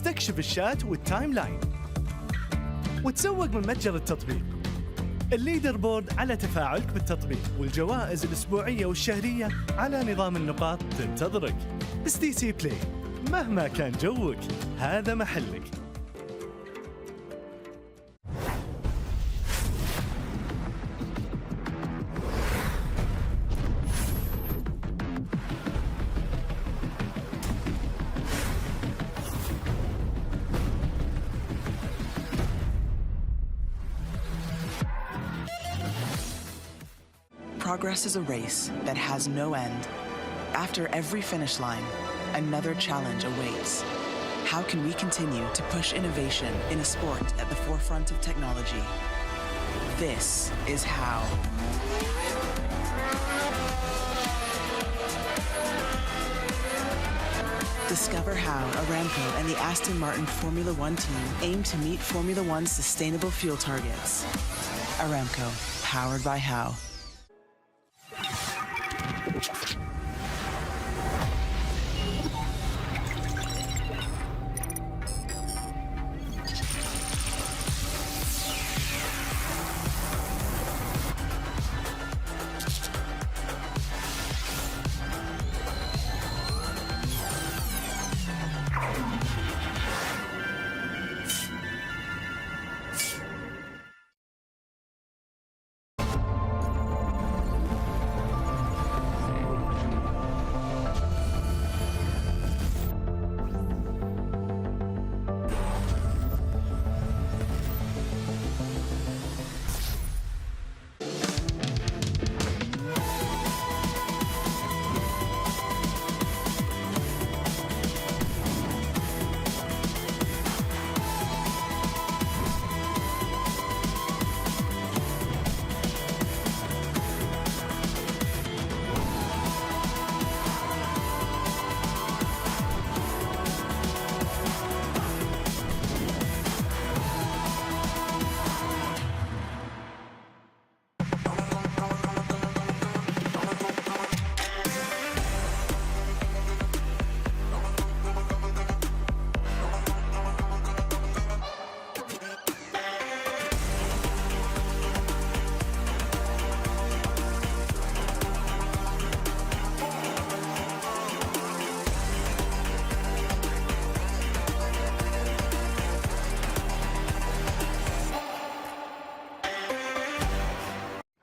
استكشف الشات والتايم لاين وتسوق من متجر التطبيق. الليدر بورد على تفاعلك بالتطبيق، والجوائز الأسبوعية والشهرية على نظام النقاط تنتظرك. STC بلاي، مهما كان جوك هذا محلك. Progress is a race that has no end. After every finish line, another challenge awaits. How can we continue to push innovation in a sport at the forefront of technology? This is how. Discover how Aramco and the Aston Martin Formula One team aim to meet Formula One's sustainable fuel targets. Aramco, powered by How.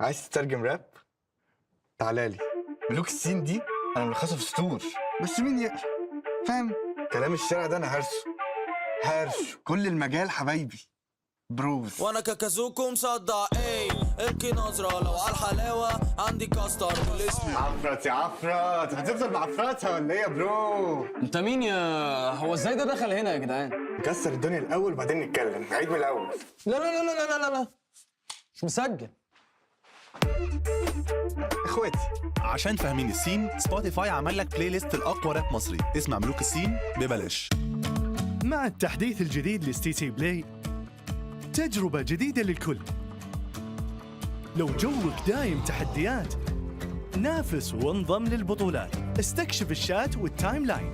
عايز تترجم راب؟ تعالالي. ملوك السين دي انا ملخصه في سطور، بس مين يقرا؟ فاهم؟ كلام الشارع ده انا هرشه كل المجال حبايبي بروز. وانا كاكازوكو مصدع ايه القي نظره لو على الحلاوه عندي كاستر والاسم عفرت يا عفرت، هتفضل معفرتها ولا ايه يا برو؟ انت مين يا هو ازاي ده دخل هنا يا جدعان؟ نكسر الدنيا الاول وبعدين نتكلم، نعيد من الاول. لا لا لا لا لا لا مش مسجل. اخواتي عشان فاهمين السين، سبوتيفاي عمل لك بلاي ليست الاقوى راب مصري، اسمع ملوك السين ببلاش. مع التحديث الجديد لSTC بلاي، تجربة جديدة للكل. لو جوك دايم تحديات، نافس وانضم للبطولات. استكشف الشات والتايم لاين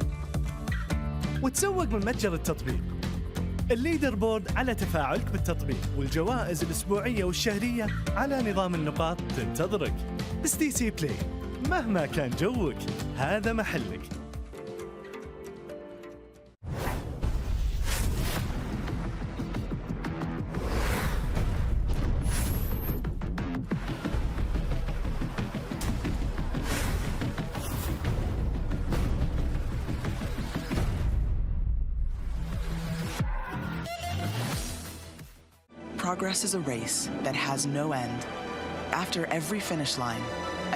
وتسوق من متجر التطبيق. الليدر بورد على تفاعلك بالتطبيق، والجوائز الأسبوعية والشهرية على نظام النقاط تنتظرك. STC بلاي، مهما كان جوك هذا محلك. Progress is a race that has no end. After every finish line,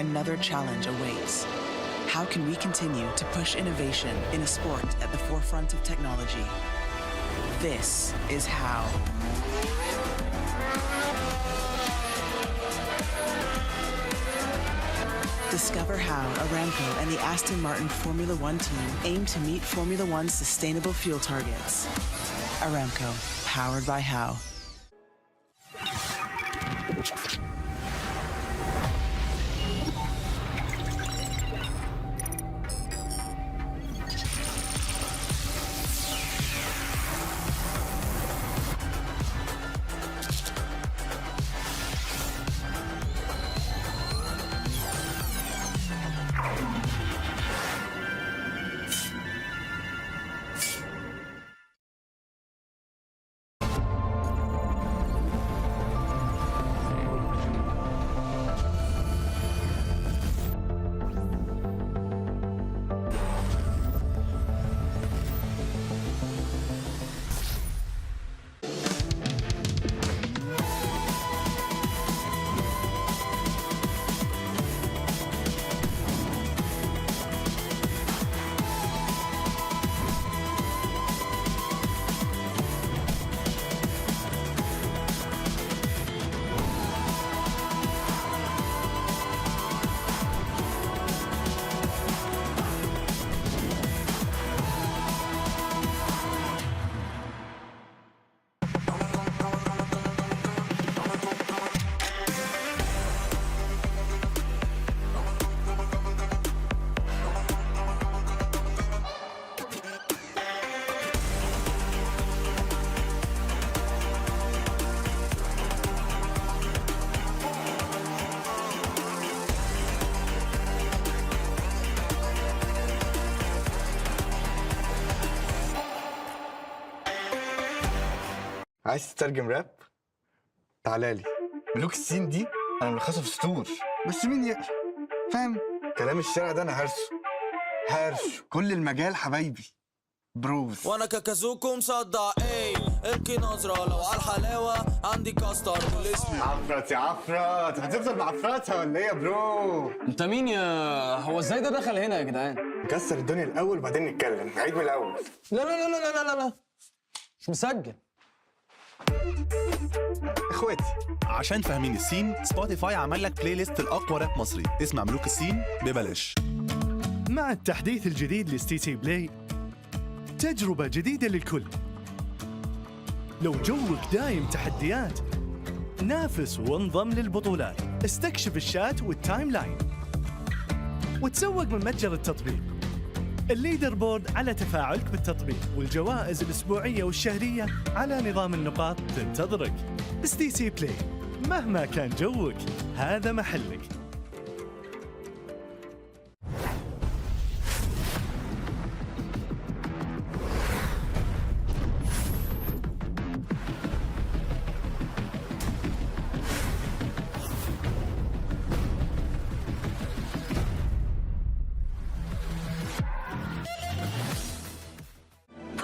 another challenge awaits. How can we continue to push innovation in a sport at the forefront of technology? This is how. Discover how Aramco and the Aston Martin Formula One team aim to meet Formula One's sustainable fuel targets. Aramco, powered by How. عايز تترجم راب؟ تعالى لي. ملوك السين دي انا ملخصها في سطور، بس مين يقرا؟ فاهم؟ كلام الشارع ده انا هرش كل المجال حبايبي بروز. وانا كاكازوكو مصدع ايه القي نظرة لو على الحلاوة عندي كاستر والاسم عفرت يا عفرت، هتفضل معفرتها ولا ايه يا برو؟ انت مين يا هو ازاي ده دخل هنا يا جدعان؟ نكسر الدنيا الاول وبعدين نتكلم، نعيد من الاول. لا لا لا لا لا لا لا مش مسجل. اخواتي عشان فاهمين السين، سبوتيفاي عمل لك بلاي ليست الاقوى راب مصري اسمع ملوك السين ببلاش. مع التحديث الجديد لستي سي بلاي، تجربة جديدة للكل. لو جوك دايم تحديات، نافس وانضم للبطولات، استكشف الشات والتايم لاين، وتسوق من متجر التطبيق. الليدر بورد على تفاعلك بالتطبيق، والجوائز الأسبوعية والشهرية على نظام النقاط تنتظرك. ستي سي بلاي، مهما كان جوك هذا محلك.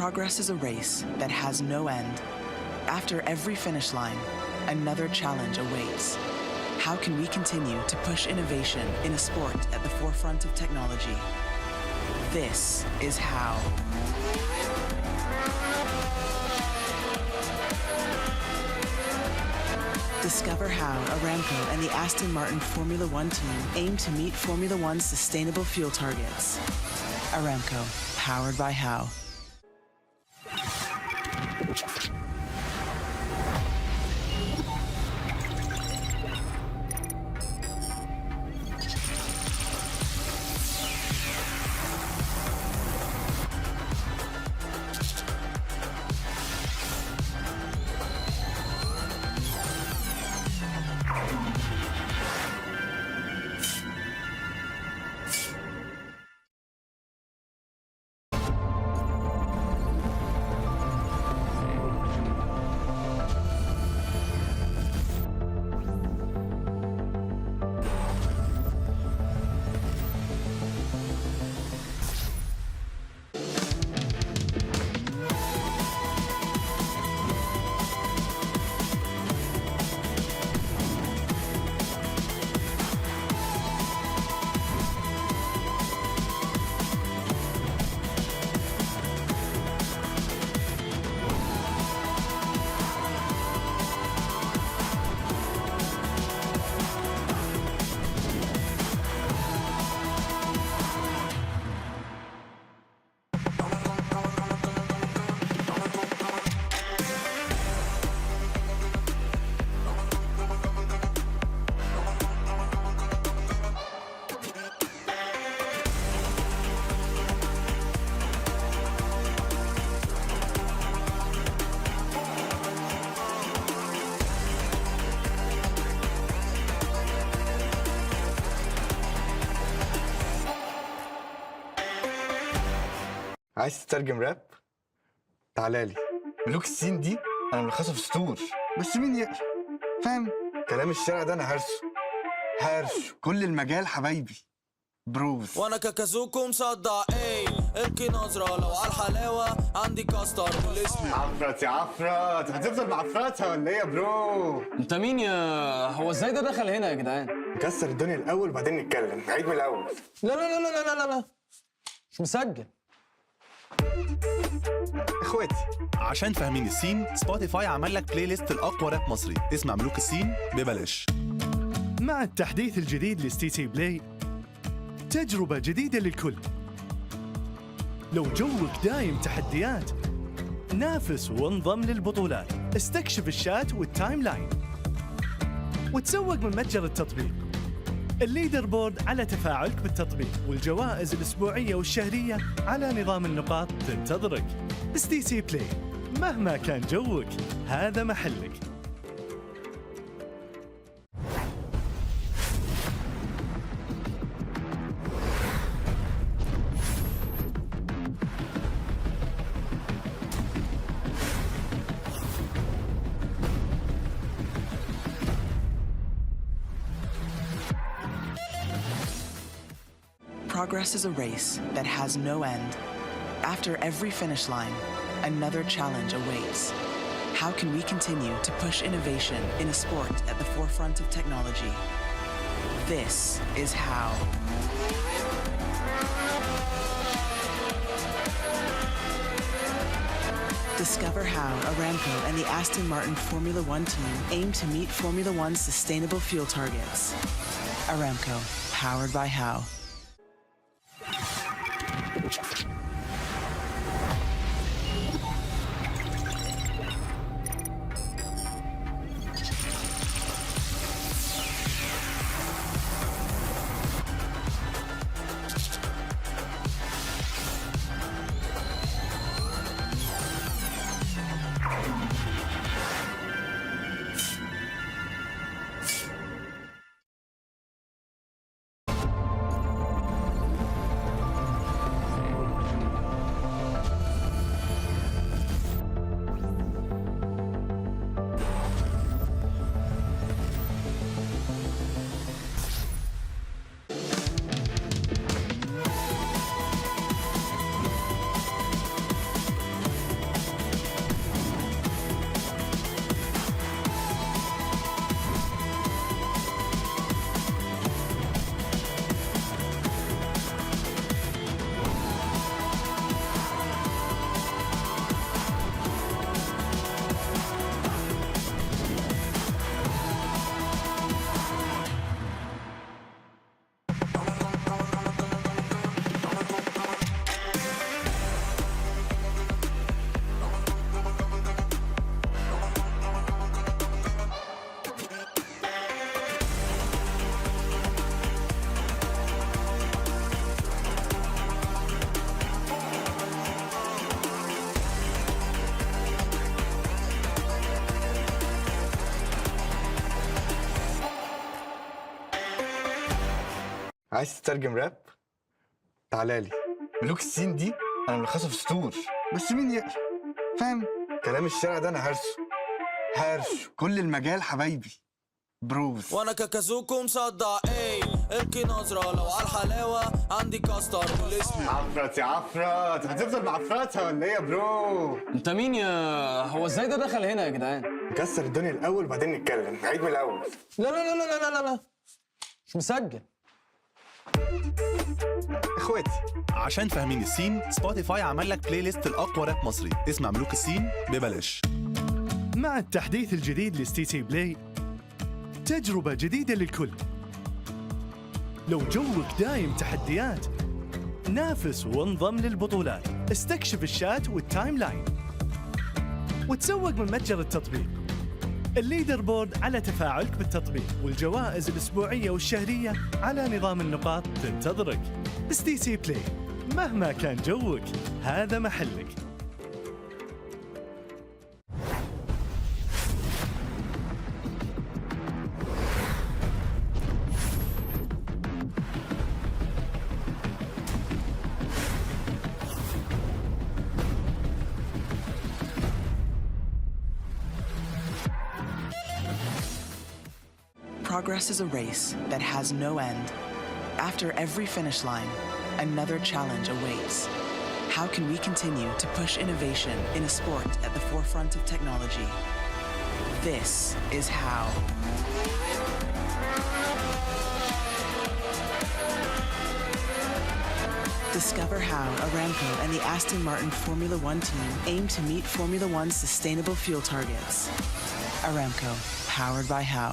Progress is a race that has no end. After every finish line, another challenge awaits. How can we continue to push innovation in a sport at the forefront of technology? This is how. Discover how Aramco and the Aston Martin Formula One team aim to meet Formula One's sustainable fuel targets. Aramco, powered by How. عايز تترجم راب؟ تعالى لي. ملوك السين دي انا ملخصها في سطور، بس مين يقرا؟ فاهم؟ كلام الشارع ده انا هرش كل المجال حبايبي بروز. وانا كاكازوكو مصدع ايه القي نظرة لو على الحلاوة عندي كاستر والاسم عفرت يا عفرت، هتفضل معفرتها ولا ايه يا برو؟ انت مين يا هو ازاي ده دخل هنا يا جدعان؟ نكسر الدنيا الاول وبعدين نتكلم، نعيد من الاول. لا لا لا لا لا لا لا مش مسجل. اخواتي عشان فاهمين السين، سبوتيفاي عمل لك بلاي ليست الاقوى راب مصري اسمع ملوك السين ببلاش. مع التحديث الجديد لستي سي بلاي، تجربة جديدة للكل. لو جوك دايم تحديات، نافس وانضم للبطولات، استكشف الشات والتايم لاين، وتسوق من متجر التطبيق. الليدر بورد على تفاعلك بالتطبيق، والجوائز الأسبوعية والشهرية على نظام النقاط تنتظرك. ستي سي بلاي، مهما كان جوك هذا محلك. Progress is a race that has no end. After every finish line, another challenge awaits. How can we continue to push innovation in a sport at the forefront of technology? This is how. Discover how Aramco and the Aston Martin Formula One team aim to meet Formula One's sustainable fuel targets. Aramco, powered by How. عايز تترجم راب؟ تعالى لي. ملوك السين دي انا ملخصها في سطور، بس مين يقرا؟ فاهم؟ كلام الشارع ده انا هرش كل المجال حبايبي بروز. وانا كاكازوكو مصدع ايه القي نظرة لو على الحلاوة عندي كاستر والاسم عفرت يا عفرت، هتفضل معفرتها ولا ايه يا برو؟ انت مين يا هو ازاي ده دخل هنا يا جدعان؟ نكسر الدنيا الاول وبعدين نتكلم، نعيد من الاول. لا لا لا لا لا لا لا مش مسجل. اخواتي عشان فاهمين السين، سبوتيفاي عمل لك بلاي ليست الاقوى راب مصري اسمع ملوك السين ببلاش. مع التحديث الجديد لستي سي بلاي، تجربة جديدة للكل. لو جوك دايم تحديات، نافس وانضم للبطولات، استكشف الشات والتايم لاين، وتسوق من متجر التطبيق. الليدر بورد على تفاعلك بالتطبيق، والجوائز الأسبوعية والشهرية على نظام النقاط تنتظرك. ستي سي بلاي، مهما كان جوك هذا محلك. Progress is a race that has no end. After every finish line, another challenge awaits. How can we continue to push innovation in a sport at the forefront of technology? This is how. Discover how Aramco and the Aston Martin Formula One team aim to meet Formula One's sustainable fuel targets. Aramco, powered by How.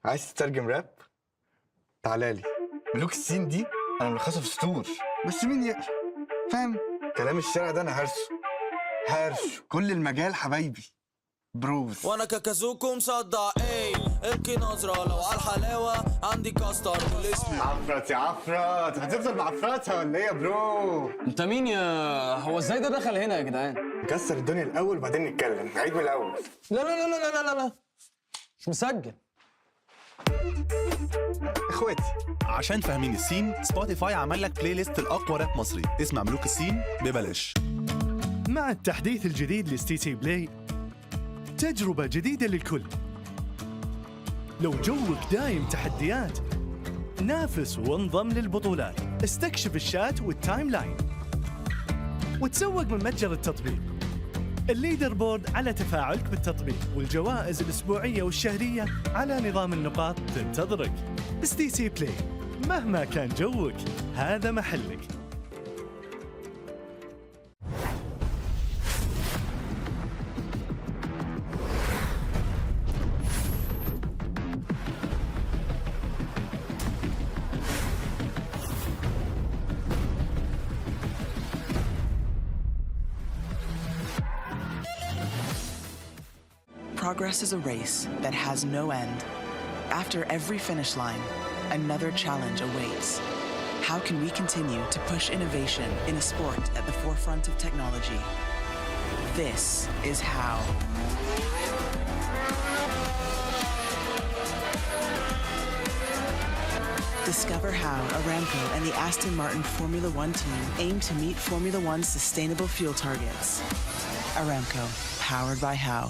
عايز تترجم راب؟ تعالى لي. ملوك السين دي انا ملخصها في سطور، بس مين يقرا؟ فاهم؟ كلام الشارع ده انا هرسه كل المجال حبايبي بروز. وانا كاكازوكو مصدع القي نظرة لو على الحلاوة عندي كاستر والاسم عفرت يا عفرت، هتفضل معفرتها ولا ايه يا برو؟ انت مين يا هو ازاي ده دخل هنا يا جدعان؟ نكسر الدنيا الاول وبعدين نتكلم، نعيد من الاول. لا لا لا لا لا لا لا، مش مسجل. اخواتي عشان فاهمين السين، سبوتيفاي عمل لك بلاي ليست الاقوى راب مصري اسمع ملوك السين ببلاش. مع التحديث الجديد لستي تي بلاي، تجربة جديدة للكل. لو جوك دايم تحديات، نافس وانضم للبطولات، استكشف الشات والتايم لاين، وتسوق من متجر التطبيق. الليدر بورد على تفاعلك بالتطبيق، والجوائز الأسبوعية والشهرية على نظام النقاط تنتظرك. ستي تي بلاي، مهما كان جوك هذا محلك. Progress is a race that has no end. After every finish line, another challenge awaits. How can we continue to push innovation in a sport at the forefront of technology? This is how. Discover how Aramco and the Aston Martin Formula One team aim to meet Formula One's sustainable fuel targets. Aramco, powered by How.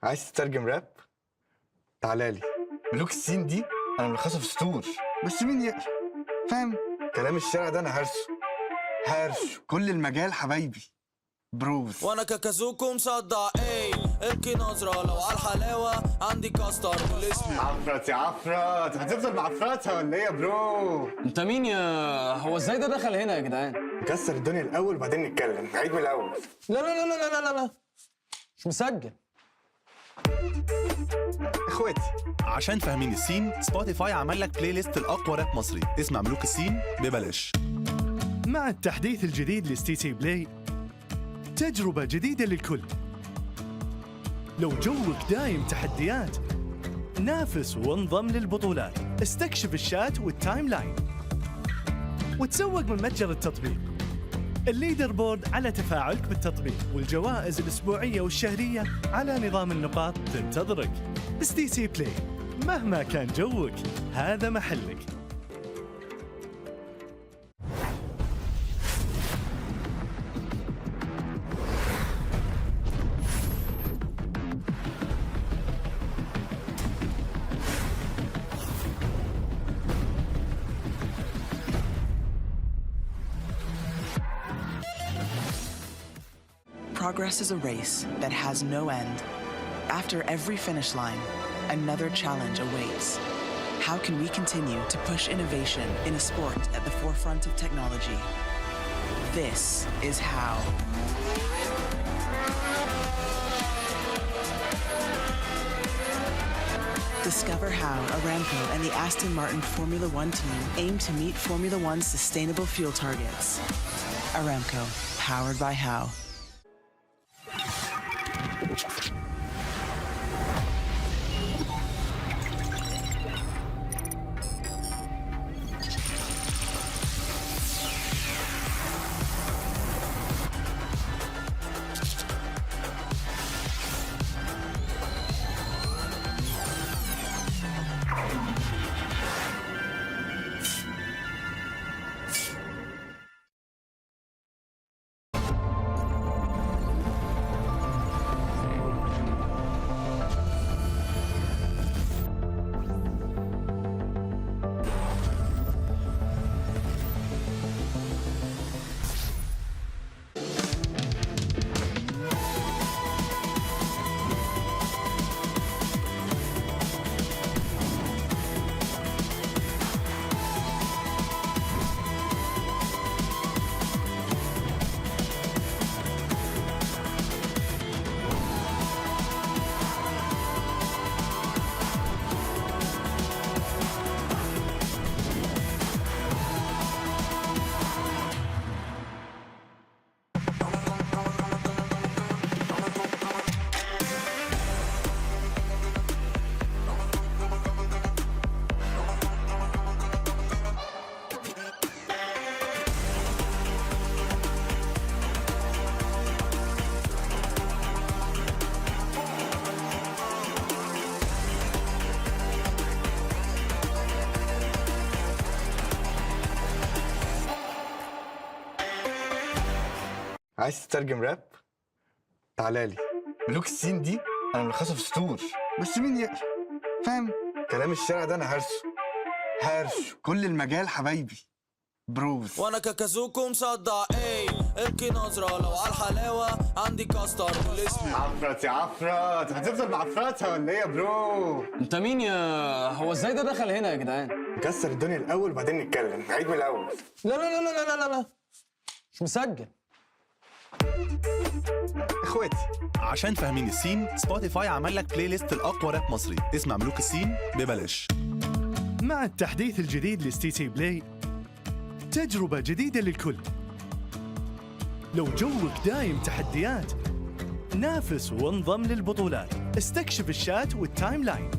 عايز تترجم راب؟ تعالى لي. ملوك السين دي انا ملخصها في سطور، بس مين يقرا؟ فاهم؟ كلام الشارع ده انا هرسه كل المجال حبايبي بروز. وانا كاكازوكو مصدع القي نظرة لو على الحلاوة عندي كاستر والاسم عفرت يا عفرت، هتفضل معفرتها ولا ايه يا برو؟ انت مين يا هو ازاي ده دخل هنا يا جدعان؟ نكسر الدنيا الاول وبعدين نتكلم، نعيد من الاول. لا لا لا لا لا لا لا، مش مسجل. اخواتي عشان فاهمين السين، سبوتيفاي عمل لك بلاي ليست الاقوى راب مصري اسمع ملوك السين ببلاش. مع التحديث الجديد لستي تي بلاي، تجربة جديدة للكل. لو جوك دايم تحديات، نافس وانضم للبطولات، استكشف الشات والتايم لاين، وتسوق من متجر التطبيق. الليدر بورد على تفاعلك بالتطبيق، والجوائز الأسبوعية والشهرية على نظام النقاط تنتظرك. ستي تي بلاي، مهما كان جوك هذا محلك. Progress is a race that has no end. After every finish line, another challenge awaits. How can we continue to push innovation in a sport at the forefront of technology? This is how. Discover how Aramco and the Aston Martin Formula One team aim to meet Formula One's sustainable fuel targets. Aramco, powered by How. عايز تترجم راب؟ تعالى لي. ملوك الصين دي انا ملخصها في سطور، بس مين يقرا؟ فاهم؟ كلام الشارع ده انا هرشه كل المجال حبايبي بروز. وانا كاكازوكو مصدع القي نظرة لو على الحلاوة عندي كاستر والاسم عفرت يا عفرت، هتفضل معفرتها ولا ايه يا برو؟ انت مين يا هو ازاي ده دخل هنا يا جدعان؟ نكسر الدنيا الاول وبعدين نتكلم، نعيد من الاول. لا لا لا لا لا لا مش مسجل. اخواتي عشان فاهمين السين، سبوتيفاي عمل لك بلاي ليست الاقوى راب مصري، اسمع ملوك السين ببلاش. مع التحديث الجديد لستي تي بلاي، تجربة جديدة للكل. لو جوك دايم تحديات، نافس وانضم للبطولات، استكشف الشات والتايم لاين،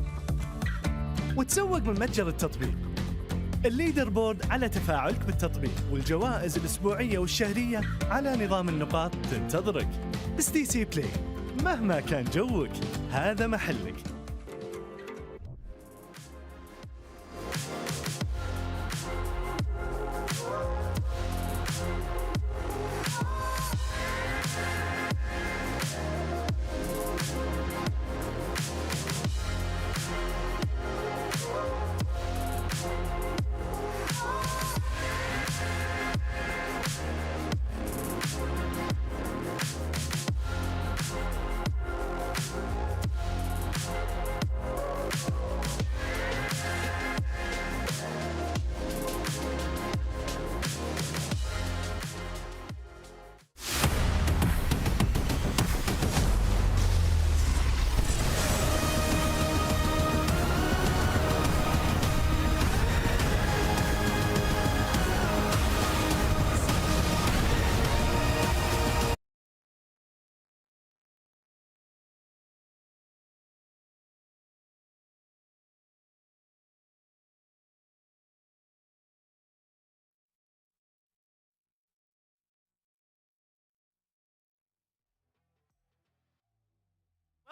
وتسوق من متجر التطبيق. الليدر بورد على تفاعلك بالتطبيق، والجوائز الأسبوعية والشهرية على نظام النقاط تنتظرك. ستي تي بلاي، مهما كان جوك هذا محلك.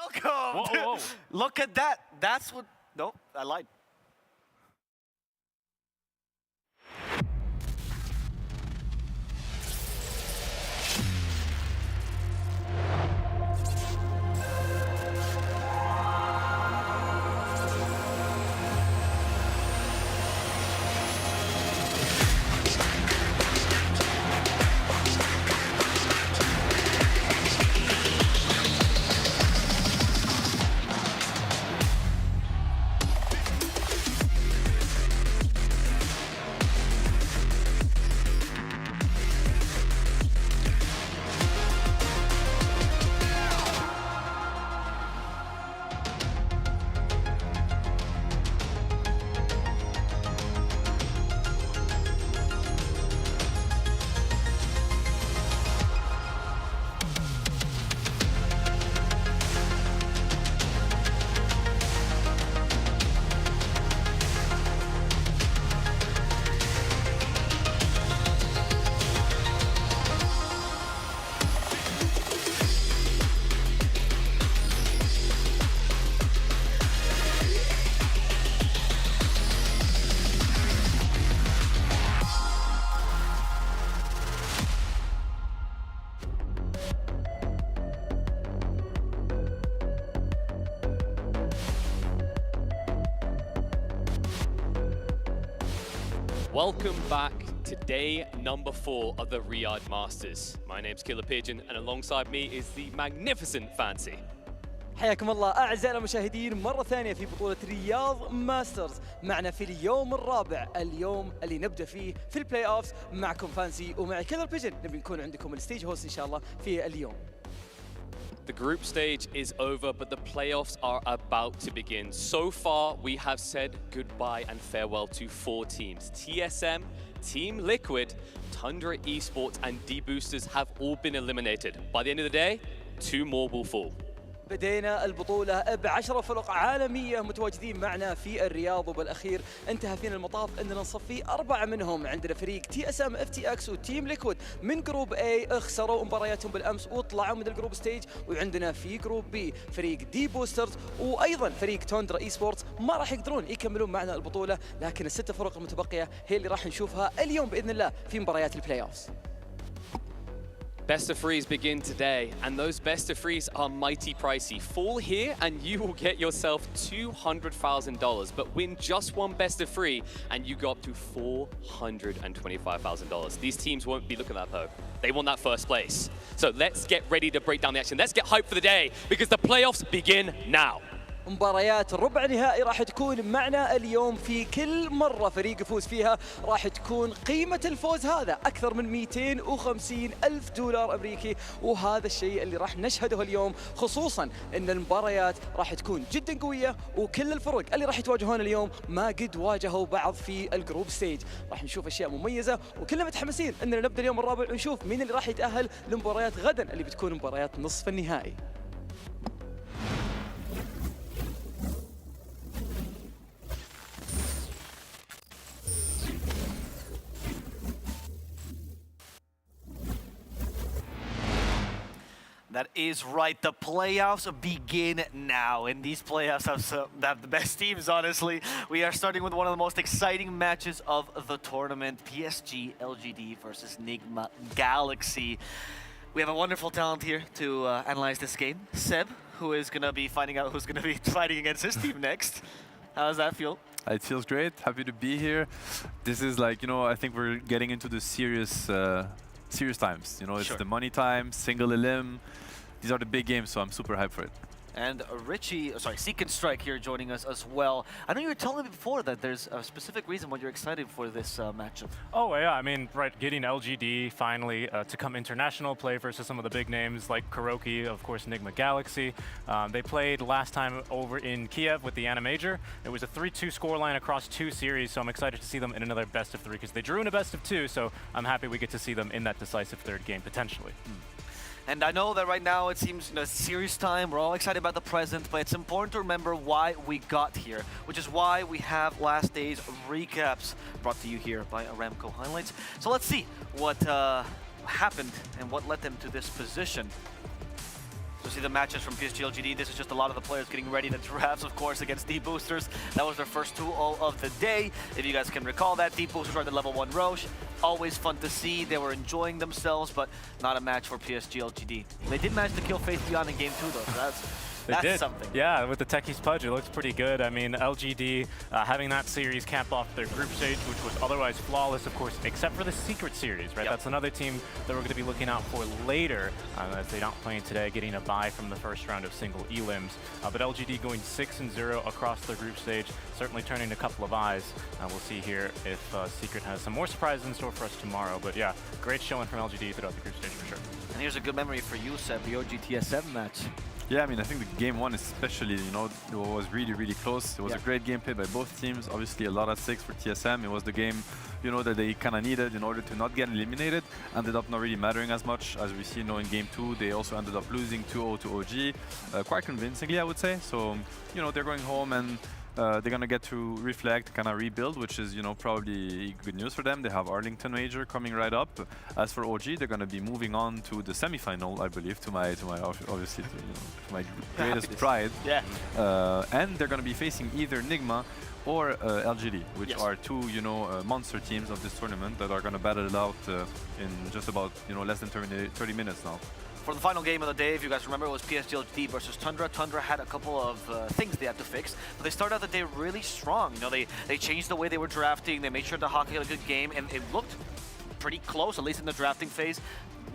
Welcome! Whoa. Look at that. That's what... No, I lied. Welcome back to day number 4 of the Riyadh Masters. My name's Killer Pigeon, and alongside me is the magnificent Fancy. حياكم الله أعزائنا المشاهدين مرة ثانية في بطولة رياض ماسترز. معنا في اليوم الرابع، اليوم اللي نبدأ فيه في البلاي أوفز. معكم فانسي ومع كيلر بيجن. نبي نكون عندكم الستيج هوست إن شاء الله في اليوم. The group stage is over, but the playoffs are about to begin. So far, we have said goodbye and farewell to 4 teams. TSM, Team Liquid, Tundra Esports, and Deboosters have all been eliminated. By the end of the day, 2 more will fall. بدينا البطولة ب10 فرق عالمية متواجدين معنا في الرياض، وبالأخير انتهى فينا المطاف أننا نصفي 4 منهم. عندنا فريق TSM FTX وتيم ليكويد من جروب A خسروا مبارياتهم بالأمس وطلعوا من الجروب ستيج، وعندنا في جروب B فريق ديبوسترز وأيضا فريق توندرا إيسبورتس ما راح يقدرون يكملون معنا البطولة، لكن ال6 فرق المتبقية هي اللي راح نشوفها اليوم بإذن الله في مباريات البلاي أوفز. Best of threes begin today, and those best of threes are mighty pricey. Fall here and you will get yourself $200,000, but win just one best of 3 and you go up to $425,000. These teams won't be looking at that though. They want that first place. So let's get ready to break down the action. Let's get hyped for the day because the playoffs begin now. مباريات ربع نهائي راح تكون معنا اليوم. في كل مرة فريق يفوز فيها راح تكون قيمة الفوز هذا أكثر من $250,000 أمريكي، وهذا الشيء اللي راح نشهده اليوم، خصوصا أن المباريات راح تكون جدا قوية، وكل الفرق اللي راح يتواجهون اليوم ما قد واجهوا بعض في الجروب ستيج. راح نشوف أشياء مميزة وكلنا متحمسين أننا نبدأ اليوم الرابع ونشوف مين اللي راح يتأهل لمباريات غدا اللي بتكون مباريات نصف النهائي. That is right. The playoffs begin now, and these playoffs have the best teams, honestly. We are starting with one of the most exciting matches of the tournament, PSG LGD versus Nigma Galaxy. We have a wonderful talent here to analyze this game. Seb, who is going to be finding out who's going to be fighting against his team next. How does that feel? It feels great. Happy to be here. This is like, you know, I think we're getting into the serious times. You know, it's Sure. the money time, single elim. These are the big games, so I'm super hyped for it. And Seek and Strike here joining us as well. I know you were telling me before that there's a specific reason why you're excited for this matchup. Oh yeah, I mean, right, getting LGD finally to come international, play versus some of the big names like Kuroki, of course, Nigma Galaxy. They played last time over in Kiev with the Ana Major. It was a 3-2 scoreline across 2 series, so I'm excited to see them in another best of 3 because they drew in a best of 2, so I'm happy we get to see them in that decisive 3rd game potentially. And I know that right now it seems serious time, we're all excited about the present, but it's important to remember why we got here, which is why we have last day's recaps brought to you here by Aramco Highlights. So let's see what happened and what led them to this position. So see the matches from PSG LGD. This is just a lot of the players getting ready. The drafts, of course, against Deboosters. That was their first 2 all of the day. If you guys can recall that, Deboosters are the level 1 Roche. Always fun to see. They were enjoying themselves, but not a match for PSG LGD. They did manage to kill Faith Beyond in game 2, though, so that's something. Yeah, with the Techies Pudge, it looks pretty good. I mean, LGD having that series cap off their group stage, which was otherwise flawless, of course, except for the Secret Series, right? Yep. That's another team that we're going to be looking out for later, as they're not playing today, getting a bye from the first round of single elims. But LGD going 6-0 across their group stage, certainly turning a couple of eyes. We'll see here if Secret has some more surprises in store for us tomorrow. But yeah, great showing from LGD throughout the group stage for sure. And here's a good memory for you, Seb, the OG TSM match. Yeah, I mean, I think the game 1 especially, you know, it was really, really close. It was a great game played by both teams. Obviously, a lot at stake for TSM. It was the game, you know, that they kind of needed in order to not get eliminated. Ended up not really mattering as much. As we see, you know, in game 2, they also ended up losing 2-0 to OG. Quite convincingly, I would say. So, you know, they're going home and they're going to get to reflect, kind of rebuild, which is, you know, probably good news for them. They have Arlington Major coming right up. As for OG, they're going to be moving on to the semi-final, I believe, to my obviously, to my greatest pride. Yeah. And they're going to be facing either Nigma or LGD, which are 2, you know, monster teams of this tournament that are going to battle it out in just about, you know, less than 30 minutes now. For the final game of the day, if you guys remember, it was PSG versus Tundra. Tundra had a couple of things they had to fix, but they started out the day really strong. You know, they changed the way they were drafting. They made sure the Hockey had a good game, and it looked pretty close, at least in the drafting phase.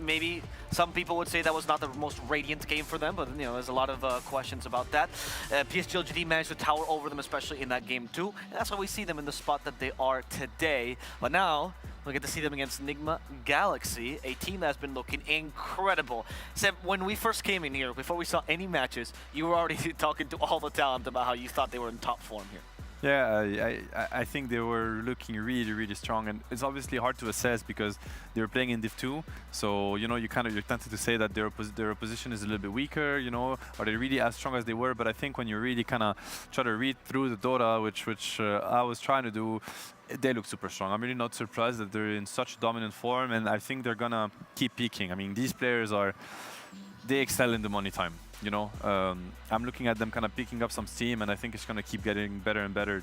Maybe some people would say that was not the most radiant game for them, but you know, there's a lot of questions about that. PSG managed to tower over them, especially in that game too, and that's why we see them in the spot that they are today. But now we get to see them against Enigma Galaxy, a team that's been looking incredible. Seb, when we first came in here, before we saw any matches, you were already talking to all the talent about how you thought they were in top form here. Yeah, I think they were looking really, really strong, and it's obviously hard to assess because they were playing in Div 2. So you know, you're tempted to say that their opposition is a little bit weaker. You know, are they really as strong as they were? But I think when you really kind of try to read through the Dota, which I was trying to do, they look super strong. I'm really not surprised that they're in such dominant form, and I think they're gonna keep peaking. I mean, these players they excel in the money time. You know, I'm looking at them kind of picking up some steam, and I think it's going to keep getting better and better.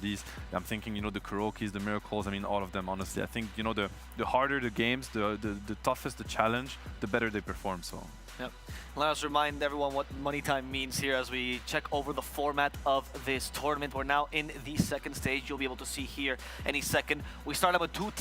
I'm thinking, you know, the Kurokis, the Miracles, I mean, all of them, honestly. I think, you know, the harder the games, the toughest the challenge, the better they perform, so. Yep. Let us remind everyone what money time means here as we check over the format of this tournament. We're now in the second stage. You'll be able to see here any second. We started with two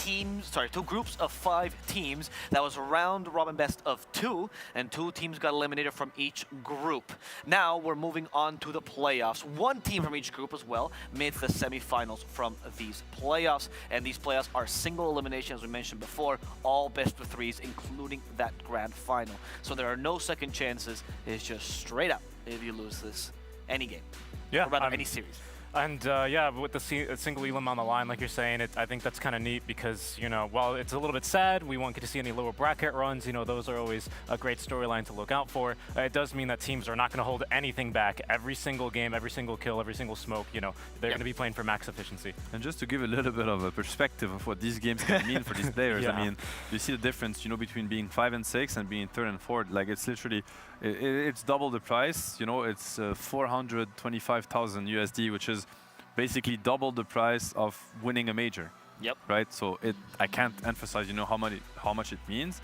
groups of 5 teams. That was a round robin best of 2, and 2 teams got eliminated from each group. Now we're moving on to the playoffs. 1 team from each group as well made the semifinals from these playoffs, and these playoffs are single elimination, as we mentioned before, all best of 3s, including that grand final. So there are no second chances. It's just straight up if you lose this any game. Yeah, or rather any series. And yeah, with the single elim on the line, like you're saying, I think that's kind of neat because, you know, while it's a little bit sad, we won't get to see any lower bracket runs. You know, those are always a great storyline to look out for. It does mean that teams are not going to hold anything back. Every single game, every single kill, every single smoke, you know, they're going to be playing for max efficiency. And just to give a little bit of a perspective of what these games can mean for these players, I mean, you see the difference, you know, between being 5 and 6 and being 3rd and 4th. Like, it's literally, it's double the price. You know, it's 425,000 USD, which is basically double the price of winning a major. Yep. Right. So I can't emphasize, you know, how much it means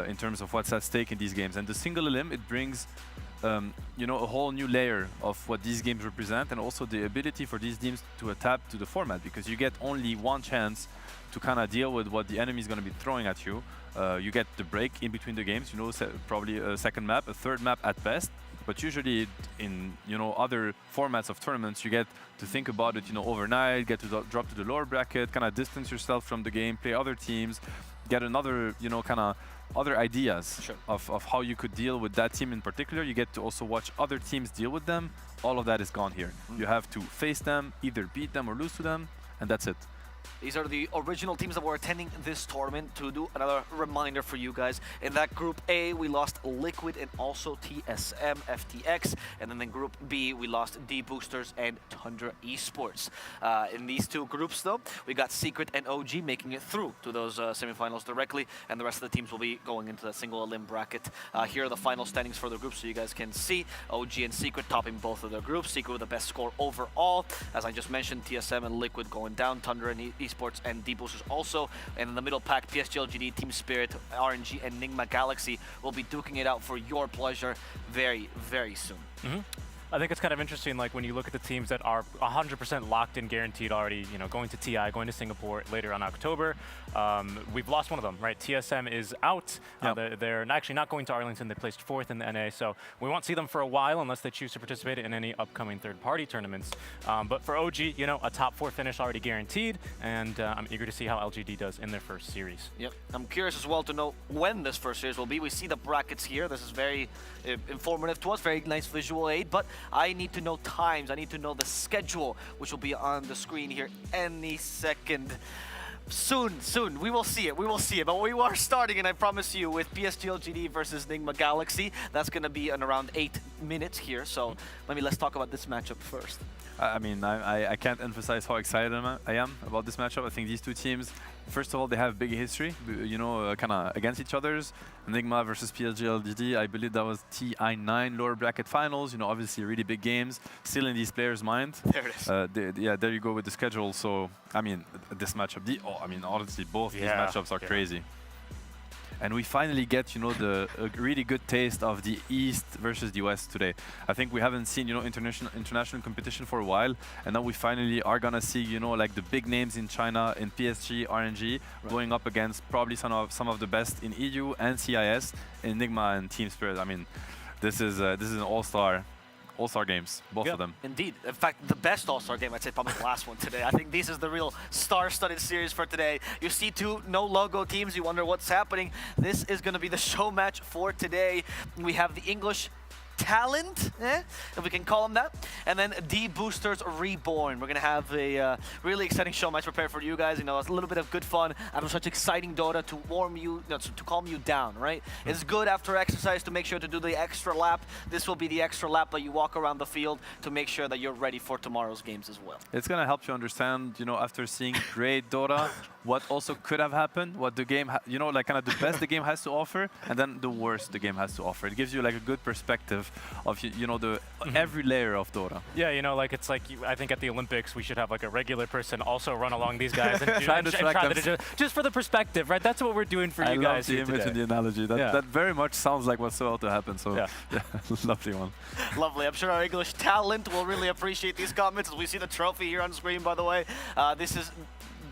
in terms of what's at stake in these games. And the single elim, it brings, you know, a whole new layer of what these games represent, and also the ability for these teams to adapt to the format, because you get only one chance to kind of deal with what the enemy is going to be throwing at you. You get the break in between the games, you know, probably a second map, a third map at best. But usually in, you know, other formats of tournaments, you get to think about it, you know, overnight, get to drop to the lower bracket, kind of distance yourself from the game, play other teams, get another, you know, kind of other ideas of how you could deal with that team in particular. You get to also watch other teams deal with them. All of that is gone here. You have to face them, either beat them or lose to them, and that's it. These are the original teams that were attending this tournament. To do another reminder for you guys, in that Group A, we lost Liquid and also TSM, FTX. And then in Group B, we lost Deboosters and Tundra Esports. In these 2 groups, though, we got Secret and OG making it through to those semifinals directly, and the rest of the teams will be going into the single elim bracket. Here are the final standings for the groups, so you guys can see OG and Secret topping both of their groups. Secret with the best score overall. As I just mentioned, TSM and Liquid going down, Tundra and Esports and Deboosters also. And in the middle pack, PSG, Team Spirit, RNG, and Enigma Galaxy will be duking it out for your pleasure very, very soon. I think it's kind of interesting, like when you look at the teams that are 100% locked in, guaranteed already, you know, going to TI, going to Singapore later on October. We've lost one of them, right? TSM is out. They're actually not going to Arlington. They placed 4th in the NA, so we won't see them for a while unless they choose to participate in any upcoming third-party tournaments. But for OG, you know, a top 4 finish already guaranteed, and I'm eager to see how LGD does in their first series. Yep. I'm curious as well to know when this first series will be. We see the brackets here. This is very informative to us, very nice visual aid, but I need to know times. I need to know the schedule, which will be on the screen here any second. Soon. We will see it. But we are starting, and I promise you, with PSG versus Enigma Galaxy. That's going to be in around 8 minutes here. So maybe let's talk about this matchup first. I mean, I can't emphasize how excited I am about this matchup. I think these 2 teams, first of all, they have big history, you know, kind of against each other's. Enigma versus PSG, I believe that was TI9 lower bracket finals. You know, obviously really big games, still in these players' mind. There it is. Yeah, there you go with the schedule. So, I mean, this matchup, honestly, both these matchups are crazy. and we finally get, you know, a really good taste of the East versus the West today. I think we haven't seen, you know, international competition for a while, and now we finally are gonna see, you know, like the big names in China, in PSG, RNG, going up against probably some of the best in EU and CIS, Enigma and Team Spirit. I mean, this is an all-star games, both of them. Indeed. In fact, the best All-Star game, I'd say probably the last one today. I think this is the real star-studded series for today. You see two no-logo teams, you wonder what's happening. This is going to be the show match for today. We have the English talent, if we can call them that, and then Deboosters Reborn. We're gonna have a really exciting show match prepared for you guys. You know, it's a little bit of good fun out of such exciting Dota to warm you, to calm you down, right? It's good after exercise to make sure to do the extra lap. This will be the extra lap that you walk around the field to make sure that you're ready for tomorrow's games as well. It's gonna help you understand, you know, after seeing great Dota, what also could have happened, what the game, you know, like kind of the best the game has to offer, and then the worst the game has to offer. It gives you like a good perspective of, you know, the every layer of Dota. Yeah, you know, like it's like I think at the Olympics we should have like a regular person also run along these guys and try to just for the perspective, right? That's what we're doing for you guys. I love the image and the analogy. That very much sounds like what's about to happen. So yeah, lovely one. Lovely. I'm sure our English talent will really appreciate these comments as we see the trophy here on screen. By the way, this is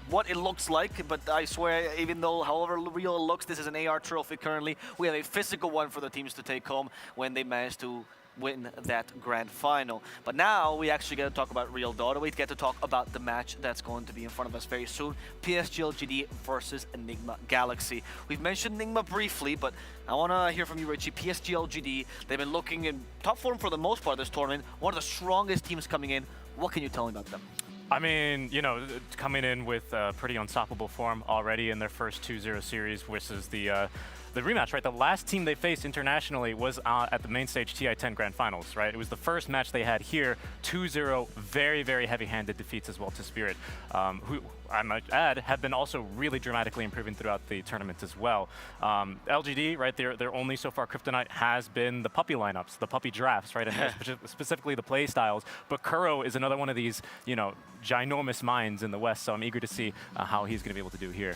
what it looks like, but I swear, even though however real it looks, this is an AR trophy currently. We have a physical one for the teams to take home when they manage to win that grand final. But now we actually get to talk about real Dota. We get to talk about the match that's going to be in front of us very soon. PSG LGD versus Enigma Galaxy. We've mentioned Enigma briefly, but I want to hear from you, Richie. PSG LGD, they've been looking in top form for the most part of this tournament. One of the strongest teams coming in. What can you tell me about them? I mean, you know, coming in with pretty unstoppable form already in their first 2-0 series versus the rematch, right? The last team they faced internationally was at the main stage TI-10 Grand Finals, right? It was the first match they had here, 2-0, very, very heavy-handed defeats as well to Spirit, who, I might add, have been also really dramatically improving throughout the tournament as well. LGD, right, their only so far kryptonite has been the puppy lineups, the puppy drafts, right, and specifically the play styles. But Kuro is another one of these, you know, ginormous minds in the West, so I'm eager to see how he's going to be able to do here.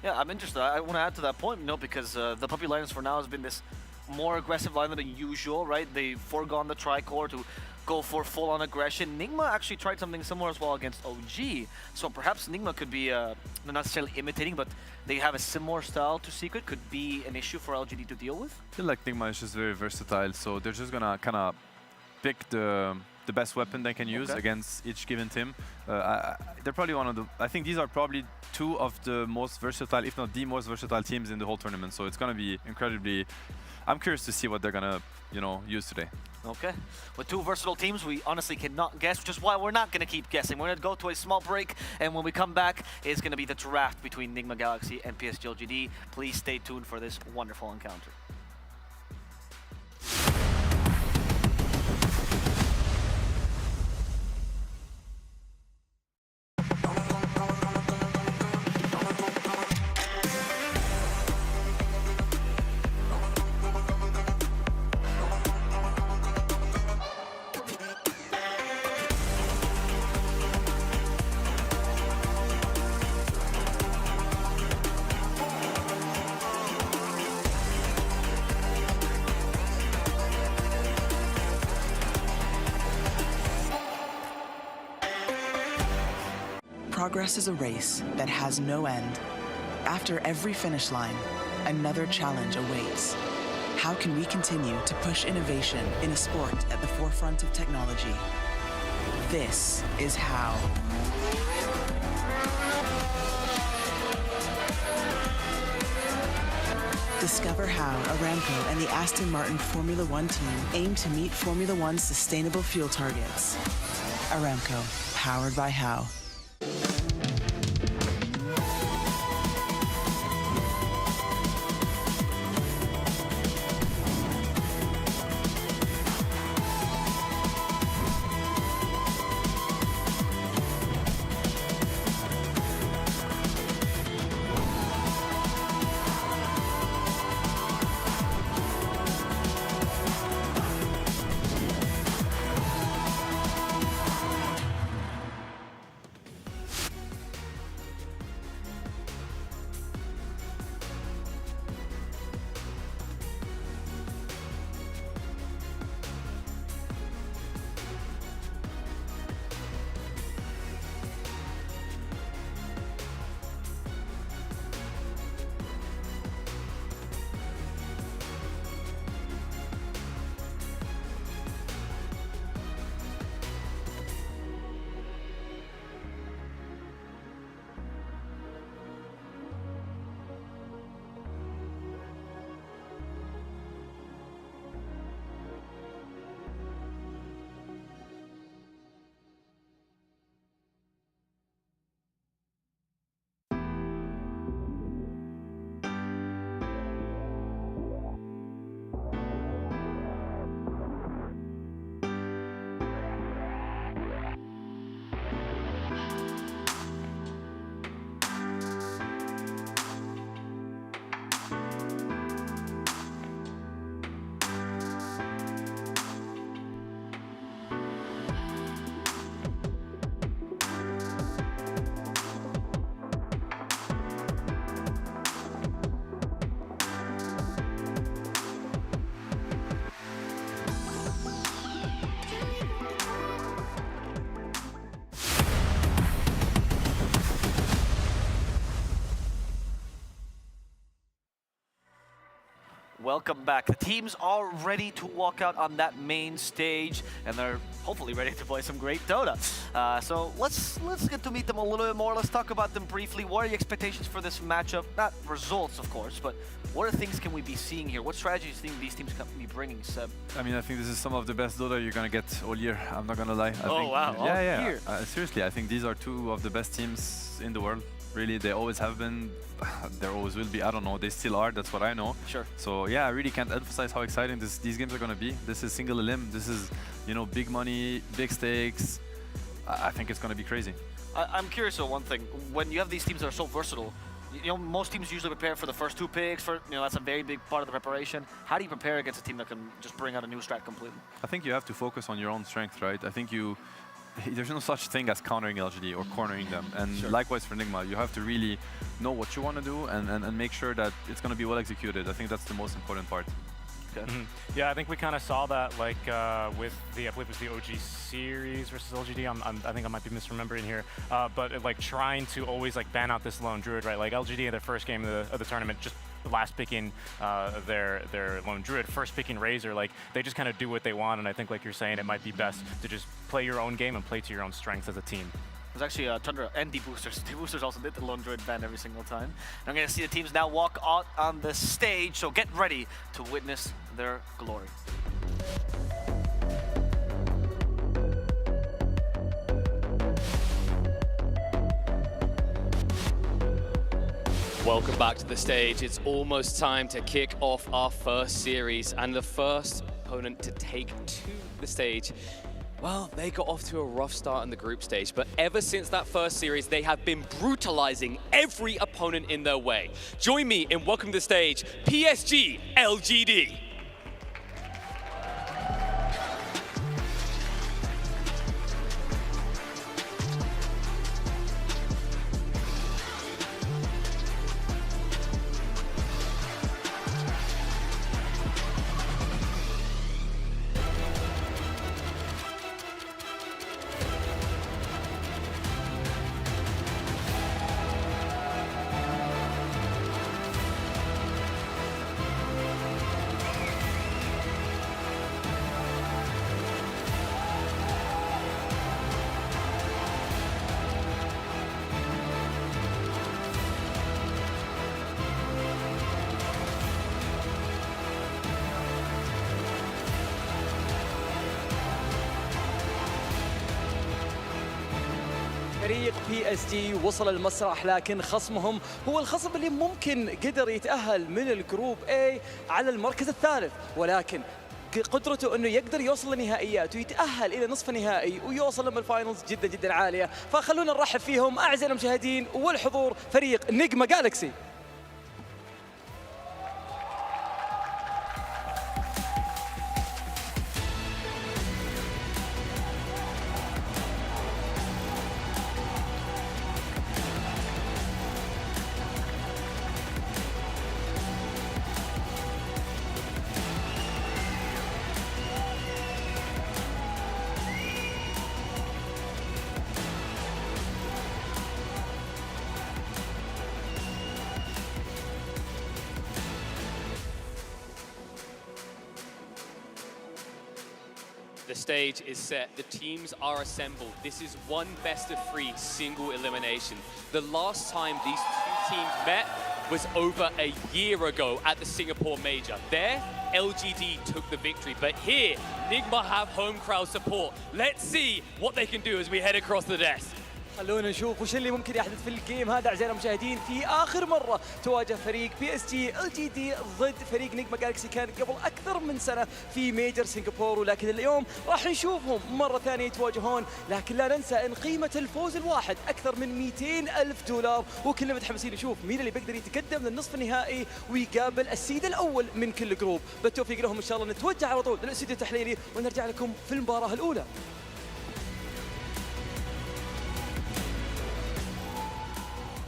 Yeah, I'm interested. I want to add to that point, you know, because the puppy lineups for now has been this more aggressive lineup than usual, right? They've foregone the tricore to go for full-on aggression. Enigma actually tried something similar as well against OG, so perhaps Enigma could be not necessarily imitating, but they have a similar style to Secret, could be an issue for LGD to deal with. I feel like Enigma is just very versatile, so they're just gonna kind of pick the best weapon they can use against each given team. They're probably one of the, I think these are probably two of the most versatile, if not the most versatile teams in the whole tournament. So it's going to be incredibly, I'm curious to see what they're going to, you know, use today. Okay. With two versatile teams, we honestly cannot guess, which is why we're not going to keep guessing. We're going to go to a small break, and when we come back, it's going to be the draft between Enigma Galaxy and PSG LGD. Please stay tuned for this wonderful encounter. Progress is a race that has no end. After every finish line, another challenge awaits. How can we continue to push innovation in a sport at the forefront of technology? This is how. Discover how Aramco and the Aston Martin Formula One team aim to meet Formula One's sustainable fuel targets. Aramco, powered by How. welcome back. The teams are ready to walk out on that main stage, and they're hopefully ready to play some great Dota. So let's get to meet them a little bit more. Let's talk about them briefly. What are your expectations for this matchup? Not results, of course, but what are things can we be seeing here? What strategies do you think these teams can be bringing, Seb? I mean, I think this is some of the best Dota you're gonna get all year. I'm not gonna lie. I think, wow! Yeah. Seriously, I think these are two of the best teams in the world. Really, they always have been. There always will be. I don't know. They still are. That's what I know. Sure. So yeah, I really can't emphasize how exciting these games are gonna be. This is single elim. This is, you know, big money, big stakes. I think it's gonna be crazy. I'm curious of one thing. When you have these teams that are so versatile, you know, most teams usually prepare for the first 2 picks. That's a very big part of the preparation. How do you prepare against a team that can just bring out a new strat completely? I think you have to focus on your own strength, right? I think there's no such thing as countering LGD or cornering them. And Sure. likewise for Nigma, you have to really know what you want to do and make sure that it's going to be well executed. I think that's the most important part. Okay. Yeah, I think we kind of saw that with the, I believe it was the OG series versus LGD. I think I might be misremembering here, but like trying to always like ban out this lone druid, right? Like LGD in their first game of the tournament, just last picking their lone druid, first picking Razor, like they just kind of do what they want. And I think, like you're saying, it might be best to just play your own game and play to your own strengths as a team. It was actually Tundra and Deboosters. Deboosters also did the lone druid ban every single time. And I'm going to see the teams now walk out on the stage, so get ready to witness their glory. Welcome back to the stage. It's almost time to kick off our first series, and the first opponent to take to the stage, well, they got off to a rough start in the group stage, but ever since that first series, they have been brutalizing every opponent in their way. Join me in welcoming to the stage, PSG LGD. فريق PSG وصل المسرح، لكن خصمهم هو الخصم اللي ممكن قدر يتأهل من الجروب A على المركز الثالث، ولكن قدرته انه يقدر يوصل للنهائيات ويتأهل الى نصف النهائي ويوصل لما الفاينلز جدا جدا عالية. فخلونا نرحب فيهم اعزائنا المشاهدين والحضور، فريق نجما جالكسي. The stage is set, the teams are assembled. This is one best of 3 single elimination. The last time these 2 teams met was over a year ago at the Singapore Major. There, LGD took the victory, but here, Nigma have home crowd support. Let's see what they can do as we head across the desk. خلونا نشوف وش اللي ممكن يحدث في الجيم هذا اعزائنا المشاهدين. في اخر مره تواجه فريق PSG LGD ضد فريق نجما جالكسي كان قبل اكثر من سنه في ميجر سنغافور، ولكن اليوم راح نشوفهم مره ثانيه يتواجهون. لكن لا ننسى ان قيمه الفوز الواحد اكثر من 200,000 دولار، وكلنا متحمسين نشوف مين اللي بيقدر يتقدم للنصف النهائي ويقابل السيد الاول من كل جروب. بالتوفيق لهم ان شاء الله. نتوجه على طول للاستوديو التحليلي ونرجع لكم في المباراه الاولى.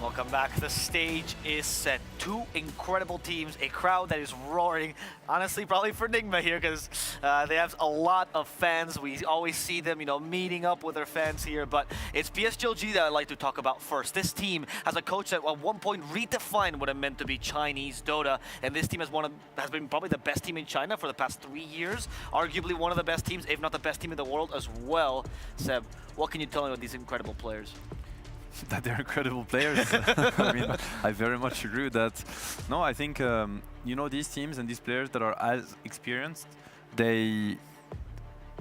Well, Welcome back. The stage is set. Two incredible teams, a crowd that is roaring. Honestly, probably for Nigma here, because they have a lot of fans. We always see them, you know, meeting up with their fans here. But it's PSGLG that I'd like to talk about first. This team has a coach that at one point redefined what it meant to be Chinese Dota, and this team has been probably the best team in China for the past 3 years. Arguably one of the best teams, if not the best team in the world as well. Seb, what can you tell me about these incredible players? That they're incredible players. I mean, I very much agree with that. No, I think, you know, these teams and these players that are as experienced, the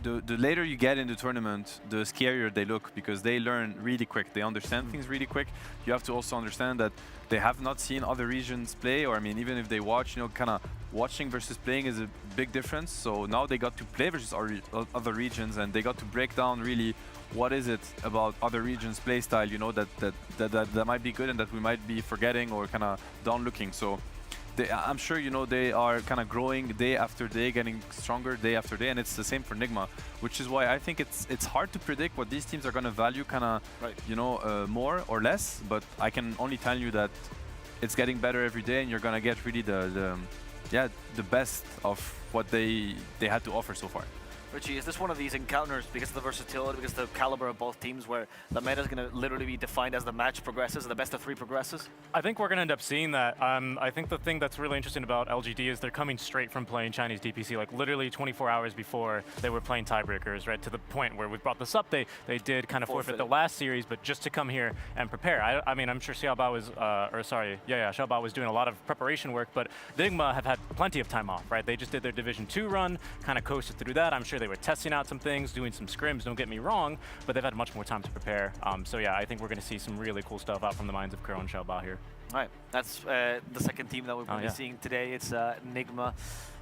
later you get in the tournament, the scarier they look, because they learn really quick. They understand things really quick. You have to also understand that they have not seen other regions play, or I mean, even if they watch, you know, kind of watching versus playing is a big difference. So now they got to play versus other regions, and they got to break down really what is it about other regions' play style, you know, that might be good and that we might be forgetting or kind of down looking. So I'm sure, you know, they are kind of growing day after day, getting stronger day after day, and it's the same for Nigma, which is why I think it's hard to predict what these teams are going to value kind of, you know, more or less, but I can only tell you that it's getting better every day, and you're going to get really the best of what they had to offer so far. Richie, is this one of these encounters, because of the versatility, because of the caliber of both teams, where the meta is going to literally be defined as the match progresses, the best of 3 progresses? I think we're going to end up seeing that. I think the thing that's really interesting about LGD is they're coming straight from playing Chinese DPC, like literally 24 hours before they were playing tiebreakers, right? To the point where we brought this up, they did kind of forfeit the last series, but just to come here and prepare. I mean, I'm sure Xiaobao was, Xiaobao was doing a lot of preparation work, but Nigma have had plenty of time off, right? They just did their Division 2 run, kind of coasted through that. I'm sure they were testing out some things, doing some scrims, don't get me wrong, but they've had much more time to prepare. So yeah, I think we're going to see some really cool stuff out from the minds of Kuro and Xiaobao here. All right, that's the second team that we're going to be seeing today. It's Nigma.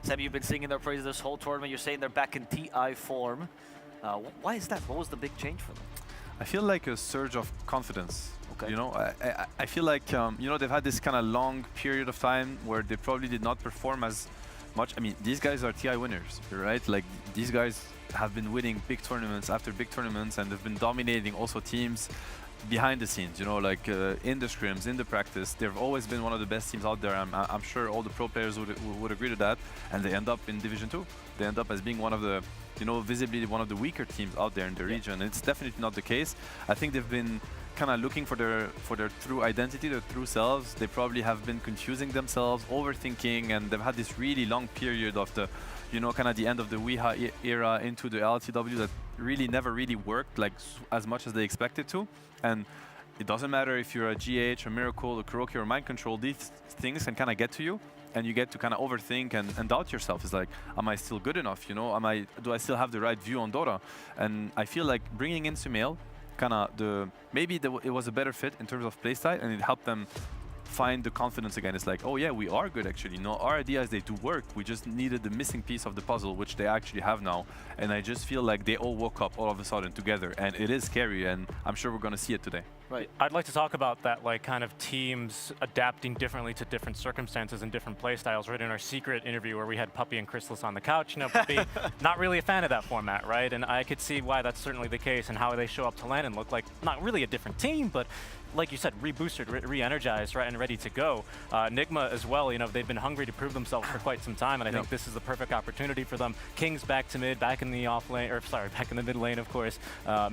Sam, you've been singing their praises this whole tournament. You're saying they're back in TI form. Why is that? What was the big change for them? I feel like a surge of confidence. Okay. You know, I feel like, you know, they've had this kind of long period of time where they probably did not perform as much. I mean, these guys are TI winners, right? Like, these guys have been winning big tournaments after big tournaments, and they've been dominating also teams behind the scenes, you know, like in the scrims, in the practice. They've always been one of the best teams out there. I'm sure all the pro players would agree to that, and they end up in Division 2. They end up as being one of the, you know, visibly one of the weaker teams out there in the region. It's definitely not the case. I think they've been kind of looking for their true identity, their true selves. They probably have been confusing themselves, overthinking, and they've had this really long period of the, you know, kind of the end of the Weeha era into the LTW that really never really worked like as much as they expected to. And it doesn't matter if you're a GH, a Miracle, a Kuroki, or Mind Control, these things can kind of get to you, and you get to kind of overthink and doubt yourself. It's like, am I still good enough? You know, do I still have the right view on Dota? And I feel like bringing in Sumail, kind of it was a better fit in terms of playstyle, and it helped them find the confidence again. It's like, oh yeah, we are good actually. No, our ideas, they do work. We just needed the missing piece of the puzzle, which they actually have now. And I just feel like they all woke up all of a sudden together, and it is scary, and I'm sure we're going to see it today. Right. I'd like to talk about that, like, kind of teams adapting differently to different circumstances and different play styles. Right, in our secret interview where we had Puppy and Chrysalis on the couch, you know, Puppy not really a fan of that format, right? And I could see why that's certainly the case, and how they show up to LAN and look like not really a different team, but like you said, reboosted, re-energized, right, and ready to go. Nigma as well, you know, they've been hungry to prove themselves for quite some time, and I think this is the perfect opportunity for them. King's back to mid, back in the off lane, or sorry, back in the mid lane, of course.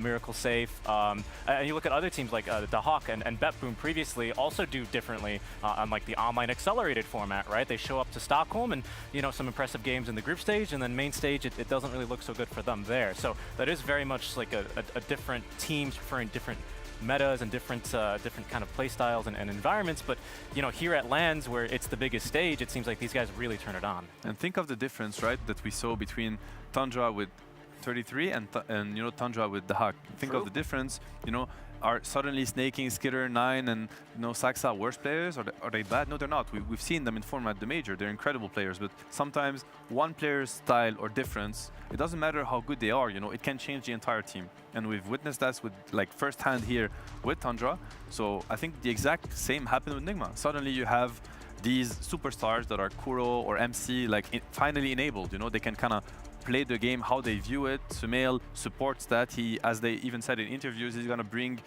Miracle safe. And you look at other teams like the Hawk and BetBoom previously also do differently on like the online accelerated format, right? They show up to Stockholm and, you know, some impressive games in the group stage, and then main stage, it doesn't really look so good for them there. So that is very much like a different teams preferring different metas and different kind of play styles and environments, but you know, here at LANs where it's the biggest stage, it seems like these guys really turn it on. And think of the difference, right, that we saw between Tundra with 33 and you know, Tundra with the Hawk. Think of the difference, you know. Are suddenly Snaking, Skitter, 9, and you know, Saxa worse players? Are they bad? No, they're not. We've seen them in format the major. They're incredible players, but sometimes one player's style or difference, it doesn't matter how good they are, you know, it can change the entire team. And we've witnessed that with like firsthand here with Tundra. So I think the exact same happened with Nigma. Suddenly you have these superstars that are Kuro or MC like finally enabled, you know, they can kind of play the game, how they view it. Sumail supports that. He, as they even said in interviews, he's gonna bring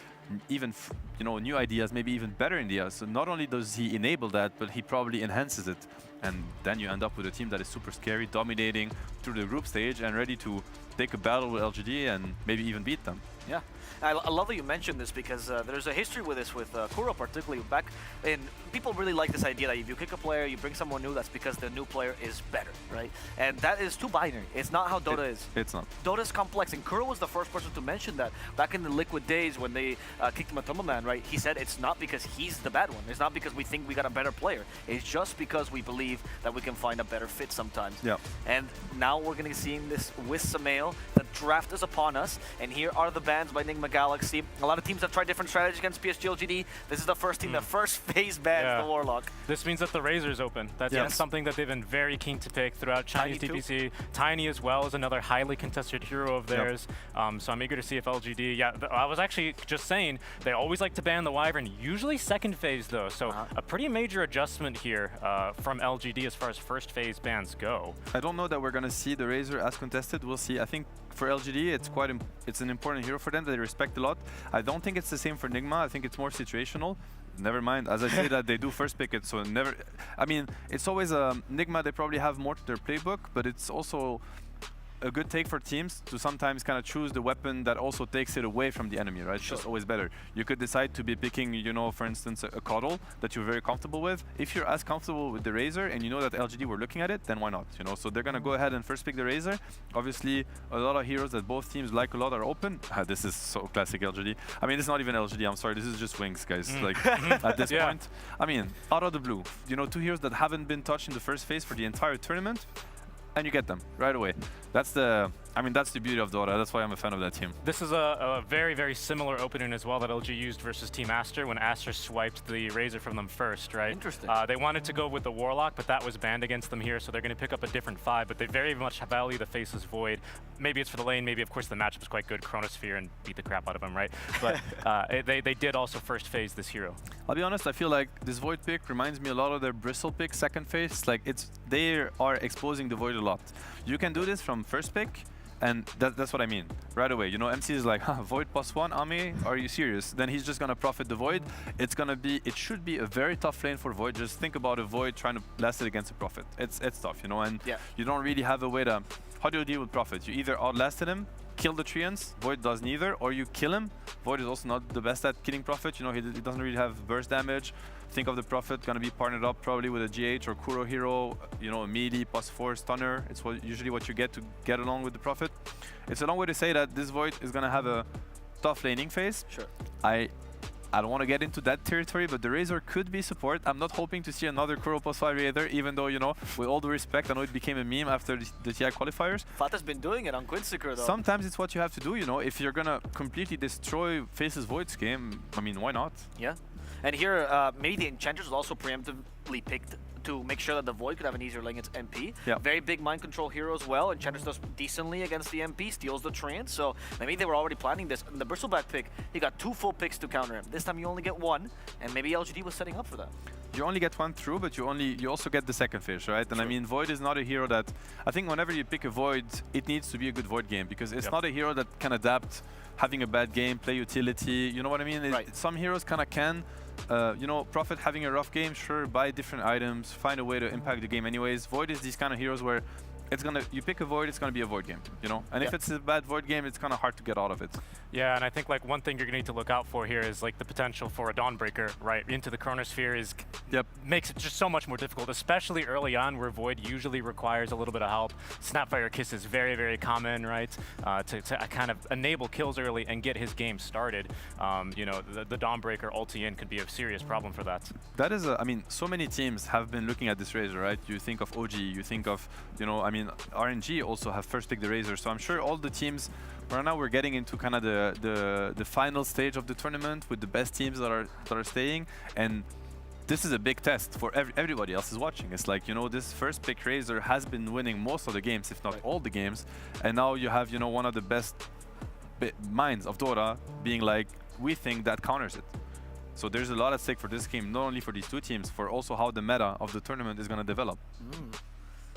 even new ideas, maybe even better ideas. So not only does he enable that, but he probably enhances it. And then you end up with a team that is super scary, dominating through the group stage and ready to take a battle with LGD and maybe even beat them. Yeah, I love that you mentioned this because there's a history with this with Kuro particularly. Back in, people really like this idea that if you kick a player, you bring someone new, that's because the new player is better, right? And that is too binary. It's not how Dota is. It's not. Dota is complex, and Kuro was the first person to mention that back in the Liquid days when they kicked him a Tumble Man, right? He said it's not because he's the bad one. It's not because we think we got a better player. It's just because we believe that we can find a better fit sometimes. Yeah. And now we're going to be seeing this with Sumail. The draft is upon us, and here are the bans by Enigma Galaxy. A lot of teams have tried different strategies against PSG LGD. This is the first team that first phase bans the Warlock. This means that the Razor's open. That's something that they've been very keen to pick throughout Chinese TPC. Tiny as well is another highly contested hero of theirs. So I'm eager to see if LGD, I was actually just saying, they always like to ban the Wyvern, usually second phase though. So a pretty major adjustment here from LGD as far as first phase bans go. I don't know that we're going to see the Razor as contested. We'll see. I think for LGD, it's an important hero for them that they respect a lot. I don't think it's the same for Nigma. I think it's more situational. Never mind. As I say that, they do first pick it, so never... I mean, it's always Nigma, they probably have more to their playbook, but it's also a good take for teams to sometimes kind of choose the weapon that also takes it away from the enemy, right? It's just always better. You could decide to be picking, for instance, a Coddle that you're very comfortable with. If you're as comfortable with the Razor and you know that LGD were looking at it, then why not, So they're going to go ahead and first pick the Razor. Obviously, a lot of heroes that both teams like a lot are open. This is so classic LGD. I mean, it's not even LGD, I'm sorry. This is just Wings, guys. Like, at this point. I mean, out of the blue, 2 heroes that haven't been touched in the first phase for the entire tournament, and you get them right away. That's the beauty of Dota. That's why I'm a fan of that team. This is a very, very similar opening as well that LG used versus Team Aster when Aster swiped the Razor from them first, right? Interesting. They wanted to go with the Warlock, but that was banned against them here, so they're going to pick up a different 5, but they very much value the Faceless Void. Maybe it's for the lane, maybe of course the matchup is quite good, Chronosphere, and beat the crap out of them, right? But they did also first phase this hero. I'll be honest, I feel like this Void pick reminds me a lot of their Bristle pick second phase. Like, they are exposing the Void a lot. You can do this from first pick, and that's what I mean, right away. MC is like, Void +1, Ami, are you serious? Then he's just gonna profit the Void. It should be a very tough lane for Void. Just think about a Void trying to last it against a Prophet. It's tough, and you don't really have a way to, how do you deal with Prophet? You either outlasted him, kill the Treants, Void does neither, or you kill him. Void is also not the best at killing Prophet, he doesn't really have burst damage. Think of the Prophet gonna be partnered up probably with a GH or Kuro hero, a melee +4 stunner. It's usually what you get to get along with the Prophet. It's a long way to say that this Void is gonna have a tough laning phase. Sure. I don't want to get into that territory, but the Razor could be support. I'm not hoping to see another Kuro +5 Razor, even though, with all due respect, I know it became a meme after the TI qualifiers. Fata's been doing it on Quincycr though. Sometimes it's what you have to do, if you're gonna completely destroy Faceless Void's game, I mean, why not? Yeah. And here, maybe the Enchantress was also preemptively picked to make sure that the Void could have an easier lane against MP. Yeah. Very big mind control hero as well. Enchantress does decently against the MP, steals the Treant, so maybe they were already planning this. In the Bristleback pick, he got 2 full picks to counter him. This time you only get 1, and maybe LGD was setting up for that. You only get 1 through, but you also get the second fish, right? And I mean, Void is not a hero that... I think whenever you pick a Void, it needs to be a good Void game, because it's not a hero that can adapt having a bad game, play utility, you know what I mean? Right. Some heroes kind of can. Prophet having a rough game, sure, buy different items, find a way to impact the game anyways. Void is these kind of heroes where you pick a Void, it's gonna be a Void game, And if it's a bad Void game, it's kind of hard to get out of it. Yeah, and I think one thing you're gonna need to look out for here is the potential for a Dawnbreaker right into the Chronosphere makes it just so much more difficult, especially early on where Void usually requires a little bit of help. Snapfire Kiss is very, very common, right? To kind of enable kills early and get his game started. The Dawnbreaker ulti in could be a serious problem for that. That is, I mean, so many teams have been looking at this Razor, right? You think of OG, you think of, RNG also have first pick the Razor, so I'm sure all the teams right now we're getting into kind of the final stage of the tournament with the best teams that are staying, and this is a big test for everybody else is watching. It's like, this first pick Razor has been winning most of the games, if not all the games, and now you have, one of the best minds of Dota being like, we think that counters it. So there's a lot at stake for this game, not only for these two teams, for also how the meta of the tournament is going to develop.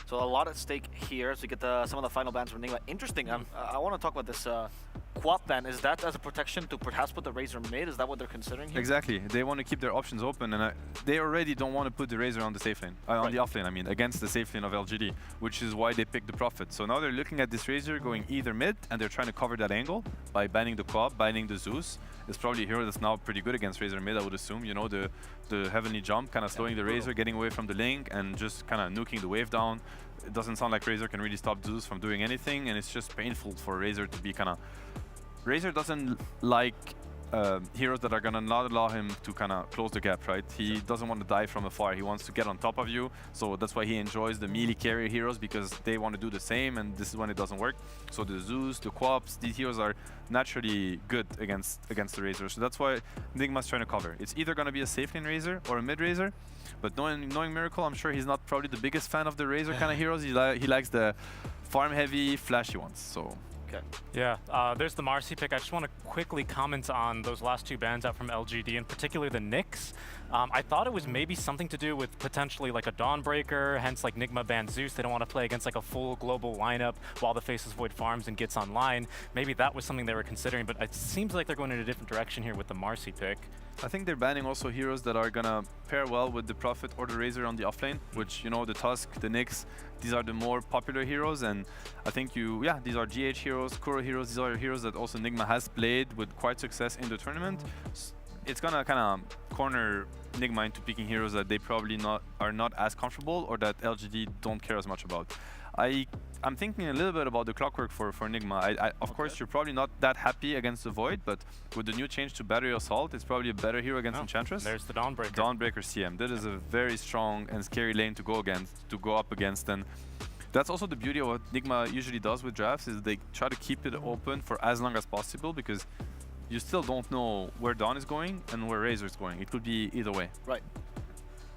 So a lot at stake here to get some of the final bans from Enigma. Interesting. I want to talk about this Quap ban. Is that as a protection to perhaps put the Razor mid? Is that what they're considering here? Exactly. They want to keep their options open, and they already don't want to put the Razor on the safe lane, on the off lane, I mean, against the safe lane of LGD, which is why they picked the Prophet. So now they're looking at this Razor going either mid, and they're trying to cover that angle by banning the Quap, banning the Zeus. It's probably a hero that's now pretty good against Razor mid, I would assume. You know, the Heavenly Jump, kind of slowing the Razor, getting away from the link, and just kind of nuking the wave down. It doesn't sound like Razor can really stop Zeus from doing anything, and it's just painful for Razor to be kind of... Razor doesn't like heroes that are gonna not allow him to kind of close the gap, right? He doesn't want to die from afar. He wants to get on top of you, so that's why he enjoys the melee carry heroes, because they want to do the same, and this is when it doesn't work. So the Zeus, the Quaps, these heroes are naturally good against the Razor, so that's why Enigma's trying to cover. It's either gonna be a safe lane Razor or a mid Razor, but knowing Miracle, I'm sure he's not probably the biggest fan of the Razor kind of heroes. He likes the farm-heavy, flashy ones, so... Yeah, there's the Marcy pick. I just want to quickly comment on those last two bans out from LGD, in particular the Nyx. I thought it was maybe something to do with potentially like a Dawnbreaker, hence like Nigma ban Zeus. They don't want to play against like a full global lineup while the Faceless Void farms and gets online. Maybe that was something they were considering, but it seems like they're going in a different direction here with the Marcy pick. I think they're banning also heroes that are gonna pair well with the Prophet or the Razor on the offlane, which, you know, the Tusk, the Nyx, these are the more popular heroes, and I think these are GH heroes, Kuro heroes, these are heroes that also Nigma has played with quite success in the tournament. It's gonna kind of corner Nigma into picking heroes that they probably are not as comfortable, or that LGD don't care as much about. I'm thinking a little bit about the clockwork for Nigma. Of course, you're probably not that happy against the Void, but with the new change to Battery Assault, it's probably a better hero against Enchantress. There's the Dawnbreaker. Dawnbreaker CM. That is a very strong and scary lane to go up against, and that's also the beauty of what Nigma usually does with drafts, is they try to keep it open for as long as possible, because you still don't know where Dawn is going and where Razor is going. It could be either way. Right.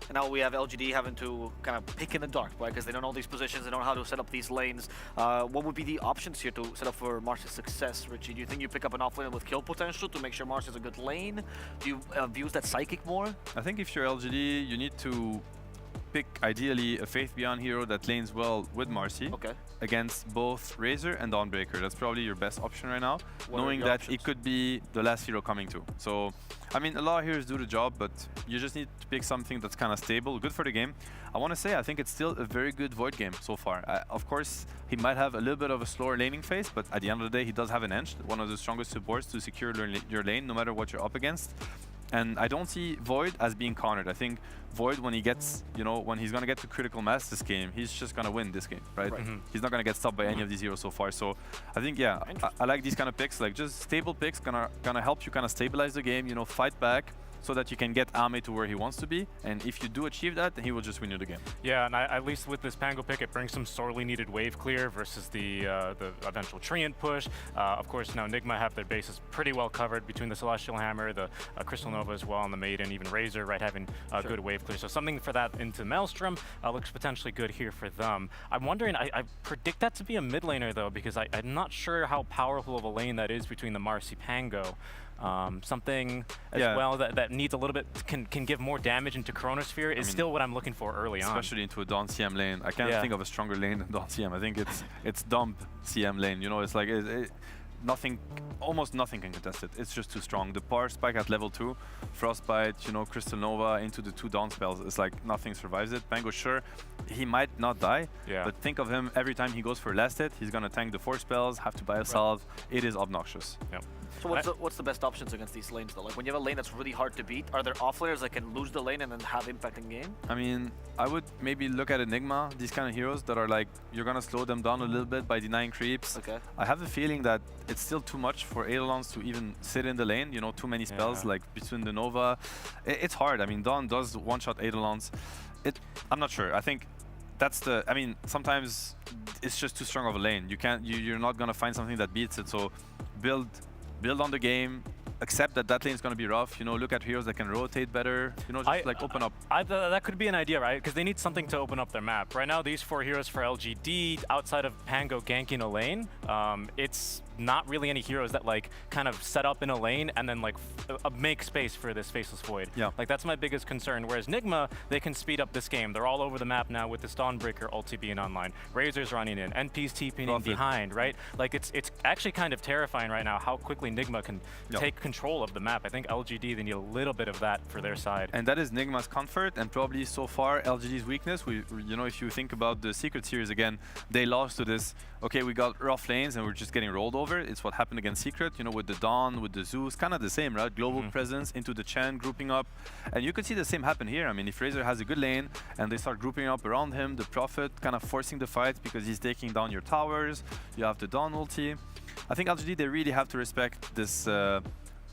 And now we have LGD having to kind of pick in the dark, right? Because they don't know these positions, they don't know how to set up these lanes. What would be the options here to set up for Marcy's success, Richie? Do you think you pick up an offlane with kill potential to make sure Marcy is a good lane? Do you use that Psychic more? I think if you're LGD, you need to pick ideally a Faith Beyond hero that lanes well with Marcy against both Razor and Dawnbreaker. That's probably your best option right now, knowing that it could be the last hero coming too. So, I mean, a lot of heroes do the job, but you just need to pick something that's kind of stable, good for the game. I want to say, I think it's still a very good Void game so far. Of course, he might have a little bit of a slower laning phase, but at the end of the day, he does have an Ench, one of the strongest supports to secure your lane, no matter what you're up against. And I don't see Void as being cornered. I think Void, when he gets, you know, when he's gonna get to critical mass this game, he's just gonna win this game, right? He's not gonna get stopped by any of these heroes so far. So I think, yeah, I like these kind of picks, like just stable picks, gonna help you kind of stabilize the game, you know, fight back, so that you can get Ame to where he wants to be. And if you do achieve that, then he will just win you the game. Yeah, and at least with this Pango pick, it brings some sorely needed wave clear versus the eventual Treant push. Of course, now Nigma have their bases pretty well covered between the Celestial Hammer, the Crystal Nova as well, and the Maiden, even Razor, right, having good wave clear. So something for that into Maelstrom looks potentially good here for them. I'm wondering, I predict that to be a mid laner though, because I'm not sure how powerful of a lane that is between the Marcy Pango. Something as well that needs a little bit, can give more damage into Chronosphere is still what I'm looking for early on. Especially into a Dawn CM lane. I can't think of a stronger lane than Dawn CM. I think it's dump CM lane. You know, it's like almost nothing can contest it. It's just too strong. The power spike at level 2, Frostbite, you know, Crystal Nova into the 2 Dawn spells. It's like nothing survives it. Pango, sure, he might not die, but think of him every time he goes for last hit, he's gonna tank the 4 spells, have to buy a salve. It is obnoxious. So what's the best options against these lanes though? Like when you have a lane that's really hard to beat, are there offlaners that can lose the lane and then have impact in game? I mean, I would maybe look at Enigma, these kind of heroes that are like, you're gonna slow them down a little bit by denying creeps. I have a feeling that it's still too much for Eidolons to even sit in the lane, you know, too many spells like between the Nova. It's hard. I mean, Dawn does one-shot Eidolons. I'm not sure. I think that's I mean, sometimes it's just too strong of a lane. You're not gonna find something that beats it, so build on the game, accept that that lane is going to be rough. You know, look at heroes that can rotate better. You know, just like open up. That could be an idea, right? Because they need something to open up their map. Right now, these 4 heroes for LGD, outside of Pango ganking a lane, it's not really any heroes that like kind of set up in a lane and then like make space for this Faceless Void. Yeah. Like that's my biggest concern. Whereas Nigma, they can speed up this game. They're all over the map now with this Dawnbreaker ulti being online. Razor's running in, NP's TPing in behind, right? Like it's actually kind of terrifying right now how quickly Nigma can take control of the map. I think LGD, they need a little bit of that for their side. And that is Nigma's comfort and probably so far LGD's weakness. You know, if you think about the Secret Series again, they lost to this, okay, we got rough lanes and we're just getting rolled over. It's what happened against Secret, you know, with the Dawn, with the Zeus, kind of the same, right? Global presence into the Chen, grouping up. And you could see the same happen here. I mean, if Razor has a good lane and they start grouping up around him, the Prophet kind of forcing the fight because he's taking down your towers. You have the Dawn ulti. I think LGD, they really have to respect this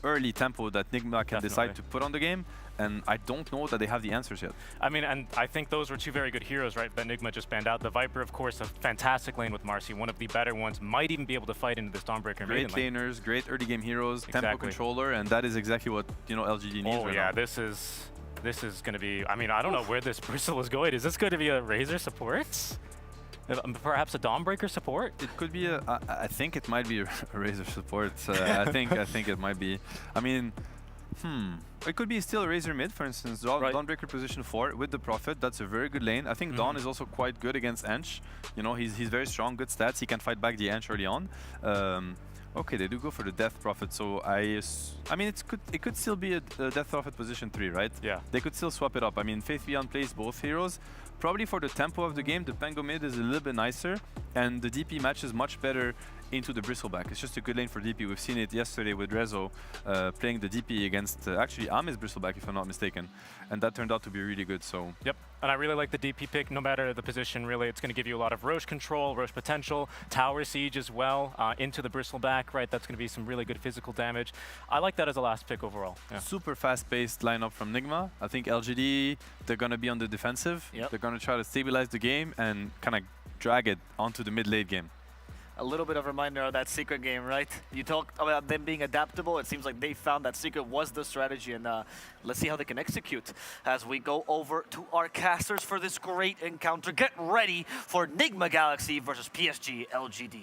early tempo that Nigma can decide to put on the game. And I don't know that they have the answers yet. I mean, and I think those were 2 very good heroes, right, that Nigma just banned out. The Viper, of course, a fantastic lane with Marcy, one of the better ones, might even be able to fight into this Dawnbreaker. Great laners, great early game heroes, tempo controller, and that is exactly what, you know, LGD needs right now. This is going to be, I mean, I don't know where this Bristle is going. Is this going to be a Razor support? Perhaps a Dawnbreaker support? It could be I think it might be a Razor support. I think it might be. I mean, it could be still a Razor mid, for instance. Dawnbreaker position 4 with the Prophet. That's a very good lane. I think Dawn is also quite good against Ench. You know, he's very strong, good stats. He can fight back the Ench early on. Okay, they do go for the Death Prophet, so I mean, it could still be a Death Prophet position 3, right? Yeah. They could still swap it up. I mean, Faith Beyond plays both heroes. Probably for the tempo of the game, the Pango mid is a little bit nicer, and the DP matches much better into the Bristleback. It's just a good lane for DP. We've seen it yesterday with Rezo playing the DP against actually Ami's Bristleback, if I'm not mistaken, and that turned out to be really good. So yep, and I really like the DP pick. No matter the position, really, it's going to give you a lot of Roche control, Roche potential, tower siege as well into the Bristleback. Right, that's going to be some really good physical damage. I like that as a last pick overall. Yeah. Super fast-paced lineup from Nigma. I think LGD, they're going to be on the defensive. Yep. They're going to try to stabilize the game and kind of drag it onto the mid-late game. A little bit of a reminder of that Secret game, right? You talked about them being adaptable. It seems like they found that Secret was the strategy, and let's see how they can execute as we go over to our casters for this great encounter. Get ready for Nigma Galaxy versus PSG LGD.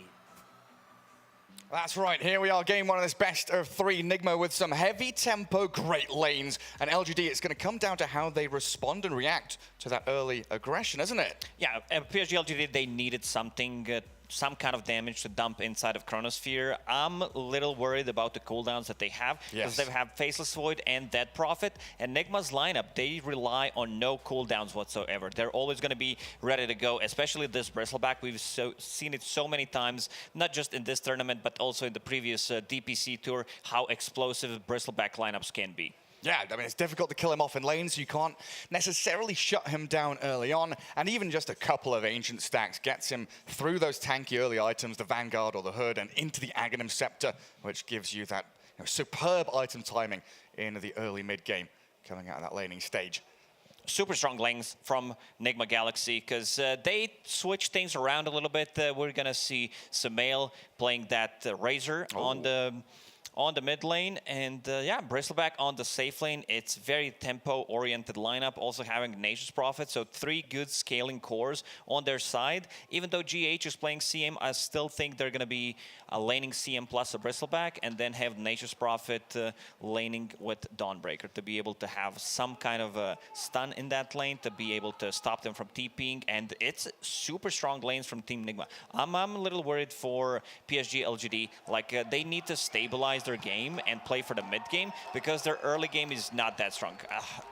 That's right, here we are, game 1 of this best of 3. Nigma with some heavy tempo, great lanes. And LGD, it's going to come down to how they respond and react to that early aggression, isn't it? Yeah, PSG LGD, they needed something, some kind of damage to dump inside of Chronosphere. I'm a little worried about the cooldowns that they have, because they have Faceless Void and Dead Prophet, and Nigma's lineup, they rely on no cooldowns whatsoever. They're always going to be ready to go, especially this Bristleback. We've seen it so many times, not just in this tournament, but also in the previous DPC tour, how explosive Bristleback lineups can be. Yeah, I mean, it's difficult to kill him off in lanes. You can't necessarily shut him down early on, and even just a couple of Ancient stacks gets him through those tanky early items, the Vanguard or the Hood, and into the Aghanim Scepter, which gives you that superb item timing in the early mid-game, coming out of that laning stage. Super strong lanes from Nigma Galaxy, because they switch things around a little bit. We're going to see Sumail playing that Razor on the mid lane, and yeah, Bristleback on the safe lane. It's very tempo-oriented lineup, also having Nature's Prophet, so 3 good scaling cores on their side. Even though GH is playing CM, I still think they're going to be laning CM plus a Bristleback, and then have Nature's Prophet laning with Dawnbreaker to be able to have some kind of stun in that lane, to be able to stop them from TPing, and it's super strong lanes from Team Nigma. I'm a little worried for PSG LGD, like they need to stabilize their game and play for the mid game, because their early game is not that strong.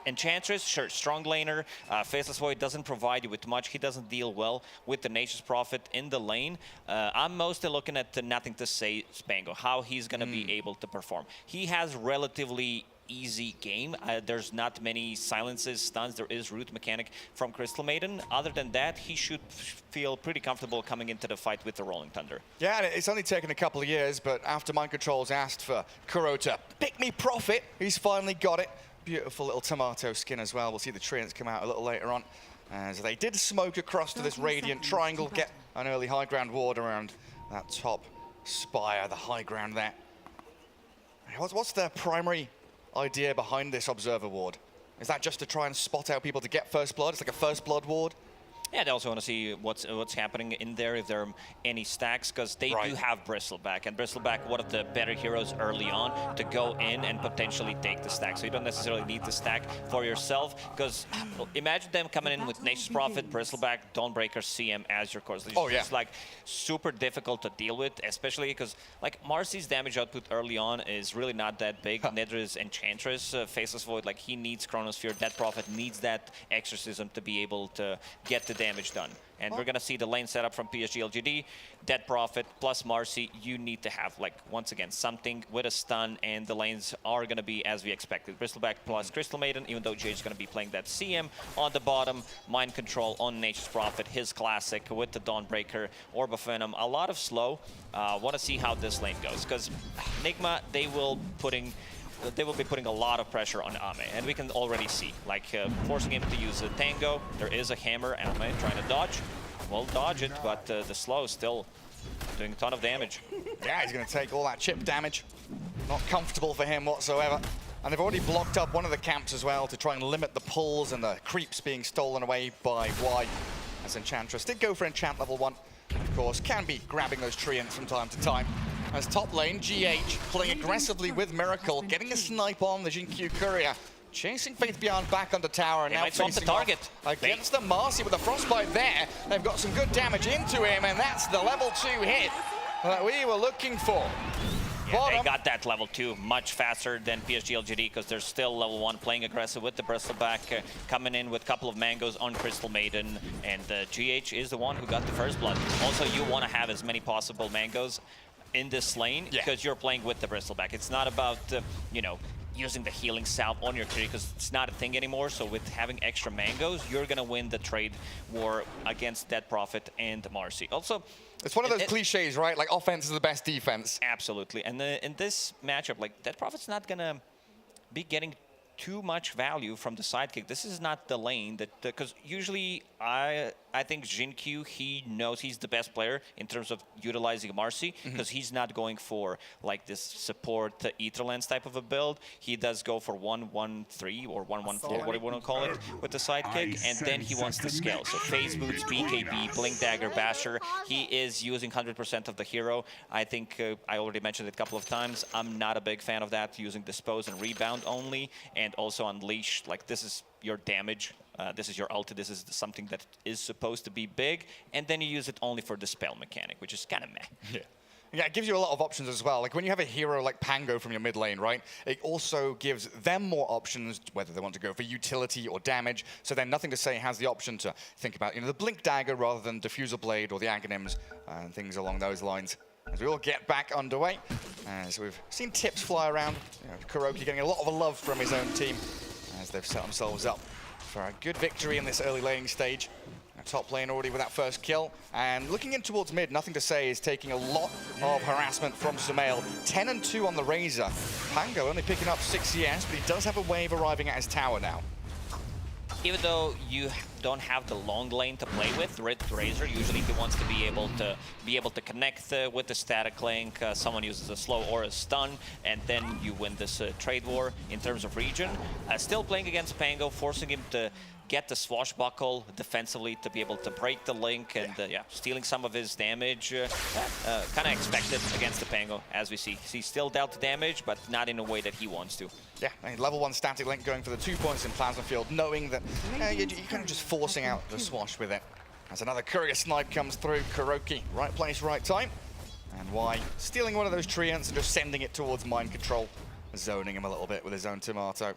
Enchantress, sure, strong laner. Faceless Void doesn't provide you with much. He doesn't deal well with the Nature's Prophet in the lane. I'm mostly looking at Nothing to Say Spango, how he's going to be able to perform. He has relatively easy game. There's not many silences, stuns. There is root mechanic from Crystal Maiden. Other than that, he should feel pretty comfortable coming into the fight with the Rolling Thunder. Yeah, and it's only taken a couple of years, but after Mind Control's asked for Kuro to pick me Prophet, he's finally got it. Beautiful little tomato skin as well. We'll see the treants come out a little later on, as they did smoke across to this Radiant Triangle, get an early high ground ward around that top spire, the high ground there. What's the primary idea behind this Observer Ward? Is that just to try and spot out people to get First Blood? It's like a First Blood Ward? Yeah, they also want to see what's happening in there, if there are any stacks, because they do have Bristleback, and Bristleback, one of the better heroes early on to go in and potentially take the stack. So you don't necessarily need the stack for yourself, because imagine them coming in with Nature's Prophet, Bristleback, Dawnbreaker, CM as your cores. It's like super difficult to deal with, especially because like Marcy's damage output early on is really not that big. Nedra's Enchantress, Faceless Void, like he needs Chronosphere. Dead Prophet needs that Exorcism to be able to get the damage done. And we're going to see the lane setup from PSG LGD. Dead Prophet plus Marcy, you need to have, like, once again, something with a stun, and the lanes are going to be as we expected. Bristleback plus Crystal Maiden, even though Jade is going to be playing that CM on the bottom. Mind Control on Nature's Prophet, his classic with the Dawnbreaker, Orb of Venom. A lot of slow. Want to see how this lane goes, because Nigma, they will be putting a lot of pressure on Ame, and we can already see, like, forcing him to use a Tango. There is a hammer. Ame trying to dodge. Will dodge it, but the slow is still doing a ton of damage. Yeah, he's going to take all that chip damage. Not comfortable for him whatsoever. And they've already blocked up one of the camps as well to try and limit the pulls and the creeps being stolen away by Y. As Enchantress did go for enchant level 1. Of course, can be grabbing those treants from time to time. As top lane, GH playing aggressively with Miracle, getting a snipe on the Jinkyu Courier. Chasing Faith Beyond back on the tower, and now swap the target against the Marcy with a Frostbite there. They've got some good damage into him, and that's the level 2 hit that we were looking for. Yeah, they got that level 2 much faster than PSG LGD, because they're still level 1 playing aggressive with the Bristleback, coming in with a couple of mangoes on Crystal Maiden, and GH is the one who got the first blood. Also, you want to have as many possible mangoes in this lane, because you're playing with the Bristleback. It's not about, you know, using the healing salve on your carry, because it's not a thing anymore. So with having extra mangoes, you're going to win the trade war against Dead Prophet and Marcy. Also, it's one of those cliches, right? Like, offense is the best defense. Absolutely. And in this matchup, like, Dead Prophet's not going to be getting too much value from the sidekick. This is not the lane that, because usually I think Jinkyu, he knows he's the best player in terms of utilizing Marcy, because he's not going for like this support Ether Lens type of a build. He does go for 1-1-3 or 1-1-4, whatever you want to call it, with the sidekick, and then he wants to scale. So Phase Boots, BKB, Blink Dagger, Basher, he is using 100% of the hero. I think I already mentioned it a couple of times. I'm not a big fan of that, using Dispose and Rebound only, and also Unleash. Like, this is your damage. This is your ulti. This is something that is supposed to be big, and then you use it only for the spell mechanic, which is kind of meh. Yeah, it gives you a lot of options as well. Like when you have a hero like Pango from your mid lane, right? It also gives them more options, whether they want to go for utility or damage. So then Nothing to Say has the option to think about, you know, the Blink Dagger rather than Diffusal Blade or the Aghanims and things along those lines. As we all get back underway, as we've seen tips fly around, you know, Kuroki getting a lot of love from his own team as they've set themselves up for a good victory in this early laning stage. Top lane already with that first kill, and looking in towards mid, Nothing to Say is taking a lot of harassment from Sumail. 10 and 2 on the Razor. Pango only picking up 6 CS, but he does have a wave arriving at his tower now. Even though you don't have the long lane to play with, Razor usually he wants to be able to connect with the static link. Someone uses a slow or a stun, and then you win this trade war in terms of region. Still playing against Pango, forcing him to get the swashbuckle defensively to be able to break the link, and stealing some of his damage. Kind of expected against the Pango, as we see. He still dealt damage, but not in a way that he wants to. Yeah, I mean, level 1 static link going for the 2 points in Plasma Field, knowing that you're kind of just forcing out the swash with it. As another courier snipe comes through, Kuroki, right place, right time. And Y stealing one of those treants and just sending it towards Mind Control, zoning him a little bit with his own tomato.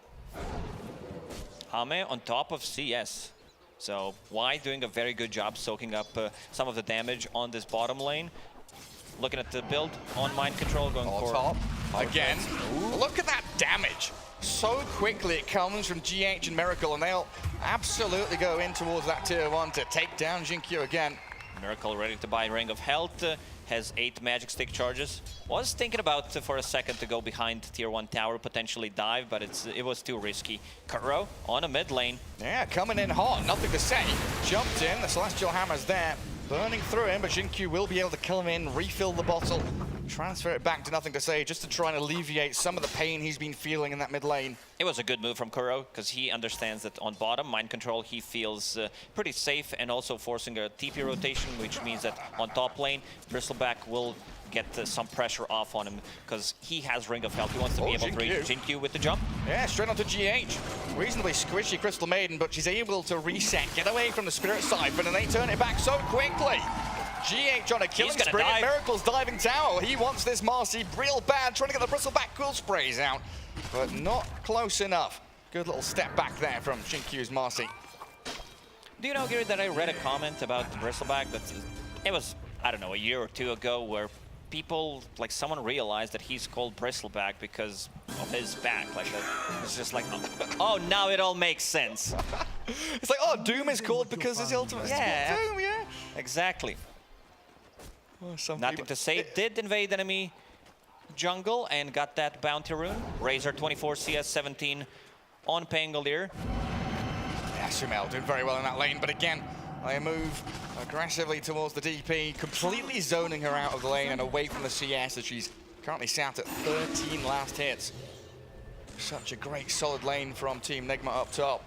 Ame on top of CS. So Y doing a very good job soaking up some of the damage on this bottom lane. Looking at the build on Mind Control, going for top again. Look at that damage. So quickly it comes from GH and Miracle, and they'll absolutely go in towards that tier 1 to take down Jinkyu again. Miracle ready to buy Ring of Health. Has 8 magic stick charges. Was thinking about for a second to go behind tier 1 tower, potentially dive, but it was too risky. Kuro on a mid lane. Yeah, coming in hot, Nothing to Say. Jumped in, the Celestial Hammer's there, burning through him, but Jinkyu will be able to come in, refill the bottle, transfer it back to nothing to say just to try and alleviate some of the pain he's been feeling in that mid lane. It was a good move from Kuro because he understands that on bottom, mind control, he feels pretty safe, and also forcing a TP rotation, which means that on top lane, Bristleback will get some pressure off on him because he has Ring of Health. He wants to be able to reach Jin-Q with the jump. Yeah, straight onto GH. Reasonably squishy Crystal Maiden, but she's able to reset, get away from the Spirit Siphon, and they turn it back so quickly. GH on a killing spree. Dive. Miracle's diving tower. He wants this Marcy real bad, trying to get the Bristleback quill sprays out, but not close enough. Good little step back there from Jin-Q's Marcy. Do you know, Gary, that I read a comment about the Bristleback that it was, I don't know, a year or two ago, where people, like someone realized that he's called Bristleback because of his back. Like, it's just like, oh, now it all makes sense. It's like, oh, Doom is called because his ultimate. Yeah, Doom, yeah. Exactly. Oh, Nothing to say. Did invade enemy jungle and got that bounty rune. Razor 24 CS 17 on Pangolier. Yeah, Sumail doing very well in that lane, but again, they move aggressively towards the DP, completely zoning her out of the lane and away from the CS as she's currently sat at 13 last hits. Such a great solid lane from Team Nigma up top.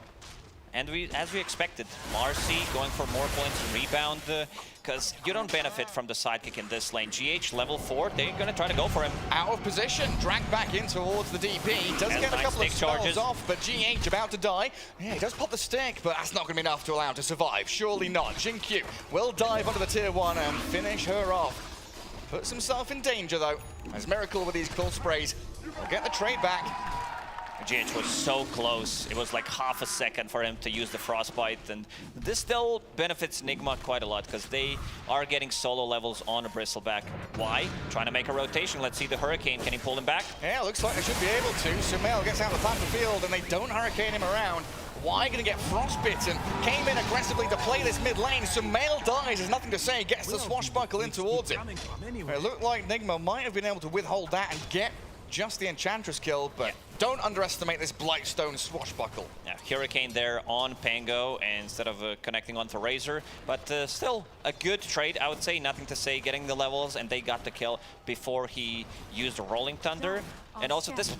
And as we expected, Marcy going for more points and rebound, because you don't benefit from the sidekick in this lane. GH level 4, they're going to try to go for him. Out of position, dragged back in towards the DP. Does get a couple of spells off, but GH about to die. Yeah, he does pop the stick, but that's not going to be enough to allow him to survive. Surely not. Jin-Q will dive onto the tier 1 and finish her off. Puts himself in danger, though, as Miracle with these cool sprays will get the trade back. GH was so close. It was like half a second for him to use the Frostbite, and this still benefits Nigma quite a lot because they are getting solo levels on a Bristleback. Why? Trying to make a rotation. Let's see the Hurricane. Can he pull him back? Yeah, looks like they should be able to. Sumail gets out of the field and they don't Hurricane him around. Why going to get frostbitten? Came in aggressively to play this mid lane. Sumail dies, there's nothing to say. Gets the swashbuckle in towards it. It looked like Nigma might have been able to withhold that and get just the Enchantress kill, but don't underestimate this Blightstone swashbuckle. Yeah, Hurricane there on Pango instead of connecting onto Razor, but still a good trade, I would say. Nothing to say, getting the levels, and they got the kill before he used a Rolling Thunder. And also this,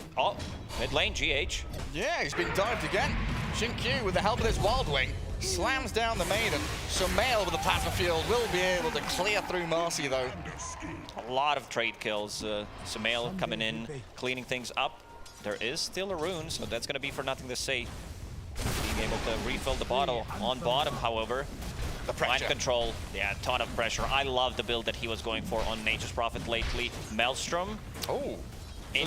mid lane, GH. Yeah, he's been dived again. Jin-Q with the help of this Wild Wing slams down the Maiden. Sumail with the plasma field will be able to clear through Marcy though. A lot of trade kills. Sumail coming in, cleaning things up. There is still a rune, so that's going to be for nothing to say. Being able to refill the bottle on bottom, however. The pressure. Mind control, yeah, a ton of pressure. I love the build that he was going for on Nature's Prophet lately. Maelstrom. Oh,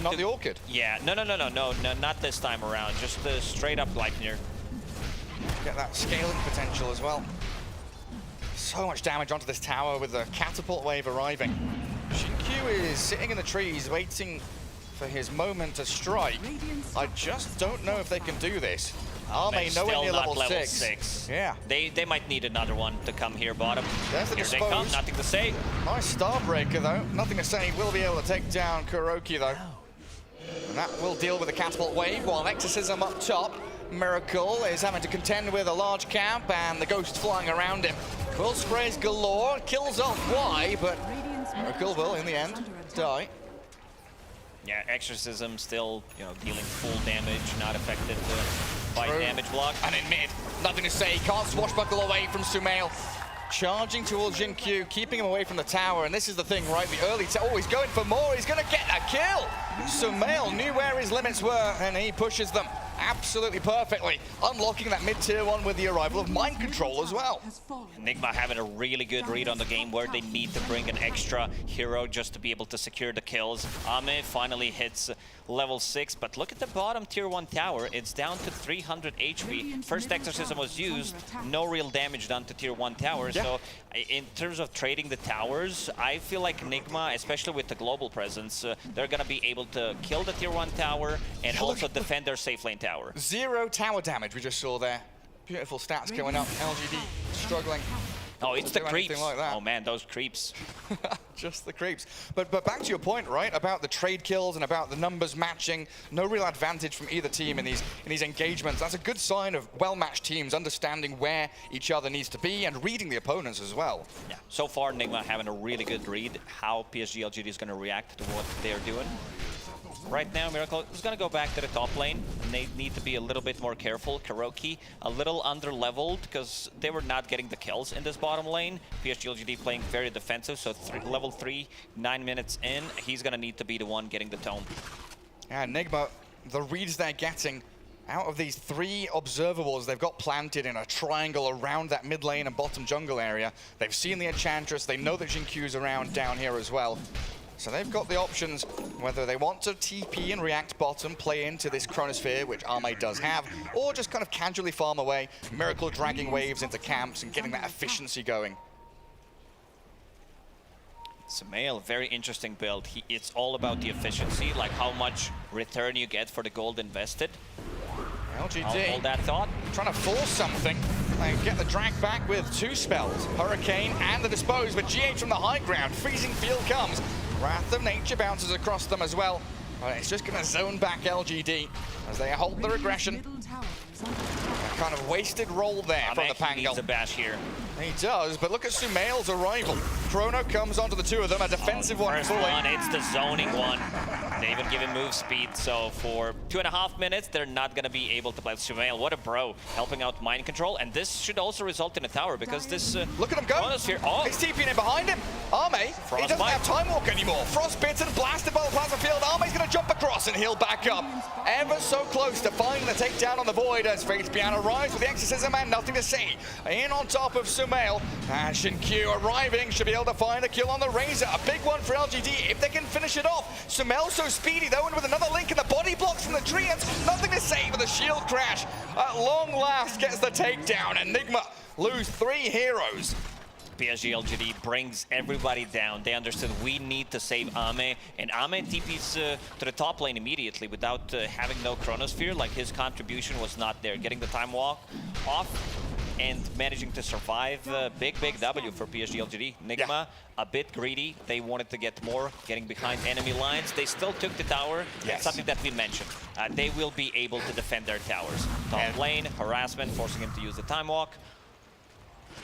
not the Orchid. Yeah, no, not this time around. Just the straight up Gleipnir. Get that scaling potential as well. So much damage onto this tower with the catapult wave arriving. Jin-Q is sitting in the trees waiting for his moment to strike. I just don't know if they can do this. Arme nowhere near level 6. Yeah. They might need another one to come here bottom. There's the here dispose. they come, nothing to say. Nice Starbreaker though. Nothing to say. Will be able to take down Kuroki though. And that will deal with the catapult wave while Exorcism up top. Miracle is having to contend with a large camp and the ghost flying around him. Quill sprays galore, kills off Y, but Miracle will, in the end, die. Yeah, Exorcism still, dealing full damage, not affected by damage block. And in mid, nothing to say, can't swashbuckle away from Sumail. Charging towards Jin-Q, keeping him away from the tower, and this is the thing, right? The early oh, he's going for more, he's going to get a kill! Sumail knew where his limits were, and he pushes them absolutely perfectly, unlocking that mid-tier 1 with the arrival of Mind Control as well. Nigma having a really good read on the game where they need to bring an extra hero just to be able to secure the kills. Ame finally hits level 6, but look at the bottom tier 1 tower. It's down to 300 HP. First Exorcism was used, no real damage done to tier 1 towers. Yeah. So in terms of trading the towers, I feel like Nigma, especially with the global presence, they're going to be able to kill the tier 1 tower and also defend their safe lane tower. 0 tower damage we just saw there. Beautiful stats going up. LGD struggling. Oh, it's the do anything creeps. like that. Oh man, those creeps. Just the creeps. But back to your point, right, about the trade kills and about the numbers matching. No real advantage from either team in these engagements. That's a good sign of well-matched teams understanding where each other needs to be and reading the opponents as well. Yeah. So far, Nigma having a really good read how PSG LGD is going to react to what they're doing. Right now, Miracle is going to go back to the top lane, and they need to be a little bit more careful. Kuroki, a little under-leveled, because they were not getting the kills in this bottom lane. PSG LGD playing very defensive, so level 3, 9 minutes in, he's going to need to be the one getting the tome. Yeah, Nigma, the reads they're getting out of these 3 observables they've got planted in a triangle around that mid lane and bottom jungle area. They've seen the Enchantress, they know that Xinqiu's around down here as well. So they've got the options, whether they want to TP and react bottom, play into this Chronosphere, which Arme does have, or just kind of casually farm away, Miracle dragging waves into camps and getting that efficiency going. Sumail, very interesting build. It's all about the efficiency, like how much return you get for the gold invested. LGD, hold that thought. Trying to force something and get the drag back with 2 spells, Hurricane and the Dispose, but GH from the high ground, Freezing Field comes. Wrath of Nature bounces across them as well. But it's just going to zone back LGD as they hold their aggression. A kind of wasted roll there from the Pango. He needs a bash here. He does, but look at Sumail's arrival. Chrono comes onto the 2 of them, a defensive one First fully. one, it's the zoning one. They even give him move speed, so for 2.5 minutes, they're not going to be able to play Sumail. What a bro, helping out mind control, and this should also result in a tower, because this... look at him go! Here. Oh. He's TPing in behind him. Arme, he doesn't have Time Walk anymore. Frostbitten, blasted by the plasma field. Arme's going to jump across and he'll back up. Ever so close to finding the takedown on the Void as Fate's Piano arrives with the Exorcism and nothing to say. In on top of Sumail, and Xinqiu arriving, should be able to find a kill on the Razor. A big one for LGD if they can finish it off. Sumail so speedy though, and with another link in the body blocks from the Treants, nothing to say with a shield crash. At long last gets the takedown, and Nigma lose 3 heroes. PSG LGD brings everybody down. They understood we need to save Ame, and Ame TPs to the top lane immediately without having no Chronosphere. Like, his contribution was not there. Getting the time walk off and managing to survive. Big W for PSG LGD. Nigma, a bit greedy. They wanted to get more, getting behind enemy lines. They still took the tower. Yes. That's something that we mentioned. They will be able to defend their towers. Top lane, harassment, forcing him to use the time walk.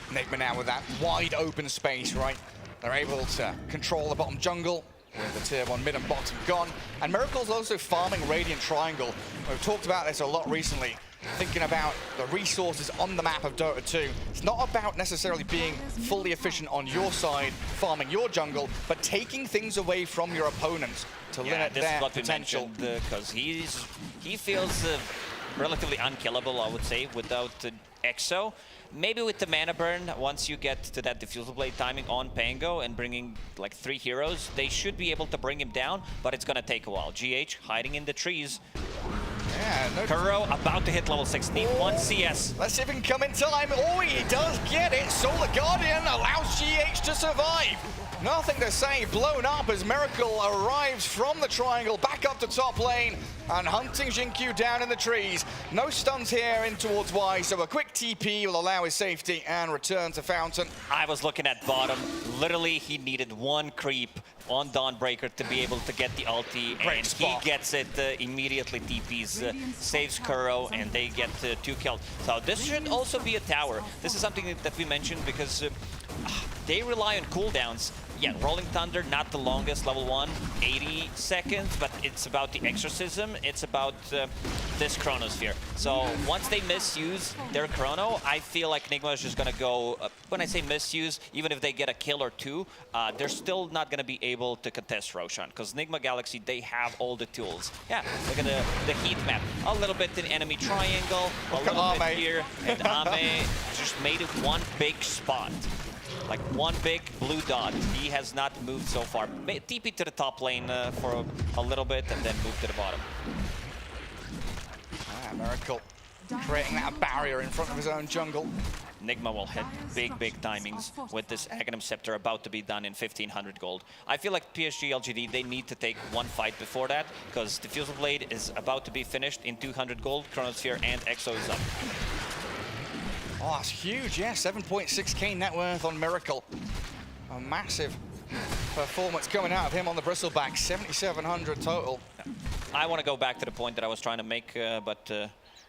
Nigma now with that wide open space, right? They're able to control the bottom jungle with the tier 1 mid and bottom gone. And Miracle's also farming Radiant Triangle. We've talked about this a lot recently, thinking about the resources on the map of Dota 2. It's not about necessarily being fully efficient on your side, farming your jungle, but taking things away from your opponents to limit their potential. Because he feels relatively unkillable, I would say, without Exo. Maybe with the mana burn, once you get to that Diffusal Blade timing on Pango and bringing like 3 heroes, they should be able to bring him down, but it's gonna take a while. GH hiding in the trees. Yeah, no. Kuro about to hit level 6, need 1 CS. Let's see if he can come in time. Oh, he does get it. Solar Guardian allows GH to survive. Nothing to say, blown up as Miracle arrives from the triangle back up to top lane and hunting Xinqiu down in the trees. No stuns here in towards Y, so a quick TP will allow his safety and return to Fountain. I was looking at bottom. Literally, he needed 1 creep on Dawnbreaker to be able to get the ulti, and he gets it immediately. TPs, saves Kuro, and they get 2 kills. So this should also be a tower. This is something that we mentioned because they rely on cooldowns. Yeah, Rolling Thunder, not the longest, level 1, 80 seconds, but it's about the Exorcism, it's about this Chronosphere. So once they misuse their Chrono, I feel like Nigma is just gonna go, when I say misuse, even if they get a kill or 2, they're still not gonna be able to contest Roshan, because Nigma Galaxy, they have all the tools. Yeah, look at the heat map. A little bit in enemy triangle, a little bit here, and Ame just made it 1 big spot. Like 1 big blue dot. He has not moved so far. TP to the top lane for a little bit and then move to the bottom. Miracle creating that barrier in front of his own jungle. Nigma will hit big timings with this Aghanim Scepter about to be done in 1500 gold. I feel like PSG LGD, they need to take 1 fight before that, because Diffusal Blade is about to be finished in 200 gold. Chronosphere and Exo is up. Oh, that's huge, yeah. 7.6k net worth on Miracle. A massive performance coming out of him on the bristleback. 7,700 total. I want to go back to the point that I was trying to make, but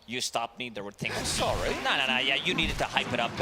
you stopped me. There were things. Sorry. No. Yeah, you needed to hype it up.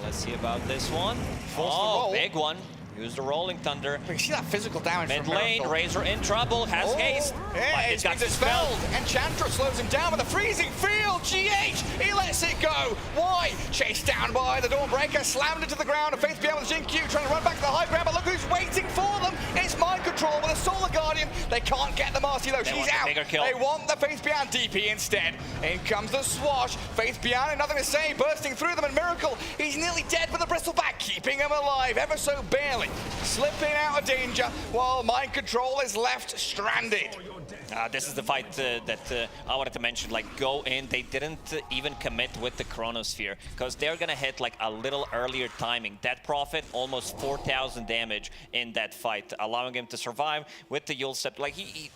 Let's see about this one. Oh, big one. Use the Rolling Thunder. But you see that physical damage Mid from lane, Miracle. Razor in trouble, has haste. Yeah, but it's got been dispelled. Enchantress slows him down with a freezing field. GH, he lets it go. Why? Chased down by the Dawnbreaker, slammed into the ground, and Faith Beyond with Jin-Q trying to run back to the high ground, but look who's waiting for them. It's Mind Control with a Solar Guardian. They can't get the Marcy though, she's out. They want the Faith Beyond DP instead. In comes the Swash. Faith Beyond, and nothing to say, bursting through them, and Miracle, he's nearly dead with the bristleback, keeping him alive, ever so barely. Slipping out of danger while Mind Control is left stranded. This is the fight that I wanted to mention. Like, go in. They didn't even commit with the Chronosphere because they're gonna hit like a little earlier timing. That Prophet almost 4,000 damage in that fight, allowing him to survive with the Yule Scepter. Like he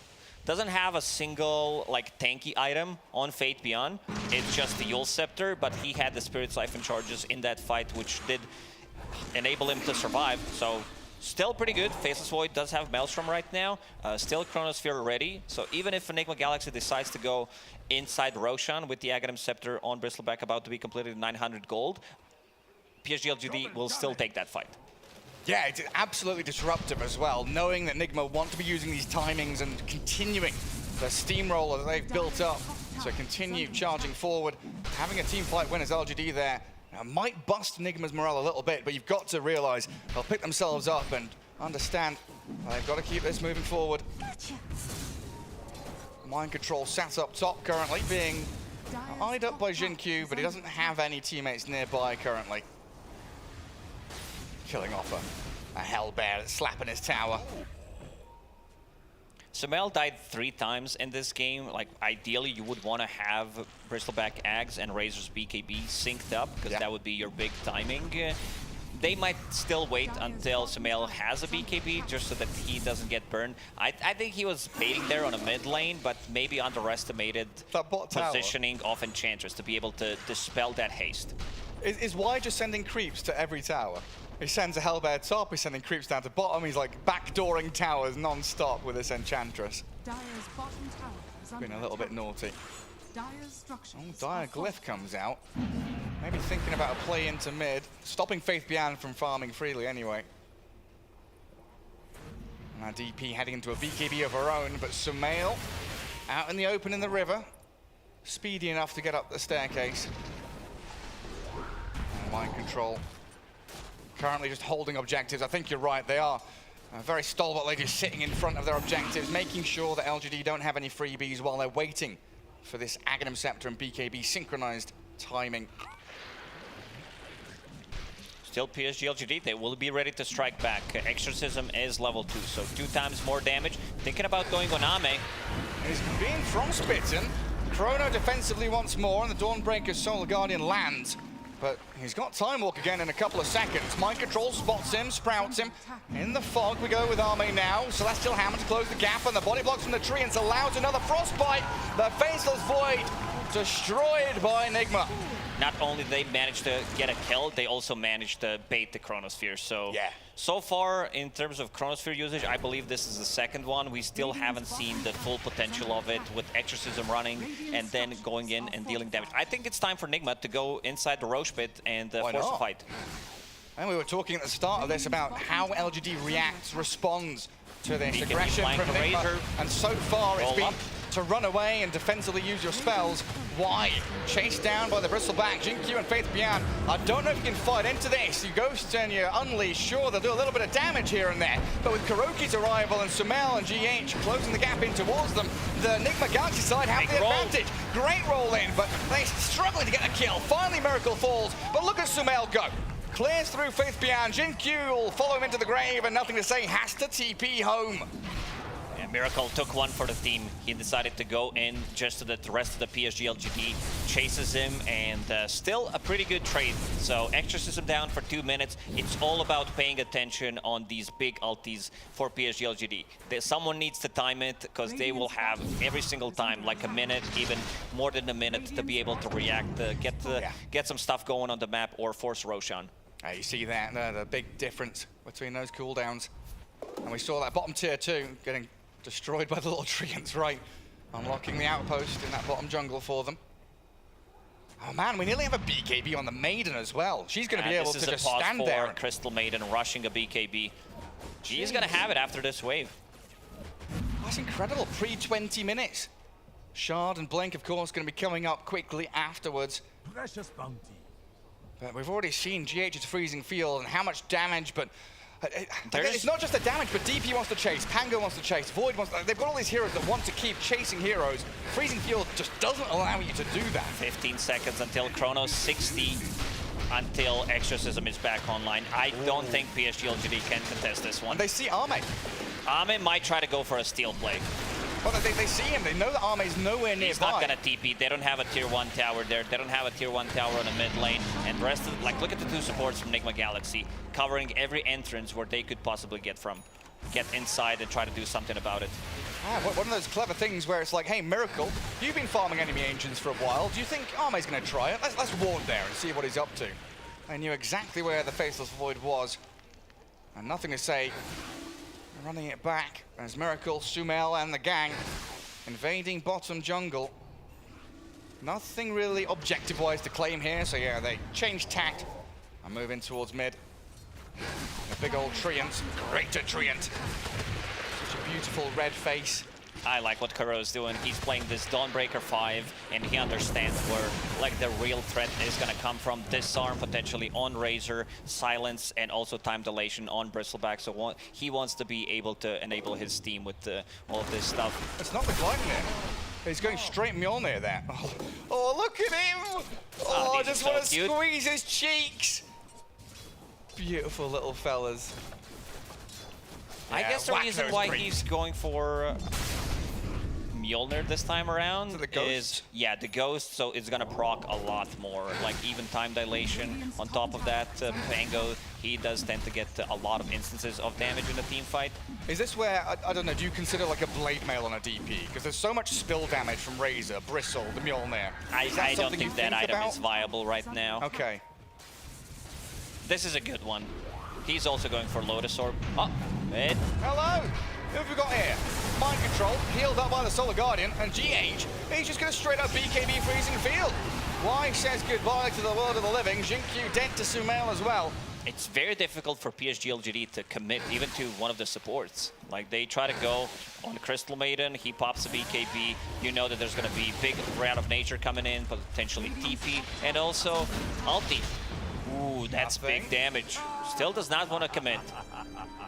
doesn't have a single like tanky item on Fate Beyond. It's just the Yule Scepter, but he had the Spirit Siphon charges in that fight, which did enable him to survive. So. Still pretty good. Faceless Void does have Maelstrom right now. Still Chronosphere ready. So even if Enigma Galaxy decides to go inside Roshan with the Aghanim Scepter on Bristleback about to be completed 900 gold, PSG LGD will still take that fight. Yeah, it's absolutely disruptive as well, knowing that Enigma want to be using these timings and continuing the steamroller that they've built up. So continue charging forward. Having a team fight win as LGD there. Now, might bust Enigma's morale a little bit, but you've got to realize they'll pick themselves up and understand they've got to keep this moving forward. Mind Control sat up top currently, being eyed up by Jin-Q, but he doesn't have any teammates nearby currently. Killing off a Hellbear that's slapping his tower. Sumail died 3 times in this game. Like, ideally, you would want to have Bristleback Ags and Razor's BKB synced up, because that would be your big timing. They might still wait until Sumail has a BKB, just so that he doesn't get burned. I think he was baiting there on a mid lane, but maybe underestimated positioning of Enchantress to be able to dispel that haste. Is Y just sending creeps to every tower? He sends a Hellbear top, he's sending creeps down to bottom, he's like backdooring towers non-stop with this Enchantress. Been a little bit naughty. Dire Glyph comes out. Maybe thinking about a play into mid, stopping Faith Beyond from farming freely anyway. Now DP heading into a BKB of her own, but Sumail out in the open in the river. Speedy enough to get up the staircase. And Mind Control currently just holding objectives. I think you're right, they are very stalwartly just sitting in front of their objectives, making sure that LGD don't have any freebies while they're waiting for this Aghanim Scepter and BKB synchronized timing. Still PSG LGD, they will be ready to strike back. Exorcism is level 2, so 2 times more damage. Thinking about going on Ame. He's being frostbitten. Chrono defensively once more, and the Dawnbreaker Solar Guardian lands. But he's got Time Walk again in a couple of seconds. Mind Control spots him, sprouts him. In the fog, we go with Arme now. Celestial Hammer to close the gap, and the body blocks from the tree and allows another Frostbite. The Faceless Void destroyed by Enigma. Not only did they manage to get a kill, they also managed to bait the Chronosphere. So, so far, in terms of Chronosphere usage, I believe this is the second one. We still haven't seen the full potential of it with Exorcism running and then going in and dealing damage. I think it's time for Enigma to go inside the Roche Pit and force a fight. And we were talking at the start of this about how LGD reacts, responds to this aggression from Enigma. And so far, it's been to run away and defensively use your spells. Why? Chased down by the Bristleback, Jin-Q and Faith Beyond. I don't know if you can fight into this. You Ghost and you Unleash, sure, they'll do a little bit of damage here and there. But with Kuroki's arrival and Sumail and GH closing the gap in towards them, the Enigma Galaxy side have the advantage. Great roll in, but they're struggling to get a kill. Finally, Miracle falls, but look at Sumail go. Clears through Faith Beyond. Jin-Q will follow him into the grave, and nothing to say, has to TP home. Yeah, Miracle took one for the team. He decided to go in just so that the rest of the PSG LGD chases him, and still a pretty good trade. So Exorcism down for 2 minutes. It's all about paying attention on these big ultis for PSG LGD. Someone needs to time it, because they will have every single time like a minute, even more than a minute, to be able to react, get some stuff going on the map or force Roshan. You see that, the big difference between those cooldowns. And we saw that bottom tier 2 getting destroyed by the little treants, right? Unlocking the outpost in that bottom jungle for them. Oh man, we nearly have a BKB on the Maiden as well. She's going to be able to just stand there. Crystal Maiden rushing a BKB. She's going to have it after this wave. That's incredible, pre-20 minutes. Shard and Blink, of course, going to be coming up quickly afterwards. Precious bounty. But we've already seen GH's freezing field and how much damage, but it's not just the damage, but DP wants to chase, Pango wants to chase, Void wants to, they've got all these heroes that want to keep chasing heroes. Freezing field just doesn't allow you to do that. 15 seconds until Chronos, 60 until Exorcism is back online. I don't think PSG LGD can contest this one. And they see Arme. Arme might try to go for a steal play. Well, they see him. They know that Arme's nowhere nearby. He's not gonna TP. They don't have a tier 1 tower there. They don't have a tier 1 tower on the mid lane. And the rest of, like, look at the 2 supports from Nigma Galaxy, covering every entrance where they could possibly get from. Get inside and try to do something about it. One of those clever things where it's like, hey, Miracle, you've been farming enemy engines for a while. Do you think Arme's gonna try it? Let's ward there and see what he's up to. I knew exactly where the Faceless Void was. And nothing to say. Running it back as Miracle, Sumail and the gang invading bottom jungle. Nothing really objective-wise to claim here, so yeah, they change tact and move in towards mid. A big old Treant, greater Treant. Such a beautiful red face. I like what Kuro is doing. He's playing this Dawnbreaker 5, and he understands where like the real threat is going to come from. Disarm potentially on Razor, silence, and also time dilation on Bristleback. So he wants to be able to enable his team with all of this stuff. It's not the Gleipnir. He's going straight Mjolnir there. Oh, look at him! Oh, I just want to squeeze his cheeks. Beautiful little fellas. Yeah, I guess the reason why he's going for Mjolnir this time around is, yeah, the Ghost, so it's gonna proc a lot more, like even time dilation. On top of that, Pango, he does tend to get a lot of instances of damage in the team fight. Is this where, I don't know, do you consider like a Blade Mail on a DP? Because there's so much spill damage from Razor, Bristle, the Mjolnir. I don't think that item is viable right now. Okay. This is a good one. He's also going for Lotus Orb. Oh, mid. Hello! Who have we got here? Mind Control, healed up by the Solar Guardian, and GH, he's just going to straight up BKB freezing field. Y says goodbye to the world of the living. Jinkyu dead to Sumail as well. It's very difficult for PSG LGD to commit even to one of the supports. Like, they try to go on Crystal Maiden, he pops a BKB. You know that there's going to be big Wrath of Nature coming in, potentially TP, and also ulti. Ooh, that's big damage. Still does not want to commit.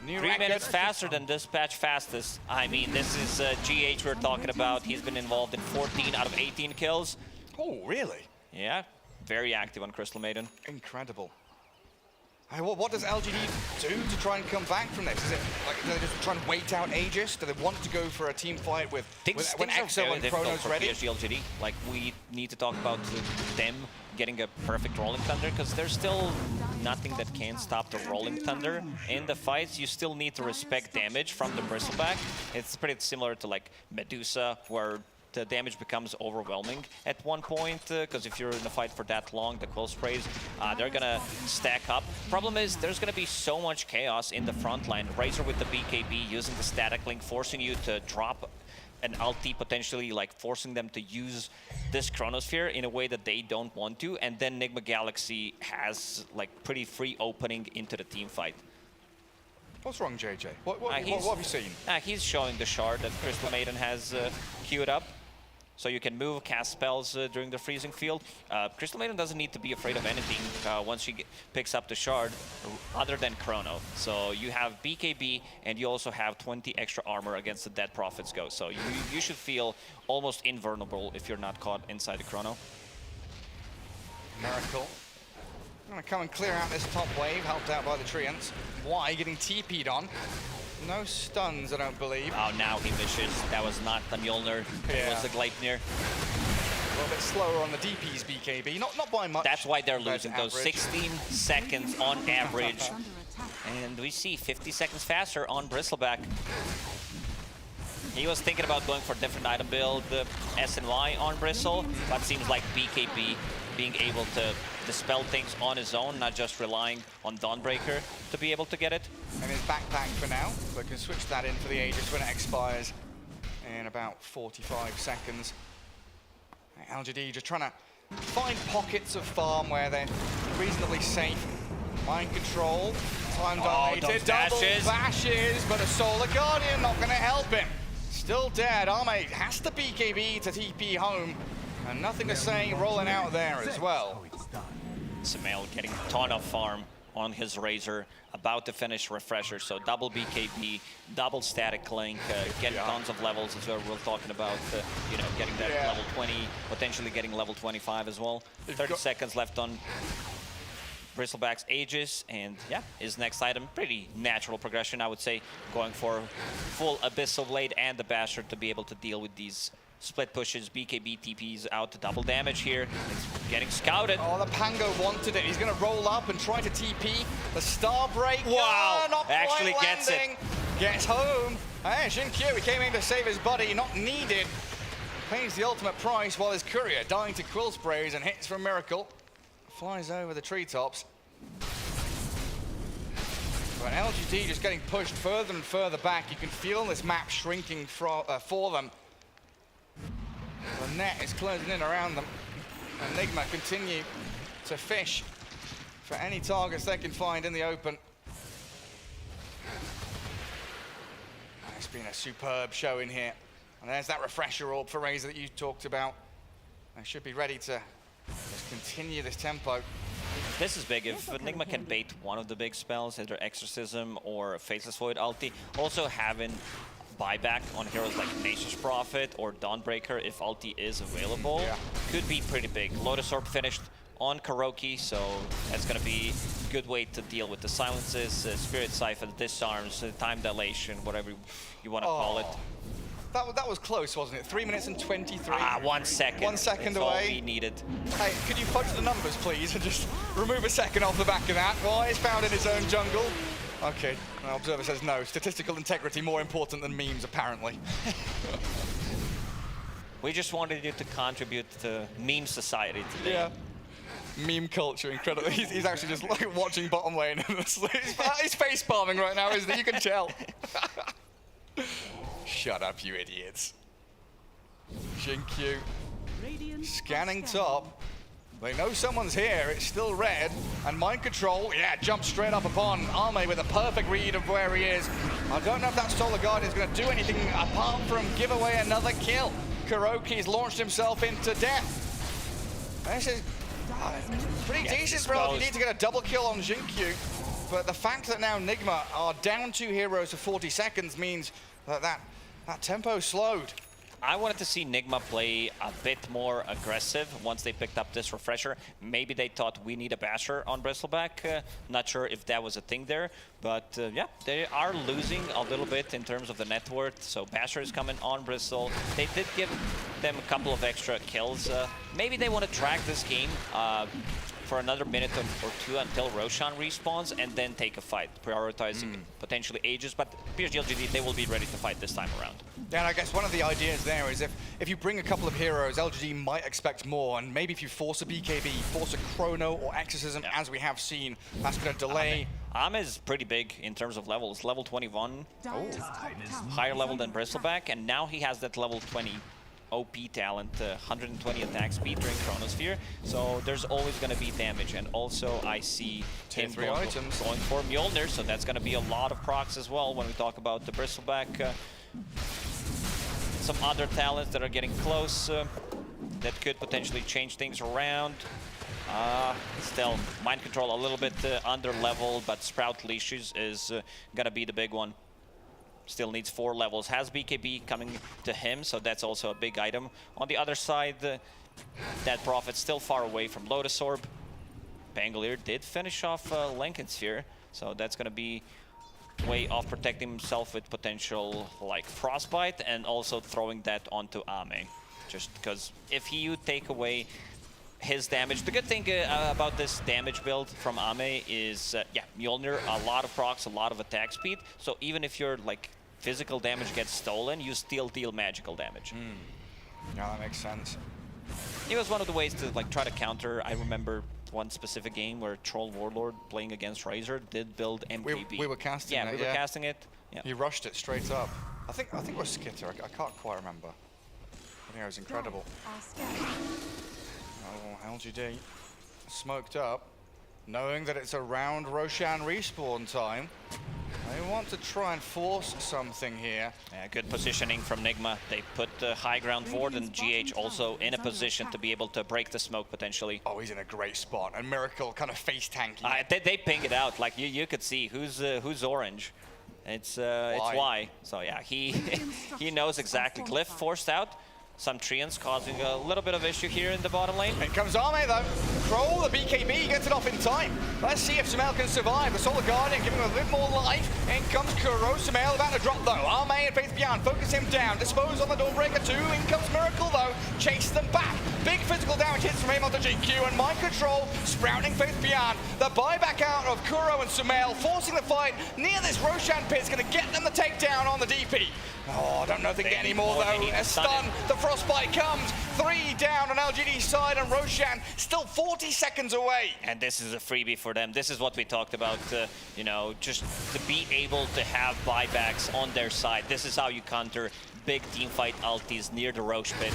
3 minutes faster than Dispatch fastest. I mean, this is GH we're talking about. He's been involved in 14 out of 18 kills. Oh, really? Yeah, very active on Crystal Maiden. Incredible. Hey, what does LGD do to try and come back from this? Is it like, do they just try and wait out Aegis? Do they want to go for a team fight with when Exo and Chrono's ready? PSG LGD. Like, we need to talk about them getting a perfect Rolling Thunder, because there's still nothing that can stop the Rolling Thunder. In the fights, you still need to respect damage from the Bristleback. It's pretty similar to like Medusa, where the damage becomes overwhelming at one point, because if you're in a fight for that long, the quill sprays, they're gonna stack up. Problem is, there's gonna be so much chaos in the front line. Razor with the BKB, using the static link, forcing you to drop an ulti, potentially like forcing them to use this Chronosphere in a way that they don't want to, and then Nigma Galaxy has like pretty free opening into the team fight. What's wrong, JJ? What have you seen? He's showing the shard that Crystal Maiden has queued up. So you can move, cast spells during the freezing field. Crystal Maiden doesn't need to be afraid of anything once she picks up the shard, other than Chrono. So you have BKB, and you also have 20 extra armor against the Dead Prophet's Ghost. So you should feel almost invulnerable if you're not caught inside the Chrono. Miracle. Gonna come and clear out this top wave, helped out by the Treants. Y getting TP'd on. No stuns, I don't believe. Oh, now he misses. That was not the Mjolnir. It was the Gleipnir. A little bit slower on the DP's BKB, not by much. That's why they're losing those average. 16 seconds on average. And we see 50 seconds faster on Bristleback. He was thinking about going for a different item build, SNY on Bristle, but seems like BKB being able to dispel things on his own, not just relying on Dawnbreaker to be able to get it. And his backpack for now, but can switch that in for the Aegis when it expires in about 45 seconds. LGD just trying to find pockets of farm where they're reasonably safe. Mind control, time dominated, double bashes, but a Solar Guardian not going to help him. Still dead. Arme has to BKB to TP home, and nothing to say rolling out there as well. Sumail getting a ton of farm on his Razor, about to finish Refresher, so double BKB, double Static Link, getting tons of levels is what we're talking about, you know, getting that level 20, potentially getting level 25 as well. 30 seconds left on Bristleback's Aegis, and yeah, his next item, pretty natural progression, I would say, going for full Abyssal Blade and the Basher to be able to deal with these split pushes, BKB TPs out to double damage here. It's getting scouted. Oh, the Pango wanted it. He's going to roll up and try to TP. The Starbreaker, not actually quite gets landing. Gets home. Hey, Xinkyu, he came in to save his buddy, not needed. Pays the ultimate price while his courier dying to quill sprays and hits for a miracle. Flies over the treetops. But LGD just getting pushed further and further back. You can feel this map shrinking for them. The net is closing in around them. Enigma continue to fish for any targets they can find in the open. It's been a superb show in here. And there's that refresher orb for Razor that you talked about. They should be ready to just continue this tempo. This is big. If Enigma can bait one of the big spells, either Exorcism or Faceless Void ulti, also having buyback on heroes like Nature's Prophet or Dawnbreaker if ulti is available could be pretty big. Lotus Orb finished on Kuroki, so that's going to be a good way to deal with the silences, Spirit Siphon, disarms, time dilation, whatever you want to call it. That was close, wasn't it? 3 minutes and 23. 1 second. 1 second It's away. all we needed. Hey, could you fudge the numbers, please, and just remove a second off the back of that? Well, he's found in his own jungle. Okay, the observer says no. Statistical integrity more important than memes, apparently. We just wanted you to contribute to meme society today. Yeah. Meme culture, incredible. He's actually just like watching bottom lane. He's face palming right now, isn't he? You can tell. Shut up, you idiots. Xinkyu scanning top. They know someone's here. It's still red. And mind control, jumps straight up upon Arme with a perfect read of where he is. I don't know if that Solar Guardian is going to do anything apart from give away another kill. Kuroki's launched himself into death. This is pretty decent, bro. You need to get a double kill on Xinkyu. But the fact that now Nigma are down 2 heroes for 40 seconds means that tempo slowed. I wanted to see Nigma play a bit more aggressive once they picked up this refresher. Maybe they thought we need a basher on Bristleback. Not sure if that was a thing there, but yeah, they are losing a little bit in terms of the net worth. So basher is coming on Bristle. They did give them a couple of extra kills. Maybe they want to drag this game for another minute or two until Roshan respawns and then take a fight, prioritizing potentially Aegis, but PSG LGD, they will be ready to fight this time around. Yeah, and I guess one of the ideas there is if you bring a couple of heroes, LGD might expect more, and maybe if you force a BKB, force a Chrono or Exorcism, as we have seen, that's going to delay. Ame is pretty big in terms of levels, level 21, higher level than Bristleback, and now he has that level 20 OP talent, 120 attack speed during Chronosphere, so there's always going to be damage. And also I see him going for Mjolnir, so that's going to be a lot of procs as well when we talk about the Bristleback. Some other talents that are getting close that could potentially change things around. Still, mind control a little bit under level, but Sprout Leashes is going to be the big one. Still needs 4 levels. Has BKB coming to him, so that's also a big item. On the other side, that Prophet's still far away from Lotus Orb. Pangolier did finish off Lincoln Sphere, so that's going to be way of protecting himself with potential like Frostbite and also throwing that onto Ame. Just because if you take away his damage, the good thing about this damage build from Ame is, yeah, Mjolnir, a lot of procs, a lot of attack speed. So even if your like physical damage gets stolen, you still deal magical damage. Yeah, that makes sense. It was one of the ways to like try to counter. I remember one specific game where Troll Warlord playing against Razor did build MKB. We were casting it. Yeah, we were casting it. Yeah. He rushed it straight up. I think it was Skitter. I can't quite remember. I think it was incredible. Oh, LGD smoked up, knowing that it's around Roshan respawn time. They want to try and force something here. Yeah, good positioning from Nigma. They put the high ground forward, and GH also in a position to be able to break the smoke potentially. Oh, he's in a great spot. And Miracle kind of face tanking. They ping it out. Like you could see who's orange. It's Y. So yeah, he knows exactly. Glyph forced out. Some Treants causing a little bit of issue here in the bottom lane. In comes Ame though. Kroll, the BKB, gets it off in time. Let's see if Sumail can survive. The Solar Guardian giving him a bit more life. In comes Kuro. Sumail about to drop though. Ame and Faith Beyond focus him down. Dispose on the Dawnbreaker too. In comes Miracle though. Chase them back. Big physical damage hits from him onto GQ, and Mind Control sprouting Faith Beyond. The buyback out of Kuro and Sumail, forcing the fight near this Roshan pit is going to get them the takedown on the DP. Oh, I don't know if they can get any more though. A stun, the Frostbite comes. 3 down on LGD's side, and Roshan still 40 seconds away. And this is a freebie for them. This is what we talked about, you know, just to be able to have buybacks on their side. This is how you counter big teamfight ultis near the Roche pit.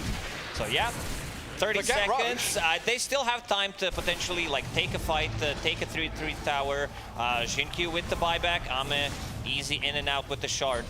So yeah, 30 seconds. They still have time to potentially like take a fight, take a 3-3 tower. Jinkyu with the buyback. Ame easy in and out with the shard.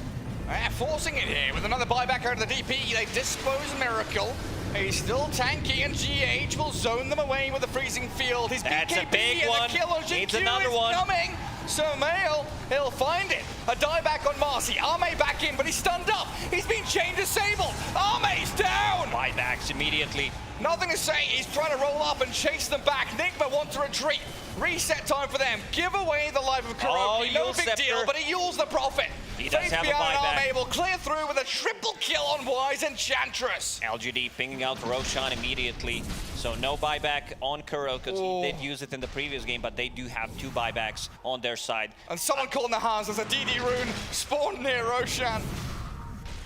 Forcing it here with another buyback out of the DP. They dispose Miracle. He's still tanky, and GH will zone them away with the freezing field. His That's BKB a big and one. the kill on Needs GQ another is one. coming. So Mail, he'll find it. A dieback on Marcy. Ame back in, but he's stunned up. He's been chain disabled. Ame's down. Buybacks immediately. Nothing to say. He's trying to roll up and chase them back. Nigma wants to retreat. Reset time for them. Give away the life of Kuroki. No big deal, but he yules the profit. He does have a buyback. Ame will clear through with a triple kill on Wise Enchantress. LGD pinging out Roshan immediately. So no buyback on Kuro, because he did use it in the previous game, but they do have 2 buybacks on their side. And someone calling the hands as a DD rune spawned near Roshan.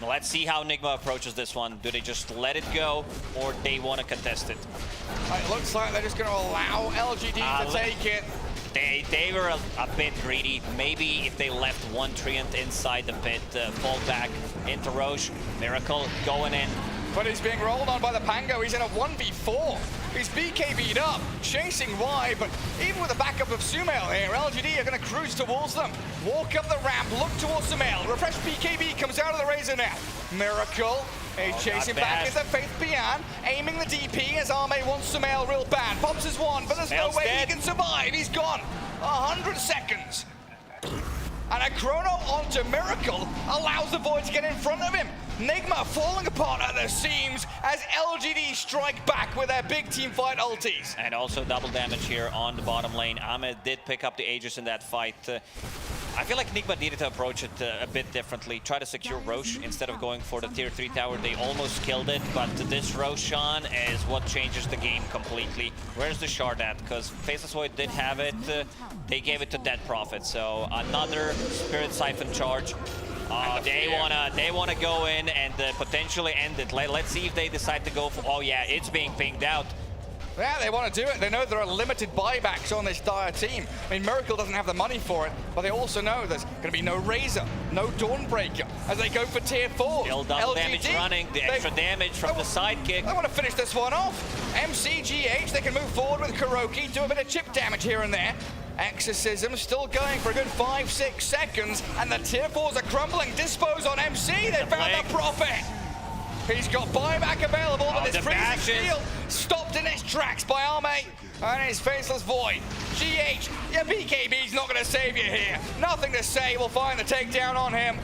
Let's see how Nigma approaches this one. Do they just let it go, or they want to contest it? It looks like they're just going to allow LGD to take it. They were a bit greedy. Maybe if they left one Treant inside the pit, fall back into Roche. Miracle going in. But he's being rolled on by the Pango. He's in a 1v4. He's BKB'd up, chasing Y, but even with the backup of Sumail here, LGD are going to cruise towards them. Walk up the ramp, look towards Sumail. Refresh BKB comes out of the Razor now. Miracle, he's chasing back as a Faith Beyond, aiming the DP as Ame wants Sumail real bad. Pops his one, but there's no way he can survive. He's gone. 100 seconds. And a chrono onto Miracle allows the Void to get in front of him. Nigma falling apart at the seams as LGD strike back with their big team fight ultis. And also double damage here on the bottom lane. Ame did pick up the Aegis in that fight. I feel like Nigma needed to approach it a bit differently. Try to secure Roche instead of going for the tier 3 tower. They almost killed it, but this Roshan is what changes the game completely. Where's the shard at? Because Faceless Void did have it. They gave it to Dead Prophet, so another Spirit Siphon charge. They wanna go in and potentially end it. Let's see if they decide to go for. Oh yeah, it's being pinged out. Yeah, they want to do it. They know there are limited buybacks on this dire team. I mean, Miracle doesn't have the money for it, but they also know there's going to be no Razor, no Dawnbreaker as they go for tier 4. Still double damage running, the extra damage from the sidekick. They want to finish this one off. MCGH, they can move forward with Kuroki, do a bit of chip damage here and there. Exorcism still going for a good 5-6 seconds, and the tier 4s are crumbling. Dispose on MC, they found the profit. He's got buyback available, but this freezing field stopped in its tracks by Ame and his Faceless Void. GH, your BKB's not going to save you here. Nothing to say, we'll find the takedown on him.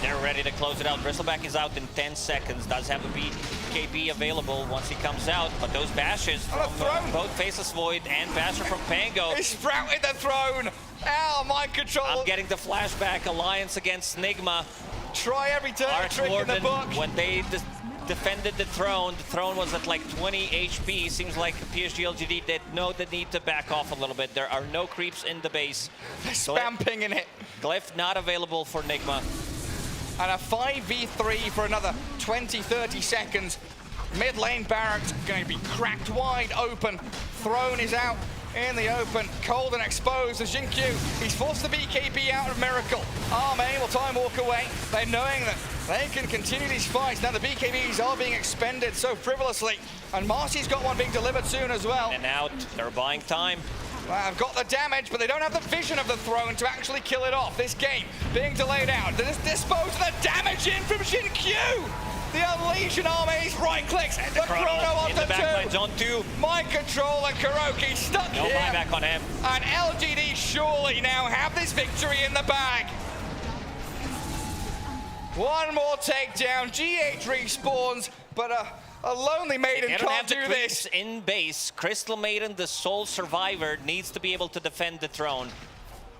They're ready to close it out. Bristleback is out in 10 seconds. Does have a BKB available once he comes out, but those bashes from both Faceless Void and Basher from Pango. He sprouted the throne. Ow, mind control. I'm getting the flashback. Alliance against Nigma. Try every dirty trick in the book. When they defended the throne was at like 20 HP. Seems like PSG LGD did know the need to back off a little bit. There are no creeps in the base. They're spamping in it. Glyph not available for Nigma. And a 5v3 for another 20-30 seconds. Mid lane barracks going to be cracked wide open. Throne is out in the open, cold and exposed as Jinkyu. He's forced the BKB out of Miracle. Arme will time walk away. They're knowing that they can continue these fights. Now the BKBs are being expended so frivolously. And Marcy's got one being delivered soon as well. And out, they're buying time. I've got the damage, but they don't have the vision of the throne to actually kill it off. This game being delayed out. They just dispose of the damage in from Jinkyu. The Unleashed Army's right clicks. The chrono on the backline zone 2. Mind control and Kuroki stuck no here. No buyback on him. And LGD surely now have this victory in the bag. One more takedown. GH respawns, but a lonely Maiden can't do this. In base, Crystal Maiden, the sole survivor, needs to be able to defend the throne.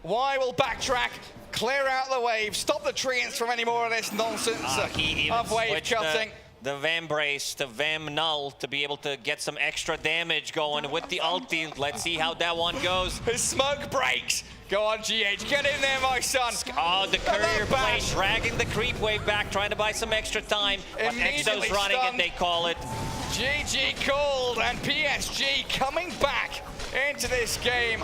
Y will backtrack, clear out the wave, stop the treants from any more of this nonsense of wave cutting. The Vambrace, the Vam Null, to be able to get some extra damage going with the ulti. Let's see how that one goes. His smoke breaks. Go on, GH, get in there, my son. Oh, the courier play, dragging the creep wave back, trying to buy some extra time. But Exo's running it, they call it. GG called, and PSG coming back into this game.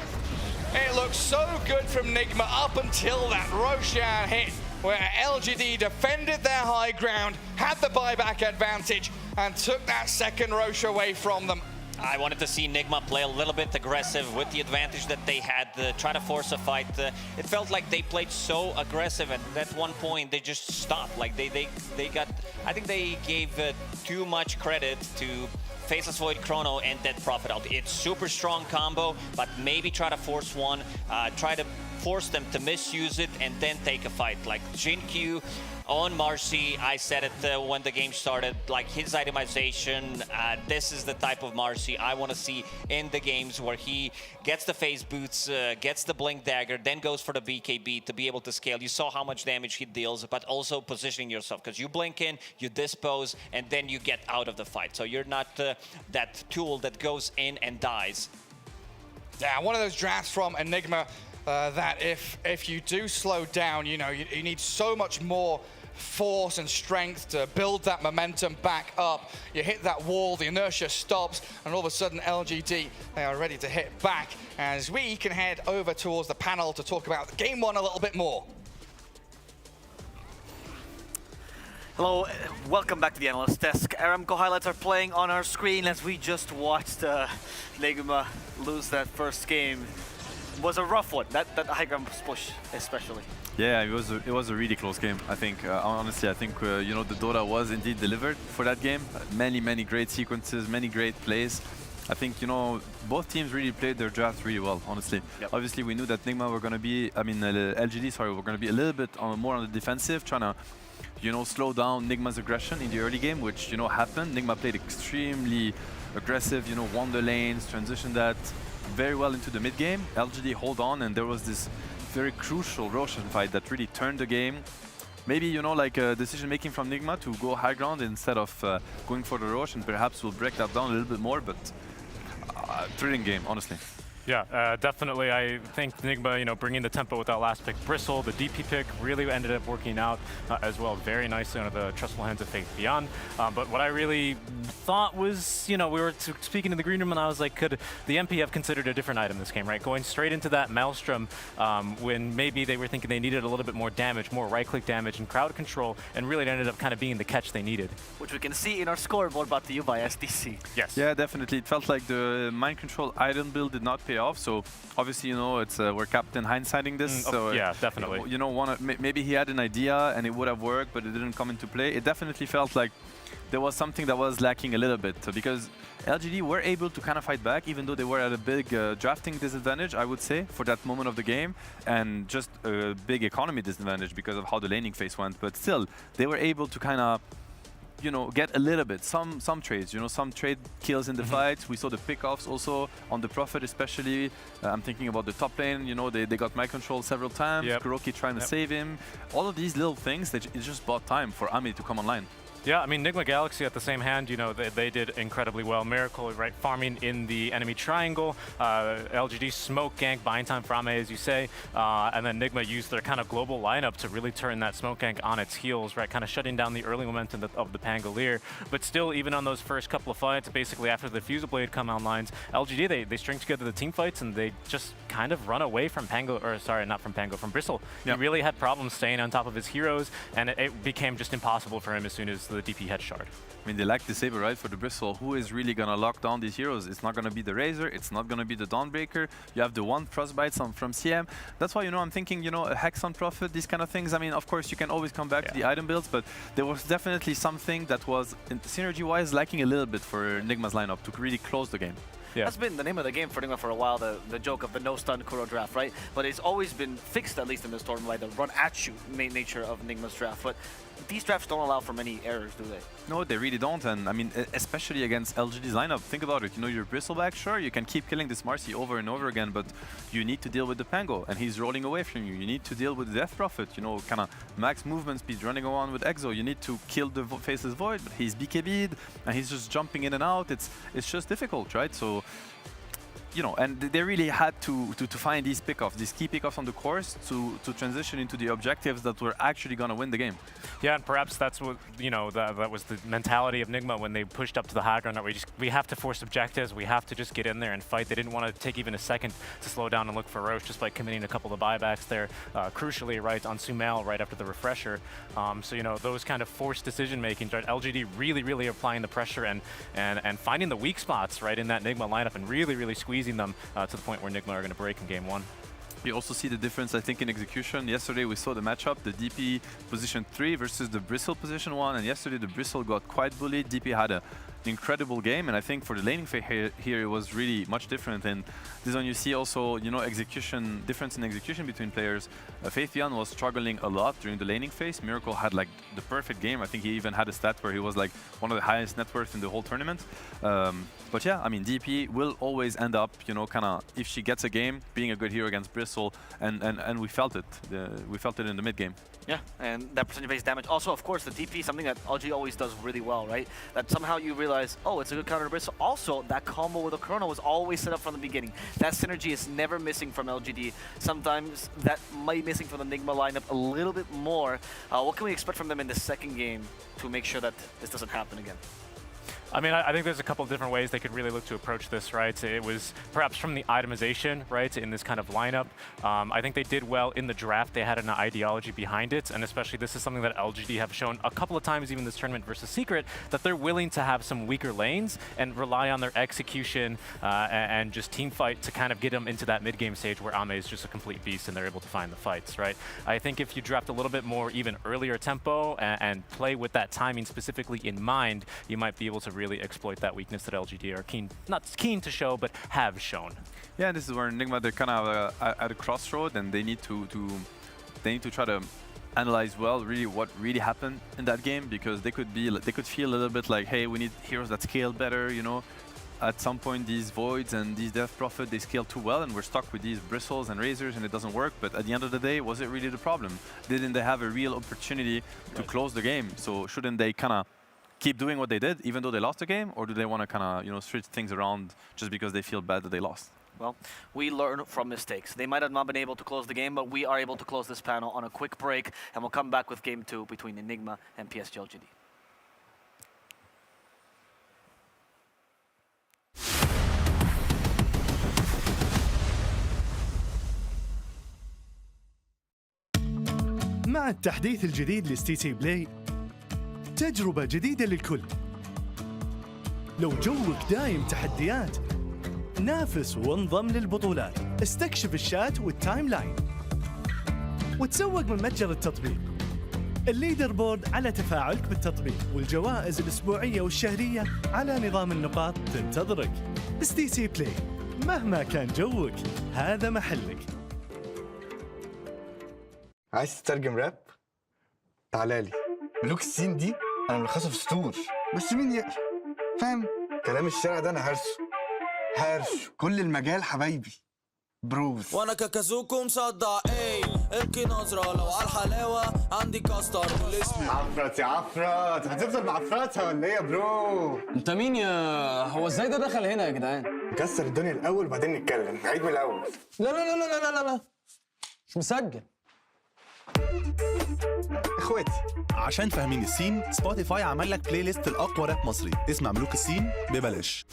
It looks so good from Nigma up until that Roshan hit, where LGD defended their high ground, had the buyback advantage, and took that second Rosh away from them. I wanted to see Nigma play a little bit aggressive with the advantage that they had, try to force a fight. It felt like they played so aggressive, and at one point they just stopped. Like they got, I think they gave too much credit to Faceless Void Chrono and Dead Prophet out. It's super strong combo, but maybe try to force one, try to force them to misuse it and then take a fight. Like Jinkyu on Marcy, I said it when the game started, like his itemization, this is the type of Marcy I want to see in the games, where he gets the phase boots, gets the blink dagger, then goes for the BKB to be able to scale. You saw how much damage he deals, but also positioning yourself, because you blink in, you dispose, and then you get out of the fight. So you're not that tool that goes in and dies. Yeah, one of those drafts from Enigma that if you do slow down, you know, you need so much more force and strength to build that momentum back up. You hit that wall, the inertia stops, and all of a sudden LGD, they are ready to hit back, as we can head over towards the panel to talk about game one a little bit more. Hello, welcome back to the Analyst Desk. Aramco highlights are playing on our screen as we just watched Nigma lose that first game. It was a rough one, that high ground push especially. Yeah, it was a really close game. I think honestly, I think you know, the Dota was indeed delivered for that game. Many great sequences, many great plays. I think, you know, both teams really played their draft really well, honestly. Yep. Obviously, we knew that Nigma were going to be, LGD, sorry, were going to be a little bit more on the defensive, trying to, you know, slow down Nigma's aggression in the early game, which, you know, happened. Nigma played extremely aggressive, you know, won the lanes, transitioned that very well into the mid game. LGD hold on, and there was this very crucial Roshan fight that really turned the game. Maybe, you know, like decision making from Nigma to go high ground instead of going for the Rosh, and perhaps we'll break that down a little bit more, but thrilling game, honestly. Yeah, definitely. I think Nigma, you know, bringing the tempo with that last pick, Bristle, the DP pick, really ended up working out as well very nicely under the trustful hands of Faith Beyond. But what I really thought was, you know, we were speaking in the green room, and I was like, could the MP have considered a different item this game, right? Going straight into that Maelstrom when maybe they were thinking they needed a little bit more damage, more right-click damage and crowd control, and really it ended up kind of being the catch they needed. Which we can see in our scoreboard brought to you by SDC. Yes. Yeah, definitely. It felt like the mind control item build did not pay off. So obviously, you know, it's we're Captain hindsighting this. So yeah, definitely. You know, maybe he had an idea and it would have worked, but it didn't come into play. It definitely felt like there was something that was lacking a little bit, because LGD were able to kind of fight back, even though they were at a big drafting disadvantage, I would say, for that moment of the game, and just a big economy disadvantage because of how the laning phase went. But still, they were able to kind of, you know, get a little bit, some trades, you know, some trade kills in the fights. We saw the pickoffs also on the Prophet especially. I'm thinking about the top lane, you know, they got my control several times, Kuroki trying to save him. All of these little things that it just bought time for Ame to come online. Yeah, I mean, Nigma Galaxy at the same hand, you know, they did incredibly well. Miracle, right, farming in the enemy triangle. LGD smoke gank, buying time for Ame, as you say. And then Nigma used their kind of global lineup to really turn that smoke gank on its heels, right, kind of shutting down the early momentum of the Pangolier. But still, even on those first couple of fights, basically after the Fusel Blade come online, LGD, they string together the team fights and they just kind of run away from from Bristle. He really had problems staying on top of his heroes, and it became just impossible for him as soon as the DP had shard. I mean, they lack the Saber, right, for the Bristle. Who is really going to lock down these heroes? It's not going to be the Razor. It's not going to be the Dawnbreaker. You have the one Frostbite from CM. That's why, you know, I'm thinking, you know, a Hex on Prophet, these kind of things. I mean, of course, you can always come back to the item builds, but there was definitely something that was, synergy-wise, lacking a little bit for Nigma's lineup to really close the game. Yeah. That's been the name of the game for Nigma for a while, the joke of the no-stun Kuro draft, right? But it's always been fixed, at least in this tournament, by the run-at-you main nature of Nigma's draft. But these drafts don't allow for many errors, do they? No, they really don't. And I mean, especially against LGD's lineup, think about it. You know, your Bristleback, sure, you can keep killing this Marcy over and over again, but you need to deal with the Pango, and he's rolling away from you. You need to deal with the Death Prophet, you know, kind of max movement speed, running around with Exo. You need to kill the Faceless Void, but he's BKB'd, and he's just jumping in and out. It's just difficult, right? So, you know, and they really had to find these pickoffs, these key pickoffs on the course to transition into the objectives that were actually going to win the game. Yeah, and perhaps that's what, you know, that was the mentality of Nigma when they pushed up to the high ground. That we have to force objectives, we have to just get in there and fight. They didn't want to take even a second to slow down and look for Roche, just by committing a couple of buybacks there, crucially, right, on Sumail right after the refresher. So, you know, those kind of forced decision-making, right, LGD really applying the pressure and finding the weak spots, right, in that Nigma lineup and really squeezing them to the point where Nigma are going to break in game 1. You also see the difference, I think, in execution. Yesterday we saw the matchup, the DP position 3 versus the Bristle position 1, and yesterday the Bristle got quite bullied. DP had an incredible game, and I think for the laning phase here it was really much different. And this is when you see also, you know, difference in execution between players. Faithian was struggling a lot during the laning phase. Miracle had like the perfect game. I think he even had a stat where he was like one of the highest net worth in the whole tournament. But yeah, I mean, DP will always end up, you know, kind of, if she gets a game, being a good hero against Bristle, and we felt it. We felt it in the mid game. Yeah, and that percentage-based damage. Also, of course, the DP, something that LG always does really well, right? That somehow you realize, oh, it's a good counter to Bristle. Also, that combo with the Corona was always set up from the beginning. That synergy is never missing from LGD. Sometimes that might be missing from the Nigma lineup a little bit more. What can we expect from them in the second game to make sure that this doesn't happen again? I mean, I think there's a couple of different ways they could really look to approach this, right? It was perhaps from the itemization, right, in this kind of lineup. I think they did well in the draft. They had an ideology behind it, and especially this is something that LGD have shown a couple of times, even this tournament versus Secret, that they're willing to have some weaker lanes and rely on their execution and just team fight to kind of get them into that mid-game stage where Ame is just a complete beast and they're able to find the fights, right? I think if you draft a little bit more even earlier tempo and play with that timing specifically in mind, you might be able to really exploit that weakness that LGD are not keen to show, but have shown. Yeah, this is where Nigma, they're kind of at a crossroad, and they need to try to analyze well really what really happened in that game, because they could feel a little bit like, hey, we need heroes that scale better, you know. At some point, these Voids and these Death Prophet, they scale too well, and we're stuck with these Bristles and Razors, and it doesn't work. But at the end of the day, was it really the problem? Didn't they have a real opportunity to close the game? So shouldn't they kind of keep doing what they did, even though they lost the game, or do they want to kind of, you know, switch things around just because they feel bad that they lost? Well, we learn from mistakes. They might have not been able to close the game, but we are able to close this panel on a quick break, and we'll come back with game 2 between Enigma and PSG LGD. مع التحديث الجديد لستي تي بلاي، تجربة جديدة للكل. لو جوك دايم تحديات، نافس وانضم للبطولات. استكشف الشات والتايم لاين وتسوق من متجر التطبيق. الليدر بورد على تفاعلك بالتطبيق، والجوائز الأسبوعية والشهرية على نظام النقاط تنتظرك. ستي تي بلاي، مهما كان جوك هذا محلك. عايز تترجم راب؟ تعالى لي. ملوك الصين دي انا ملخصه في سطور، بس مين فاهم؟ كلام الشارع ده انا هرشه كل المجال حبايبي بروز. وانا كاكازوكو مصدع القي نظرة لو على الحلاوة عندي كاستر والاسم عفرت يا عفرت، هتفضل معفرتها ولا ايه يا برو؟ انت مين يا هو ازاي ده دخل هنا يا جدعان؟ نكسر الدنيا الاول وبعدين نتكلم، نعيد من الاول. لا لا لا لا لا لا لا مش مسجل. اخواتي عشان فاهمين السين، سبوتيفاي عمل لك بلاي ليست الاقوى راب مصري، اسمع ملوك السين ببلاش.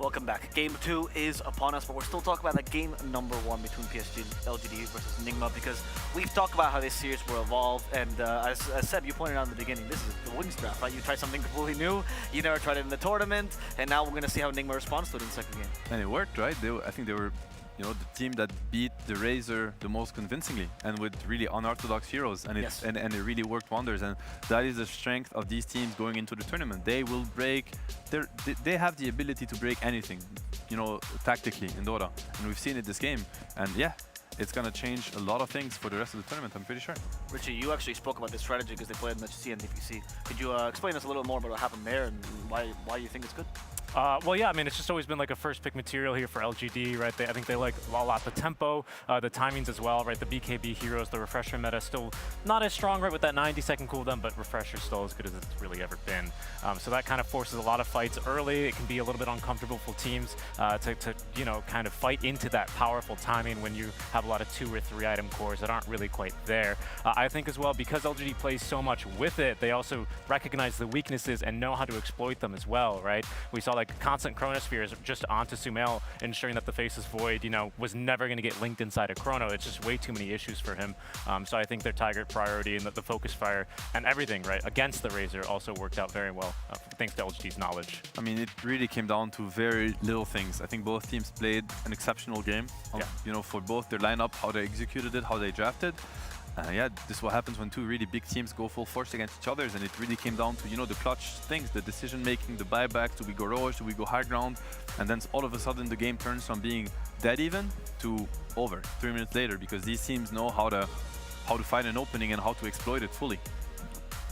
Welcome back. Game 2 is upon us, but we're still talking about the game number 1 between PSG and LGD versus Nigma, because we've talked about how this series will evolve, and as Seb, you pointed out in the beginning, this is the wings draft, right? You try something completely new, you never tried it in the tournament, and now we're going to see how Nigma responds to it in the second game. And it worked, right? I think they were, you know, the team that beat the Razor the most convincingly, and with really unorthodox heroes, and and it really worked wonders. And that is the strength of these teams going into the tournament. They will break. They have the ability to break anything, you know, tactically in Dota, and we've seen it this game. And yeah, it's gonna change a lot of things for the rest of the tournament, I'm pretty sure. Richie, you actually spoke about this strategy because they played in the GC and DPC. Could you explain us a little more about what happened there and why you think it's good? Well, yeah, I mean, it's just always been like a first pick material here for LGD, right? I think they like a lot the tempo, the timings as well, right? The BKB heroes, the refresher meta still not as strong, right, with that 90-second cooldown, but refresher's still as good as it's really ever been. So that kind of forces a lot of fights early. It can be a little bit uncomfortable for teams to you know, kind of fight into that powerful timing when you have a lot of 2 or 3 item cores that aren't really quite there. I think as well, because LGD plays so much with it, they also recognize the weaknesses and know how to exploit them as well, right? We saw like constant Chronospheres just onto Sumail, ensuring that the Faceless Void, you know, was never going to get linked inside of Chrono. It's just way too many issues for him. So I think their target priority and the focus fire and everything, right, against the Razor also worked out very well, thanks to LGD's knowledge. I mean, it really came down to very little things. I think both teams played an exceptional game, you know, for both their lineup, how they executed it, how they drafted. Yeah, this is what happens when 2 really big teams go full force against each other, and it really came down to, you know, the clutch things, the decision making, the buybacks. Do we go Roche, do we go high ground? And then all of a sudden the game turns from being dead even to over 3 minutes later, because these teams know how to find an opening and how to exploit it fully.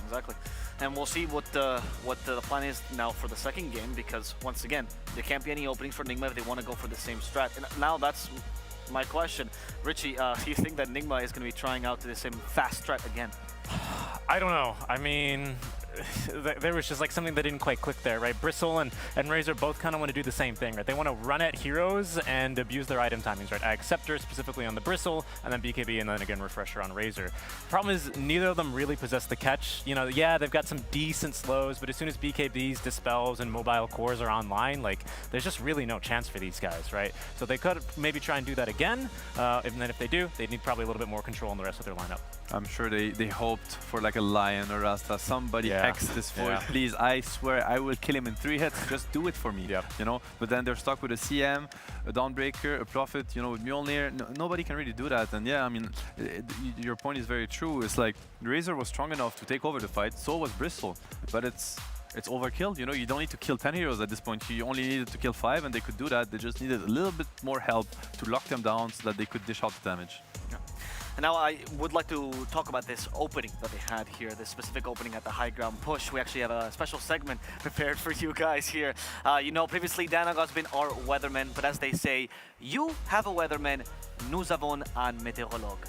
Exactly. And we'll see what the plan is now for the second game, because once again, there can't be any openings for Nigma if they want to go for the same strat. And now that's my question. Richie, do you think that Nigma is going to be trying out the same fast strat again? I don't know. I mean, there was just like something that didn't quite click there, right? Bristle and Razor both kind of want to do the same thing, right? They want to run at heroes and abuse their item timings, right? Acceptor specifically on the Bristle, and then BKB, and then again Refresher on Razor. Problem is, neither of them really possess the catch. You know, yeah, they've got some decent slows, but as soon as BKB's Dispels and Mobile Cores are online, like, there's just really no chance for these guys, right? So they could maybe try and do that again, and then if they do, they'd need probably a little bit more control on the rest of their lineup. I'm sure they hoped for like a Lion or Rasta. Somebody hex this void, please. I swear I will kill him in 3 hits. Just do it for me. You know. But then they're stuck with a CM, a Dawnbreaker, a Prophet. You know, with Mjolnir. Nobody can really do that. And yeah, I mean, your point is very true. It's like Razor was strong enough to take over the fight. So was Bristle. But it's overkill. You know, you don't need to kill 10 heroes at this point. You only needed to kill 5, and they could do that. They just needed a little bit more help to lock them down so that they could dish out the damage. And now I would like to talk about this opening that they had here, this specific opening at the high ground push. We actually have a special segment prepared for you guys here. You know, previously Danag's been our weatherman, but as they say, you have a weatherman, nous avons un météorologue.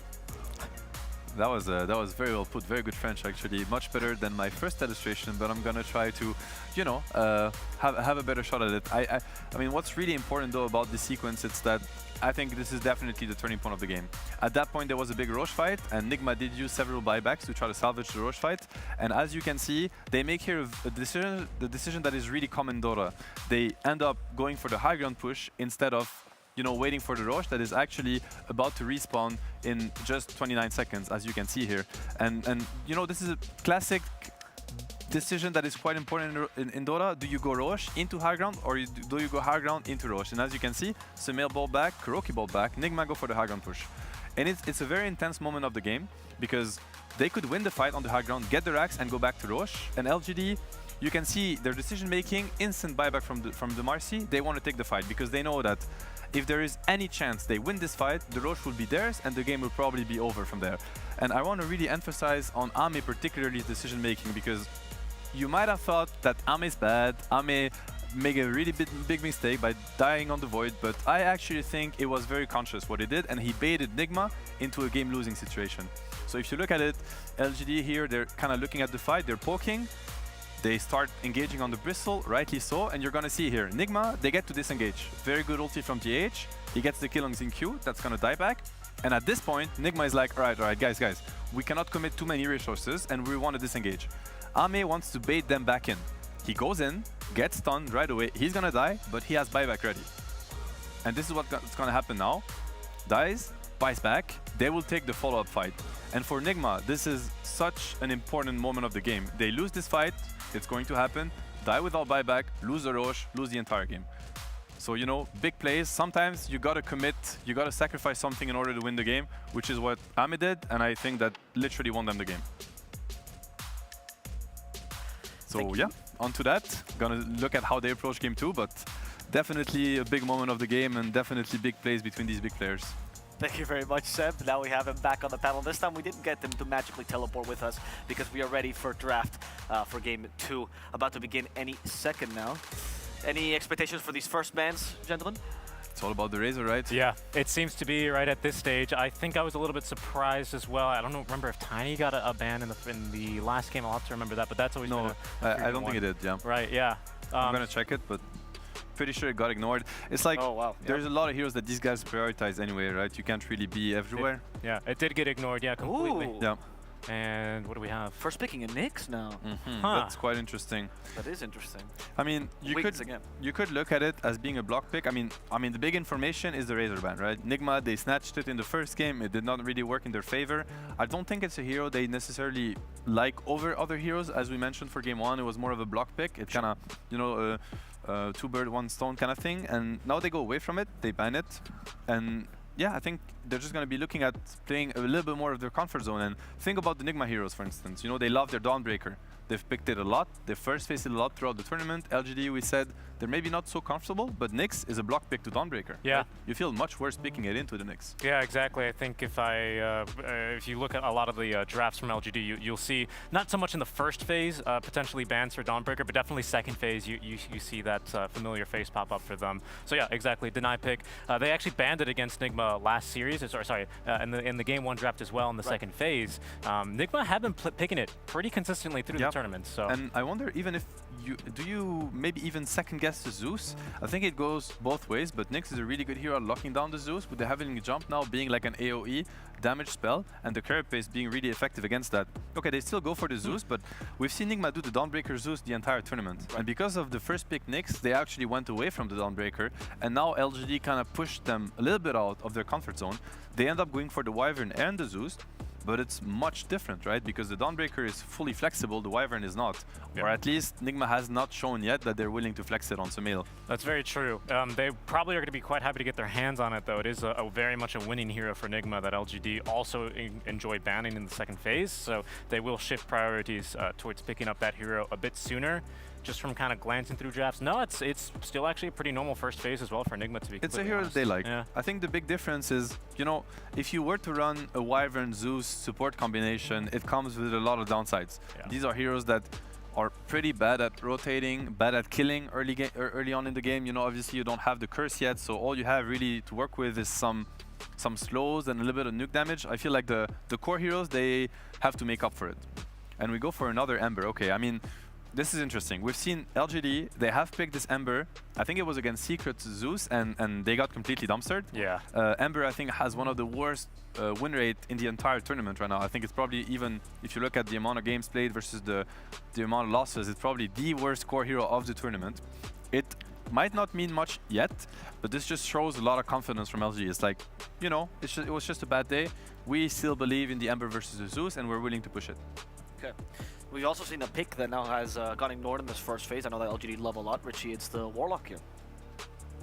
That was very well put, very good French actually, much better than my first illustration, but I'm gonna try to, you know, have a better shot at it. I mean, what's really important though about this sequence is that I think this is definitely the turning point of the game. At that point there was a big Roche fight, and Nigma did use several buybacks to try to salvage the Roche fight, and as you can see, they make here the decision that is really common in Dota. They end up going for the high ground push instead of, you know, waiting for the Roche that is actually about to respawn in just 29 seconds, as you can see here. And you know, this is a classic decision that is quite important in Dota. Do you go Roche into high ground, or do you go high ground into Roche? And as you can see, Sumail ball back, Kuroki ball back, Nigma go for the high ground push. And it's a very intense moment of the game, because they could win the fight on the high ground, get the racks, and go back to Roche. And LGD, you can see their decision making, instant buyback from the Marcy. They want to take the fight because they know that if there is any chance they win this fight, the Roche will be theirs and the game will probably be over from there. And I want to really emphasize on Ame particularly his decision making, because you might have thought that Ame is bad, Ame made a really big mistake by dying on the Void, but I actually think it was very conscious what he did, and he baited Nigma into a game losing situation. So if you look at it, LGD here, they're kind of looking at the fight, they're poking, they start engaging on the Bristle, rightly so, and you're gonna see here, Nigma, they get to disengage. Very good ulti from DH, he gets the kill on Xingqiu, that's gonna die back. And at this point, Nigma is like, all right, guys, we cannot commit too many resources and we want to disengage. Ame wants to bait them back in. He goes in, gets stunned right away, he's gonna die, but he has buyback ready. And this is what's gonna happen now. Dies, buys back, they will take the follow-up fight. And for Nigma, this is such an important moment of the game. They lose this fight, it's going to happen, die without buyback, lose the Roche, lose the entire game. So, you know, big plays, sometimes you gotta commit, you gotta sacrifice something in order to win the game, which is what Ame did, and I think that literally won them the game. So yeah, on to that. Gonna look at how they approach game 2, but definitely a big moment of the game and definitely big plays between these big players. Thank you very much, Seb. Now we have him back on the panel. This time we didn't get him to magically teleport with us because we are ready for draft for game 2. About to begin any second now. Any expectations for these first bans, gentlemen? It's all about the Razor, right? Yeah, it seems to be right at this stage. I think I was a little bit surprised as well. I don't remember if Tiny got a ban in the last game. I'll have to remember that, but that's always been I don't think it did, yeah. Right, yeah. I'm gonna check it, but pretty sure it got ignored. It's like, there's a lot of heroes that these guys prioritize anyway, right? You can't really be everywhere. It did get ignored, yeah, completely. Ooh. Yeah. And what do we have? First picking a Nyx now. That's quite interesting. That is interesting. I mean, you could look at it as being a block pick. I mean, the big information is the Razor ban, right? Nigma, they snatched it in the first game. It did not really work in their favor. I don't think it's a hero they necessarily like over other heroes. As we mentioned for game 1, it was more of a block pick. It kind of, you know, two bird, one stone kind of thing. And now they go away from it. They ban it. And yeah, I think they're just going to be looking at playing a little bit more of their comfort zone. And think about the Nigma heroes, for instance. You know, they love their Dawnbreaker. They've picked it a lot. They first faced it a lot throughout the tournament. LGD, we said, they're maybe not so comfortable, but Nyx is a block pick to Dawnbreaker. Yeah. Right? You feel much worse picking it into the Nyx. Yeah, exactly. I think if you look at a lot of the drafts from LGD, you'll see not so much in the first phase potentially bans for Dawnbreaker, but definitely second phase you see that familiar face pop up for them. So yeah, exactly. Deny pick. They actually banned it against Nigma last series, in the game 1 draft as well in the second phase. Nigma have been picking it pretty consistently through the tournament. So. And I wonder even if you maybe even second guess the Zeus. I think it goes both ways, but Nyx is a really good hero at locking down the Zeus, with the Heavenly Jump now being like an AoE damage spell, and the Carapace being really effective against that. Okay, they still go for the Zeus, but we've seen Nigma do the Dawnbreaker Zeus the entire tournament. And because of the first pick Nyx, they actually went away from the Dawnbreaker, and now LGD kind of pushed them a little bit out of their comfort zone. They end up going for the Wyvern and the Zeus, but it's much different, right? Because the Dawnbreaker is fully flexible, the Wyvern is not. Or at least Nigma has not shown yet that they're willing to flex it on Sumail. That's very true. They probably are going to be quite happy to get their hands on it, though. It is a very much a winning hero for Nigma that LGD also enjoyed banning in the second phase, so they will shift priorities towards picking up that hero a bit sooner. Just from kind of glancing through drafts, no, it's still actually a pretty normal first phase as well for Nigma to be. It's a hero honest. that they like. Yeah. I think the big difference is, you know, if you were to run a Wyvern Zeus support combination, it comes with a lot of downsides. Yeah. These are heroes that are pretty bad at rotating, bad at killing early on in the game. You know, obviously you don't have the curse yet, so all you have really to work with is some slows and a little bit of nuke damage. I feel like the core heroes, they have to make up for it. And we go for another Ember. Okay, I mean, this is interesting. We've seen LGD, they have picked this Ember. I think it was against Secret Zeus, and they got completely dumpstered. Yeah. Ember, I think, has one of the worst win rate in the entire tournament right now. I think it's probably, even if you look at the amount of games played versus the amount of losses, it's probably the worst core hero of the tournament. It might not mean much yet, but this just shows a lot of confidence from LG. It's like, you know, it was just a bad day. We still believe in the Ember versus the Zeus, and we're willing to push it. Okay. We've also seen a pick that now has gone ignored in this first phase. I know that LGD love a lot. Richie, it's the Warlock here.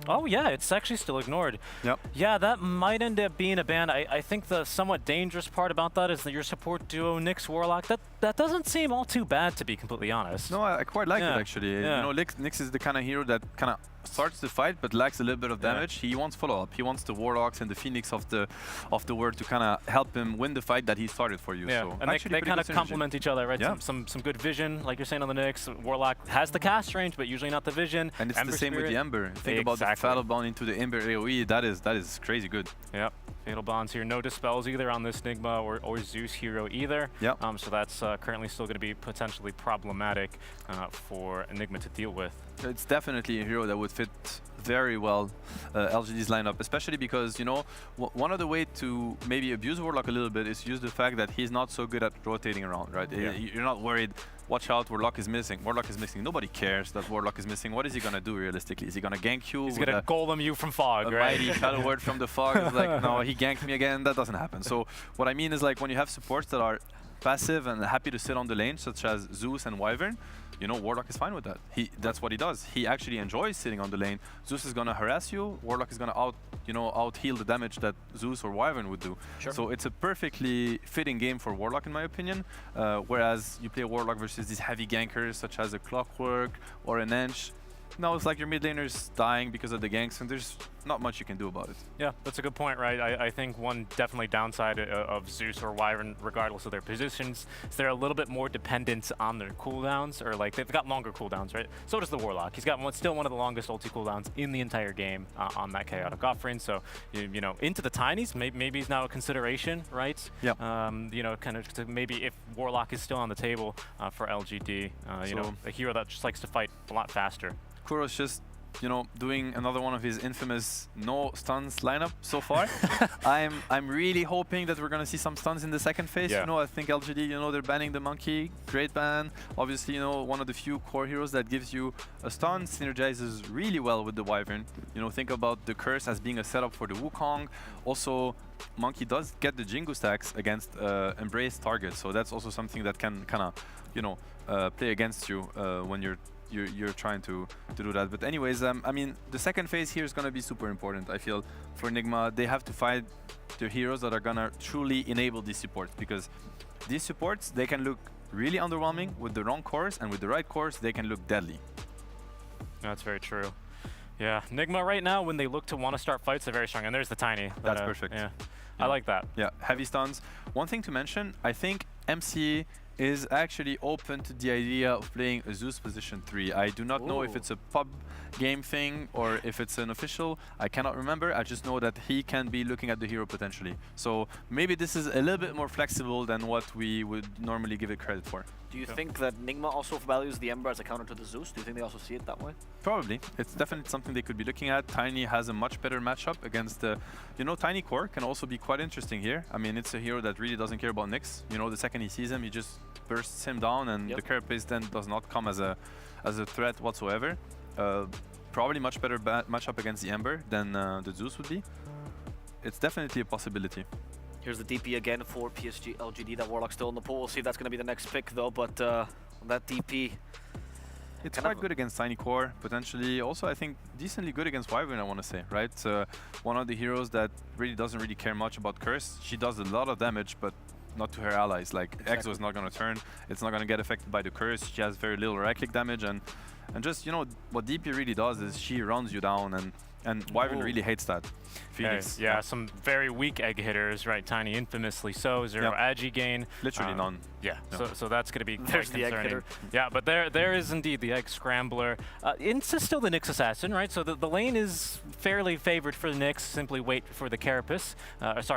Oh yeah, it's actually still ignored. Yep. Yeah, that might end up being a ban. I think the somewhat dangerous part about that is that your support duo Nyx Warlock, that doesn't seem all too bad, to be completely honest. No, I quite like it actually. Yeah. You know, Nyx is the kind of hero that kind of starts the fight but lacks a little bit of damage. He wants follow-up. He wants the Warlocks and the Phoenix of the world to kind of help him win the fight that he started for you. Yeah, so and they kind of complement each other, right? Yeah. Some good vision, like you're saying on the Nyx. Warlock has the cast range, but usually not the vision. And it's Ember the same Spirit. with the Ember. Think about the Fatal Bond into the Ember AoE. That is crazy good. Yep. Fatal Bonds here. No Dispels either on this Nigma or Zeus hero either. Yep. So that's currently still going to be potentially problematic for Enigma to deal with. It's definitely a hero that would fit very well LGD's lineup, especially because, you know, one of the way to maybe abuse Warlock a little bit is use the fact that he's not so good at rotating around, right? Yeah. You're not worried, watch out, Warlock is missing. Warlock is missing. Nobody cares that Warlock is missing. What is he going to do realistically? Is he going to gank you? He's going to golem you from fog, right? Mighty Shadow Word from the fog. It's like, no, he ganked me again. That doesn't happen. So what I mean is, like, when you have supports that are passive and happy to sit on the lane, such as Zeus and Wyvern, you know, Warlock is fine with that. That's what he does. He actually enjoys sitting on the lane. Zeus is gonna harass you. Warlock is gonna out heal the damage that Zeus or Wyvern would do. Sure. So it's a perfectly fitting game for Warlock, in my opinion. Whereas you play Warlock versus these heavy gankers, such as a Clockwork or an Ench. Now it's like your mid laner's dying because of the ganks, and there's not much you can do about it. Yeah, that's a good point, right? I think one definitely downside of Zeus or Wyvern, regardless of their positions, is they're a little bit more dependent on their cooldowns, or like they've got longer cooldowns, right? So does the Warlock. He's got still one of the longest ulti cooldowns in the entire game on that chaotic offering. So you know, into the tinies, maybe he's now a consideration, right? Yeah. You know, kind of maybe if Warlock is still on the table for LGD, you know, a hero that just likes to fight a lot faster. Kuro's just, you know, doing another one of his infamous no stuns lineup so far. I'm really hoping that we're gonna see some stuns in the second phase. Yeah. You know, I think LGD, you know, they're banning the monkey. Great ban. Obviously, you know, one of the few core heroes that gives you a stun, synergizes really well with the Wyvern. You know, think about the curse as being a setup for the Wukong. Also, monkey does get the Jingu stacks against embrace targets, so that's also something that can kind of, you know, play against you when you're trying to do that. But anyways, I mean, the second phase here is going to be super important, I feel, for Enigma. They have to find their heroes that are going to truly enable these supports, because these supports, they can look really underwhelming with the wrong cores, and with the right cores, they can look deadly. That's very true. Yeah, Nigma right now, when they look to want to start fights, they're very strong. And there's the Tiny. That's perfect. Yeah. I like that. Yeah, heavy stuns. One thing to mention, I think MC is actually open to the idea of playing a Zeus position 3. I do not know if it's a pub game thing or if it's an official. I cannot remember. I just know that he can be looking at the hero potentially. So maybe this is a little bit more flexible than what we would normally give it credit for. Do you think that Nigma also values the Ember as a counter to the Zeus? Do you think they also see it that way? Probably. It's definitely something they could be looking at. Tiny has a much better matchup against the, Tiny Core can also be quite interesting here. I mean, it's a hero that really doesn't care about Nyx. The second he sees him, he just bursts him down, and the Carapace then does not come as a threat whatsoever. Probably much better matchup against the Ember than the Zeus would be. It's definitely a possibility. Here's the DP again for PSG LGD. That Warlock's still in the pool. We'll see if that's going to be the next pick, though. But that DP... It's quite good against Tiny Core, potentially. Also, I think decently good against Wyvern, I want to say, right? One of the heroes that really doesn't really care much about Curse. She does a lot of damage, but not to her allies. Like, Exo is not going to turn. It's not going to get affected by the Curse. She has very little right-click damage. And just, what DP really does is she runs you down, and Wyvern really hates that. Phoenix. Yeah, some very weak egg hitters, right? Tiny infamously so, 0 agi gain. Literally none. Yeah, no. so that's going to be quite There's the egg concerning. hitter. Yeah, but there is indeed the egg scrambler. It's still the Nyx assassin, right? So the lane is fairly favored for the Nyx. Simply wait for the Carapace,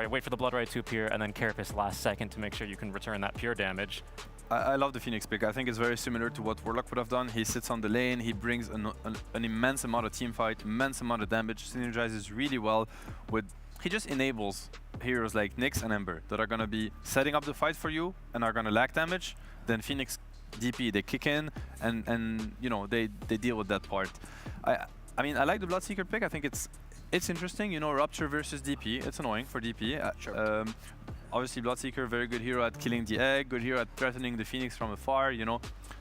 wait for the Blood Rite to appear, and then Carapace last second to make sure you can return that pure damage. I love the Phoenix pick. I think it's very similar to what Warlock would have done. He sits on the lane, he brings an immense amount of team fight, immense amount of damage, synergizes really well with... He just enables heroes like Nyx and Ember that are going to be setting up the fight for you and are going to lack damage. Then Phoenix DP, they kick in and they deal with that part. I mean, I like the Bloodseeker pick. I think it's interesting, Rupture versus DP. It's annoying for DP. Sure. Obviously, Bloodseeker, very good hero at killing the egg, good hero at threatening the Phoenix from afar,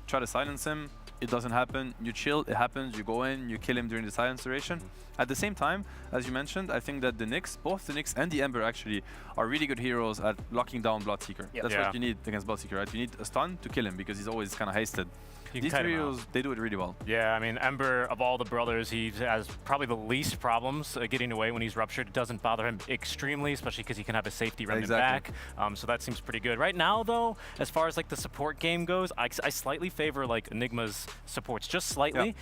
Try to silence him, it doesn't happen. You chill, it happens, you go in, you kill him during the silence duration. At the same time, as you mentioned, I think that the Nyx, both the Nyx and the Ember actually, are really good heroes at locking down Bloodseeker. That's what you need against Bloodseeker, right? You need a stun to kill him because he's always kind of hasted. These three heroes, they do it really well. Yeah, I mean, Ember, of all the brothers, he has probably the least problems getting away when he's ruptured. It doesn't bother him extremely, especially because he can have a safety remnant back. So that seems pretty good. Right now, though, as far as like the support game goes, I slightly favor like Enigma's supports, just slightly,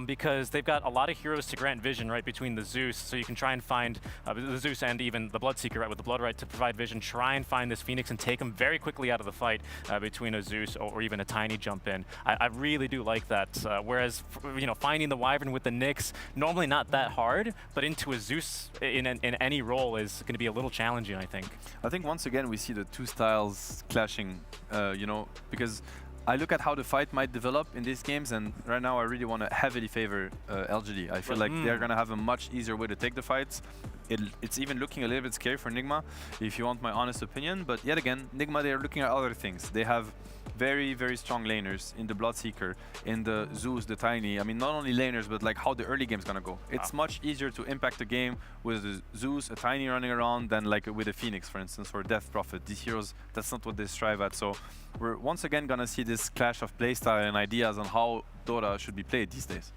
because they've got a lot of heroes to grant vision right between the Zeus, so you can try and find the Zeus and even the Bloodseeker, right, with the Blood Rite to provide vision, try and find this Phoenix and take him very quickly out of the fight between a Zeus or even a Tiny jump in. I really do like that. Whereas, finding the Wyvern with the Nyx, normally not that hard, but into a Zeus in any role is going to be a little challenging, I think. I think once again we see the two styles clashing, because I look at how the fight might develop in these games, and right now I really want to heavily favor LGD. I feel like they're going to have a much easier way to take the fights. It's even looking a little bit scary for Nigma, if you want my honest opinion. But yet again, Nigma, they're looking at other things. They have very, very strong laners in the Bloodseeker, in the Zeus, the Tiny. I mean, not only laners, but like how the early game's gonna go. It's much easier to impact the game with a Zeus, a Tiny running around than like with a Phoenix, for instance, or Death Prophet. These heroes, that's not what they strive at. So we're once again gonna see this clash of playstyle and ideas on how Dota should be played these days.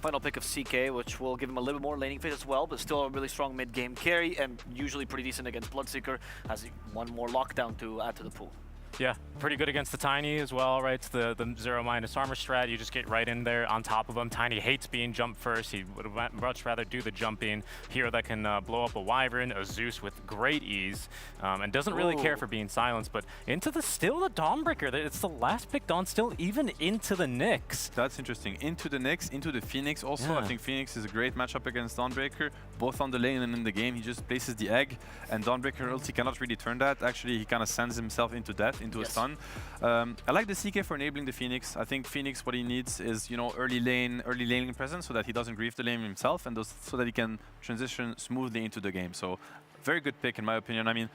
Final pick of CK, which will give him a little bit more laning phase as well, but still a really strong mid-game carry, and usually pretty decent against Bloodseeker. Has one more lockdown to add to the pool. Yeah, pretty good against the Tiny as well, right? It's the 0- armor strat. You just get right in there on top of him. Tiny hates being jumped first. He would much rather do the jumping. Hero that can blow up a Wyvern, a Zeus with great ease, and doesn't really care for being silenced. But into the Dawnbreaker. It's the last pick, Dawn, still even into the Nyx. That's interesting. Into the Nyx, into the Phoenix also. I think Phoenix is a great matchup against Dawnbreaker, both on the lane and in the game. He just places the egg, and Dawnbreaker ulti cannot really turn that. Actually, he kind of sends himself into death, into a stun. I like the CK for enabling the Phoenix. I think Phoenix, what he needs is, early laning presence so that he doesn't grief the lane himself, and so that he can transition smoothly into the game. So, very good pick in my opinion. I mean,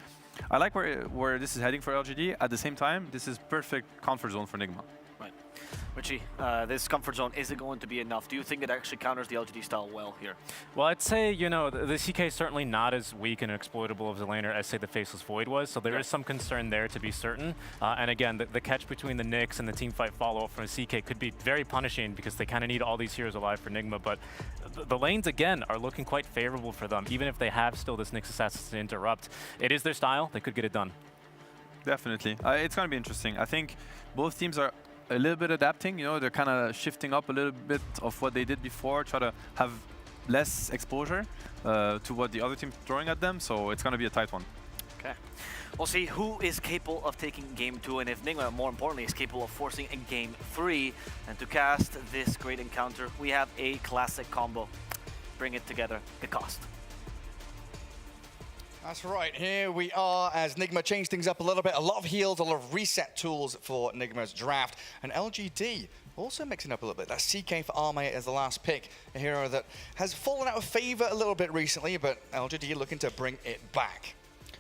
I like where this is heading for LGD. At the same time, this is perfect comfort zone for Nigma. Right. Richie, this comfort zone, is it going to be enough? Do you think it actually counters the LGD style well here? Well, I'd say, you know, the CK is certainly not as weak and exploitable of a laner as, say, the Faceless Void was, so there is some concern there to be certain. And again, the catch between the Nyx and the teamfight follow-up from the CK could be very punishing because they kind of need all these heroes alive for Nigma, but the lanes, again, are looking quite favorable for them, even if they have still this Nyx Assassin to interrupt. It is their style. They could get it done. Definitely. It's going to be interesting. I think both teams are a little bit adapting, you know, they're kind of shifting up a little bit of what they did before, try to have less exposure to what the other team's throwing at them, so it's going to be a tight one. Okay. We'll see who is capable of taking game 2 and if Nigma, more importantly, is capable of forcing a game 3. And to cast this great encounter, we have a classic combo. Bring it together, the cost. That's right, here we are as Nigma changed things up a little bit. A lot of heals, a lot of reset tools for Nigma's draft. And LGD also mixing up a little bit. That CK for Armay as the last pick. A hero that has fallen out of favor a little bit recently, but LGD looking to bring it back.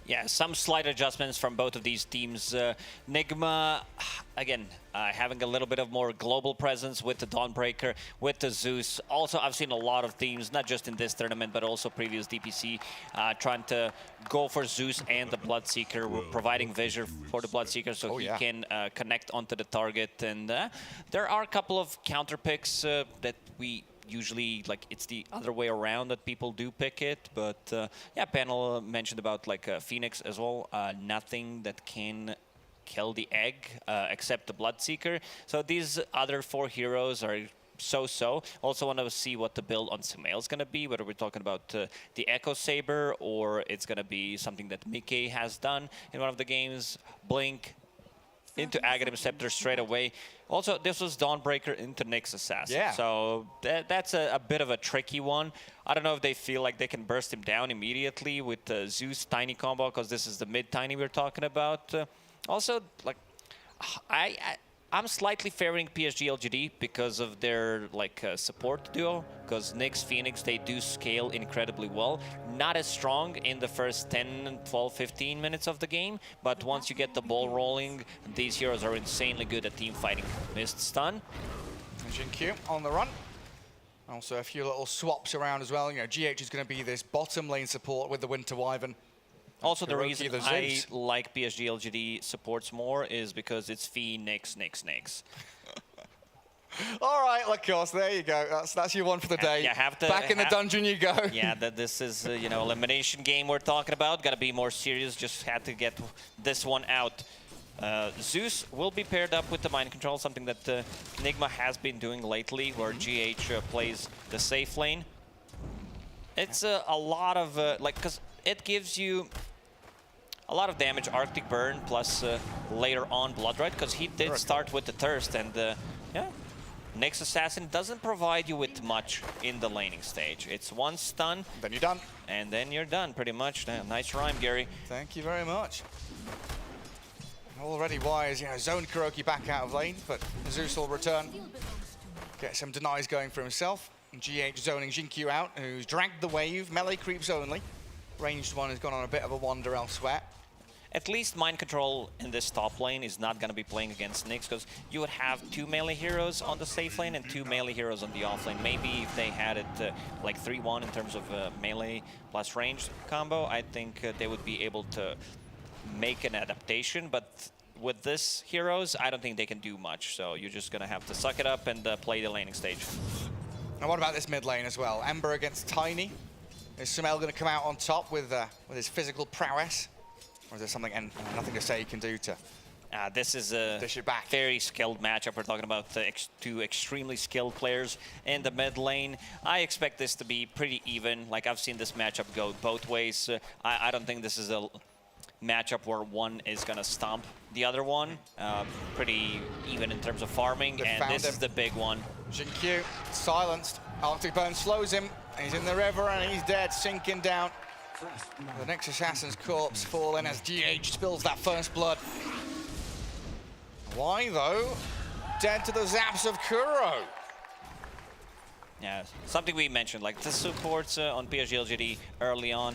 Yeah, some slight adjustments from both of these teams. Nigma, again, having a little bit of more global presence with the Dawnbreaker, with the Zeus. Also, I've seen a lot of teams, not just in this tournament, but also previous DPC, trying to go for Zeus and the Bloodseeker. We're providing vision for the Bloodseeker so he can connect onto the target. And there are a couple of counter picks that we usually, like, it's the other way around that people do pick it, but yeah, panel mentioned about like Phoenix as well. Nothing that can kill the egg except the Bloodseeker. So these other 4 heroes are so-so. Also want to see what the build on Sumail is going to be, whether we're talking about the Echo Saber or it's going to be something that Mickey has done in one of the games. Blink into Aghanim Scepter straight away. Also, this was Dawnbreaker into Nyx Assassin. Yeah. So that's a bit of a tricky one. I don't know if they feel like they can burst him down immediately with the Zeus Tiny combo, because this is the mid-Tiny we're talking about. Also, like, I'm slightly favoring PSG LGD because of their like support duo, because Nyx, Phoenix, they do scale incredibly well. Not as strong in the first 10, 12, 15 minutes of the game, but once you get the ball rolling, these heroes are insanely good at team fighting. Missed stun. Jin on the run. Also a few little swaps around as well. You know, GH is going to be this bottom lane support with the Winter Wyvern. Also, the reason I like PSG LGD supports more is because it's Phoenix, Nyx. All right, of course, there you go. That's your one for the day. Back in the dungeon you go. Yeah, this is, you know, elimination game we're talking about. Got to be more serious. Just had to get this one out. Zeus will be paired up with the Mind Control, something that Nigma has been doing lately, where GH plays the safe lane. It's a lot of, like, because it gives you a lot of damage, Arctic Burn, plus later on Blood Red, because he did start with the Thirst, and yeah, Nyx Assassin doesn't provide you with much in the laning stage. It's one stun. Then you're done. And then you're done, pretty much. Nice rhyme, Gary. Thank you very much. Already Wise, you know, zone Kuroki back out of lane, but Zeus will return. Get some denies going for himself. And GH zoning Jinkyu out, who's dragged the wave, melee creeps only. Ranged one has gone on a bit of a wander elsewhere. At least Mind Control in this top lane is not going to be playing against Nyx, because you would have 2 melee heroes on the safe lane and 2 melee heroes on the off lane. Maybe if they had it like 3-1 in terms of melee plus range combo, I think they would be able to make an adaptation. But with this heroes, I don't think they can do much. So you're just going to have to suck it up and play the laning stage. And what about this mid lane as well? Ember against Tiny. Is Sumail going to come out on top with his physical prowess? Or is there something and nothing to say he can do to this is a very skilled matchup. We're talking about 2 extremely skilled players in the mid lane. I expect this to be pretty even. Like, I've seen this matchup go both ways. I don't think this is a matchup where one is going to stomp the other one. Pretty even in terms of farming, and this is the big one. Jinkyu silenced. Arctic Burn slows him. He's in the river and he's dead, sinking down. The next Assassin's corpse falling as GH spills that first blood. Why, though? Dead to the zaps of Kuro. Yeah, something we mentioned, like the supports on PSG LGD early on,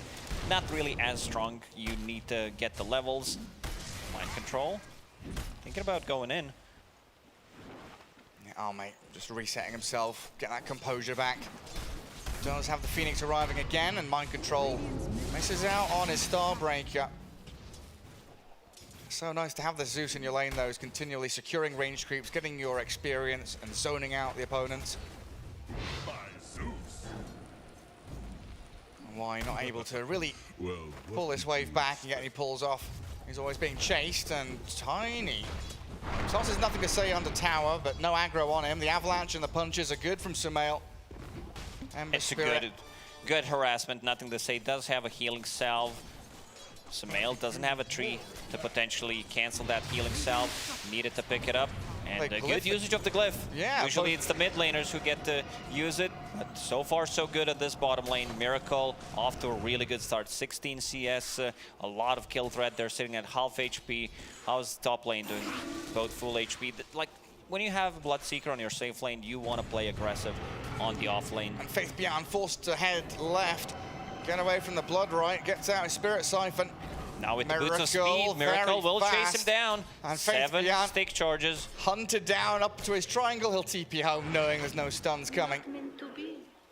not really as strong. You need to get the levels. Mind Control, thinking about going in. Oh, mate, just resetting himself, get that composure back. Does have the Phoenix arriving again, and Mind Control misses out on his Starbreaker. So nice to have the Zeus in your lane, though, is continually securing range creeps, getting your experience, and zoning out the opponents. And why not able to really pull this wave back and get any pulls off? He's always being chased, and Tiny tosses nothing to say under tower, but no aggro on him. The avalanche and the punches are good from Sumail. It's a good harassment, nothing to say. Does have a healing salve. Sumail doesn't have a tree to potentially cancel that healing salve. Needed to pick it up. And a good usage of the glyph. Yeah, usually it's the mid laners who get to use it. But so far so good at this bottom lane. Miracle off to a really good start. 16 CS, a lot of kill threat. They're sitting at half HP. How's top lane doing? Both full HP. Like, when you have Bloodseeker on your safe lane, you want to play aggressive on the off lane. And Faith Beyond forced to head left. Get away from the blood right, gets out his Spirit Siphon. Now with the boots of speed, Miracle will chase him down. And 7 stick charges. Hunted down up to his triangle, he'll TP home knowing there's no stuns coming.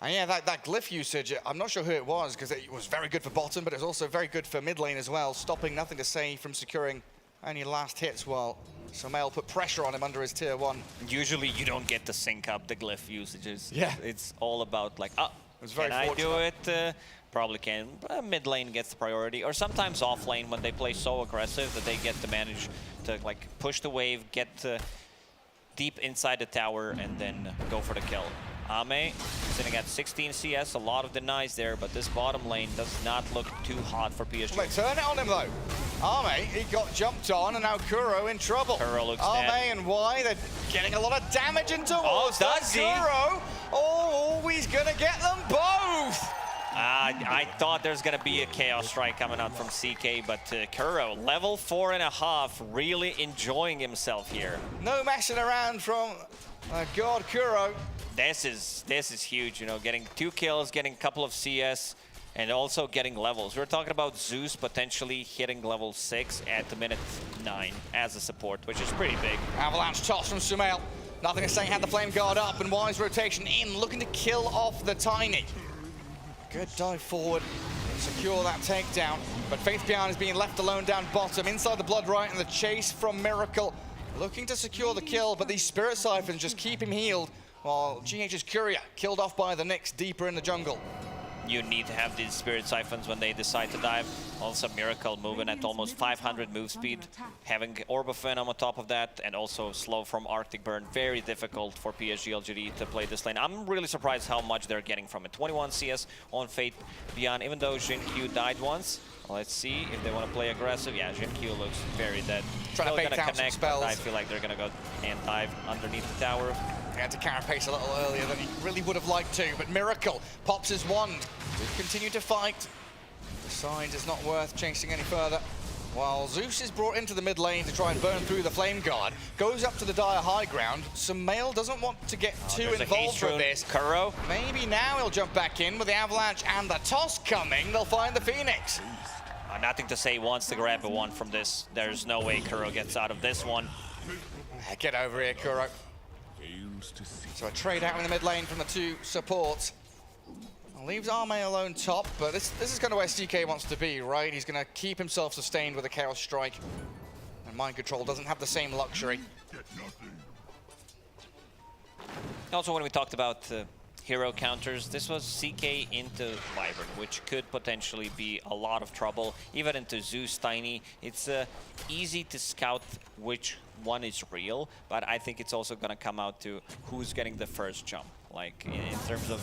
And yeah, that glyph usage, I'm not sure who it was, because it was very good for bottom, but it was also very good for mid lane as well, stopping nothing to say from securing any last hits while Sumail put pressure on him under his tier 1. Usually you don't get to sync up the glyph usages. Yeah. It's all about like, oh, was very can I do it? Probably can. Mid lane gets the priority, or sometimes off lane when they play so aggressive that they get to manage to like push the wave, get deep inside the tower, and then go for the kill. Ame sitting at 16 CS, a lot of denies there, but this bottom lane does not look too hot for PSG. Wait, turn it on him though. Ame, he got jumped on, and now Kuro in trouble. Kuro looks Ame dead. and Y, they're getting a lot of damage into does he? Kuro. Oh, he's gonna get them both. I thought there's going to be a Chaos Strike coming out from CK, but Kuro, level 4.5, really enjoying himself here. No messing around from God Kuro. This is huge, you know, getting 2 kills, getting a couple of CS, and also getting levels. We're talking about Zeus potentially hitting level 6 at the minute 9 as a support, which is pretty big. Avalanche toss from Sumail. Nothing to say, had the Flame Guard up, and Wise rotation in, looking to kill off the Tiny. Good dive forward, secure that takedown, but Faith Beyond is being left alone down bottom, inside the blood right, and the chase from Miracle, looking to secure the kill, but these Spirit Siphons just keep him healed, while GH's Courier killed off by the Nyx deeper in the jungle. You need to have these Spirit Siphons when they decide to dive. Also Miracle moving at almost 500 move speed, having Orb of Venom on top of that, and also slow from Arctic Burn. Very difficult for PSG LGD to play this lane. I'm really surprised how much they're getting from it. 21 CS on Faith Beyond, even though Jin Q died once. Let's see if they want to play aggressive. Yeah, Jin Q looks very dead. Trying to bait out some spells. I feel like they're going to go and dive underneath the tower. He had to carapace a little earlier than he really would have liked to, but Miracle pops his wand to continue to fight. Decides it's not worth chasing any further. While Zeus is brought into the mid lane to try and burn through the Flame Guard, goes up to the dire high ground. Sumail doesn't want to get too involved with this. Kuro. Maybe now he'll jump back in with the Avalanche and the toss coming. They'll find the Phoenix. Nothing to say, wants to grab a one from this. There's no way Kuro gets out of this one. Get over here, Kuro. So a trade out in the mid lane from the 2 supports. Leaves Ame alone top, but this is kind of where CK wants to be, right? He's going to keep himself sustained with a Chaos Strike. And Mind Control doesn't have the same luxury. Also, when we talked about hero counters, this was CK into Wyvern, which could potentially be a lot of trouble. Even into Zeus Tiny, it's easy to scout which one is real, but I think it's also going to come out to who's getting the first jump. Like in terms of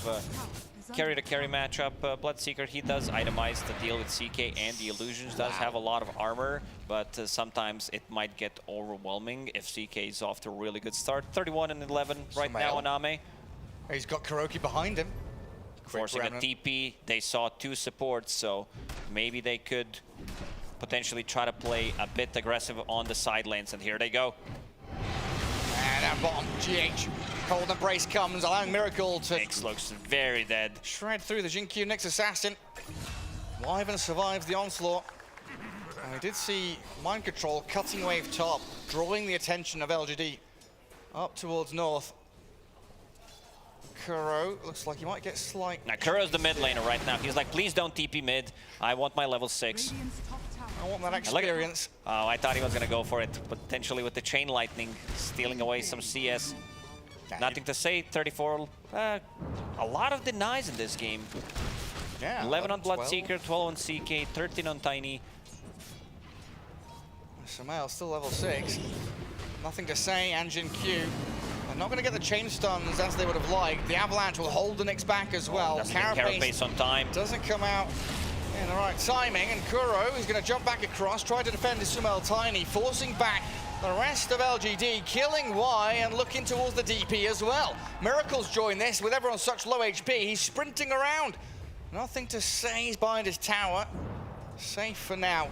carry-to-carry matchup, Bloodseeker, he does itemize the deal with CK, and the Illusions does have a lot of armor, but sometimes it might get overwhelming if CK is off to a really good start. 31 and 11 right now on Ame. He's got Kuroki behind him. Forcing a TP. They saw 2 supports, so maybe they could potentially try to play a bit aggressive on the side lanes, and here they go. And at bottom, GH. Cold Embrace comes, allowing Miracle to... Nyx looks very dead. Shred through the Jin Q Nyx Assassin. Wyvern survives the onslaught. And we did see Mind Control cutting wave top, drawing the attention of LGD up towards north. Kuro looks like he might get slight. Now, Kuro's the mid laner right now. He's like, please don't TP mid. I want my level 6. I want that experience. Oh, I thought he was going to go for it, potentially with the Chain Lightning, stealing away some CS. Nothing to say, 34. A lot of denies in this game. Yeah, 11 on 12. Bloodseeker, 12 on CK, 13 on Tiny. Sumail still level 6. Nothing to say, and Jin Q. They're not going to get the chain stuns as they would have liked. The Avalanche will hold the Nyx back as well. Carapace on time. Doesn't come out in the right timing, and Kuro is going to jump back across, try to defend his Sumail Tiny, forcing back the rest of LGD, killing Y and looking towards the DP as well. Miracle's joined this with everyone such low HP. He's sprinting around. Nothing to say, he's behind his tower. Safe for now.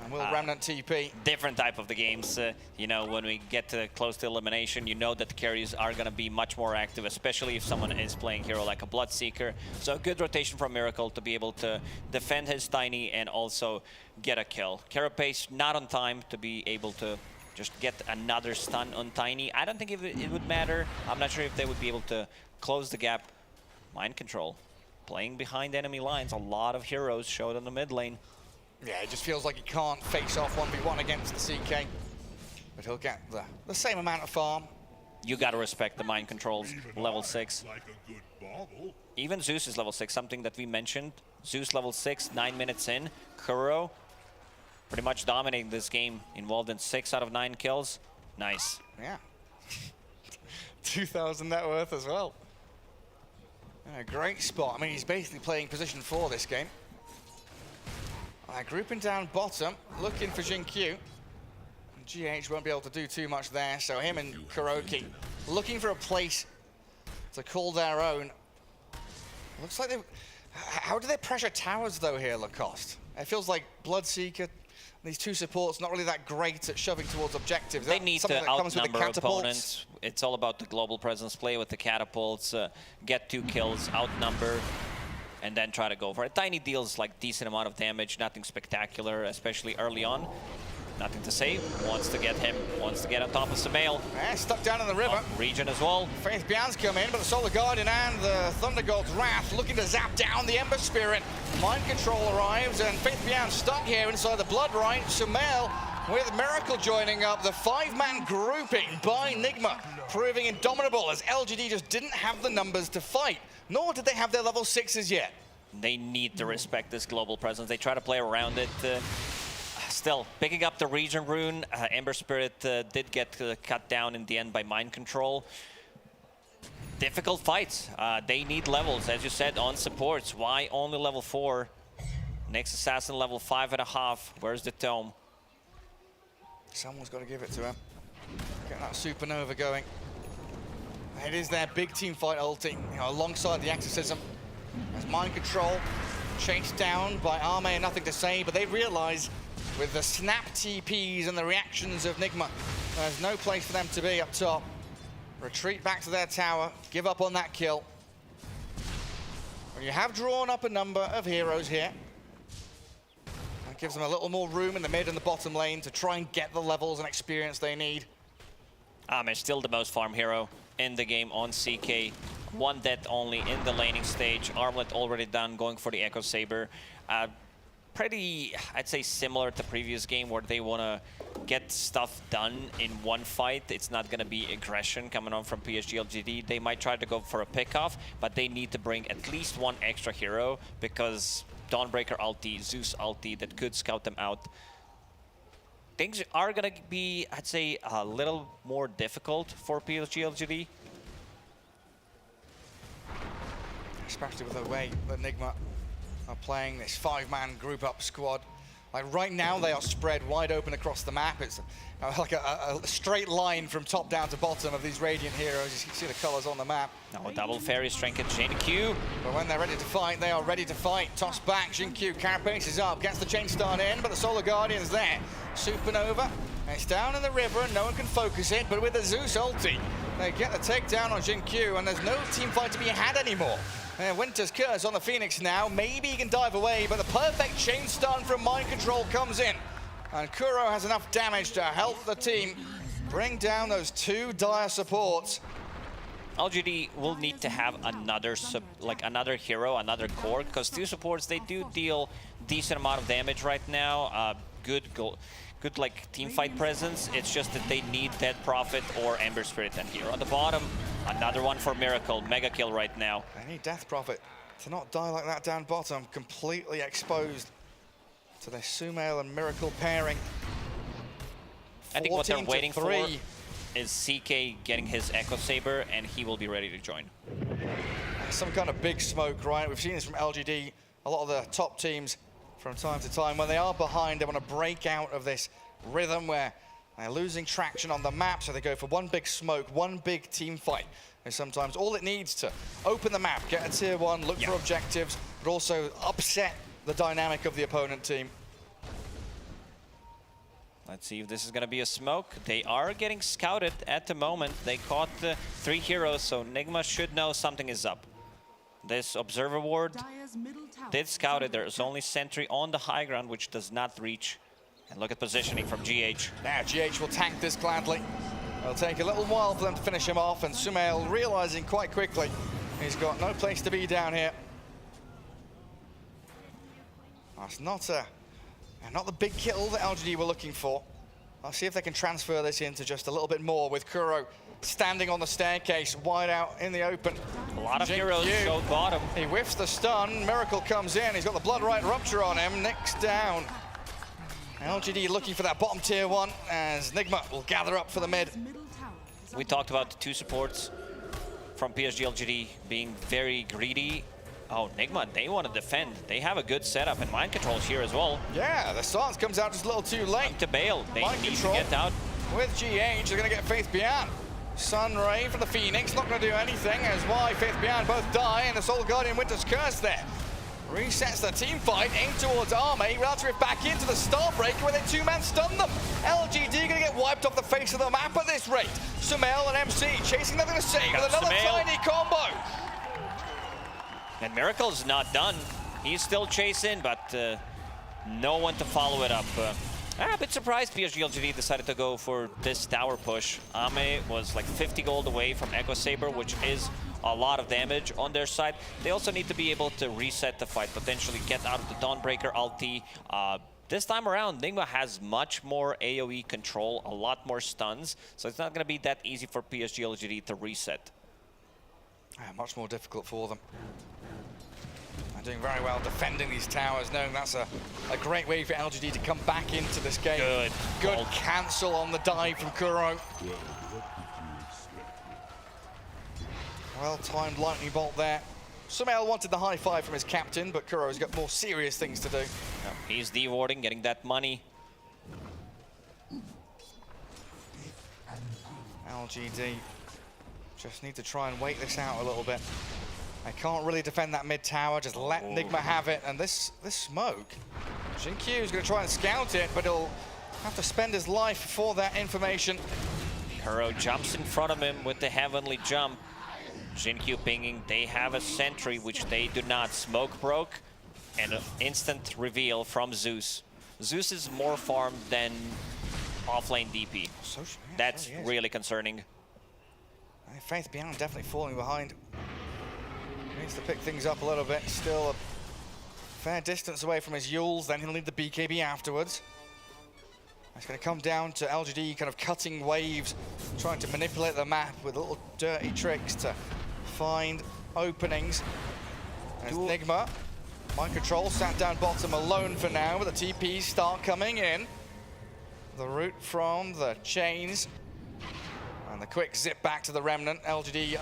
And will Remnant TP. Different type of the games. You know, when we get close to elimination, you know that the carries are going to be much more active, especially if someone is playing hero like a Bloodseeker. So a good rotation from Miracle to be able to defend his Tiny and also get a kill. Carapace not on time to be able to just get another stun on Tiny. I don't think it would matter. I'm not sure if they would be able to close the gap. Mind control. Playing behind enemy lines. A lot of heroes showed on the mid lane. Yeah, it just feels like he can't face off 1v1 against the CK. But he'll get the same amount of farm. You gotta respect the mind controls, level 6. Even Zeus is level 6, something that we mentioned. Zeus level 6, 9 minutes in. Kuro pretty much dominating this game, involved in 6 out of 9 kills. Nice. Yeah. 2,000 net worth as well. A great spot. I mean, he's basically playing position 4 this game. Grouping down bottom, looking for Jin Q. GH won't be able to do too much there, so him and Kuroki looking for a place to call their own. Looks like they... How do they pressure towers, though, here, Lacoste? It feels like Bloodseeker, these two supports, not really that great at shoving towards objectives. They need to outnumber opponents. It's all about the global presence, play with the catapults, get 2 kills, outnumber, and then try to go for it. Tiny deals like decent amount of damage, nothing spectacular, especially early on. Nothing to say. Wants to get on top of Sumail. Stuck down in the river. Region as well. Faith Bian's come in, but the Solar Guardian and the Thunder God's Wrath looking to zap down the Ember Spirit. Mind Control arrives, and Faith Bian stuck here inside the Blood Rite. Sumail with Miracle joining up. The 5-man grouping by Nigma proving indomitable as LGD just didn't have the numbers to fight. Nor did they have their level 6s yet. They need to respect this global presence. They try to play around it. Still, picking up the region rune. Ember Spirit did get cut down in the end by Mind Control. Difficult fights. They need levels, as you said, on supports. Why only level 4? Next Assassin level 5.5. Where's the Tome? Someone's got to give it to him. Get that Supernova going. It is their big team fight ulti, alongside the Exorcism. As Mind Control chased down by Arme, nothing to say, but they realize with the snap TPs and the reactions of Nigma, there's no place for them to be up top. Retreat back to their tower, give up on that kill. Well, you have drawn up a number of heroes here. That gives them a little more room in the mid and the bottom lane to try and get the levels and experience they need. Arme is still the most farm hero in the game on CK. 1 death only in the laning stage. Armlet already done, going for the Echo Saber. Pretty, I'd say, similar to the previous game where they want to get stuff done in one fight. It's not going to be aggression coming on from PSG LGD. They might try to go for a pick-off, but they need to bring at least 1 extra hero because Dawnbreaker ulti, Zeus ulti that could scout them out. Things are going to be, I'd say, a little more difficult for PSG LGD. Especially with the way that Nigma are playing this 5-man group-up squad. Like right now, they are spread wide open across the map. It's like a straight line from top down to bottom of these Radiant heroes. You can see the colors on the map. Now a double fairy strength at Jin Q. But when they're ready to fight, they are ready to fight. Toss back, Jin Q, Carapace is up, gets the chain start in, but the Solar Guardian's there. Supernova, it's down in the river and no one can focus it, but with the Zeus ulti, they get the takedown on Jin Q, and there's no team fight to be had anymore. Winter's Curse on the Phoenix now. Maybe he can dive away, but the perfect chain stun from Mind Control comes in. And Kuro has enough damage to help the team bring down those 2 dire supports. LGD will need to have another another hero, another core, because two supports, they do deal decent amount of damage right now. Good like team fight presence. It's just that they need Dead Prophet or Ember Spirit. And here on the bottom, another one for Miracle. Mega kill right now. They need Death Prophet to not die like that down bottom, completely exposed to their Sumail and Miracle pairing. I think what they're waiting for is CK getting his Echo Saber, and he will be ready to join. Some kind of big smoke, right? We've seen this from LGD. A lot of the top teams from time to time, when they are behind, they want to break out of this rhythm where they're losing traction on the map, so they go for one big smoke, one big team fight. And sometimes all it needs to open the map, get a tier 1, look for objectives, but also upset the dynamic of the opponent team. Let's see if this is going to be a smoke. They are getting scouted at the moment. They caught 3 heroes, so Nigma should know something is up. This Observer Ward did scout it. There's only Sentry on the high ground, which does not reach. And look at positioning from GH. Now GH will tank this gladly. It'll take a little while for them to finish him off, and Sumail realizing quite quickly he's got no place to be down here. That's not the big kill that LGD were looking for. I'll see if they can transfer this into just a little bit more with Kuro standing on the staircase, wide out in the open. A lot of heroes showed bottom. He whiffs the stun. Miracle comes in. He's got the Blood Right Rupture on him. Nick's down. LGD looking for that bottom tier 1 as Nigma will gather up for the mid. We talked about the 2 supports from PSG LGD being very greedy. Oh, Nigma, they want to defend. They have a good setup and mind controls here as well. Yeah, the silence comes out just a little too late. Time to bail. They mind need control to get out. With GH, they're going to get Faith Beyond. Sunray from the Phoenix, not going to do anything as Y, Faith Beyond both die, and the Soul Guardian Winter's Curse there. Resets the team fight, aim towards Army, Relative back into the Starbreaker where they 2-man stun them. LGD going to get wiped off the face of the map at this rate. Sumail and MC chasing nothing to save with another tiny combo. And Miracle's not done. He's still chasing, but no one to follow it up. I'm a bit surprised PSG LGD decided to go for this tower push. Ame was like 50 gold away from Echo Saber, which is a lot of damage on their side. They also need to be able to reset the fight, potentially get out of the Dawnbreaker ulti. This time around, Nigma has much more AoE control, a lot more stuns, so it's not going to be that easy for PSG LGD to reset. Much more difficult for them. They're doing very well defending these towers, knowing that's a great way for LGD to come back into this game. Good cancel on the dive from Kuro. Well-timed lightning bolt there. Sumail wanted the high five from his captain, but Kuro's got more serious things to do. He's de-warding, getting that money. LGD just need to try and wait this out a little bit. They can't really defend that mid tower, just let Nigma have it. And this smoke, Jinkyu is going to try and scout it, but he'll have to spend his life for that information. Kuro jumps in front of him with the heavenly jump. Jinkyu pinging, they have a sentry, which they do not. Smoke broke, and an instant reveal from Zeus. Zeus is more farmed than offlane DP. That's really concerning. Faith Beyond definitely falling behind. Needs to pick things up a little bit. Still a fair distance away from his Yules, then he'll need the BKB afterwards. It's going to come down to LGD kind of cutting waves, trying to manipulate the map with little dirty tricks to find openings. As Nigma, mind control, sat down bottom alone for now, but the TPs start coming in. The route from the chains. And the quick zip back to the Remnant. LGD,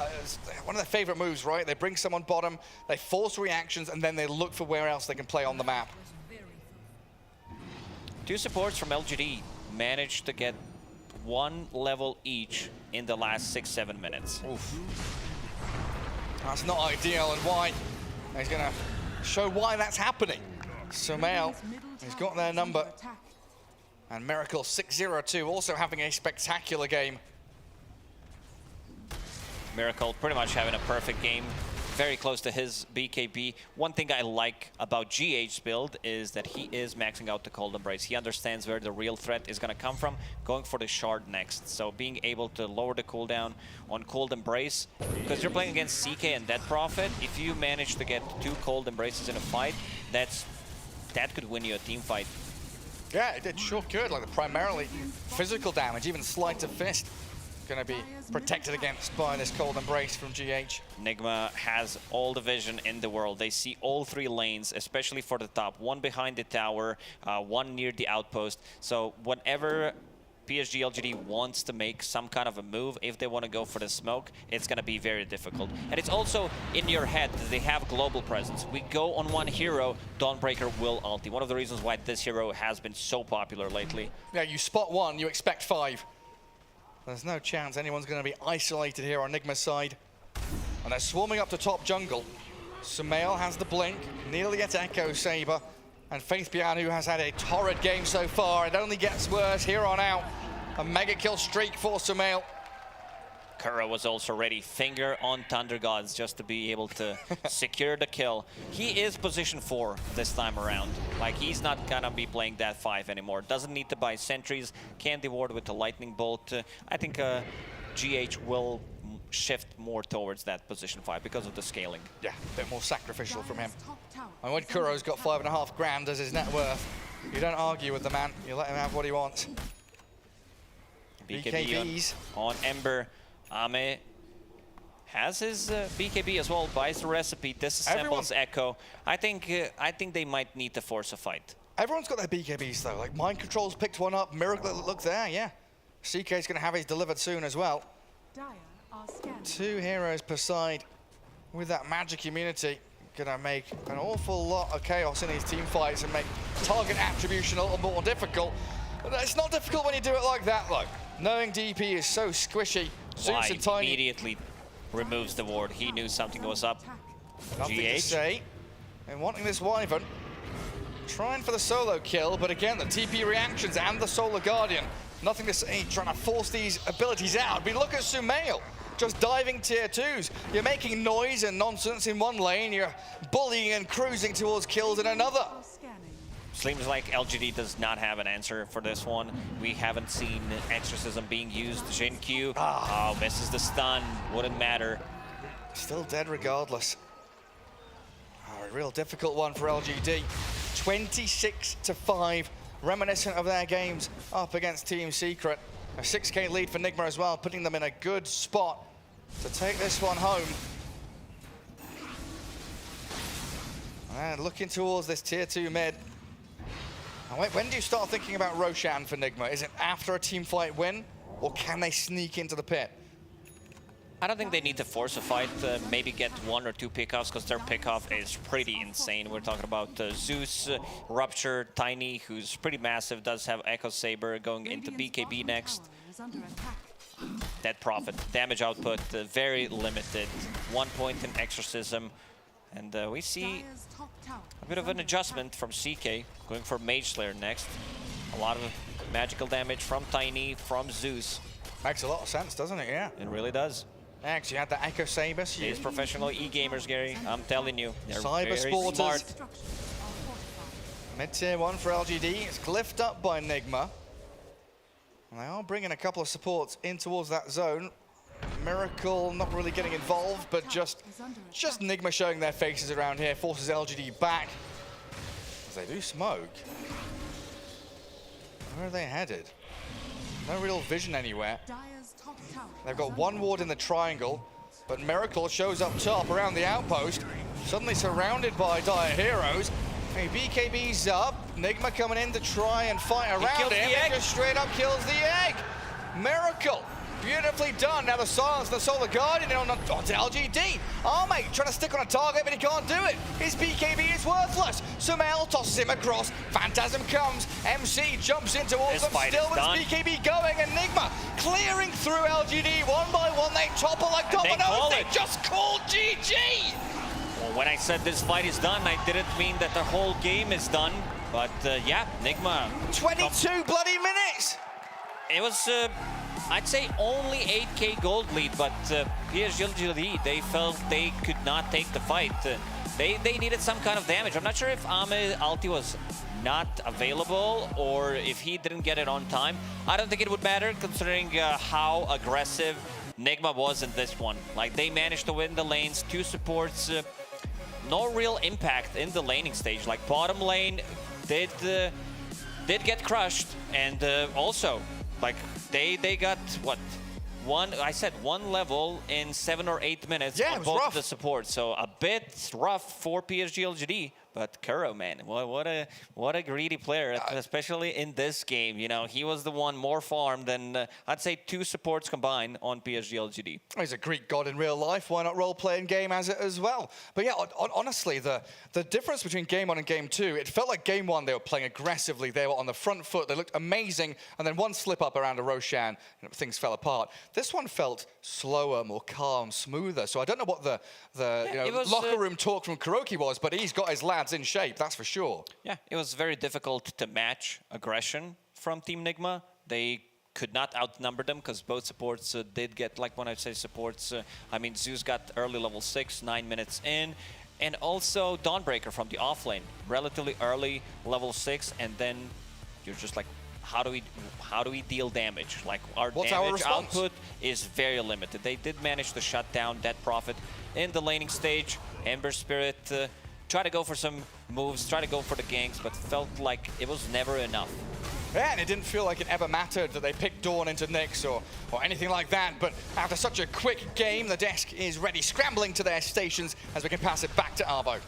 one of their favorite moves, right? They bring someone bottom, they force reactions, and then they look for where else they can play on the map. 2 supports from LGD managed to get 1 level each in the last 6-7 minutes. Oof. That's not ideal, and why? He's going to show why that's happening. Sumail, he's got their number. And Miracle 6-0-2, also having a spectacular game. Miracle pretty much having a perfect game. very close to his BKB. One thing I like about GH's build is that he is maxing out the Cold Embrace. He understands where the real threat is going to come from, going for the shard next. So being able to lower the cooldown on Cold Embrace, because you're playing against CK and Dead Prophet, if you manage to get 2 Cold Embraces in a fight, that could win you a team fight. Yeah, it sure could. Like the primarily physical damage, even sleight of fist, going to be protected against by this Cold Embrace from GH. Nigma has all the vision in the world. They see all 3 lanes, especially for the top. One behind the tower, one near the outpost. So whenever PSG LGD wants to make some kind of a move, if they want to go for the smoke, it's going to be very difficult. And it's also in your head that they have global presence. We go on one hero, Dawnbreaker will ulti. One of the reasons why this hero has been so popular lately. Yeah, you spot 1, you expect 5. There's no chance anyone's going to be isolated here on Nigma's side. And they're swarming up to top jungle. Sumail has the blink, nearly gets Echo Saber. And Faith Bianu has had a torrid game so far. It only gets worse here on out. A mega kill streak for Sumail. Kuro was also ready, finger on Thunder Gods, just to be able to secure the kill. He is position 4 this time around. Like, he's not gonna be playing that 5 anymore. Doesn't need to buy sentries, candy ward with the lightning bolt. I think GH will shift more towards that position 5 because of the scaling. Yeah, a bit more sacrificial from him. And when Kuro's got 5.5 grand as his net worth, you don't argue with the man, you let him have what he wants. BKBs on Ember. Ame has his BKB as well, buys the recipe, disassembles Echo. I think they might need to force a fight. Everyone's got their BKBs though, like Mind Control's picked one up, Miracle, look there, yeah. CK's gonna have his delivered soon as well. 2 heroes per side with that magic immunity. Gonna make an awful lot of chaos in these team fights and make target attribution a little more difficult. But it's not difficult when you do it like that though. Knowing DP is so squishy. Zeus and Tiny immediately removes the ward. He knew something was up. Nothing GH to say. And wanting this Wyvern. Trying for the solo kill, but again, the TP reactions and the Solar Guardian. Nothing to say, trying to force these abilities out. But look at Sumail, just diving tier 2s. You're making noise and nonsense in one lane. You're bullying and cruising towards kills in another. Seems like LGD does not have an answer for this one. We haven't seen Exorcism being used. Jin-Q, oh, misses the stun. Wouldn't matter. Still dead regardless. Oh, a real difficult one for LGD. 26-5, reminiscent of their games up against Team Secret. A 6K lead for Nigma as well, putting them in a good spot to take this one home. And looking towards this tier 2 mid. Now, when do you start thinking about Roshan for Nigma? Is it after a team fight win, or can they sneak into the pit? I don't think they need to force a fight, maybe get 1 or 2 pickoffs, because their pickoff is pretty insane. We're talking about Zeus, Rupture, Tiny, who's pretty massive, does have Echo Saber going into BKB next. Dead Prophet, damage output, very limited. 1 point in Exorcism. And we see a bit of an adjustment from CK, going for Mage Slayer next. A lot of magical damage from Tiny, from Zeus. Makes a lot of sense, doesn't it? Yeah. It really does. Actually, you had the Echo Saber. These professional e-gamers, Gary, I'm telling you, they're Cyber very Sporters. smart. Mid-tier 1 for LGD. It's glyphed up by Nigma. And they are bringing a couple of supports in towards that zone. Miracle not really getting involved, but just Nigma showing their faces around here forces LGD back. As they do smoke. Where are they headed? No real vision anywhere. They've got 1 ward in the triangle, but Miracle shows up top around the outpost, suddenly surrounded by Dire heroes. Hey, BKB's up. Nigma coming in to try and fight around him. He just straight up kills the egg. Miracle. Beautifully done. Now the silence and the Solar Guardian onto LGD. Armate trying to stick on a target, but he can't do it. His BKB is worthless. Sumail tosses him across. Phantasm comes. MC jumps in towards them. Still with his BKB going. Enigma clearing through LGD. 1 by 1, they topple like dominoes. They just called GG. Well, when I said this fight is done, I didn't mean that the whole game is done. But yeah, Nigma. 22 bloody minutes. It was I'd say only 8k gold lead, but PSG, they felt they could not take the fight. They needed some kind of damage. I'm not sure if Ahmed Alti was not available or if he didn't get it on time. I don't think it would matter considering how aggressive Nigma was in this one. Like, they managed to win the lanes, 2 supports, no real impact in the laning stage. Like, bottom lane did get crushed, and also, like, they got, what? one level in 7 or 8 minutes on both of the supports. So a bit rough for PSG LGD. But Kuro, man, what a greedy player, especially in this game. You know, he was the one more farmed than, I'd say, 2 supports combined on PSG LGD. He's a Greek god in real life. Why not role-play in game as well? But yeah, honestly, the difference between Game 1 and Game 2, it felt like Game 1, they were playing aggressively. They were on the front foot. They looked amazing. And then one slip-up around a Roshan, things fell apart. This one felt slower, more calm, smoother. So I don't know what the locker room talk from Kuroki was, but he's got his lads in shape, that's for sure. Yeah, it was very difficult to match aggression from Team Nigma. They could not outnumber them because both supports did get, like when I say supports, I mean Zeus got early level 6, 9 minutes in, and also Dawnbreaker from the offlane, relatively early level 6, and then you're just like, how do we deal damage? Like, our damage output is very limited. They did manage to shut down Dead Prophet in the laning stage. Ember Spirit try to go for some moves, try to go for the ganks, but felt like it was never enough. Yeah, and it didn't feel like it ever mattered that they picked Dawn into Nyx or anything like that. But after such a quick game, the desk is ready, scrambling to their stations as we can pass it back to Arvo.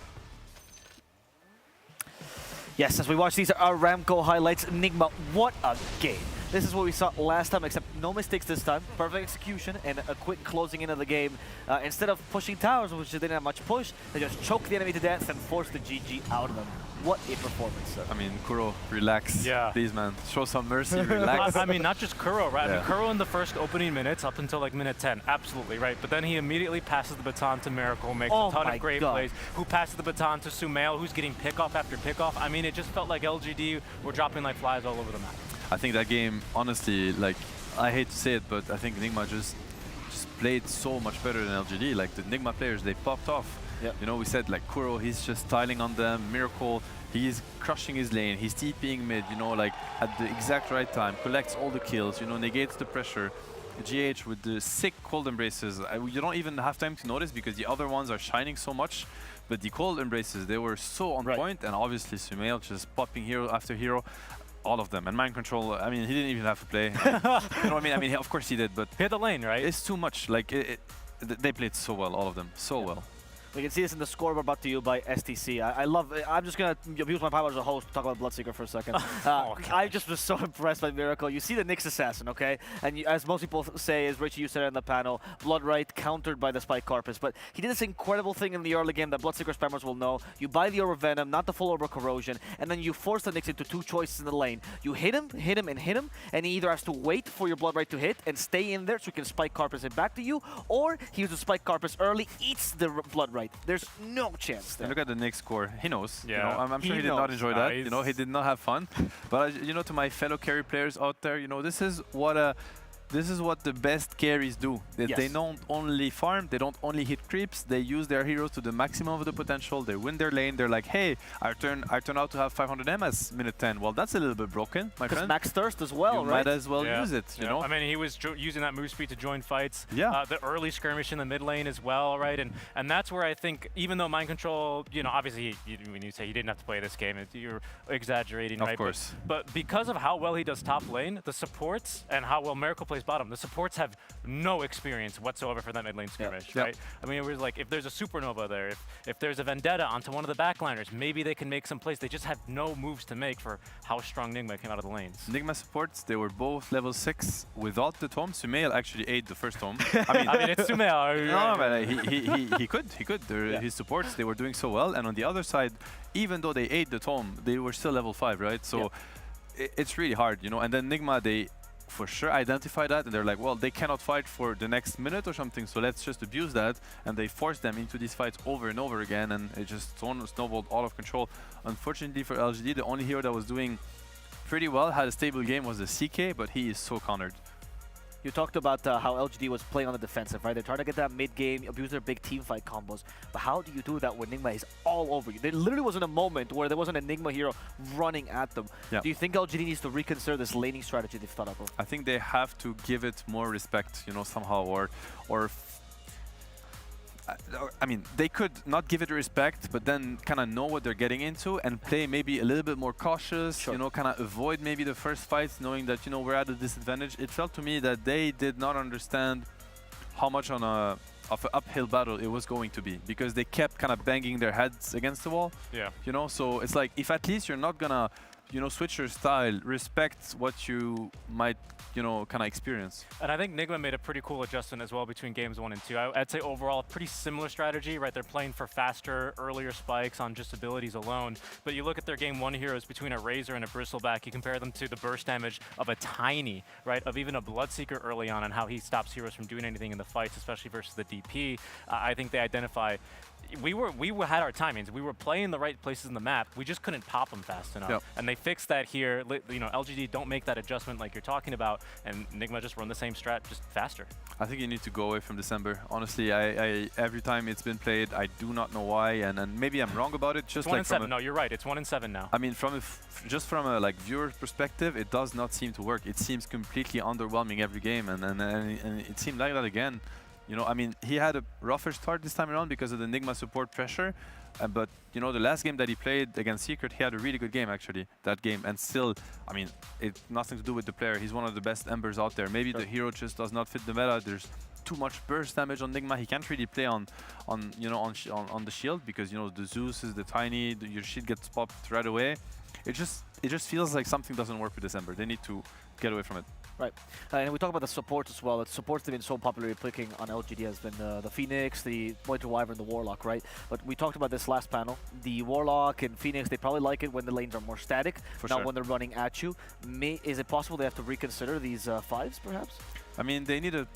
Yes, as we watch these are Aramco highlights. Nigma, what a game. This is what we saw last time, except no mistakes this time. Perfect execution and a quick closing in of the game. Instead of pushing towers, which they didn't have much push, they just choked the enemy to death and forced the GG out of them. What a performance, sir. I mean, Kuro, relax. Yeah. Please, man. Show some mercy, relax. I mean, not just Kuro, right? Yeah. I mean, Kuro in the first opening minutes up until like minute 10, absolutely, right? But then he immediately passes the baton to Miracle, makes a ton of great plays, who passes the baton to Sumail, who's getting pickoff after pickoff. I mean, it just felt like LGD were dropping like flies all over the map. I think that game, honestly, like, I hate to say it, but I think Nigma just played so much better than LGD. Like, the Nigma players, they popped off. Yep. You know, we said, like, Kuro, he's just tiling on them. Miracle, he's crushing his lane. He's TPing mid, you know, like, at the exact right time. Collects all the kills, you know, negates the pressure. GH with the sick cold embraces. You don't even have time to notice because the other ones are shining so much. But the cold embraces, they were so on point. And obviously, Sumail just popping hero after hero. All of them. And mind control, I mean, he didn't even have to play. You know what I mean? I mean, of course he did, but... Hit the lane, right? It's too much. Like, they played so well, all of them. So well. We can see this in the scoreboard brought to you by STC. I love it. I'm just going to abuse my power as a host to talk about Bloodseeker for a second. I just was so impressed by Miracle. You see the Nyx Assassin, okay? And as most people say, as Richie, you said it in the panel, Bloodright countered by the Spike Carpus. But he did this incredible thing in the early game that Bloodseeker spammers will know. You buy the Orb of Venom, not the full Orb of Corrosion, and then you force the Nyx into 2 choices in the lane. You hit him, and he either has to wait for your Bloodright to hit and stay in there so he can Spike Carpus it back to you, or he uses Spike Carpus early, eats the Bloodright. There's no chance there. And look at the Nyx score. He knows. Yeah. You know, I'm sure he did not enjoy that. You know, he did not have fun. But you know, to my fellow carry players out there, you know, this is what the best carries do. They don't only farm, they don't only hit creeps, they use their heroes to the maximum of the potential, they win their lane, they're like, hey, I turn out to have 500 MS minute 10. Well, that's a little bit broken, my friend. Max Thirst as well, you might as well use it, you know? I mean, he was using that move speed to join fights. Yeah. The early skirmish in the mid lane as well, right? And that's where I think, even though mind control, you know, obviously, when you say he didn't have to play this game, you're exaggerating, right? Of course. But because of how well he does top lane, the supports, and how well Miracle plays bottom, the supports have no experience whatsoever for that mid lane skirmish, right? I mean, it was like, if there's a Supernova there, if there's a Vendetta onto one of the backliners, maybe they can make some plays. They just have no moves to make for how strong Nigma came out of the lanes. Nigma supports, they were both level 6 without the tome. Sumail actually ate the first tome. I mean, it's Sumail. No, but he could. His supports, they were doing so well. And on the other side, even though they ate the tome, they were still level 5, right? So it's really hard, you know. And then Nigma, they for sure identify that, and they're like, well, they cannot fight for the next minute or something, so let's just abuse that. And they forced them into these fights over and over again, and it just snowballed out of control. Unfortunately for LGD, the only hero that was doing pretty well, had a stable game, was the CK, but he is so countered. You talked about how LGD was playing on the defensive, right? They're trying to get that mid-game, abuse their big team fight combos. But how do you do that when Nigma is all over you? There literally wasn't a moment where there wasn't a Nigma hero running at them. Yeah. Do you think LGD needs to reconsider this laning strategy they've thought of? I think they have to give it more respect, you know, somehow, or I mean, they could not give it respect, but then kind of know what they're getting into and play maybe a little bit more cautious, you know, kind of avoid maybe the first fights, knowing that, you know, we're at a disadvantage. It felt to me that they did not understand how much of an uphill battle it was going to be, because they kept kind of banging their heads against the wall. Yeah. You know, so it's like, if at least you're not gonna, you know, switch your style, respect what you might, you know, kind of experience. And I think Nigma made a pretty cool adjustment as well between games 1 and 2. I'd say overall, pretty similar strategy, right? They're playing for faster, earlier spikes on just abilities alone. But you look at their game 1 heroes between a Razor and a Bristleback, you compare them to the burst damage of a Tiny, right? Of even a Bloodseeker early on and how he stops heroes from doing anything in the fights, especially versus the DP. I think they identify we had our timings. We were playing the right places in the map. We just couldn't pop them fast enough. Yep. And they fixed that here. You know, LGD don't make that adjustment like you're talking about, and Nigma just run the same strat, just faster. I think you need to go away from December. Honestly, I every time it's been played, I do not know why, and maybe I'm wrong about it. Just it's 1 like and 7. No, you're right. It's 1 and 7 now. I mean, just from a like viewer perspective, it does not seem to work. It seems completely underwhelming every game, and it seemed like that again. You know, I mean, he had a rougher start this time around because of the Nigma support pressure. But, you know, the last game that he played against Secret, he had a really good game, actually, that game. And still, I mean, it's nothing to do with the player. He's one of the best Embers out there. Maybe the hero just does not fit the meta. There's too much burst damage on Nigma. He can't really play on the shield because, you know, the Zeus is the Tiny, your shield gets popped right away. It just feels like something doesn't work with this Ember. They need to get away from it. Right, and we talk about the supports as well. The supports that have been so popularly picking on LGD has been the Phoenix, the Winter Wyvern, the Warlock, right? But we talked about this last panel. The Warlock and Phoenix, they probably like it when the lanes are more static, not when they're running at you. Is it possible they have to reconsider these 5s, perhaps? I mean, they need a...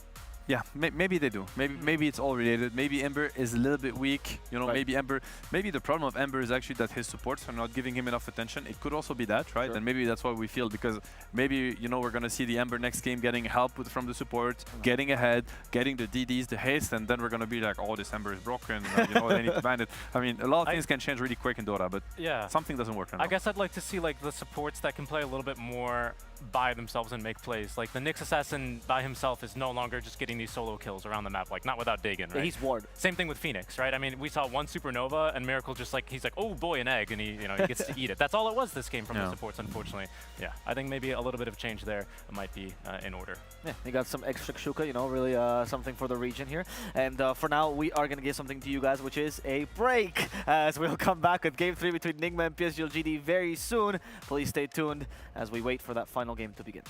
Yeah, maybe they do. Maybe it's all related. Maybe Ember is a little bit weak. You know, maybe the problem of Ember is actually that his supports are not giving him enough attention. It could also be that, right? And maybe that's what we feel, because maybe, you know, we're going to see the Ember next game getting help from the support, getting ahead, getting the DDs, the haste, and then we're going to be like, oh, this Ember is broken. You know, they need to ban it. I mean, a lot of things can change really quick in Dota, but something doesn't work. I guess I'd like to see like the supports that can play a little bit more by themselves and make plays. Like the Nyx Assassin by himself is no longer just getting these solo kills around the map, like not without Dagon, right? Yeah, he's ward. Same thing with Phoenix, right? I mean, we saw one Supernova and Miracle just like, he's like, oh boy, an egg, and he gets to eat it. That's all it was this game from the supports, unfortunately. Yeah, I think maybe a little bit of change there might be in order. Yeah, you got some extra Shuka, you know, really something for the region here. And for now, we are going to give something to you guys, which is a break, as we'll come back with Game 3 between Nigma and PSG LGD very soon. Please stay tuned as we wait for that final game to begin.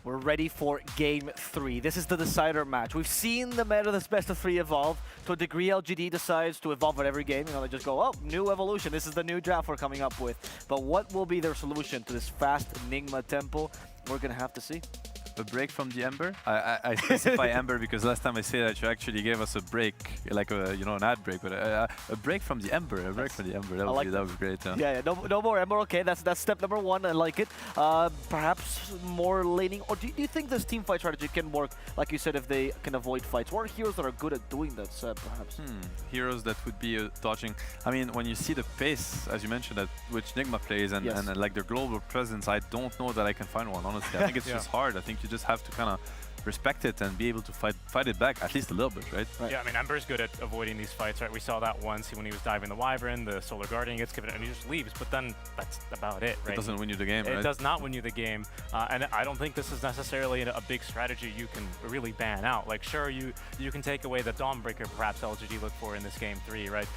We're ready for Game 3. This is the decider match. We've seen the meta this best of 3 evolve. To a degree, LGD decides to evolve at every game. You know, they just go, oh, new evolution. This is the new draft we're coming up with. But what will be their solution to this fast Enigma tempo? We're going to have to see. A break from the Ember? I specify Ember because last time I said that you actually gave us a break, like a, you know, an ad break, but a break from the Ember. A break from the Ember. That would be great. Yeah, no more Ember. Okay, that's step number 1. I like it. Perhaps more laning. Or do you think this team fight strategy can work, like you said, if they can avoid fights? Or heroes that are good at doing that, perhaps? Heroes that would be dodging. I mean, when you see the pace, as you mentioned, at which Nigma plays and like their global presence, I don't know that I can find one, honestly. I think it's just hard. I think you just have to kind of respect it and be able to fight it back at least a little bit, right? Yeah, I mean, Ember's good at avoiding these fights, right? We saw that once when he was diving the Wyvern, the Solar Guardian gets given and he just leaves, but then that's about it, right? It doesn't win you the game, right? It does not win you the game, and I don't think this is necessarily a big strategy you can really ban out. Like, sure, you can take away the Dawnbreaker perhaps LGD looked for in this Game 3, right?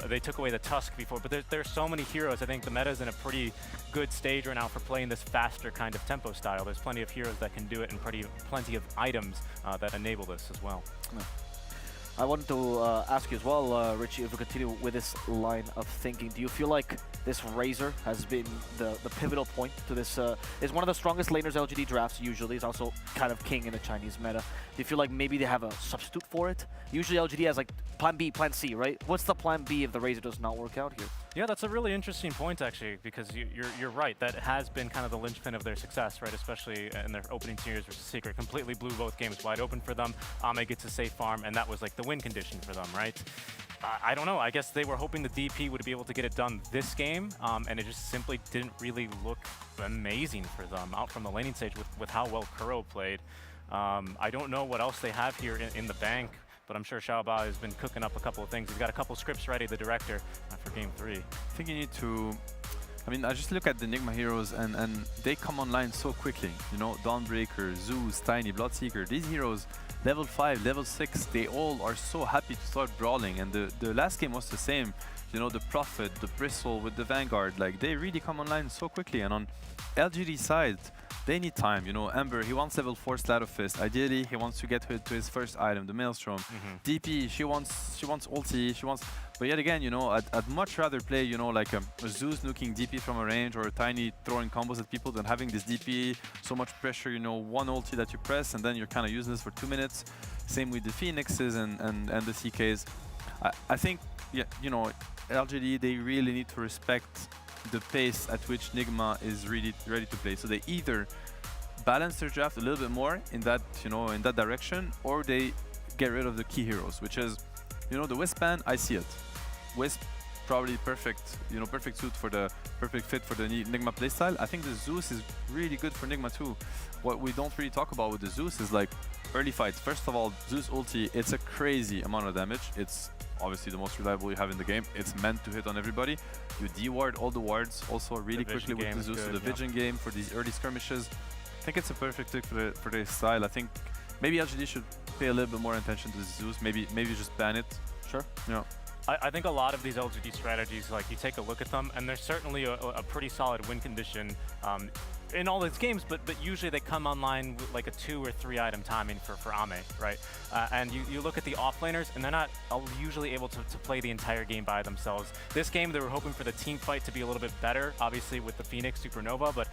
They took away the Tusk before, but there's so many heroes. I think the meta is in a pretty good stage right now for playing this faster kind of tempo style. There's plenty of heroes that can do it and plenty of items that enable this as well. I wanted to ask you as well, Richie, if we continue with this line of thinking, do you feel like this Razor has been the pivotal point to this? Is one of the strongest laners LGD drafts usually. Is also kind of king in the Chinese meta. Do you feel like maybe they have a substitute for it? Usually LGD has like plan B, plan C, right? What's the plan B if the Razor does not work out here? Yeah, that's a really interesting point, actually, because you're right. That has been kind of the linchpin of their success, right? Especially in their opening series versus Secret. Completely blew both games wide open for them. Ame gets a safe farm, and that was like the win condition for them, right? I don't know. I guess they were hoping the DP would be able to get it done this game, and it just simply didn't really look amazing for them out from the laning stage with how well Kuro played. I don't know what else they have here in the bank, but I'm sure Xiaoba has been cooking up a couple of things. He's got a couple scripts ready, the director, for Game 3. I think you need to... I mean, I just look at the Enigma heroes and they come online so quickly. You know, Dawnbreaker, Zeus, Tiny, Bloodseeker, these heroes, level 5, level 6, they all are so happy to start brawling. And the last game was the same. You know, the Prophet, the Bristle with the Vanguard, like they really come online so quickly. And on LGD side, they need time. You know, Ember, he wants level 4 Sleight of Fist. Ideally, he wants to get to his first item, the Maelstrom. DP, she wants ulti, but yet again, you know, I'd much rather play, you know, like a Zeus nuking DP from a range or a Tiny throwing combos at people than having this DP, so much pressure, you know, one ulti that you press and then you're kind of useless for 2 minutes. Same with the Phoenixes and the CKs. I think, yeah, you know, LGD, they really need to respect the pace at which Nigma is really ready to play. So they either balance their draft a little bit more in that, you know, in that direction, or they get rid of the key heroes, which is, you know, the Wisp ban, I see it. Wisp, probably perfect, you know, perfect fit for the Nigma playstyle. I think the Zeus is really good for Nigma too. What we don't really talk about with the Zeus is like early fights. First of all, Zeus ulti, it's a crazy amount of damage. It's obviously the most reliable you have in the game. It's meant to hit on everybody. You de-ward all the wards also really quickly with the Zeus. So the Vision game for these early skirmishes, I think it's a perfect pick for their style. I think maybe LGD should pay a little bit more attention to the Zeus. Maybe just ban it. Sure. Yeah. I think a lot of these LGD strategies, like you take a look at them, and there's certainly a pretty solid win condition in all these games, but usually they come online with like a 2 or 3 item timing for Ame, right? And you look at the offlaners, and they're not usually able to play the entire game by themselves. This game, they were hoping for the team fight to be a little bit better, obviously with the Phoenix Supernova, but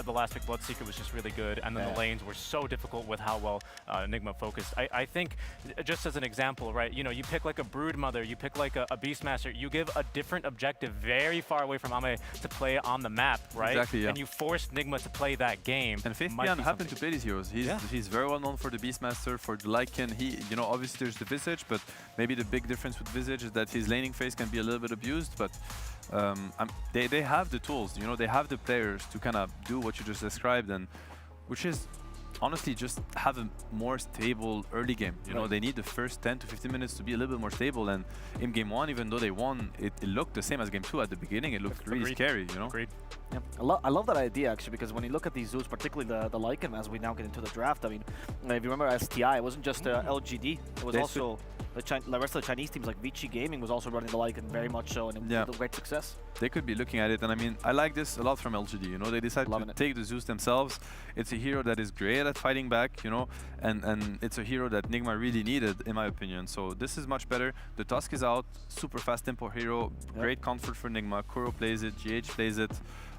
the last pick Bloodseeker was just really good, and then the lanes were so difficult with how well Enigma focused. I think, just as an example, right, you know, you pick like a Broodmother, you pick like a Beastmaster, you give a different objective very far away from Ame to play on the map, right? Exactly, yeah. And you force Nigma to play that game. And Faith Beyond happened to play these heroes. He's very well known for the Beastmaster, for the Lycan. You know, obviously there's the Visage, but maybe the big difference with Visage is that his laning phase can be a little bit abused, but they have the tools, you know, they have the players to kind of do what you just described, and which is honestly just have a more stable early game. You know, they need the first 10 to 15 minutes to be a little bit more stable, and in Game 1, even though they won, it looked the same as Game 2 at the beginning. It looked really scary, you know? Agreed. Yeah. I love that idea, actually, because when you look at these Zeus, particularly the Lycan, as we now get into the draft, I mean, if you remember STI, it wasn't just LGD, it was also the rest of the Chinese teams like Vici Gaming was also running the like and very much so, and with great success. They could be looking at it, and I mean, I like this a lot from LGD. You know, they decided to take the Zeus themselves. It's a hero that is great at fighting back, you know, and it's a hero that Nigma really needed, in my opinion. So this is much better. The Tusk is out, super fast tempo hero, great comfort for Nigma. Kuro plays it, GH plays it.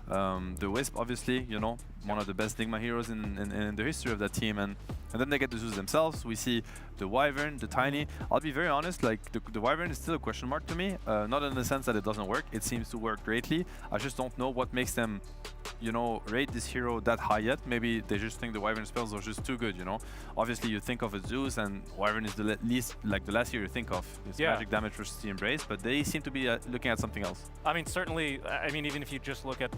The Wisp, obviously, you know, one of the best Nigma heroes in the history of that team, and then they get the Zeus themselves. We see the Wyvern, the Tiny. I'll be very honest, like the Wyvern is still a question mark to me, not in the sense that it doesn't work. It seems to work greatly. I just don't know what makes them, you know, rate this hero that high yet. Maybe they just think the Wyvern spells are just too good, you know. Obviously, you think of a Zeus, and Wyvern is the least, like the last hero you think of. It's magic damage versus the Embrace, but they seem to be looking at something else. I mean, certainly, I mean, even if you just look at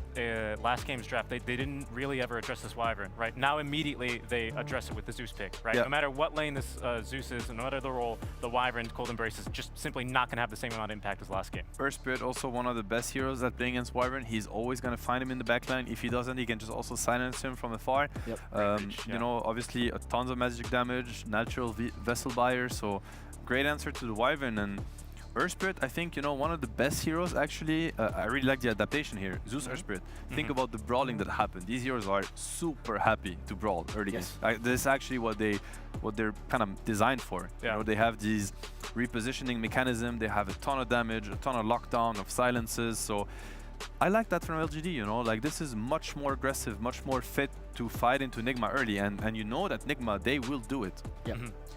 last game's draft, they didn't really ever address this Wyvern, right? Now, immediately, they address it with the Zeus pick, right? No matter what lane this Zeus is, and no matter the role, the Wyvern, Cold Embrace is just simply not going to have the same amount of impact as last game. Earth Spirit, also one of the best heroes at playing against Wyvern. He's always going to find him in the backline. If he doesn't, he can just also silence him from afar. You know, obviously, tons of magic damage, natural vessel buyer, so great answer to the Wyvern. And Earth Spirit, I think, you know, one of the best heroes, actually. I really like the adaptation here. Zeus Earth Spirit. Think about the brawling that happened. These heroes are super happy to brawl early game. This is actually what they're kind of designed for. You know, they have these repositioning mechanism. They have a ton of damage, a ton of lockdown, of silences. So I like that from LGD, you know, like this is much more aggressive, much more fit to fight into Nigma early, and you know that Nigma, they will do it.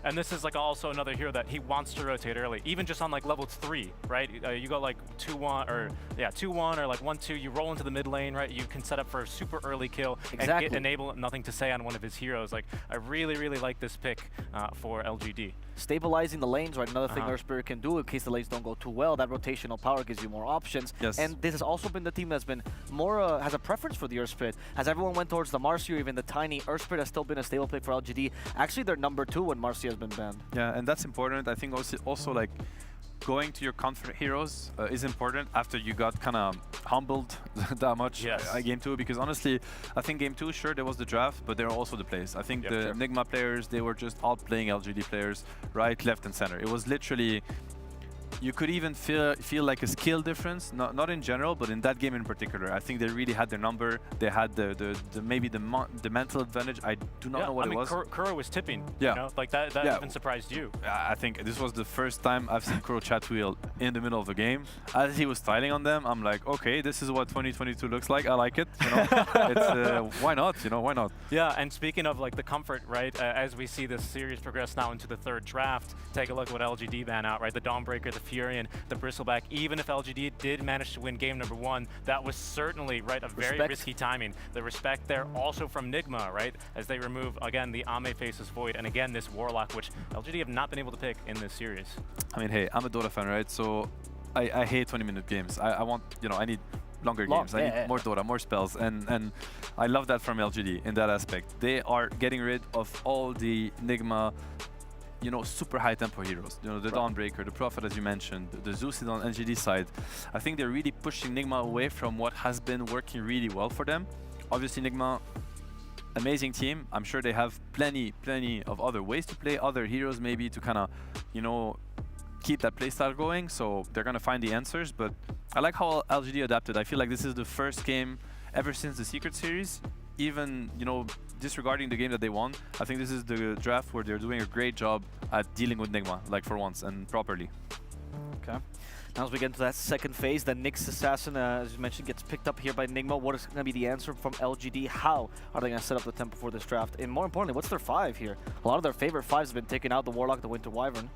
And this is like also another hero that he wants to rotate early, even just on like level 3, right? You go like 2-1 or 2-1 or like 1-2, you roll into the mid lane, right? You can set up for a super early kill and get enable nothing to say on one of his heroes. Like I really, really like this pick for LGD. Stabilizing the lanes, right? Another thing Earth Spirit can do in case the lanes don't go too well. That rotational power gives you more options. And this has also been the team that's been more has a preference for the Earth Spirit. As everyone went towards the Marcia, even the Tiny, Earth Spirit has still been a stable pick for LGD. Actually, they're number 2 when Marcia has been banned. Yeah, and that's important. I think also like going to your comfort heroes is important after you got kind of humbled that much game 2, because honestly, I think game 2, sure, there was the draft, but there are also the plays. I think the Nigma players, they were just outplaying LGD players right, left, and center. It was literally, you could even feel like a skill difference, not in general, but in that game in particular. I think they really had their number. They had maybe the mental advantage. I do not know what it was. Kuro was tipping. You know? Like that even surprised you. I think this was the first time I've seen Kuro chat wheel in the middle of the game. As he was styling on them, I'm like, okay, this is what 2022 looks like. I like it. You know, it's why not? You know, why not? Yeah, and speaking of like the comfort, right? As we see this series progress now into the 3rd draft, take a look at what LGD ban out, right? The Dawnbreaker, the Furion, the Bristleback. Even if LGD did manage to win game number 1, that was certainly a very risky timing. The respect there also from Nigma, right? As they remove again the Ame Faces Void, and again this Warlock, which LGD have not been able to pick in this series. I mean, hey, I'm a Dota fan, right? So I hate 20-minute games. I want, you know, I need longer games. I need more Dota, more spells, and I love that from LGD in that aspect. They are getting rid of all the Nigma, you know, super high tempo heroes. You know, the Dawnbreaker, the Prophet, as you mentioned, the Zeus is on LGD side. I think they're really pushing Nigma away from what has been working really well for them. Obviously, Nigma, amazing team. I'm sure they have plenty of other ways to play, other heroes maybe to kind of, you know, keep that playstyle going. So they're gonna find the answers. But I like how LGD adapted. I feel like this is the first game ever since the Secret Series. Even, you know, disregarding the game that they won, I think this is the draft where they're doing a great job at dealing with Nigma, like for once, and properly. Okay. Now as we get into that second phase, the Nyx Assassin, as you mentioned, gets picked up here by Nigma. What is going to be the answer from LGD? How are they going to set up the tempo for this draft? And more importantly, what's their 5 here? A lot of their favorite 5s have been taken out, the Warlock, the Winter Wyvern.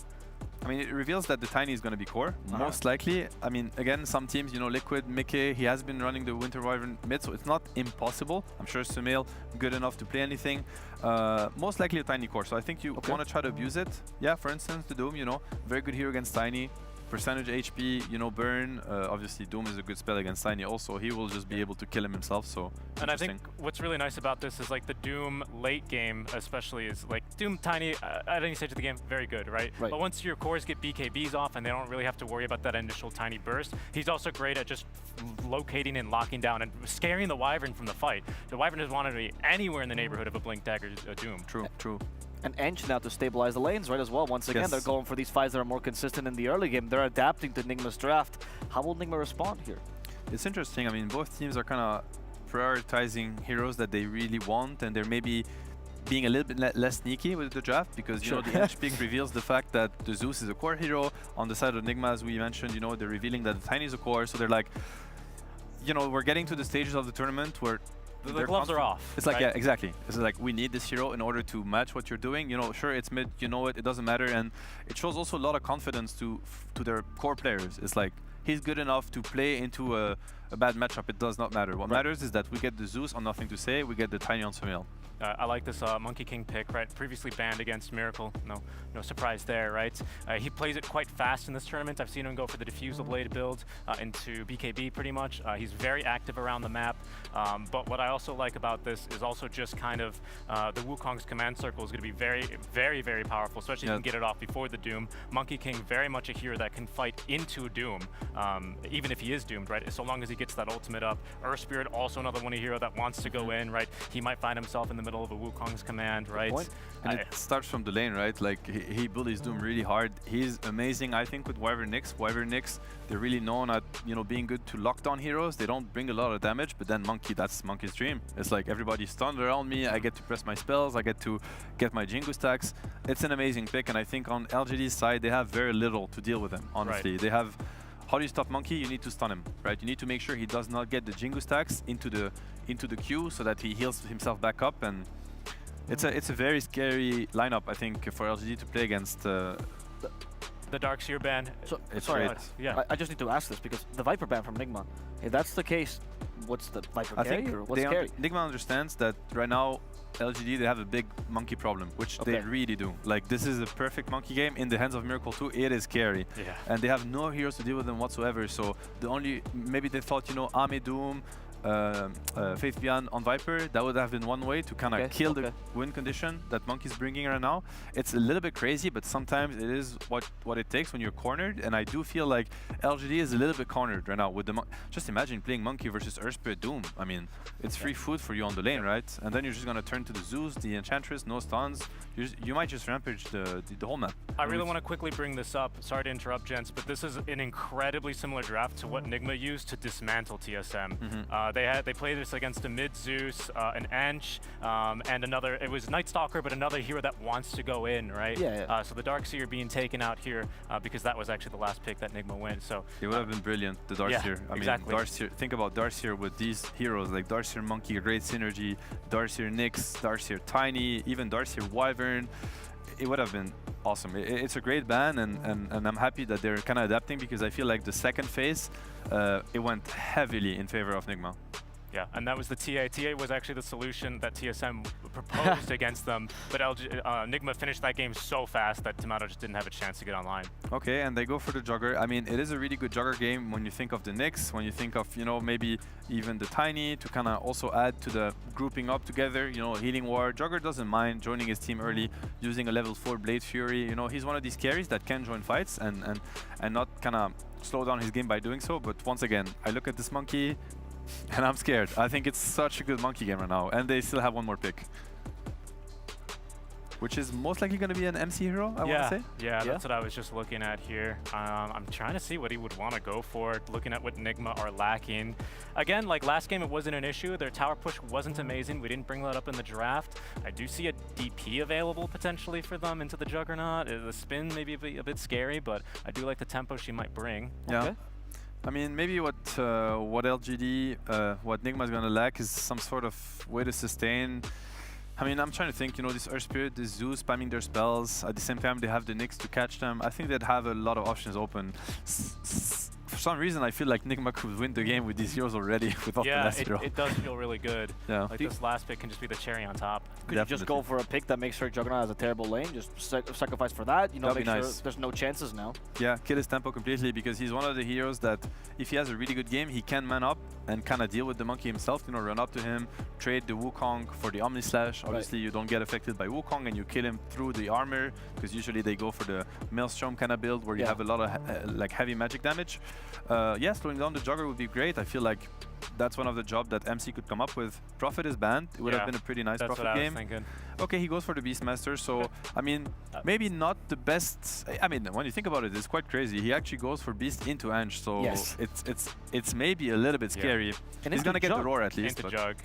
I mean, it reveals that the Tiny is going to be core, most likely. I mean, again, some teams, you know, Liquid, Mickey, he has been running the Winter Wyvern mid, so it's not impossible. I'm sure Sumail, good enough to play anything. Most likely a Tiny core, so I think you want to try to abuse it. Yeah, for instance, the Doom, you know, very good hero against Tiny. Percentage HP, you know, burn. Obviously, Doom is a good spell against Tiny also. He will just be able to kill him himself, so and I think what's really nice about this is like the Doom late game especially is like Doom Tiny at any stage of the game, very good, right? But once your cores get BKBs off and they don't really have to worry about that initial Tiny burst, he's also great at just locating and locking down and scaring the Wyvern from the fight. The Wyvern doesn't want to be anywhere in the neighborhood of a Blink Dagger Doom. True. And Ench now to stabilize the lanes, right, as well. Once again, Yes. they're going for these fights that are more consistent in the early game. They're adapting to Nigma's draft. How will Nigma respond here? It's interesting. I mean, both teams are kind of prioritizing heroes that they really want, and they're maybe being a little bit less sneaky with the draft, because you know the Ench pick reveals the fact that the Zeus is a core hero. On the side of Nigma, as we mentioned, you know, they're revealing that the Tiny is a core. So they're like, you know, we're getting to the stages of the tournament where The gloves are off. It's like, right? yeah, exactly. It's like, we need this hero in order to match what you're doing. You know, sure, it's mid, you know it doesn't matter. And it shows also a lot of confidence to their core players. It's like, he's good enough to play into a bad matchup. It does not matter. What matters is that we get the Zeus on Nothing to Say, we get the Tiny on Sumail. I like this Monkey King pick, right? Previously banned against Miracle. No surprise there, right? He plays it quite fast in this tournament. I've seen him go for the Diffusal Blade build into BKB pretty much. He's very active around the map. But what I also like about this is also just kind of the Wukong's command circle is going to be very, very, very powerful, especially if you can get it off before the Doom. Monkey King, very much a hero that can fight into Doom, even if he is doomed, right? So long as he gets that ultimate up. Earth Spirit, also another one hero that wants to go in, right? He might find himself in the middle of a Wukong's command, right? And it starts from the lane, right? Like, he bullies Doom really hard. He's amazing, I think, with Wyvern Nyx. Wyvern Nyx, they're really known at, you know, being good to lockdown heroes. They don't bring a lot of damage, but then Monkey, that's Monkey's dream. It's like, everybody's stunned around me, I get to press my spells, I get to get my Jingu stacks. It's an amazing pick, and I think on LGD's side, they have very little to deal with him, honestly. They have... How do you stop Monkey? You need to stun him, right? You need to make sure he does not get the Jingu stacks into the queue so that he heals himself back up, and it's a very scary lineup, I think, for LGD to play against. The Darkseer ban. So, it's sorry, great. Yeah. I just need to ask this because the Viper ban from Nigma. If that's the case, what's the Viper I carry think or what's carry? Nigma understands that right now LGD, they have a big monkey problem, which they really do. Like, this is a perfect monkey game in the hands of Miracle 2. It is carry. Yeah. And they have no heroes to deal with them whatsoever. So the only, maybe they thought, you know, Ame Doom, Faith Beyond on Viper, that would have been one way to kind of kill the win condition that Monkey's bringing right now. It's a little bit crazy, but sometimes it is what it takes when you're cornered, and I do feel like LGD is a little bit cornered right now with the just imagine playing Monkey versus Earth Spirit Doom. I mean, it's free food for you on the lane, right? And then you're just gonna turn to the Zeus, the Enchantress, no stuns. You might just rampage the whole map. I really want to quickly bring this up. Sorry to interrupt, gents, but this is an incredibly similar draft to what Nigma used to dismantle TSM. They played this against a mid Zeus, an Ench, and another. It was Night Stalker, but another hero that wants to go in, right? So the Darkseer being taken out here because that was actually the last pick that Nigma went. So it would have been brilliant, the Darkseer. I mean, Darkseer. Think about Darkseer with these heroes like Darkseer Monkey, great synergy. Darkseer Nyx, Darkseer Tiny, even Darkseer Wyvern. It would have been awesome. It's a great ban, and I'm happy that they're kind of adapting, because I feel like the second phase, it went heavily in favor of Nigma. Yeah, and that was the TA. TA was actually the solution that TSM proposed against them, but Nigma finished that game so fast that Tomato just didn't have a chance to get online. Okay, and they go for the Jugger. I mean, it is a really good Jugger game when you think of the Nyx, when you think of, you know, maybe even the Tiny to kind of also add to the grouping up together, you know, Healing War. Jugger doesn't mind joining his team early, using a level 4 Blade Fury. You know, he's one of these carries that can join fights and not kind of slow down his game by doing so. But once again, I look at this Monkey, and I'm scared. I think it's such a good monkey game right now, and they still have one more pick, which is most likely going to be an MC hero, I want to say. Yeah, that's what I was just looking at here. I'm trying to see what he would want to go for, looking at what Nigma are lacking. Again, like last game, it wasn't an issue. Their tower push wasn't amazing. We didn't bring that up in the draft. I do see a DP available potentially for them into the Juggernaut. The spin may be a bit scary, but I do like the tempo she might bring. Yeah. I mean, maybe what LGD, what Nigma's gonna lack is some sort of way to sustain. I mean, I'm trying to think, you know, this Earth Spirit, this Zeus spamming their spells. At the same time, they have the Nyx to catch them. I think they'd have a lot of options open. For some reason, I feel like Nigma could win the game with these heroes already without the last hero. It does feel really good. Yeah. Like this last pick can just be the cherry on top. Could you just go for a pick that makes sure Juggernaut has a terrible lane? Just sacrifice for that, you know, make sure there's no chances now. Yeah, kill his tempo completely, because he's one of the heroes that if he has a really good game, he can man up and kind of deal with the monkey himself, you know, run up to him, trade the Wukong for the Omni Slash. Obviously, you don't get affected by Wukong and you kill him through the armor, because usually they go for the Maelstrom kind of build where you have a lot of like heavy magic damage. Yeah, slowing down the jugger would be great. I feel like that's one of the jobs that MC could come up with. Prophet is banned. It would have been a pretty nice Prophet game. Okay, he goes for the Beastmaster. So, I mean, maybe not the best. I mean, when you think about it, it's quite crazy. He actually goes for Beast into Ange. So it's maybe a little bit scary. And he's gonna get the roar at least. Into Jug.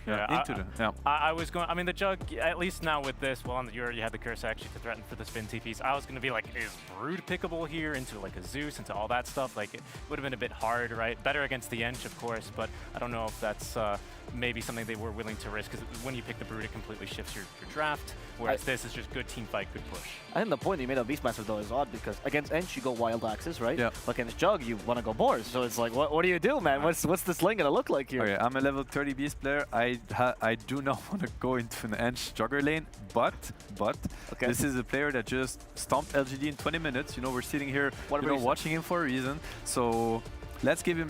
I was going. I mean, the Jug. At least now with this, well, you already had the curse actually to threaten for the spin TPs. I was gonna be like, is Brood pickable here into like a Zeus, into all that stuff? Like, it would have been a bit hard, right? Better against the Ench, of course, but I don't know if that's maybe something they were willing to risk, because when you pick the Brood, it completely shifts your draft, whereas this is just good team fight, good push. I think the point you made of Beastmaster, though, is odd, because against Ench, you go Wild Axes, right? Yeah. But against Jug, you want to go Boars, so it's like, what do you do, man? What's this lane going to look like here? Okay, I'm a level 30 Beast player. I do not want to go into an Ench Jugger lane, but this is a player that just stomped LGD in 20 minutes. You know, we're sitting here, watching him for a reason. So let's give him,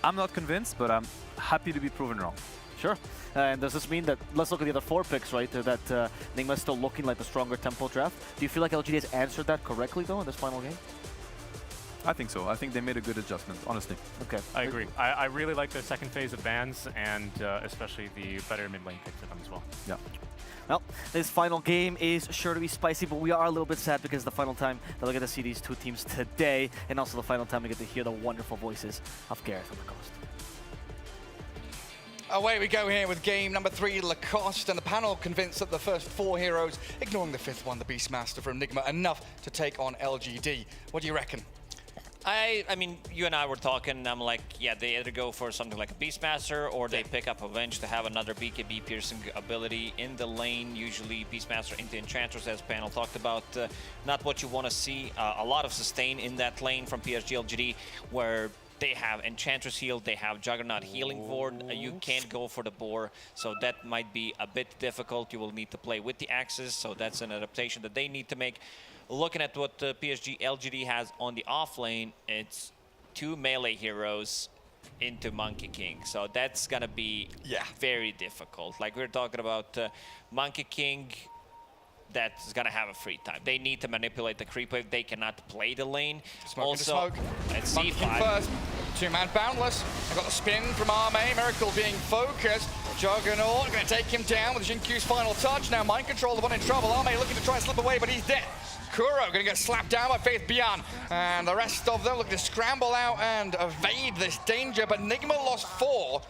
I'm not convinced, but I'm happy to be proven wrong. Sure. And does this mean that, let's look at the other 4 picks, right, that Nigma is still looking like the stronger tempo draft. Do you feel like LGD has answered that correctly, though, in this final game? I think so. I think they made a good adjustment, honestly. Okay. I agree. I really like the second phase of bans, and especially the better mid lane pick for them as well. Yeah. Well, this final game is sure to be spicy, but we are a little bit sad because the final time that we're going to see these 2 teams today, and also the final time we get to hear the wonderful voices of Gareth on the coast. Away we go here with game number 3, Lacoste, and the panel convinced that the first 4 heroes, ignoring the 5th one, the Beastmaster from Nigma, enough to take on LGD. What do you reckon? I mean, you and I were talking, I'm like, yeah, they either go for something like a Beastmaster, or they pick up Avenge to have another BKB piercing ability in the lane, usually Beastmaster into Enchantress, as panel talked about. Not what you want to see. A lot of sustain in that lane from PSG LGD, where they have Enchantress heal, they have Juggernaut healing Ward. You can't go for the boar, so that might be a bit difficult. You will need to play with the axes, so that's an adaptation that they need to make. Looking at what PSG LGD has on the off lane, it's 2 melee heroes into Monkey King, so that's gonna be very difficult. Like we're talking about Monkey King, that's gonna have a free time. They need to manipulate the creep wave. They cannot play the lane. Smoke. Let's Monkey see. King first. 2-man Boundless. They've got the spin from Arme. Miracle being focused. Juggernaut going to take him down with Jinkyu's final touch. Now Mind Control, the one in trouble. Arme looking to try and slip away, but he's dead. Kuro going to get slapped down by Faith Bian. And the rest of them looking to scramble out and evade this danger, but Nigma lost 4.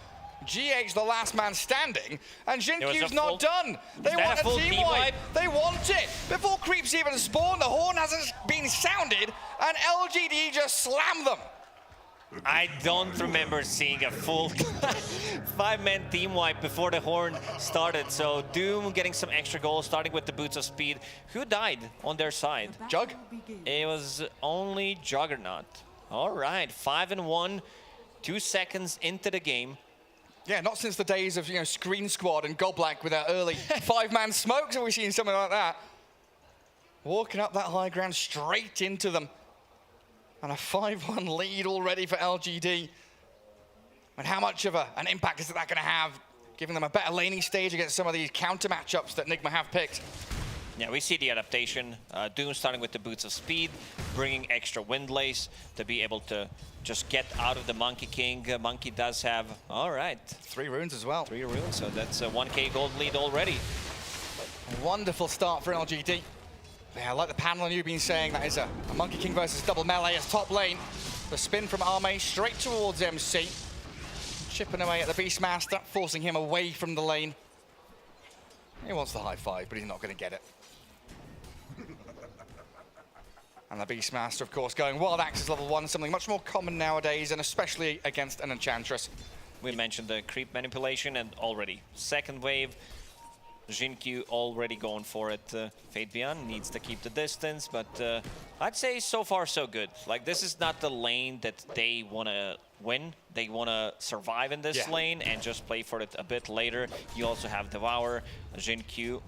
GH the last man standing, and Jinkyu's not done. They want a team wipe. They want it. Before creeps even spawn, the horn hasn't been sounded, and LGD just slammed them. I don't remember seeing a full 5-man team wipe before the horn started. So Doom getting some extra goals, starting with the Boots of Speed. Who died on their side? Jug? It was only Juggernaut. All right, 5-1, 2 seconds into the game. Yeah, not since the days of, Screen Squad and Goblak with their early 5-man smokes have we seen something like that. Walking up that high ground straight into them. And a 5-1 lead already for LGD. And how much of an impact is that going to have, giving them a better laning stage against some of these counter matchups that Nigma have picked? Yeah, we see the adaptation. Doom starting with the Boots of Speed, bringing extra Windlace to be able to just get out of the Monkey King. Monkey does have, all right. 3 runes as well. 3 runes, so that's a 1k gold lead already. A wonderful start for LGD. Yeah, like the panel and you've been saying, that is a Monkey King versus double melee as top lane. The spin from Arme straight towards MC. Chipping away at the Beastmaster, forcing him away from the lane. He wants the high 5, but he's not going to get it. And the Beastmaster, of course, going Wild Axes level 1, something much more common nowadays, and especially against an Enchantress. We mentioned the creep manipulation, and already second wave. Jinkyu already going for it. Fate Beyond needs to keep the distance, but I'd say so far so good. Like, this is not the lane that they want to win. They want to survive in this lane and just play for it a bit later. You also have Devour, Jinkyu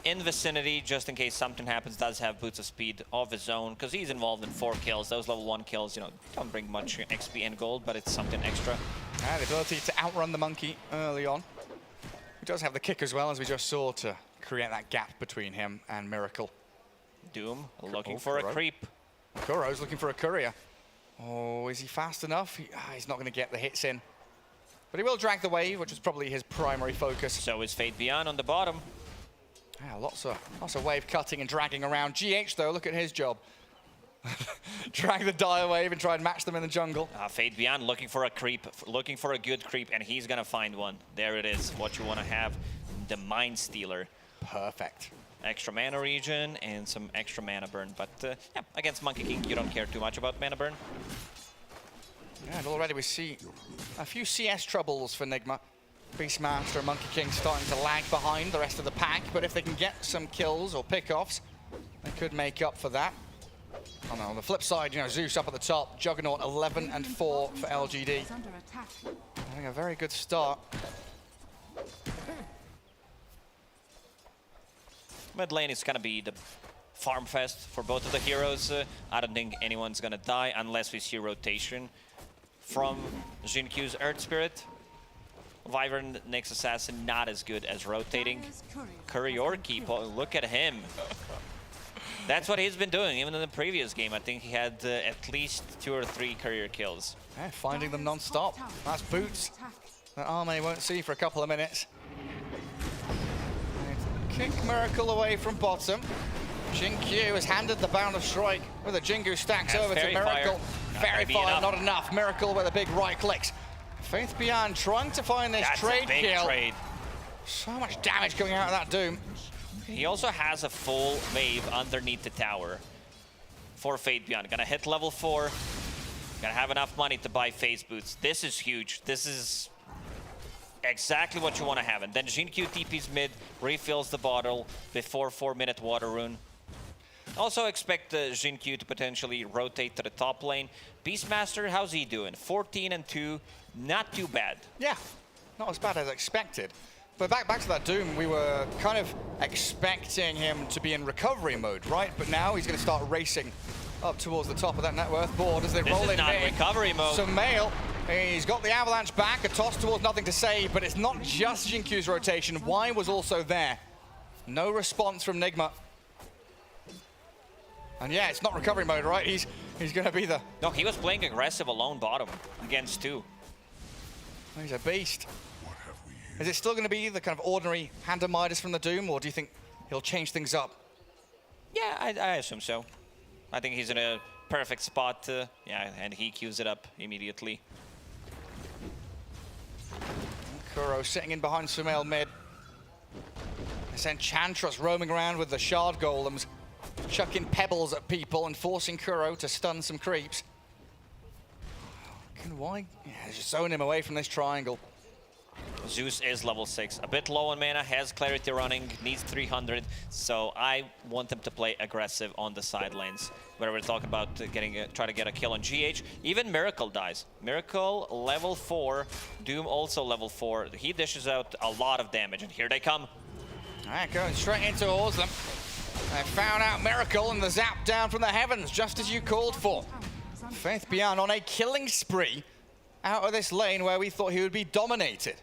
in vicinity, just in case something happens, does have Boots of Speed of his own, because he's involved in 4 kills. Those level 1 kills, don't bring much XP and gold, but it's something extra. The ability to outrun the Monkey early on. He does have the kick as well, as we just saw, to create that gap between him and Miracle. Doom looking for a creep. Kuro's looking for a courier. Oh, is he fast enough? He's not going to get the hits in. But he will drag the wave, which is probably his primary focus. So is Fate Beyond on the bottom. Yeah, lots of wave cutting and dragging around. GH, though, look at his job. Drag the dire wave and try and match them in the jungle. Fate Beyond looking for a creep, looking for a good creep, and he's going to find one. There it is, what you want to have. The Mind Stealer. Perfect. Extra mana regen and some extra mana burn. But yeah, against Monkey King, you don't care too much about mana burn. Yeah, and already we see a few CS troubles for Nigma. Beastmaster and Monkey King starting to lag behind the rest of the pack, but if they can get some kills or pickoffs, they could make up for that. Oh no, on the flip side, you know, Zeus up at the top, Juggernaut 11 and 4 for LGD. Having a very good start. Mid lane is gonna be the farm fest for both of the heroes. I don't think anyone's gonna die unless we see rotation from Jinkyu's Earth Spirit. Wyvern, Nyx Assassin, not as good as rotating. Kuryorki, look at him. That's what he's been doing, even in the previous game. I think he had at least 2 or 3 career kills. Yeah, finding them non-stop. That's boots that Arme won't see for a couple of minutes. Kick Miracle away from bottom. Jinkyu has handed the Bound of Strike with a Jingu stacks over to Miracle. Fairy Fire, not enough. Miracle with a big right clicks. Faith Beyond trying to find this trade kill. Trade. So much damage coming out of that Doom. He also has a full wave underneath the tower for Fate Beyond. Gonna hit level 4. Gonna have enough money to buy phase boots. This is huge. This is exactly what you want to have. And then Jinkyu TP's mid, refills the bottle before 4-minute water rune. Also expect Jinkyu to potentially rotate to the top lane. Beastmaster, how's he doing? 14 and 2, not too bad. Yeah, not as bad as expected. But back to that Doom, we were kind of expecting him to be in recovery mode, right? But now he's going to start racing up towards the top of that net worth board as they roll in. This is not recovery mode. So Mail, he's got the avalanche back, a toss towards nothing to save, but it's not just Jinkyu's rotation. Y was also there. No response from Nigma. And yeah, it's not recovery mode, right? He's going to be the... No, he was playing aggressive alone bottom against 2. He's a beast. Is it still going to be the kind of ordinary Hand of Midas from the Doom, or do you think he'll change things up? Yeah, I assume so. I think he's in a perfect spot, yeah, and he queues it up immediately. Kuro sitting in behind Sumail mid. This Enchantress roaming around with the Shard Golems, chucking pebbles at people and forcing Kuro to stun some creeps. Why? Yeah, just zone him away from this triangle. Zeus is level 6, a bit low on mana, has Clarity running, needs 300, so I want them to play aggressive on the side lanes. Where we're talking about try to get a kill on GH. Even Miracle dies. Miracle level 4, Doom also level 4. He dishes out a lot of damage, and here they come. All right, going straight in towards them. They found out Miracle and the zap down from the heavens, just as you called for. Faith Beyond on a killing spree out of this lane where we thought he would be dominated.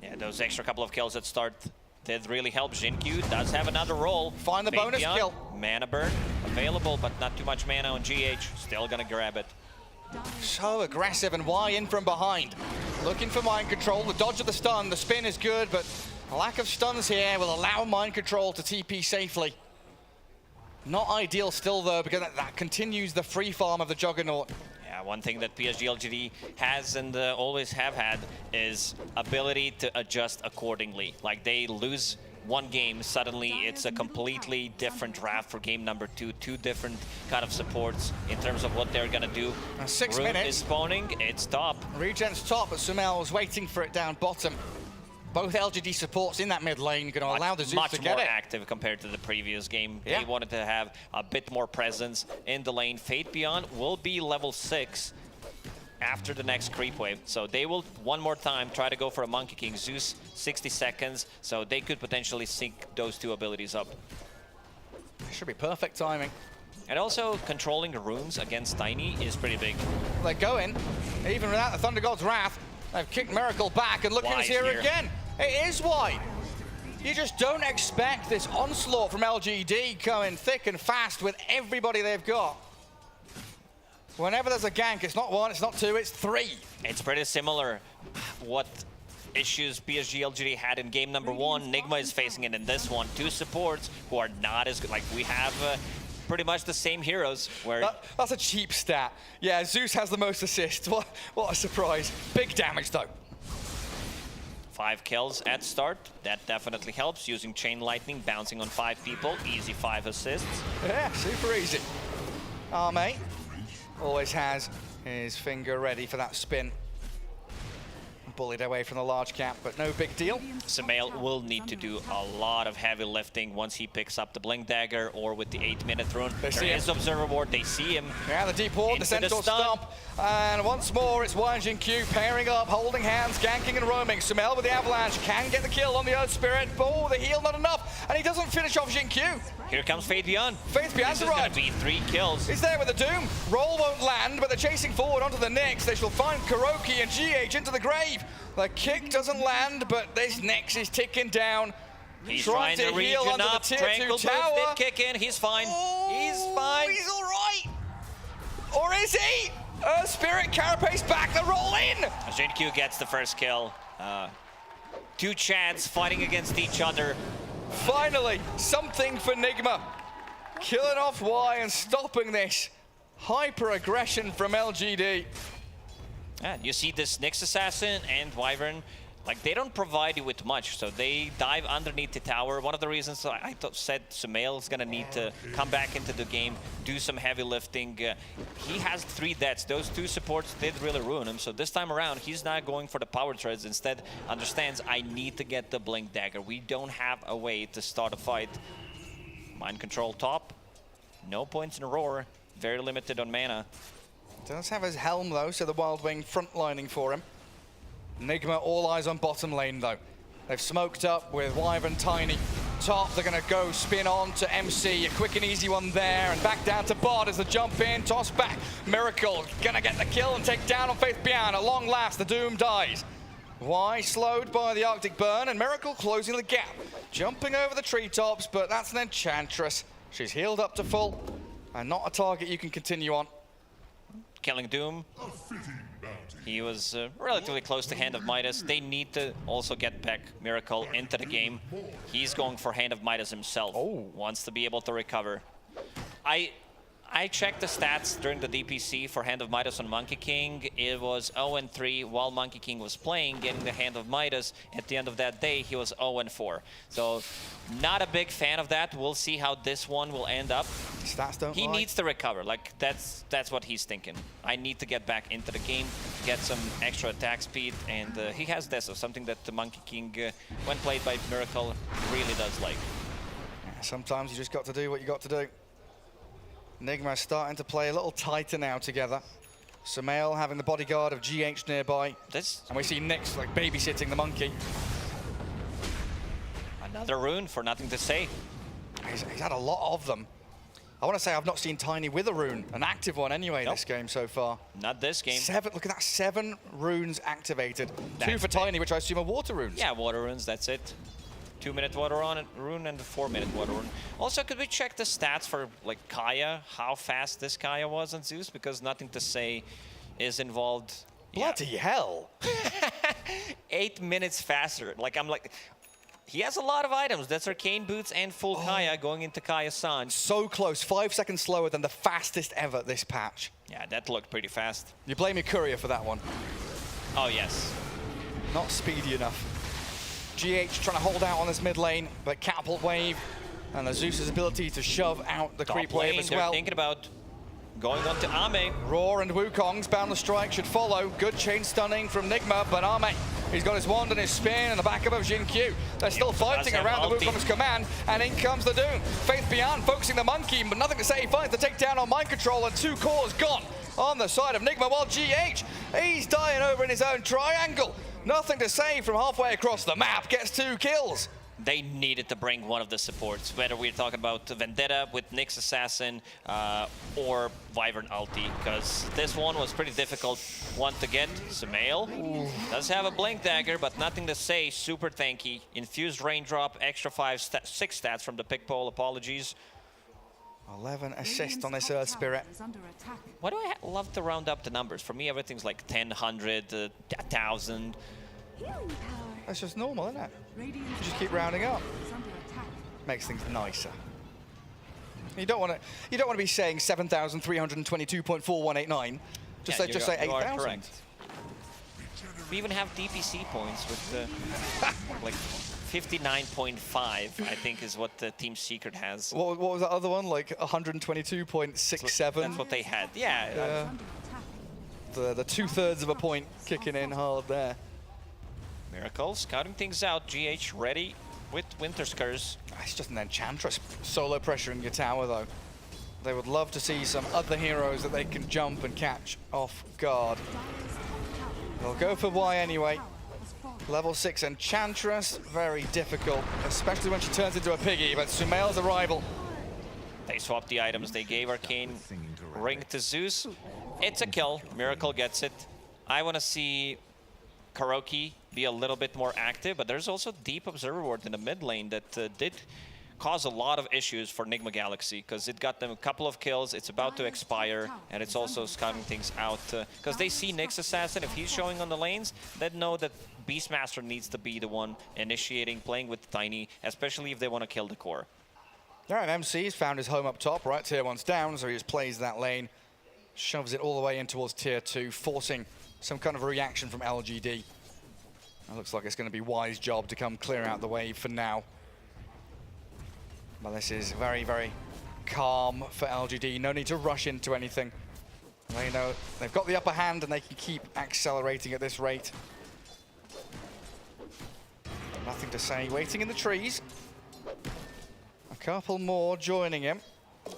Yeah, those extra couple of kills at start did really help. Jinkyu does have another roll. Find the bonus kill. Mana burn available, but not too much mana on GH. Still gonna grab it. So aggressive, and Y in from behind. Looking for mind control, the dodge of the stun, the spin is good, but a lack of stuns here will allow mind control to TP safely. Not ideal still though, because that continues the free farm of the Juggernaut. Yeah, one thing that PSG LGD has and always have had is ability to adjust accordingly. Like they lose one game, suddenly it's a completely different draft for game number 2. 2 different kind of supports in terms of what they're gonna do. 6 Rune minutes. is spawning, it's top. Regen's top, but Sumail was waiting for it down bottom. Both LGD supports in that mid lane going to allow the Zeus to get it. Much more active compared to the previous game. Yeah. They wanted to have a bit more presence in the lane. Fate Beyond will be level 6 after the next creep wave. So they will, one more time, try to go for a Monkey King. Zeus, 60 seconds, so they could potentially sync those 2 abilities up. Should be perfect timing. And also, controlling runes against Tiny is pretty big. They're going, even without the Thunder God's Wrath. They've kicked Miracle back, and look who's here again. It is wide. You just don't expect this onslaught from LGD coming thick and fast with everybody they've got. Whenever there's a gank, it's not 1, it's not 2, it's 3. It's pretty similar what issues PSG LGD had in game number 1. Nigma is facing it in this one. 2 supports who are not as good. Like, we have pretty much the same heroes. Where that's a cheap stat. Yeah, Zeus has the most assists. What a surprise. Big damage, though. 5 kills at start. That definitely helps. Using Chain Lightning, bouncing on 5 people. Easy 5 assists. Yeah, super easy. Arme always has his finger ready for that spin. Bullied away from the large cap, but no big deal. Sumail will need to do a lot of heavy lifting once he picks up the Blink Dagger or with the 8-minute rune. There is Observer Ward, they see him. Yeah, the deep ward, the Centaur stomp. And once more, it's YNJinQ pairing up, holding hands, ganking and roaming. Sumail with the avalanche can get the kill on the Earth Spirit. Oh, the heal not enough, and he doesn't finish off JinQ. Here comes Fate Beyond. Fate Beyond's arrived. This is going to be 3 kills. He's there with the Doom. Roll won't land, but they're chasing forward onto the Nyx. They shall find Kuroki and GH into the grave. The kick doesn't land, but this Nyx is ticking down. He's trying to heal under up. the tier 2 tower. Did kick in. He's fine. Oh, he's fine. He's all right. Or is he? Spirit Carapace back the roll in. JinQ gets the first kill. 2 Chads fighting against each other. Finally, something for Nigma. Killing off Y and stopping this hyper-aggression from LGD. Yeah, you see this Nyx Assassin and Wyvern, like, they don't provide you with much, so they dive underneath the tower. One of the reasons I said Sumail is going to need to come back into the game, do some heavy lifting. He has 3 deaths. Those 2 supports did really ruin him, so this time around, he's not going for the power treads. Instead, understands, I need to get the Blink Dagger. We don't have a way to start a fight. Mind control top. No points in a roar. Very limited on mana. Does have his helm, though, so the Wild Wing frontlining for him. Nigma all eyes on bottom lane, though. They've smoked up with Wyvern Tiny. Top, they're going to go spin on to MC. A quick and easy one there, and back down to bot as the jump in, toss back. Miracle going to get the kill and take down on Faith Beyond. At long last, the Doom dies. Y slowed by the Arctic Burn, and Miracle closing the gap. Jumping over the treetops, but that's an Enchantress. She's healed up to full, and not a target you can continue on. Killing Doom. He was relatively close to Hand of Midas. They need to also get back Miracle into the game. He's going for Hand of Midas himself. Wants to be able to recover. I checked the stats during the DPC for Hand of Midas on Monkey King. It was 0-3 while Monkey King was playing, getting the Hand of Midas. At the end of that day, he was 0-4. So, not a big fan of that. We'll see how this one will end up. Stats don't He needs to recover. Like, that's what he's thinking. I need to get back into the game, get some extra attack speed, and he has this, so something that the Monkey King, when played by Miracle, really does like. Sometimes you just got to do what you got to do. Nigma starting to play a little tighter now together. Sumail having the bodyguard of GH nearby. And we see Nyx like babysitting the monkey. Another rune for nothing to say. He's had a lot of them. I want to say I've not seen Tiny with a rune, an active one anyway this game so far. Not this game. 7, look at that, 7 runes activated. 2 for Tiny, which I assume are water runes. Yeah, water runes, that's it. 2-minute water on rune and a 4-minute water rune. Also, could we check the stats for like Kaya, how fast this Kaya was on Zeus? Because nothing to say is involved. Bloody hell. 8 minutes faster. Like, I'm like, he has a lot of items. That's Arcane Boots and full Kaya going into Kaya San. So close, 5 seconds slower than the fastest ever this patch. Yeah, that looked pretty fast. You blame your courier for that one. Oh, yes. Not speedy enough. GH trying to hold out on this mid lane, but Catapult Wave and the Zeus's ability to shove out the creep wave as well. They're thinking about going on to Ame. Roar and Wukong's Boundless Strike should follow. Good chain stunning from Nigma, but Ame, he's got his wand and his spin in the back of JinQ. They're still fighting around the Wukong's command, and in comes the Doom. Faith Beyond focusing the monkey, but nothing to say. He finds the takedown on mind control, and 2 cores gone on the side of Nigma, while GH, he's dying over in his own triangle. Nothing to say from halfway across the map, gets 2 kills. They needed to bring one of the supports, whether we're talking about Vendetta with Nyx Assassin or Wyvern Ulti, because this one was pretty difficult one to get. Sumail does have a Blink Dagger, but nothing to say, super tanky. Infused Raindrop, extra 6 stats from the pick pole, apologies. 11 assists on this Earth Spirit. Why do I love to round up the numbers? For me, everything's like 10, 100, 1,000. That's just normal, isn't it? You just keep rounding up. Makes things nicer. You don't want to be saying 7,322.4189. Just say 8,000. We even have DPC points with like 59.5, I think is what the Team Secret has. What was that other one? Like 122.67? That's what they had. Yeah. The 2/3 of a point kicking in hard there. Miracle scouting things out. GH ready with Winter Scurs. It's just an Enchantress solo pressuring your tower, though. They would love to see some other heroes that they can jump and catch off guard. They'll go for Y anyway. Level 6 Enchantress, very difficult, especially when she turns into a piggy, but Sumail's arrival. They swapped the items. They gave Arcane Ring to Zeus. It's a kill. Miracle gets it. I want to see Kuroki be a little bit more active, but there's also Deep Observer Ward in the mid lane that did cause a lot of issues for Nigma Galaxy, because it got them a couple of kills. It's about to expire, and it's also scouting things out, because they see Nyx Assassin. If he's showing on the lanes, they know that Beastmaster needs to be the one initiating, playing with Tiny, especially if they want to kill the core. All right, MC's found his home up top, right? Tier 1's down, so he just plays that lane, shoves it all the way in towards Tier 2, forcing some kind of reaction from LGD. It looks like it's going to be Y's job to come clear out the wave for now. But this is very, very calm for LGD. No need to rush into anything. They know they've got the upper hand and they can keep accelerating at this rate. Nothing to say. Waiting in the trees. A couple more joining him.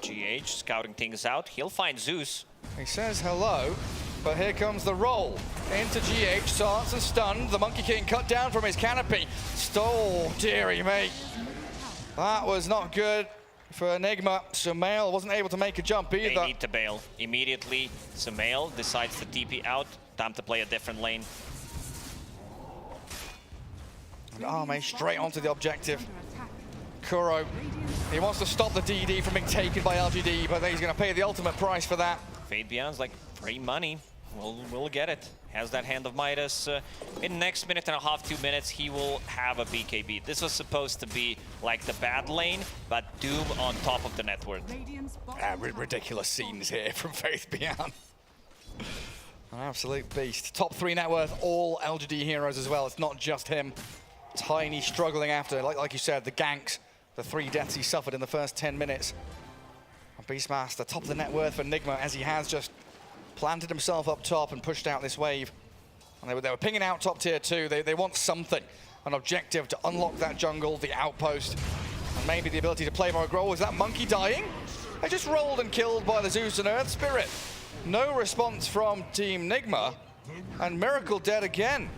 GH scouting things out. He'll find Zeus. He says hello, but here comes the roll. Into GH, Sarts and stunned. The Monkey King cut down from his canopy. Stole, dearie mate. That was not good for Enigma. Sumail wasn't able to make a jump either. They need to bail. Immediately, Sumail decides to TP out. Time to play a different lane. And Arme straight onto the objective. Kuro, he wants to stop the DD from being taken by LGD, but he's going to pay the ultimate price for that. Fade Beyond's like free money. We'll get it. Has that Hand of Midas. In the next minute and a half, 2 minutes, he will have a BKB. This was supposed to be like the bad lane, but Doom on top of the net worth. Ridiculous scenes here from Faith Beyond. An absolute beast. Top 3 net worth, all LGD heroes as well. It's not just him. Tiny struggling after, like you said, the ganks, the 3 deaths he suffered in the first 10 minutes. Beastmaster, top of the net worth for Enigma, as he has just planted himself up top and pushed out this wave. And they were pinging out top tier 2. They want something, an objective to unlock that jungle, the outpost, and maybe the ability to play more aggro. Is that Monkey dying? They just rolled and killed by the Zeus and Earth Spirit. No response from Team Nigma, and Miracle dead again.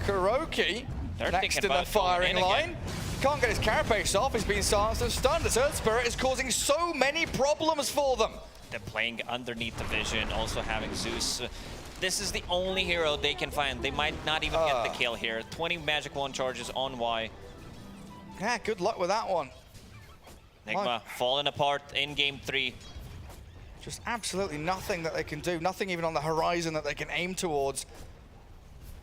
Kuroki next in the firing line. Can't get his carapace off. He's been silenced and stunned. This Earth Spirit is causing so many problems for them. They're playing underneath the vision, also having Zeus. This is the only hero they can find. They might not even get the kill here. 20 Magic Wand charges on Y. Yeah, good luck with that one. Nigma falling apart in game 3. Just absolutely nothing that they can do. Nothing even on the horizon that they can aim towards.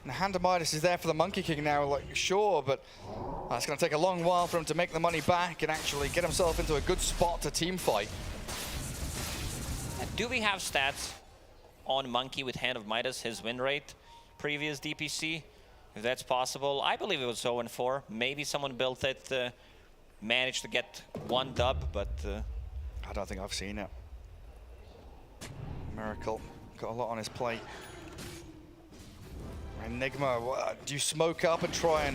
And Hand of Midas is there for the Monkey King now, like, sure, but it's going to take a long while for him to make the money back and actually get himself into a good spot to team fight. Do we have stats on Monkey with Hand of Midas, his win rate, previous DPC? If that's possible. I believe it was 0-4. Maybe someone built it, managed to get 1 dub, but... I don't think I've seen it. Miracle got a lot on his plate. Enigma, do you smoke up and try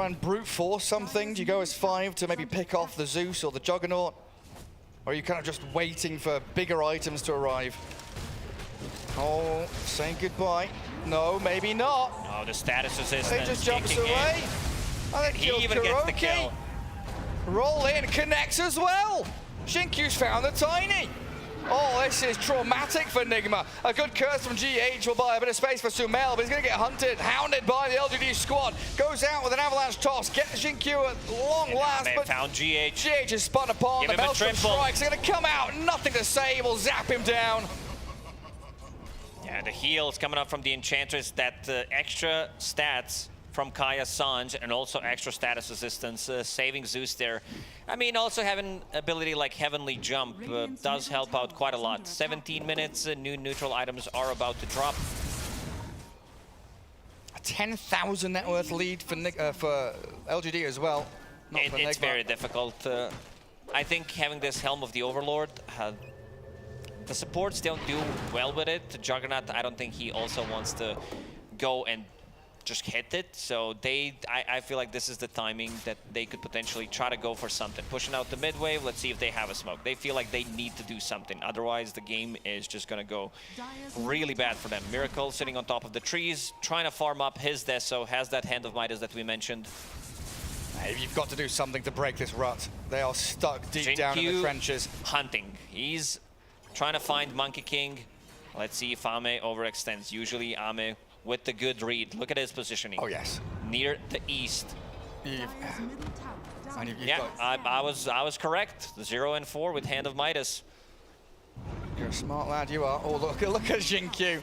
and brute force something? Do you go as 5 to maybe pick off the Zeus or the Juggernaut? Or are you kind of just waiting for bigger items to arrive? Oh, saying goodbye. No, maybe not. Oh, the status resistance. He just jumps away. And he even gets the kill. Roll in, connects as well. Shinkyu's found the Tiny. Oh, this is traumatic for Nigma. A good curse from GH will buy a bit of space for Sumail, but he's going to get hunted, hounded by the LGD squad. Goes out with an avalanche toss, gets Jinkyu at long last, but found GH. GH is spun upon. The Maelstrom strikes are going to come out, nothing to save, will zap him down. Yeah, the heals coming up from the Enchantress, that extra stats from Kaya Sanj, and also extra status assistance, saving Zeus there. I mean, also having ability like Heavenly Jump does help out quite a lot. 17 minutes, new neutral items are about to drop. A 10,000 net worth lead for LGD as well. It's very difficult. I think having this Helm of the Overlord, the supports don't do well with it. Juggernaut, I don't think he also wants to go and just hit it. So I feel like this is the timing that they could potentially try to go for something. Pushing out the mid wave, let's see if they have a smoke. They feel like they need to do something. Otherwise, the game is just gonna go really bad for them. Miracle sitting on top of the trees, trying to farm up his Deso, has that Hand of Midas that we mentioned. You've got to do something to break this rut. They are stuck deep down in the trenches. Hunting. He's trying to find Monkey King. Let's see if Ame overextends. Usually Ame with the good read. Look at his positioning. Oh, yes. Near the east. Yeah, I was correct. 0 and 4 with Hand of Midas. You're a smart lad, you are. Oh, look at Jinkyu.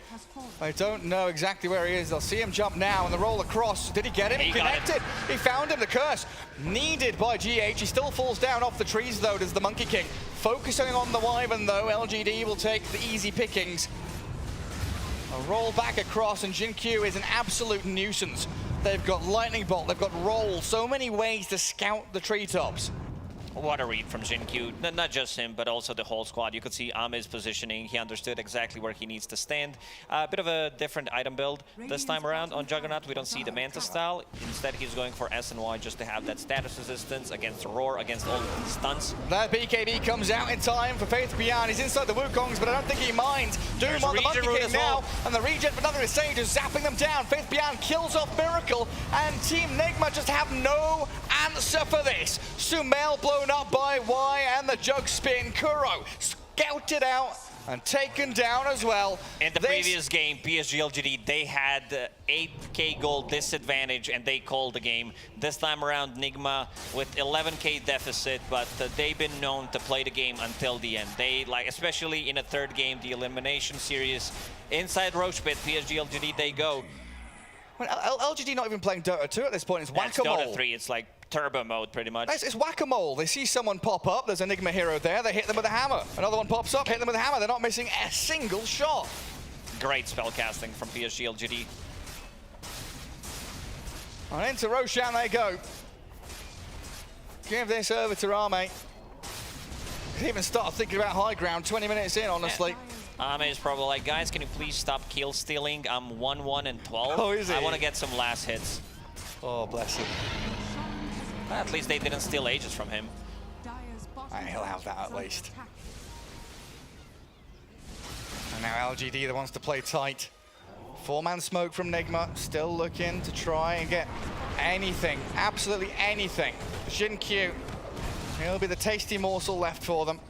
I don't know exactly where he is. They'll see him jump now and the roll across. Did he get him? He connected. He found him. The curse needed by GH. He still falls down off the trees, though, does the Monkey King. Focusing on the Wyvern, though, LGD will take the easy pickings. A roll back across, and Jinkyu is an absolute nuisance. They've got Lightning Bolt, they've got Roll, so many ways to scout the treetops. What a read from Jinkyu. Not just him, but also the whole squad. You could see Ame's positioning. He understood exactly where he needs to stand. A bit of a different item build this time around on Juggernaut. We don't see the Manta style. Instead, he's going for S&Y just to have that status resistance against Roar, against all the stunts. That BKB comes out in time for Faith Beyond. He's inside the Wukongs, but I don't think he minds. Doom on the Monkey King now, and the regen for nothing to say, just zapping them down. Faith Beyond kills off Miracle, and Team Nigma just have no answer for this. Sumail blown up by Y and the jug spin. Kuro scouted out and taken down as well. In the previous game, PSG LGD, they had 8k gold disadvantage and they called the game. This time around, Nigma with 11k deficit, but they've been known to play the game until the end. They, like, especially in the third game, the elimination series, inside Roche Pit, PSG LGD, they go. Well, LGD not even playing Dota 2 at this point. It's Whack-A-Mole. Dota 3, it's like turbo mode, pretty much. It's Whack-A-Mole. They see someone pop up. There's an Enigma hero there. They hit them with a hammer. Another one pops up, hit them with a hammer. They're not missing a single shot. Great spell casting from PSG LGD. And into Roshan they go. Give this over to Ame. Could even start thinking about high ground 20 minutes in, honestly. Ame is probably like, guys, can you please stop kill stealing? I'm 1-1 and 12. Oh, is he? I want to get some last hits. Oh, bless him. At least they didn't steal Aegis from him. He'll have that at least. And now LGD that wants to play tight. 4-man smoke from Nigma, still looking to try and get anything, absolutely anything. Jinkyu, he'll be the tasty morsel left for them.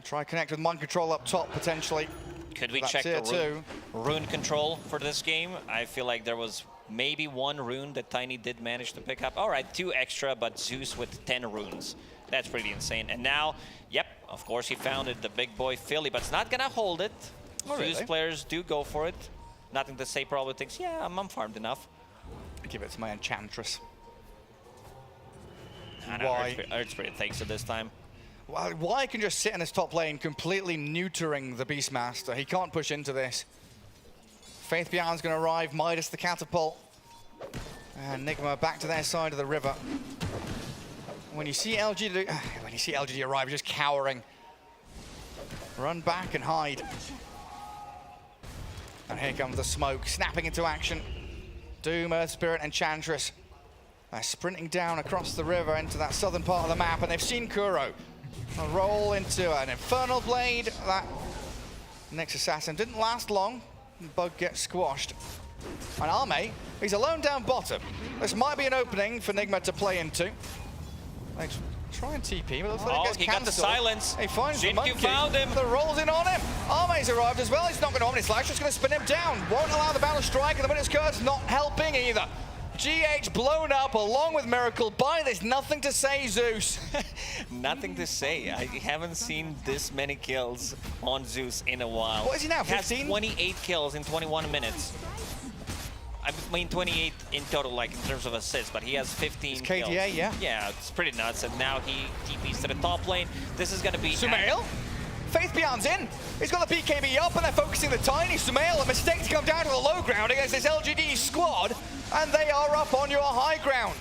Try connect with mind control up top, potentially. Could we check the rune control for this game? I feel like there was maybe one rune that Tiny did manage to pick up. All right, 2 extra, but Zeus with 10 runes. That's pretty insane. And now, yep, of course he found it, the big boy Philly, but it's not gonna hold it. Zeus players do go for it. Nothing to say, probably thinks, yeah, I'm farmed enough. I give it to my Enchantress. Why? Earth Spirit takes it this time. Why can just sit in his top lane, completely neutering the Beastmaster. He can't push into this. Faith Beyond's going to arrive, Midas the catapult. And Nigma back to their side of the river. When you see LGD arrive, just cowering. Run back and hide. And here comes the smoke, snapping into action. Doom, Earth Spirit, Enchantress. They're sprinting down across the river into that southern part of the map, and they've seen Kuro. A roll into an Infernal Blade. That next assassin didn't last long. Bug gets squashed. And Ame, he's alone down bottom. This might be an opening for Nigma to play into. Try and TP, but looks like it gets he got the cancelled. silence. He finds the Jin monkey. found him. The rolls in on him. Arme's arrived as well. He's not going to Omni Slash, just going to spin him down. Won't allow the Battle Strike, and the Winner's Curse not helping either. GH blown up along with Miracle by this nothing to say Zeus. Nothing to say. I haven't seen this many kills on Zeus in a while. What is he now, He has 15? 28 kills in 21 minutes. I mean 28 in total, like in terms of assists, but he has 15 It's KDA, kills. yeah. Yeah, it's pretty nuts. And now he TPs to the top lane. This is gonna be Sumail? Faith Beyond's in. He's got the BKB up and they're focusing the tiny Sumail. A mistake to come down to the low ground against this LGD squad. And they are up on your high ground.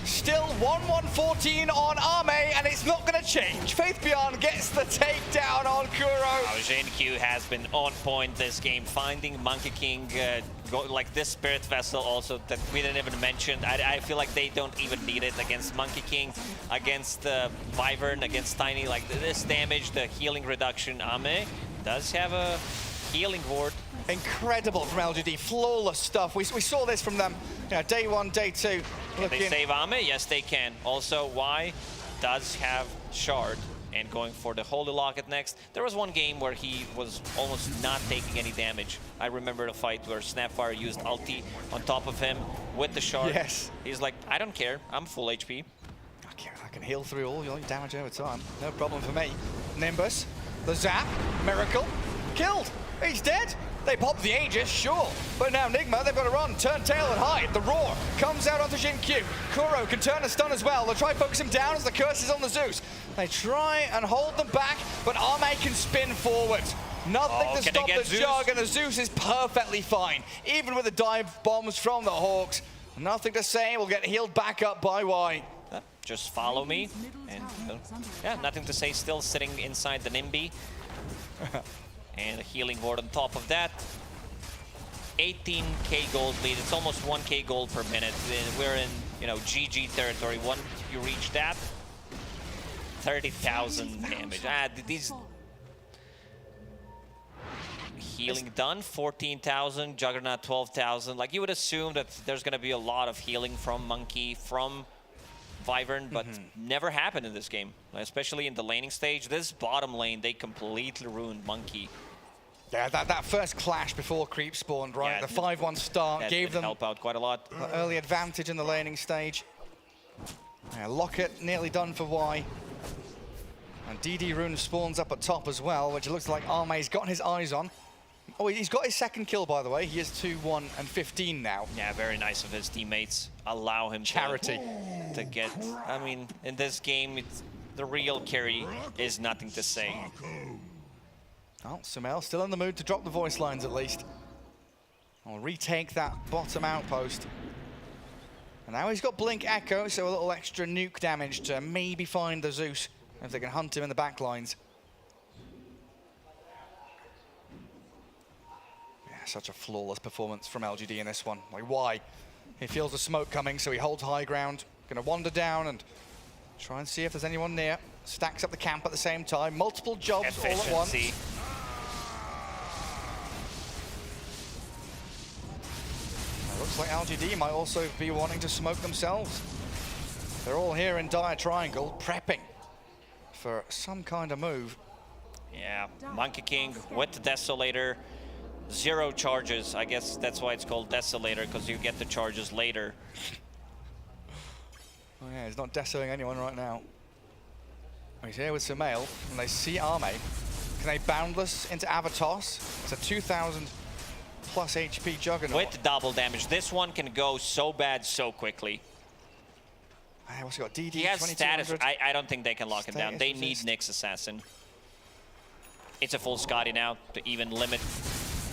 Still 1-1-14 on Arme, and it's not going to change. Faith Beyond gets the takedown on Kuro. Q has been on point this game, finding Monkey King, like this Spirit Vessel also that we didn't even mention. I feel like they don't even need it against Monkey King, against Wyvern, against Tiny. Like this damage, the healing reduction. Ame does have a healing ward. Incredible from LGD, flawless stuff. We saw this from them, day one, day two. Can they save Ame? Yes, they can. Also, Y does have Shard and going for the Holy Locket next. There was one game where he was almost not taking any damage. I remember the fight where Snapfire used ulti on top of him with the Shard. Yes. He's like, I don't care, I'm full HP. I can heal through all your damage over time. No problem for me. Nimbus, the zap, Miracle, killed. He's dead. They pop the Aegis, sure. But now Nigma, they've got to run, turn tail and hide. The roar comes out onto Jin Q. Kuro can turn a stun as well. They'll try focus him down as the curse is on the Zeus. They try and hold them back, but Arme can spin forward. Nothing to stop the Jug, and the Zeus is perfectly fine. Even with the dive bombs from the Hawks. Nothing to say, we'll get healed back up by Y. Just follow me. And yeah, nothing to say, still sitting inside the Nimby. And a healing ward on top of that. 18k gold lead. It's almost 1k gold per minute. We're in, GG territory. Once you reach that, 30,000 damage. These healing done, 14,000. Juggernaut, 12,000. Like you would assume that there's going to be a lot of healing from Monkey, from Wyvern, but never happened in this game, especially in the laning stage. This bottom lane, they completely ruined Monkey. Yeah, that first clash before creep spawned, right? Yeah, the 5-1 start gave them help out quite a lot. The early advantage in the laning stage. Yeah, Locket nearly done for Y. And DD Rune spawns up at top as well, which looks like Arme's got his eyes on. Oh, he's got his second kill, by the way. He is 2-1-15 now. Yeah, very nice of his teammates. Allow him to get... I mean, in this game, the real carry is nothing to say. Oh, Sumail still in the mood to drop the voice lines at least. I'll retake that bottom outpost. And now he's got Blink Echo, so a little extra nuke damage to maybe find the Zeus if they can hunt him in the back lines. Yeah, such a flawless performance from LGD in this one. Like, why? He feels the smoke coming, so he holds high ground. Gonna wander down and try and see if there's anyone near. Stacks up the camp at the same time. Multiple jobs all at once. Looks like LGD might also be wanting to smoke themselves. They're all here in Dire Triangle, prepping for some kind of move. Yeah, Monkey King with the Desolator. 0 charges. I guess that's why it's called Desolator, because you get the charges later. Oh yeah, he's not desoing anyone right now. He's here with Sumail, and they see Arme. Can they Boundless into Avatos? It's a 2,000 plus HP Juggernaut. With double damage, this one can go so bad so quickly. Hey, what's he got? DD, he has status. I don't think they can lock him down. They need Nyx Assassin. It's a full Scotty now to even limit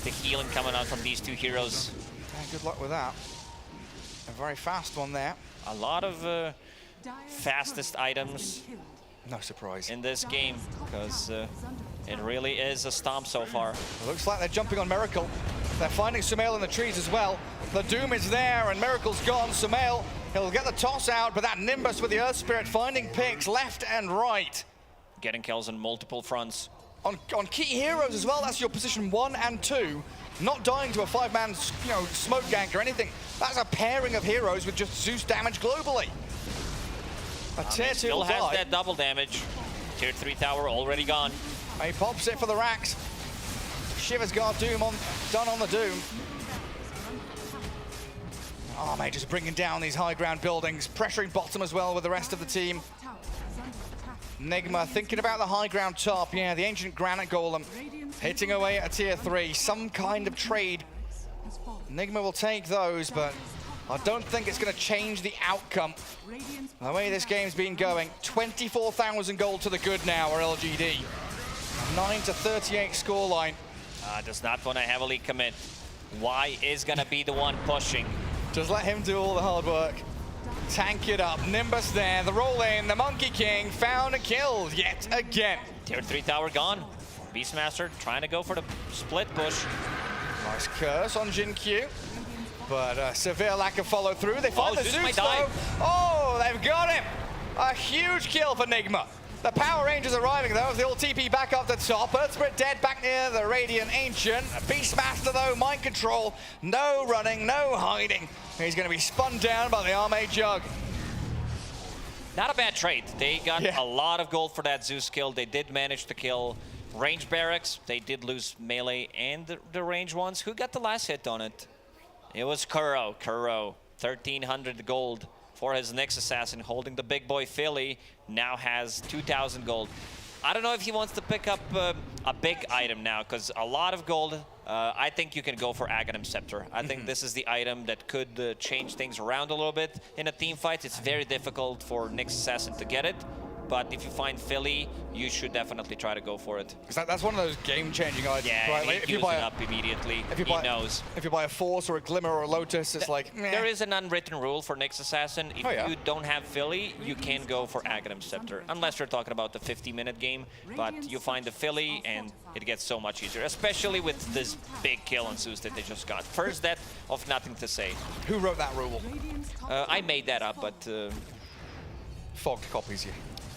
the healing coming out from these two heroes. Yeah, good luck with that. A very fast one there. A lot of fastest items. No surprise. In this game, because it really is a stomp so far. It looks like they're jumping on Miracle. They're finding Sumail in the trees as well. The Doom is there and Miracle's gone. Sumail, he'll get the toss out, but that Nimbus with the Earth Spirit finding picks left and right. Getting kills on multiple fronts. On key heroes as well, that's your position 1 and 2. Not dying to a 5-man, smoke gank or anything. That's a pairing of heroes with just Zeus damage globally. A tier 2 still will has die. that double damage. Tier 3 tower already gone. He pops it for the racks. Shiva's got Doom done on the Doom. Arme just bringing down these high ground buildings, pressuring bottom as well with the rest of the team. Nigma thinking about the high ground top. Yeah, the ancient granite golem hitting away at a tier 3. Some kind of trade. Nigma will take those, but I don't think it's going to change the outcome. The way this game's been going, 24,000 gold to the good now are LGD. 9-38 scoreline. Does not want to heavily commit. Y is going to be the one pushing. Just let him do all the hard work. Tank it up. Nimbus there. The roll in. The Monkey King found and killed yet again. Tier 3 tower gone. Beastmaster trying to go for the split push. Nice curse on Jin Q. But severe lack of follow through. They find the Zeus though. Oh, they've got him. A huge kill for Nigma. The Power Rangers arriving though. The old TP back up the top. Earthspirit dead back near the Radiant Ancient. Beastmaster though, mind control. No running, no hiding. He's going to be spun down by the Arme Jug. Not a bad trade. They got a lot of gold for that Zeus kill. They did manage to kill range barracks. They did lose melee and the range ones. Who got the last hit on it? It was Kuro. Kuro, 1,300 gold for his next assassin, holding the big boy Philly. Now has 2,000 gold. I don't know if he wants to pick up a big item now, because a lot of gold. I think you can go for Aghanim Scepter. I think this is the item that could change things around a little bit in a team fight. It's very difficult for Nyx Assassin to get it. But if you find Philly, you should definitely try to go for it. Because that's one of those game-changing items, right? Like if you buy it up immediately, he knows. If you buy a Force or a Glimmer or a Lotus, it's like, meh. There is an unwritten rule for Nyx Assassin. If you don't have Philly, you can go for Aghanim Scepter. Unless you're talking about the 50-minute game. But you find the Philly, and it gets so much easier. Especially with this big kill on Zeus that they just got. First death of nothing to say. Who wrote that rule? I made that up, but... Fogged copies you.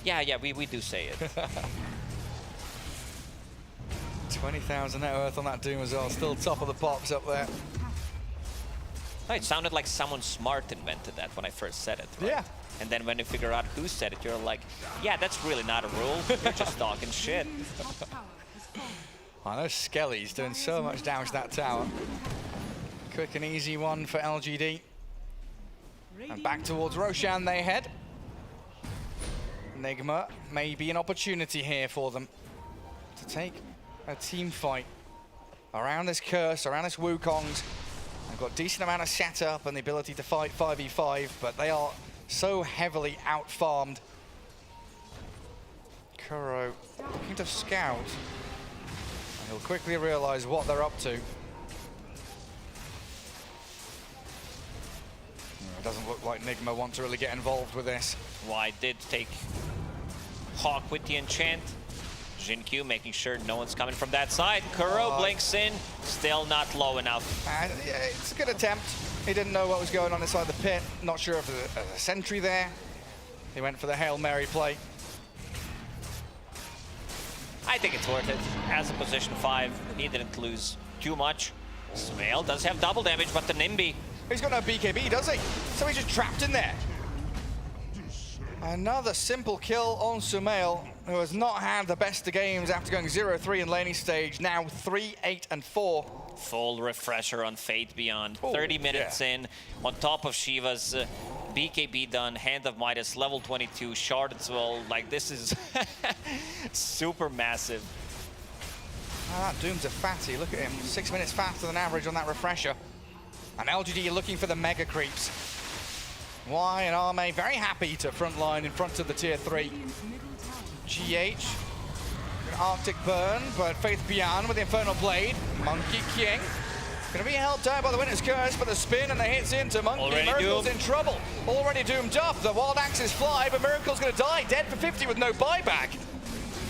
Yeah, we do say it. 20,000 net worth on that Doom as well. Still top of the pops up there. Oh, it sounded like someone smart invented that when I first said it, right? Yeah. And then when you figure out who said it, you're like, yeah, that's really not a rule. You're just talking shit. I know Skelly's doing so much damage to that tower. Quick and easy one for LGD. And back towards Roshan they head. Nigma may be an opportunity here for them to take a team fight around this curse, around this Wukongs. They've got a decent amount of setup and the ability to fight 5v5, but they are so heavily out-farmed. Kuro looking to scout. And he'll quickly realize what they're up to. It doesn't look like Nigma want to really get involved with this. Y did take Hawk with the enchant. Jin Q making sure no one's coming from that side. Kuro blinks in, still not low enough. Yeah, it's a good attempt. He didn't know what was going on inside the pit. Not sure if there's a sentry there. He went for the Hail Mary play. I think it's worth it. As a position 5, he didn't lose too much. Sumail does have double damage, but the Nimby. He's got no BKB, does he? So he's just trapped in there. Another simple kill on Sumail, who has not had the best of games after going 0-3 in laning stage, now 3-8-4. Full refresher on Fate Beyond. 30 minutes in, on top of Shiva's BKB done, Hand of Midas, level 22, Shard as well. Like, this is super massive. Ah, that Doom's a fatty, look at him. 6 minutes faster than average on that refresher. And LGD looking for the mega creeps. Y and Arme very happy to frontline in front of the tier 3. GH, an Arctic Burn, but Faith Beyond with the Infernal Blade. Monkey King, gonna be held down by the Winter's Curse, but the spin and the hits into Monkey. Already Miracle's doomed. in trouble. Already doomed up. The Wild Axes fly, but Miracle's gonna die. Dead for 50 with no buyback.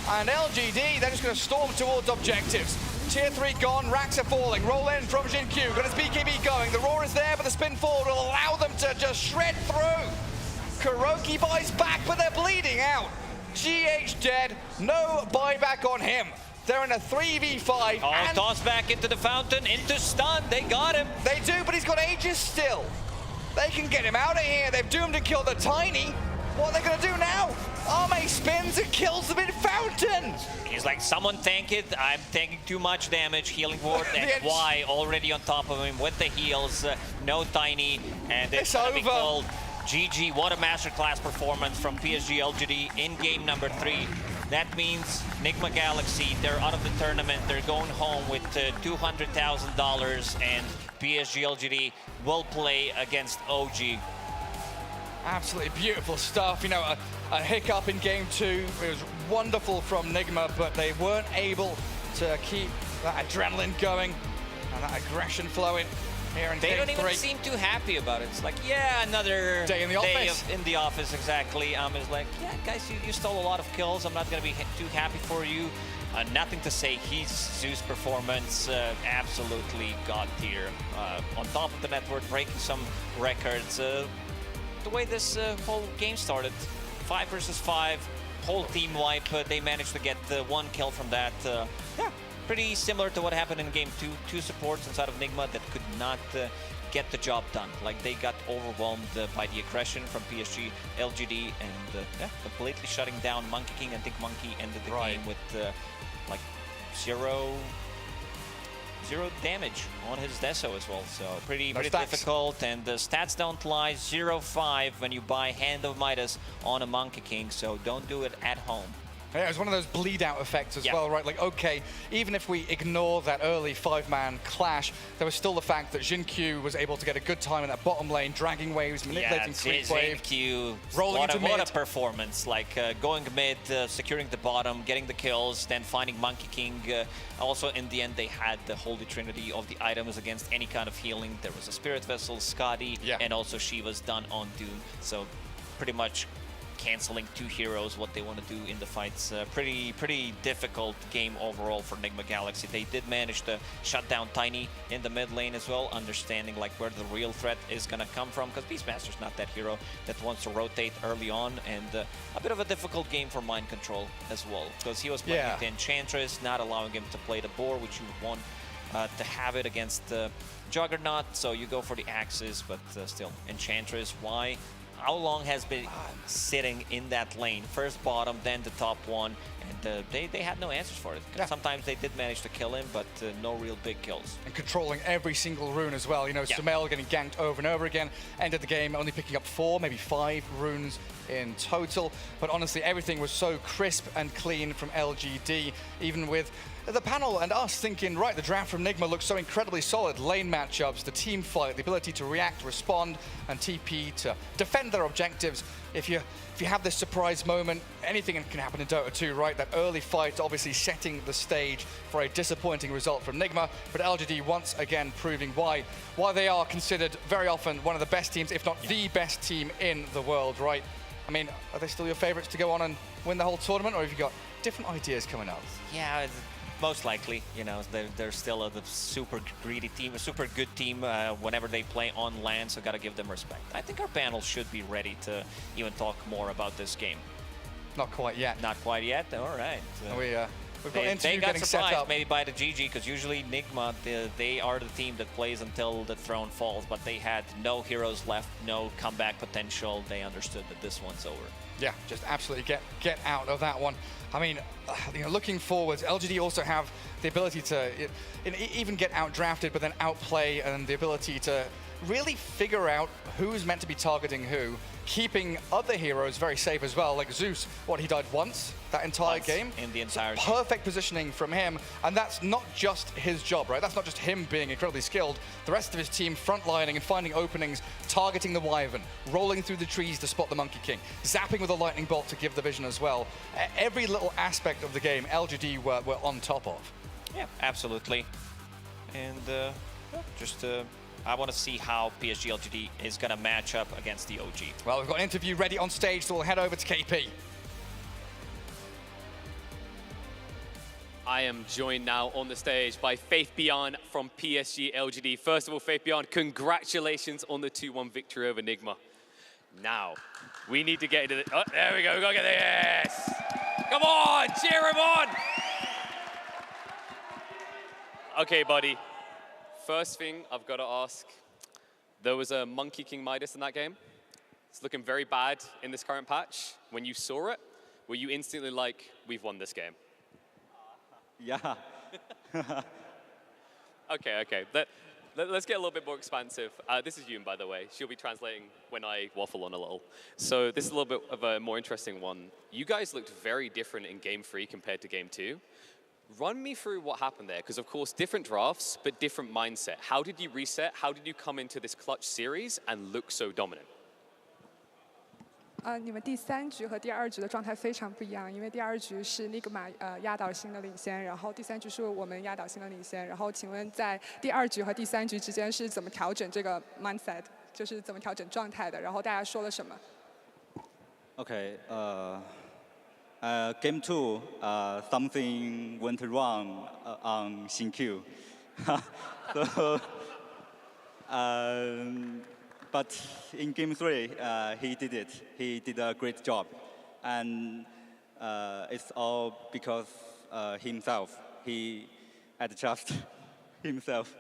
And LGD, they're just gonna storm towards objectives. Tier 3 gone, racks are falling. Roll in from Jin Q, got his BKB going. The roar is there, but the spin forward will allow them to just shred through. Kuroki buys back, but they're bleeding out. GH dead, no buyback on him. They're in a 3v5. Oh, toss back into the fountain, into stun. They got him. They do, but he's got Aegis still. They can get him out of here. They've doomed and killed the Tiny. What are they going to do now? Arme spins and kills the mid fountain. He's like, someone tank it. I'm taking too much damage. Healing ward and Y already on top of him with the heals. No Tiny, and it's gonna be called GG. What a masterclass performance from PSG LGD in game number 3. That means Nigma Galaxy, they're out of the tournament. They're going home with $200,000, and PSG LGD will play against OG. Absolutely beautiful stuff. You know, a hiccup in game 2. It was wonderful from Nigma, but they weren't able to keep that adrenaline going and that aggression flowing here in They game don't 3. even seem too happy about it. It's like, yeah, another day in the office. In the office, exactly. Is like, yeah, guys, you stole a lot of kills. I'm not going to be too happy for you. Nothing to say. His Zeus performance, absolutely god tier. On top of the network, breaking some records. The way this whole game started, 5 versus 5, whole team wipe. They managed to get 1 kill from that. Yeah, pretty similar to what happened in game 2. 2 supports inside of Nigma that could not get the job done. Like, they got overwhelmed by the aggression from PSG, LGD, and yeah, completely shutting down Monkey King. I think Monkey ended the game with like zero damage on his Deso as well, so pretty difficult. And the stats don't lie. 0-5 when you buy Hand of Midas on a Monkey King, so don't do it at home. Yeah, it was one of those bleed out effects as well, right? Like, okay, even if we ignore that early 5-man clash, there was still the fact that Jin-Q was able to get a good time in that bottom lane, dragging waves, manipulating creep wave, Jin-Q, rolling into mid. What a performance, like going mid, securing the bottom, getting the kills, then finding Monkey King. Also, in the end, they had the holy trinity of the items against any kind of healing. There was a Spirit Vessel, Scotty, and also Shiva's done on Doom. So pretty much canceling 2 heroes, what they want to do in the fights. Pretty difficult game overall for Nigma Galaxy. They did manage to shut down Tiny in the mid lane as well, understanding like where the real threat is going to come from, because Beastmaster's not that hero that wants to rotate early on, and a bit of a difficult game for Mind Control as well, because he was playing with the Enchantress, not allowing him to play the boar, which you want to have it against Juggernaut, so you go for the axes, but still, Enchantress, why? How long has been sitting in that lane? First bottom, then the top one, and they had no answers for it. Sometimes they did manage to kill him, but no real big kills. And controlling every single rune as well. You know, Sumail getting ganked over and over again. Ended the game only picking up 4, maybe 5 runes in total. But honestly, everything was so crisp and clean from LGD, even with the panel and us thinking, right, the draft from Nigma looks so incredibly solid. Lane matchups, the team fight, the ability to react, respond, and TP to defend their objectives. If you have this surprise moment, anything can happen in Dota 2, right? That early fight obviously setting the stage for a disappointing result from Nigma, but LGD once again proving why they are considered very often one of the best teams, if not the best team in the world, right? I mean, are they still your favorites to go on and win the whole tournament, or have you got different ideas coming up? Yeah, most likely, you know, they're still a super greedy team, a super good team whenever they play on land, so gotta give them respect. I think our panel should be ready to even talk more about this game. Not quite yet. Not quite yet? All right. We've got an interview they got getting surprised set up. maybe by the GG, because usually Nigma, they are the team that plays until the throne falls, but they had no heroes left, no comeback potential. They understood that this one's over. Yeah, just absolutely get out of that one. I mean, you know, looking forwards, LGD also have the ability to even get out-drafted, but then outplay, and the ability to really figure out who's meant to be targeting who, keeping other heroes very safe as well, like Zeus. He died once that entire game? In the entire game. Perfect positioning from him, and that's not just his job, right? That's not just him being incredibly skilled. The rest of his team frontlining and finding openings, targeting the Wyvern, rolling through the trees to spot the Monkey King, zapping with a lightning bolt to give the vision as well. Every little aspect of the game, LGD were on top of. Yeah, absolutely. And I want to see how PSG LGD is going to match up against the OG. Well, we've got an interview ready on stage, so we'll head over to KP. I am joined now on the stage by Faith Beyond from PSG LGD. First of all, Faith Beyond, congratulations on the 2-1 victory over Nigma. Now, we need to get into the... Oh, there we go. We've got to get this. Come on, cheer him on. Okay, buddy. First thing I've got to ask, there was a Monkey King Midas in that game? It's looking very bad in this current patch. When you saw it, were you instantly like, we've won this game? Yeah. Okay. Let's get a little bit more expansive. This is Yoon, by the way. She'll be translating when I waffle on a little. So this is a little bit of a more interesting one. You guys looked very different in Game 3 compared to Game 2. Run me through what happened there, because of course, different drafts, but different mindset. How did you reset? How did you come into this clutch series and look so dominant? 你们第3局和第2局的状态非常不一样，因为第2局是尼格玛压倒性的领先，然后第3局是我们压倒性的领先。然后请问在第2局和第3局之间是怎么调整这个 mindset， 就是怎么调整状态的？然后大家说了什么 Okay. Game 2, something went wrong on Xingqiu. So, but in Game 3, he did it. He did a great job. And it's all because himself. He adjusted himself.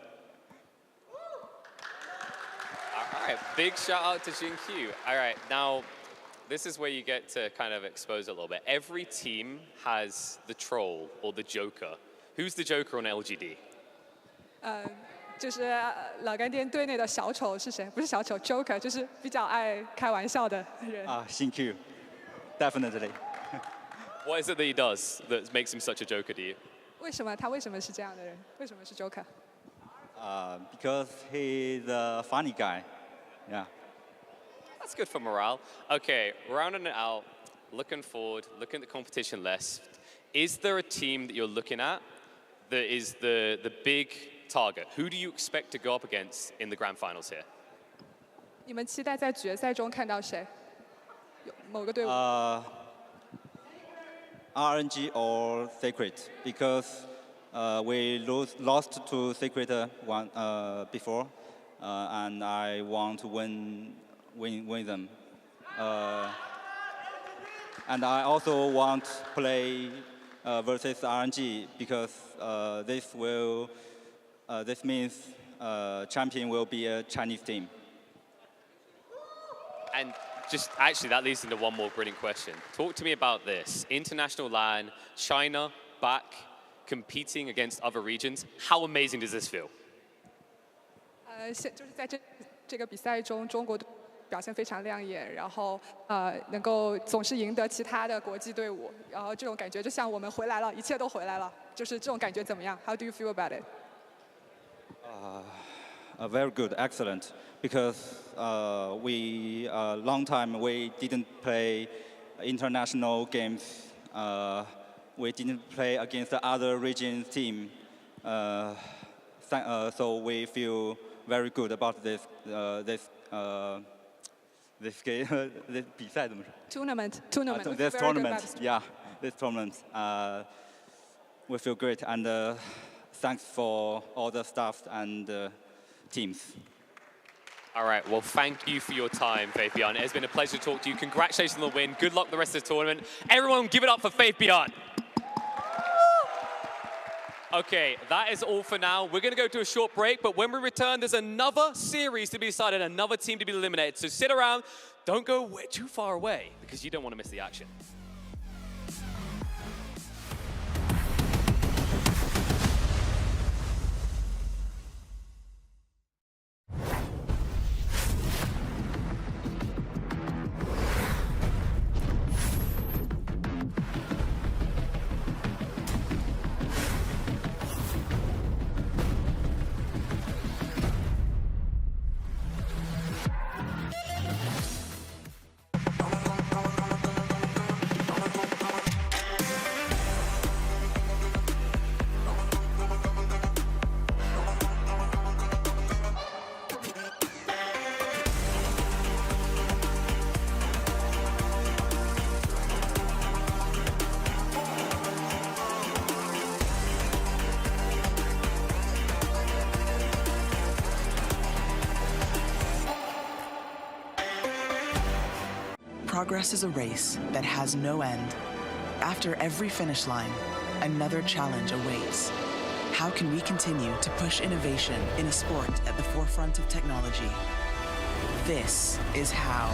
All right, big shout out to Xingqiu. All right, now, this is where you get to kind of expose it a little bit. Every team has the troll or the joker. Who's the joker on LGD? 就是老干爹队内的小丑是谁？不是小丑 ，Joker， 就是比较爱开玩笑的人。Xingqiu, definitely. What is it that he does that makes him such a joker to you? 为什么他为什么是这样的人？为什么是 Joker？ Because he's a funny guy. Yeah. That's good for morale. Okay, rounding it out, looking forward, looking at the competition list. Is there a team that you're looking at that is the big target? Who do you expect to go up against in the grand finals here? 你们期待在决赛中看到谁？有某个队伍RNG or Secret, because we lost to Secret before, and I want to win them. And I also want to play versus RNG because this means champion will be a Chinese team. And just actually, that leads into one more brilliant question. Talk to me about this. International LAN, China back, competing against other regions. How amazing does this feel? 就是在这个比赛中，中国队表现非常亮眼，然后能够总是赢得其他的国际队伍，然后这种感觉就像我们回来了，一切都回来了，就是这种感觉怎么样 ？How do you feel about it? Very good, excellent. Because we long time we didn't play international games. We didn't play against the other region team. So we feel very good about this game. This 比赛怎么说 Tournament. This tournament, yeah, this tournament. We feel great, and thanks for all the staff and teams. All right, well, thank you for your time, Faith Beyond. It has been a pleasure to talk to you. Congratulations on the win. Good luck the rest of the tournament. Everyone, give it up for Faith Beyond. Okay, that is all for now. We're going to go to a short break, but when we return, there's another series to be decided, another team to be eliminated. So sit around. Don't go too far away, because you don't want to miss the action. Progress is a race that has no end. After every finish line, another challenge awaits. How can we continue to push innovation in a sport at the forefront of technology? This is how.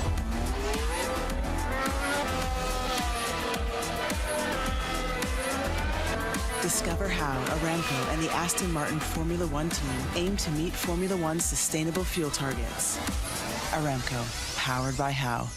Discover how Aramco and the Aston Martin Formula One team aim to meet Formula One's sustainable fuel targets. Aramco, powered by how.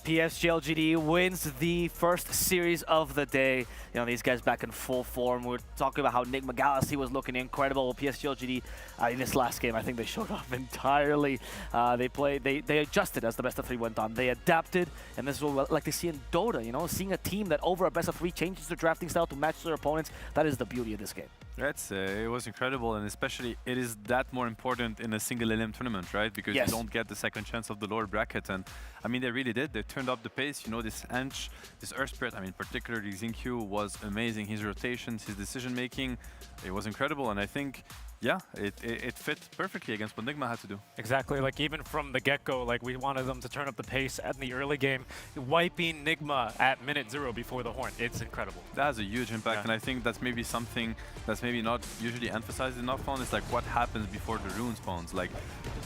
PSG LGD wins the first series of the day. You know, these guys back in full form. We're talking about how Nigma Galaxy was looking incredible. PSG LGD in this last game, I think they showed off entirely. They adjusted as the best of three went on. They adapted, and this is what like they see in Dota. You know, seeing a team that over a best of three changes their drafting style to match their opponents. That is the beauty of this game. It was incredible, and especially it is that more important in a single LM tournament, right? Because you don't get the second chance of the lower bracket, and I mean they really did. They turned up the pace. You know, this Anch, this Earth Spirit. I mean, particularly Xinkyu was amazing. His rotations, his decision making, it was incredible, and I think. Yeah, it fit perfectly against what Nigma had to do. Exactly, like even from the get-go, like we wanted them to turn up the pace at the early game, wiping Nigma at minute 0 before the horn. It's incredible. That has a huge impact, and I think that's maybe something that's maybe not usually emphasized enough on. It's like what happens before the rune spawns. Like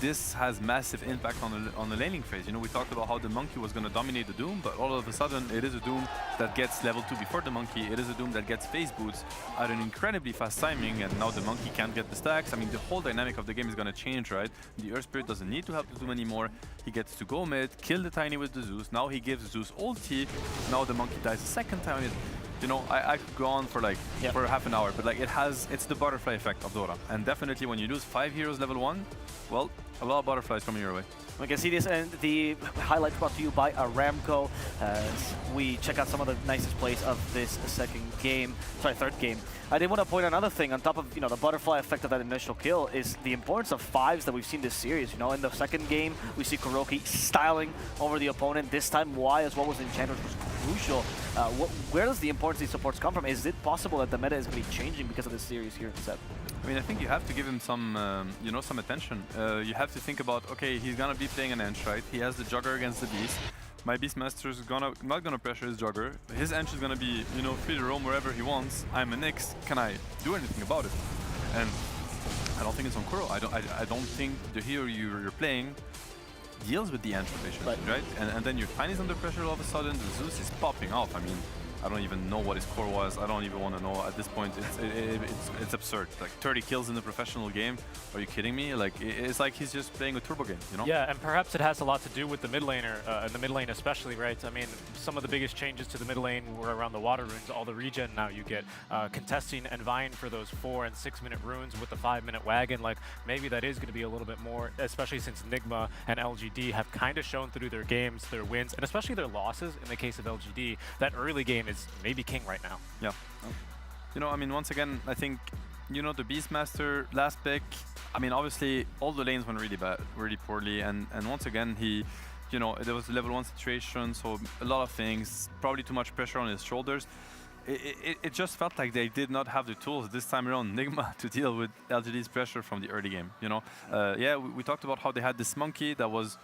this has massive impact on the laning phase. You know, we talked about how the monkey was going to dominate the Doom, but all of a sudden it is a Doom that gets level 2 before the monkey. It is a Doom that gets phase boots at an incredibly fast timing, and now the monkey can't get the stacks. I mean, the whole dynamic of the game is going to change, right? The Earth Spirit doesn't need to help the Doom anymore. He gets to go mid, kill the Tiny with the Zeus. Now he gives Zeus ulti. Now the monkey dies a second time. You know, I could go on for like for half an hour, but like it's the butterfly effect of Dota. And definitely when you lose 5 heroes level 1, well, a lot of butterflies coming your way. We can see this and the highlights brought to you by Aramco as we check out some of the nicest plays of this third game. I did want to point out another thing on top of, you know, the butterfly effect of that initial kill is the importance of 5s that we've seen this series. You know, in the second game, we see Kuroki styling over the opponent. This time, Y as well as Enchantress was crucial. Where does the importance of these supports come from? Is it possible that the meta is going to be changing because of this series here in set? I mean, I think you have to give him some, you know, some attention. You have to think about, okay, he's gonna be playing an Ench, right? He has the Jugger against the Beast. My Beastmaster is not gonna pressure his Jugger. His Ench is gonna be, you know, free to roam wherever he wants. I'm a Nyx. Can I do anything about it? And I don't think it's on Kuro. I don't think the hero you're playing deals with the Ench rotation, right? And then your Tiny's under pressure all of a sudden. The Zeus is popping off. I mean, I don't even know what his core was. I don't even want to know at this point. It's absurd. Like 30 kills in the professional game. Are you kidding me? Like it's like he's just playing a turbo game, you know? Yeah, and perhaps it has a lot to do with the mid laner, and the mid lane especially, right? I mean, some of the biggest changes to the mid lane were around the water runes. All the regen now you get contesting and vying for those 4 and 6 minute runes with the 5-minute wagon. Like maybe that is going to be a little bit more, especially since Nigma and LGD have kind of shown through their games, their wins, and especially their losses in the case of LGD. That early game is maybe king right now. Yeah. You know, I mean, once again, I think, you know, the Beastmaster last pick, I mean, obviously, all the lanes went really bad, really poorly, and once again, he, you know, there was a level 1 situation, so a lot of things, probably too much pressure on his shoulders. It just felt like they did not have the tools this time around, Nigma, to deal with LGD's pressure from the early game. You know, yeah, we talked about how they had this monkey that was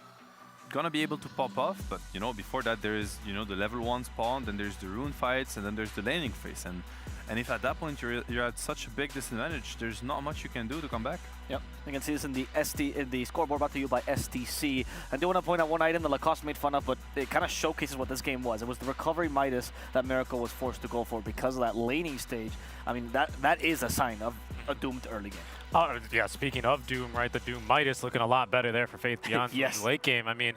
gonna be able to pop off, but you know, before that there is, you know, the level 1 spawn, then there's the rune fights, and then there's the laning phase, and if at that point you're at such a big disadvantage, there's not much you can do to come back. Yep, you can see this in the scoreboard brought to you by STC. I do want to point out one item that Lacoste made fun of, but it kind of showcases what this game was. It was the recovery Midas that Miracle was forced to go for because of that laning stage. I mean, that is a sign of a doomed early game. Oh, yeah, speaking of Doom, right, the Doom Midas looking a lot better there for Faith Beyond Yes. in the late game. I mean,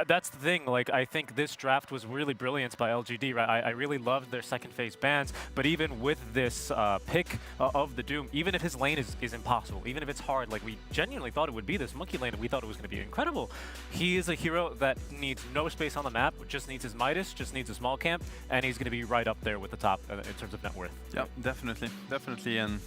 that's the thing. Like, I think this draft was really brilliant by LGD, right? I really loved their second phase bans, but even with this pick of the Doom, even if his lane is impossible, even if it's hard, like we genuinely thought it would be this monkey lane, and we thought it was going to be incredible. He is a hero that needs no space on the map, just needs his Midas, just needs a small camp, and he's going to be right up there with the top in terms of net worth. Yeah, definitely, and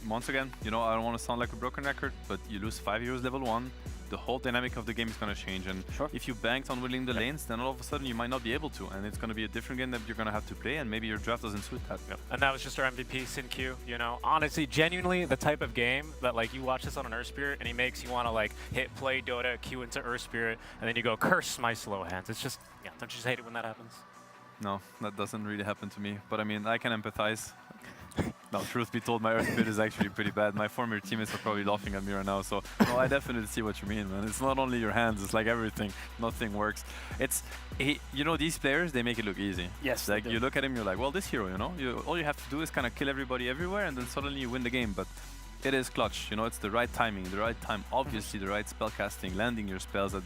once again, you know, I don't want to sound like a broken record, but you lose 5 heroes level 1, the whole dynamic of the game is going to change, and if you banked on winning the lanes, then all of a sudden you might not be able to, and it's going to be a different game that you're going to have to play, and maybe your draft doesn't suit that. And that was just our MVP, SinQ, you know, honestly, genuinely the type of game that, like, you watch this on an Earth Spirit and he makes you want to, like, hit play Dota, queue into Earth Spirit, and then you go, curse my slow hands. It's just, yeah, don't you just hate it when that happens? No, that doesn't really happen to me, but I mean, I can empathize. No, truth be told, my Earth Spirit is actually pretty bad. My former teammates are probably laughing at me right now, so no, I definitely see what you mean, man. It's not only your hands, it's like everything. Nothing works. You know, these players, they make it look easy. Yes, like you look at him, you're like, well, this hero, you know, all you have to do is kind of kill everybody everywhere, and then suddenly you win the game. But it is clutch, you know, it's the right timing, the right time, obviously the right spell casting, landing your spells.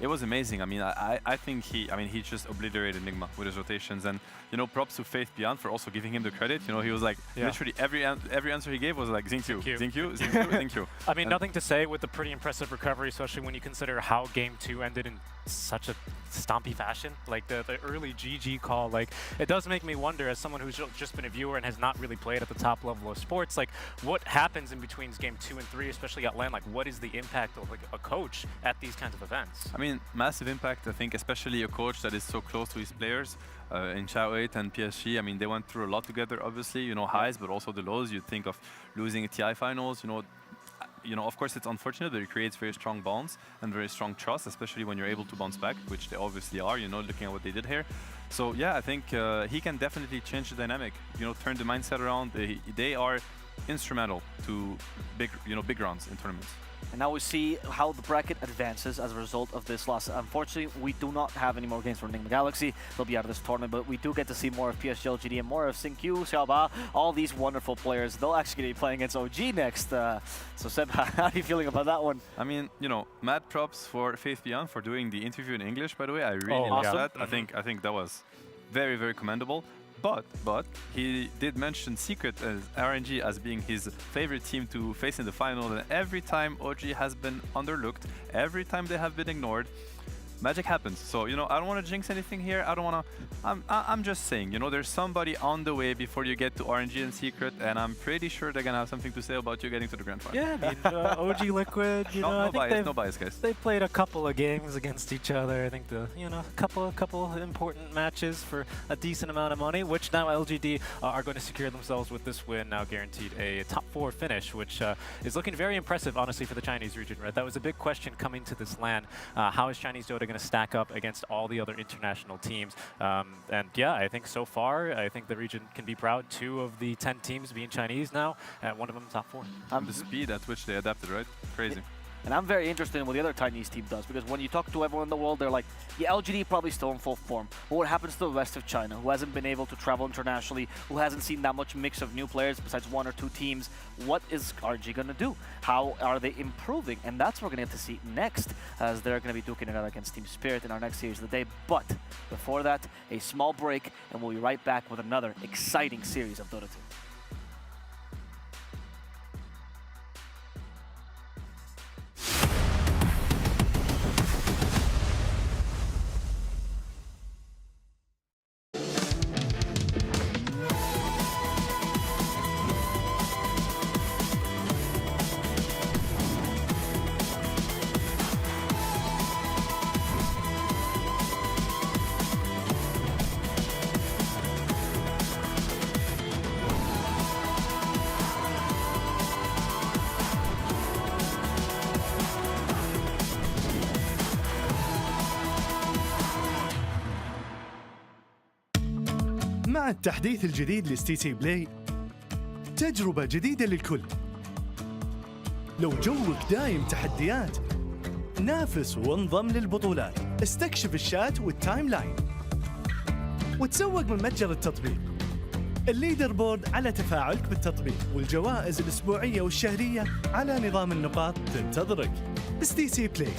It was amazing. I mean, I think he just obliterated Nigma with his rotations, and you know, props to Faith Beyond for also giving him the credit. You know, he was like, literally every answer he gave was like, Xingqiu, Xingqiu, Xingqiu, Xingqiu. I mean, nothing to say with the pretty impressive recovery, especially when you consider how Game 2 ended in such a stompy fashion. Like the early GG call, like it does make me wonder, as someone who's just been a viewer and has not really played at the top level of sports, like what happens in between game 2 and 3, especially at LAN? Like what is the impact of like a coach at these kinds of events? I mean, massive impact. I think especially a coach that is so close to his players. In Show8 and PSG, I mean, they went through a lot together, obviously, you know, highs, but also the lows. You'd think of losing a TI finals, you know, of course it's unfortunate, but it creates very strong bonds and very strong trust, especially when you're able to bounce back, which they obviously are, you know, looking at what they did here. So yeah, I think he can definitely change the dynamic, you know, turn the mindset around. They are instrumental to big runs in tournaments. And now we see how the bracket advances as a result of this loss. Unfortunately, we do not have any more games for Enigma Galaxy. They'll be out of this tournament, but we do get to see more of PSG LGD and more of XingQ, Xiaoba, all these wonderful players. They'll actually be playing against OG next. So Seb, how are you feeling about that one? I mean, you know, mad props for Faith Beyond for doing the interview in English, by the way. I really loved that. I think that was very, very commendable. But he did mention Secret as RNG as being his favorite team to face in the final, and every time OG has been underlooked, every time they have been ignored, magic happens. So, you know, I don't want to jinx anything here. I don't want to... I'm just saying, you know, there's somebody on the way before you get to RNG and Secret, and I'm pretty sure they're going to have something to say about you getting to the grand final. Yeah, I mean, OG Liquid, you know, I think no bias, guys. They've played a couple of games against each other. I think a couple important matches for a decent amount of money, which now LGD are going to secure themselves with this win, now guaranteed a top 4 finish, which is looking very impressive, honestly, for the Chinese region, right? That was a big question coming to this LAN. How is Chinese Dota going to stack up against all the other international teams? And yeah, I think so far, I think the region can be proud. 2 of the 10 teams being Chinese now, and one of them top 4. The speed at which they adapted, right? Crazy. And I'm very interested in what the other Chinese team does, because when you talk to everyone in the world, they're like, yeah, LGD probably still in full form. But what happens to the rest of China, who hasn't been able to travel internationally, who hasn't seen that much mix of new players besides 1 or 2 teams? What is RG going to do? How are they improving? And that's what we're going to get to see next, as they're going to be duking it out against Team Spirit in our next series of the day. But before that, a small break, and we'll be right back with another exciting series of Dota 2. مع التحديث الجديد لستي تي بلاي تجربة جديدة للكل. لو جوك دايم تحديات، نافس وانضم للبطولات، استكشف الشات والتايم لاين، وتسوق من متجر التطبيق. الليدر بورد على تفاعلك بالتطبيق، والجوائز الأسبوعية والشهرية على نظام النقاط تنتظرك. ستي تي بلاي،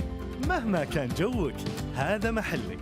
مهما كان جوك هذا محلك.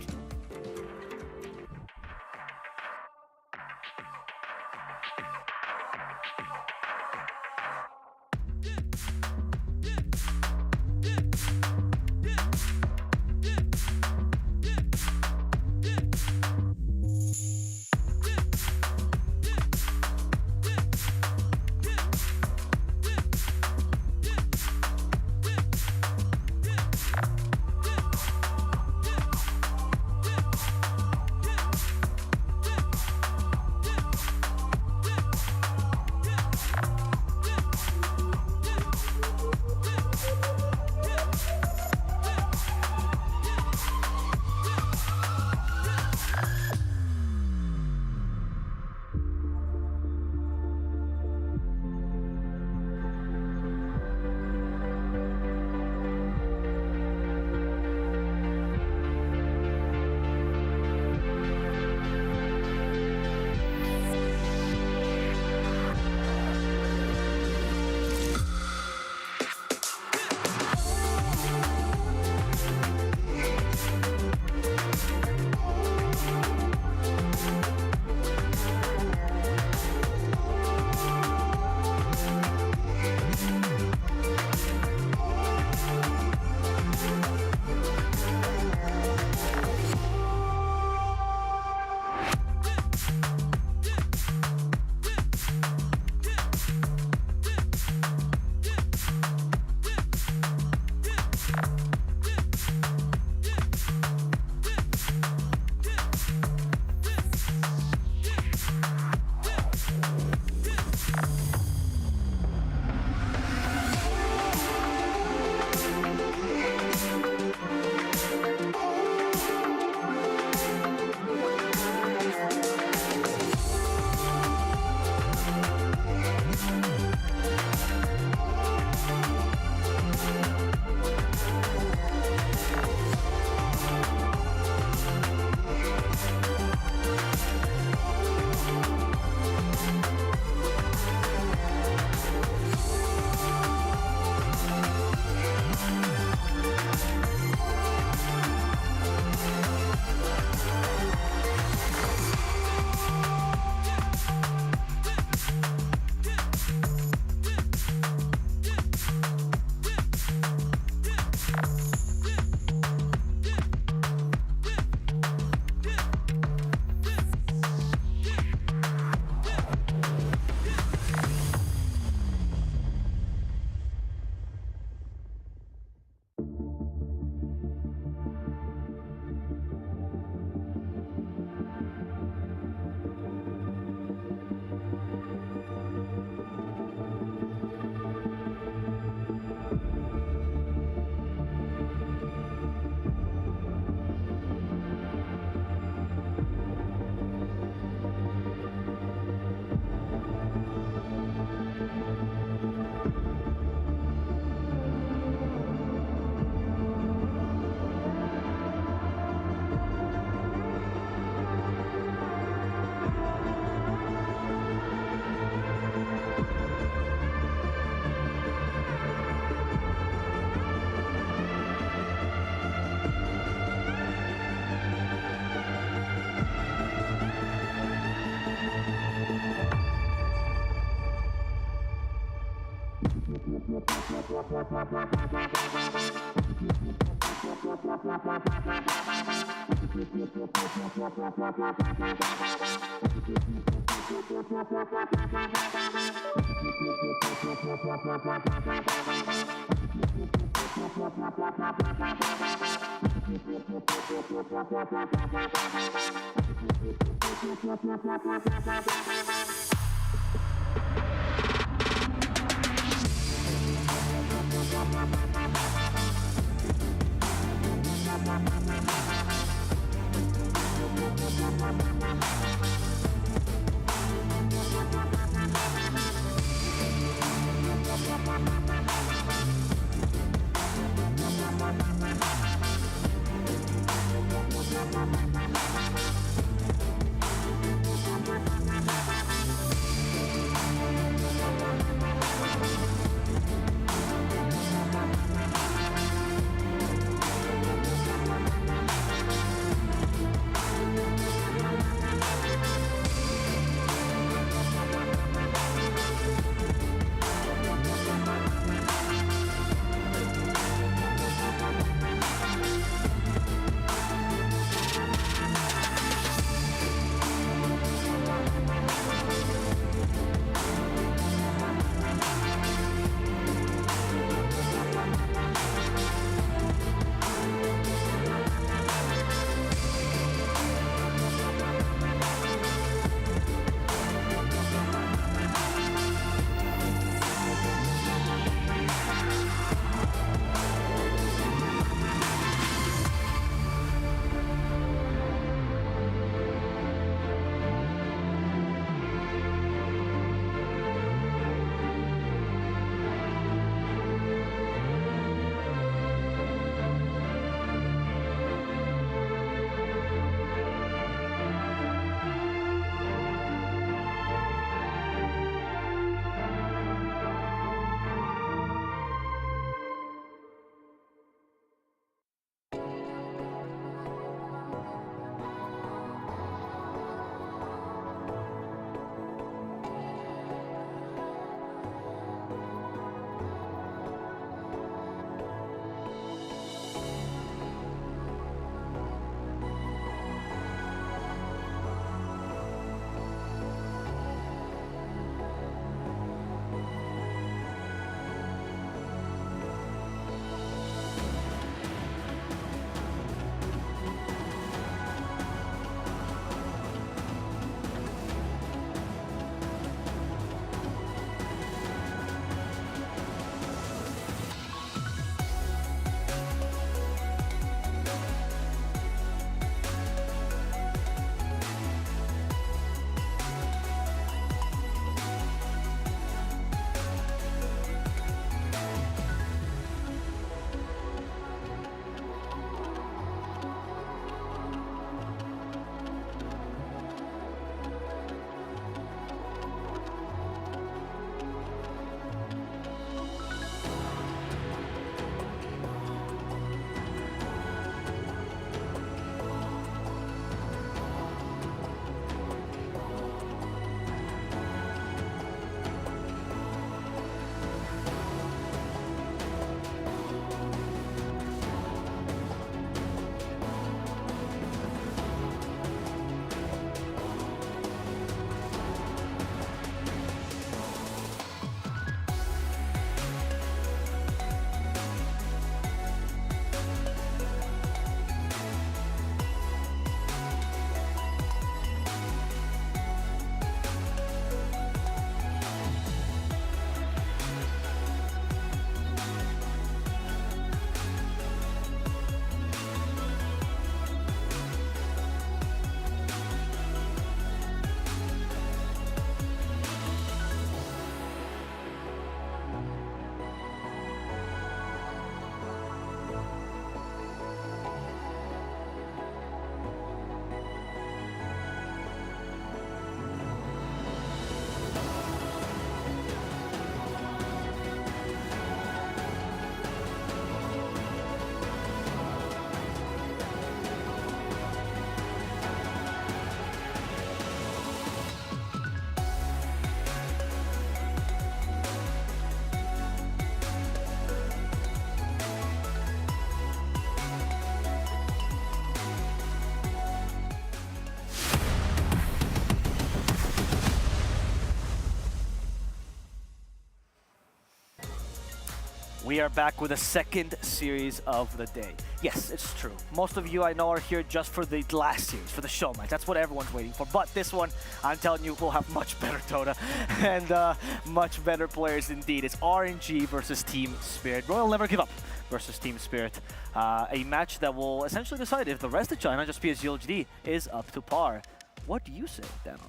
We are back with the second series of the day. Yes, it's true. Most of you I know are here just for the last series, for the show match. That's what everyone's waiting for. But this one, I'm telling you, will have much better Dota and much better players indeed. It's RNG versus Team Spirit. Royal Never Give Up versus Team Spirit. A match that will essentially decide if the rest of China, just PSG LGD, is up to par. What do you say, Danog?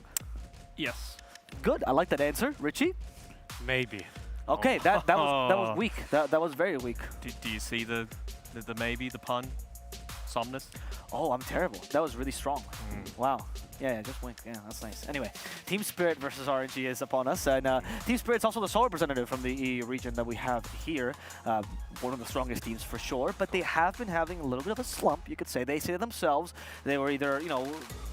Yes. Good. I like that answer. Richie? Maybe. Okay, that was weak. That was very weak. Do you see the maybe, the pun? Somnus? Oh, I'm terrible. That was really strong. Wow. Yeah, just wink. Yeah, that's nice. Anyway, Team Spirit versus RNG is upon us. And Team Spirit's also the sole representative from the EU region that we have here. One of the strongest teams for sure. But they have been having a little bit of a slump, you could say. They say themselves they were either,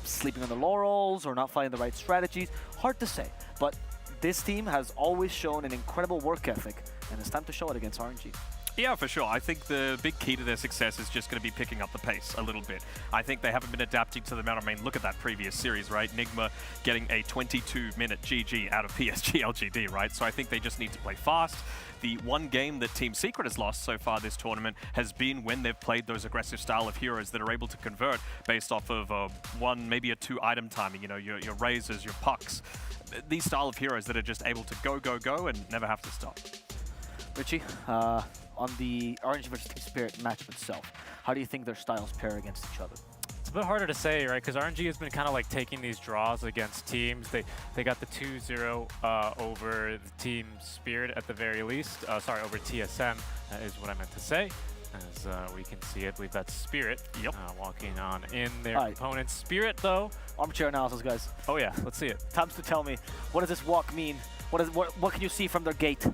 sleeping on the laurels or not finding the right strategies. Hard to say. But this team has always shown an incredible work ethic. And it's time to show it against RNG. Yeah, for sure. I think the big key to their success is just going to be picking up the pace a little bit. I think they haven't been adapting to the amount. I mean, look at that previous series, right? Nigma getting a 22-minute GG out of PSG LGD, right? So I think they just need to play fast. The one game that Team Secret has lost so far this tournament has been when they've played those aggressive style of heroes that are able to convert based off of one, maybe a 2-item timing, your razors, your pucks. These style of heroes that are just able to go, and never have to stop. Richie, on the RNG versus Team Spirit matchup itself, how do you think their styles pair against each other? It's a bit harder to say, right? Because RNG has been kind of like taking these draws against teams. They got the 2-0 over the Team Spirit at the very least. Sorry, over TSM is what I meant to say. As we can see it, I believe that's Spirit walking on in their opponent's Spirit, though. Armchair analysis, guys. Oh yeah, let's see it. Time's to tell me, what does this walk mean? What can you see from their gate?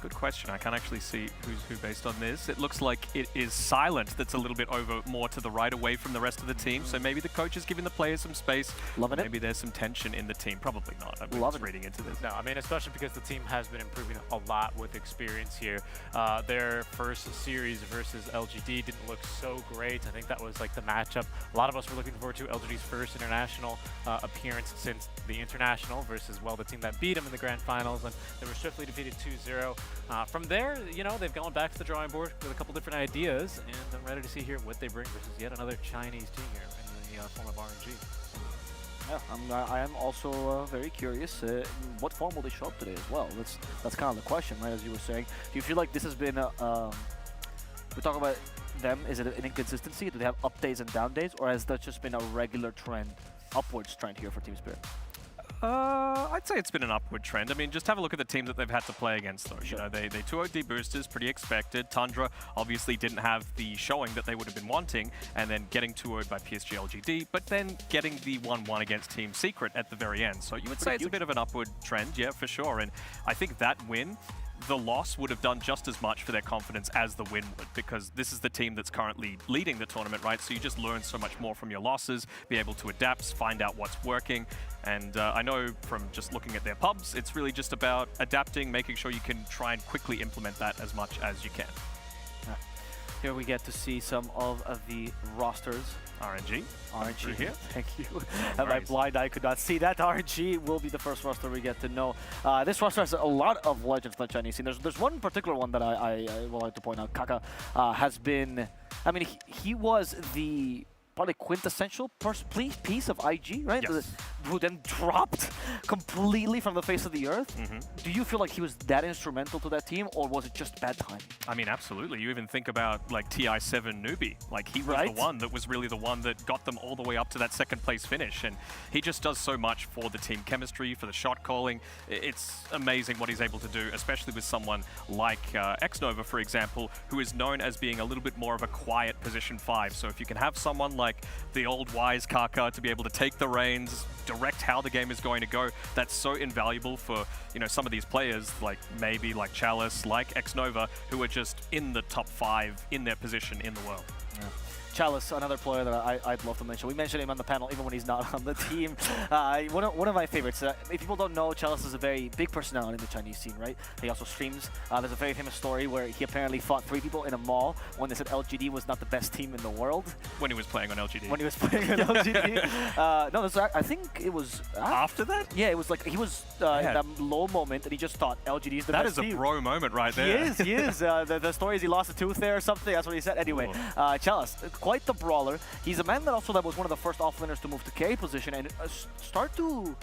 Good question. I can't actually see who's who based on this. It looks like it is Silent that's a little bit over more to the right, away from the rest of the team. So maybe the coach is giving the players some space. Loving it. Maybe there's some tension in the team. Probably not. I'm just reading into this. No, I mean, especially because the team has been improving a lot with experience here. Their first series versus LGD didn't look so great. I think that was like the matchup a lot of us were looking forward to. LGD's first international appearance since the international versus, well, the team that beat them in the grand finals, and they were swiftly defeated 2-0. From there, they've gone back to the drawing board with a couple different ideas, and I'm ready to see here what they bring versus yet another Chinese team here in the form of RNG. Yeah, I am also very curious. What form will they show up today as well? That's kind of the question, right? As you were saying, do you feel like this has been we talk about them? Is it an inconsistency? Do they have up days and down days, or has that just been a regular trend, upwards trend here for Team Spirit? I'd say it's been an upward trend. I mean, just have a look at the team that they've had to play against, though. Sure. They 2-0'd Deboosters, pretty expected. Tundra obviously didn't have the showing that they would have been wanting, and then getting 2-0'd by PSG LGD, but then getting the 1-1 against Team Secret at the very end. So you would say it's a bit of an upward trend, yeah, for sure. And I think that win, the loss would have done just as much for their confidence as the win would, because this is the team that's currently leading the tournament, right? So you just learn so much more from your losses, be able to adapt, find out what's working. And I know from just looking at their pubs, it's really just about adapting, making sure you can try and quickly implement that as much as you can. Here we get to see some of the rosters. RNG here. Thank you. My blind eye could not see that. RNG will be the first roster we get to know. This roster has a lot of legends from the Chinese scene. There's one particular one that I would like to point out. Kaka has been, I mean, he was the probably quintessential piece of IG, right? Yes. Who then dropped completely from the face of the earth. Do you feel like he was that instrumental to that team, or was it just bad timing? I mean, absolutely. You even think about like TI7 Newbie. Like he was the one that was really the one that got them all the way up to that second place finish. And he just does so much for the team chemistry, for the shot calling. It's amazing what he's able to do, especially with someone like Xnova, for example, who is known as being a little bit more of a quiet position 5. So if you can have someone like the old wise Kaka to be able to take the reins, direct how the game is going to go, that's so invaluable for, some of these players, like maybe like Chalice, like Xnova, who are just in the top 5 in their position in the world. Chalice, another player that I'd love to mention. We mentioned him on the panel even when he's not on the team. One of my favorites. If people don't know, Chalice is a very big personality in the Chinese scene, right? He also streams. There's a very famous story where he apparently fought 3 people in a mall when they said LGD was not the best team in the world. When he was playing on LGD. When he was playing on LGD. No, I think it was... After that? Yeah, it was like he was in that low moment and he just thought LGD is the best team. That is a bro moment right there. He is. The story is he lost a tooth there or something. That's what he said. Anyway, Chalice, quite the brawler. He's a man that was one of the first offlaners to move to carry position and start to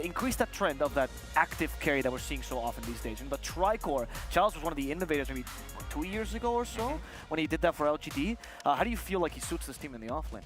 increase that trend of that active carry that we're seeing so often these days. In the Tricor, Chalice was one of the innovators maybe 2 years ago or so when he did that for LGD. How do you feel like he suits this team in the offlane?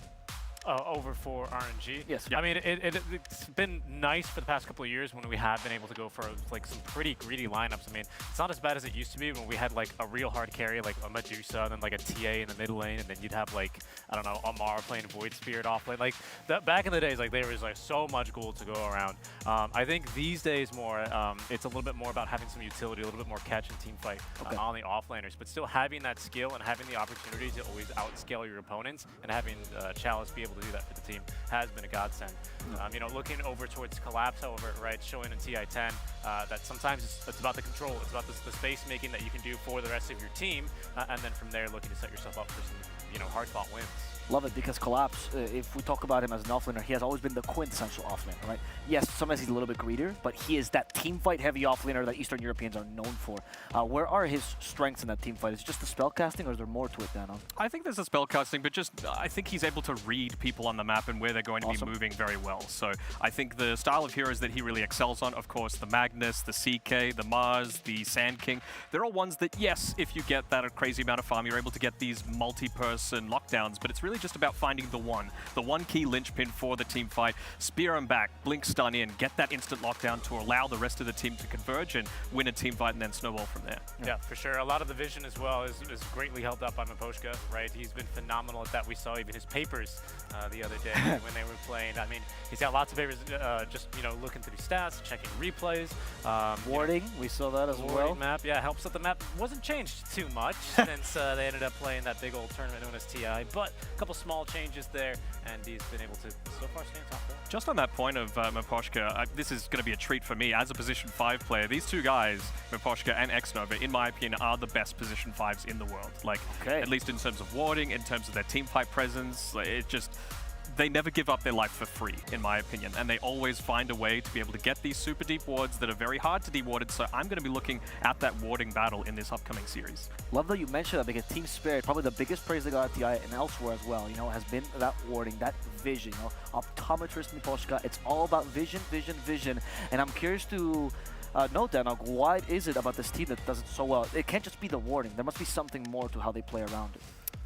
Over for RNG. Yes. I mean, it's been nice for the past couple of years when we have been able to go for like some pretty greedy lineups. I mean, it's not as bad as it used to be when we had like a real hard carry, like a Medusa, and then like a TA in the mid lane, and then you'd have like, I don't know, Amar playing Void Spirit off lane. Like that back in the days, like there was like so much gold to go around. I think these days more, it's a little bit more about having some utility, a little bit more catch and team fight on the offlaners, but still having that skill and having the opportunity to always outscale your opponents and having Chalice be able to do that for the team has been a godsend. You know, looking over towards Collapse, however, right, showing in TI10 that sometimes it's about the control, it's about the space making that you can do for the rest of your team, and then from there looking to set yourself up for some, you know, hard-fought wins. Love it, because Collapse, if we talk about him as an offlaner, he has always been the quintessential offlaner, right? Yes, sometimes he's a little bit greedier, but he is that teamfight heavy offlaner that Eastern Europeans are known for. Where are his strengths in that teamfight? Is it just the spellcasting, or is there more to it, Danon? I think there's a spellcasting, but just I think he's able to read people on the map and where they're going to be moving very well. So I think the style of heroes that he really excels on, of course, the Magnus, the CK, the Mars, the Sand King, they're all ones that, yes, if you get that a crazy amount of farm, you're able to get these multi-person lockdowns, but it's really just about finding the one key linchpin for the team fight, spear him back, blink stun in, get that instant lockdown to allow the rest of the team to converge and win a team fight and then snowball from there. Yeah, for sure. A lot of the vision as well is greatly helped out by Miposhka, right? He's been phenomenal at that. We saw even his papers the other day when they were playing. I mean, he's got lots of papers just, you know, looking through stats, checking replays. Warding, we saw that as well. Map, yeah, helps that the map wasn't changed too much since they ended up playing that big old tournament known as TI, but a couple small changes there, and he's been able to so far stay on top there. Just on that point of Miposhka, this is going to be a treat for me as a position 5 player. These two guys, Miposhka and Xnova, in my opinion, are the best position 5s in the world. Like, at least in terms of warding, in terms of their team fight presence, it just... They never give up their life for free, in my opinion, and they always find a way to be able to get these super deep wards that are very hard to de-warded, so I'm going to be looking at that warding battle in this upcoming series. Love that you mentioned that, because Team Spirit, probably the biggest praise they got at TI and elsewhere as well, you know, has been that warding, that vision, you know, Optometrist Miposhka, it's all about vision, vision, vision, and I'm curious to know, Danog, why is it about this team that does it so well? It can't just be the warding, there must be something more to how they play around it.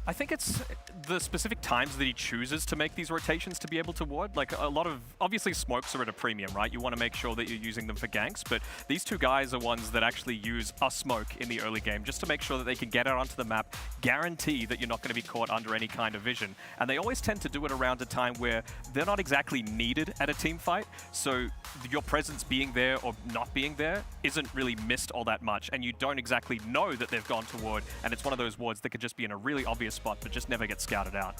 I think it's the specific times that he chooses to make these rotations to be able to ward. Like a lot of, obviously smokes are at a premium, right? You want to make sure that you're using them for ganks, but these two guys are ones that actually use a smoke in the early game just to make sure that they can get out onto the map, guarantee that you're not going to be caught under any kind of vision. And they always tend to do it around a time where they're not exactly needed at a team fight, so your presence being there or not being there isn't really missed all that much, and you don't exactly know that they've gone to ward, and it's one of those wards that could just be in a really obvious spot but just never get scouted out.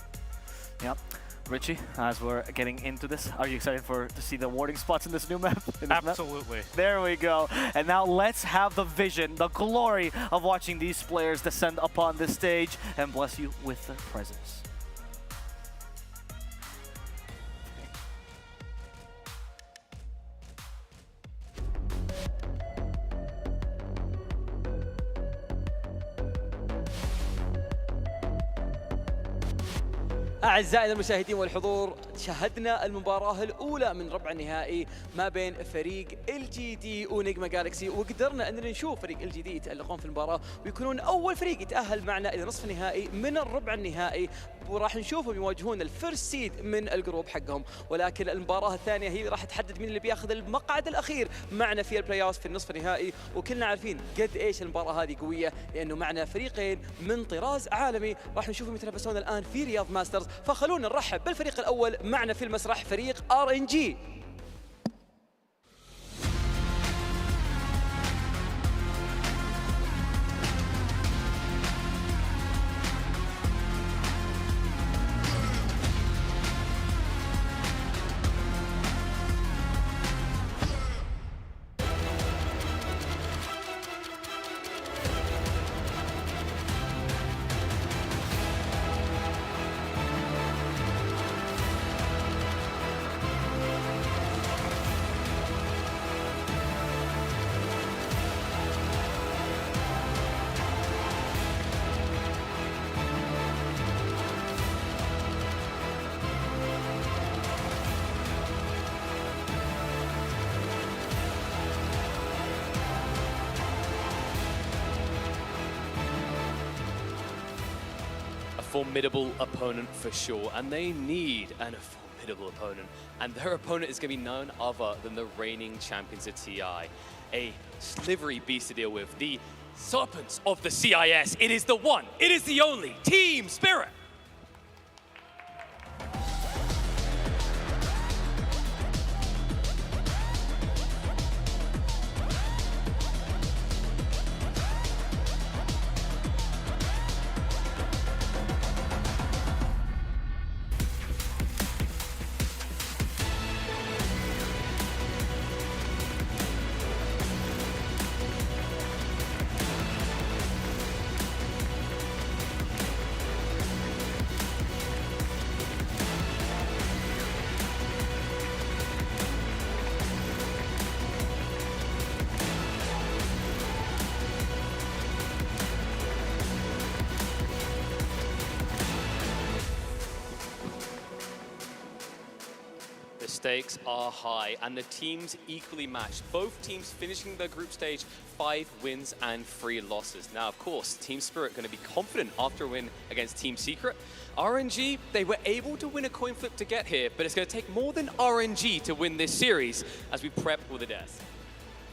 Yep. Richie, as we're getting into this, are you excited to see the warding spots in this new map? Absolutely. There we go. And now let's have the vision, the glory of watching these players descend upon this stage and bless you with their presence. أعزائنا المشاهدين والحضور، شاهدنا المباراة الأولى من ربع النهائي ما بين فريق LGD ونجما جالكسي، وقدرنا أننا نشوف فريق LGD يتألقون في المباراة ويكونون أول فريق يتأهل معنا إلى نصف النهائي من الربع النهائي، وراح نشوفهم يواجهون الفيرست سيد من الجروب حقهم. ولكن المباراة الثانية هي اللي راح تحدد مين اللي بياخذ المقعد الأخير معنا في البلاي اوف في النصف النهائي، وكلنا عارفين قد ايش المباراة هذه قوية، لأنه معنا فريقين من طراز عالمي راح نشوفهم يتنافسون الآن في رياض ماسترز. فخلونا نرحب بالفريق الأول معنا في المسرح، فريق RNG. formidable opponent for sure, and they need a formidable opponent. And their opponent is going to be none other than the reigning champions of TI. A slivery beast to deal with. The serpents of the CIS. It is the one, it is the only Team Spirit. The stakes are high and the teams equally matched. Both teams finishing their group stage 5 wins and 3 losses. Now, of course, Team Spirit going to be confident after a win against Team Secret. RNG, they were able to win a coin flip to get here, but it's going to take more than RNG to win this series as we prep for the death.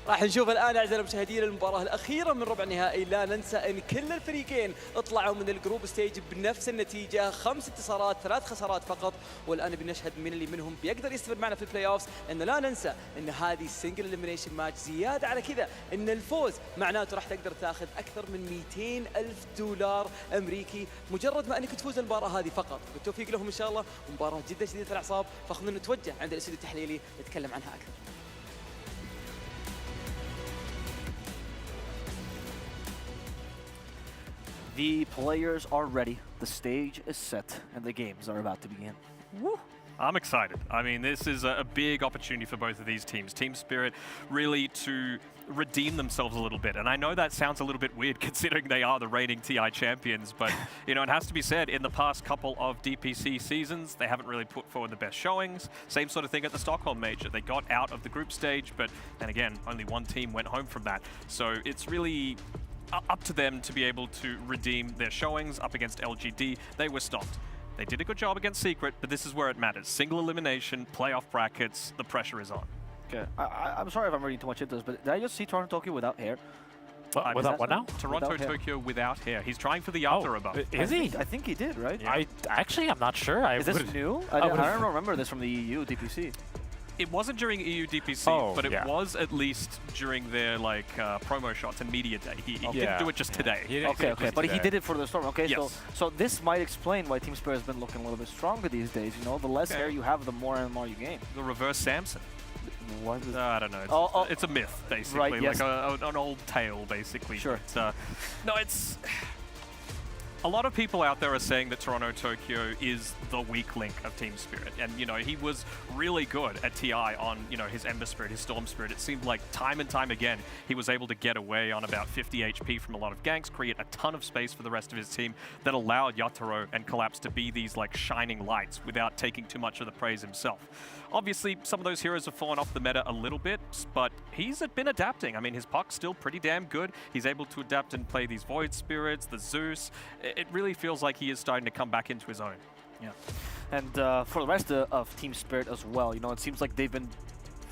راح نشوف الآن أعزائي المشاهدين المباراة الأخيرة من ربع النهائي. لا ننسى أن كل الفريقين اطلعوا من الجروب ستيج بنفس النتيجة، 5 انتصارات 3 خسارات فقط، والآن بنشهد من اللي منهم بيقدر يستمر معنا في البلاي أوفس. إن لا ننسى أن هذه سنجل إليمينيشن ماتش، زيادة على كذا أن الفوز معناته راح تقدر تاخذ أكثر من $200,000 أمريكي مجرد ما أنك تفوز المباراة هذه فقط. بالتوفيق لهم إن شاء الله، ومباراة جدا شديدة الأعصاب، فخلونا نتوجه عند الاستوديو التحليلي نتكلم عنها أكثر. The players are ready, the stage is set, and the games are about to begin. Woo. I'm excited. I mean, this is a big opportunity for both of these teams. Team Spirit really to redeem themselves a little bit. And I know that sounds a little bit weird considering they are the reigning TI champions, but you know, it has to be said, in the past couple of DPC seasons, they haven't really put forward the best showings. Same sort of thing at the Stockholm Major. They got out of the group stage, but then again, only one team went home from that. So it's really up to them to be able to redeem their showings up against LGD. They were stopped. They did a good job against Secret, but this is where it matters. Single elimination, playoff brackets, the pressure is on. Okay, I'm sorry if I'm reading too much into this, but did I just see Toronto Tokyo without hair? Without what now? Toronto without Tokyo without hair. He's trying for the Yatoro buff. Is he? I think he did, right? Yeah. I'm not sure. Is this new? I don't remember this from the EU DPC. It wasn't during EU DPC, but it was at least during their like promo shots and media day. He didn't do it just today. Okay, but he did it for the Storm. Okay, yes. so this might explain why Team Spirit has been looking a little bit stronger these days. You know, the less hair you have, the more MMR you gain. The reverse Samson. What is I don't know. It's a myth, basically, right, yes. like an old tale, basically. Sure. But, no, it's. A lot of people out there are saying that Toronto Tokyo is the weak link of Team Spirit. And, you know, he was really good at TI on, you know, his Ember Spirit, his Storm Spirit. It seemed like time and time again, he was able to get away on about 50 HP from a lot of ganks, create a ton of space for the rest of his team that allowed Yatoro and Collapse to be these, like, shining lights without taking too much of the praise himself. Obviously, some of those heroes have fallen off the meta a little bit, but he's been adapting. I mean, his puck's still pretty damn good. He's able to adapt and play these Void Spirits, the Zeus. It really feels like he is starting to come back into his own. Yeah. And for the rest of Team Spirit as well, you know, it seems like they've been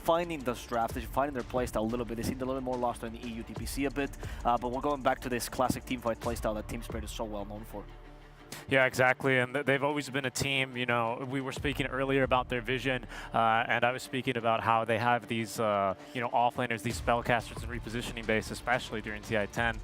finding this draft, they're finding their playstyle a little bit. They seemed a little more lost in the EU DPC a bit, but we're going back to this classic teamfight playstyle that Team Spirit is so well known for. Yeah, exactly, and they've always been a team, you know, we were speaking earlier about their vision, and I was speaking about how they have these, you know, offlaners, these spellcasters and repositioning base, especially during TI-10,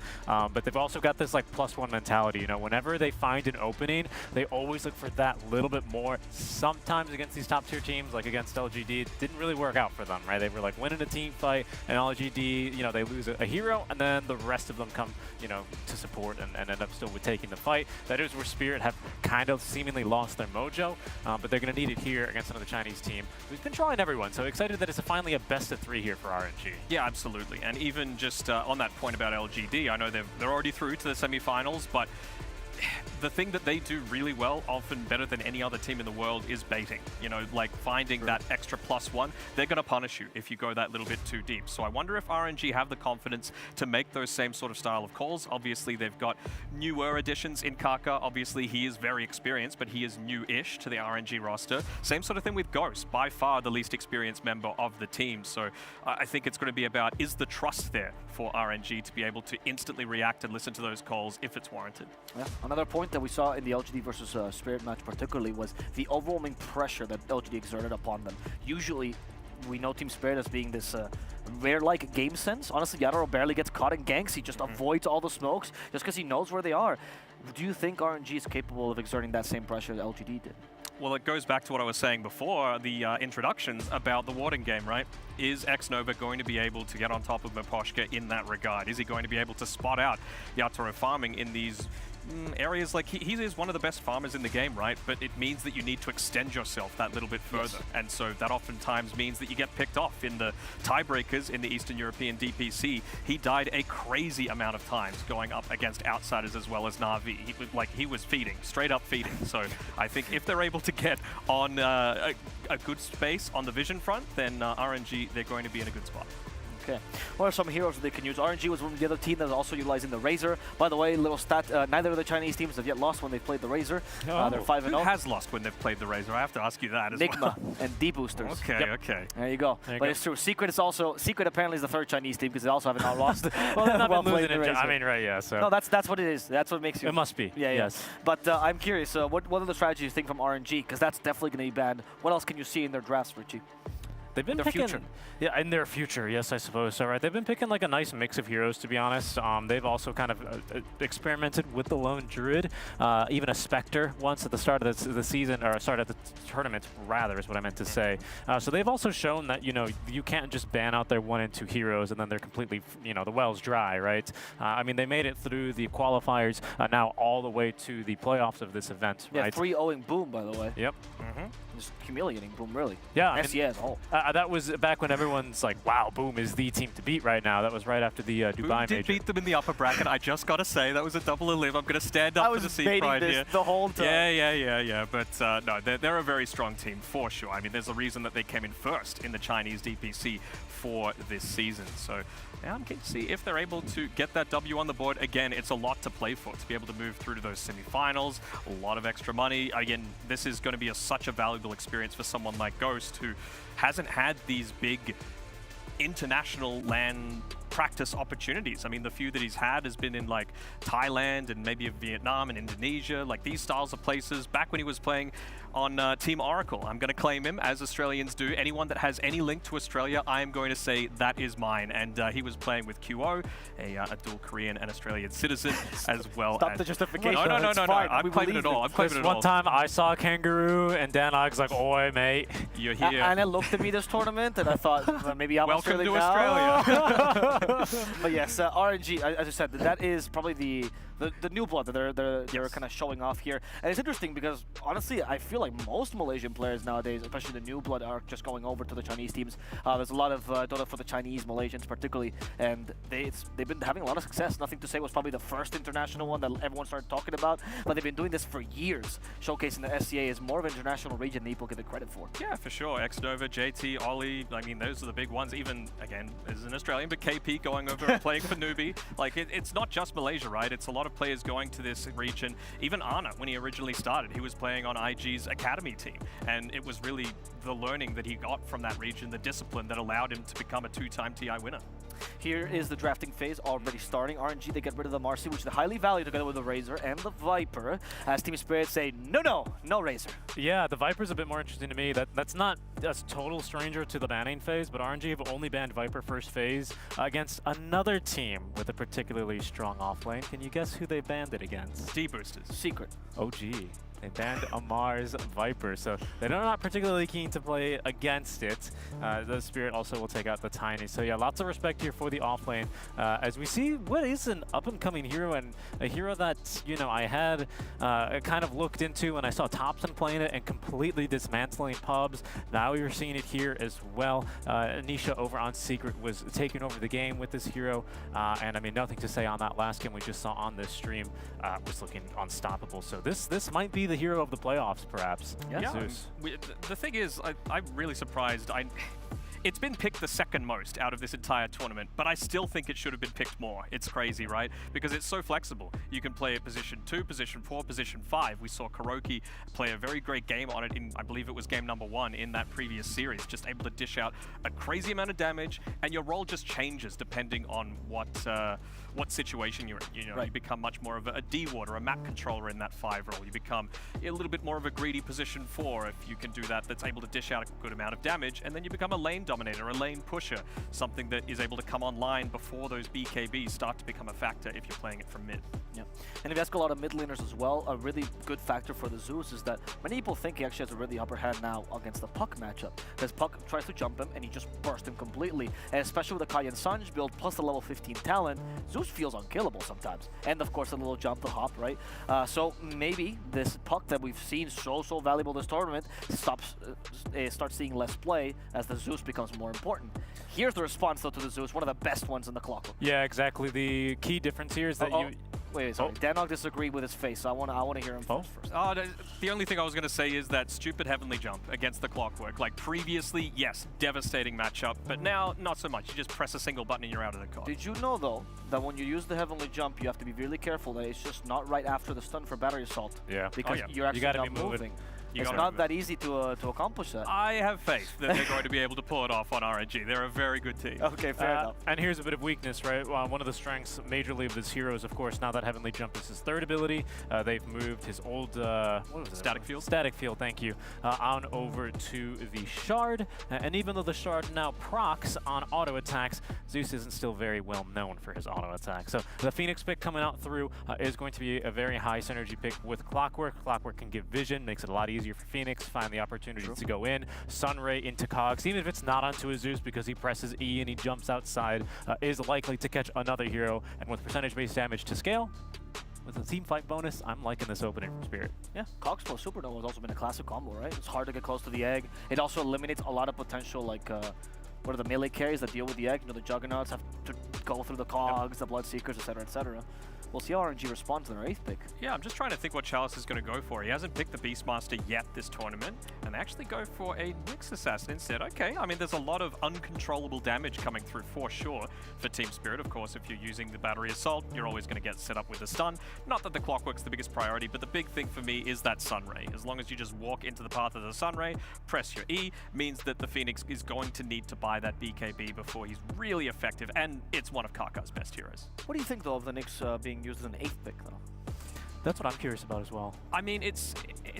but they've also got this, like, +1 mentality, you know, whenever they find an opening, they always look for that little bit more. Sometimes against these top-tier teams, like against LGD, it didn't really work out for them, right? They were, like, winning a team fight, and LGD, you know, they lose a hero, and then the rest of them come, you know, to support and end up still with taking the fight. That is where Spirit have kind of seemingly lost their mojo, but they're going to need it here against another Chinese team who's been trying everyone. So excited that it's finally a best-of-3 here for RNG. Yeah, absolutely. And even just on that point about LGD, I know they're already through to the semifinals, but the thing that they do really well, often better than any other team in the world, is baiting. You know, like finding that extra +1. They're going to punish you if you go that little bit too deep. So I wonder if RNG have the confidence to make those same sort of style of calls. Obviously, they've got newer additions in Kaka. Obviously, he is very experienced, but he is new-ish to the RNG roster. Same sort of thing with Ghost, by far the least experienced member of the team. So I think it's going to be about, is the trust there for RNG to be able to instantly react and listen to those calls if it's warranted? Yeah. Another point that we saw in the LGD versus Spirit match particularly was the overwhelming pressure that LGD exerted upon them. Usually, we know Team Spirit as being this rare-like game sense. Honestly, Yadaro barely gets caught in ganks. He just avoids all the smokes just because he knows where they are. Do you think RNG is capable of exerting that same pressure that LGD did? Well, it goes back to what I was saying before, the introductions about the warding game, right? Is Xnova going to be able to get on top of Miposhka in that regard? Is he going to be able to spot out Yatoro farming in these areas? Like, he is one of the best farmers in the game, right? But it means that you need to extend yourself that little bit further. Yes. And so that oftentimes means that you get picked off in the tiebreakers in the Eastern European DPC. He died a crazy amount of times going up against outsiders as well as Na'Vi. He was feeding, straight up feeding. So I think if they're able to get on a good space on the vision front, then RNG, they're going to be in a good spot. Okay. What are some heroes that they can use? RNG was one of the other team that was also utilizing the Razor. By the way, little stat, neither of the Chinese teams have yet lost when they've played the Razor. They're 5-0. Who has lost when they've played the Razor? I have to ask you that as Nigma well. and Deboosters. Okay, okay. There you go. But it's true. Secret is also, Secret apparently is the third Chinese team because they also haven't not lost. Well, they've not been losing the Razor. I mean, right, yeah. So. No, that's what it is. That's what makes you... It must be. Yeah, yes. But I'm curious, what are the strategies you think from RNG? Because that's definitely going to be banned. What else can you see in their drafts, Richie? They've been picking, yeah, in their future, yes, I suppose. So, right, they've been picking like a nice mix of heroes, to be honest. They've also kind of experimented with the Lone Druid, even a Spectre once at the start of the season, or start at the tournament, rather, is what I meant to say. So they've also shown that, you know, you can't just ban out their 1 and 2 heroes and then they're completely, you know, the well's dry, right? I mean, they made it through the qualifiers, now all the way to the playoffs of this event, right? Yeah, 3-0ing Boom, by the way. Yep. Just humiliating Boom, really. Yeah. SCA as a whole. That was back when everyone's like, wow, Boom is the team to beat right now. That was right after the Dubai Boom did beat them in the upper bracket. I just got to say, that was a double live. I'm going to stand up for the seed pride here. the whole time. Yeah. But no, they're a very strong team for sure. I mean, there's a reason that they came in first in the Chinese DPC for this season. So yeah, I'm keen to see if they're able to get that W on the board. Again, it's a lot to play for, to be able to move through to those semifinals, a lot of extra money. Again, this is going to be such a valuable experience for someone like Ghost, who hasn't had these big international LAN practice opportunities. I mean, the few that he's had has been in like Thailand and maybe Vietnam and Indonesia, like these styles of places. Back when he was playing on Team Oracle, I'm going to claim him, as Australians do. Anyone that has any link to Australia, I am going to say that is mine. And he was playing with QO, a dual Korean and Australian citizen, as well. Stop the justification. No. I'm claiming it all. I'm claiming it all. One time I saw a Kangaroo and Dan Ogg's like, oi, mate. You're here. And it looked at me this tournament, and I thought, maybe I'm Welcome to Australia. Australia. But yes, RNG, as I said, that is probably the new blood that they're kind of showing off here. And it's interesting because, honestly, I feel like most Malaysian players nowadays, especially the new blood, are just going over to the Chinese teams. There's a lot of Dota for the Chinese, Malaysians particularly, and they've been having a lot of success. Nothing to say was probably the first international one that everyone started talking about, but they've been doing this for years, showcasing that SCA is more of an international region than people give it credit for. Yeah, for sure. Xnova, JT, Ollie, I mean, those are the big ones. Even, again, as an Australian, but KP going over and playing for Newbie. Like, it's not just Malaysia, right? It's a lot of players going to this region. Even Ana, when he originally started, he was playing on IG's academy team. And it was really the learning that he got from that region, the discipline that allowed him to become a 2-time TI winner. Here is the drafting phase already starting. RNG, they get rid of the Marcy, which they highly value together with the Razor and the Viper, as Team Spirit say, no Razor. Yeah, the Viper's a bit more interesting to me. That's not a total stranger to the banning phase, but RNG have only banned Viper first phase against another team with a particularly strong offlane. Can you guess who they banned it against? Deboosters. Secret. OG. They banned Amar's Viper, so they're not particularly keen to play against it. The Spirit also will take out the Tiny. So yeah, lots of respect here for the offlane. As we see what is an up-and-coming hero, and a hero that, you know, I had kind of looked into when I saw Thompson playing it and completely dismantling pubs. Now you're seeing it here as well. Anisha over on Secret was taking over the game with this hero, and I mean, nothing to say on that last game we just saw on this stream. Was looking unstoppable. So this might be the hero of the playoffs, perhaps. Yeah. Zeus. The thing is, I'm really surprised. It's been picked the second most out of this entire tournament, but I still think it should have been picked more. It's crazy, right? Because it's so flexible. You can play at position 2, position 4, position 5. We saw Kuroki play a very great game on it in, I believe it was game number 1 in that previous series, just able to dish out a crazy amount of damage, and your role just changes depending on what situation you're in. You know, you become much more of a D-ward or a map controller in that 5 role. You become a little bit more of a greedy position 4 if you can do that, that's able to dish out a good amount of damage, and then you become a lane dominator, a lane pusher, something that is able to come online before those BKBs start to become a factor if you're playing it from mid. Yeah, and if you ask a lot of mid laners as well, a really good factor for the Zeus is that many people think he actually has a really upper hand now against the Puck matchup, because Puck tries to jump him and he just bursts him completely, and especially with the Kayan Sanj build plus the level 15 talent, Zeus feels unkillable sometimes, and of course a little jump to hop, right? So maybe this Puck that we've seen so valuable this tournament starts seeing less play as the Zeus becomes more important. Here's the response though to the Zeus, one of the best ones in the Clockwork. Yeah, exactly. The key difference here is that Wait, sorry. Danog disagreed with his face, so I want to hear him first. The only thing I was going to say is that stupid Heavenly Jump against the Clockwork. Like previously, yes, devastating matchup, but now not so much. You just press a single button and you're out of the car. Did you know though that when you use the Heavenly Jump, you have to be really careful that it's just not right after the stun for battery assault? Yeah. Because you're actually not moving. It's not that easy to accomplish that. I have faith that they're going to be able to pull it off on RNG. They're a very good team. Okay, fair enough. And here's a bit of weakness, right? One of the strengths majorly of this hero is, of course, now that Heavenly Jump is his third ability, they've moved his old what was it? Static Field. Static Field, thank you. On over to the Shard. And even though the Shard now procs on auto attacks, Zeus isn't still very well known for his auto attack. So the Phoenix pick coming out through is going to be a very high synergy pick with Clockwork. Clockwork can give vision, makes it a lot easier for Phoenix, find the opportunity to go in. Sunray into Cogs, even if it's not onto a Zeus because he presses E and he jumps outside, is likely to catch another hero. And with percentage-based damage to scale, with a team fight bonus, I'm liking this opening from Spirit. Yeah, Cogs plus Supernova has also been a classic combo, right? It's hard to get close to the egg. It also eliminates a lot of potential, like, what are the melee carries that deal with the egg? You know, the Juggernauts have to go through the Cogs, the Bloodseekers, etc., etc. We'll see how RNG responds to their 8th pick. Yeah, I'm just trying to think what Chalice is going to go for. He hasn't picked the Beastmaster yet this tournament, and they actually go for a Nyx Assassin instead. Okay, I mean, there's a lot of uncontrollable damage coming through for sure for Team Spirit. Of course, if you're using the Battery Assault, you're always going to get set up with a stun. Not that the Clockwork's the biggest priority, but the big thing for me is that Sunray. As long as you just walk into the path of the Sunray, press your E, means that the Phoenix is going to need to buy that BKB before he's really effective, and it's one of Kaka's best heroes. What do you think, though, of the Nyx being used as an 8th pick, though? That's what I'm curious about as well. I mean, it's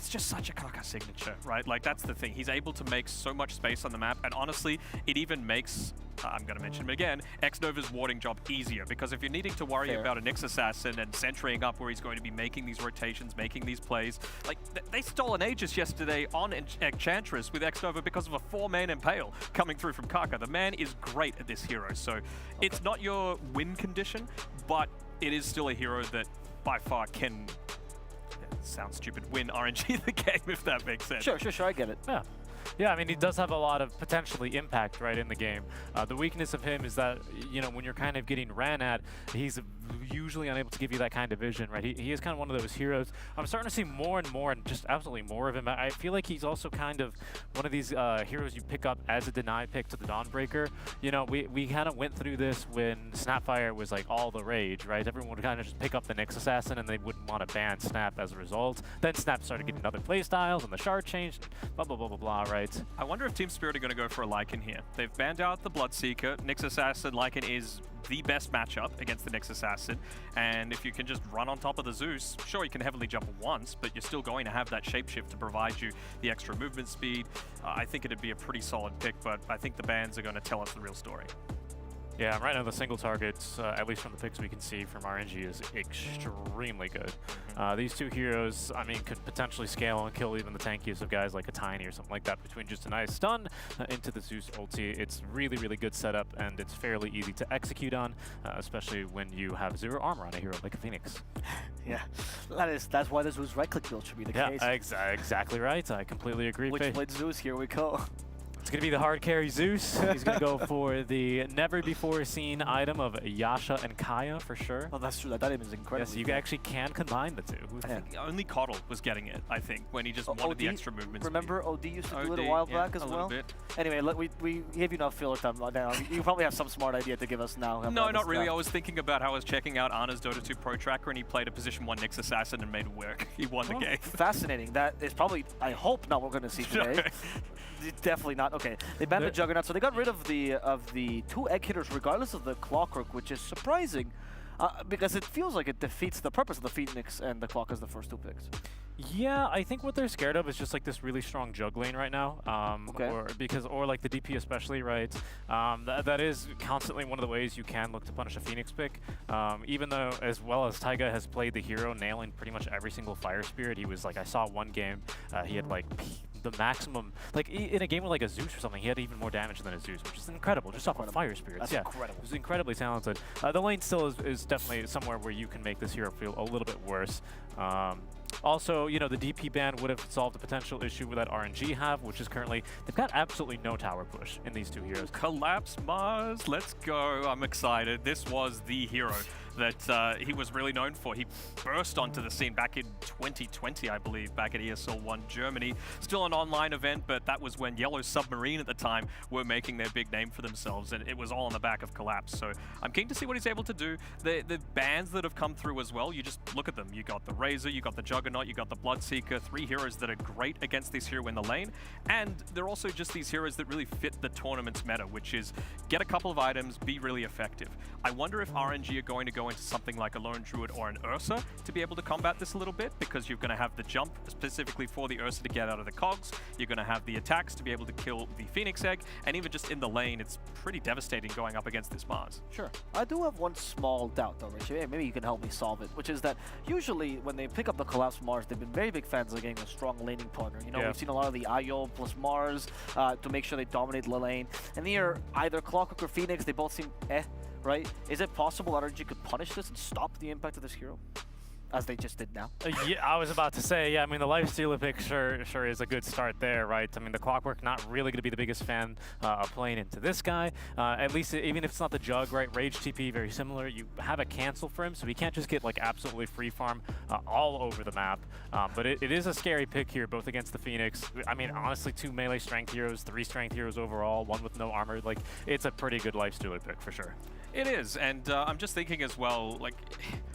just such a Kaka signature, right? Like, that's the thing. He's able to make so much space on the map, and honestly, it even makes, I'm going to mention him again, Xnova's warding job easier, because if you're needing to worry about a Nyx Assassin and centering up where he's going to be making these rotations, making these plays, like, they stole an Aegis yesterday on Enchantress with Xnova because of a 4-man Impale coming through from Kaka. The man is great at this hero, so it's not your win condition, but it is still a hero that by far can, sounds stupid, win RNG the game, if that makes sense. Sure, I get it. Yeah. Yeah, I mean, he does have a lot of potentially impact right in the game. The weakness of him is that, you know, when you're kind of getting ran at, he's usually unable to give you that kind of vision, right? He is kind of one of those heroes. I'm starting to see more and more, and just absolutely more of him. I feel like he's also kind of one of these heroes you pick up as a deny pick to the Dawnbreaker. You know, we kind of went through this when Snapfire was like all the rage, right? Everyone would kind of just pick up the Nyx Assassin and they wouldn't want to ban Snap as a result. Then Snap started getting other playstyles and the Shard changed, blah, blah, blah, blah, blah, right? I wonder if Team Spirit are going to go for a Lycan here. They've banned out the Bloodseeker. Nyx Assassin Lycan is the best matchup against the Nyx Assassin, and if you can just run on top of the Zeus, sure, you can heavily jump once, but you're still going to have that shapeshift to provide you the extra movement speed. I think it'd be a pretty solid pick, but I think the bans are going to tell us the real story. Yeah, right now the single targets, at least from the picks we can see from RNG, is extremely good. These two heroes, I mean, could potentially scale and kill even the tankiest of guys like a Tiny or something like that between just a nice stun into the Zeus ulti. It's really, really good setup, and it's fairly easy to execute on, especially when you have 0 armor on a hero like a Phoenix. Yeah, that's why the Zeus right-click build should be the case. Yeah, exactly right. I completely agree. Which played Zeus? Here we go. It's going to be the hard carry Zeus. He's going to go for the never-before-seen item of Yasha and Kaya for sure. Oh, that's true. That item is incredible. Yes, you actually can combine the two. I think only Coddle was getting it, I think, when he just wanted the extra movement. Remember OD used to do it a while back as well? Bit. Anyway, we gave you enough filler time now. You probably have some smart idea to give us now. No, not really. I was thinking about how I was checking out Ana's Dota 2 Pro Tracker, and he played a position 1 Nyx Assassin and made it work. He won the game. Fascinating. That is probably, I hope, not what we're going to see today. Definitely not. Okay, they banned the Juggernaut, so they got rid of the 2 egg hitters regardless of the Clockwork, which is surprising because it feels like it defeats the purpose of the Phoenix and the Clock as the first 2 picks. Yeah, I think what they're scared of is just like this really strong jug lane right now, or like the DP especially, right? That is constantly one of the ways you can look to punish a Phoenix pick. Even though, as well as Taiga has played the hero, nailing pretty much every single Fire Spirit. He was like, I saw one game, he had like the maximum, like in a game with like a Zeus or something, he had even more damage than a Zeus, which is incredible, just off of Fire Spirits. That's incredible. It was incredibly talented. The lane still is definitely somewhere where you can make this hero feel a little bit worse. Also, you know, the DP ban would have solved the potential issue that RNG have, which is currently, they've got absolutely no tower push in these two heroes. Collapse Mars, let's go. I'm excited. This was the hero that he was really known for. He burst onto the scene back in 2020, I believe, back at ESL 1 Germany. Still an online event, but that was when Yellow Submarine at the time were making their big name for themselves, and it was all on the back of Collapse. So I'm keen to see what he's able to do. The bans that have come through as well, you just look at them. You got the Razor, you got the Juggernaut, you got the Bloodseeker, 3 heroes that are great against this hero in the lane, and they're also just these heroes that really fit the tournament's meta, which is get a couple of items, be really effective. I wonder if RNG are going to go into something like a Lone Druid or an Ursa to be able to combat this a little bit, because you're going to have the jump specifically for the Ursa to get out of the cogs, you're going to have the attacks to be able to kill the Phoenix Egg, and even just in the lane, it's pretty devastating going up against this Mars. Sure. I do have one small doubt though, Richie. Maybe you can help me solve it, which is that usually when they pick up the Collapse Mars, they've been very big fans of getting a strong laning partner. You know, we've seen a lot of the Io plus Mars to make sure they dominate the lane. And here, either Clockwork or Phoenix, they both seem right? Is it possible that RNG could punish this and stop the impact of this hero? As they just did now. Yeah, I was about to say, yeah, I mean, the Lifestealer pick sure is a good start there, right? I mean, the Clockwork not really going to be the biggest fan of playing into this guy. At least, even if it's not the Jug, right? Rage TP, very similar. You have a cancel for him, so he can't just get, like, absolutely free farm all over the map. But it is a scary pick here, both against the Phoenix. I mean, honestly, 2 melee strength heroes, 3 strength heroes overall, 1 with no armor. Like, it's a pretty good Lifestealer pick for sure. It is, and I'm just thinking as well, like,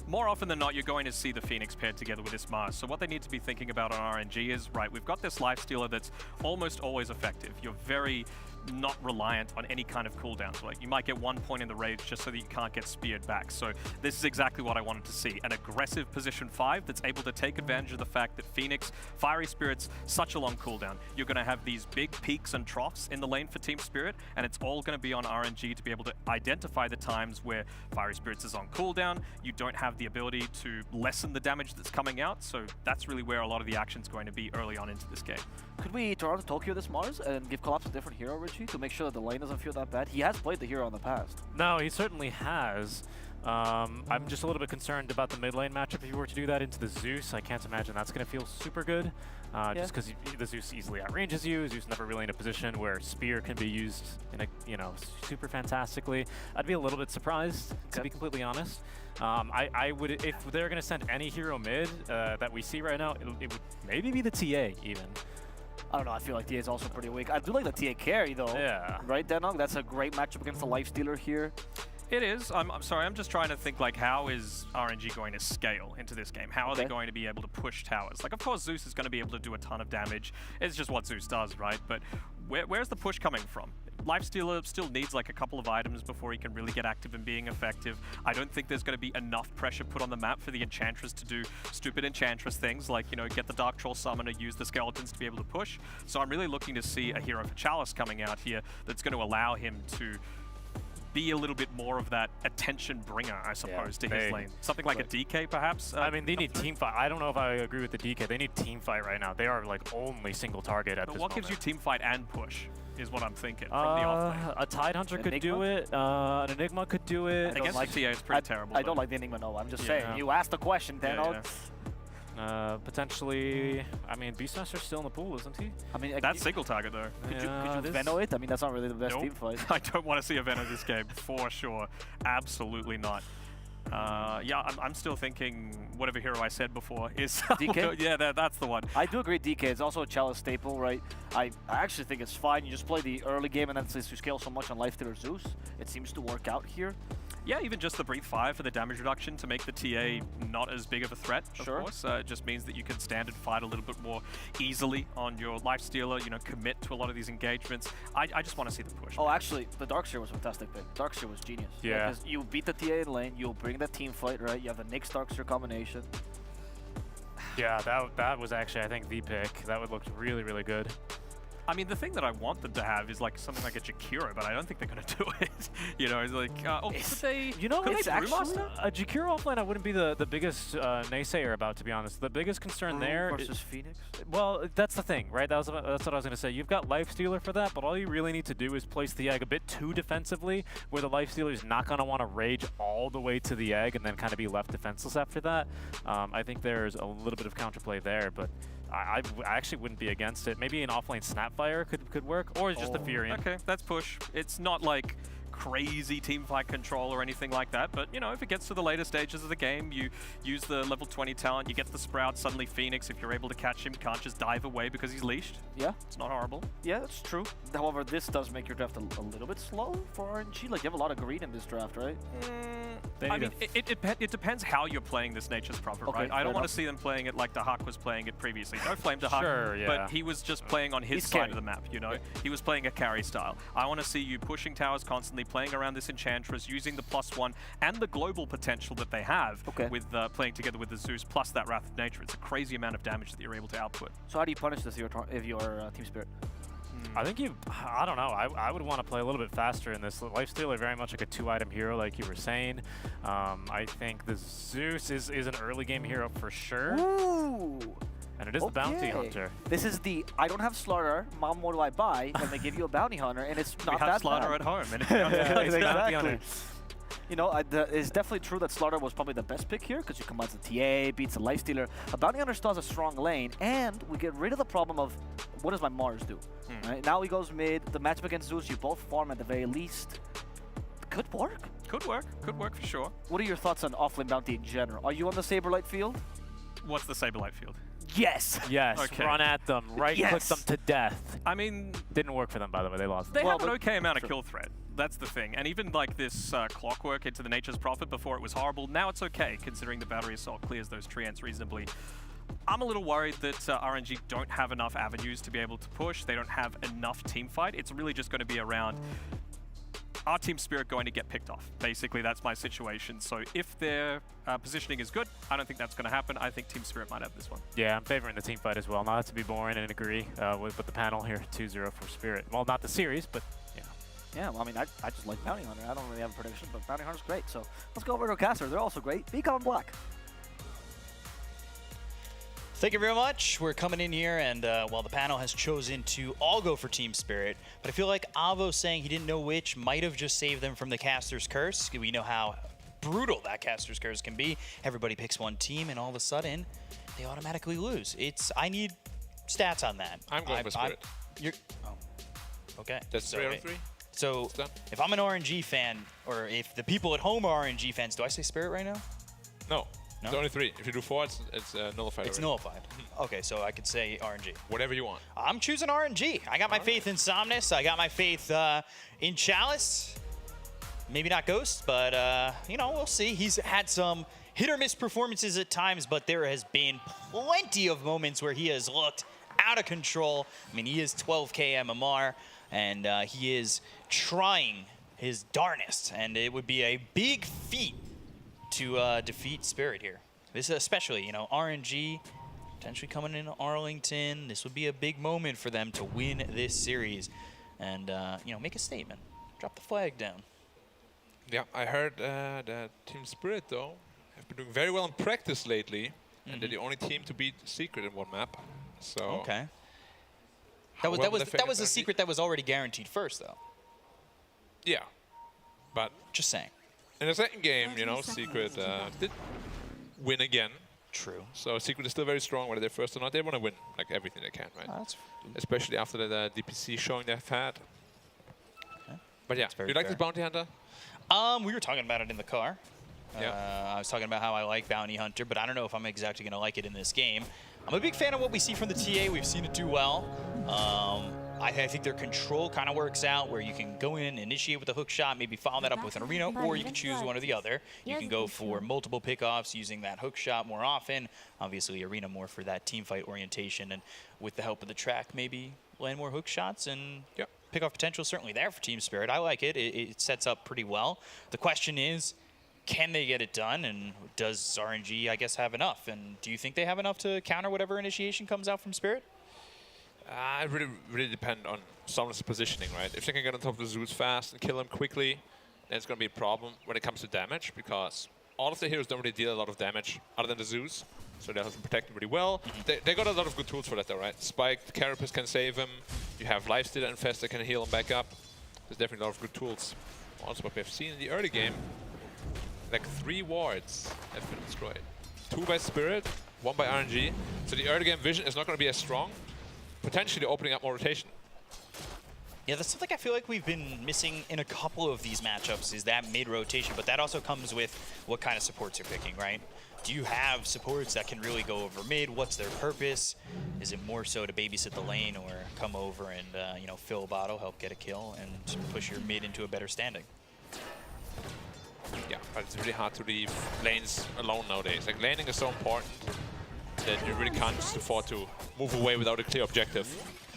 more often than not, you're going to see the Phoenix paired together with this Mars. So what they need to be thinking about on RNG is, right, we've got this Lifestealer that's almost always effective. You're very not reliant on any kind of cooldowns. Like, you might get 1 point in the rage just so that you can't get speared back. So this is exactly what I wanted to see. An aggressive position 5 that's able to take advantage of the fact that Phoenix, Fiery Spirit's such a long cooldown. You're going to have these big peaks and troughs in the lane for Team Spirit, and it's all going to be on RNG to be able to identify the times where Fiery Spirits is on cooldown. You don't have the ability to lessen the damage that's coming out, so that's really where a lot of the action's going to be early on into this game. Could we turn on to Tokyo this Mars and give Collapse a different hero, Richie, to make sure that the lane doesn't feel that bad? He has played the hero in the past. No, he certainly has. I'm just a little bit concerned about the mid lane matchup. If you were to do that into the Zeus, I can't imagine that's going to feel super good. Just because the Zeus easily outranges you. Zeus never really in a position where Spear can be used in a, you know, super fantastically. I'd be a little bit surprised, to be completely honest. I would, if they're going to send any hero mid that we see right now, it would maybe be the TA even. I don't know, I feel like TA is also pretty weak. I do like the TA carry though. Yeah. Right, Denog? That's a great matchup against the Lifestealer here. It is. I'm sorry, I'm just trying to think, like, how is RNG going to scale into this game? How are they going to be able to push towers? Like, of course, Zeus is going to be able to do a ton of damage. It's just what Zeus does, right? But where's the push coming from? Lifestealer still needs, like, a couple of items before he can really get active and being effective. I don't think there's going to be enough pressure put on the map for the Enchantress to do stupid Enchantress things, like, you know, get the Dark Troll Summoner, use the Skeletons to be able to push. So I'm really looking to see a hero for Chalice coming out here that's going to allow him to be a little bit more of that attention bringer, I suppose, to his lane. Something like a DK, perhaps? I mean, they need team fight. I don't know if I agree with the DK. They need team fight right now. They are like only single target at this moment. What gives you team fight and push is what I'm thinking from the off lane. A Tidehunter could do it. An Enigma could do it. Against the TA, it's pretty terrible. I don't like the Enigma, no. I'm just saying. You asked the question, then potentially, I mean, Beastmaster's still in the pool, isn't he? I mean, that's single target though. Could you Veno it? I mean, that's not really the best team fight. I don't want to see a Veno this game, for sure. Absolutely not. Yeah, I'm still thinking whatever hero I said before is DK. Yeah, that's the one. I do agree. DK is also a chalice staple, right? I actually think it's fine. You just play the early game, and then since you scale so much on Lifestealer Zeus, it seems to work out here. Yeah, even just the Breathe Fire for the damage reduction to make the TA not as big of a threat, of course. It just means that you can standard fight a little bit more easily on your Lifestealer, you know, commit to a lot of these engagements. I just want to see the push. Oh, actually, the Darkseer was fantastic pick. Darkseer was genius. Yeah. Because you beat the TA in lane, you'll bring that team fight, right? You have the Nyx Darkseer combination. Yeah, that was actually, I think, the pick. That would look really, really good. I mean, the thing that I want them to have is like something like a Jakiro, but I don't think they're going to do it. You know, it's like, could they? You know, it's actually a Jakiro offlane. I wouldn't be the biggest naysayer about, to be honest. The biggest concern there versus Phoenix. Well, that's the thing, right? That's what I was going to say. You've got Lifestealer for that, but all you really need to do is place the egg a bit too defensively, where the Lifestealer is not going to want to rage all the way to the egg and then kind of be left defenseless after that. I think there's a little bit of counterplay there, but I actually wouldn't be against it. Maybe an offlane Snapfire could work, or just the Furion. Okay, that's push. It's not like crazy teamfight control or anything like that, but you know, if it gets to the later stages of the game, you use the level 20 talent, you get the Sprout, suddenly Phoenix, if you're able to catch him, can't just dive away because he's leashed. Yeah. It's not horrible. Yeah, that's true. However, this does make your draft a little bit slow for RNG. Like, you have a lot of green in this draft, right? I mean, it depends how you're playing this Nature's Prophet, right? I don't want to see them playing it like Dahak was playing it previously. No flame Dahak, Sure, yeah. but he was just playing on his side of the map, you know? He was playing a carry style. I want to see you pushing towers constantly, playing around this Enchantress, using the +1 and the global potential that they have with playing together with the Zeus plus that Wrath of Nature. It's a crazy amount of damage that you're able to output. So how do you punish this if you're Team Spirit? I think I don't know. I would want to play a little bit faster in this. Lifestealer very much like a 2-item hero, like you were saying. I think the Zeus is an early game hero for sure. Ooh. And it is the Bounty Hunter. This is the, I don't have Slaughter, Mom, what do I buy? And they give you a Bounty Hunter, and it's not we have that Slaughter bad. at home. And exactly. You know, it's definitely true that Slaughter was probably the best pick here because you combine the TA, beats the Lifestealer. A Bounty Hunter still has a strong lane, and we get rid of the problem of what does my Mars do? Right? Now he goes mid, the matchup against Zeus, you both farm at the very least. Could work. Could work for sure. What are your thoughts on offlane Bounty in general? Are you on the Saberlight field? What's the Saberlight field? Yes. Yes, Okay. run at them, right-click them to death. I mean, didn't work for them, by the way. They lost. They have an okay amount of kill threat. That's the thing. And even like this clockwork into the Nature's Prophet before it was horrible, now it's okay, considering the Battery Assault clears those treants reasonably. I'm a little worried that RNG don't have enough avenues to be able to push. They don't have enough team fight. It's really just going to be around our Team Spirit going to get picked off. Basically, that's my situation. So if their positioning is good, I don't think that's going to happen. I think Team Spirit might have this one. Yeah, I'm favoring the team fight as well. Not to be boring and agree with the panel here, 2-0 for Spirit. Well, not the series, but yeah. Yeah, well, I mean, I just like Bounty Hunter. I don't really have a prediction, but Bounty Hunter's great. So let's go over to Caster. They're also great. Become Black. Thank you very much. We're coming in here, and well, the panel has chosen to all go for Team Spirit, but I feel like Avo saying he didn't know which might have just saved them from the Caster's Curse. We know how brutal that Caster's Curse can be. Everybody picks one team, and all of a sudden, they automatically lose. I need stats on that. I'm going for Spirit. Okay. That's 3 out of 3. So, if I'm an RNG fan, or if the people at home are RNG fans, do I say Spirit right now? No. It's only 3. If you do 4, it's nullified. It's nullified. Okay, so I could say RNG. Whatever you want. I'm choosing RNG. I got my faith in Somnus. I got my faith in Chalice. Maybe not Ghost, but you know, we'll see. He's had some hit or miss performances at times, but there has been plenty of moments where he has looked out of control. I mean, he is 12k MMR, and he is trying his darnest, and it would be a big feat to defeat Spirit here. This is especially, you know, RNG potentially coming in Arlington. This would be a big moment for them to win this series and, you know, make a statement. Drop the flag down. Yeah, I heard that Team Spirit, though, have been doing very well in practice lately, and they're the only team to beat Secret in one map. So okay. That was a secret that was already guaranteed first, though. Yeah, but just saying. In the second game, you know, Secret did win again. True. So Secret is still very strong, whether they're first or not. They want to win like everything they can, right? Especially after the DPC showing they've had. Okay. But yeah, you like this Bounty Hunter? We were talking about it in the car. I was talking about how I like Bounty Hunter, but I don't know if I'm exactly going to like it in this game. I'm a big fan of what we see from the TA. We've seen it do well. I think their control kind of works out, where you can go in, initiate with a hook shot, maybe follow that up with an arena, or you can choose one or the other. You can go for multiple pickoffs using that hook shot more often. Obviously, arena more for that team fight orientation, and with the help of the track, maybe land more hook shots, and pickoff potential certainly there for Team Spirit. I like it. It sets up pretty well. The question is, can they get it done, and does RNG, I guess, have enough? And do you think they have enough to counter whatever initiation comes out from Spirit? It really depends on someone's positioning, right? If they can get on top of the Zeus fast and kill him quickly, then it's going to be a problem when it comes to damage, because all of the heroes don't really deal a lot of damage other than the Zeus, so they'll have to protect him really well. They got a lot of good tools for that, though, right? Spike, Carapace can save him. You have Lifestealer and Fest that can heal him back up. There's definitely a lot of good tools. Also, what we've seen in the early game, like 3 wards have been destroyed. 2 by Spirit, 1 by RNG. So the early game vision is not going to be as strong, potentially opening up more rotation. Yeah, that's something I feel like we've been missing in a couple of these matchups, is that mid-rotation, but that also comes with what kind of supports you're picking, right? Do you have supports that can really go over mid? What's their purpose? Is it more so to babysit the lane, or come over and you know, fill a bottle, help get a kill, and push your mid into a better standing? Yeah, but it's really hard to leave lanes alone nowadays. Like, laning is so important that you really can't just afford to move away without a clear objective.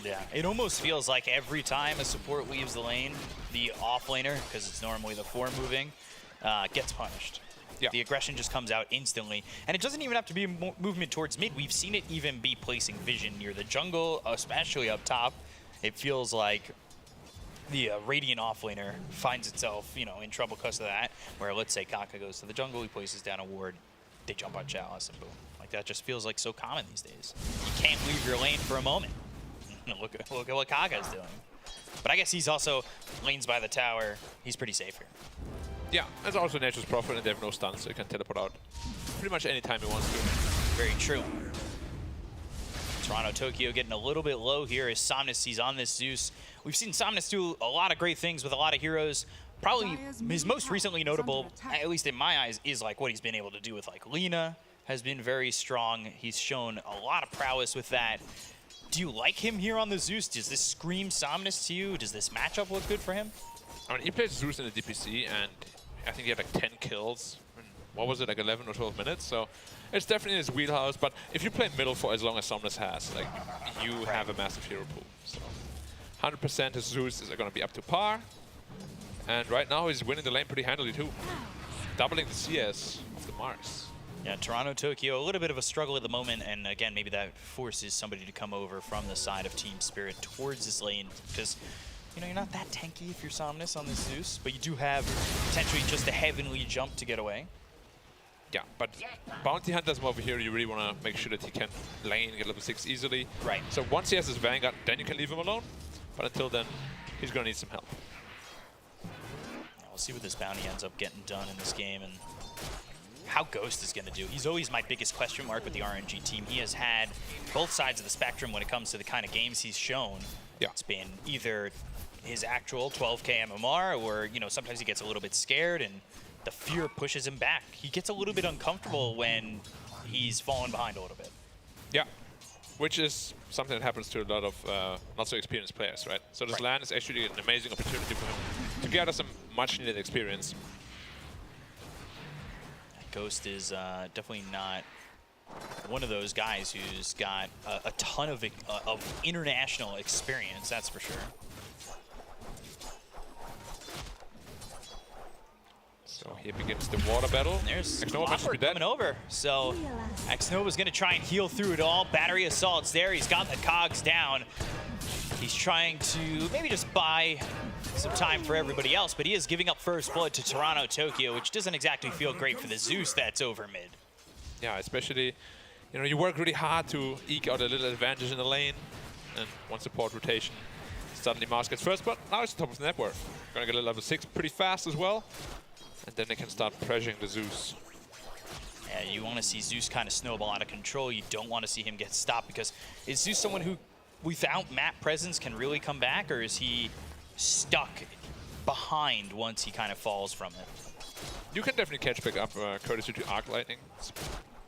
Yeah, it almost feels like every time a support leaves the lane, the off-laner, because it's normally the 4 moving, gets punished. Yeah. The aggression just comes out instantly. And it doesn't even have to be movement towards mid. We've seen it even be placing vision near the jungle, especially up top. It feels like the Radiant offlaner finds itself, you know, in trouble because of that. Where, let's say Kaka goes to the jungle, he places down a ward, they jump on Chalice, and boom. Like, that just feels like so common these days. You can't leave your lane for a moment. Look at what Kaka's doing. But I guess he's also lanes by the tower. He's pretty safe here. Yeah, that's also Nature's Prophet, and they have no stun, so he can teleport out pretty much any time he wants to. Very true. Toronto Tokyo getting a little bit low here as Somnus sees on this Zeus. We've seen Somnus do a lot of great things with a lot of heroes. Probably his most recently notable, at least in my eyes, is like what he's been able to do with like Lina. Has been very strong. He's shown a lot of prowess with that. Do you like him here on the Zeus? Does this scream Somnus to you? Does this matchup look good for him? I mean, he played Zeus in the DPC, and I think he had like 10 kills. What was it, like 11 or 12 minutes? So it's definitely in his wheelhouse. But if you play middle for as long as Somnus has, like, you have a massive hero pool. So 100% his Zeus is going to be up to par. And right now he's winning the lane pretty handily too, doubling the CS of the Mars. Yeah, Toronto Tokyo, a little bit of a struggle at the moment, and again, maybe that forces somebody to come over from the side of Team Spirit towards this lane, because you know, you're not that tanky if you're Somnus on this Zeus, but you do have potentially just a heavenly jump to get away. Yeah, but Bounty Hunter's over here, you really want to make sure that he can lane and get level 6 easily. Right. So once he has his Vanguard, then you can leave him alone, but until then, he's going to need some help. We'll see what this bounty ends up getting done in this game, and how Ghost is going to do. He's always my biggest question mark with the RNG team. He has had both sides of the spectrum when it comes to the kind of games he's shown. Yeah. It's been either his actual 12k MMR, or you know, sometimes he gets a little bit scared and the fear pushes him back. He gets a little bit uncomfortable when he's fallen behind a little bit. Yeah, which is something that happens to a lot of not so experienced players, right? So this LAN is actually an amazing opportunity for him to gather some much needed experience. Ghost is definitely not one of those guys who's got a ton of international experience, that's for sure. So here begins the water battle. There's Xnova coming over. So Xnova's going to try and heal through it all. Battery assaults there. He's got the cogs down. He's trying to maybe just buy some time for everybody else, but he is giving up first blood to Toronto Tokyo, which doesn't exactly feel great for the Zeus that's over mid. Yeah, especially, you know, you work really hard to eke out a little advantage in the lane, and one support rotation, suddenly Mars gets first, but now it's top of the net worth. Gonna get a level 6 pretty fast as well, and then they can start pressuring the Zeus. Yeah, you want to see Zeus kind of snowball out of control. You don't want to see him get stopped, because is Zeus someone who, without map presence, can really come back, or is he stuck behind once he kind of falls from it? You can definitely catch back up courtesy to Arc Lightning. It's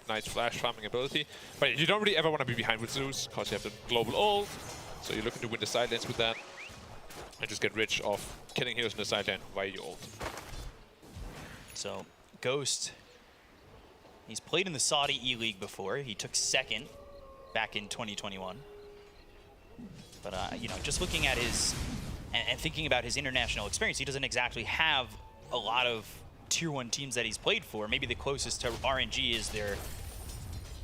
nice flash farming ability, but you don't really ever want to be behind with Zeus, because you have the global ult, so you're looking to win the side lanes with that, and just get rich off killing heroes in the side lane via your ult. So, Ghost, he's played in the Saudi E-League before. He took second back in 2021. But, you know, just looking at his, and thinking about his international experience, he doesn't exactly have a lot of Tier 1 teams that he's played for. Maybe the closest to RNG is their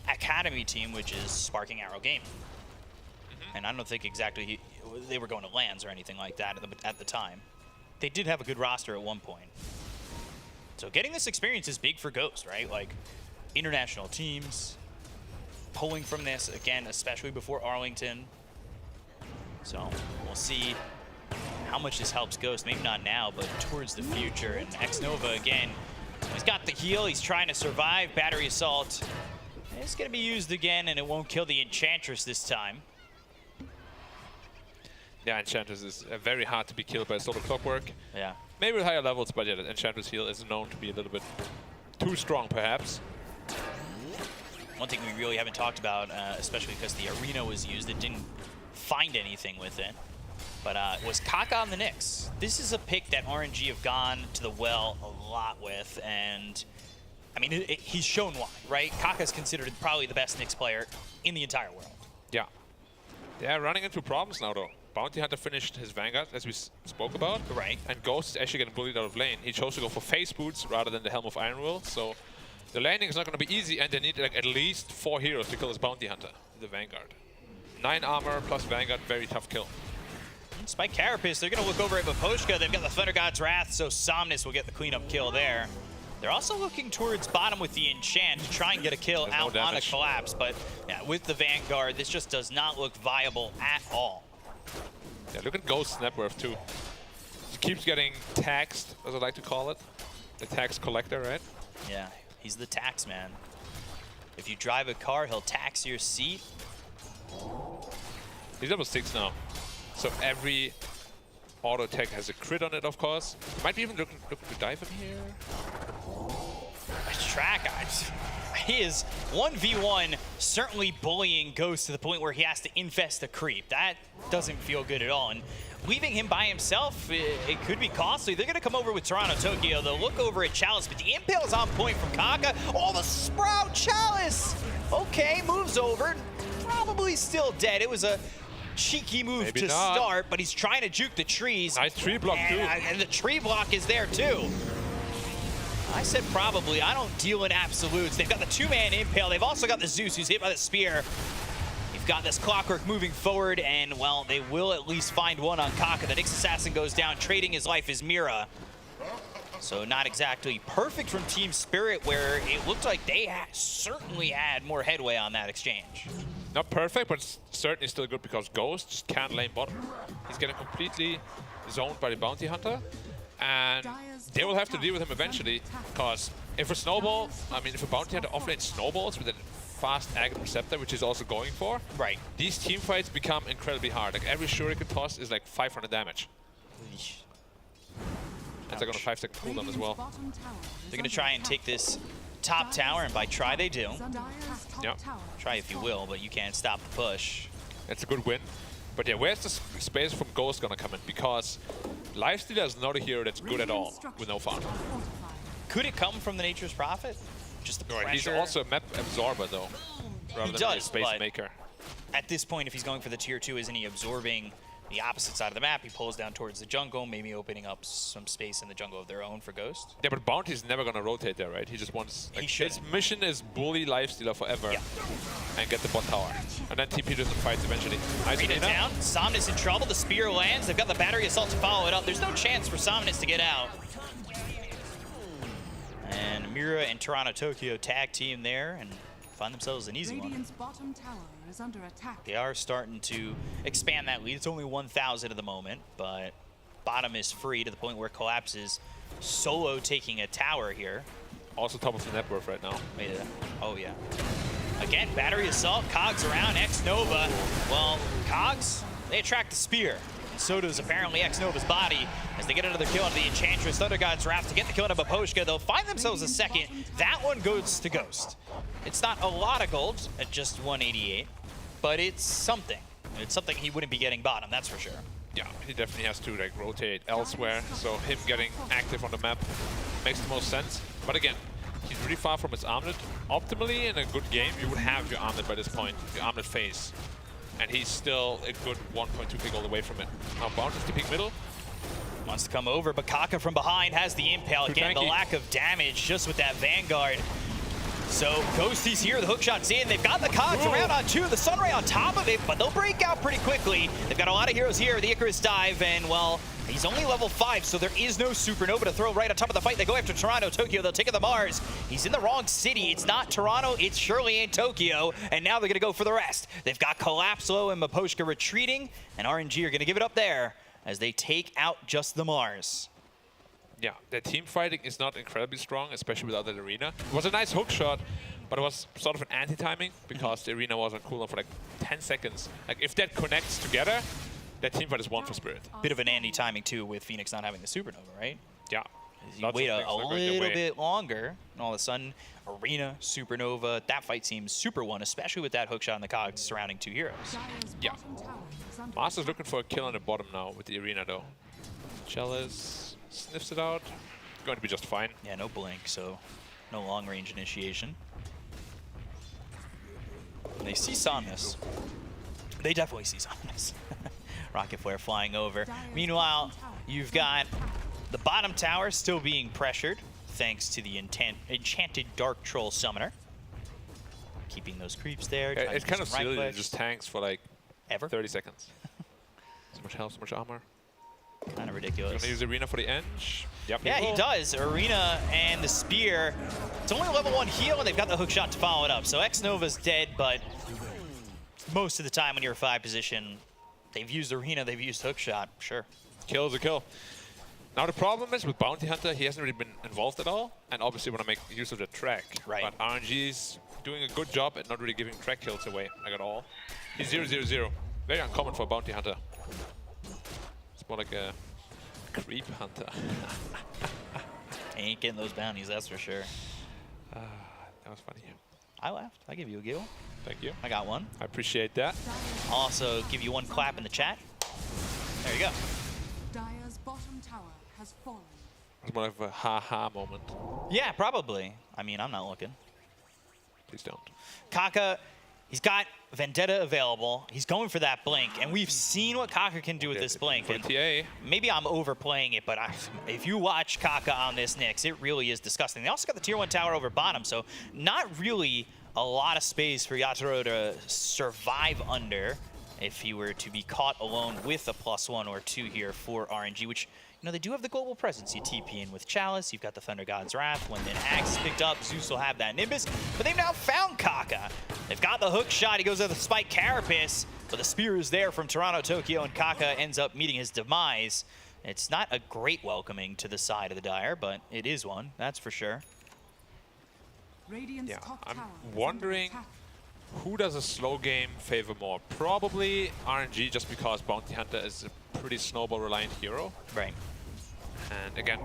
academy team, which is Sparking Arrow Gaming. And I don't think exactly they were going to LANs or anything like that at the time. They did have a good roster at one point. So getting this experience is big for Ghost, right? Like, international teams, pulling from this, again, especially before Arlington. So we'll see how much this helps Ghost. Maybe not now, but towards the future. And Xnova, again, he's got the heal. He's trying to survive. Battery Assault. It's going to be used again, and it won't kill the Enchantress this time. Yeah, Enchantress is very hard to be killed by Solar Clockwork. Yeah. Maybe with higher levels, but yeah, the Enchantress heal is known to be a little bit too strong, perhaps. One thing we really haven't talked about, especially because the arena was used, it didn't find anything with it, but was Kaka on the Nyx. This is a pick that RNG have gone to the well a lot with, and I mean, he's shown why, right? Kaka's considered probably the best Nyx player in the entire world. Yeah. They're running into problems now, though. Bounty Hunter finished his Vanguard, as we spoke about. Right. And Ghost is actually getting bullied out of lane. He chose to go for face boots rather than the Helm of Iron Will, so the laning is not going to be easy, and they need like at least 4 heroes to kill this Bounty Hunter, the Vanguard. 9 armor plus Vanguard, very tough kill. Spike Carapace, they're going to look over at Vaposhka. They've got the Thunder God's Wrath, so Somnus will get the cleanup kill there. They're also looking towards bottom with the Enchant to try and get a kill out on the Collapse, but yeah, with the Vanguard, this just does not look viable at all. Yeah, look at Ghost's net worth too. He keeps getting taxed, as I like to call it. The tax collector, right? Yeah, he's the tax man. If you drive a car, he'll tax your seat. He's level 6 now. So every auto tech has a crit on it, of course. Might be even looking to dive him here. Track, he is 1v1, certainly bullying Ghost to the point where he has to infest the creep. That doesn't feel good at all. And leaving him by himself, it could be costly. They're going to come over with Toronto Tokyo. They'll look over at Chalice, but the Impale is on point from Kaka. Oh, the Sprout Chalice! Okay, moves over. Probably still dead. It was a cheeky move to start, but he's trying to juke the trees. Nice tree block, too. And the tree block is there, too. I said probably. I don't deal in absolutes. They've got the 2-man Impale. They've also got the Zeus who's hit by the spear. You've got this Clockwork moving forward, and, well, they will at least find one on Kaka. The Nyx Assassin goes down, trading his life as Mira. So not exactly perfect from Team Spirit, where it looked like they certainly had more headway on that exchange. Not perfect, but certainly still good, because Ghost just can't lane bottom. He's getting completely zoned by the Bounty Hunter, and they will have to deal with him eventually, because if a snowball, I mean, if a Bounty Hunter offlane snowballs with a fast Agate Receptor, which he's also going for, right, these team fights become incredibly hard. Like, every Shuriken toss is like 500 damage. And they're going to 5-second cooldown as well. They're going to try and take this top tower, and by try they do. Yeah. Try if you will, but you can't stop the push. It's a good win. But yeah, where's the space from Ghost going to come in? Because Lifestealer is not a hero that's good at all with no farm. Could it come from the Nature's Prophet? Just the pressure? Right, he's also a map absorber, though, rather than a space maker. At this point, if he's going for the tier 2, isn't he absorbing, the opposite side of the map. He pulls down towards the jungle, maybe opening up some space in the jungle of their own for Ghost. Yeah, but Bounty's never gonna rotate there, right? He just wants. Like, his mission is bully lifestealer forever and get the bot tower, and then TP to some fights eventually. Arena down. Somnus in trouble. The spear lands. They've got the battery assault to follow it up. There's no chance for Somnus to get out. And Mira and Toronto Tokyo tag team there and find themselves an easy one. Bottom tower is under attack. They are starting to expand that lead. It's only 1,000 at the moment, but bottom is free to the point where Collapse is solo taking a tower here. Also top of the net worth right now. Oh, yeah. Again, battery assault, Cogs around, X-Nova. Well, Cogs, they attract the spear. And so does apparently X-Nova's body as they get another kill on the Enchantress. Thunder God's Wrath to get the kill on Baposhka. They'll find themselves a second. That one goes to Ghost. It's not a lot of gold at just 188, but it's something. It's something he wouldn't be getting bottom, that's for sure. Yeah, he definitely has to like rotate elsewhere, so him getting active on the map makes the most sense. But again, he's really far from his armlet. Optimally, in a good game, you would have your armlet by this point, your armlet phase. And he's still a good 1.2 pick all away from it. Now bounces to peek middle. Wants to come over, but Kaka from behind has the impale. Again, the lack of damage just with that Vanguard. So Ghosty's here, the hookshot's in. They've got the Cogs around on two, the Sunray on top of it, but they'll break out pretty quickly. They've got a lot of heroes here, the Icarus dive, and well, he's only level 5, so there is no Supernova to throw right on top of the fight. They go after Toronto, Tokyo, they'll take the Mars. He's in the wrong city. It's not Toronto, it surely ain't Tokyo, and now they're gonna go for the rest. They've got Collapslo and Maposhka retreating, and RNG are gonna give it up there as they take out just the Mars. Yeah, their team fighting is not incredibly strong, especially without that arena. It was a nice hook shot, but it was sort of an anti-timing because the arena was on cooldown for like 10 seconds. Like if that connects together, that team fight is one for Spirit. Bit of an anti-timing too with Phoenix not having the Supernova, right? Yeah. You wait a little bit longer, and all of a sudden, Arena, Supernova, that fight seems super one, especially with that hookshot and the Cogs surrounding two heroes. Yeah. Master's looking for a kill on the bottom now with the arena though. Chalice sniffs it out. Going to be just fine. Yeah, no blink, so no long range initiation. And they see Somnus. They definitely see Somnus. Rocket Flare flying over. Meanwhile, you've got the bottom tower still being pressured thanks to the enchanted Dark Troll Summoner. Keeping those creeps there. Yeah, it's kind of silly that it just tanks for like 30 seconds. So much health, so much armor. Kind of ridiculous. Gonna use Arena for the end. Yep. Yeah, he does. Arena and the Spear. It's only level 1 heal, and they've got the hookshot to follow it up. So X-Nova's dead, but most of the time when you're 5 position, they've used Arena, they've used hookshot. Sure. Kill is a kill. Now the problem is with Bounty Hunter, he hasn't really been involved at all, and obviously want to make use of the track. Right. But RNG's doing a good job at not really giving track kills away, like at all. He's 0-0-0. Very uncommon for a Bounty Hunter. It's more like a creep hunter. Ain't getting those bounties, that's for sure. That was funny. I laughed. I give you a giggle. Thank you. I got one. I appreciate that. I'll also give you one clap in the chat. There you go. Dire's bottom tower has fallen. It's more of a ha-ha moment. Yeah, probably. I mean, I'm not looking. Please don't. Kaka, he's got Vendetta available. He's going for that blink, and we've seen what Kaka can do with this blink. And maybe I'm overplaying it, but if you watch Kaka on this Nyx, it really is disgusting. They also got the tier 1 tower over bottom, so not really a lot of space for Yatoro to survive under if he were to be caught alone with a +1 or 2 here for RNG, which, you know, they do have the global presence. You TP in with Chalice, you've got the Thunder God's Wrath. When an Axe is picked up, Zeus will have that Nimbus, but they've now found Kaka. They've got the hook shot, he goes with the Spike Carapace, but the spear is there from Toronto, Tokyo, and Kaka ends up meeting his demise. It's not a great welcoming to the side of the Dire, but it is one, that's for sure. Yeah, I'm wondering who does a slow game favor more? Probably RNG, just because Bounty Hunter is a pretty snowball reliant hero. Right. And again,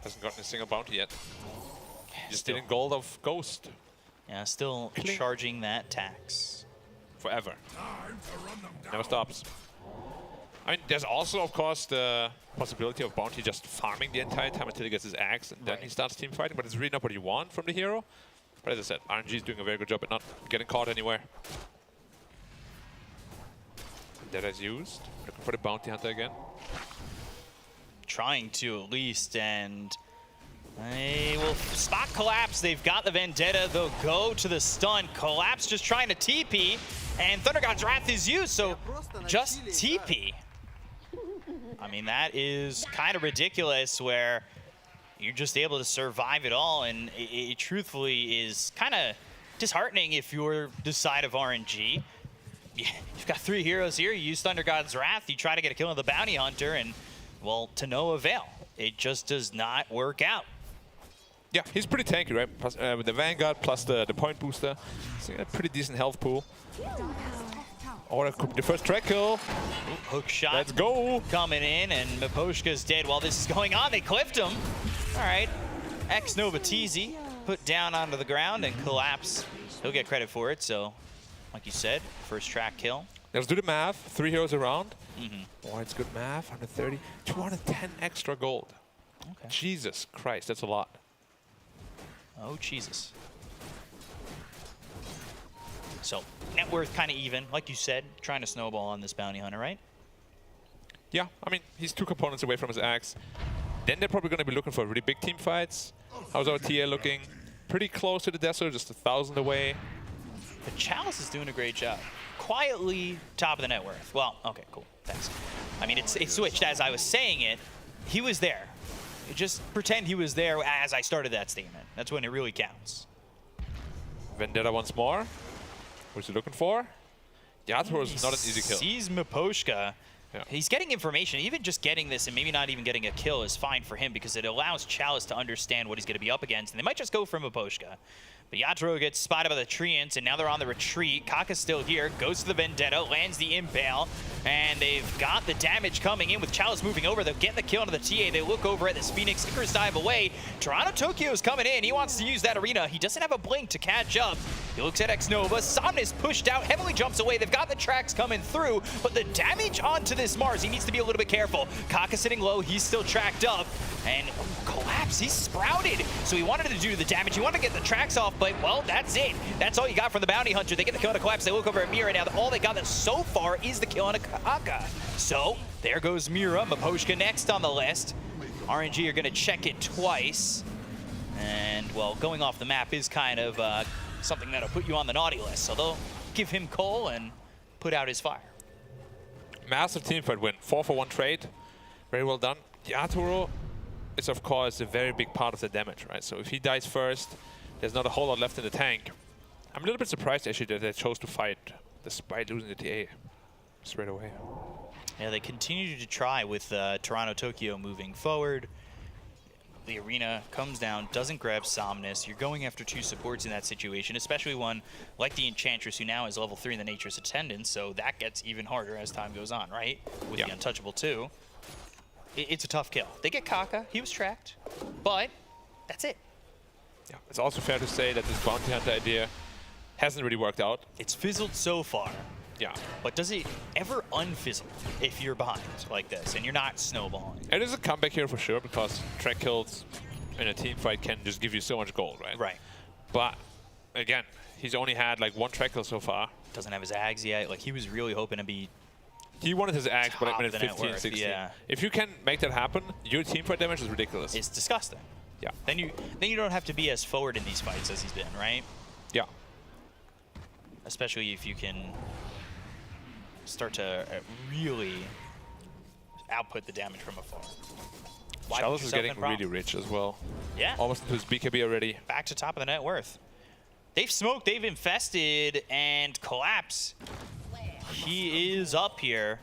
hasn't gotten a single bounty yet. Just stealing gold of Ghost. Yeah, still charging that tax. Forever. Never stops. I mean, there's also, of course, the possibility of Bounty just farming the entire time until he gets his axe, and then he starts team fighting, but it's really not what you want from the hero. But as I said, RNG is doing a very good job at not getting caught anywhere. Vendetta is used. Looking for the Bounty Hunter again. Trying to at least, and they will spot Collapse. They've got the Vendetta. They'll go to the stun. Collapse just trying to TP, and Thunder God's Wrath is used, so just TP. I mean, that is kind of ridiculous where you're just able to survive it all, and it truthfully is kind of disheartening if you're the side of RNG. You've got 3 heroes here. You use Thunder God's Wrath. You try to get a kill on the Bounty Hunter, and, well, to no avail. It just does not work out. Yeah, he's pretty tanky, right? Plus, with the Vanguard plus the point booster. So he got a pretty decent health pool. Oh, that could be the first track kill. Ooh, hook shot. Let's go. Coming in, and Miposhka's dead while this is going on. They clipped him. All right. X-Nova Teasy put down onto the ground and Collapse. He'll get credit for it, so like you said, first track kill. Let's do the math. 3 heroes around. Oh, it's good math. 130. 210 extra gold. Okay. Jesus Christ, that's a lot. Oh, Jesus. So, net worth kind of even, like you said, trying to snowball on this Bounty Hunter, right? Yeah, I mean, he's 2 components away from his axe. Then they're probably going to be looking for really big team fights. How's our TA looking? Pretty close to the desert, just 1,000 away. But Chalice is doing a great job. Quietly top of the net worth. Well, okay, cool, thanks. I mean, it switched as I was saying it. He was there. Just pretend he was there as I started that statement. That's when it really counts. Vendetta once more. What's he looking for? Yatoro is not an easy kill. Sees Miposhka. Yeah. He's getting information. Even just getting this and maybe not even getting a kill is fine for him because it allows Chalice to understand what he's going to be up against. And they might just go for Miposhka. But Yatoro gets spotted by the Treants, and now they're on the retreat. Kaka's still here, goes to the Vendetta, lands the Impale, and they've got the damage coming in with Chalice moving over. They'll get the kill onto the TA. They look over at this Phoenix. Icarus dive away. Toronto Tokyo's coming in. He wants to use that arena. He doesn't have a blink to catch up. He looks at X-Nova. Somnus pushed out, heavily jumps away. They've got the tracks coming through, but the damage onto this Mars, he needs to be a little bit careful. Kaka sitting low. He's still tracked up, and Collapse, he's sprouted. So he wanted to do the damage. He wanted to get the tracks off, but, well, that's it. That's all you got from the Bounty Hunter. They get the kill on a Collapse. They look over at Mira. Now, all they got so far is the kill on a Kaka. So, there goes Mira. Miposhka next on the list. RNG are going to check it twice. And, well, going off the map is kind of something that'll put you on the naughty list. So they'll give him coal and put out his fire. Massive teamfight win. 4-for-1 trade. Very well done. Yatoro is, of course, a very big part of the damage, right? So if he dies first, there's not a whole lot left in the tank. I'm a little bit surprised, actually, that they chose to fight despite losing the TA straight away. Yeah, they continue to try with Toronto Tokyo moving forward. The arena comes down, doesn't grab Somnus. You're going after 2 supports in that situation, especially one like the Enchantress, who now is level 3 in the Nature's Attendant, so that gets even harder as time goes on, right? With the Untouchable, too. It's a tough kill. They get Kaka. He was tracked, but that's it. Yeah, it's also fair to say that this Bounty Hunter idea hasn't really worked out. It's fizzled so far. Yeah. But does it ever unfizzle if you're behind like this and you're not snowballing? It is a comeback here for sure, because track kills in a team fight can just give you so much gold, right? Right. But again, he's only had like 1 track kill so far. Doesn't have his Ags yet. Like, he was really hoping to be... He wanted his Ags, but like minute 15, 16. Yeah. If you can make that happen, your team fight damage is ridiculous. It's disgusting. Yeah. Then you don't have to be as forward in these fights as he's been, right? Yeah. Especially if you can start to really output the damage from afar. Chalice is getting really rich as well. Yeah. Almost into his BKB already. Back to top of the net worth. They've smoked, they've infested, and Collapse. He is up here.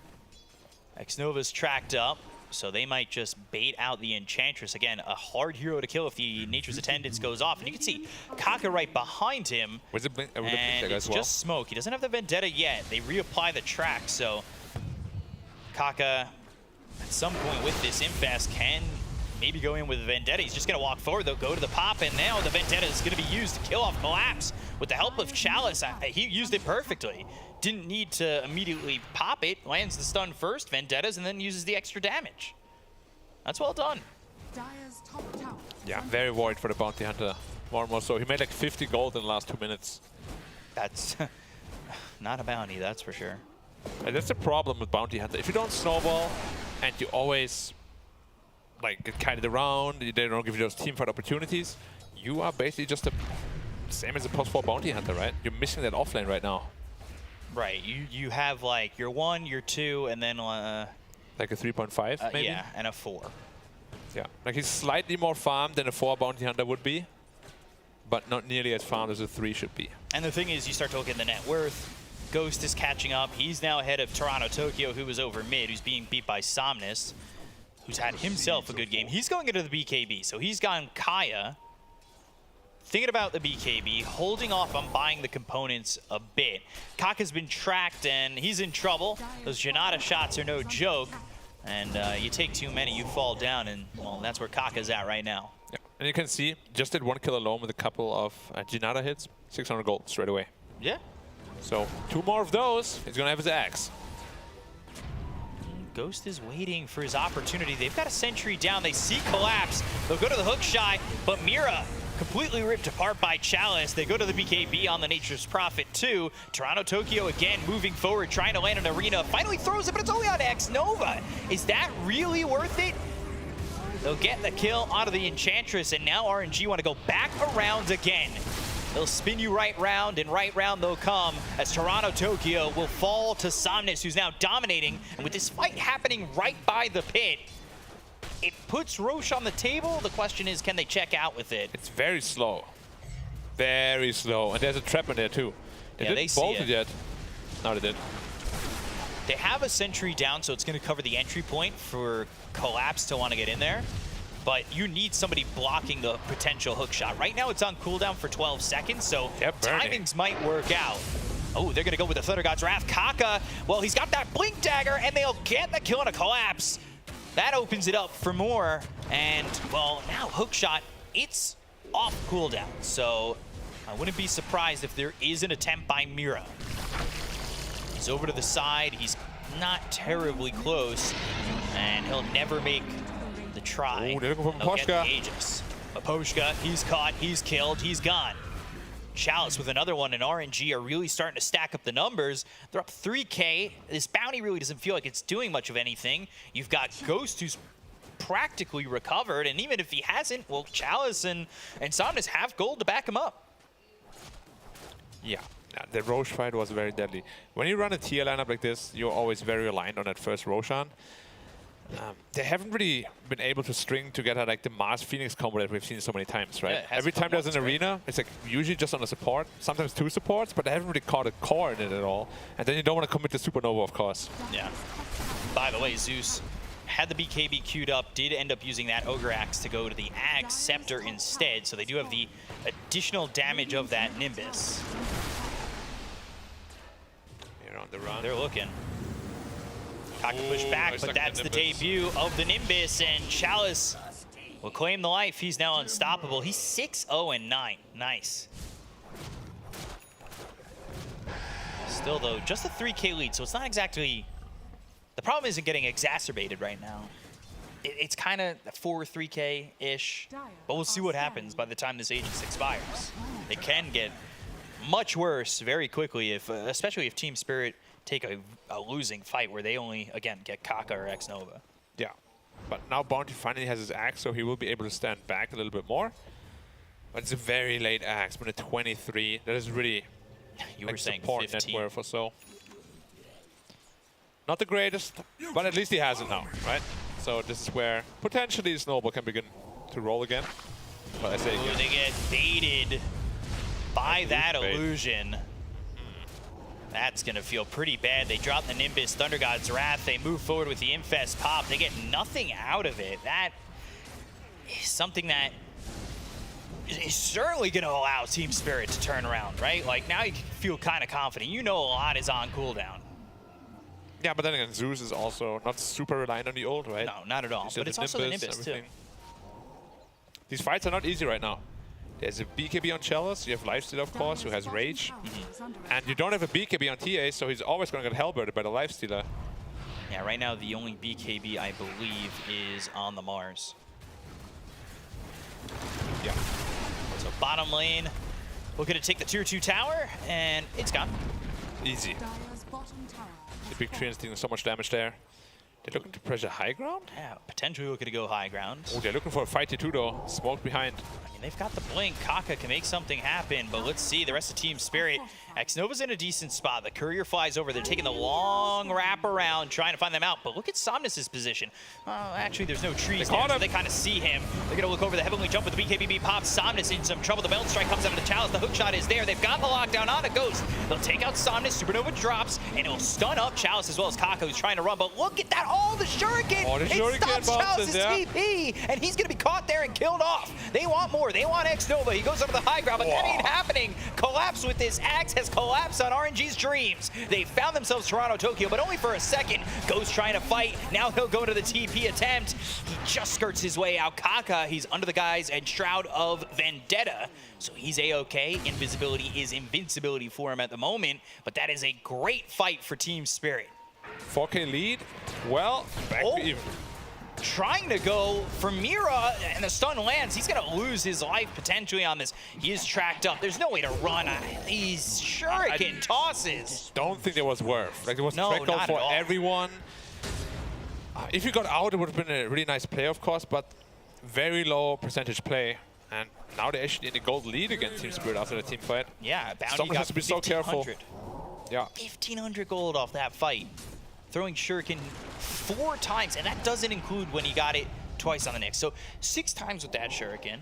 X-Nova's tracked up, so they might just bait out the Enchantress. Again, a hard hero to kill if the Nature's Attendance goes off. And you can see Kaka right behind him. Was it blink? And it's just smoke. He doesn't have the Vendetta yet. They reapply the track, so Kaka, at some point with this infest, can maybe go in with Vendetta. He's just going to walk forward. They'll go to the pop, and now the Vendetta is going to be used to kill off Collapse. With the help of Chalice, he used it perfectly. Didn't need to immediately pop it. Lands the stun first, Vendettas, and then uses the extra damage. That's well done. Yeah, very worried for the Bounty Hunter. More and more so. He made like 50 gold in the last 2 minutes. That's not a bounty, that's for sure. And that's the problem with Bounty Hunter. If you don't snowball and you always like get carried around, they don't give you those teamfight opportunities, you are basically just the same as a +4 Bounty Hunter, right? You're missing that offlane right now. Right, you have like your 1, your 2, and then like a 3.5 maybe? Yeah, and a 4. Yeah, like he's slightly more farmed than a 4 Bounty Hunter would be, but not nearly as farmed as a 3 should be. And the thing is, you start to look at the net worth. Ghost is catching up. He's now ahead of Toronto Tokyo, who was over mid, who's being beat by Somnus, who's had himself a good game. He's going into the BKB, so he's gone Kaya. Thinking about the BKB, holding off on buying the components a bit. Kaka's been tracked and he's in trouble. Those Janata shots are no joke. And you take too many, you fall down, and well, that's where Kaka's at right now. Yeah. And you can see, just did 1 kill alone with a couple of Janata hits, 600 gold straight away. Yeah. So 2 more of those, he's gonna have his axe. Ghost is waiting for his opportunity. They've got a sentry down, they see collapse. They'll go to the hook shot, but Mira completely ripped apart by Chalice. They go to the BKB on the Nature's Prophet too. Toronto Tokyo again moving forward, trying to land an arena. Finally throws it, but it's only on X Nova. Is that really worth it? They'll get the kill out of the Enchantress, and now RNG want to go back around again. They'll spin you right round, and right round they'll come as Toronto Tokyo will fall to Somnus, who's now dominating. And with this fight happening right by the pit, it puts Roche on the table. The question is, can they check out with it? It's very slow. Very slow. And there's a trap in there too. They didn't bolt it yet. No, they did. They have a sentry down, so it's going to cover the entry point for Collapse to want to get in there. But you need somebody blocking the potential hook shot. Right now it's on cooldown for 12 seconds, so timings might work out. Oh, they're going to go with the Thunder God's Wrath. Kaka, well, he's got that Blink Dagger, and they'll get the kill on a Collapse. That opens it up for more, and, well, now Hookshot, it's off cooldown, so I wouldn't be surprised if there is an attempt by Mira. He's over to the side, he's not terribly close, and he'll never make the try. Oh, they're looking for He'll get the Maposhka. Aegis. Maposhka, he's caught, he's killed, he's gone. Chalice with another one, and RNG are really starting to stack up the numbers. They're up 3K. This bounty really doesn't feel like it's doing much of anything. You've got Ghost, who's practically recovered, and even if he hasn't, well, Chalice and Somnus have gold to back him up. Yeah, the Roche fight was very deadly. When you run a tier lineup like this, you're always very reliant on that first Roshan. They haven't really been able to string together like the Mars Phoenix combo that we've seen so many times, right? Yeah, Every time there's an arena, it's like usually just on a support, sometimes 2 supports, but they haven't really caught a core in it at all. And then you don't want to commit to Supernova, of course. Yeah. By the way, Zeus had the BKB queued up, did end up using that Ogre Axe to go to the Axe Scepter instead, so they do have the additional damage of that Nimbus. They're on the run. They're looking. Kaka push back, but that's the debut of the Nimbus, and Chalice will claim the life. He's now unstoppable. He's 6-0-9. Nice. Still, though, just a 3K lead, so it's not exactly... The problem isn't getting exacerbated right now. It's kind of 4-3K-ish, but we'll see what happens by the time this Aegis expires. It can get much worse very quickly, if, especially if Team Spirit take a losing fight where they only, again, get Kaka or X Nova. Yeah, but now Bounty finally has his axe, so he will be able to stand back a little bit more. But it's a very late axe, but a 23. That is really you like were saying support 15. net worth or so. Not the greatest, but at least he has it now, right? So this is where potentially Snowball can begin to roll again. But I say again. They get baited by that illusion. That's going to feel pretty bad. They drop the Nimbus, Thunder God's Wrath. They move forward with the Infest pop. They get nothing out of it. That is something that is certainly going to allow Team Spirit to turn around, right? Like, now you feel kind of confident. You know a lot is on cooldown. Yeah, but then again, Zeus is also not super reliant on the ult, right? No, not at all. But it's also the Nimbus, too. These fights are not easy right now. There's a BKB on Chalice, you have Lifesteal, of course, who has Rage. And you don't have a BKB on TA, so he's always going to get hellbirded by the Lifestealer. Yeah, right now the only BKB, I believe, is on the Mars. Yeah. So bottom lane, looking to take the tier 2 tower, and it's gone. Easy. The big tree is doing so much damage there. They're looking to pressure high ground? Yeah, potentially looking to go high ground. Oh, they're looking for a fighty too though. Smoke behind. I mean, they've got the blink. Kaka can make something happen, but let's see. The rest of Team Spirit. X-Nova's in a decent spot. The courier flies over. They're taking the long wrap around, trying to find them out. But look at Somnus's position. Actually, there's no trees there, so they kind of see him. They're going to look over the heavenly jump with the BKBB pop. Somnus in some trouble. The Belt Strike comes out of the chalice. The hook shot is there. They've got the lockdown on a Ghost. They'll take out Somnus. Supernova drops, and it'll stun up Chalice as well as Kaka, who's trying to run. But look at that. Oh, the Shuriken! Oh, the Shuriken it stops Chalice's TP, and he's going to be caught there and killed off. They want more. They want X-Nova. He goes over the high ground, but that ain't happening. Collapse with this axe has collapsed on RNG's dreams. They found themselves Toronto, Tokyo, but only for a second. Ghost trying to fight. Now he'll go to the TP attempt. He just skirts his way out. Kaka, he's under the guise and shroud of Vendetta, so he's A-okay. Invisibility is invincibility for him at the moment, but that is a great fight for Team Spirit. 4K lead. Well, back to even. Trying to go for Mira, and the stun lands. He's going to lose his life potentially on this. He is tracked up. There's no way to run these Shuriken tosses. Don't think it was worth. Like, it was tracked out for everyone. If you got out, it would have been a really nice play, of course, but very low percentage play. And now they're actually in the gold lead against Team Spirit after the team fight. Yeah, Bounty Someone got has to be so careful. Yeah. 1,500 gold off that fight. Throwing Shuriken 4 times, and that doesn't include when he got it twice on the Nyx. So 6 times with that Shuriken.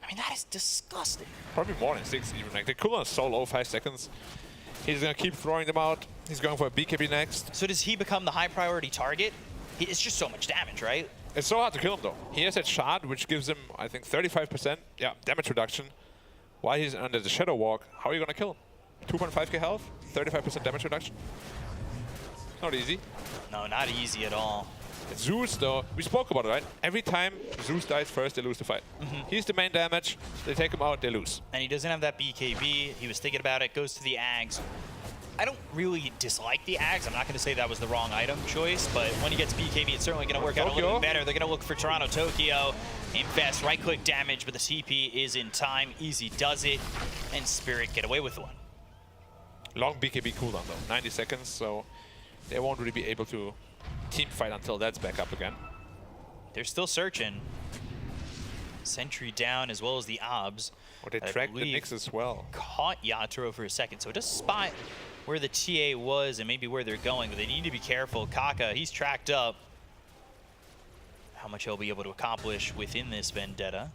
I mean, that is disgusting. Probably more than 6 even. Like, the cooldown is so low, 5 seconds. He's going to keep throwing them out. He's going for a BKB next. So does he become the high priority target? It's just so much damage, right? It's so hard to kill him though. He has that shard, which gives him, I think, 35% damage reduction. While he's under the Shadow Walk, how are you going to kill him? 2.5k health, 35% damage reduction. Not easy. No, not easy at all. Zeus, though, we spoke about it, right? Every time Zeus dies first, they lose the fight. He's the main damage. They take him out, they lose. And he doesn't have that BKB. He was thinking about it, goes to the Ags. I don't really dislike the Ags. I'm not going to say that was the wrong item choice, but when he gets BKB, it's certainly going to work out a little bit better. They're going to look for Toronto, Tokyo. Infest, right-click damage, but the TP is in time. Easy does it, and Spirit get away with one. Long BKB cooldown, though. 90 seconds, so they won't really be able to team fight until that's back up again. They're still searching. Sentry down as well as the Obs. Or they tracked the Nyx as well. Caught Yatoro for a second, so it does spot where the TA was and maybe where they're going, but they need to be careful. Kaka, he's tracked up. How much he'll be able to accomplish within this Vendetta.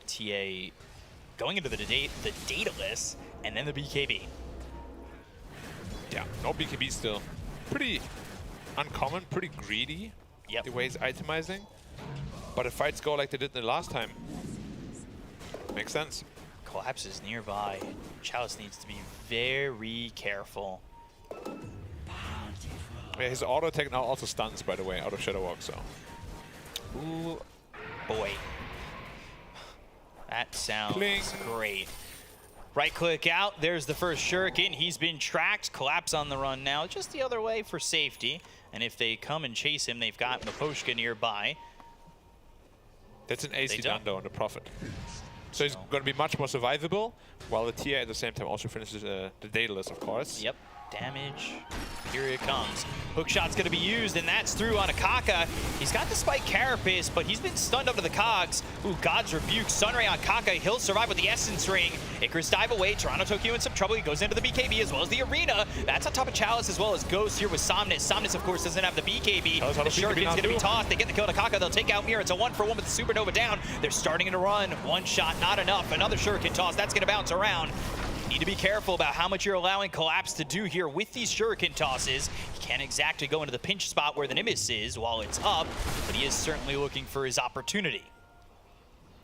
TA going into the Daedalus and then the BKB. Yeah, no BKB still. Pretty uncommon, pretty greedy. Yep. The way he's itemizing. But if fights go like they did the last time, makes sense. Collapse is nearby. Chalice needs to be very careful. Yeah, his auto attack now also stuns, by the way, out of Shadow Walk, so. Ooh, boy. That sounds great. Right click out, there's the first Shuriken. He's been tracked, Collapse on the run now, just the other way for safety. And if they come and chase him, they've got Miposhka nearby. That's an AC Dando on the Prophet. So he's going to be much more survivable, while the TA at the same time also finishes the Daedalus, of course. Yep, damage. Here it comes. Hookshot's going to be used, and that's through on a Kaka. He's got the Spike Carapace, but he's been stunned under the cogs. Ooh, God's Rebuke. Sunray on Kaka. He'll survive with the Essence Ring. Icarus dive away. Toronto, Tokyo in some trouble. He goes into the BKB as well as the Arena. That's on top of Chalice as well as Ghost here with Somnus. Somnus, of course, doesn't have the BKB. The Shuriken's going to be tossed. They get the kill to Kaka. They'll take out Mira. It's a 1-for-1 with the Supernova down. They're starting to run. One shot, not enough. Another Shuriken toss. That's going to bounce around. Need to be careful about how much you're allowing Collapse to do here with these Shuriken tosses. He can't exactly go into the pinch spot where the Nimbus is while it's up, but he is certainly looking for his opportunity.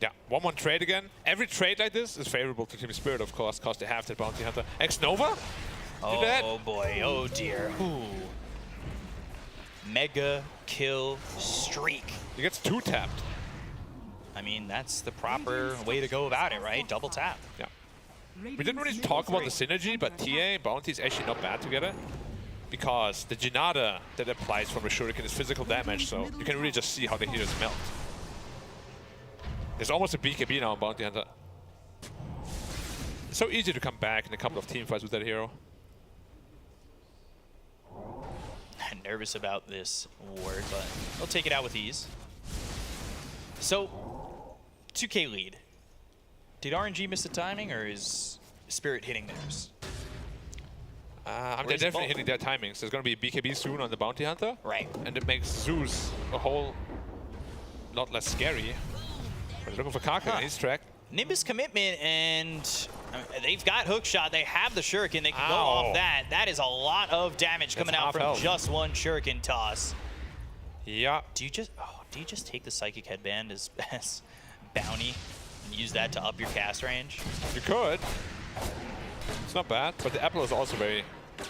Yeah, 1-1 trade again. Every trade like this is favorable to Team Spirit, of course, because they have that Bounty Hunter. X-Nova? Oh boy, oh dear. Ooh. Mega kill streak. He gets 2 tapped. I mean, that's the proper way to go about it, right? Double tap. Yeah. We didn't really talk about the synergy, but TA and Bounty is actually not bad together. Because the Jinada that applies from the Shuriken is physical damage, so you can really just see how the healers melt. There's almost a BKB now on Bounty Hunter. so easy to come back in a couple of team fights with that hero. I'm nervous about this ward, but they'll take it out with ease. So, 2K lead. Did RNG miss the timing, or is Spirit hitting theirs? They're definitely hitting their timings. There's going to be a BKB soon on the Bounty Hunter. Right. And it makes Zeus a whole lot less scary. But looking for Kaka, and he's tracked. Nimbus commitment, and they've got hookshot. They have the shuriken. They can go off that. That is a lot of damage coming out from just one shuriken toss. Yeah. Do you just take the psychic headband as bounty and use that to up your cast range? You could. It's not bad, but the apple is also very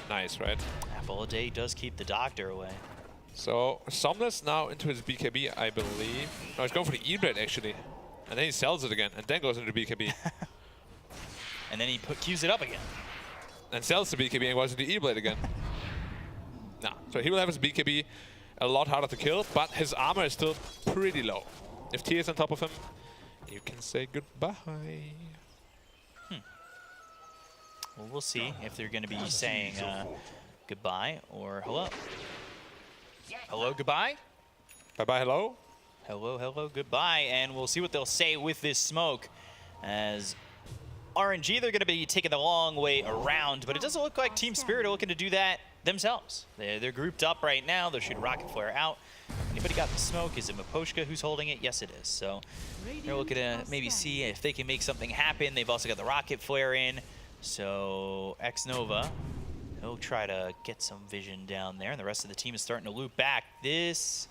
nice, right? Apple a day does keep the doctor away. So Somnus now into his BKB, I believe. No, he's going for the E-Blade actually. And then he sells it again, and then goes into the BKB. And then he queues it up again. And sells the BKB and goes into the E-Blade again. Nah, so he will have his BKB a lot harder to kill, but his armor is still pretty low. If T is on top of him, you can say goodbye. Well, we'll see if they're going to be saying goodbye or hello. Hello, goodbye? Bye-bye, hello? Hello, hello, goodbye. And we'll see what they'll say with this smoke. As RNG, they're going to be taking the long way around, but it doesn't look like Team Spirit are looking to do that themselves. They're grouped up right now. They'll shoot Rocket Flare out. Anybody got the smoke? Is it Maposhka who's holding it? Yes, it is. So they're looking to maybe see if they can make something happen. They've also got the Rocket Flare in. So X-Nova, he'll try to get some vision down there, and the rest of the team is starting to loop back. This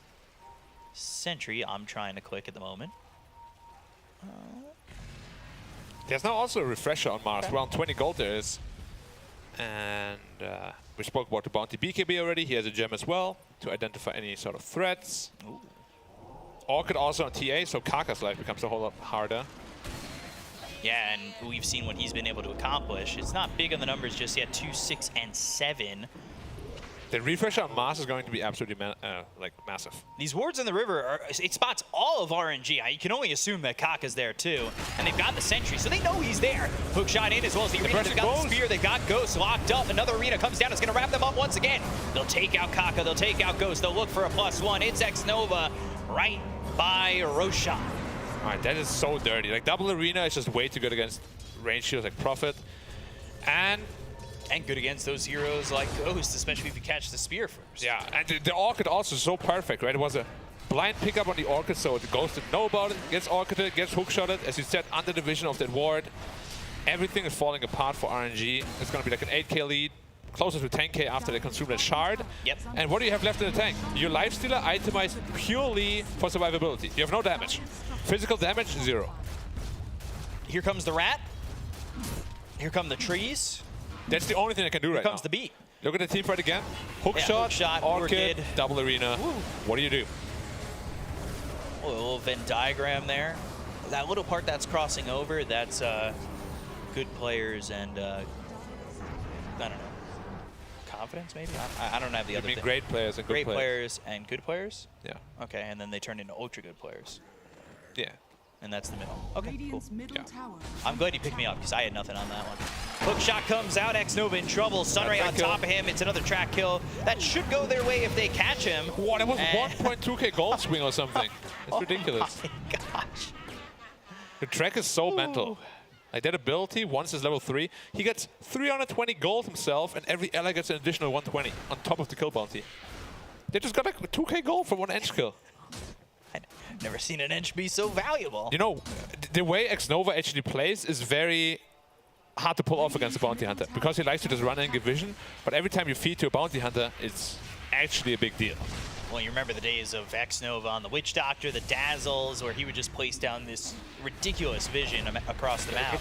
Sentry, I'm trying to click at the moment. There's now also a refresher on Mars. Around 20 gold there is. And we spoke about the Bounty BKB already. He has a gem as well to identify any sort of threats. Ooh. Orchid also on TA, so Kaka's life becomes a whole lot harder. Yeah, and we've seen what he's been able to accomplish. It's not big on the numbers just yet, 2, 6, and 7. The refresher on Mars is going to be absolutely massive. These wards in the river, it spots all of RNG. You can only assume that Kaka's there too. And they've got the Sentry, so they know he's there. Hookshot in as well as the Arena. They've got the Spear, they've got Ghost locked up. Another Arena comes down, it's gonna wrap them up once again. They'll take out Kaka, they'll take out Ghost, they'll look for a +1. It's X-Nova right by Roshan. All right, that is so dirty. Like, double Arena is just way too good against range shields like Prophet. And good against those heroes like Ghost, especially if you catch the Spear first. Yeah, and the Orchid also so perfect, right? It was a blind pickup on the Orchid, so the Ghost didn't know about it, gets Orchided, gets hookshotted, as you said, under the vision of that ward. Everything is falling apart for RNG. It's going to be like an 8k lead, closer to 10k after they consume that shard. Yep. And what do you have left in the tank? Your Lifestealer itemized purely for survivability. You have no damage. Physical damage, 0. Here comes the rat. Here come the trees. That's the only thing I can do right now. Here comes the beat. Look at the team fight again. Hookshot, Orchid, double Arena. Woo. What do you do? A little Venn diagram there. That little part that's crossing over, that's good players and, I don't know, confidence maybe? I don't have the other You mean thing. great players and good great players. players and good players? Yeah. Okay, and then they turn into ultra good players. Yeah. And that's the middle. Okay, cool. Middle tower. I'm glad you picked me up because I had nothing on that one. Hook shot comes out, X-Nova in trouble. Sunray on top of him. It's another track kill. That should go their way if they catch him. What? It was 1.2k gold swing or something. It's ridiculous. Oh my gosh. The track is so mental. Like that ability, once it's level 3, he gets 320 gold himself, and every ally gets an additional 120 on top of the kill bounty. They just got like 2k gold from one Ench kill. I've never seen an Ench be so valuable. You know, the way X-Nova actually plays is very hard to pull off against a bounty hunter because he likes to just run and give vision, but every time you feed to a bounty hunter, it's actually a big deal. Well, you remember the days of X-Nova on the Witch Doctor, the Dazzles, where he would just place down this ridiculous vision across the map.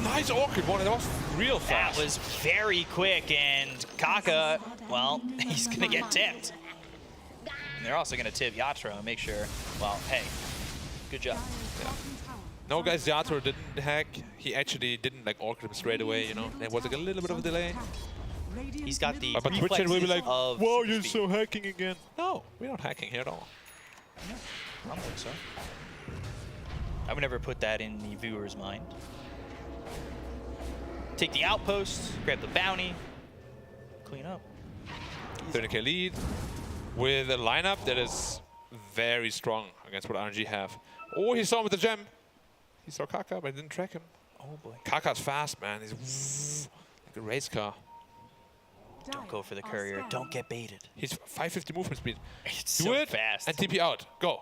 Nice Orchid one, that was real fast. That was very quick, and Kaka, well, he's going to get tipped. And they're also going to tip Yatra and make sure, well, hey, good job. Yeah. No, guys, Yatra didn't hack. He actually didn't like Orchid him straight away, you know. There was like a little bit of a delay. He's got the but Twitch will be like, whoa, you're speed. so hacking again. No, we're not hacking here at all. Yeah, I don't think so. I would never put that in the viewer's mind. take the outpost, grab the bounty, clean up. 30k lead with a lineup that is very strong against what RNG have. Oh, he saw him with the gem. He saw Kaka, but he didn't track him. Oh boy. Kaka's fast, man. He's like a race car. Don't go for the courier. Don't get baited. He's 550 movement speed. It's Do so it fast. and TP out. Go.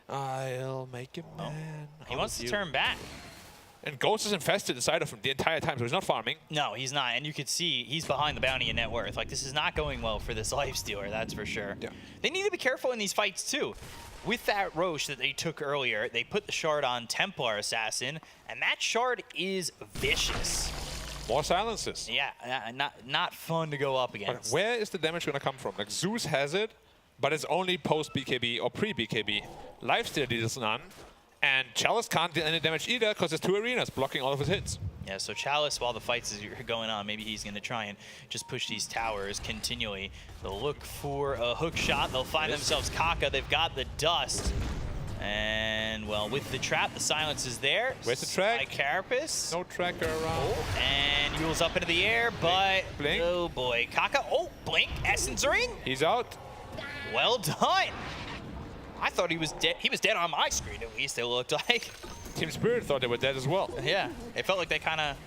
I'll make him man. He wants to turn back. And Ghost is infested inside of him the entire time, so he's not farming. No, he's not. And you can see he's behind the bounty in net worth. Like, this is not going well for this Lifestealer, that's for sure. Yeah. They need to be careful in these fights, too. With that Roche that they took earlier, they put the shard on Templar Assassin, and that shard is vicious. More silences. Yeah, not fun to go up But against. where is the damage going to come from? Like, Zeus has it, but it's only post-BKB or pre-BKB. Lifestealer deals none, and Chalice can't deal any damage either because there's 2 arenas blocking all of his hits. Yeah, so Chalice, while the fights are going on, maybe he's going to try and just push these towers continually. They'll look for a hook shot. They'll find themselves Kaka. They've got the dust. And, well, with the trap, the silence is there. Where's the track? Carapace. No tracker around. Oh, and Yule's up into the air, but... Blink. Oh, boy. Kaka. Oh, blink. Essence ring. He's out. Well done. I thought he was dead. He was dead on my screen, at least, it looked like. Team Spirit thought they were dead as well. Yeah, it felt like they kind of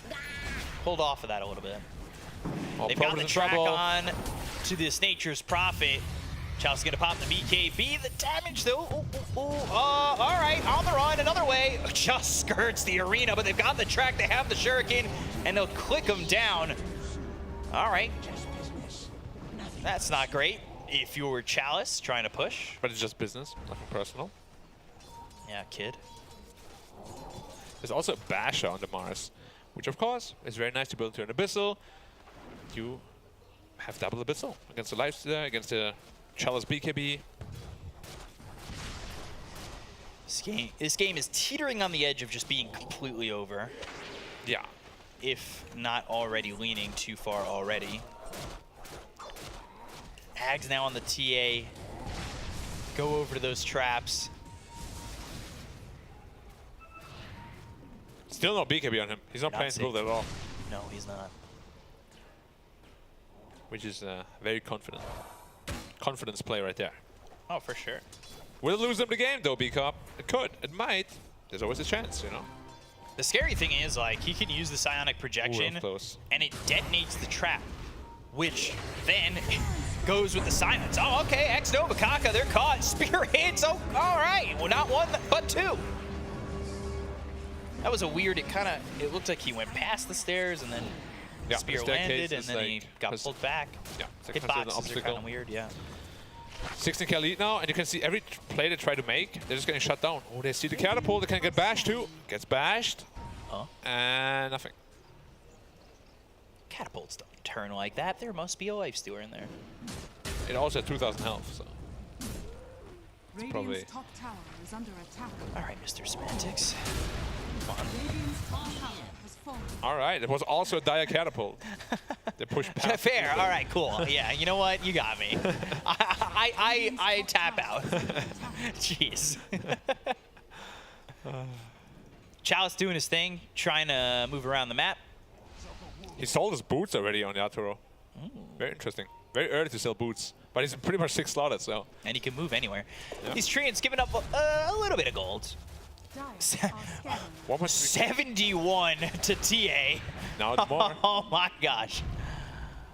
pulled off of that a little bit. Oh, They've got the in track trouble. on to this Nature's Prophet. Chalice is going to pop the BKB. The damage, though. All right, on the run, another way. Just skirts the arena, but they've got the track. They have the Shuriken, and they'll click them down. All right. That's not great if you were Chalice trying to push. But it's just business, nothing personal. Yeah, kid. There's also a Basher on the Mars, which of course is very nice to build into an Abyssal. You have double Abyssal against the Lifestealer, against the Chalice BKB. This game is teetering on the edge of just being completely over. Yeah. If not already leaning too far already. Ags now on the TA. Go over to those traps. Still no BKB on him. He's not planning to build it at all. No, he's not. Which is very confident. Confidence play right there. Oh, for sure. Will it lose them the game though, B-Cop? It could. It might. There's always a chance, you know. The scary thing is, like, he can use the psionic projection, and it detonates the trap, which then goes with the silence. Oh, okay, X-Nova, Kaka, they're caught. Spear hits. Oh, all right. Well, not one, but two. That was a weird, it looked like he went past the stairs and then Yeah, spear the staircase landed and is then he like- got pulled back. Yeah, it's like considered an Hitboxes are obstacle. kind of weird, yeah. 16k lead now, and you can see every play they try to make, they're just getting shut down. Oh, they see the catapult, they can get bashed too. Gets bashed. Huh? And nothing. Catapults don't turn like that. There must be a Lifestealer in there. It also has 2,000 health, so. It's probably. Radiant's top tower is under attack. All right, Mr. Semantics. Come on. Radiant's top tower has fallen. All right, it was also a dire catapult. They pushed back. Fair. All right, cool. Yeah, you know what? You got me. I tap out. Jeez. Chalice doing his thing, trying to move around the map. He sold his boots already on the Arturo. Very interesting. Very early to sell boots, but he's pretty much 6 slotted, so. And he can move anywhere. Yeah. These Treants giving up a little bit of gold. 71 to TA. Now it's more. Oh my gosh.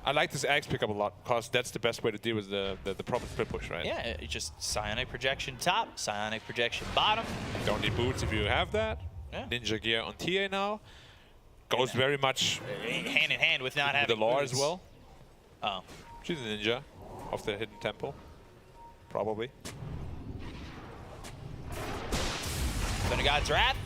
I like this Axe pickup a lot, because that's the best way to deal with the proper split push, right? Yeah, it's just psionic projection top, psionic projection bottom. Don't need boots if you have that. Yeah. Ninja gear on TA now. Goes very much hand in hand with not with having the lore boots. as well. Oh. She's a ninja of the hidden temple. Probably. Thunder God's Wrath.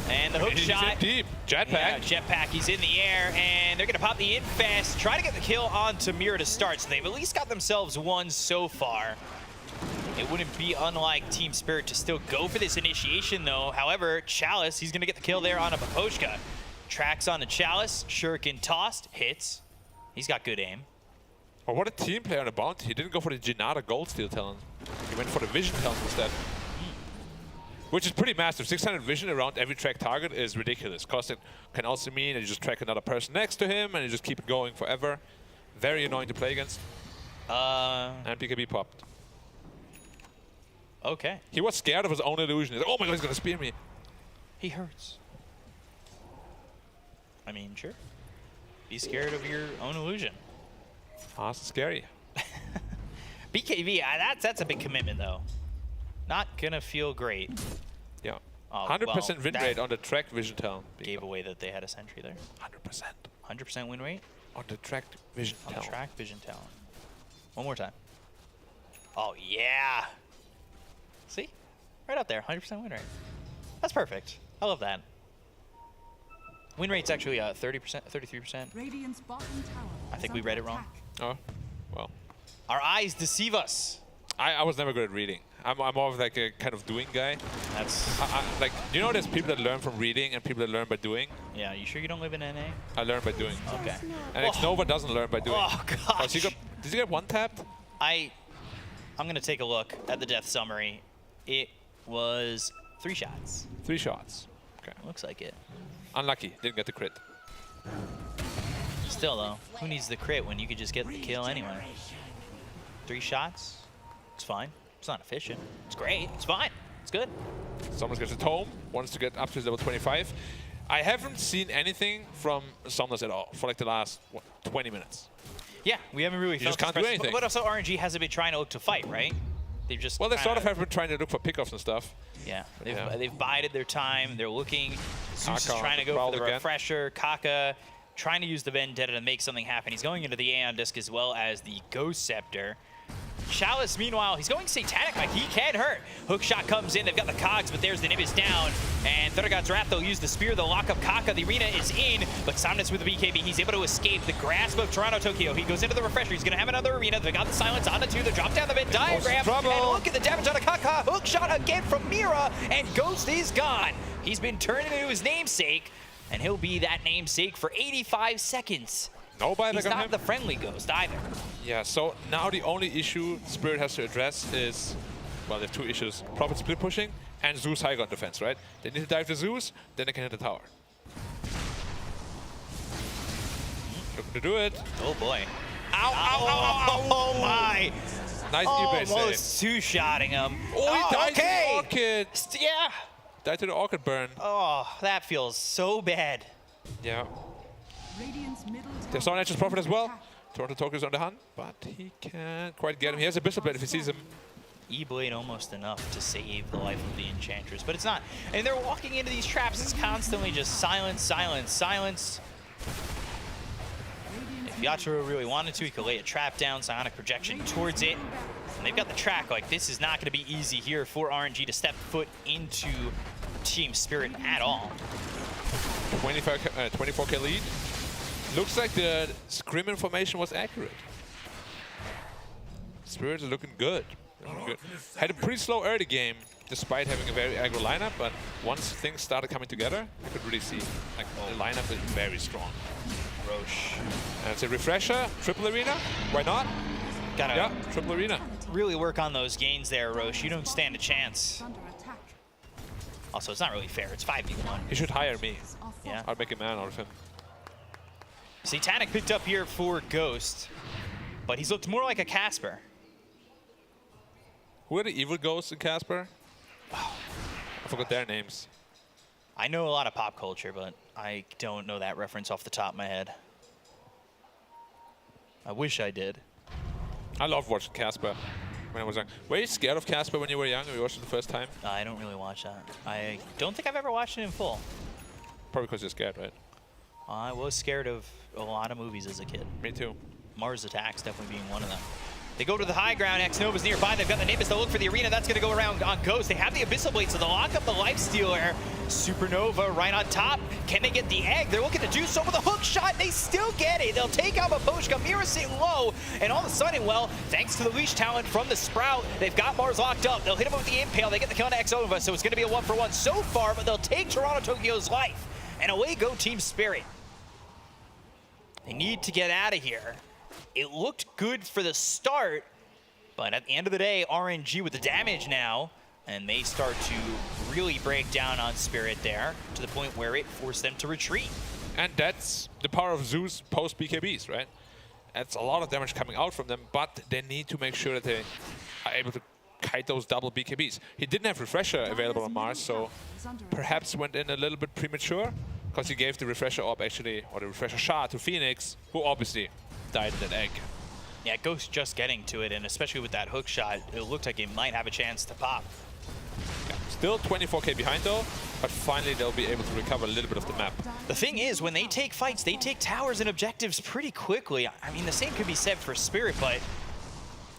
And the hook He's shot. in deep. Jetpack. Yeah, jetpack. He's in the air, and they're going to pop the infest. Try to get the kill on Tamir to start, so they've at least got themselves one so far. It wouldn't be unlike Team Spirit to still go for this initiation, though. However, Chalice, he's going to get the kill there on a Baposhka. Tracks on the Chalice. Shuriken tossed. Hits. He's got good aim. Oh, what a team player on a bounty. He didn't go for the Jinada Gold Steel talent. He went for the Vision talent instead. Which is pretty massive. 600 vision around every track target is ridiculous. Because it can also mean that you just track another person next to him and you just keep it going forever. Very annoying to play against. And BKB popped. Okay. He was scared of his own illusion. He's like, oh my god, he's gonna spear me. He hurts. I mean, sure. Be scared of your own illusion. Ah, it's scary. BKB, that's a big commitment, though. Not gonna feel great. Yeah. 100% win rate on the track vision tell. Gave away that they had a sentry there. 100%. 100% win rate? On the track vision on talent. The track vision talent. One more time. Oh, yeah. See? Right up there, 100% win rate. That's perfect. I love that. Win rate's actually 30%, 33%. Radiant's bottom tower I think we read it wrong. Oh, well. Our eyes deceive us. I was never good at reading. I'm more of like a kind of doing guy. That's like, you know, there's people that learn from reading and people that learn by doing. Yeah, you sure you don't live in NA? I learn by doing. Okay. And Xnova doesn't learn by doing. Oh gosh. Did you get one tapped? I'm gonna take a look at the death summary. It was 3 shots. 3 shots. Okay. Looks like it. Unlucky. Didn't get the crit. Still though, who needs the crit when you could just get the kill anyway? 3 shots. It's fine. It's not efficient. It's great. It's fine. It's good. Someone gets a tome, wants to get up to level 25. I haven't seen anything from Somnus at all for like the last, 20 minutes. Yeah, we haven't really felt just can't do this anything. But also RNG hasn't been trying to look to fight, right? They've just Well, they sort of have been trying to look for pickoffs and stuff. Yeah, they've bided their time. They're looking. Zeus is Kaka trying to go for the again. refresher. Kaka trying to use the Vendetta to make something happen. He's going into the Aeon Disc as well as the Ghost Scepter. Chalice, meanwhile, he's going Satanic, but he can hurt. Hook shot comes in. They've got the cogs, but there's the Nimbus down. And Thundergod's Wrath, they'll use the spear. They'll lock up Kaka. The arena is in, but Somnus with the BKB. He's able to escape the grasp of Toronto Tokyo. He goes into the refresher. He's going to have another arena. They got the silence on the 2. They drop down the Venn diagram. And look at the damage on a Kaka. Hook shot again from Mira, and Ghost is gone. He's been turned into his namesake, and he'll be that namesake for 85 seconds. Nobody He's on not him. the friendly Ghost either. Yeah, so now the only issue Spirit has to address is, well, they have 2 issues. Prophet split pushing and Zeus high ground defense, right? They need to dive the Zeus, then they can hit the tower. Looking to do it. Oh boy. Ow, ow, ow, ow, oh my. Nice eBay save. Almost 2-shotting him. Oh, he died to okay. the Orchid. Yeah. Died to the Orchid burn. Oh, that feels so bad. Yeah. Radiant's middle There's someone else's Prophet as well. Toronto Tokyo's on the hunt, but he can't quite get him. He has a Bishop Blade if he sees him. E-Blade almost enough to save the life of the Enchantress, but it's not. And they're walking into these traps. It's constantly just silence, silence, silence. If Yachiro really wanted to, he could lay a trap down, Psionic Projection towards it. And they've got the track. Like, this is not going to be easy here for RNG to step foot into Team Spirit at all. 24k lead. Looks like the scrim information was accurate. Spirit is looking good. Had a pretty slow early game, despite having a very aggro lineup, but once things started coming together, you could really see like the lineup is very strong. Roche. And it's a refresher, triple arena. Why not? Gotta triple arena. really work on those gains there, Roche. You don't stand a chance. Also, it's not really fair. It's 5v1. He should hire me. Yeah. I'll make a man out of him. Satanic picked up here for Ghost, but he's looked more like a Casper. Who are the evil ghosts in Casper? I forgot their names. I know a lot of pop culture, but I don't know that reference off the top of my head. I wish I did. I loved watching Casper when I was young. Were you scared of Casper when you were young and you watched it the first time? I don't really watch that. I don't think I've ever watched it in full. Probably because you're scared, right? I was scared of a lot of movies as a kid. Me too. Mars Attacks definitely being one of them. They go to the high ground. Xnova's nearby. They've got the Nimbus. They'll look for the arena. That's going to go around on Ghost. They have the Abyssal Blade, so they'll lock up the Lifestealer. Supernova right on top. Can they get the egg? They're looking to do so with a hook shot. They still get it. They'll take out Baposhka. Mira sitting low. And all of a sudden, well, thanks to the leash talent from the Sprout, they've got Mars locked up. They'll hit him with the Impale. They get the kill on Xnova, so it's going to be a 1-for-1 so far, but they'll take Toronto Tokyo's life. And away go Team Spirit. They need to get out of here. It looked good for the start, but at the end of the day, RNG with the damage now, and they start to really break down on Spirit there to the point where it forced them to retreat. And that's the power of Zeus post BKBs, right? That's a lot of damage coming out from them, but they need to make sure that they are able to kite those double BKBs. He didn't have Refresher available on Mars, so perhaps went in a little bit premature because he gave the Refresher orb actually, or the Refresher shot to Phoenix, who obviously died in that egg. Yeah, Ghost just getting to it, and especially with that hook shot, it looked like it might have a chance to pop. Yeah, still 24k behind though, but finally they'll be able to recover a little bit of the map. The thing is, when they take fights, they take towers and objectives pretty quickly. I mean, the same could be said for Spirit, but...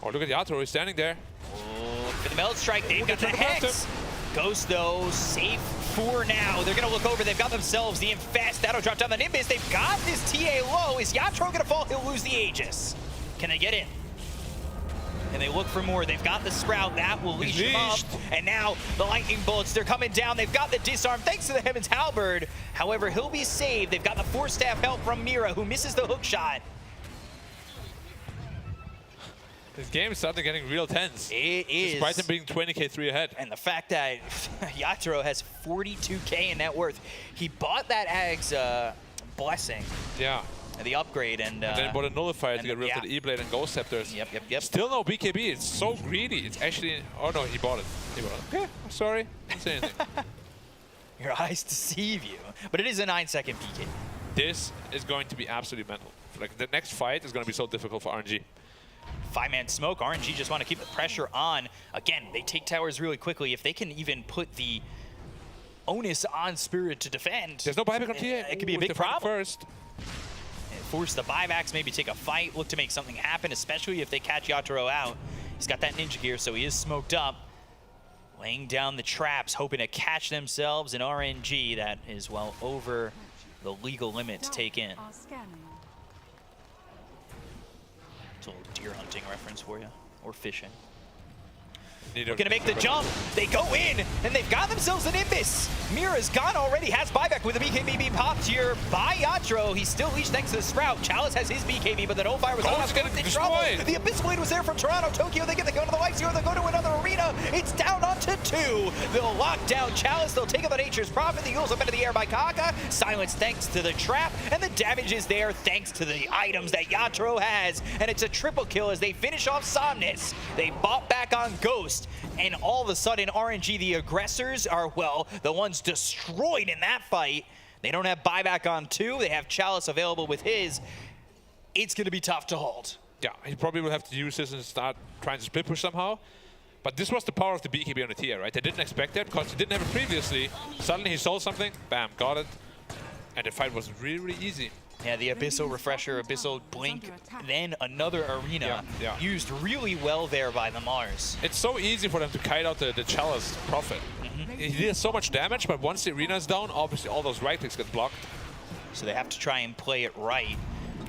Oh, look at Yatoro, he's standing there. Oh, for the Meld Strike, they've got the Hex. Ghost, though, safe for now. They're going to look over. They've got themselves the Infest. That'll drop down the Nimbus. They've got this TA low. Is Yatoro going to fall? He'll lose the Aegis. Can they get in? And they look for more. They've got the Sprout. That will leash him up. And now the Lightning Bolts, they're coming down. They've got the Disarm thanks to the Heaven's Halberd. However, he'll be saved. They've got the Force Staff help from Mira, who misses the hook shot. This game is suddenly getting real tense. It is. Despite them being 20k 3 ahead. And the fact that Yatoro has 42k in net worth. He bought that Ag's Blessing. Yeah. The upgrade and then bought a Nullifier to get rid of the E-Blade and Ghost Scepters. Yep. Still no BKB. It's so greedy. It's actually... Oh no, he bought it. Yeah, I'm sorry. Didn't say anything. Your eyes deceive you. But it is a 9-second PK. This is going to be absolutely mental. Like, the next fight is going to be so difficult for RNG. 5-man smoke. RNG just want to keep the pressure on. Again, they take towers really quickly. If they can even put the onus on Spirit to defend... There's no buyback on TA. It could be a big problem. First. Force the buybacks, maybe take a fight, look to make something happen, especially if they catch Yatoro out. He's got that ninja gear, so he is smoked up. Laying down the traps, hoping to catch themselves an RNG that is well over the legal limit to take in. It's a little deer hunting reference for you, or fishing. Looking to make the jump. They go in, and they've got themselves an Nimbus. Mira's gone already, has buyback with a BKB being popped here by Yatoro. He's still leashed thanks to the Sprout. Chalice has his BKB, but the Nullfire was almost in trouble. The Abyss Blade was there from Toronto, Tokyo. They go to the Life Zero, they go to another arena. It's down onto 2. They'll lock down Chalice. They'll take up the Nature's Prophet. The Eagles up into the air by Kaka. Silence thanks to the trap, and the damage is there thanks to the items that Yatoro has. And it's a triple kill as they finish off Somnus. They bought back on Ghost. And all of a sudden, RNG, the aggressors, are, well, the ones destroyed in that fight. They don't have buyback on 2. They have Chalice available with his. It's going to be tough to hold. Yeah, he probably will have to use this and start trying to split push somehow. But this was the power of the BKB on the tier, right? They didn't expect that because he didn't have it previously. Suddenly he sold something, bam, got it. And the fight was really, really easy. Yeah, the Abyssal Refresher, Abyssal Blink, then another arena. Used really well there by the Mars. It's so easy for them to kite out the Chalice Prophet. He did so much damage, but once the arena is down, obviously all those right clicks get blocked. So they have to try and play it right.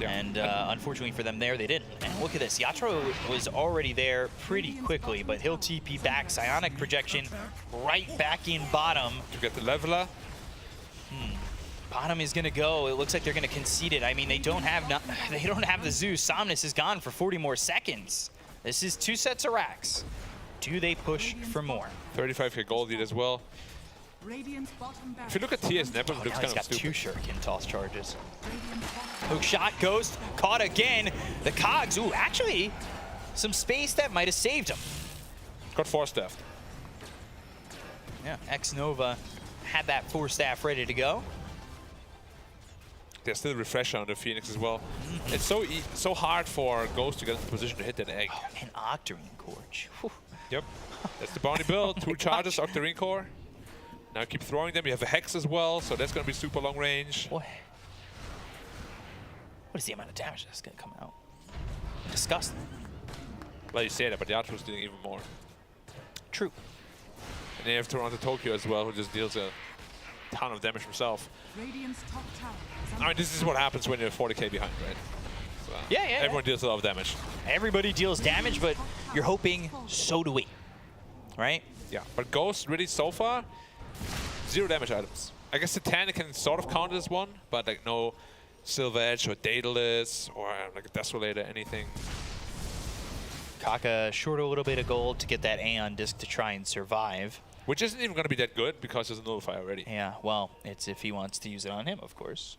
And unfortunately for them there, they didn't. And look at this. Yatoro was already there pretty quickly, but he'll TP back. Psionic Projection right back in bottom. To get the leveler. Bottom is going to go. It looks like they're going to concede it. I mean, they don't have the Zeus. Somnus is gone for 40 more seconds. This is 2 sets of racks. Do they push for more? 35k gold lead as well. If you look at TS Nebula, it looks kind of stupid. He's got 2 shuriken toss charges. Hook shot, Ghost, caught again. The Cogs, ooh, actually, some space that might have saved him. Got Force Staff. Yeah, X-Nova had that Force Staff ready to go. There's still a Refresher on the Phoenix as well. It's so hard for Ghost to get in position to hit that egg. Oh, an Octarine Core. Yep. That's the bounty build. 2 charges, Octarine Core. Now keep throwing them. You have a Hex as well, so that's going to be super long range. Boy. What is the amount of damage that's going to come out? Disgusting. Well, you say that, but the Yatoro's doing even more. True. And then you have Toronto Tokyo as well, who just deals a ton of damage himself. I mean, this is what happens when you're 40k behind, right? So, everyone deals a lot of damage. Everybody deals damage, but you're hoping so do we, right? Yeah, but Ghost really so far, 0 damage items. I guess the Titanic can sort of count as one, but like no Silver Edge or Daedalus or like a Desolator, anything. Kaka short a little bit of gold to get that Aeon disc to try and survive. which isn't even going to be that good because there's a nullify already. Yeah, well, it's if he wants to use it on him, of course.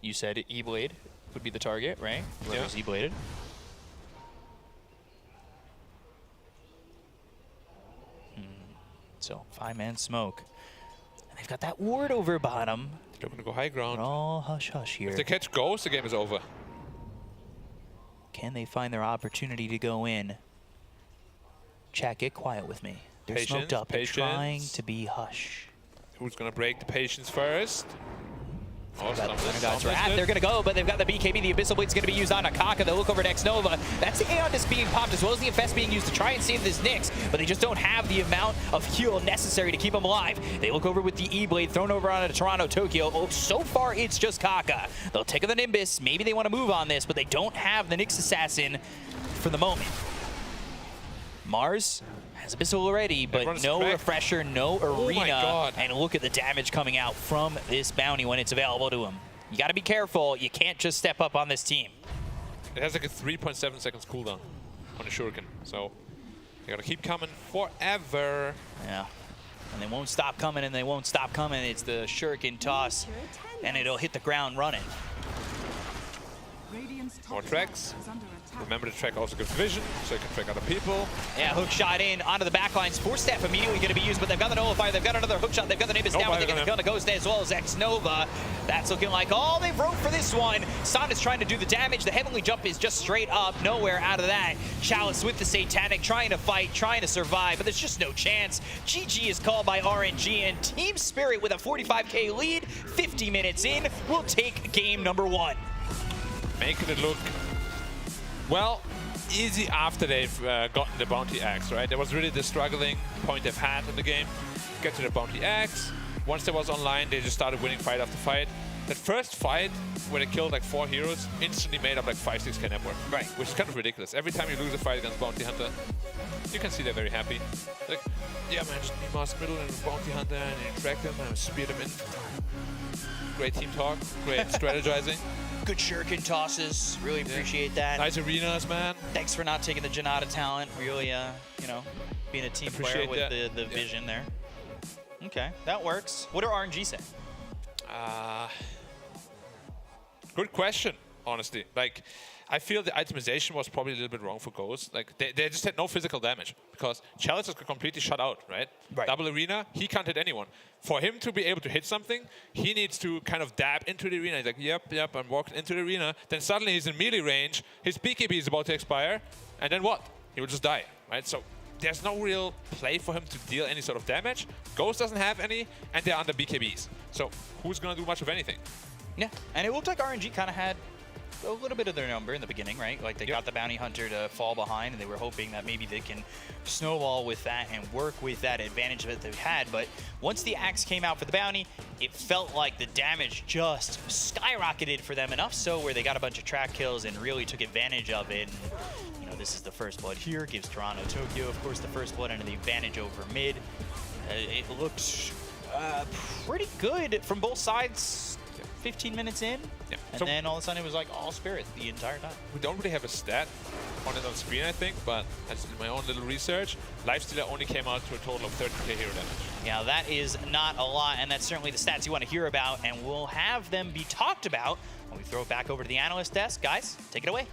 You said E-Blade would be the target, right? Whoever's E-Bladed. So 5-man smoke. And they've got that ward over bottom. They're going to go high ground. We're all hush-hush here. If they catch Ghost, the game is over. Can they find their opportunity to go in? Chat, get quiet with me. They're Patience, smoked up. They're patience. trying to be hush. Who's going to break the patience first? Oh, They're going to go, but they've got the BKB. The Abyssal Blade's going to be used on Akaka. They'll look over at Xnova. That's the Aeon Disc being popped as well as the Infest being used to try and save this Nyx, but they just don't have the amount of heal necessary to keep them alive. They look over with the E-Blade thrown over onto Toronto Tokyo. Oh, so far it's just Kaka. They'll take the Nimbus. Maybe they want to move on this, but they don't have the Nyx Assassin for the moment. Mars has Abyssal already, but no refresher, no arena. And look at the damage coming out from this bounty when it's available to him. You got to be careful. You can't just step up on this team. It has like a 3.7 seconds cooldown on the Shuriken, so they got to keep coming forever. Yeah, and they won't stop coming, and they won't stop coming. It's the Shuriken toss, and it'll hit the ground running. More tracks. Remember to track also gives vision, so you can track other people. Yeah, hook shot in onto the backlines. Force Staff immediately going to be used, but they've got the Nullifier, they've got another hook shot, they've got the Nimbus down, but they're going to Ghost as well as Xnova. That's looking like all they've wrote for this one. Son is trying to do the damage. The Heavenly Jump is just straight up, nowhere out of that. Chalice with the Satanic, trying to fight, trying to survive, but there's just no chance. GG is called by RNG, and Team Spirit with a 45k lead, 50 minutes in, will take game number 1. Making it look, well, easy after they've gotten the Bounty Axe, right? That was really the struggling point they've had in the game. Get to the Bounty Axe. Once that was online, they just started winning fight after fight. That first fight, where they killed like 4 heroes, instantly made up like 5-6k net worth. Right. Which is kind of ridiculous. Every time you lose a fight against Bounty Hunter, you can see they're very happy. Like, yeah man, just be Master Middle and Bounty Hunter, and you track them and spear them in. Great team talk, great strategizing. Good Shuriken tosses. Really appreciate that. Nice arenas, man. Thanks for not taking the Janata talent. Really, you know, being a team player with the vision there. Okay, that works. What do RNG say? Good question, honestly. Like, I feel the itemization was probably a little bit wrong for Ghost. Like, they just had no physical damage because Chalice is completely shut out, right? Double arena, he can't hit anyone. For him to be able to hit something, he needs to kind of dab into the arena. He's like, yep, I'm walking into the arena. Then suddenly he's in melee range, his BKB is about to expire, and then what? He will just die, right? So there's no real play for him to deal any sort of damage. Ghost doesn't have any, and they're under BKBs. So who's going to do much of anything? Yeah, and it looked like RNG kind of had a little bit of their number in the beginning, right? Like they got the Bounty Hunter to fall behind, and they were hoping that maybe they can snowball with that and work with that advantage that they've had. But once the Axe came out for the Bounty, it felt like the damage just skyrocketed for them, enough so where they got a bunch of track kills and really took advantage of it. And, you know, this is the first blood here, gives Toronto Tokyo, of course, the first blood and the advantage over mid. It looked pretty good from both sides. 15 minutes in, and so then all of a sudden it was like all Spirit the entire time. We don't really have a stat on it on screen, I think, but as in my own little research, Lifestealer only came out to a total of 30k hero damage. Yeah, that is not a lot, and that's certainly the stats you want to hear about, and we'll have them be talked about when we throw it back over to the analyst desk. Guys, take it away.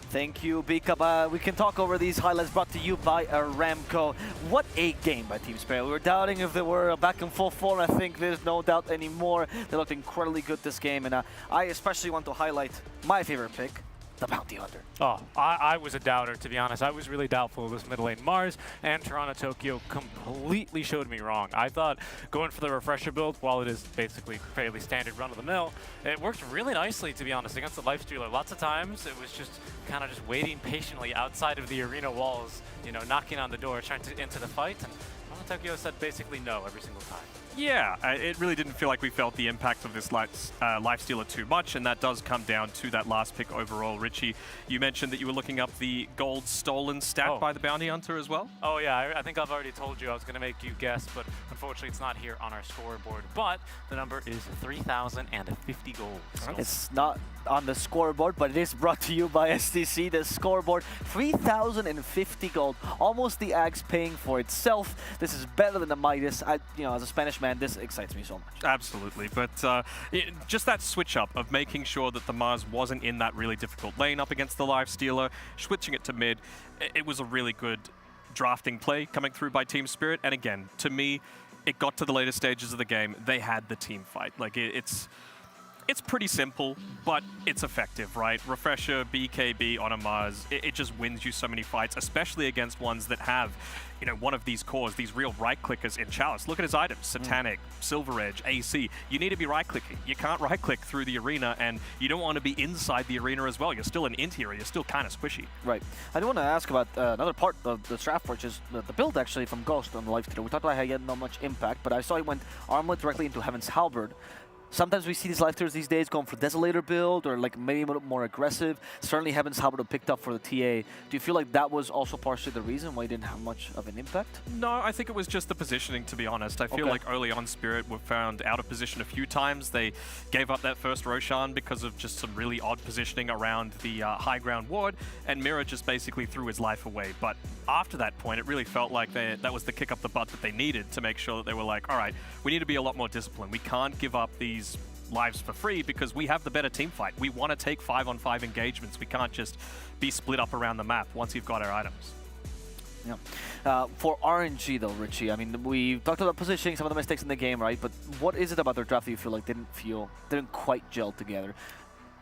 Thank you, Bika. We can talk over these highlights brought to you by Aramco. What a game by Team Spirit. We were doubting if they were back in full form. I think there's no doubt anymore. They looked incredibly good this game, and I especially want to highlight my favorite pick, the Bounty Hunter. Oh, I was a doubter, to be honest. I was really doubtful of this mid lane. Mars and Toronto Tokyo completely showed me wrong. I thought going for the refresher build, while it is basically fairly standard run-of-the-mill, it worked really nicely, to be honest, against the Lifestealer. Lots of times it was just kind of just waiting patiently outside of the arena walls, you know, knocking on the door, trying to enter the fight. And Toronto Tokyo said basically no every single time. Yeah, it really didn't feel like we felt the impact of this Lifestealer too much, and that does come down to that last pick overall. Richie, you mentioned that you were looking up the gold stolen stat by the Bounty Hunter as well? Oh yeah, I think I've already told you I was going to make you guess, but unfortunately it's not here on our scoreboard. But the number is 3,050 gold. So It's not on the scoreboard, but it is brought to you by STC. The scoreboard, 3,050 gold. Almost the Axe paying for itself. This is better than the Midas. As a Spanish man, this excites me so much. Absolutely, but just that switch up of making sure that the Mars wasn't in that really difficult lane up against the Lifestealer, switching it to mid, it was a really good drafting play coming through by Team Spirit. And again, to me, it got to the later stages of the game. They had the team fight. Like it's pretty simple, but it's effective, right? Refresher, BKB on a Mars, it just wins you so many fights, especially against ones that have, one of these cores, these real right-clickers in Chalice. Look at his items, Satanic, Silver Edge, AC. You need to be right-clicking. You can't right-click through the arena, and you don't want to be inside the arena as well. You're still an int hero. You're still kind of squishy. Right. I do want to ask about another part of the strat, which is the build actually from Ghost on the Lifestealer. We talked about how he had not much impact, but I saw he went Armlet directly into Heaven's Halberd. Sometimes we see these Lifestealers these days going for Desolator build or like maybe a little more aggressive. Certainly Heaven's Halberd picked up for the TA. Do you feel like that was also partially the reason why he didn't have much of an impact? No, I think it was just the positioning, to be honest. I feel like early on Spirit were found out of position a few times. They gave up that first Roshan because of just some really odd positioning around the high ground ward, and Mira just basically threw his life away. But after that point, it really felt like that was the kick up the butt that they needed to make sure that they were like, all right, we need to be a lot more disciplined. We can't give up these lives for free because we have the better team fight. We want to take 5-on-5 engagements. We can't just be split up around the map once you've got our items. Yeah. For RNG though, Richie, I mean, we talked about positioning, some of the mistakes in the game, right? But what is it about their draft that you feel like didn't quite gel together?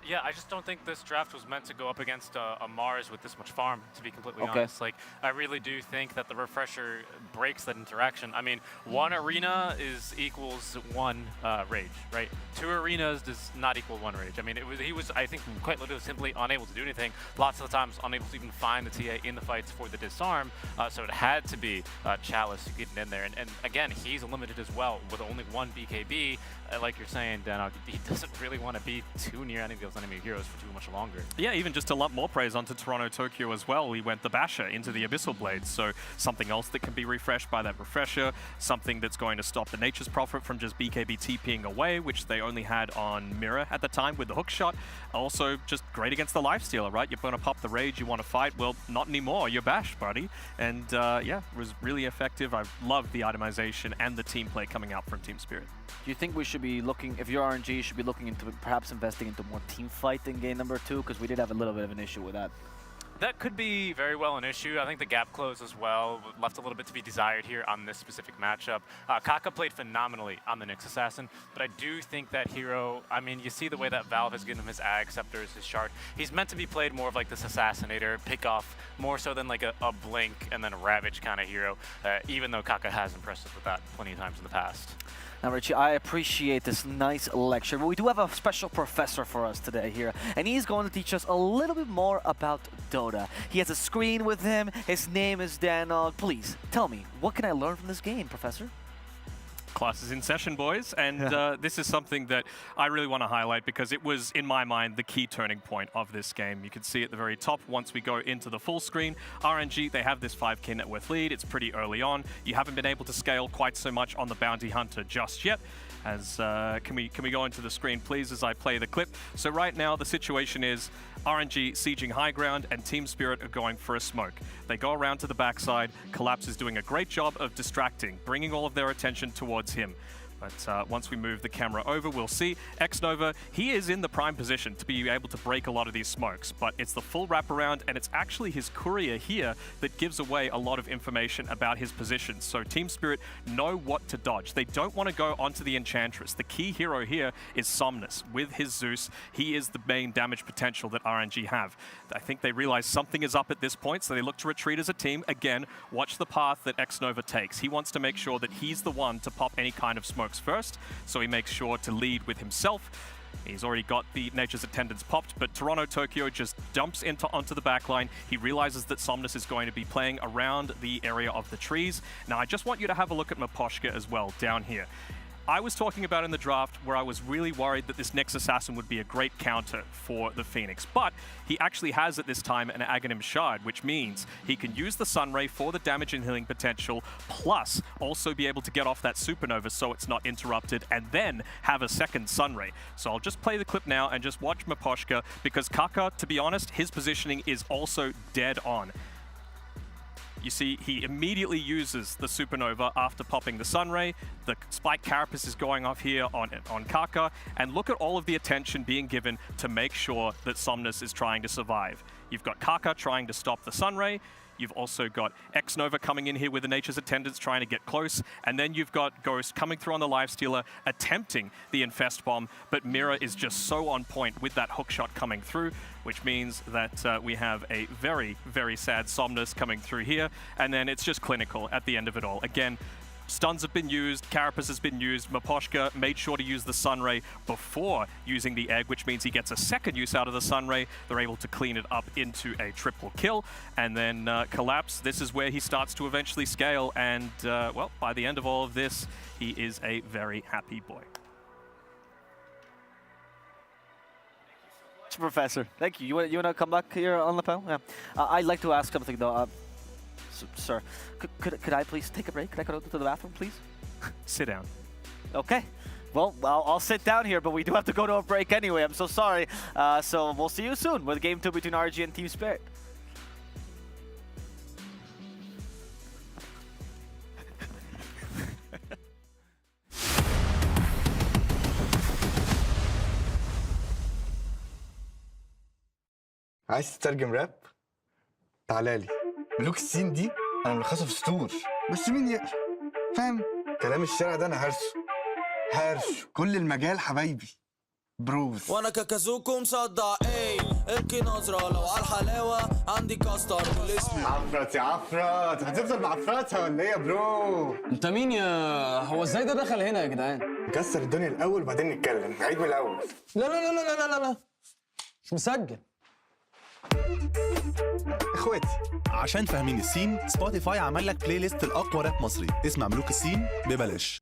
Yeah, I just don't think this draft was meant to go up against a Mars with this much farm, to be completely honest. Like, I really do think that the Refresher breaks that interaction. I mean, one arena equals one rage, right? 2 arenas does not equal 1 rage. I mean, he was, I think, quite literally simply unable to do anything. Lots of the times unable to even find the TA in the fights for the disarm, so it had to be Chalice getting in there. And again, he's limited as well with only 1 BKB. Like you're saying, Dan, he doesn't really want to be too near any of those enemy heroes for too much longer. Yeah, even just to lump more praise onto Toronto Tokyo as well, we went the Basher into the Abyssal Blades, so something else that can be refreshed by that Refresher, something that's going to stop the Nature's Prophet from just BKB TPing away, which they only had on Mirror at the time with the hook shot. Also, just great against the Lifestealer, right? You're going to pop the Rage, you want to fight, well, not anymore, you're Bash, buddy. And yeah, it was really effective. I loved the itemization and the team play coming out from Team Spirit. Do you think we should be looking, if you're RNG, you should be looking into perhaps investing into more team fight in game number 2? Because we did have a little bit of an issue with that. That could be very well an issue. I think the gap close as well left a little bit to be desired here on this specific matchup. Kaka played phenomenally on the Nyx Assassin, but I do think that hero, I mean, you see the way that Valve has given him his Ag Scepters, his Shard. He's meant to be played more of like this Assassinator, pick off, more so than like a Blink and then a Ravage kind of hero, even though Kaka has impressed us with that plenty of times in the past. Now, Richie, I appreciate this nice lecture, but we do have a special professor for us today here, and he's going to teach us a little bit more about Dota. He has a screen with him. His name is Danog. Please, tell me, what can I learn from this game, Professor? Class is in session, boys, and this is something that I really want to highlight because it was, in my mind, the key turning point of this game. You can see at the very top, once we go into the full screen, RNG, they have this 5k net worth lead. It's pretty early on. You haven't been able to scale quite so much on the Bounty Hunter just yet. As can we go into the screen, please, as I play the clip? So right now, the situation is RNG sieging high ground and Team Spirit are going for a smoke. They go around to the backside. Collapse is doing a great job of distracting, bringing all of their attention towards him. But once we move the camera over, we'll see Xnova, he is in the prime position to be able to break a lot of these smokes, but it's the full wraparound, and it's actually his courier here that gives away a lot of information about his position. So Team Spirit know what to dodge. They don't want to go onto the Enchantress. The key hero here is Somnus. With his Zeus, he is the main damage potential that RNG have. I think they realize something is up at this point, so they look to retreat as a team. Again, watch the path that Xnova takes. He wants to make sure that he's the one to pop any kind of smoke first, so he makes sure to lead with himself. He's already got the Nature's Attendants popped, but Toronto Tokyo just dumps onto the backline. He realizes that Somnus is going to be playing around the area of the trees. Now, I just want you to have a look at Miposhka as well, down here. I was talking about in the draft where I was really worried that this Nyx Assassin would be a great counter for the Phoenix, but he actually has at this time an Aghanim Shard, which means he can use the Sunray for the damage and healing potential, plus also be able to get off that Supernova so it's not interrupted, and then have a second Sunray. So I'll just play the clip now and just watch Miposhka, because Kaka, to be honest, his positioning is also dead on. You see, he immediately uses the Supernova after popping the Sunray. The Spike Carapace is going off here on Kaka, and look at all of the attention being given to make sure that Somnus is trying to survive. You've got Kaka trying to stop the Sunray. You've also got X-Nova coming in here with the Nature's Attendants trying to get close. And then you've got Ghost coming through on the Lifestealer, attempting the Infest Bomb. But Mira is just so on point with that hook shot coming through, which means that we have a very, very sad Somnus coming through here. And then it's just clinical at the end of it all. Again, stuns have been used, Carapace has been used, Miposhka made sure to use the Sunray before using the egg, which means he gets a second use out of the Sunray. They're able to clean it up into a triple kill, and then Collapse, this is where he starts to eventually scale, and well, by the end of all of this, he is a very happy boy. Professor, thank you. You want to come back here on the panel? Yeah. I'd like to ask something though. Sir, could I please take a break? Could I go to the bathroom, please? Sit down. Okay. Well, I'll sit down here, but we do have to go to a break anyway. I'm so sorry. So we'll see you soon with Game 2 between RG and Team Spirit. عايز تترجم راب؟ تعالى لي. ملوك الصين دي انا ملخصها في سطور، بس مين يقرا؟ فاهم؟ كلام الشارع ده انا هرشه كل المجال حبايبي. بروز. وانا كاكازوكو مصدع القي نظرة لو على الحلاوة عندي كاستر بالاسم. عفرت يا عفرت، هتفضل معفرتها ولا ايه يا برو؟ انت مين يا هو ازاي ده دخل هنا يا جدعان؟ نكسر الدنيا الاول وبعدين نتكلم، نعيد من الاول. لا لا لا لا لا لا مش مسجل. اخواتي، عشان فاهمين السين، سبوتيفاي عمل لك بلاي ليست الاقوى راب مصري، اسمع ملوك السين ببلاش.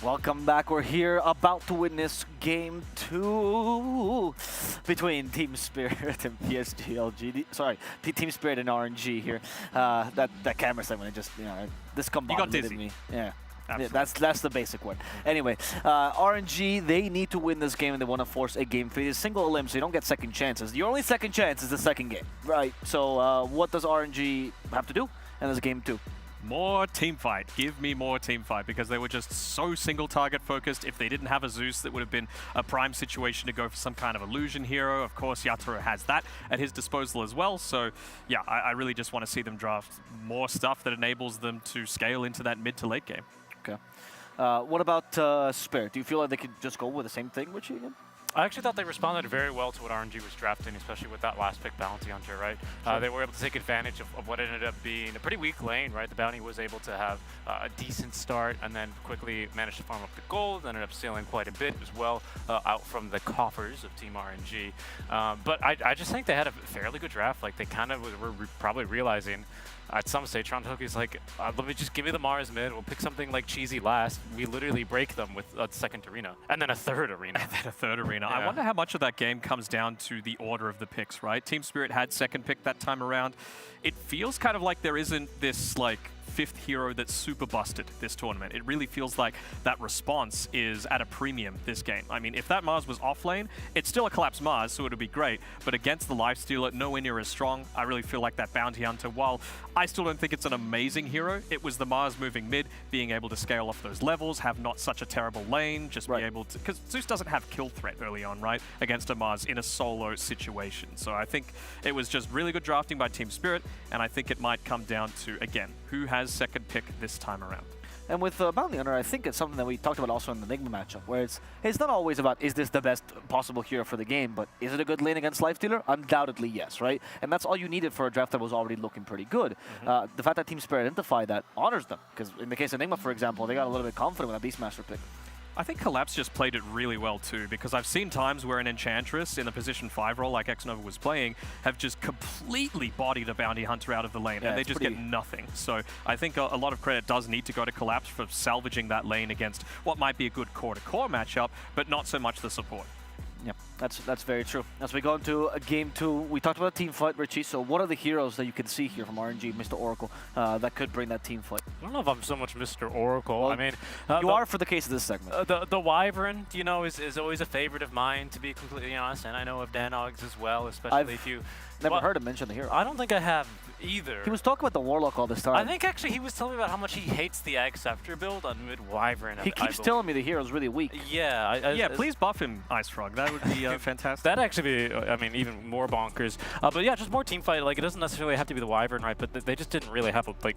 Welcome back. We're here about to witness Game 2 between Team Spirit and PSG LGD. Sorry, Team Spirit and RNG here. That camera segment, it just, this combined me. Yeah. Yeah, that's the basic one. Anyway, RNG, they need to win this game and they want to force a game for this single elim, so you don't get second chances. Your only second chance is the second game, right? So what does RNG have to do in this game 2? More team fight. Give me more team fight, because they were just so single target focused. If they didn't have a Zeus, that would have been a prime situation to go for some kind of illusion hero. Of course, Yatoro has that at his disposal as well. So yeah, I really just want to see them draft more stuff that enables them to scale into that mid to late game. Okay. What about Spirit? Do you feel like they could just go with the same thing, Richie, again? I actually thought they responded very well to what RNG was drafting, especially with that last pick, Bounty Hunter, right? Sure. They were able to take advantage of what ended up being a pretty weak lane, right? The Bounty was able to have a decent start and then quickly managed to farm up the gold, ended up stealing quite a bit as well out from the coffers of Team RNG. But I just think they had a fairly good draft. Like, they kind of were probably realizing at some stage, Trontoki's like, let me just give me the Mars mid, we'll pick something like cheesy last. We literally break them with a second arena, and then a third arena. And then a third arena. Yeah. I wonder how much of that game comes down to the order of the picks, right? Team Spirit had second pick that time around. It feels kind of like there isn't this, like, fifth hero that's super busted this tournament. It really feels like that response is at a premium this game. I mean, if that Mars was off lane, it's still a collapsed Mars, so it would be great, but against the Lifestealer, nowhere near as strong. I really feel like that Bounty Hunter, while I still don't think it's an amazing hero, it was the Mars moving mid, being able to scale off those levels, have not such a terrible lane, just be able to, because Zeus doesn't have kill threat early on, right, against a Mars in a solo situation. So I think it was just really good drafting by Team Spirit, and I think it might come down to, again, who has second pick this time around. And with Bounty Hunter, I think it's something that we talked about also in the Enigma matchup, where it's not always about, is this the best possible hero for the game, but is it a good lane against Lifestealer? Undoubtedly, yes, right? And that's all you needed for a draft that was already looking pretty good. The fact that Team Spirit identified that honors them, because in the case of Enigma, for example, they got a little bit confident with that Beastmaster pick. I think Collapse just played it really well too, because I've seen times where an Enchantress in the position 5 role like Xnova was playing have just completely bodied a Bounty Hunter out of the lane, and they just get nothing. So I think a lot of credit does need to go to Collapse for salvaging that lane against what might be a good core-to-core matchup, but not so much the support. Yeah, that's very true. As we go into Game 2, we talked about team fight, Richie, so what are the heroes that you can see here from RNG, Mr. Oracle, that could bring that team fight? I don't know if I'm so much Mr. Oracle. Well, I mean, you are for the case of this segment. The Wyvern, is always a favorite of mine, to be completely honest, and I know of Danogs as well, especially if you... Never heard him mention the hero. I don't think I have either. He was talking about the Warlock all this time. I think actually he was telling me about how much he hates the Ag Scepter build on mid Wyvern. He keeps telling me the hero's really weak. Yeah. Yeah, please buff him, Ice Frog. That would be fantastic. That'd actually be, I mean, even more bonkers. But yeah, just more team fight. Like, it doesn't necessarily have to be the Wyvern, right? But they just didn't really have, like,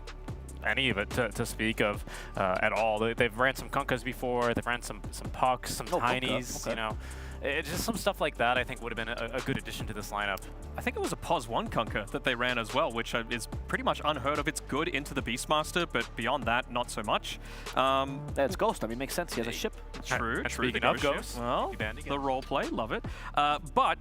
any of it to speak of at all. They've ran some Kunkas before. They've ran some Pucks, some Tinies, okay. you know. Just some stuff like that I think would have been a good addition to this lineup. I think it was a POS 1 Kunka that they ran as well, which is pretty much unheard of. It's good into the Beastmaster, but beyond that, not so much. That's Ghost. I mean, makes sense. He has a ship. True. Speaking of Ghost, well, the roleplay, love it. But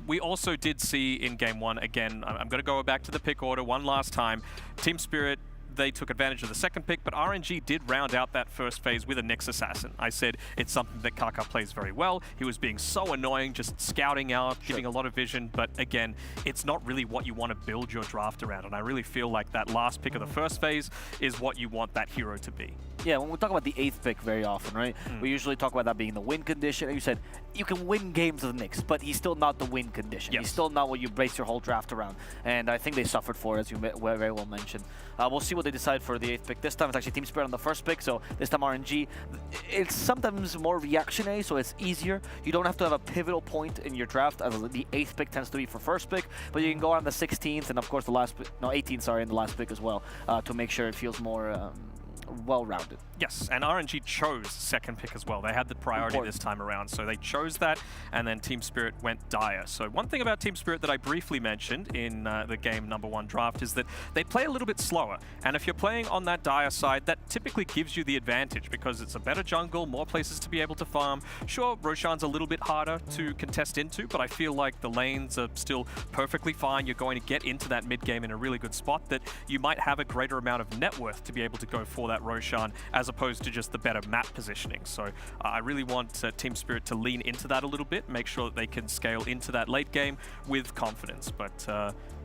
we also did see in Game 1, again, I'm going to go back to the pick order one last time. Team Spirit, they took advantage of the second pick, but RNG did round out that first phase with a Nyx Assassin. I said it's something that Kaka plays very well. He was being so annoying, just scouting out, giving a lot of vision, but again, it's not really what you want to build your draft around, and I really feel like that last pick of the first phase is what you want that hero to be. Yeah, when we talk about the 8th pick very often, right? We usually talk about that being the win condition. And you said you can win games with the Nyx, but he's still not the win condition. He's still not what you base your whole draft around. And I think they suffered for it, as you very well mentioned. We'll see what they decide for the 8th pick. This time it's actually Team Spirit on the first pick, so this time RNG. It's sometimes more reactionary, so it's easier. You don't have to have a pivotal point in your draft, as the 8th pick tends to be for first pick, but you can go on the 16th and of course the last, no, 18th, sorry, in the last pick as well, to make sure it feels more well-rounded. Yes, and RNG chose second pick as well. They had the priority this time around, so they chose that, and then Team Spirit went Dire. So one thing about Team Spirit that I briefly mentioned in the game #1 draft is that they play a little bit slower, and if you're playing on that Dire side, that typically gives you the advantage because it's a better jungle, more places to be able to farm. Sure, Roshan's a little bit harder to contest into, but I feel like the lanes are still perfectly fine. You're going to get into that mid game in a really good spot that you might have a greater amount of net worth to be able to go for that Roshan as opposed to just the better map positioning. So I really want Team Spirit to lean into that a little bit, make sure that they can scale into that late game with confidence. But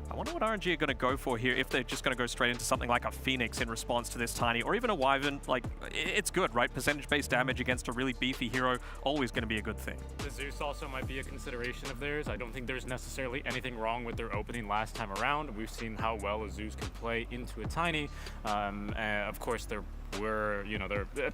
I wonder what RNG are going to go for here, if they're just going to go straight into something like a Phoenix in response to this Tiny, or even a Wyvern. Like, it's good, right? Percentage-based damage against a really beefy hero, always going to be a good thing. The Zeus also might be a consideration of theirs. I don't think there's necessarily anything wrong with their opening last time around. We've seen how well a Zeus can play into a Tiny. And of course, they're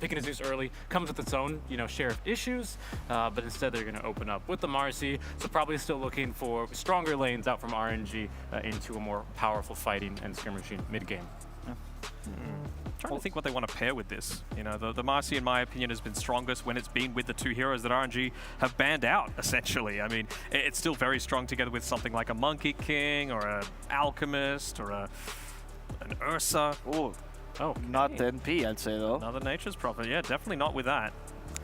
picking a Zeus early comes with its own, share of issues, but instead they're going to open up with the Marcy, so probably still looking for stronger lanes out from RNG into a more powerful fighting and skirmishing mid-game. Yeah. Trying to think what they want to pair with this. The Marcy, in my opinion, has been strongest when it's been with the two heroes that RNG have banned out, essentially. I mean, it's still very strong together with something like a Monkey King or an Alchemist or an Ursa. Ooh. Oh, not the NP, I'd say, though. Another Nature's Prophet. Yeah, definitely not with that.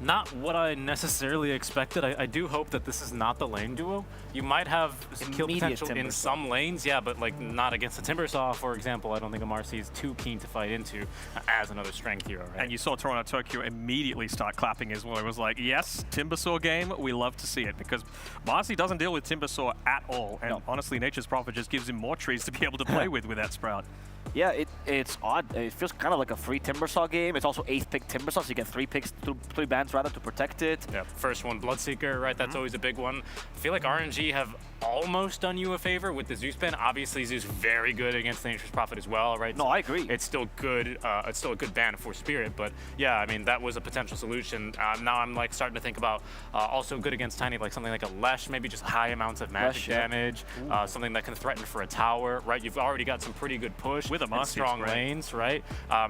Not what I necessarily expected. I do hope that this is not the lane duo. You might have kill potential in some lanes, yeah, but like not against the Timbersaw, for example. I don't think a Marcy is too keen to fight into as another strength hero, right? And you saw Toronto Tokyo immediately start clapping as well. It was like, yes, Timbersaw game, we love to see it, because Marcy doesn't deal with Timbersaw at all. And honestly, Nature's Prophet just gives him more trees to be able to play with that Sprout. Yeah, it's odd. It feels kind of like a free Timbersaw game. It's also 8th pick Timbersaw, so you get 3 picks, 3 bans rather, to protect it. Yeah, first one, Bloodseeker, right? That's always a big one. I feel like RNG have almost done you a favor with the Zeus ban. Obviously, Zeus very good against the Nature's Prophet as well, right? No, I agree. It's still good. It's still a good ban for Spirit, but yeah, I mean, that was a potential solution. Now I'm like starting to think about also good against Tiny, like something like a Lesh, maybe just high amounts of magic damage, something that can threaten for a tower, right? You've already got some pretty good push with a Marcy, strong lanes, right?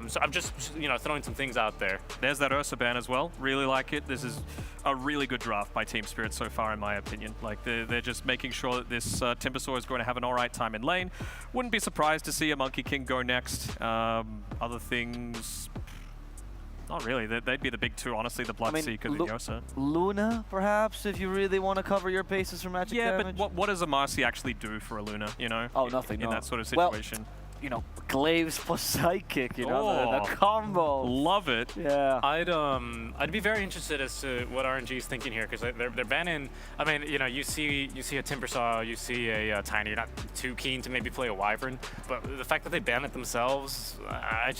So I'm just throwing some things out there. There's that Ursa ban as well. Really like it. This is a really good draft by Team Spirit so far, in my opinion. Like, they're just making sure that this Timbersaw is going to have an alright time in lane. Wouldn't be surprised to see a Monkey King go next. Other things, not really. They'd be the big two, honestly, the Bloodseeker and Yosa. Luna, perhaps, if you really want to cover your bases for magic damage? Yeah, but what does a Marcy actually do for a Luna, Oh, nothing, in that sort of situation? Well, Glaives plus Psychic, the combo. Love it. Yeah. I'd be very interested as to what RNG is thinking here, because they're banning. I mean, you see a Timbersaw, you see a Tiny. You're not too keen to maybe play a Wyvern, but the fact that they ban it themselves, I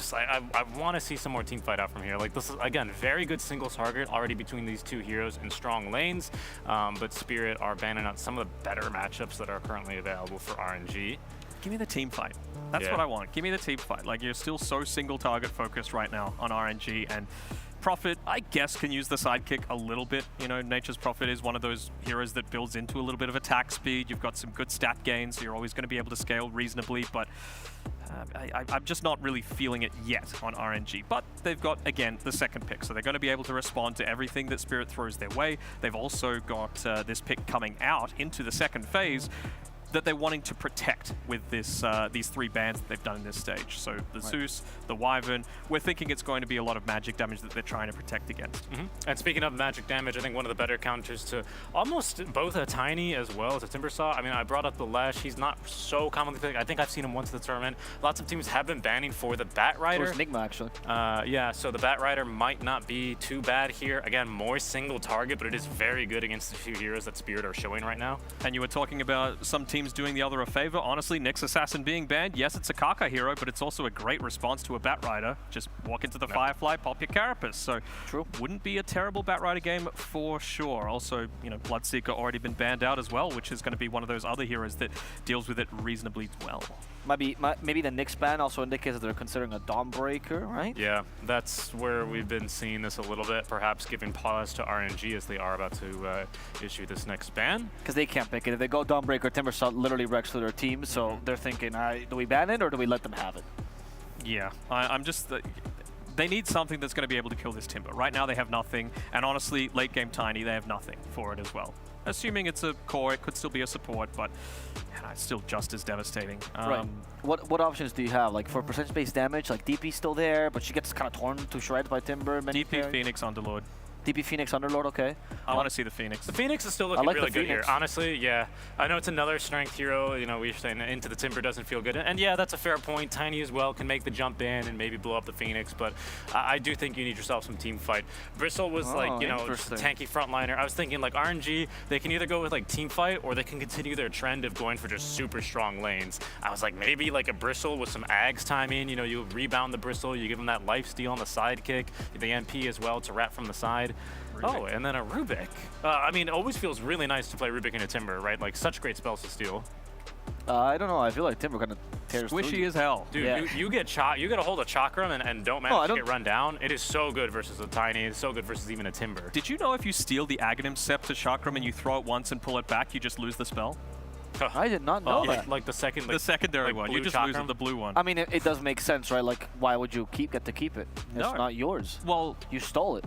want to see some more team fight out from here. Like, this is again very good single target already between these two heroes in strong lanes, but Spirit are banning out some of the better matchups that are currently available for RNG. Give me the team fight. That's what I want. Give me the team fight. Like, you're still so single target focused right now on RNG, and Prophet, I guess, can use the sidekick a little bit. Nature's Prophet is one of those heroes that builds into a little bit of attack speed. You've got some good stat gains, so you're always going to be able to scale reasonably, but I'm just not really feeling it yet on RNG. But they've got, again, the second pick, so they're going to be able to respond to everything that Spirit throws their way. They've also got this pick coming out into the second phase that they're wanting to protect with this these 3 bans that they've done in this stage. So the Zeus, the Wyvern, we're thinking it's going to be a lot of magic damage that they're trying to protect against. And speaking of magic damage, I think one of the better counters to almost both a Tiny as well as a Timbersaw. I mean, I brought up the Lesh. He's not so commonly picked. I think I've seen him once in the tournament. Lots of teams have been banning for the Bat Rider. It was Enigma, actually. Yeah, so the Bat Rider might not be too bad here. Again, more single target, but it is very good against the few heroes that Spirit are showing right now. And you were talking about some teams doing the other a favor. Honestly, Nyx Assassin being banned, yes, it's a Kaka hero, but it's also a great response to a Bat Rider. Just walk into the Firefly, pop your Carapace. So wouldn't be a terrible Bat Rider game for sure. Also, Bloodseeker already been banned out as well, which is going to be one of those other heroes that deals with it reasonably well. Maybe the Nyx ban also indicates that they're considering a Dawnbreaker, right? Yeah, that's where we've been seeing this a little bit, perhaps giving pause to RNG as they are about to issue this next ban. Because they can't pick it. If they go Dawnbreaker, Timbersaw literally wrecks through their team, so they're thinking, do we ban it or do we let them have it? Yeah, I'm just... they need something that's going to be able to kill this Timber. Right now they have nothing, and honestly, late game Tiny, they have nothing for it as well. Assuming it's a core, it could still be a support, but it's still just as devastating. Right. What options do you have? Like, for percentage-based damage, like DP's still there, but she gets kind of torn to shreds by Timber. DP, Phoenix, Underlord. DP Phoenix Underlord, okay. I want to see the Phoenix. The Phoenix is still looking really good here. Honestly, yeah. I know it's another strength hero. You know, we were saying into the Timber doesn't feel good. And yeah, that's a fair point. Tiny as well can make the jump in and maybe blow up the Phoenix. But I do think you need yourself some team fight. Bristle was like, you know, just a tanky frontliner. I was thinking like RNG, they can either go with like team fight or they can continue their trend of going for just super strong lanes. I was like, maybe like a Bristle with some Ags timing. You know, you rebound the Bristle, you give him that lifesteal on the sidekick, the MP as well to wrap from the side. Rubik. Oh, and then a Rubik. I mean, it always feels really nice to play Rubik in a Timber, right? Like, such great spells to steal. I don't know. I feel like Timber kind of tears Squishy through as hell. Dude, you get a hold of Chakram and don't manage to get run down. It is so good versus a Tiny. It's so good versus even a Timber. Did you know if you steal the Aghanim Sept to Chakram and you throw it once and pull it back, you just lose the spell? I did not know that. Like the second, the secondary one. You just lose the blue one. I mean, it does make sense, right? Like, why would you get to keep it? It's not yours. Well, you stole it.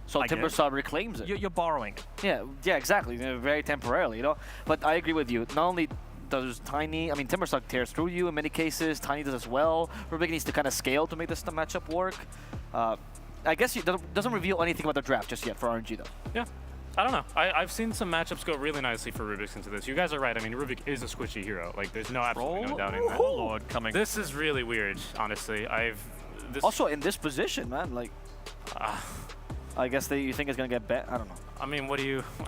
So Timbersaw reclaims it. You're borrowing. Yeah, exactly. Very temporarily, you know. But I agree with you. Not only does Tiny, I mean, Timbersaw tears through you in many cases. Tiny does as well. Rubik needs to kind of scale to make this matchup work. I guess it doesn't reveal anything about the draft just yet for RNG though. Yeah. I don't know. I've seen some matchups go really nicely for Rubik into this. You guys are right. I mean, Rubik is a squishy hero. Like, there's absolutely no doubting that. Oh, Lord, coming. This is really weird, honestly. Also, in this position, man, like... I guess you think it's gonna get bet. I don't know. I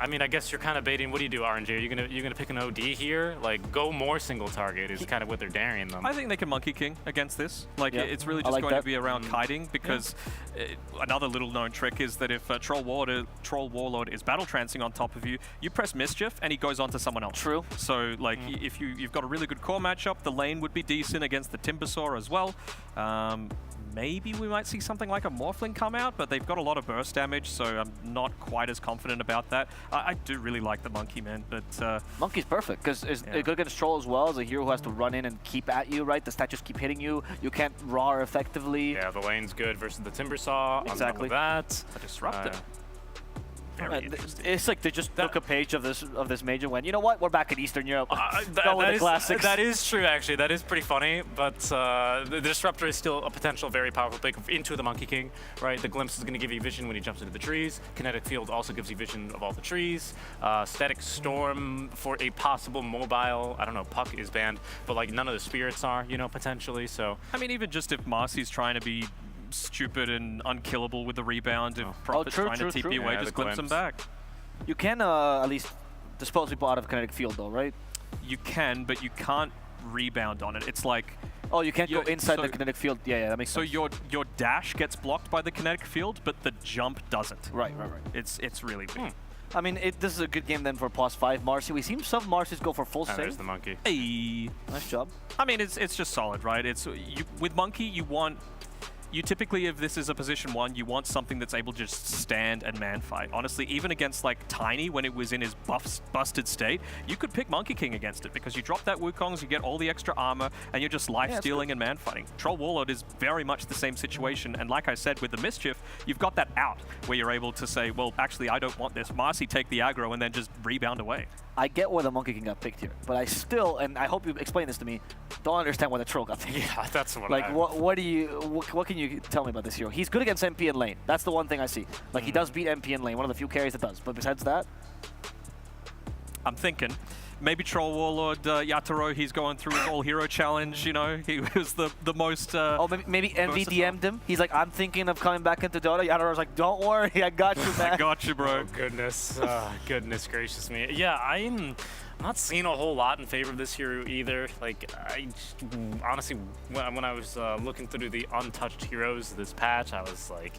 mean, I guess you're kind of baiting. What do you do, RNG? Are you gonna pick an OD here? Like, go more single target is kind of what they're daring them. I think they can Monkey King against this. Like, it's really just going to be around kiting because another little known trick is that if Troll Warlord is battle trancing on top of you, you press Mischief and he goes on to someone else. True. So, like, if you've got a really good core matchup, the lane would be decent against the Timbersaw as well. Maybe we might see something like a Morphling come out, but they've got a lot of burst damage, so I'm not quite as confident about that. I do really like the Monkey, man, but... Monkey's perfect, because it's good against Troll as well, as a hero who has to run in and keep at you, right? The stats just keep hitting you. You can't raw effectively. Yeah, the lane's good versus the Timbersaw. Exactly. That. A disruptor. It's like they just took a page of this major and went, you know what, we're back in Eastern Europe. Go with the classics. That is true, actually. That is pretty funny, but the Disruptor is still a potential very powerful pick into the Monkey King, right? The Glimpse is going to give you vision when he jumps into the trees. Kinetic Field also gives you vision of all the trees. Static Storm for a possible mobile, I don't know, Puck is banned, but like none of the spirits are, you know, potentially, so. I mean, even just if Marcy's trying to be stupid and unkillable with the rebound, if Prophet's trying to TP away, just glimpse him back. You can at least dispose people out of kinetic field though, right? You can, but you can't rebound on it. It's like... Oh, you can't go inside the kinetic field. Yeah, that makes sense. So your dash gets blocked by the kinetic field, but the jump doesn't. Right. It's really weird. I mean, this is a good game then for +5 Marcy. We seen some Marcys go for full save. There's the Monkey. Hey. Nice job. I mean, it's just solid, right? With Monkey, you typically, if this is a position 1, you want something that's able to just stand and man fight. Honestly, even against like Tiny when it was in his busted state, you could pick Monkey King against it because you drop that Wukongs, you get all the extra armor, and you're just life-stealing and man fighting. Troll Warlord is very much the same situation, and like I said, with the Mischief, you've got that out where you're able to say, well, actually, I don't want this. Marcy, take the aggro, and then just rebound away. I get why the Monkey King got picked here, but I still, and I hope you explain this to me, don't understand why the Troll got picked. Yeah, that's what like, what can you tell me about this hero? He's good against MP in lane. That's the one thing I see. Like, he does beat MP in lane, one of the few carries that does. But besides that, I'm thinking maybe Troll Warlord Yatoro, he's going through his all-hero challenge, you know? He was the most... maybe MV DM'd him. He's like, I'm thinking of coming back into Dota. Yatoro's like, don't worry, I got you, man. I got you, bro. Oh, goodness. Goodness gracious me. Yeah, I'm not seeing a whole lot in favor of this hero either. Like, honestly, when I was looking through the untouched heroes this patch, I was like,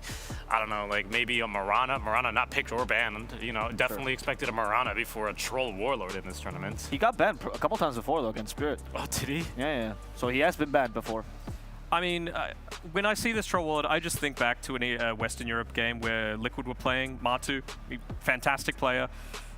I don't know, like maybe a Mirana. Mirana not picked or banned. You know, definitely expected a Mirana before a Troll Warlord in this tournament. He got banned a couple times before, though, against Spirit. Oh, did he? Yeah. So he has been banned before. I mean, when I see this Troll Warlord, I just think back to a Western Europe game where Liquid were playing Matu, fantastic player.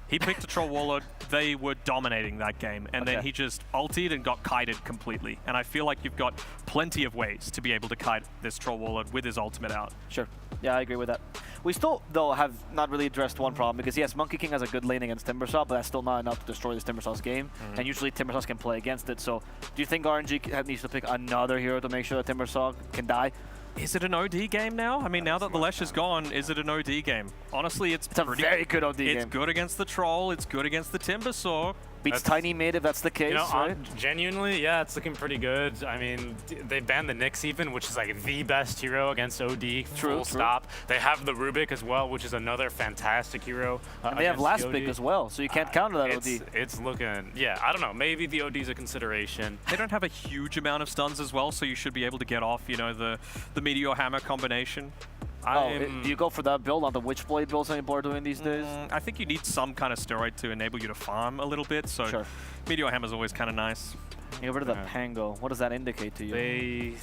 He picked a Troll Warlord, they were dominating that game, and then he just ultied and got kited completely. And I feel like you've got plenty of ways to be able to kite this Troll Warlord with his ultimate out. Sure. Yeah, I agree with that. We still, though, have not really addressed one problem, because yes, Monkey King has a good lane against Timbersaw, but that's still not enough to destroy this Timbersaw's game, and usually Timbersaw can play against it. So do you think RNG needs to pick another hero to make sure that Timbersaw can die? Is it an OD game now? I mean, now that the Lesh is gone, is it an OD game? Honestly, it's a very good OD game. It's good against the Troll. It's good against the Timbersaw. Beats Tiny mid if that's the case, You know, right? genuinely, yeah, it's looking pretty good. I mean, they banned the Nyx even, which is like the best hero against OD, full stop. They have the Rubik as well, which is another fantastic hero. And they have last pick as well, so you can't counter that OD. It's looking, yeah, I don't know, maybe the OD's a consideration. They don't have a huge amount of stuns as well, so you should be able to get off, you know, the Meteor Hammer combination. Do you go for that build on the Witchblade builds any people are doing these days? I think you need some kind of steroid to enable you to farm a little bit, so Meteor Hammer's always kind of nice. Get rid of the Pango. What does that indicate to you?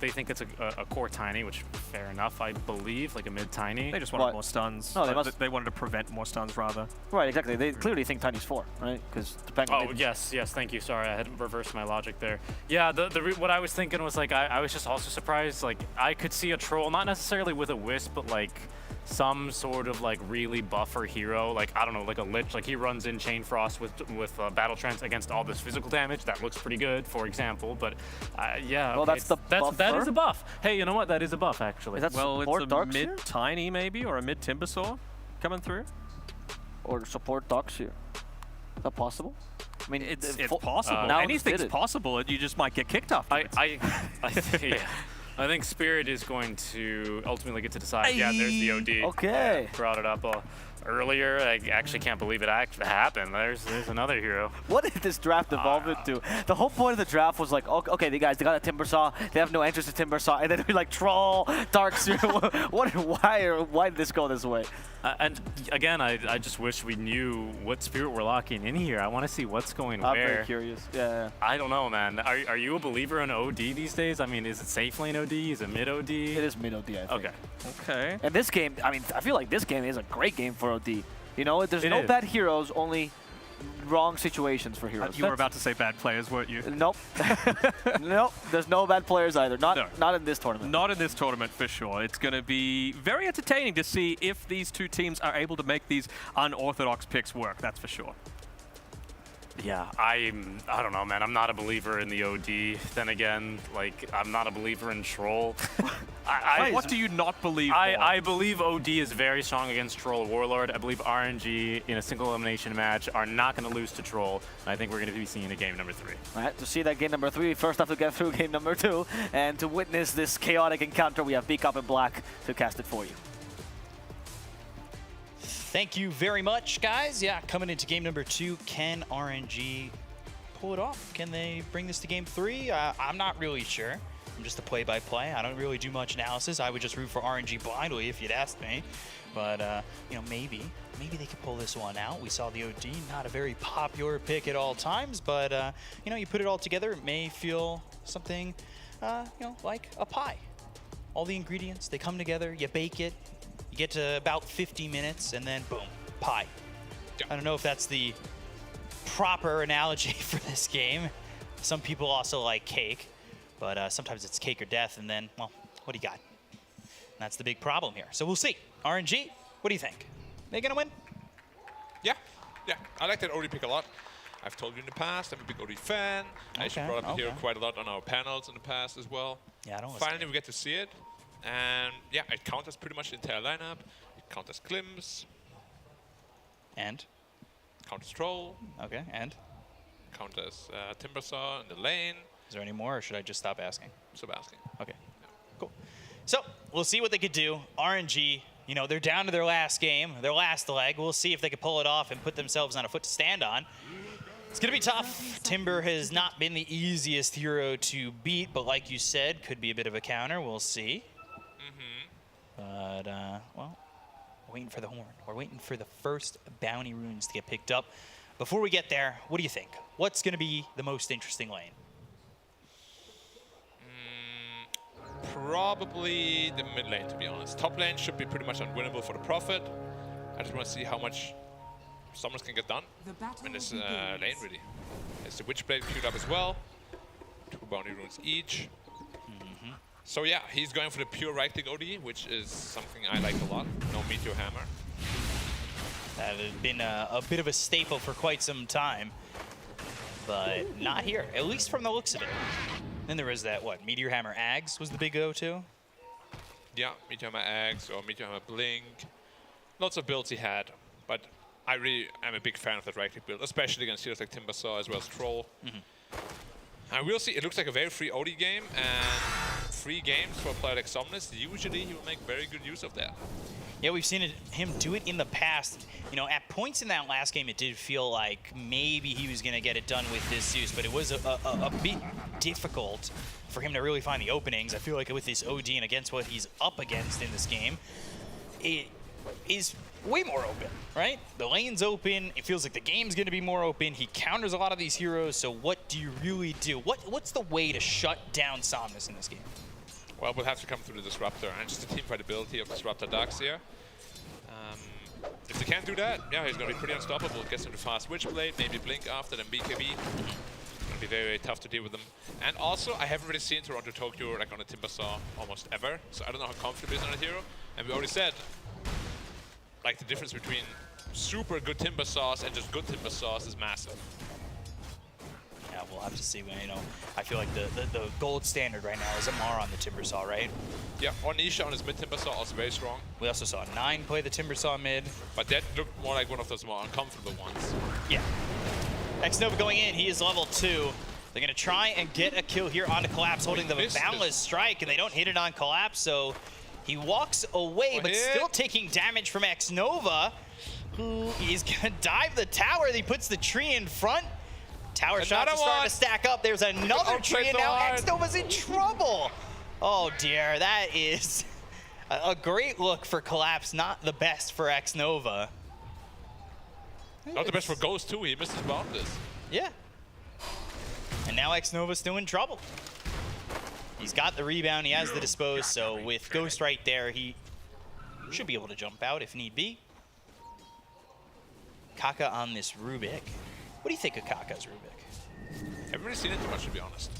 They think it's a core Tiny, which fair enough, I believe, like a mid Tiny. They just wanted more stuns. No, they wanted to prevent more stuns rather. Right, exactly. They clearly think Tiny's 4, right? Because the Pango. Oh yes, thank you. Sorry, I had reversed my logic there. Yeah, what I was thinking was like I was just also surprised. Like I could see a Troll, not necessarily with a Wisp, but like some sort of like really buffer hero, like I don't know, like a Lich, like he runs in Chain Frost with Battle Trance against all this physical damage. That looks pretty good, for example. But yeah, well, that's that is a buff. Hey, you know what? That is a buff actually. Well, it's a mid Tiny maybe, or a mid Timbersaw coming through, or support Docs here. Is that possible? I mean, it's possible. Anything's possible, and you just might get kicked off. I think Spirit is going to ultimately get to decide. Yeah, there's the OD. Okay. Brought it up earlier. I actually can't believe it actually happened. There's another hero. What did this draft evolve into? The whole point of the draft was like, okay, the guys, they got a Timbersaw. They have no interest in Timbersaw. And then they're like, Troll, Dark why did this go this way? And again, I just wish we knew what Spirit we're locking in here. I want to see what's going where. I'm very curious. Yeah. I don't know, man. Are you a believer in OD these days? I mean, is it safe lane OD? Is it mid OD? It is mid OD, I think. Okay. And this game, I mean, I feel like this game is a great game for OD. You know, there's no bad heroes, only wrong situations for heroes. You were about to say bad players, weren't you? Nope. Nope. There's no bad players either. Not in this tournament. Not in this tournament for sure. It's going to be very entertaining to see if these two teams are able to make these unorthodox picks work. That's for sure. Yeah, I don't know, man. I'm not a believer in the OD. Then again, like, I'm not a believer in Troll. What do you not believe? I believe OD is very strong against Troll Warlord. I believe RNG in a single elimination match are not going to lose to Troll. And I think we're going to be seeing a game number 3. All right, to see that game number 3, first have to get through game number 2. And to witness this chaotic encounter, we have Beak Up in Black to cast it for you. Thank you very much, guys. Yeah, coming into game number 2, can RNG pull it off? Can they bring this to game 3? I'm not really sure. I'm just a play-by-play. I don't really do much analysis. I would just root for RNG blindly if you'd asked me. But, you know, maybe they could pull this one out. We saw the OD, not a very popular pick at all times, but, you know, you put it all together, it may feel something, you know, like a pie. All the ingredients, they come together, you bake it, you get to about 50 minutes, and then boom, pie. I don't know if that's the proper analogy for this game. Some people also like cake, but sometimes it's cake or death, and then, well, what do you got? And that's the big problem here. So we'll see. RNG, what do you think? They gonna win? Yeah, I like that OD pick a lot. I've told you in the past, I'm a big OD fan. I actually brought up the hero quite a lot on our panels in the past as well. Yeah, I don't Finally, we get to see it. And yeah, it counters pretty much the entire lineup. It counters Klims. And? Counters Troll. Okay, and? Counters Timbersaw in the lane. Is there any more, or should I just stop asking? Stop asking. Okay, cool. So, we'll see what they could do. RNG, you know, they're down to their last game, their last leg. We'll see if they can pull it off and put themselves on a foot to stand on. It's going to be tough. Timber has not been the easiest hero to beat, but like you said, could be a bit of a counter. We'll see. But, well, waiting for the horn. We're waiting for the first bounty runes to get picked up. Before we get there, what do you think? What's going to be the most interesting lane? Probably the mid lane, to be honest. Top lane should be pretty much unwinnable for the Prophet. I just want to see how much Summers can get done in this lane, really. There's the Witchblade queued up as well. 2 bounty runes each. So yeah, he's going for the pure right-click OD, which is something I like a lot. No Meteor Hammer. That had been a bit of a staple for quite some time, but not here, at least from the looks of it. Then there was that, what, Meteor Hammer Ags was the big go-to? Yeah, Meteor Hammer X or Meteor Hammer Blink. Lots of builds he had, but I really am a big fan of that right-click build, especially against heroes like Timbersaw as well as Troll. And we'll see, it looks like a very free OD game, and free games for a player like Somnus, usually he will make very good use of that. Yeah, we've seen him do it in the past. You know, at points in that last game, it did feel like maybe he was going to get it done with this Zeus, but it was a bit difficult for him to really find the openings. I feel like with this OD and against what he's up against in this game, it is way more open, right? The lane's open. It feels like the game's going to be more open. He counters a lot of these heroes, so what do you really do? What's the way to shut down Somnus in this game? Well, we'll have to come through the Disruptor and just the teamfight ability of Disruptor Dax here. If they can't do that, yeah, he's going to be pretty unstoppable. Gets into fast Witchblade, maybe Blink after, then BKB. Going to be very, very tough to deal with them. And also, I haven't really seen Toronto Tokyo like on a Timbersaw almost ever, so I don't know how comfortable he is on a hero. And we already said, like, the difference between super good Timbersaws and just good Timbersaws is massive. Yeah, we'll have to see. You know, I feel like the gold standard right now is Amar on the Timbersaw, right? Yeah, Onisha on his mid Timbersaw also very strong. We also saw 9 play the Timbersaw mid. But that looked more like one of those more uncomfortable ones. Yeah. Xnova going in, he is level 2. They're going to try and get a kill here onto Collapse, holding the Boundless Strike, and they don't hit it on Collapse, so he walks away, but still taking damage from Xnova, who is going to dive the tower. He puts the tree in front. Tower shots are starting to stack up. There's another tree, and now Xnova's in trouble. Oh dear, that is a great look for Collapse, not the best for Xnova. Not the best for Ghost too, he missed his Boundless. Yeah. And now Xnova's still in trouble. He's got the rebound, he has the dispose, so with Ghost right there, he should be able to jump out if need be. Kaka on this Rubik. What do you think of Kaka's Rubik? I haven't really seen it too much, to be honest.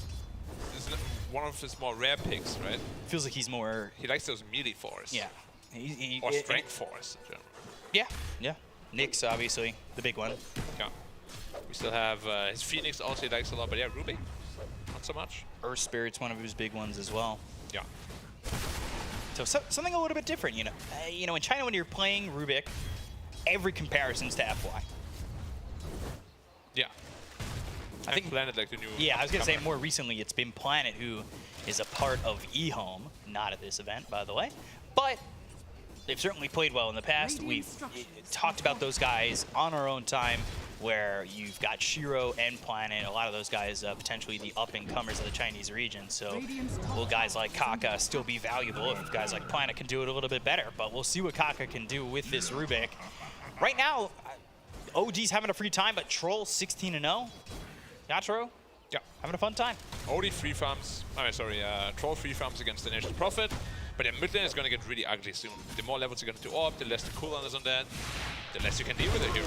This is one of his more rare picks, right? Feels like he's more... He likes those melee fours. Yeah. Or strength fours in general. Yeah, yeah. Nyx, obviously, the big one. Yeah. We still have his Phoenix also he likes a lot, but yeah, Rubik, not so much. Earth Spirit's one of his big ones as well. Yeah. So something a little bit different, you know. In China, when you're playing Rubik, every comparison's to FY. Yeah. I think Planet like the new... Yeah, I was going to say more recently it's been Planet who is a part of eHome, not at this event, by the way. But they've certainly played well in the past. We've talked about those guys on our own time where you've got Shiro and Planet, a lot of those guys potentially the up-and-comers of the Chinese region. So will guys like Kaka still be valuable if guys like Planet can do it a little bit better? But we'll see what Kaka can do with this Rubik. Right now, OG's having a free time, but Troll 16-0. Yatro, yeah, having a fun time. OD free farms, Troll free farms against the Nation's Prophet. But yeah, mid lane is going to get really ugly soon. The more levels you get into AWP, the less the cooldown is on that, the less you can deal with it here.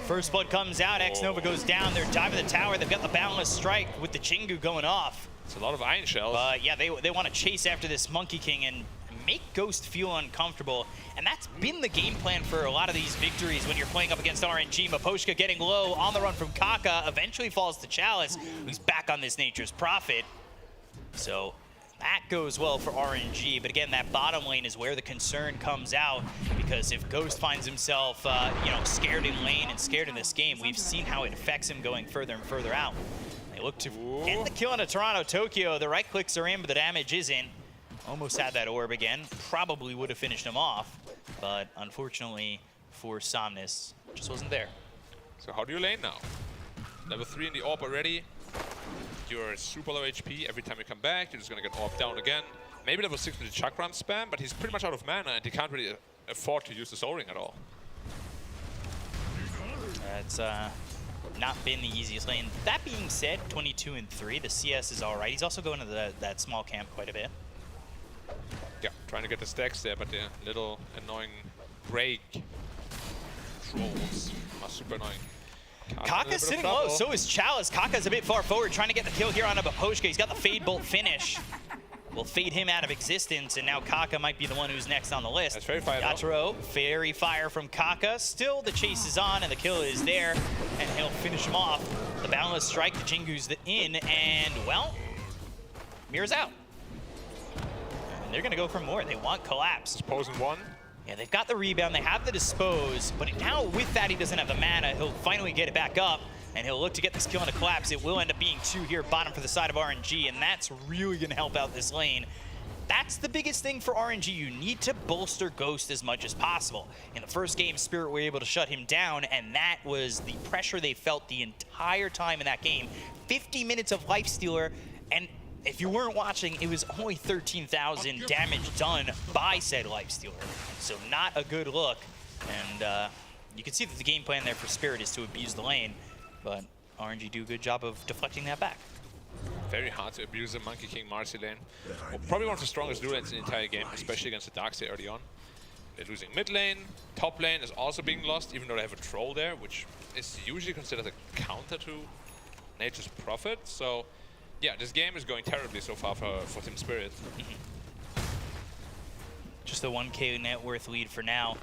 First blood comes out, Xnova goes down, they're diving the tower, they've got the Boundless Strike with the Chingu going off. It's a lot of Iron Shells. Yeah, they want to chase after this Monkey King and make Ghost feel uncomfortable, and that's been the game plan for a lot of these victories when you're playing up against RNG. Maposhka getting low on the run from Kaka, eventually falls to Chalice, who's back on this Nature's Prophet. So that goes well for RNG, but again, that bottom lane is where the concern comes out, because if Ghost finds himself, scared in lane and scared in this game, we've seen how it affects him going further and further out. They look to get the kill on a Toronto Tokyo. The right clicks are in, but the damage isn't. Almost had that orb again. Probably would have finished him off, but unfortunately for Somnus, just wasn't there. So how do you lane now? Level 3 in the orb already. You're super low HP. Every time you come back, you're just going to get orb down again. Maybe level 6 with the Chakram spam, but he's pretty much out of mana and he can't really afford to use the Soul Ring at all. That's not been the easiest lane. That being said, 22-3, the CS is all right. He's also going to that small camp quite a bit. Yeah, trying to get the stacks there, but the little annoying break trolls are super annoying. Kaka's sitting low, so is Chalice. Kaka's a bit far forward, trying to get the kill here on a Baposhka. He's got the Fade Bolt finish. Will fade him out of existence, and now Kaka might be the one who's next on the list. That's very fire. Yatro, fairy fire from Kaka. Still, the chase is on, and the kill is there, and he'll finish him off. The Boundless Strike, the Jingu's in, and, well, Mirror's out. they're going to go for more. They want collapse. Disposing one. Yeah, they've got the rebound, they have the dispose, but now with that he doesn't have the mana. He'll finally get it back up, and he'll look to get this kill on a collapse. It will end up being 2 here, bottom for the side of RNG, and that's really going to help out this lane. That's the biggest thing for RNG. You need to bolster Ghost as much as possible. In the first game, Spirit were able to shut him down, and that was the pressure they felt the entire time in that game. 50 minutes of Lifestealer, and if you weren't watching, it was only 13,000 damage done by said Lifestealer. So not a good look. And you can see that the game plan there for Spirit is to abuse the lane, but RNG do a good job of deflecting that back. Very hard to abuse the Monkey King Marcy lane. Well, probably one of the strongest dual lanes in the entire game, especially against the Darkseid early on. They're losing mid lane. Top lane is also being lost, even though they have a troll there, which is usually considered a counter to Nature's Prophet. So yeah, this game is going terribly so far for Team Spirit. Just a 1K net worth lead for now.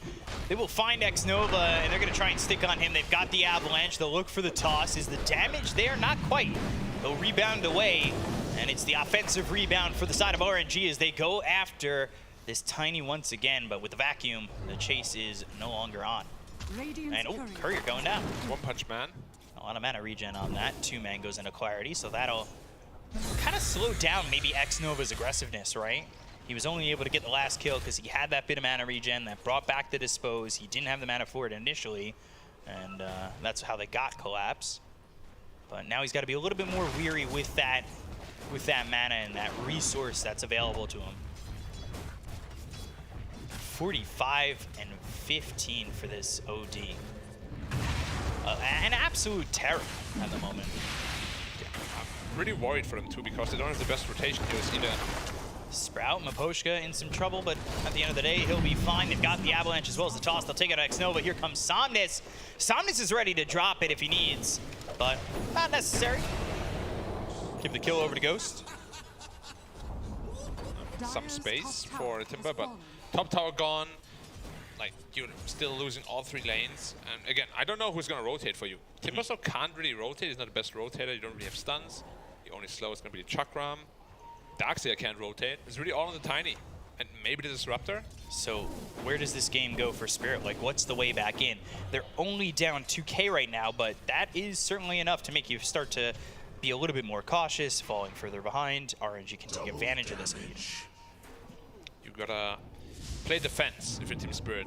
They will find Xnova, and they're going to try and stick on him. They've got the avalanche. They'll look for the toss. Is the damage there? Not quite. They'll rebound away, and it's the offensive rebound for the side of RNG as they go after this Tiny once again, but with the vacuum, the chase is no longer on. And oh, Courier going down. One Punch Man. A lot of mana regen on that. 2 man goes into Clarity, so that'll kind of slow down maybe Xnova's aggressiveness, right? He was only able to get the last kill because he had that bit of mana regen that brought back the dispose. He didn't have the mana for it initially, and that's how they got collapse. But now he's got to be a little bit more weary with that mana and that resource that's available to him. 45 and 15 for this OD. An absolute terror at the moment. I'm really worried for them too because they don't have the best rotation heroes either. Sprout, Maposhka in some trouble, but at the end of the day, he'll be fine. They've got the avalanche as well as the toss. They'll take out Xnova. Here comes Somnus. Somnus is ready to drop it if he needs, but not necessary. Give the kill over to Ghost. Some space for Timber, but top tower gone. Like, you're still losing all 3 lanes. And again, I don't know who's going to rotate for you. Timbersaw can't really rotate. He's not the best rotator. You don't really have stuns. The only slow is going to be the Chakram. Darkseid can't rotate. It's really all on the Tiny. And maybe the Disruptor. So where does this game go for Spirit? Like, what's the way back in? They're only down 2K right now, but that is certainly enough to make you start to be a little bit more cautious, falling further behind. RNG can take advantage of this lead. You gotta play defense if you're Team Spirit.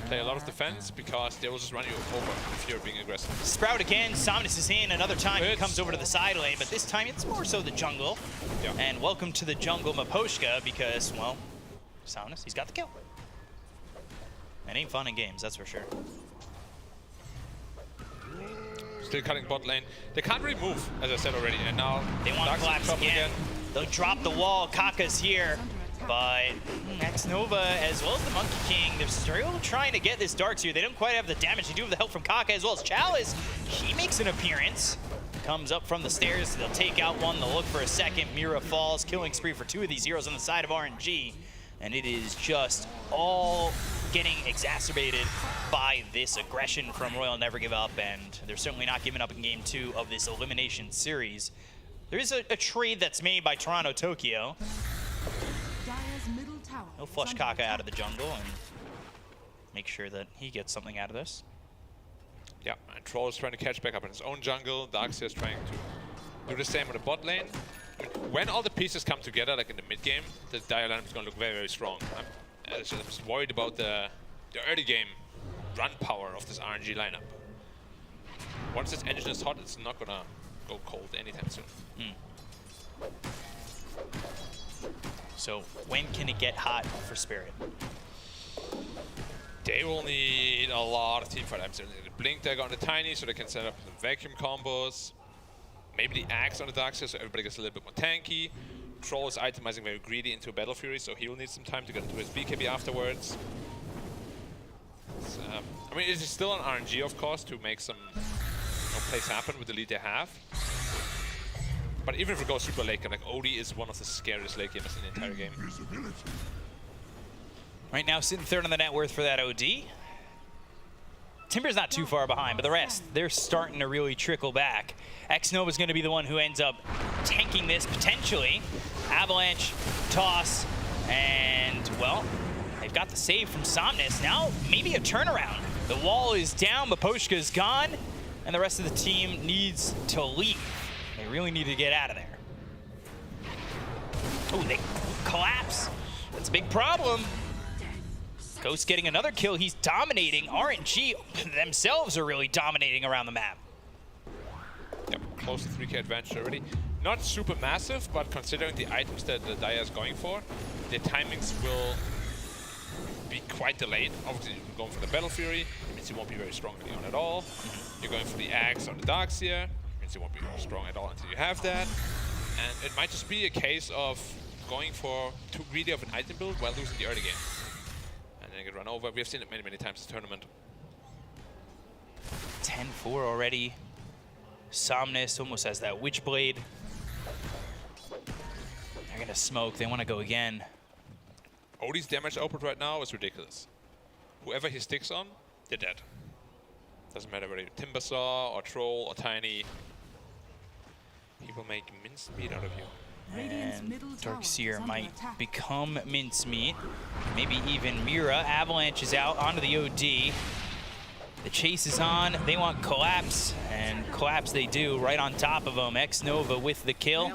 Play a lot of defense because they will just run you over if you're being aggressive. Sprout again, Somnus is in. Another time he comes over to the side lane, but this time it's more so the jungle. Yeah. And welcome to the jungle, Maposhka, because, well, Somnus, he's got the kill. It ain't fun in games, that's for sure. Still cutting bot lane. They can't really move, as I said already, and now they want to collapse again. They'll drop the wall. Kaka's here. But Xnova, as well as the Monkey King, they're still trying to get this Darks here. They don't quite have the damage. They do have the help from Kaka, as well as Chalice. He makes an appearance. Comes up from the stairs. They'll take out one. They'll look for a second. Mira falls. Killing spree for 2 of these heroes on the side of RNG. And it is just all getting exacerbated by this aggression from Royal Never Give Up. And they're certainly not giving up in Game 2 of this elimination series. There is a trade that's made by Toronto Tokyo. He'll flush Kaka out of the jungle and make sure that he gets something out of this. Yeah, and Troll is trying to catch back up in his own jungle. Darkseid is trying to do the same on the bot lane. I mean, when all the pieces come together, like in the mid game, the Dire lineup is going to look very, very strong. I'm just worried about the early game run power of this RNG lineup. Once this engine is hot, it's not going to go cold anytime soon. So when can it get hot for Spirit? They will need a lot of teamfight items. The Blink Dagger on the Tiny so they can set up some vacuum combos. Maybe the Axe on the Darkseid so everybody gets a little bit more tanky. Troll is itemizing very greedy into a Battle Fury, so he will need some time to get into his BKB afterwards. I mean, it is still an RNG, of course, to make some plays happen with the lead they have. But even if we go super late game, like Odie is one of the scariest late gamers in the entire game. Right now, sitting third on the net worth for that OD. Timber's not too far behind, but the rest, they're starting to really trickle back. Xnova's going to be the one who ends up tanking this potentially. Avalanche, toss, And, well, they've got the save from Somnus. Now, maybe a turnaround. The wall is down, Maposhka is gone, and the rest of the team needs to leave. They really need to get out of there. Oh, they collapse. That's a big problem. Ghost getting another kill. He's dominating. RNG themselves are really dominating around the map. Yep, close to 3K advantage already. Not super massive, but considering the items that the Dia is going for, their timings will be quite delayed. Obviously, you're going for the Battle Fury, it means you won't be very strong early on at all. You're going for the Axe on the Darkseer, it means you won't be strong at all until you have that. And it might just be a case of going for too greedy of an item build while losing the early game. And then you get run over. We have seen it many, many times this tournament. 10-4 already. Somnus almost has that Witchblade. They're gonna smoke, they wanna go again. Odie's damage output right now is ridiculous. Whoever he sticks on, they're dead. Doesn't matter whether you're Timbersaw or Troll or Tiny. He will make mincemeat out of you. And Darkseer might become mincemeat. Maybe even Mira. Avalanche is out onto the OD. The chase is on. They want Collapse, and Collapse they do right on top of them. X-Nova with the kill.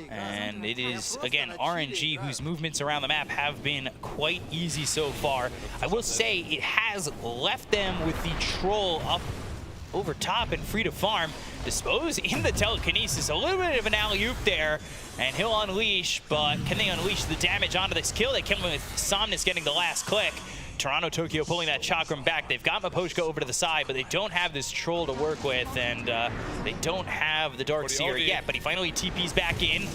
And it is, again, RNG, whose movements around the map have been quite easy so far. I will say it has left them with the Troll up over top and free to farm. Dispose in the telekinesis, a little bit of an alley-oop there, and he'll unleash, but can they unleash the damage onto this kill? They come with Somnus getting the last click. Toronto Tokyo pulling that chakram back. They've got Maposhka over to the side, but they don't have this Troll to work with, and they don't have the Darkseer yet, but he finally TPs back in.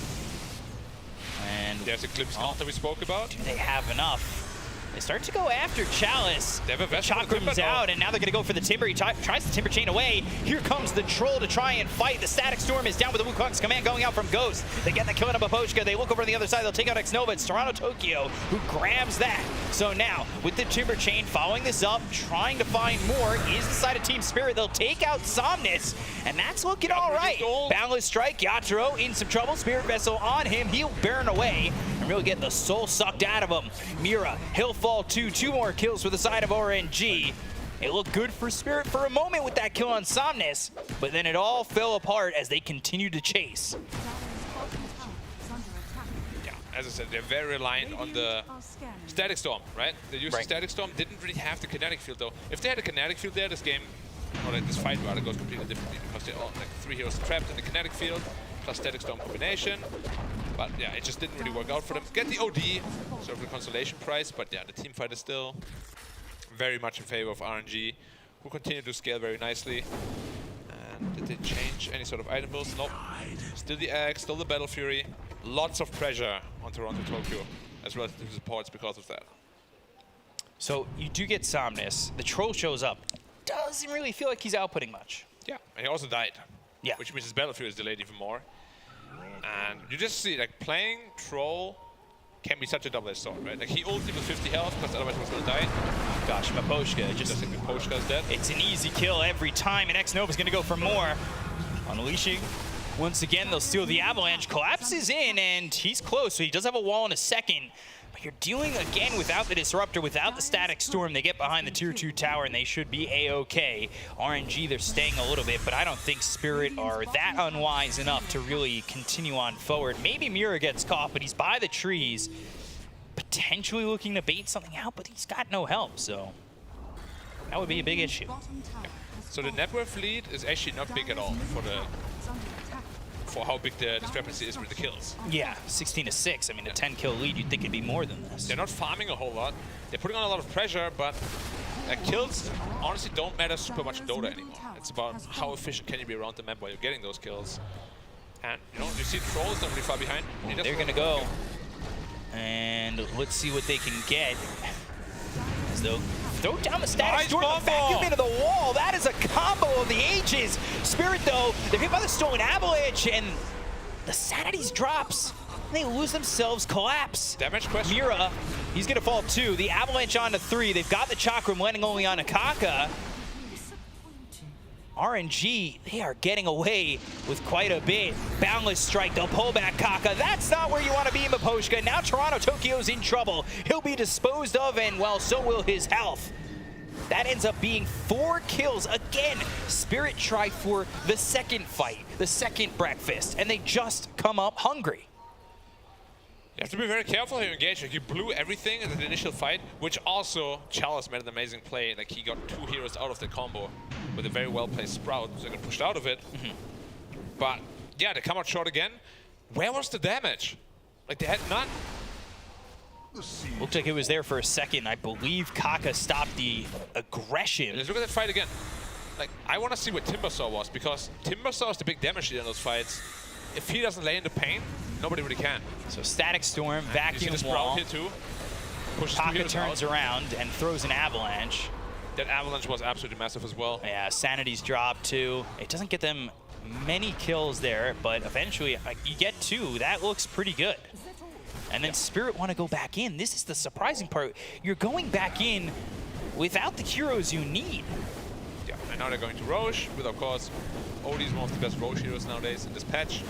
And there's a Eclipse that we spoke about. Do they have enough? They start to go after Chalice. They have a Chakram's out, and now they're going to go for the Timber. He tries the Timber Chain away. Here comes the Troll to try and fight. The Static Storm is down with the Wukong's command going out from Ghost. They get the kill on Maposhka. They look over on the other side. They'll take out X-Nova. It's Toronto Tokyo who grabs that. So now, with the Timber Chain following this up, trying to find more, is the side of Team Spirit. They'll take out Somnus, and that's looking all right. Boundless Strike, Yatoro in some trouble. Spirit Vessel on him. He'll burn away and really get the soul sucked out of him. Mira, he'll fall 2 more kills for the side of RNG. It looked good for Spirit for a moment with that kill on Somnus, but then it all fell apart as they continued to chase. Yeah, as I said, they're very reliant on the Static Storm, right? They used the Static Storm, didn't really have the kinetic field though. If they had a kinetic field there, this game, or like this fight rather, goes completely differently because they're all like 3 heroes trapped in the kinetic field plus Static Storm combination. But yeah, it just didn't really work out for them. Get the OD, sort of the consolation prize, but yeah, the team fight is still very much in favor of RNG, who continue to scale very nicely. And did they change any sort of item builds? Nope. Still the Axe, still the Battle Fury. Lots of pressure on Toronto Tokyo, as well as the supports because of that. So you do get Somnus. The Troll shows up. Doesn't really feel like he's outputting much. Yeah, and he also died. Yeah. Which means his Battle Fury is delayed even more. And you just see, like, playing Troll can be such a double-edged sword, right? Like, he ulted with 50 health, because otherwise he was going to die. Gosh, Maposhka just think Maposhka's dead. It's an easy kill every time, and X-Nova's going to go for more. Unleashing. Once again, they'll steal the Avalanche. Collapses in, and he's close, so he does have a wall in a second. But you're dealing again without the Disruptor, without the Static Storm. They get behind the Tier 2 tower, and they should be A-OK. RNG, they're staying a little bit, but I don't think Spirit are that unwise enough to really continue on forward. Maybe Mira gets caught, but he's by the trees, potentially looking to bait something out, but he's got no help, so that would be a big issue. So the net worth lead is actually not big at all for how big the discrepancy is with the kills. Yeah, 16-6. I mean, a 10-kill lead, you'd think it'd be more than this. They're not farming a whole lot. They're putting on a lot of pressure, but kills honestly don't matter super much in Dota anymore. It's about how efficient can you be around the map while you're getting those kills. And, you know, you see Troll is not really far behind. They're going to go. And let's see what they can get. As though throw down the Static Storm, the vacuum into the wall. That is a combo of the ages. Spirit, though, they're hit by the Stolen Avalanche, and the Sanities drops. They lose themselves, collapse. Damage question. Mira, he's going to fall 2. The Avalanche onto 3. They've got the Chakram landing only on Akaka. RNG, they are getting away with quite a bit. Boundless strike, they'll pull back Kaka. That's not where you want to be, Miposhka. Now Toronto Tokyo's in trouble. He'll be disposed of, and well, so will his health. That ends up being 4 kills. Again, Spirit try for the second fight, the second breakfast, and they just come up hungry. You have to be very careful here, Engage. Like, you blew everything in the initial fight, which also Chalice made an amazing play. Like, he got 2 heroes out of the combo with a very well-placed Sprout, so they got pushed out of it. But yeah, they come out short again. Where was the damage? Like, they had none. Looked like it was there for a second. I believe Kaka stopped the aggression. Let's look at that fight again. Like, I want to see what Timbersaw was, because Timbersaw is the big damage leader in those fights. If he doesn't lay into pain, nobody really can. So Static Storm, Vacuum Wall. Wall. Here too. Kaka turns around and throws an Avalanche. That Avalanche was absolutely massive as well. Yeah, Sanity's dropped too. It doesn't get them many kills there, but eventually you get 2. That looks pretty good. And then Spirit want to go back in. This is the surprising part. You're going back in without the heroes you need. Yeah, and now they're going to Roche with, of course, Odie is one of the best Roche heroes nowadays in this patch.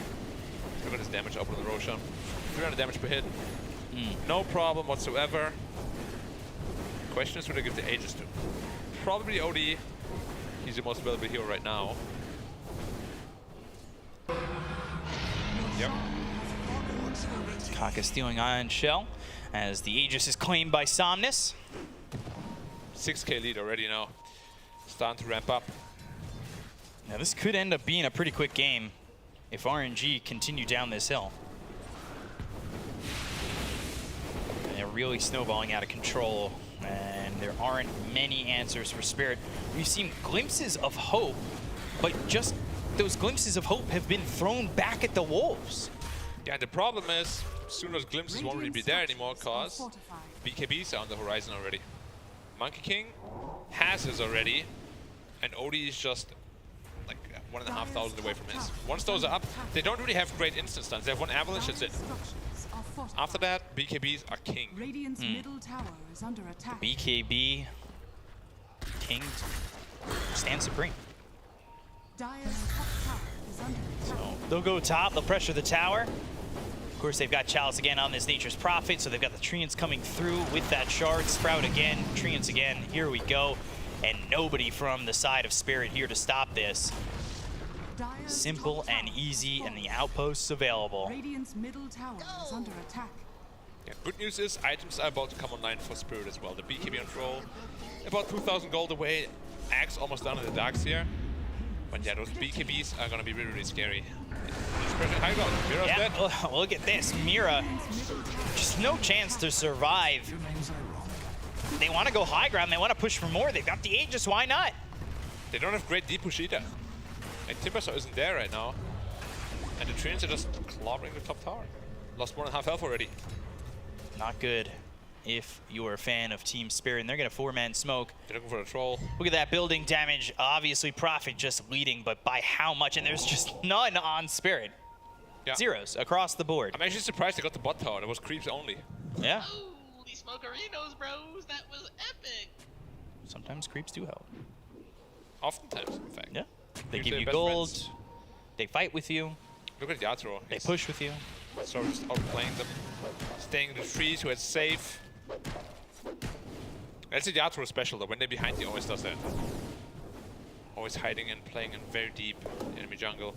Look at his damage up on the Roche. 300 damage per hit. No problem whatsoever. Question is who they give the Aegis to. Probably Odie. He's the most valuable hero right now. Yep. Kaka stealing Ion Shell as the Aegis is claimed by Somnus. 6k lead already now. Starting to ramp up. Now this could end up being a pretty quick game if RNG continue down this hill. And they're really snowballing out of control, and there aren't many answers for Spirit. We've seen glimpses of hope, but just those glimpses of hope have been thrown back at the Wolves. Yeah, the problem is, soon those glimpses won't really be there anymore, because BKBs are on the horizon already. Monkey King has his already, and Odie is just like 1,500 away from his. Once those are up, they don't really have great instant stuns. They have 1 Avalanche, that's it. After that, BKBs are king. Radiant's middle tower is under attack. BKB King stands supreme. Dire's top tower is under attack. So they'll go top, they'll pressure the tower. Of course, they've got Chalice again on this Nature's Prophet, so they've got the Treants coming through with that shard. Sprout again, Treants again, here we go. And nobody from the side of Spirit here to stop this. Simple and easy, and the outposts available. Radiant's middle tower is under attack. Yeah, good news is items are about to come online for Spirit as well. The BKB on troll, about 2,000 gold away. Axe almost down in the darks here. But yeah, those BKBs are gonna be really, really scary. High ground. Mira's dead. Oh, look at this, Mira. Just no chance to survive. They want to go high ground, they want to push for more. They've got the Aegis, why not? They don't have great deep push either. And Timbersaw isn't there right now. And the Treants are just clobbering the top tower. Lost 1.5 health already. Not good if you're a fan of Team Spirit. And they're going to 4-man smoke. They're looking for a troll. Look at that building damage. Obviously, Prophet just leading, but by how much? And there's just none on Spirit. Yeah. Zeros across the board. I'm actually surprised they got the bot tower. It was creeps only. Yeah. Holy smokerinos, bros. That was epic. Sometimes creeps do help. Oftentimes, in fact. Yeah. They Usually give you best gold. friends. They fight with you. Look at Yatoro. They push with you. So just outplaying them. Staying in the trees where it's safe. That's a Yatoro special though. When they're behind, he always does that. Always hiding and playing in very deep enemy jungle.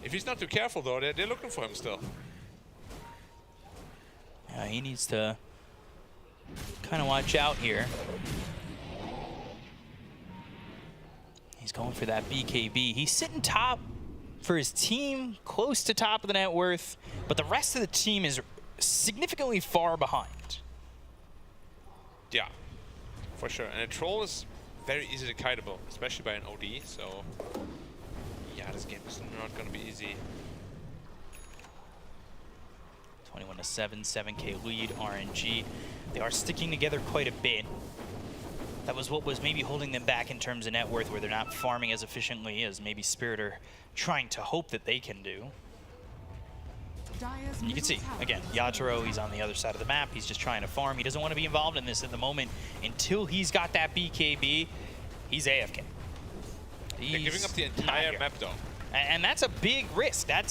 If he's not too careful though, they're looking for him still. Yeah, he needs to kind of watch out here. He's going for that BKB. He's sitting top for his team, close to top of the net worth, but the rest of the team is significantly far behind. Yeah, for sure. And a troll is very easily kiteable, especially by an OD, so yeah, this game is not going to be easy. 21-7, 7k lead, RNG. They are sticking together quite a bit. That was what was maybe holding them back in terms of net worth, where they're not farming as efficiently as maybe Spirit are trying to hope that they can do. You can see, again, Yatoro, he's on the other side of the map. He's just trying to farm. He doesn't want to be involved in this at the moment. Until he's got that BKB, he's AFK. They're giving up the entire map though. And that's a big risk. I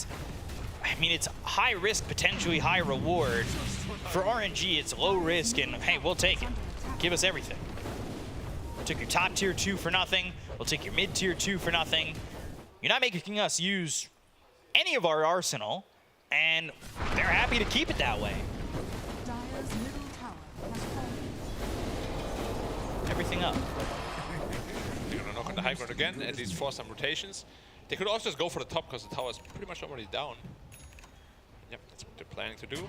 mean, it's high risk, potentially high reward. For RNG, it's low risk, and hey, we'll take it. Give us everything. We'll take your top tier 2 for nothing. We'll take your mid tier 2 for nothing. You're not making us use any of our arsenal, and they're happy to keep it that way. Dire's middle tower has fallen. Everything up. They're gonna knock on the high ground again, at least force some rotations. They could also just go for the top because the tower is pretty much already down. Yep, that's what they're planning to do.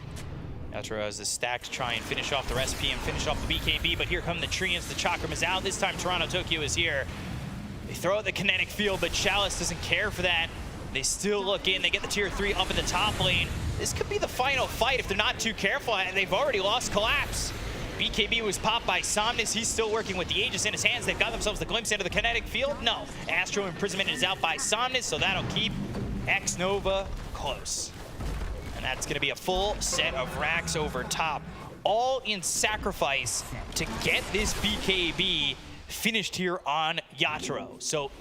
Yatra as the stacks try and finish off the recipe and finish off the BKB, but here come the Treants. The Chakram is out. This time Toronto Tokyo is here. They throw out the kinetic field, but Chalice doesn't care for that. They still look in. They get the tier 3 up in the top lane. This could be the final fight if they're not too careful, and they've already lost Collapse. BKB was popped by Somnus. He's still working with the Aegis in his hands. They've got themselves the glimpse into the kinetic field. No. Astro Imprisonment is out by Somnus, so that'll keep X-Nova close. And that's going to be a full set of racks over top, all in sacrifice to get this BKB finished here on Yatoro. So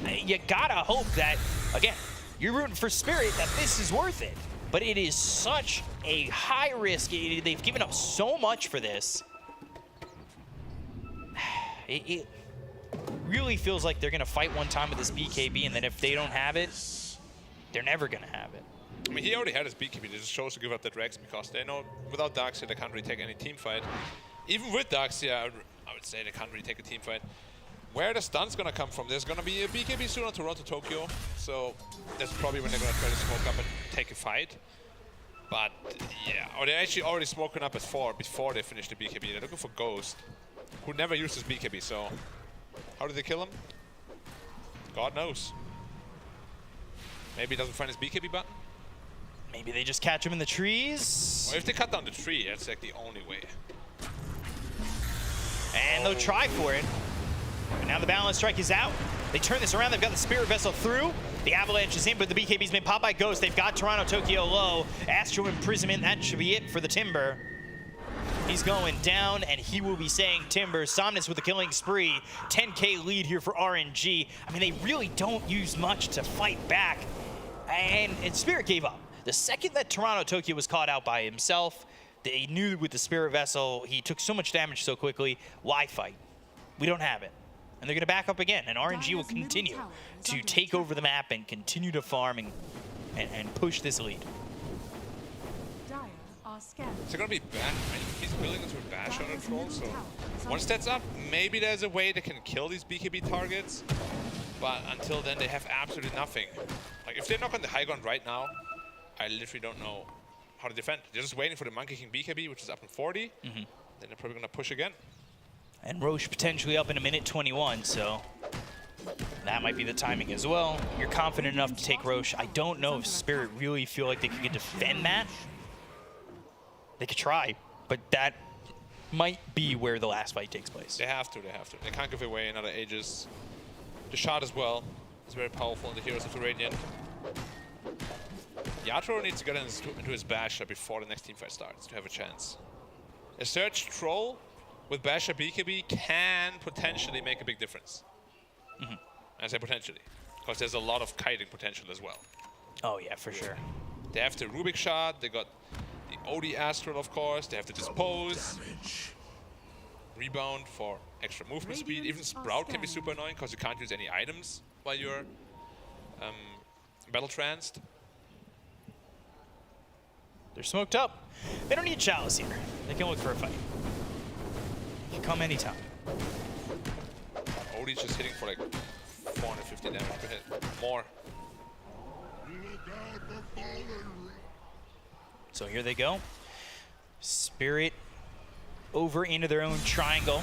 you gotta hope that, again, you're rooting for Spirit, that this is worth it. But it is such a high risk. They've given up so much for this. It really feels like they're going to fight one time with this BKB, and then if they don't have it, they're never going to have it. I mean, he already had his BKB. They just chose to give up that Rex because they know without Darkseid they can't really take any team fight. Even with Darkseid, I would say they can't really take a team fight. Where the stun's gonna come from, there's gonna be a BKB soon on Toronto Tokyo, so that's probably when they're gonna try to smoke up and take a fight. But yeah, or they're actually already smoking up at 4 before they finish the BKB. They're looking for Ghost, who never used his BKB, so how did they kill him? God knows. Maybe he doesn't find his BKB button? Maybe they just catch him in the trees. Or if they cut down the tree, that's like the only way. And they'll try for it. But now the balance strike is out. They turn this around. They've got the Spirit Vessel through. The Avalanche is in, but the BKB's been popped by Ghost. They've got Toronto Tokyo low. Astro Imprisonment, that should be it for the Timber. He's going down, and he will be saying Timber. Somnus with the killing spree. 10K lead here for RNG. I mean, they really don't use much to fight back. And Spirit gave up. The second that Toronto Tokyo was caught out by himself, they knew with the Spirit Vessel, he took so much damage so quickly. Why fight? We don't have it. And they're going to back up again, and RNG will continue to take over the map and continue to farm and push this lead. Is it going to be bad? I mean, he's building into a bash on a troll, so once that's up, maybe there's a way they can kill these BKB targets. But until then, they have absolutely nothing. Like, if they knock on the high ground right now, I literally don't know how to defend. They're just waiting for the Monkey King BKB, which is up in 40. Then they're probably going to push again. And Roche potentially up in a minute 21, so that might be the timing as well. You're confident enough to take Roche. I don't know if Spirit really feel like they could defend that. They could try, but that might be where the last fight takes place. They have to, they have to. They can't give away another Aegis. The shot as well is very powerful in the Heroes of the Radiant. Yatoro needs to get into his Basher before the next teamfight starts to have a chance. A Surge Troll with Basher BKB can potentially make a big difference. I say potentially, because there's a lot of kiting potential as well. Oh yeah, for sure. They have the Rubik shot, they got the OD Astral, of course, they have to dispose. Rebound for extra movement speed. Even Sprout can be super annoying because you can't use any items while you're battle tranced. They're smoked up. They don't need Chalice here. They can look for a fight. They can come anytime. OD's just hitting for like 450 damage per hit. More. So here they go. Spirit over into their own triangle.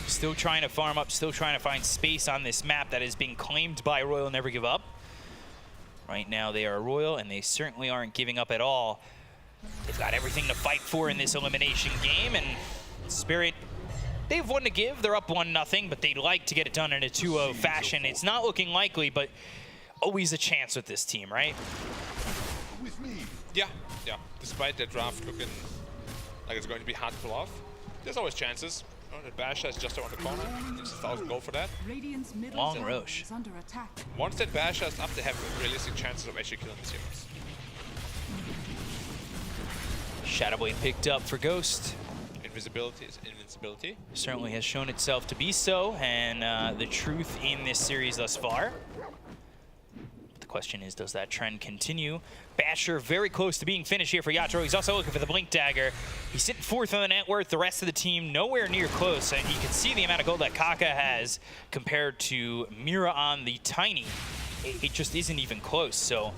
Still trying to farm up, still trying to find space on this map that is being claimed by Royal Never Give Up. Right now they are Royal, and they certainly aren't giving up at all. They've got everything to fight for in this elimination game, and Spirit, they have one to give. They're up 1-0, but they'd like to get it done in a 2-0 fashion. It's not looking likely, but always a chance with this team, right? Yeah. Despite their draft looking like it's going to be hard to pull off, there's always chances. Oh, the Basha is just around the corner. Needs 1,000 gold for that. Long Roche. Once that Basha is up, they have realistic chances of actually killing the heroes. Shadow Blade picked up for Ghost. Invisibility is invincibility. Certainly has shown itself to be so, and the truth in this series thus far. The question is, does that trend continue? Basher very close to being finished here for Yatoro. He's also looking for the Blink Dagger. He's sitting 4th on the net worth. The rest of the team nowhere near close, and you can see the amount of gold that Kaka has compared to Mira on the Tiny. It just isn't even close, so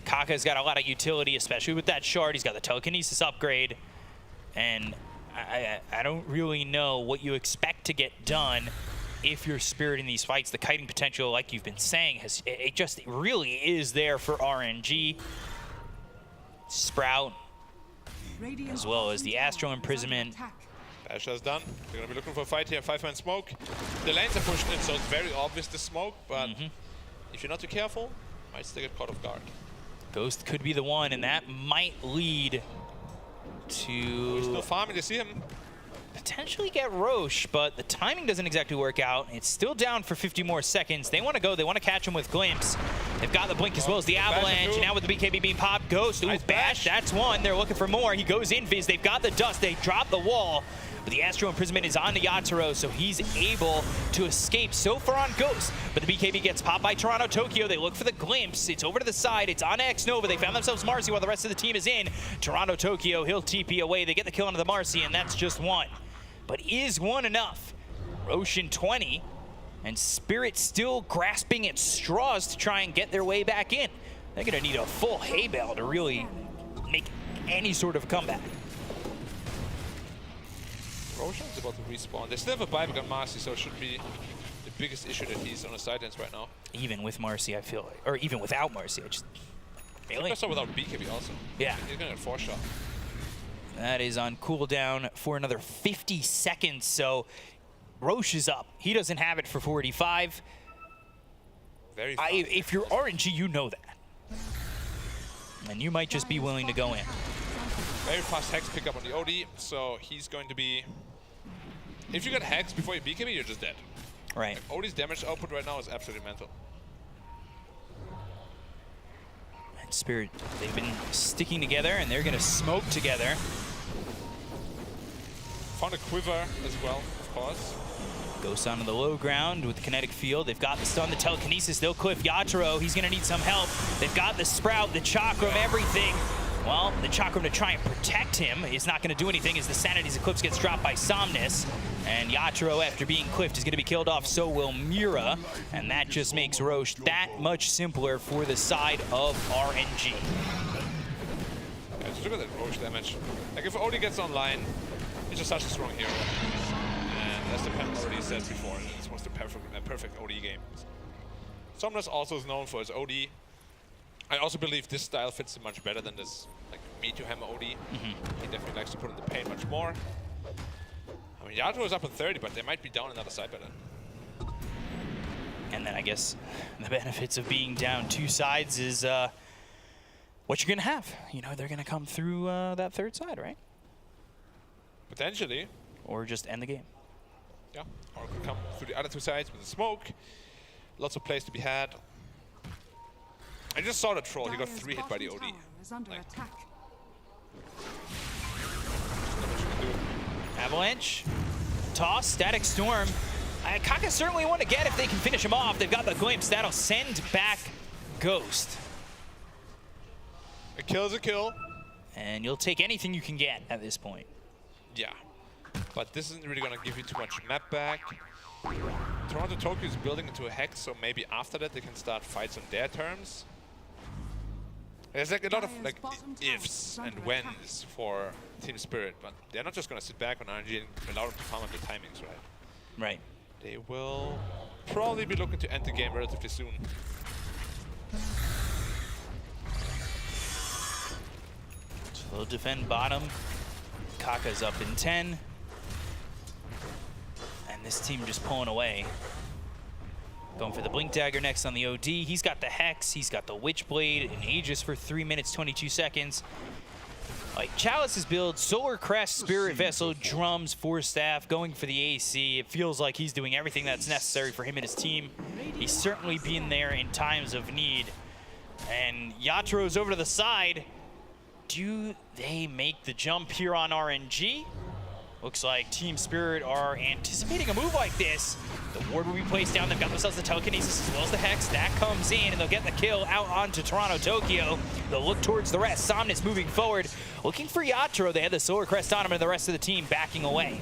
Kaka's got a lot of utility, especially with that shard. He's got the telekinesis upgrade, and I don't really know what you expect to get done if you're Spirit in these fights. The kiting potential, like you've been saying, it just really is there for RNG. Sprout, as well as the Astral Imprisonment. Basha's done. They're going to be looking for a fight here. 5-man smoke. The lanes are pushed in, so it's very obvious the smoke, but if you're not too careful, might still get caught off guard. Ghost could be the one, and that might lead to... He's still farming, you see him. Potentially get Roche, but the timing doesn't exactly work out. It's still down for 50 more seconds. They want to go. They want to catch him with Glimpse. They've got the Blink as well as the Avalanche. Now with the BKB being popped, Ghost. Ooh, Bash. That's one. They're looking for more. He goes invis. They've got the Dust. They drop the wall. But the Astral Imprisonment is on to Yatoro, so he's able to escape so far on Ghost. But the BKB gets popped by Toronto Tokyo. They look for the Glimpse. It's over to the side. It's on X Nova. They found themselves Marcy while the rest of the team is in. Toronto Tokyo, he'll TP away. They get the kill onto the Marcy, and that's just one. But is one enough? Roshan 20, and Spirit still grasping at straws to try and get their way back in. They're going to need a full hay bale to really make any sort of comeback. Roshan's about to respawn. They still have a buyback on Marcy, so it should be the biggest issue that he's on the sidelines right now. Even with Marcy, I feel like, or even without Marcy, I just really. Also without BKB also. Yeah. He's gonna get 4-shot. That is on cooldown for another 50 seconds, so Roche is up. He doesn't have it for 45. Very if you're RNG, you know that. And you might just be willing to go in. Very fast Hex pickup on the OD, so he's going to be... If you get Hex before you BKB, you're just dead. Right. Like, OD's damage output right now is absolutely mental. And Spirit, they've been sticking together, and they're going to smoke together. Found a Quiver as well, of course. Goes onto the low ground with the kinetic field. They've got the stun, the telekinesis. They'll cliff Yatoro. He's going to need some help. They've got the Sprout, the Chakram, everything. Well, the Chakram to try and protect him is not going to do anything as the Sanity's Eclipse gets dropped by Somnus. And Yatoro, after being cliffed, is going to be killed off. So will Mira. And that just makes Roche that much simpler for the side of RNG. Yeah, just look at that Roche damage. Like, if OD gets online, he's just such a strong hero. And as the Pen already said before, this was the perfect OD game. Somnus also is known for his OD. I also believe this style fits him much better than this, like, me to hammer OD. He definitely likes to put in the pain much more. I mean, Yatoro is up on 30, but they might be down another side by then. And then I guess the benefits of being down two sides is what you're going to have. You know, they're going to come through that third side, right? Potentially. Or just end the game. Yeah, or could come through the other two sides with the smoke. Lots of plays to be had. I just saw the troll. He got 3 hit by the OD. Like, Avalanche, toss, Static Storm. Kaka certainly want to get if they can finish him off. They've got the Glimpse. That'll send back Ghost. A kill is a kill. And you'll take anything you can get at this point. Yeah, but this isn't really going to give you too much map back. Toronto Tokyo is building into a Hex, so maybe after that they can start fights on their terms. There's like a lot of like ifs and whens for Team Spirit, but they're not just going to sit back on RNG and allow them to farm on the timings, right? Right. They will probably be looking to end the game relatively soon. So they'll defend bottom. Kaka's up in 10. And this team just pulling away. Going for the Blink Dagger next on the OD. He's got the Hex, he's got the Witchblade, and Aegis for 3 minutes, 22 seconds. Like Chalice's build, Solar Crest, Spirit Vessel, Drums, Force Staff, going for the AC. It feels like he's doing everything that's necessary for him and his team. He's certainly been there in times of need. And Yatro's over to the side. Do they make the jump here on RNG? Looks like Team Spirit are anticipating a move like this. The ward will be placed down. They've got themselves the telekinesis as well as the hex. That comes in, and they'll get the kill out onto Toronto Tokyo. They'll look towards the rest. Somnus moving forward, looking for Yatro. They had the Solar Crest on him, and the rest of the team backing away.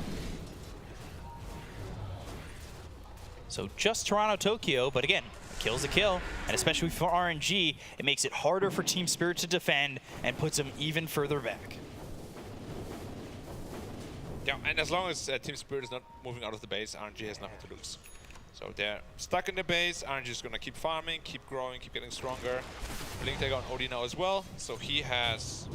So just Toronto Tokyo, but again, kill's a kill, and especially for RNG, it makes it harder for Team Spirit to defend and puts them even further back. Yeah, and as long as Team Spirit is not moving out of the base, RNG has nothing to lose. So they're stuck in the base. RNG is going to keep farming, keep growing, keep getting stronger. Blink Dagger on OD now as well, so he has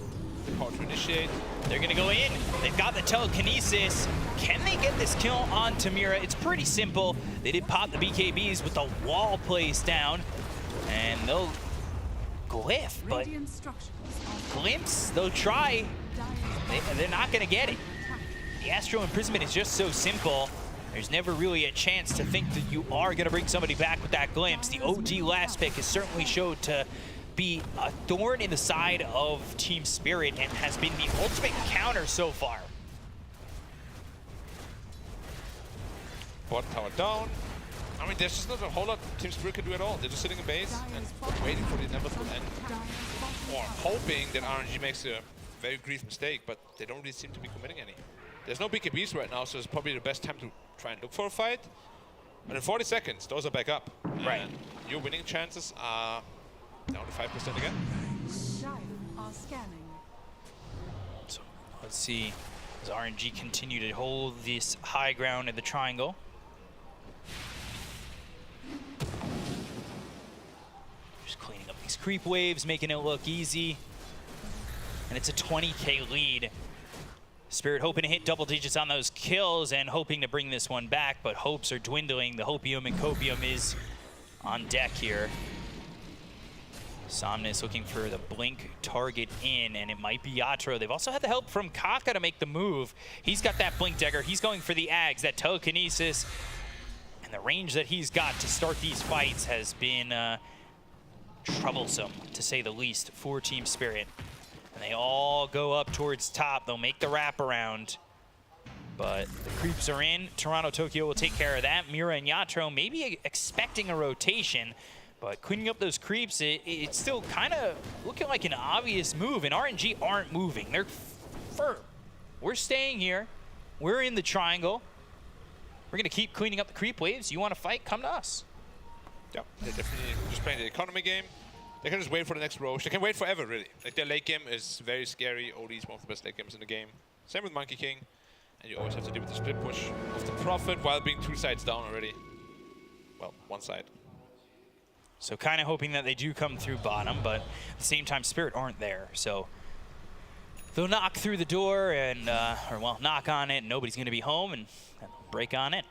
the power to initiate. They're going to go in. They've got the telekinesis. Can they get this kill on Tamira? It's pretty simple. They did pop the BKBs with the wall placed down, and they'll glyph, but glimpse, they'll try. They're not going to get it. The Astro Imprisonment is just so simple. There's never really a chance to think that you are going to bring somebody back with that glimpse. The OD last pick has certainly showed to be a thorn in the side of Team Spirit and has been the ultimate counter so far. Bot tower down. I mean, there's just not a whole lot Team Spirit can do at all. They're just sitting in base and waiting for the inevitable end. Or hoping that RNG makes a very grief mistake, but they don't really seem to be committing any. There's no BKBs right now, so it's probably the best time to try and look for a fight. But in 40 seconds, those are back up. Right. And your winning chances are down to 5% again. So let's see, does RNG continue to hold this high ground in the triangle? Just cleaning up these creep waves, making it look easy. And it's a 20K lead. Spirit hoping to hit double digits on those kills and hoping to bring this one back, but hopes are dwindling. The hopium and copium is on deck here. Somnus looking for the blink target in, and it might be Yatro. They've also had the help from Kaka to make the move. He's got that blink dagger. He's going for the Ags, that telekinesis. And the range that he's got to start these fights has been troublesome, to say the least, for Team Spirit. And they all go up towards top. They'll make the wraparound. But the creeps are in. Toronto Tokyo will take care of that. Mira and Yatro maybe expecting a rotation. But cleaning up those creeps, it's still kind of looking like an obvious move. And RNG aren't moving. They're firm. We're staying here. We're in the triangle. We're going to keep cleaning up the creep waves. You want to fight? Come to us. Yeah, they're definitely just playing the economy game. They can just wait for the next Roche. They can wait forever, really. Like, their late game is very scary. OD is one of the best late games in the game. Same with Monkey King. And you always have to deal with the split push of the Prophet while being 2 sides down already. Well, 1 side. So kind of hoping that they do come through bottom, but at the same time, Spirit aren't there. So they'll knock through the door and, or well, knock on it, and nobody's going to be home, and break on it.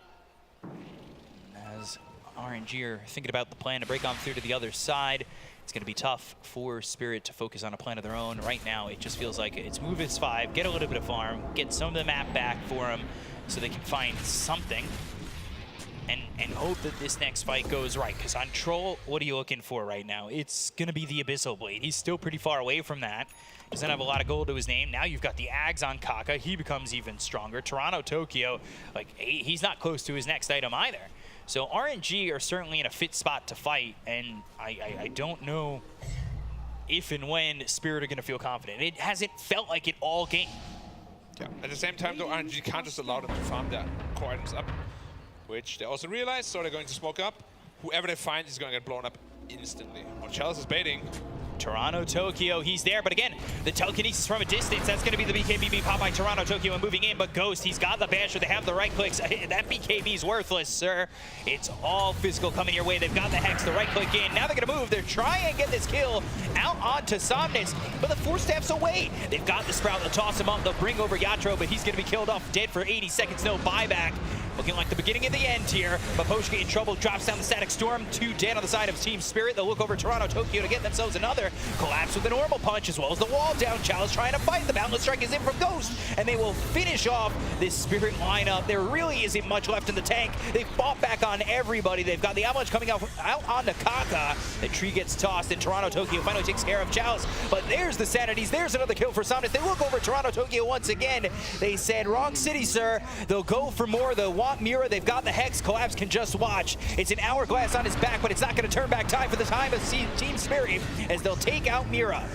As RNG are thinking about the plan to break on through to the other side, it's going to be tough for Spirit to focus on a plan of their own. Right now, it just feels like it's move as 5, get a little bit of farm, get some of the map back for them so they can find something and hope that this next fight goes right. Because on Troll, what are you looking for right now? It's going to be the Abyssal Blade. He's still pretty far away from that. Doesn't have a lot of gold to his name. Now you've got the Ags on Kaka. He becomes even stronger. Toronto Tokyo, like, he's not close to his next item either. So RNG are certainly in a fit spot to fight, and I don't know if and when Spirit are going to feel confident. It hasn't felt like it all game. Yeah. At the same time, though, RNG can't just allow them to farm their core items up, which they also realize, so they're going to smoke up. Whoever they find is going to get blown up instantly. Well, Chalice is baiting. Toronto Tokyo, he's there, but again, the telekinesis from a distance, that's going to be the BKB pop by Toronto Tokyo and moving in, but Ghost, he's got the Bansher, they have the right clicks. That BKB's worthless, sir. It's all physical coming your way. They've got the Hex, the right click in. Now they're going to move. They're trying to get this kill out onto Somnus, but the Force Staff's away. They've got the Sprout. They'll toss him up. They'll bring over Yatro, but he's going to be killed off dead for 80 seconds. No buyback. Looking like the beginning of the end here. Maposhka in trouble, drops down the Static Storm. 2 dead on the side of Team Spirit. They'll look over Toronto Tokyo to get themselves another. Collapse with a normal punch as well as the wall down. Chalice trying to fight. The Boundless Strike is in from Ghost, and they will finish off this Spirit lineup. There really isn't much left in the tank. They've fought back on everybody. They've got the Avalanche coming out onto Kaka. The tree gets tossed, and Toronto Tokyo finally takes care of Chalice. But there's the Sanities. There's another kill for Somnus. They look over Toronto Tokyo once again. They said, wrong city, sir. They'll go for more. They'll want Mira. They've got the Hex. Collapse can just watch. It's an hourglass on his back, but it's not going to turn back time for the time of Team Spirit as they'll take out Mira.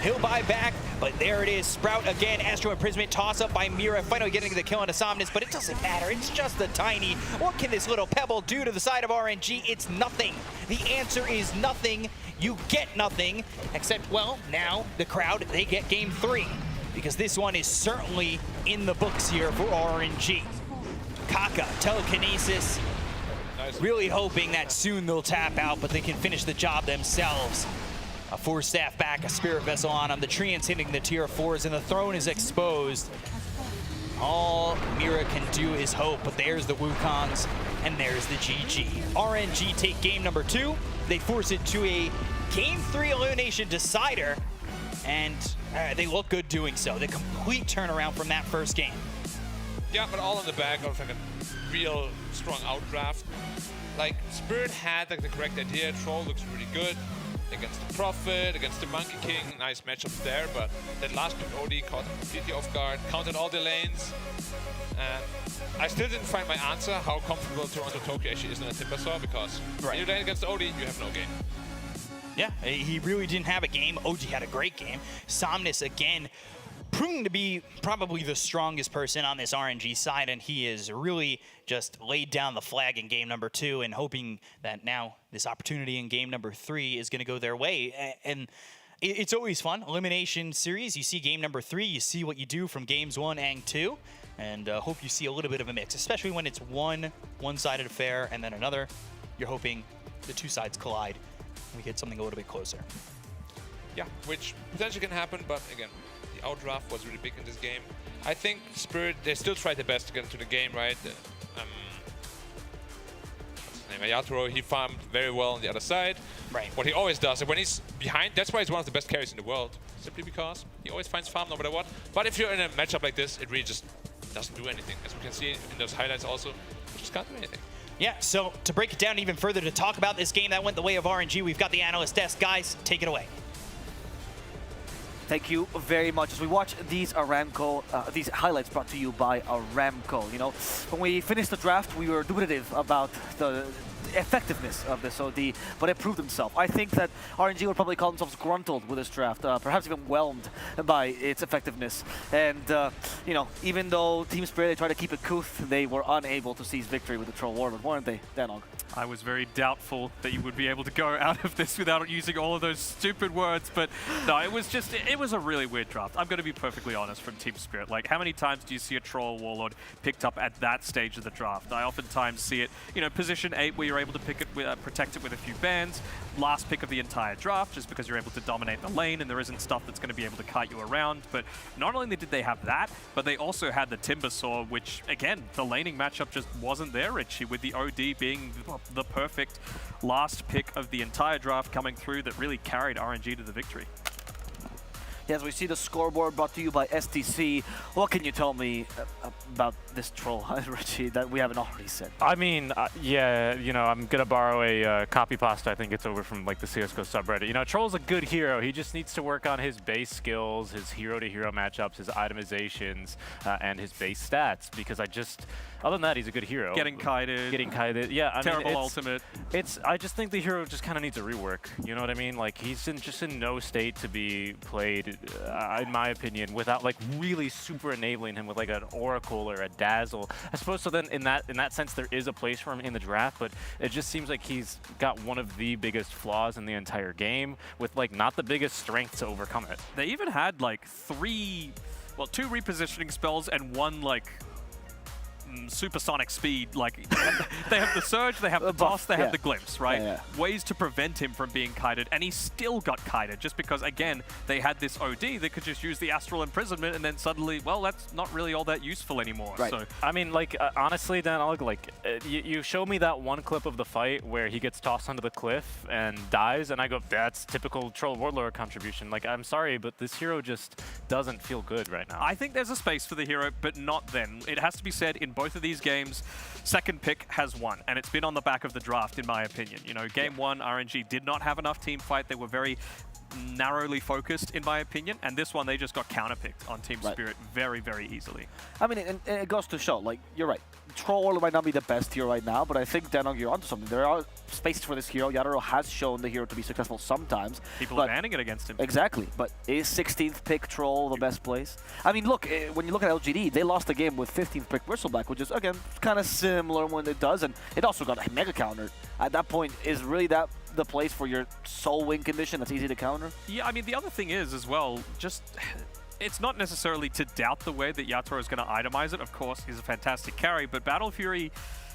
He'll buy back, but there it is. Sprout again, Astro Imprisonment, toss up by Mira, finally getting the kill on Somnus, but it doesn't matter. It's just a tiny. What can this little pebble do to the side of RNG? It's nothing. The answer is nothing. You get nothing, except, well, now the crowd, they get game 3, because this one is certainly in the books here for RNG. Kaka, telekinesis, really hoping that soon they'll tap out, but they can finish the job themselves. A 4-staff back, a Spirit Vessel on him. The Treants hitting the tier 4s, and the throne is exposed. All Mira can do is hope, but there's the Wukongs, and there's the GG. RNG take game number 2. They force it to a game 3 elimination decider, and they look good doing so. The complete turnaround from that first game. Yeah, but all on the back of like a real strong outdraft. Like, Spirit had like the correct idea. Troll looks really good against the Prophet, against the Monkey King. Nice matchup there, but that last pick OD caught them completely off guard, counted all the lanes. And I still didn't find my answer how comfortable Toronto Tokyo actually is in a Timbersaw, because when you lane against OD, you have no game. Yeah, he really didn't have a game. OG had a great game. Somnus, again, proving to be probably the strongest person on this RNG side, and he is really just laid down the flag in game number 2 and hoping that now this opportunity in game number 3 is going to go their way. And it's always fun. Elimination series, you see game number 3, you see what you do from games 1 and 2, and hope you see a little bit of a mix, especially when it's one-sided affair and then another. You're hoping the 2 sides collide and we get something a little bit closer. Yeah, which potentially can happen, but again, the outdraft was really big in this game. I think Spirit, they still tried their best to get into the game, right? What's his name? Ayatoro, he farmed very well on the other side. Right. What he always does, and when he's behind, that's why he's one of the best carries in the world. Simply because he always finds farm no matter what. But if you're in a matchup like this, it really just doesn't do anything. As we can see in those highlights also, it just can't do anything. Yeah, so to break it down even further, to talk about this game that went the way of RNG, we've got the analyst desk. Guys, take it away. Thank you very much. As we watch these Aramco, these highlights brought to you by Aramco. You know, when we finished the draft, we were dubitative about the effectiveness of this OD, but it proved itself. I think that RNG would probably call themselves gruntled with this draft, perhaps even whelmed by its effectiveness. And, you know, even though Team Spirit, they tried to keep it couth, they were unable to seize victory with the Troll Warlord, weren't they, Danog? I was very doubtful that you would be able to go out of this without using all of those stupid words, but no, it was just, it was a really weird draft. I'm going to be perfectly honest from Team Spirit. Like, how many times do you see a Troll Warlord picked up at that stage of the draft? I oftentimes see it, you know, position 8 where you're able to pick it, protect it with a few bans, last pick of the entire draft, just because you're able to dominate the lane and there isn't stuff that's going to be able to kite you around. But not only did they have that, but they also had the Timbersaw, which, again, the laning matchup just wasn't there, Richie, with the OD being the perfect last pick of the entire draft coming through that really carried RNG to the victory. Yes, we see the scoreboard brought to you by STC. What can you tell me about this troll, Richie, that we haven't already said? I mean, yeah, you know, I'm gonna borrow a copy pasta. I think it's over from like the CSGO subreddit. You know, Troll's a good hero. He just needs to work on his base skills, his hero-to-hero matchups, his itemizations, and his base stats. Because other than that, he's a good hero. Getting kited. Yeah, I terrible mean, ultimate. I just think the hero just kind of needs a rework. You know what I mean? Like, he's just in no state to be played, in my opinion, without like really super enabling him with like an Oracle or a Dazzle. I suppose so. Then in that sense, there is a place for him in the draft, but it just seems like he's got one of the biggest flaws in the entire game, with like not the biggest strength to overcome it. They even had like 2 repositioning spells and 1 like supersonic speed. Like they have the surge, they have the toss, they have the glimpse, right? Ways to prevent him from being kited, and he still got kited just because, again, they had this OD that could just use the astral imprisonment, and then suddenly, well, that's not really all that useful anymore. Right. So I mean, like, honestly, Dan, you show me that one clip of the fight where he gets tossed onto the cliff and dies, and I go, that's typical Troll Warlord contribution. Like, I'm sorry, but this hero just doesn't feel good right now. I think there's a space for the hero, but not then. It has to be said, in both of these games, second pick has won, and it's been on the back of the draft, in my opinion. You know, game one, RNG did not have enough team fight. They were very narrowly focused, in my opinion, and this one, they just got counterpicked on Team Spirit very, very easily. I mean, and it goes to show, like, you're right. Troll might not be the best hero right now, but I think, Denog, you're onto something. There are spaces for this hero. Yatoro has shown the hero to be successful sometimes. People are banning it against him. Exactly, but is 16th pick Troll the best place? I mean, look, when you look at LGD, they lost the game with 15th pick Bristleback, which is, again, kind of similar when it does, and it also got a mega counter. At that point, is really that the place for your soul win condition that's easy to counter? Yeah, I mean, the other thing is, as well, just... It's not necessarily to doubt the way that Yatoro is going to itemize it. Of course, he's a fantastic carry, but Battle Fury,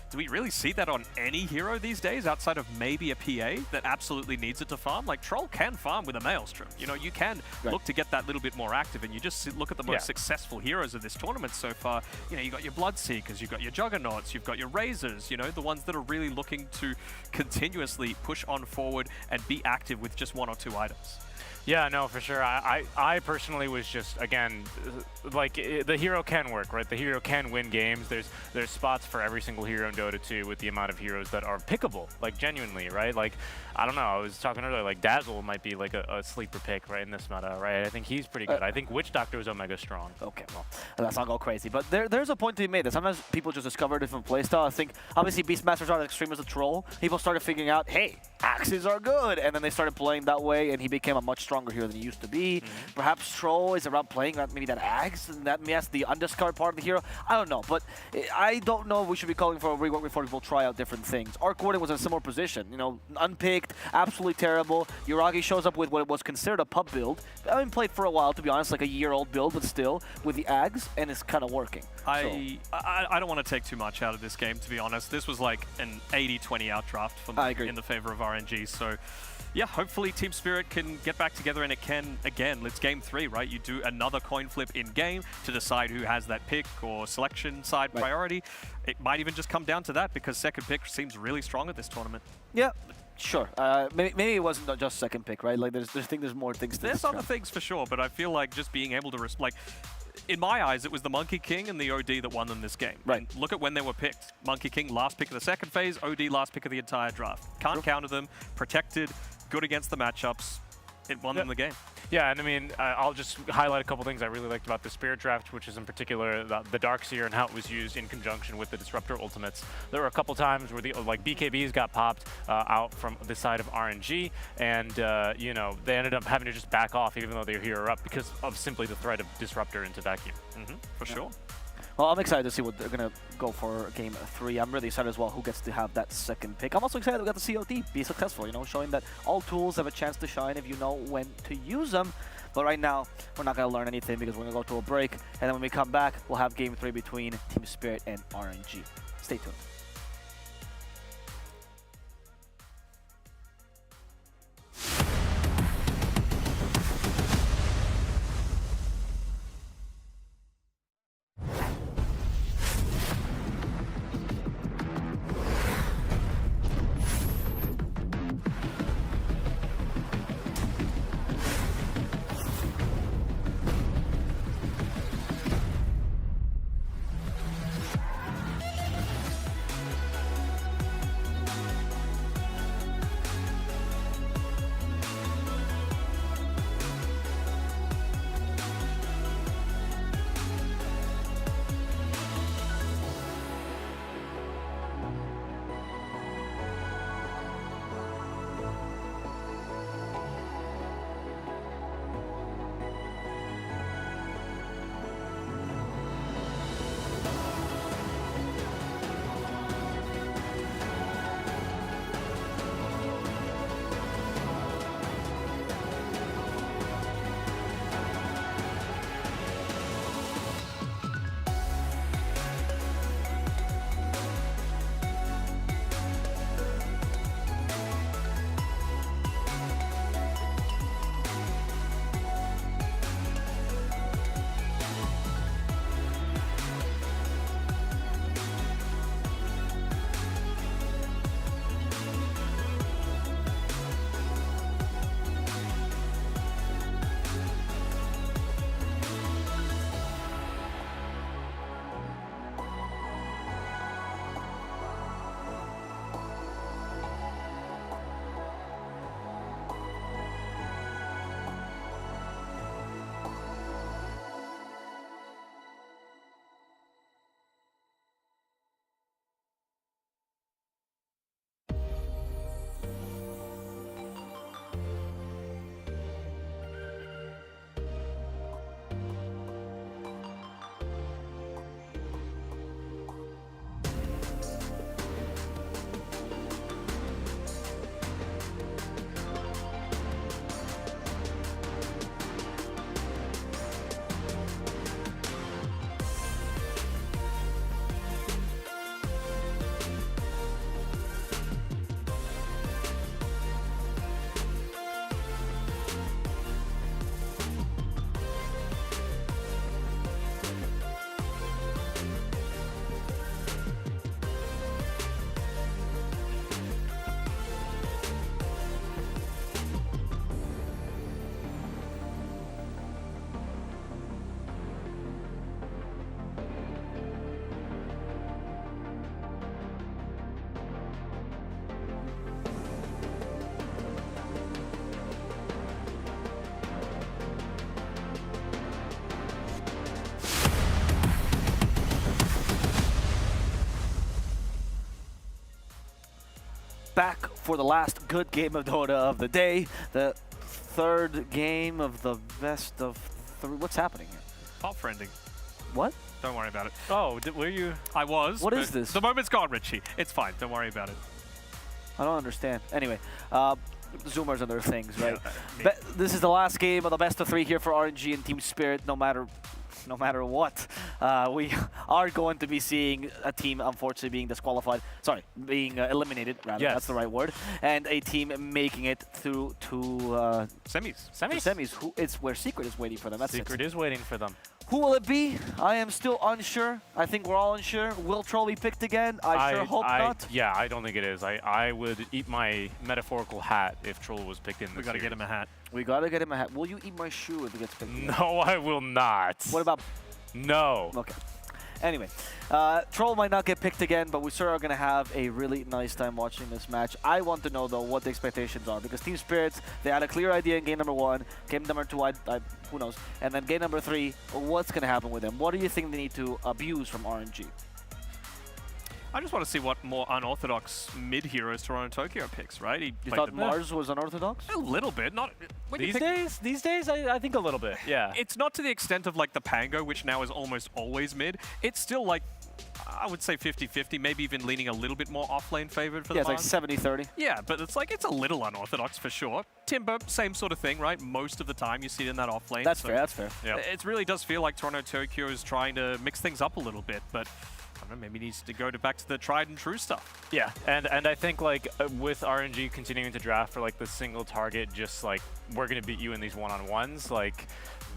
do we really see that on any hero these days outside of maybe a PA that absolutely needs it to farm? Like, Troll can farm with a Maelstrom. You know, you can look to get that little bit more active, and you just look at the most successful heroes of this tournament so far. You know, you got your Bloodseekers, you've got your Juggernauts, you've got your Razors, you know, the ones that are really looking to continuously push on forward and be active with just one or two items. Yeah, no, for sure. I personally was just, again, like, the hero can work, right? The hero can win games. There's spots for every single hero in Dota 2 with the amount of heroes that are pickable, like, genuinely, right? Like, I don't know, I was talking earlier, like, Dazzle might be, like, a sleeper pick, right, in this meta, right? I think he's pretty good. I think Witch Doctor is Omega strong. Okay, well, let's not go crazy. But there's a point to be made that sometimes people just discover a different playstyle. I think, obviously, Beastmasters are as extreme as a Troll. People started figuring out, hey, axes are good, and then they started playing that way, and he became a much stronger hero than he used to be. Perhaps Troll is around playing maybe that axe, and that that's the undiscarded part of the hero. I don't know, but I don't know if we should be calling for a rework before people try out different things. Arc Warden was in a similar position, you know, unpicked, absolutely terrible. Yuragi shows up with what was considered a pub build. I haven't played for a while, to be honest, like a year-old build, but still, with the Ags, and it's kind of working. I don't want to take too much out of this game, to be honest. This was like an 80-20 outdraft for me in the favor of RNG, so yeah, hopefully Team Spirit can get back together, and it can, again, it's game 3, right? You do another coin flip in-game to decide who has that pick or selection side priority. It might even just come down to that, because second pick seems really strong at this tournament. Yeah. Sure. Maybe it wasn't just second pick, right? Like, there's more things to There's other things for sure, but I feel like just being able to, like, in my eyes, it was the Monkey King and the OD that won them this game. Right. And look at when they were picked. Monkey King, last pick of the second phase, OD, last pick of the entire draft. Can't counter them, protected, good against the matchups. It won them the game. Yeah, and I mean, I'll just highlight a couple things I really liked about the Spirit Draft, which is in particular the Darkseer and how it was used in conjunction with the Disruptor ultimates. There were a couple times where the BKBs got popped out from the side of RNG, and you know, they ended up having to just back off even though they were hero up because of simply the threat of Disruptor into vacuum. For sure. Well, I'm excited to see what they're going to go for game 3. I'm really excited as well who gets to have that second pick. I'm also excited we got the COD be successful, you know, showing that all tools have a chance to shine if you know when to use them. But right now, we're not going to learn anything because we're going to go to a break. And then when we come back, we'll have game 3 between Team Spirit and RNG. Stay tuned. back for the last good game of Dota of the day. The third game of the best of three. What's happening here? Pop friending. What? Don't worry about it. Oh, were you? I was. What is this? The moment's gone, Richie. It's fine. Don't worry about it. I don't understand. Anyway, Zoomers and their things, right? Yeah, this is the last game of the best of three here for RNG and Team Spirit. No matter what, we are going to be seeing a team unfortunately being disqualified. Sorry, being eliminated. Rather, yes. That's the right word. And a team making it through to semis. Semis. Who? It's where Secret is waiting for them. That's Secret is waiting for them. Who will it be? I am still unsure. I think we're all unsure. Will Troll be picked again? I sure hope not. Yeah, I don't think it is. I would eat my metaphorical hat if Troll was picked in. We gotta get him a hat. We gotta get him a hat. Will you eat my shoe if he gets picked? No, I will not. What about? No. Okay. Anyway, Troll might not get picked again, but we sure are going to have a really nice time watching this match. I want to know, though, what the expectations are, because Team Spirits, they had a clear idea in game number 1. Game number 2, who knows? And then game number 3, what's going to happen with them? What do you think they need to abuse from RNG? I just want to see what more unorthodox mid-heroes Toronto Tokyo picks, right? You thought Mars was unorthodox? A little bit, not these days. I think a little bit. Yeah. It's not to the extent of like the Pango, which now is almost always mid. It's still like, I would say 50-50, maybe even leaning a little bit more off-lane favored for the Mars. Yeah, it's like 70-30. Yeah, but it's like, it's a little unorthodox for sure. Timber, same sort of thing, right? Most of the time you see it in that off-lane. That's fair, that's fair. Yeah. It really does feel like Toronto Tokyo is trying to mix things up a little bit, but I don't know, maybe needs to go back to the tried and true stuff. Yeah, and I think like with RNG continuing to draft for like the single target, just like we're gonna beat you in these one-on-ones, like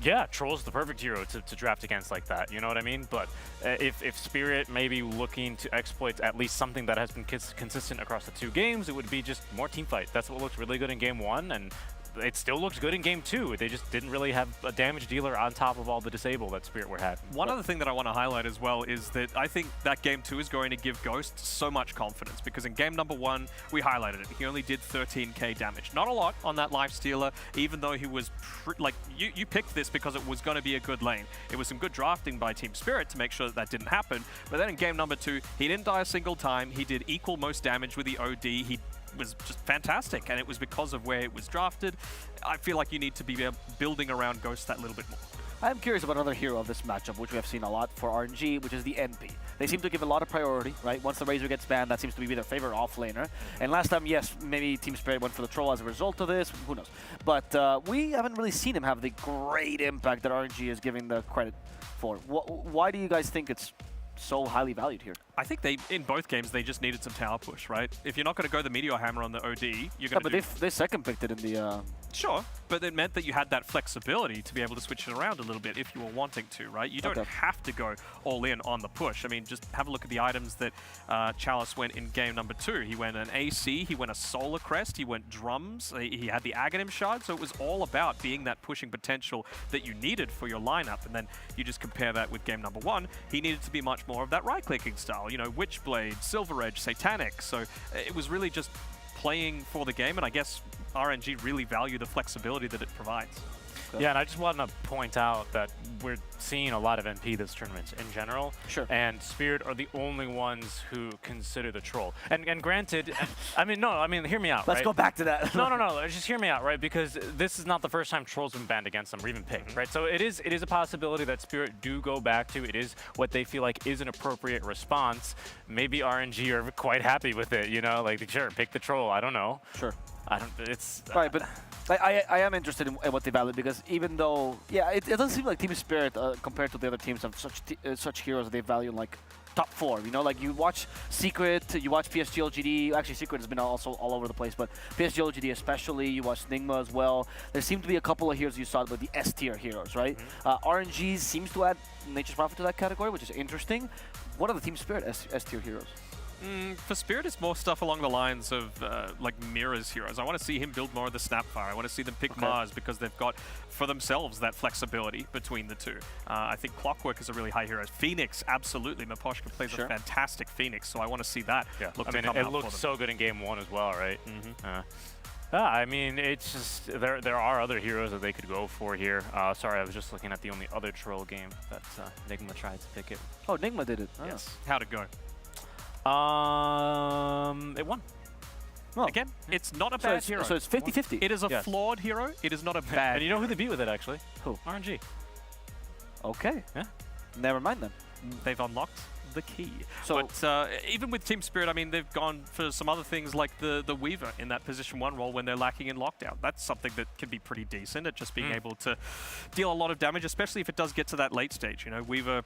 yeah, Troll's the perfect hero to draft against like that, you know what I mean? But if Spirit may be looking to exploit at least something that has been consistent across the 2 games, it would be just more team fight. That's what looked really good in game 1, and it still looks good in game 2. They just didn't really have a damage dealer on top of all the disable that Spirit were having. One other thing that I want to highlight as well is that I think that game 2 is going to give Ghost so much confidence, because in game number 1, we highlighted it. He only did 13k damage. Not a lot on that lifestealer, even though he was, like, you picked this because it was going to be a good lane. It was some good drafting by Team Spirit to make sure that that didn't happen. But then in game number 2, he didn't die a single time. He did equal most damage with the OD. He was just fantastic, and it was because of where it was drafted. I feel like you need to be building around Ghost that little bit more. I'm curious about another hero of this matchup, which we have seen a lot for RNG, which is the NP. They seem to give a lot of priority, right? Once the Razor gets banned, that seems to be their favorite offlaner. And last time, yes, maybe Team Spirit went for the Troll as a result of this, who knows. But we haven't really seen him have the great impact that RNG is giving the credit for. Why do you guys think it's so highly valued here? I think in both games, they just needed some tower push, right? If you're not going to go the Meteor Hammer on the OD, you're going to but they second picked it in the... Sure, but it meant that you had that flexibility to be able to switch it around a little bit if you were wanting to, right? You don't have to go all in on the push. I mean, just have a look at the items that Chalice went in game number 2. He went an AC, he went a Solar Crest, he went drums, he had the Aghanim Shard, so it was all about being that pushing potential that you needed for your lineup. And then you just compare that with game number 1, he needed to be much more of that right-clicking style, you know, Witchblade, Silver Edge, Satanic. So it was really just playing for the game, and I guess RNG really value the flexibility that it provides. Yeah, and I just want to point out that we're seeing a lot of NP this tournament in general. Sure. And Spirit are the only ones who consider the Troll. And granted, I mean, hear me out, Let's right? go back to that. No, just hear me out, right? Because this is not the first time Troll's been banned against them or even picked, right? So it is a possibility that Spirit do go back to. It is what they feel like is an appropriate response. Maybe RNG are quite happy with it, you know? Like, sure, pick the Troll. I don't know. Sure. It's... Right, but I am interested in what they value, because even though, yeah, it doesn't seem like Team Spirit compared to the other teams have such heroes that they value like top 4, you know, like you watch Secret, you watch PSG LGD, actually Secret has been also all over the place, but PSG LGD especially, you watch Nigma as well. There seem to be a couple of heroes you saw with the S tier heroes, right? RNG seems to add Nature's Prophet to that category, which is interesting. What are the Team Spirit S tier heroes? For Spirit, it's more stuff along the lines of like Mira's heroes. I want to see him build more of the Snapfire. I want to see them pick Mars because they've got for themselves that flexibility between the two. I think Clockwork is a really high hero. Phoenix, absolutely. Maposhka plays a fantastic Phoenix, so I want to see that. Yeah, look I mean, it looked so good in game 1 as well, right? I mean, it's just there are other heroes that they could go for here. Sorry, I was just looking at the only other Troll game that Nigma tried to pick it. Oh, Nigma did it. Yes. How'd it go? It won. Again, it's not a bad hero. So it's 50-50. It is a flawed hero. It is not a bad. And you know who they beat with it, actually? Who? RNG. Okay. Yeah. Never mind then. They've unlocked the key. So, but even with Team Spirit, I mean, they've gone for some other things like the Weaver in that position 1 role when they're lacking in lockdown. That's something that can be pretty decent at just being able to deal a lot of damage, especially if it does get to that late stage. You know, Weaver,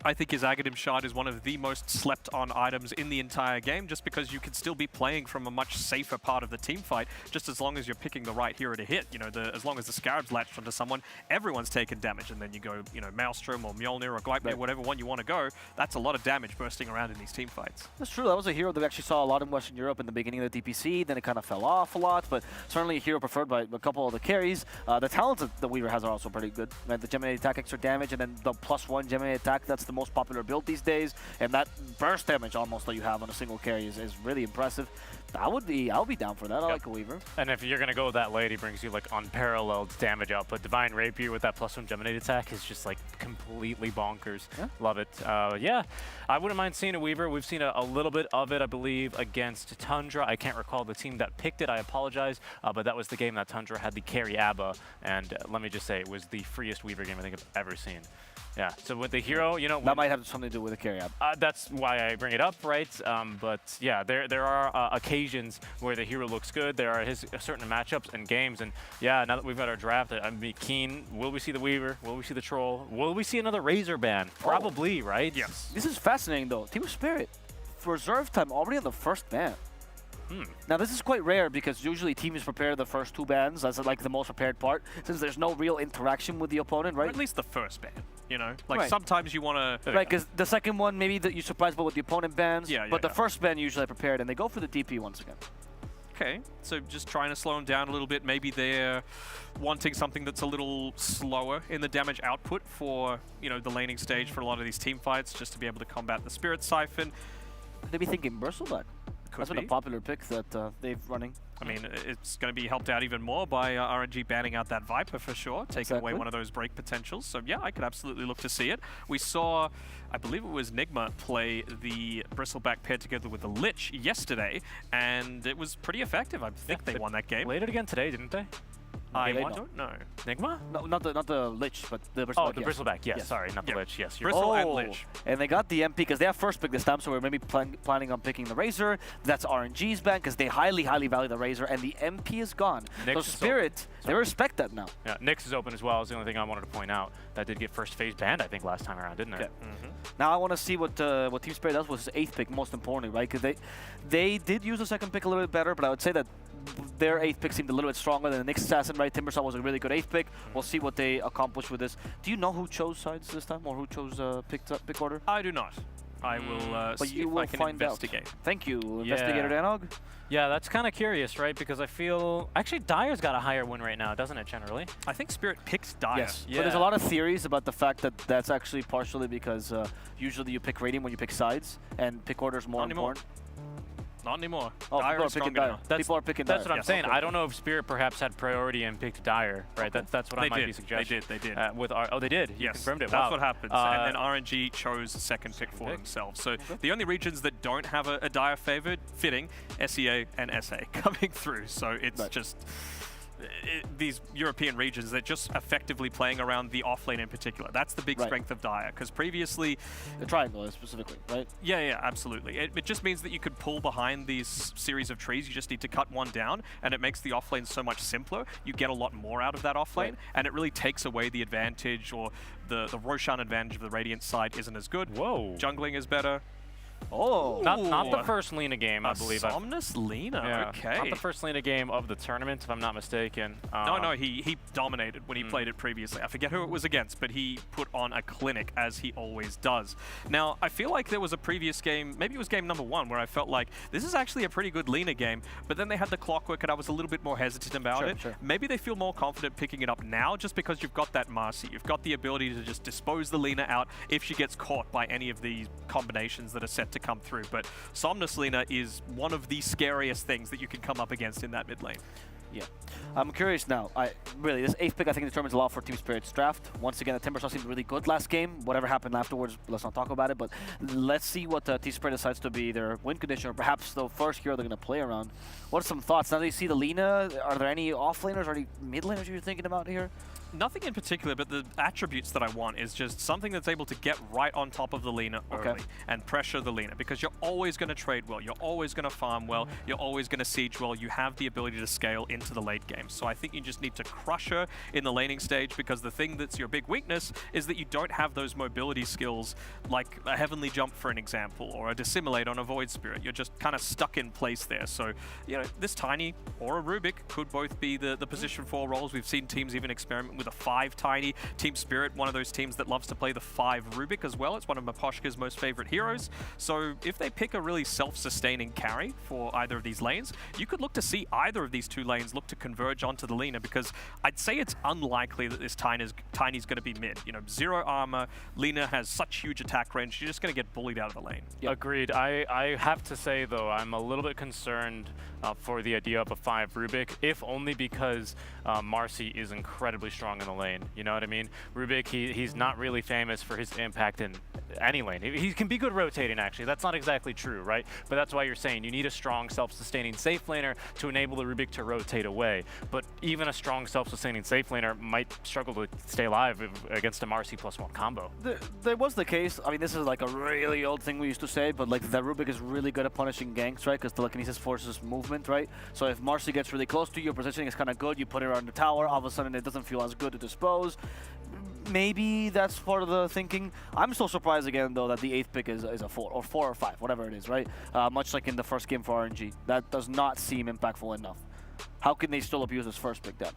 I think his Agadim Shard is one of the most slept on items in the entire game, just because you can still be playing from a much safer part of the team fight, just as long as you're picking the right hero to hit. You know, as long as the Scarab's latched onto someone, everyone's taking damage, and then you go, you know, Maelstrom or Mjolnir or Gleipnir, whatever one you want to go, that's a lot of damage bursting around in these team fights. That's true. That was a hero that we actually saw a lot in Western Europe in the beginning of the DPC, then it kind of fell off a lot, but certainly a hero preferred by a couple of the carries. The talents that the Weaver has are also pretty good. Right? The Gemini attack extra damage, and then the +1 Gemini attack, that's the most popular build these days, and that burst damage almost that you have on a single carry is really impressive. I'll be down for that. I like a Weaver. And if you're gonna go that late, he brings you like unparalleled damage output. Divine Rapier with that +1 Gemini attack is just like completely bonkers. Yeah. Love it. Yeah, I wouldn't mind seeing a Weaver. We've seen a little bit of it, I believe, against Tundra. I can't recall the team that picked it. I apologize, but that was the game that Tundra had the carry ABBA, and let me just say it was the freest Weaver game I think I've ever seen. Yeah, so with the hero, you know... That might have something to do with the carry up. That's why I bring it up, right? But yeah, there are occasions where the hero looks good. There are certain matchups and games. And yeah, now that we've got our draft, I'd be keen. Will we see the Weaver? Will we see the Troll? Will we see another Razor ban? Probably, right? Yes. This is fascinating, though. Team Spirit, for reserve time, already on the first ban. Now, this is quite rare because usually teams prepare the first 2 bans. That's like the most prepared part, since there's no real interaction with the opponent, right? Or at least the first ban, you know? Like, sometimes you want to... Right, because the second one, maybe that you're surprised about what the opponent bans, but the first ban usually prepared, and they go for the DP once again. Okay, so just trying to slow them down a little bit. Maybe they're wanting something that's a little slower in the damage output for, you know, the laning stage for a lot of these team fights, just to be able to combat the Spirit Siphon. Could they be thinking Bristleback? That's been a popular pick that they've running. I mean, it's going to be helped out even more by RNG banning out that Viper for sure, taking away one of those break potentials. So yeah, I could absolutely look to see it. We saw, I believe it was Nigma play the Bristleback paired together with the Lich yesterday, and it was pretty effective. I think they won that game. Played it again today, didn't they? I don't know. Nigma? No, not the Lich, but the Bristleback. Oh, the Bristleback, yes. Sorry, not the Lich, yes. Bristle and Lich. And they got the MP because they have first pick this time, so we're maybe planning on picking the Razor. That's RNG's ban because they highly value the Razor, and the MP is gone. So Spirit, they respect that now. Yeah, Nyx is open as well, is the only thing I wanted to point out. That did get first phase banned, I think, last time around, didn't it? Now I want to see what Team Spirit does with his 8th pick, most importantly, right? Because they did use the second pick a little bit better, but I would say that their 8th pick seemed a little bit stronger than the Nyx Assassin, right? Timbersaw was a really good 8th pick. We'll see what they accomplish with this. Do you know who chose sides this time, or who chose pick order? I do not. I will but see you if will I can find investigate. Out. Thank you, Investigator Danog. Yeah, that's kind of curious, right? Because I feel... Actually, Dire's got a higher win right now, doesn't it, generally? I think Spirit picks Dire. Yes, but there's a lot of theories about the fact that that's actually partially because usually you pick Radiant when you pick sides, and pick order is more important. Not anymore. Oh, Dire people are is picking stronger Dire. now. People are picking Dire. That's what I'm saying. I don't know if Spirit perhaps had priority and picked Dire, right? That's what I might be suggesting. They did. Oh, they did? You Yes. confirmed it. That's wow. what happens. And then RNG chose second pick for themselves. So the only regions that don't have a Dire favored, fitting, SEA and SA coming through. So it's just... these European regions, they're just effectively playing around the offlane in particular. That's the big strength of Dire, because previously... The triangle specifically, right? Yeah, absolutely. It just means that you could pull behind these series of trees. You just need to cut one down, and it makes the offlane so much simpler. You get a lot more out of that offlane, and it really takes away the advantage, or the Roshan advantage of the Radiant side isn't as good. Whoa. Jungling is better. Oh, not the first Lina game, I believe. Somnus Lina, okay. Not the first Lina game of the tournament, if I'm not mistaken. No, he dominated when he played it previously. I forget who it was against, but he put on a clinic, as he always does. Now, I feel like there was a previous game, maybe it was game number 1, where I felt like, this is actually a pretty good Lina game, but then they had the clockwork, and I was a little bit more hesitant about it. Maybe they feel more confident picking it up now, just because you've got that Marcy. You've got the ability to just dispose the Lina out if she gets caught by any of these combinations that are set to come through. But Somnus Lina is one of the scariest things that you can come up against in that mid lane. Yeah. I'm curious now. Really, this 8th pick I think determines a lot for Team Spirit's draft. Once again, the Timbersaw seemed really good last game. Whatever happened afterwards, let's not talk about it. But let's see what Team Spirit decides to be their win condition, or perhaps the first hero they're going to play around. What are some thoughts? Now that you see the Lina, are there any offlaners or any mid laners you're thinking about here? Nothing in particular, but the attributes that I want is just something that's able to get right on top of the Lina early and pressure the Lina, because you're always going to trade well, you're always going to farm well, you're always going to siege well, you have the ability to scale into the late game. So I think you just need to crush her in the laning stage, because the thing that's your big weakness is that you don't have those mobility skills like a Heavenly Jump, for an example, or a Dissimulate on a Void Spirit. You're just kind of stuck in place there. So, you know, this Tiny or a Rubik could both be the position 4 roles. We've seen teams even experiment with a 5 Tiny. Team Spirit, one of those teams that loves to play the 5 Rubik as well. It's one of Maposhka's most favorite heroes. So if they pick a really self-sustaining carry for either of these lanes, you could look to see either of these 2 lanes look to converge onto the Lina, because I'd say it's unlikely that this Tiny's going to be mid. You know, 0 armor, Lina has such huge attack range, you're just going to get bullied out of the lane. Agreed. I have to say, though, I'm a little bit concerned for the idea of a 5 Rubik, if only because Marcy is incredibly strong in the lane. You know what I mean? Rubik, he's not really famous for his impact in any lane. He can be good rotating, actually. That's not exactly true, right? But that's why you're saying you need a strong, self-sustaining safe laner to enable the Rubik to rotate away. But even a strong, self-sustaining safe laner might struggle to stay alive against a Marcy +1 combo. There was the case. I mean, this is like a really old thing we used to say, but like the Rubik is really good at punishing ganks, right? Because telekinesis forces movement, right? So if Marcy gets really close to you, your positioning is kind of good. You put her on the tower, all of a sudden it doesn't feel as good to dispose. Maybe that's part of the thinking. I'm still surprised again, though, that the 8th pick is a 4 or 5, whatever it is, right? Much like in the first game for RNG. That does not seem impactful enough. How can they still abuse this first pick then?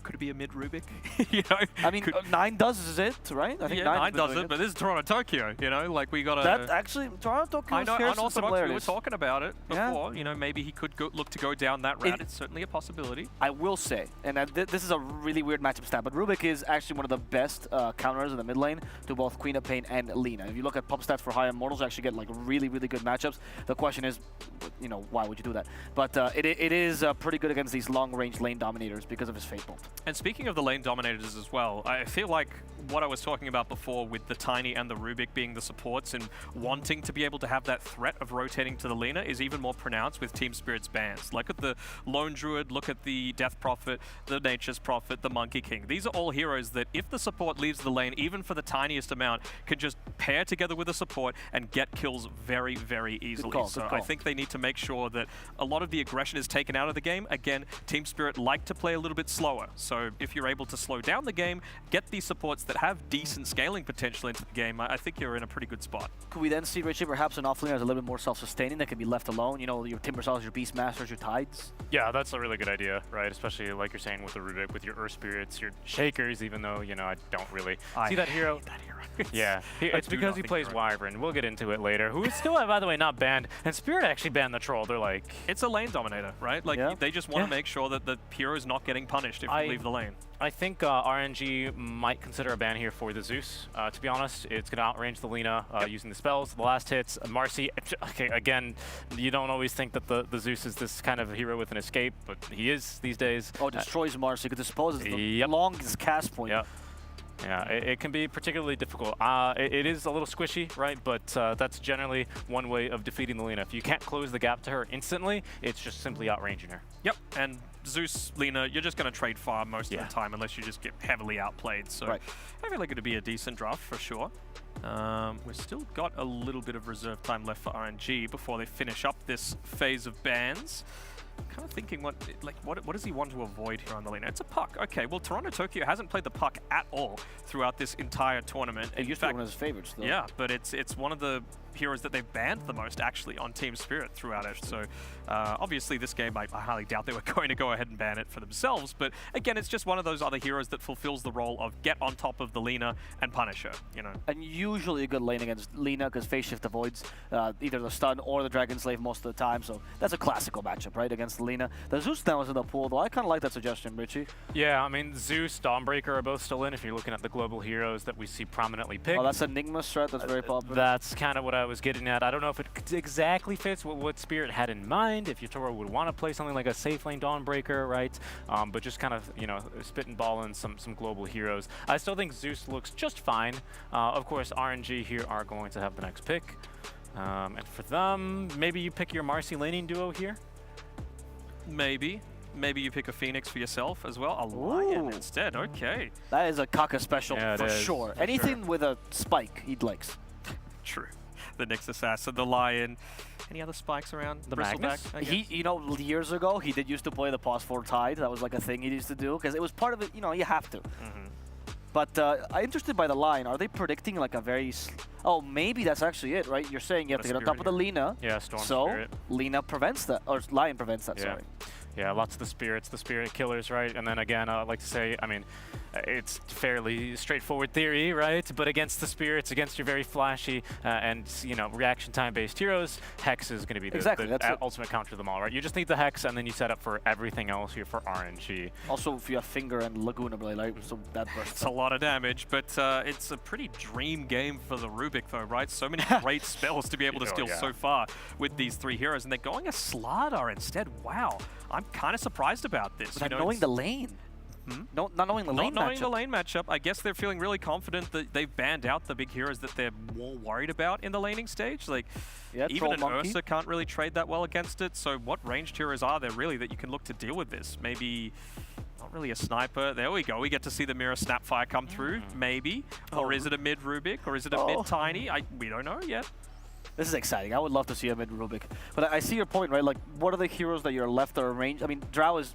Could it be a mid Rubik? You know, I mean, 9 does it, right? I think yeah, 9 does it, but this is Toronto Tokyo. You know, like we got to. That actually, Toronto Tokyo. I know, unorthodox. We were talking about it before. Yeah. You know, maybe he could look to go down that route. It's certainly a possibility. I will say, and this is a really weird matchup stat, but Rubik is actually one of the best counters in the mid lane to both Queen of Pain and Lina. If you look at pop stats for high immortals, you actually get like really, really good matchups. The question is, you know, why would you do that? But it is pretty good against these long-range lane dominators because of his Fate Bolt. And speaking of the lane dominators as well, I feel like what I was talking about before with the Tiny and the Rubik being the supports and wanting to be able to have that threat of rotating to the Lina is even more pronounced with Team Spirit's bans. Look at the Lone Druid, look at the Death Prophet, the Nature's Prophet, the Monkey King. These are all heroes that if the support leaves the lane, even for the tiniest amount, can just pair together with a support and get kills very, very easily. So I think they need to make sure that a lot of the aggression is taken out of the game. Again, Team Spirit like to play a little bit slower. So if you're able to slow down the game, get these supports that have decent scaling potential into the game, I think you're in a pretty good spot. Could we then see, Richie, perhaps an offlaner as a little bit more self-sustaining that can be left alone? You know, your Timbersaws, your Beastmasters, your Tides? Yeah, that's a really good idea, right? Especially like you're saying with the Rubik, with your Earth Spirits, your Shakers, even though, you know, I don't really see that hero. Yeah, it's because he plays Wyvern. We'll get into it later. Who is still, by the way, not banned. And Spirit actually banned the Troll. They're like... It's a lane dominator, right? Like, they just want to make sure that the hero is not getting punished if you leave the lane. I think RNG might consider a ban here for the Zeus. To be honest, it's going to outrange the Lina using the spells, the last hits. Marcy, okay, again, you don't always think that the Zeus is this kind of a hero with an escape, but he is these days. Oh, destroys Marcy, because disposes the longest cast point. Yeah, it can be particularly difficult. It is a little squishy, right? But that's generally one way of defeating the Lina. If you can't close the gap to her instantly, it's just simply outranging her. Yep, and Zeus, Lina, you're just going to trade farm most of the time unless you just get heavily outplayed. So I feel like it'd be a decent draft for sure. We've still got a little bit of reserve time left for RNG before they finish up this phase of bans. I'm kind of thinking what does he want to avoid here on the lane? It's a puck. Okay, well, Toronto Tokyo hasn't played the puck at all throughout this entire tournament. It used to be one of his favorites, though. Yeah, but it's one of the heroes that they've banned the most, actually, on Team Spirit throughout it. So, obviously, this game, I highly doubt they were going to go ahead and ban it for themselves. But, again, it's just one of those other heroes that fulfills the role of get on top of the Lina and punish her, you know. And usually a good lane against Lina, because Phase Shift avoids either the stun or the Dragon Slave most of the time. So, that's a classical matchup, right, against Lina. The Zeus now is in the pool, though. I kind of like that suggestion, Richie. Yeah, I mean, Zeus, Dawnbreaker are both still in if you're looking at the global heroes that we see prominently picked. Oh, that's Enigma strat. That's very popular. That's kind of what I I was getting at. I don't know if it exactly fits what Spirit had in mind, if Yatoro would want to play something like a safe lane Dawnbreaker, right? But just kind of, you know, spit and ball in some global heroes. I still think Zeus looks just fine. Of course, RNG here are going to have the next pick. And for them, maybe you pick your Marcy laning duo here? Maybe. Maybe you pick a Phoenix for yourself as well. A Lion instead, okay. That is a Kaka special for is, sure. for Anything with a spike, he likes. True. The next assassin, the Lion. Any other spikes around? The Bristleback, Magnus? I guess? He, you know, years ago, he did used to play the pause 4 Tide. That was like a thing he used to do, because it was part of it, you know, you have to. But I'm interested by the line. Are they predicting like a very... Oh, maybe that's actually it, right? You're saying you have to get on top of the Lina. Yeah, Storm so Spirit. Lina prevents that, or Lion prevents that, Yeah. sorry. Yeah, lots of the spirit killers, right? And then again, I'd like to say, I mean, it's fairly straightforward theory, right? But against the spirits, against your very flashy and, you know, reaction time-based heroes, Hex is going to be the ultimate counter to them all, right? You just need the Hex, and then you set up for everything else here for RNG. Also, if you have Finger and Laguna Blade, like, so that bursts. It's a lot of damage, but it's a pretty dream game for the Rubik, though, right? So many great spells to be able to steal so far with these 3 heroes, and they're going a Slardar instead. Wow, I'm kind of surprised about this. Not knowing the lane. Not knowing the lane matchup. Not knowing the lane matchup. I guess they're feeling really confident that they've banned out the big heroes that they're more worried about in the laning stage. Like, even an Ursa can't really trade that well against it. So what ranged heroes are there really that you can look to deal with this? Maybe not really a sniper. There we go. We get to see the Mirror Snapfire come through, maybe. Or is it a mid Rubik? Or is it a mid Tiny? We don't know yet. This is exciting. I would love to see a mid Rubik. But I see your point, right? Like, what are the heroes that you're left that are ranged? I mean, Drow is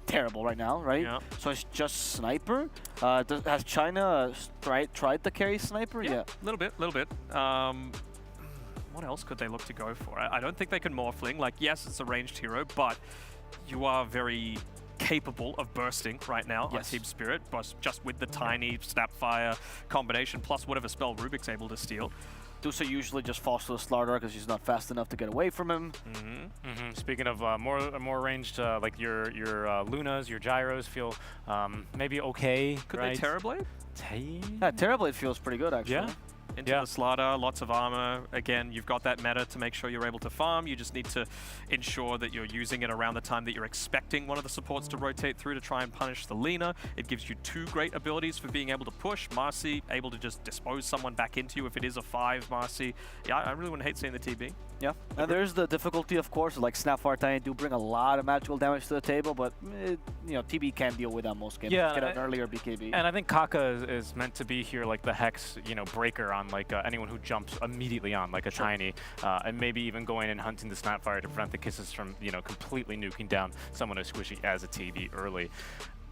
terrible right now, right? Yeah. So it's just Sniper. Has China tried to carry Sniper? Yeah. A little bit. What else could they look to go for? I don't think they can Morphling. Like, yes, it's a ranged hero, but you are very capable of bursting right now on Team Spirit, just with the tiny Snapfire combination, plus whatever spell Rubik's able to steal. Dusa usually just falls to the Slardar because she's not fast enough to get away from him. Speaking of more ranged, like your Lunas, your Gyros feel maybe okay. Could they Terrorblade? Yeah, Terrorblade feels pretty good actually. Yeah. Into the Slardar, lots of armor. Again, you've got that meta to make sure you're able to farm. You just need to ensure that you're using it around the time that you're expecting one of the supports to rotate through to try and punish the Lina. It gives you 2 great abilities for being able to push. Marcy, able to just dispose someone back into you if it is a 5 Marcy. Yeah, I really wouldn't hate seeing the TB. Yeah, and there's the difficulty, of course. Like Snapfire Tiny do bring a lot of magical damage to the table, but you know, TB can deal with that most games. Yeah, get an earlier BKB. And I think Kaka is meant to be here like the Hex, you know, breaker on like anyone who jumps immediately on like a Tiny, and maybe even going and hunting the Snapfire to prevent the kisses from, you know, completely nuking down someone as squishy as a TB early.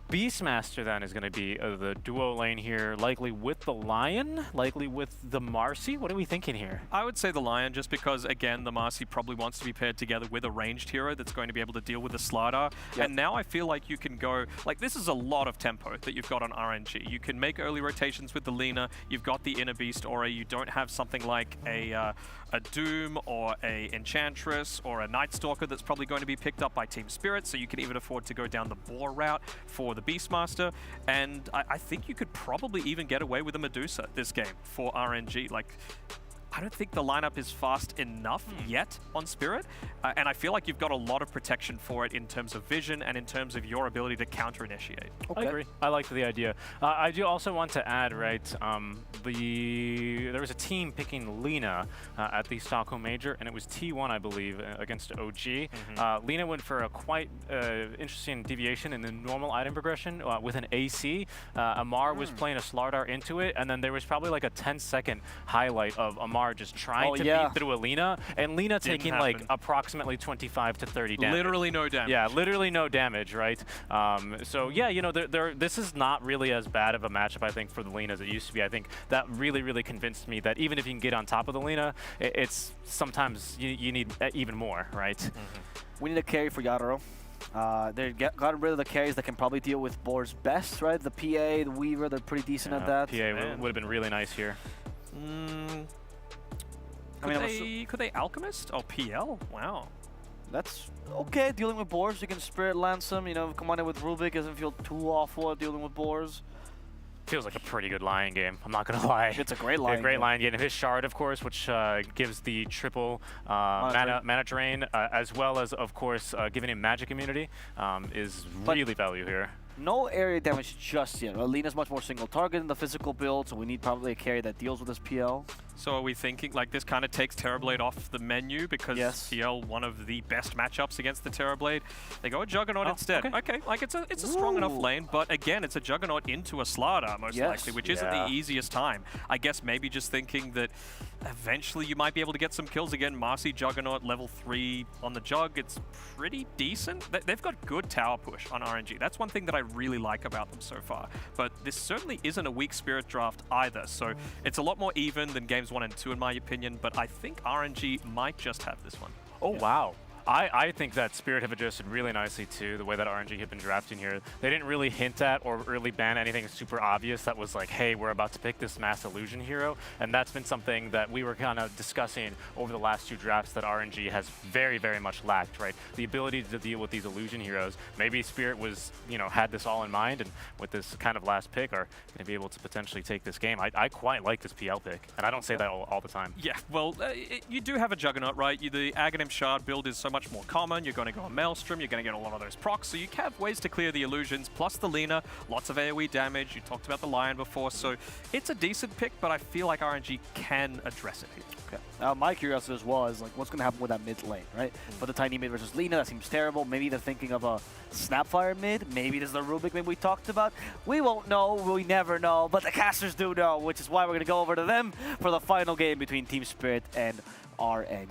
Beastmaster then is going to be the duo lane here, likely with the Lion, likely with the Marcy. What are we thinking here? I would say the Lion, just because, again, the Marcy probably wants to be paired together with a ranged hero that's going to be able to deal with the Slardar. Yep. And now I feel like you can go, like, this is a lot of tempo that you've got on RNG. You can make early rotations with the Lina, you've got the Inner Beast aura, you don't have something like a Doom or a Enchantress or a Night Stalker that's probably going to be picked up by Team Spirit, so you can even afford to go down the Boar route for the Beastmaster, and I think you could probably even get away with a Medusa this game for RNG. Like, I don't think the lineup is fast enough yet on Spirit, and I feel like you've got a lot of protection for it in terms of vision and in terms of your ability to counter-initiate. Okay. I agree. I like the idea. I do also want to add, right, there was a team picking Lina at the Stockholm Major, and it was T1, I believe, against OG. Lina went for a quite interesting deviation in the normal item progression with an AC. Amar was playing a Slardar into it, and then there was probably like a 10-second highlight of Amar just trying to beat through a Lina, and Lina taking like approximately 25 to 30 damage. Literally no damage. Yeah, literally no damage, right? So yeah, you know, this is not really as bad of a matchup, I think, for the Lina as it used to be. I think that really convinced me that even if you can get on top of the Lina, it's sometimes you need even more, right? We need a carry for Yatoro. They got rid of the carries that can probably deal with boards best, right? The PA, the Weaver, they're pretty decent at that. PA would have been really nice here. Could they Alchemist? Oh, PL? Wow. That's okay, dealing with boars. You can Spirit Lance them, you know, combine it with Rubik, doesn't feel too awful at dealing with boars. Feels like a pretty good Lion game, I'm not gonna lie. It's a great Lion a great game. Lion game. His Shard, of course, which gives the triple mana drain, as well as, of course, giving him magic immunity, is really value here. No area damage just yet. Lena's much more single target in the physical build, so we need probably a carry that deals with this PL. So are we thinking like this kind of takes Terrorblade off the menu because PL one of the best matchups against the Terrorblade? They go a Juggernaut instead. Okay, like it's a strong enough lane, but again, it's a Juggernaut into a Slardar most likely, which isn't the easiest time. I guess maybe just thinking that eventually you might be able to get some kills again. Marcy Juggernaut level 3 on the Jug, it's pretty decent. They've got good tower push on RNG. That's one thing that I really like about them so far. But this certainly isn't a weak Spirit draft either, so it's a lot more even than games 1 and 2 in my opinion, but I think RNG might just have this one. Oh, wow. I think that Spirit have adjusted really nicely too, the way that RNG have been drafting here. They didn't really hint at or really ban anything super obvious that was like, hey, we're about to pick this Mass Illusion hero. And that's been something that we were kind of discussing over the last 2 drafts that RNG has very, very much lacked, right? The ability to deal with these Illusion heroes. Maybe Spirit was, had this all in mind, and with this kind of last pick are going to be able to potentially take this game. I quite like this PL pick, and I don't say that all the time. Yeah, well, you do have a Juggernaut, right? The Aghanim Shard build is so much more common. You're going to go on Maelstrom, you're going to get a lot of those procs, so you have ways to clear the illusions, plus the Lina, lots of AoE damage. You talked about the Lion before, so it's a decent pick, but I feel like RNG can address it here. Okay. Now, my curiosity as well is like, what's going to happen with that mid lane, right? For the tiny mid versus Lina, that seems terrible. Maybe they're thinking of a Snapfire mid. Maybe this is the Rubik mid we talked about. We won't know. We never know. But the casters do know, which is why we're going to go over to them for the final game between Team Spirit and RNG.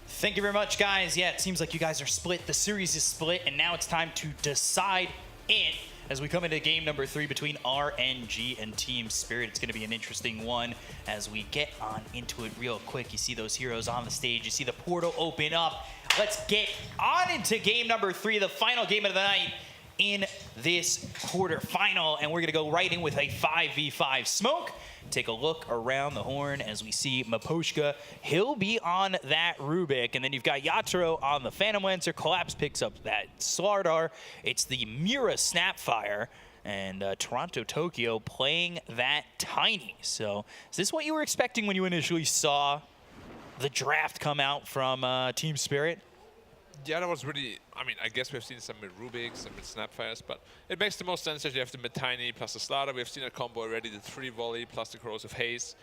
Thank you very much, guys. Yeah, it seems like you guys are split. The series is split, and now it's time to decide it as we come into game number 3 between RNG and Team Spirit. It's going to be an interesting one as we get on into it real quick. You see those heroes on the stage. You see the portal open up. Let's get on into game number 3, the final game of the night in this quarterfinal, and we're going to go right in with a 5v5 smoke. Take a look around the horn as we see Maposhka. He'll be on that Rubik. And then you've got Yatoro on the Phantom Lancer. Collapse picks up that Slardar. It's the Mira Snapfire. And Toronto Tokyo playing that Tiny. So is this what you were expecting when you initially saw the draft come out from Team Spirit? Yeah, that was really, I guess we've seen some with Rubiks, some with Snapfires, but it makes the most sense that you have the mid-tiny plus the Slardar. We've seen a combo already, the 3-volley plus the Corrosive Haze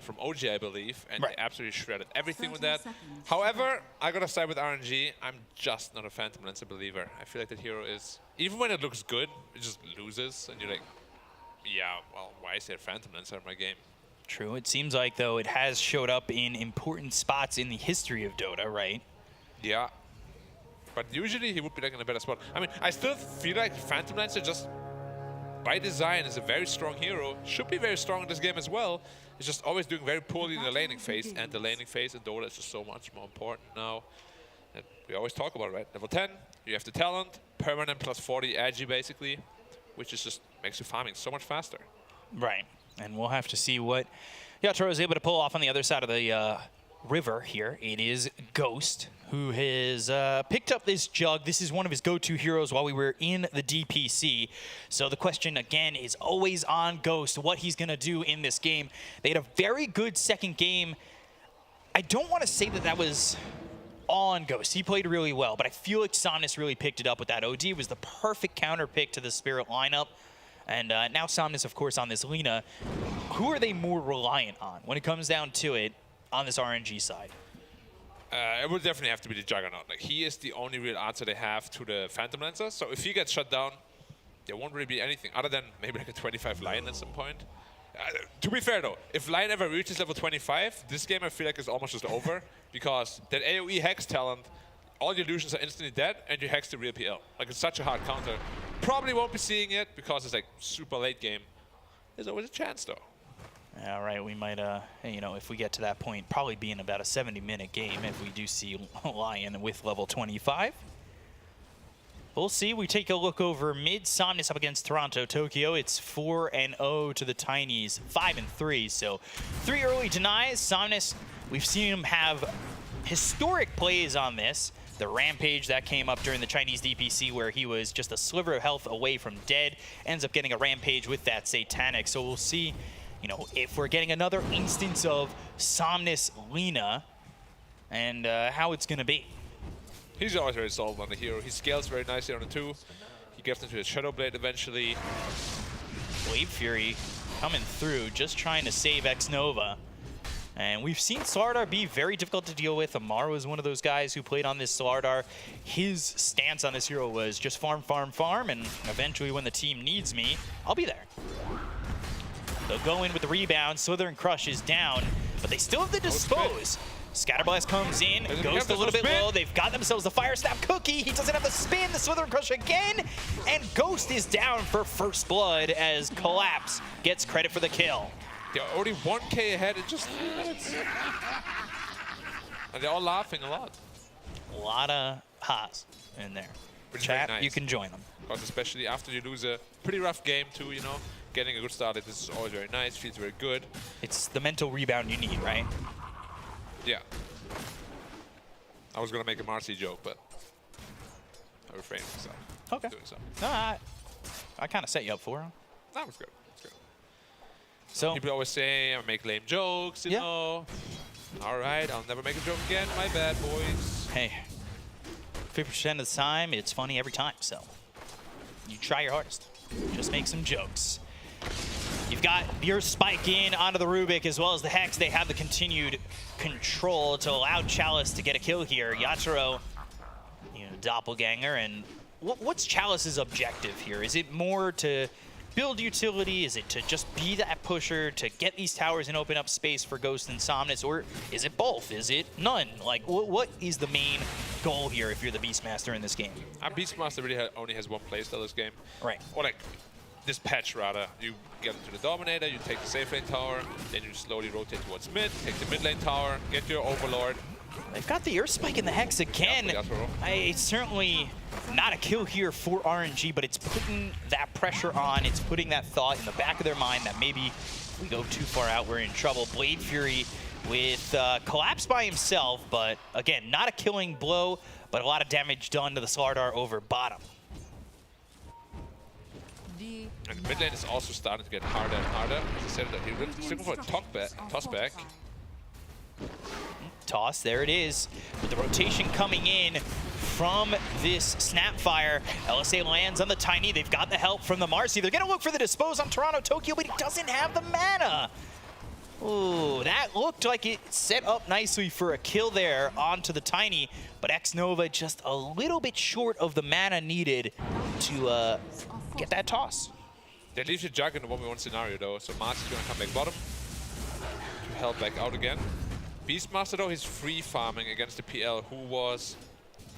from OG, I believe, and they absolutely shredded everything with that. However, I gotta side with RNG. I'm just not a Phantom Lancer believer. I feel like that hero is, even when it looks good, it just loses, and you're like, yeah, well, why is there Phantom Lancer in my game? True. It seems like, though, it has showed up in important spots in the history of Dota, right? Yeah. But usually he would be like in a better spot. I still feel like Phantom Lancer just by design is a very strong hero. Should be very strong in this game as well. It's just always doing very poorly in the laning phase. And the laning phase in Dota is just so much more important now. And we always talk about it, right? Level 10, you have the talent, permanent plus 40 agi basically, which is just makes you farming so much faster. Right. And we'll have to see what Yatoro is able to pull off on the other side of the river here. It is Ghost, who has picked up this Jug. This is one of his go-to heroes while we were in the DPC. So the question, again, is always on Ghost, what he's going to do in this game. They had a very good second game. I don't want to say that that was all on Ghost. He played really well, but I feel like Somnus really picked it up with that. OD was the perfect counter pick to the Spirit lineup. And now Somnus, of course, on this Lina. Who are they more reliant on when it comes down to it on this RNG side? It would definitely have to be the Juggernaut. Like, he is the only real answer they have to the Phantom Lancer. So if he gets shut down, there won't really be anything other than maybe like a 25 Lion at some point. To be fair though, if Lion ever reaches level 25, this game I feel like is almost just over because that AoE Hex talent, all the illusions are instantly dead and you Hex the real PL. Like, it's such a hard counter. Probably won't be seeing it because it's like super late game. There's always a chance though. All right, we might, if we get to that point, probably be in about a 70-minute game if we do see Lion with level 25. We'll see. We take a look over mid. Somnus up against Toronto Tokyo. It's 4-0 to the Tinies, 5-3. So 3 early denies. Somnus, we've seen him have historic plays on this. The Rampage that came up during the Chinese DPC where he was just a sliver of health away from dead, ends up getting a Rampage with that Satanic. So we'll see, you know, if we're getting another instance of Somnus Lina and how it's going to be. He's always very solid on the hero. He scales very nicely on the 2. He gets into his Shadow Blade eventually. Blade Fury coming through, just trying to save X-Nova. And we've seen Slardar be very difficult to deal with. Amaru is one of those guys who played on this Slardar. His stance on this hero was just farm, farm, farm, and eventually when the team needs me, I'll be there. They'll go in with the rebound. Slither Crush is down, but they still have the Dispose. Scatterblast comes in, goes a little bit low. They've got themselves the Fire Snap Cookie. He doesn't have the spin, the Slither Crush again. And Ghost is down for first blood as Collapse gets credit for the kill. They're already 1K ahead in just 3 minutes. And they're all laughing a lot. A lot of ha's in there. Which is Chat, very nice. you can join them. Because especially after you lose a pretty rough game too, you know, getting a good start at this is always very nice, feels very good. It's the mental rebound you need, right? Yeah. I was going to make a Marcy joke, but I refrained myself. Okay. Doing so. No, I kind of set you up for him. That was good. That's good. So people always say I make lame jokes, you know. All right, I'll never make a joke again. My bad, boys. Hey, 50% of the time, it's funny every time. So you try your hardest. Just make some jokes. You've got your spike in onto the Rubik as well as the Hex. They have the continued control to allow Chalice to get a kill here. Yatoro, you know, doppelganger. And what's Chalice's objective here? Is it more to build utility? Is it to just be that pusher, to get these towers and open up space for Ghost and Somnus? Or is it both? Is it none? Like, what is the main goal here if you're the Beastmaster in this game? Beastmaster really only has one playstyle this game. Right. Or like, this patch rather. You get into the Dominator, you take the safe lane tower, then you slowly rotate towards mid, take the mid lane tower, get your Overlord. They've got the Earth Spike in the Hex again. It's certainly not a kill here for RNG, but it's putting that pressure on. It's putting that thought in the back of their mind that maybe if we go too far out, we're in trouble. Blade Fury with Collapse by himself, but again, not a killing blow, but a lot of damage done to the Slardar over bottom. And the mid lane is also starting to get harder and harder. As I said, he's looking for a toss back. Toss, there it is. With the rotation coming in from this Snapfire, LSA lands on the Tiny. They've got the help from the Marcy. They're going to look for the Dispose on Toronto Tokyo, but he doesn't have the mana. Ooh, that looked like it set up nicely for a kill there onto the Tiny, but X-Nova just a little bit short of the mana needed to get that toss. That leaves you Jug in the 1v1 scenario though, so Marcy's going to come back bottom to help back out again. Beastmaster though, he's free farming against the PL, who was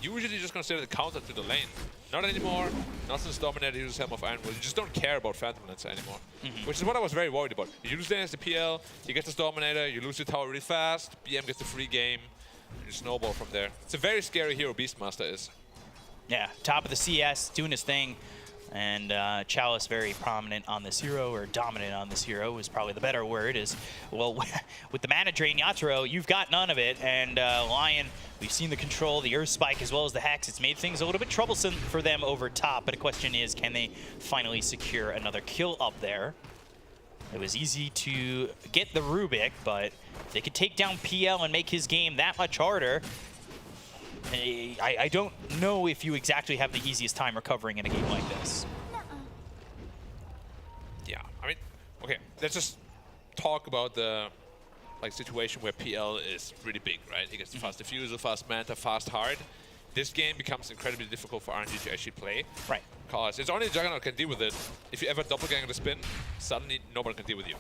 usually just going to sit at the counter to the lane. Not anymore, not since Dominator uses Helm of Iron. You just don't care about Phantom Lancer anymore, which is what I was very worried about. You use lane as the PL, you get this Dominator, you lose your tower really fast, BM gets the free game, and you snowball from there. It's a very scary hero, Beastmaster is. Yeah, top of the CS, doing his thing. And Chalice very prominent on this hero, or dominant on this hero is probably the better word, is, well, with the mana drain Yatoro, you've got none of it. And Lion, we've seen the control, the Earth Spike, as well as the Hex. It's made things a little bit troublesome for them over top, but the question is, can they finally secure another kill up there? It was easy to get the Rubik, but if they could take down PL and make his game that much harder, I don't know if you exactly have the easiest time recovering in a game like this. Yeah, I mean, okay, let's just talk about the situation where PL is really big, right? He gets the fast defusal, fast manta, fast hard. This game becomes incredibly difficult for RNG to actually play. Right. Because it's only the Juggernaut can deal with it. If you ever doppelganger the spin, suddenly nobody can deal with you.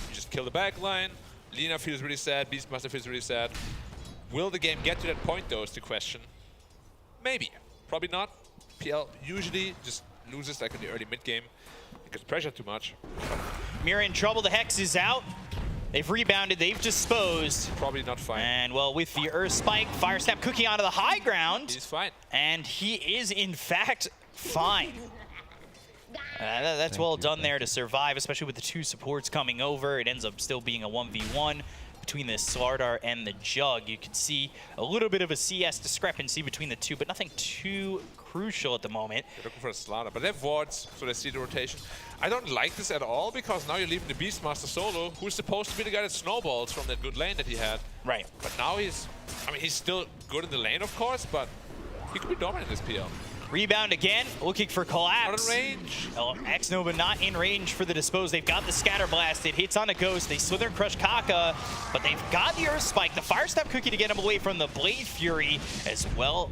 You just kill the backline, Lina feels really sad, Beastmaster feels really sad. Will the game get to that point, though, is the question. Maybe. Probably not. PL usually just loses like in the early mid-game. It gets pressured too much. Mira in trouble. The Hex is out. They've rebounded. They've disposed. Probably not fine. And, well, with the Earth Spike, Fire Snap Cookie onto the high ground. He's fine. And he is, in fact, fine. That's well done there to survive, especially with the two supports coming over. It ends up still being a 1v1. between the Slardar and the Jug. You can see a little bit of a CS discrepancy between the two, but nothing too crucial at the moment. They're looking for a Slardar, but they have wards, so they see the rotation. I don't like this at all, because now you're leaving the Beastmaster solo, who's supposed to be the guy that snowballs from that good lane that he had. Right. But now he's still good in the lane, of course, but he could be dominant in this PL. Rebound again, looking for collapse. Not in range. Oh, X-Nova not in range for the dispose. They've got the scatter blast. It hits on a ghost. They slither and crush Kaka, but they've got the Earth Spike, the Fire Snap Cookie to get him away from the Blade Fury, as well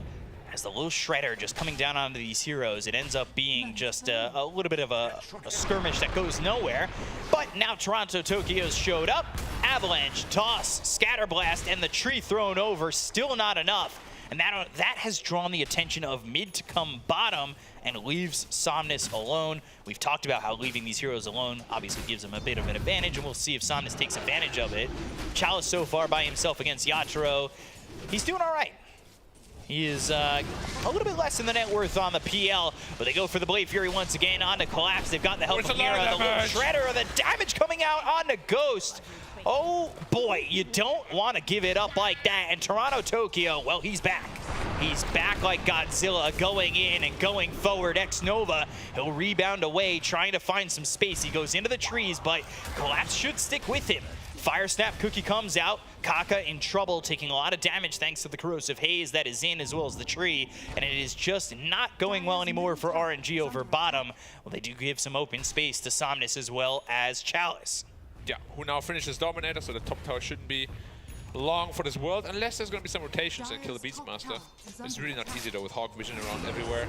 as the little Shredder just coming down onto these heroes. It ends up being just a little bit of a skirmish that goes nowhere. But now Toronto Tokyo's showed up. Avalanche, Toss, Scatter Blast, and the tree thrown over. Still not enough. And that has drawn the attention of mid to come bottom and leaves Somnus alone. We've talked about how leaving these heroes alone obviously gives them a bit of an advantage, and we'll see if Somnus takes advantage of it. Chalice so far by himself against Yatoro. He's doing all right. He is a little bit less than the net worth on the PL, but they go for the Blade Fury once again onto Collapse. They've got the help from Mira, the little Shredder, the damage coming out onto Ghost. Oh boy, you don't want to give it up like that. And Toronto Tokyo, well, he's back. He's back like Godzilla, going in and going forward. X-Nova, he'll rebound away, trying to find some space. He goes into the trees, but Collapse should stick with him. Fire Snap Cookie comes out. Kaka in trouble, taking a lot of damage thanks to the corrosive haze that is in, as well as the tree. And it is just not going well anymore for RNG over bottom. Well, they do give some open space to Somnus as well as Chalice. Yeah, who now finishes Dominator, so the top tower shouldn't be long for this world, unless there's going to be some rotations and kill the Beastmaster. It's really not easy though, with Hawk Vision around everywhere.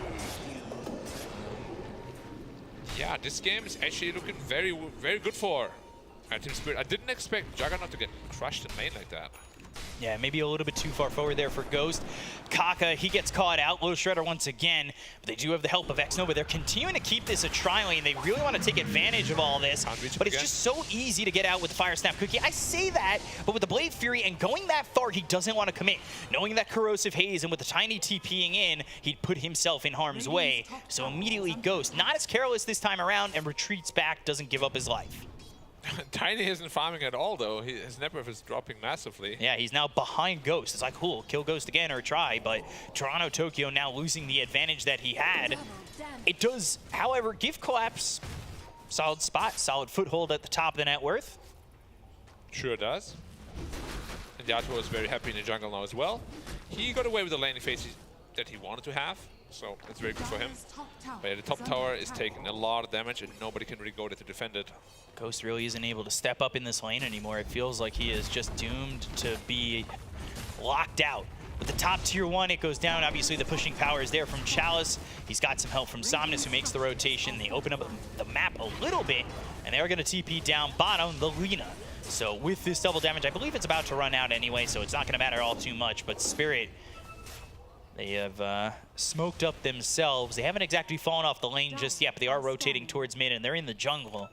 Yeah, this game is actually looking very, very good for Team Spirit. I didn't expect Juggernaut to get crushed in lane like that. Yeah, maybe a little bit too far forward there for Ghost. Kaka, he gets caught out. Low Shredder once again, but they do have the help of X-Nova. They're continuing to keep this a tri-lane. They really want to take advantage of all this, but it's just so easy to get out with the Fire Snap Cookie. I say that, but with the Blade Fury and going that far, he doesn't want to commit. Knowing that corrosive haze and with the tiny TPing in, he'd put himself in harm's way. So immediately Ghost, not as careless this time around, and retreats back, doesn't give up his life. Tiny isn't farming at all, though. His net worth is dropping massively. Yeah, he's now behind Ghost. It's like, cool, kill Ghost again or try, but Toronto Tokyo now losing the advantage that he had. It does, however, give Collapse solid spot, solid foothold at the top of the net worth. Sure does. And Yatoro is very happy in the jungle now as well. He got away with the laning phase that he wanted to have, so it's very good for him. But yeah, the top tower is taking a lot of damage and nobody can really go there to defend it. Ghost really isn't able to step up in this lane anymore. It feels like he is just doomed to be locked out. With the top tier 1, it goes down. Obviously, the pushing power is there from Chalice. He's got some help from Somnus, who makes the rotation. They open up the map a little bit, and they're going to TP down bottom, the Lina. So with this double damage, I believe it's about to run out anyway, so it's not going to matter all too much. But Spirit, they have smoked up themselves. They haven't exactly fallen off the lane just yet, but they are rotating towards mid, and they're in the jungle.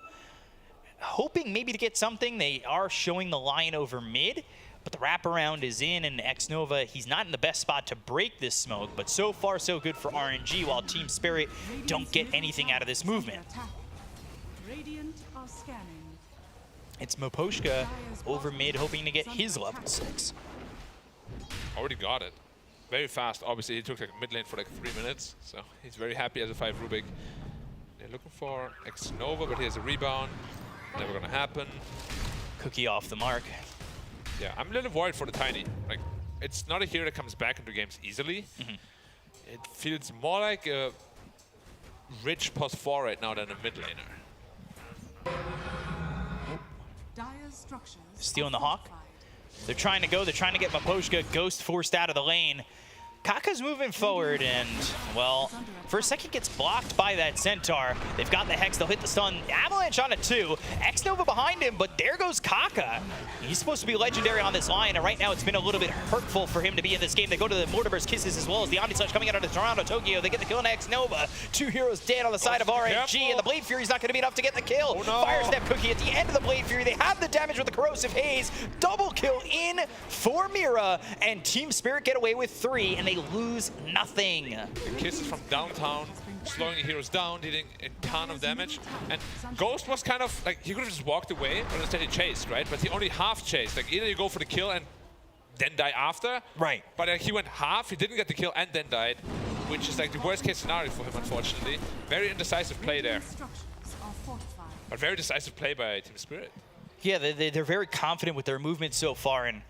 Hoping maybe to get something. They are showing the line over mid, but the wraparound is in, and X-Nova, he's not in the best spot to break this smoke, but so far so good for RNG, while Team Spirit don't get anything out of this movement. It's Moposhka over mid, hoping to get his level 6. Already got it. Very fast. Obviously, he took like mid lane for like 3 minutes, so he's very happy as a 5 Rubik. They're looking for X-Nova, but he has a rebound. Never gonna happen. Cookie off the mark. Yeah, I'm a little worried for the Tiny. Like, it's not a hero that comes back into games easily. It feels more like a rich +4 right now than a mid laner. Stealing the Hawk. They're trying to go. They're trying to get Moposhka. Ghost forced out of the lane. Kaka's moving forward, and, well, for a second gets blocked by that Centaur. They've got the Hex, they'll hit the stun. Avalanche on it too. X-Nova behind him, but there goes Kaka. He's supposed to be legendary on this line, and right now it's been a little bit hurtful for him to be in this game. They go to the Mortimer's Kisses as well as the Omni-Slash coming out of the Toronto Tokyo. They get the kill on X-Nova. 2 heroes dead on the side of RNG, and the Blade Fury's not going to be enough to get the kill. Fire Snap Cookie at the end of the Blade Fury. They have the damage with the Corrosive Haze. Double kill in for Mira, and Team Spirit get away with 3, and they lose nothing. The Kisses from downtown slowing the heroes down, dealing a ton of damage. And Ghost was kind of like, he could have just walked away, but instead he chased, right? But he only half chased. Like either you go for the kill and then die after. Right. But he went half, he didn't get the kill and then died, which is like the worst case scenario for him, unfortunately. Very indecisive play there. But very decisive play by Team Spirit. Yeah, they're very confident with their movement so far. And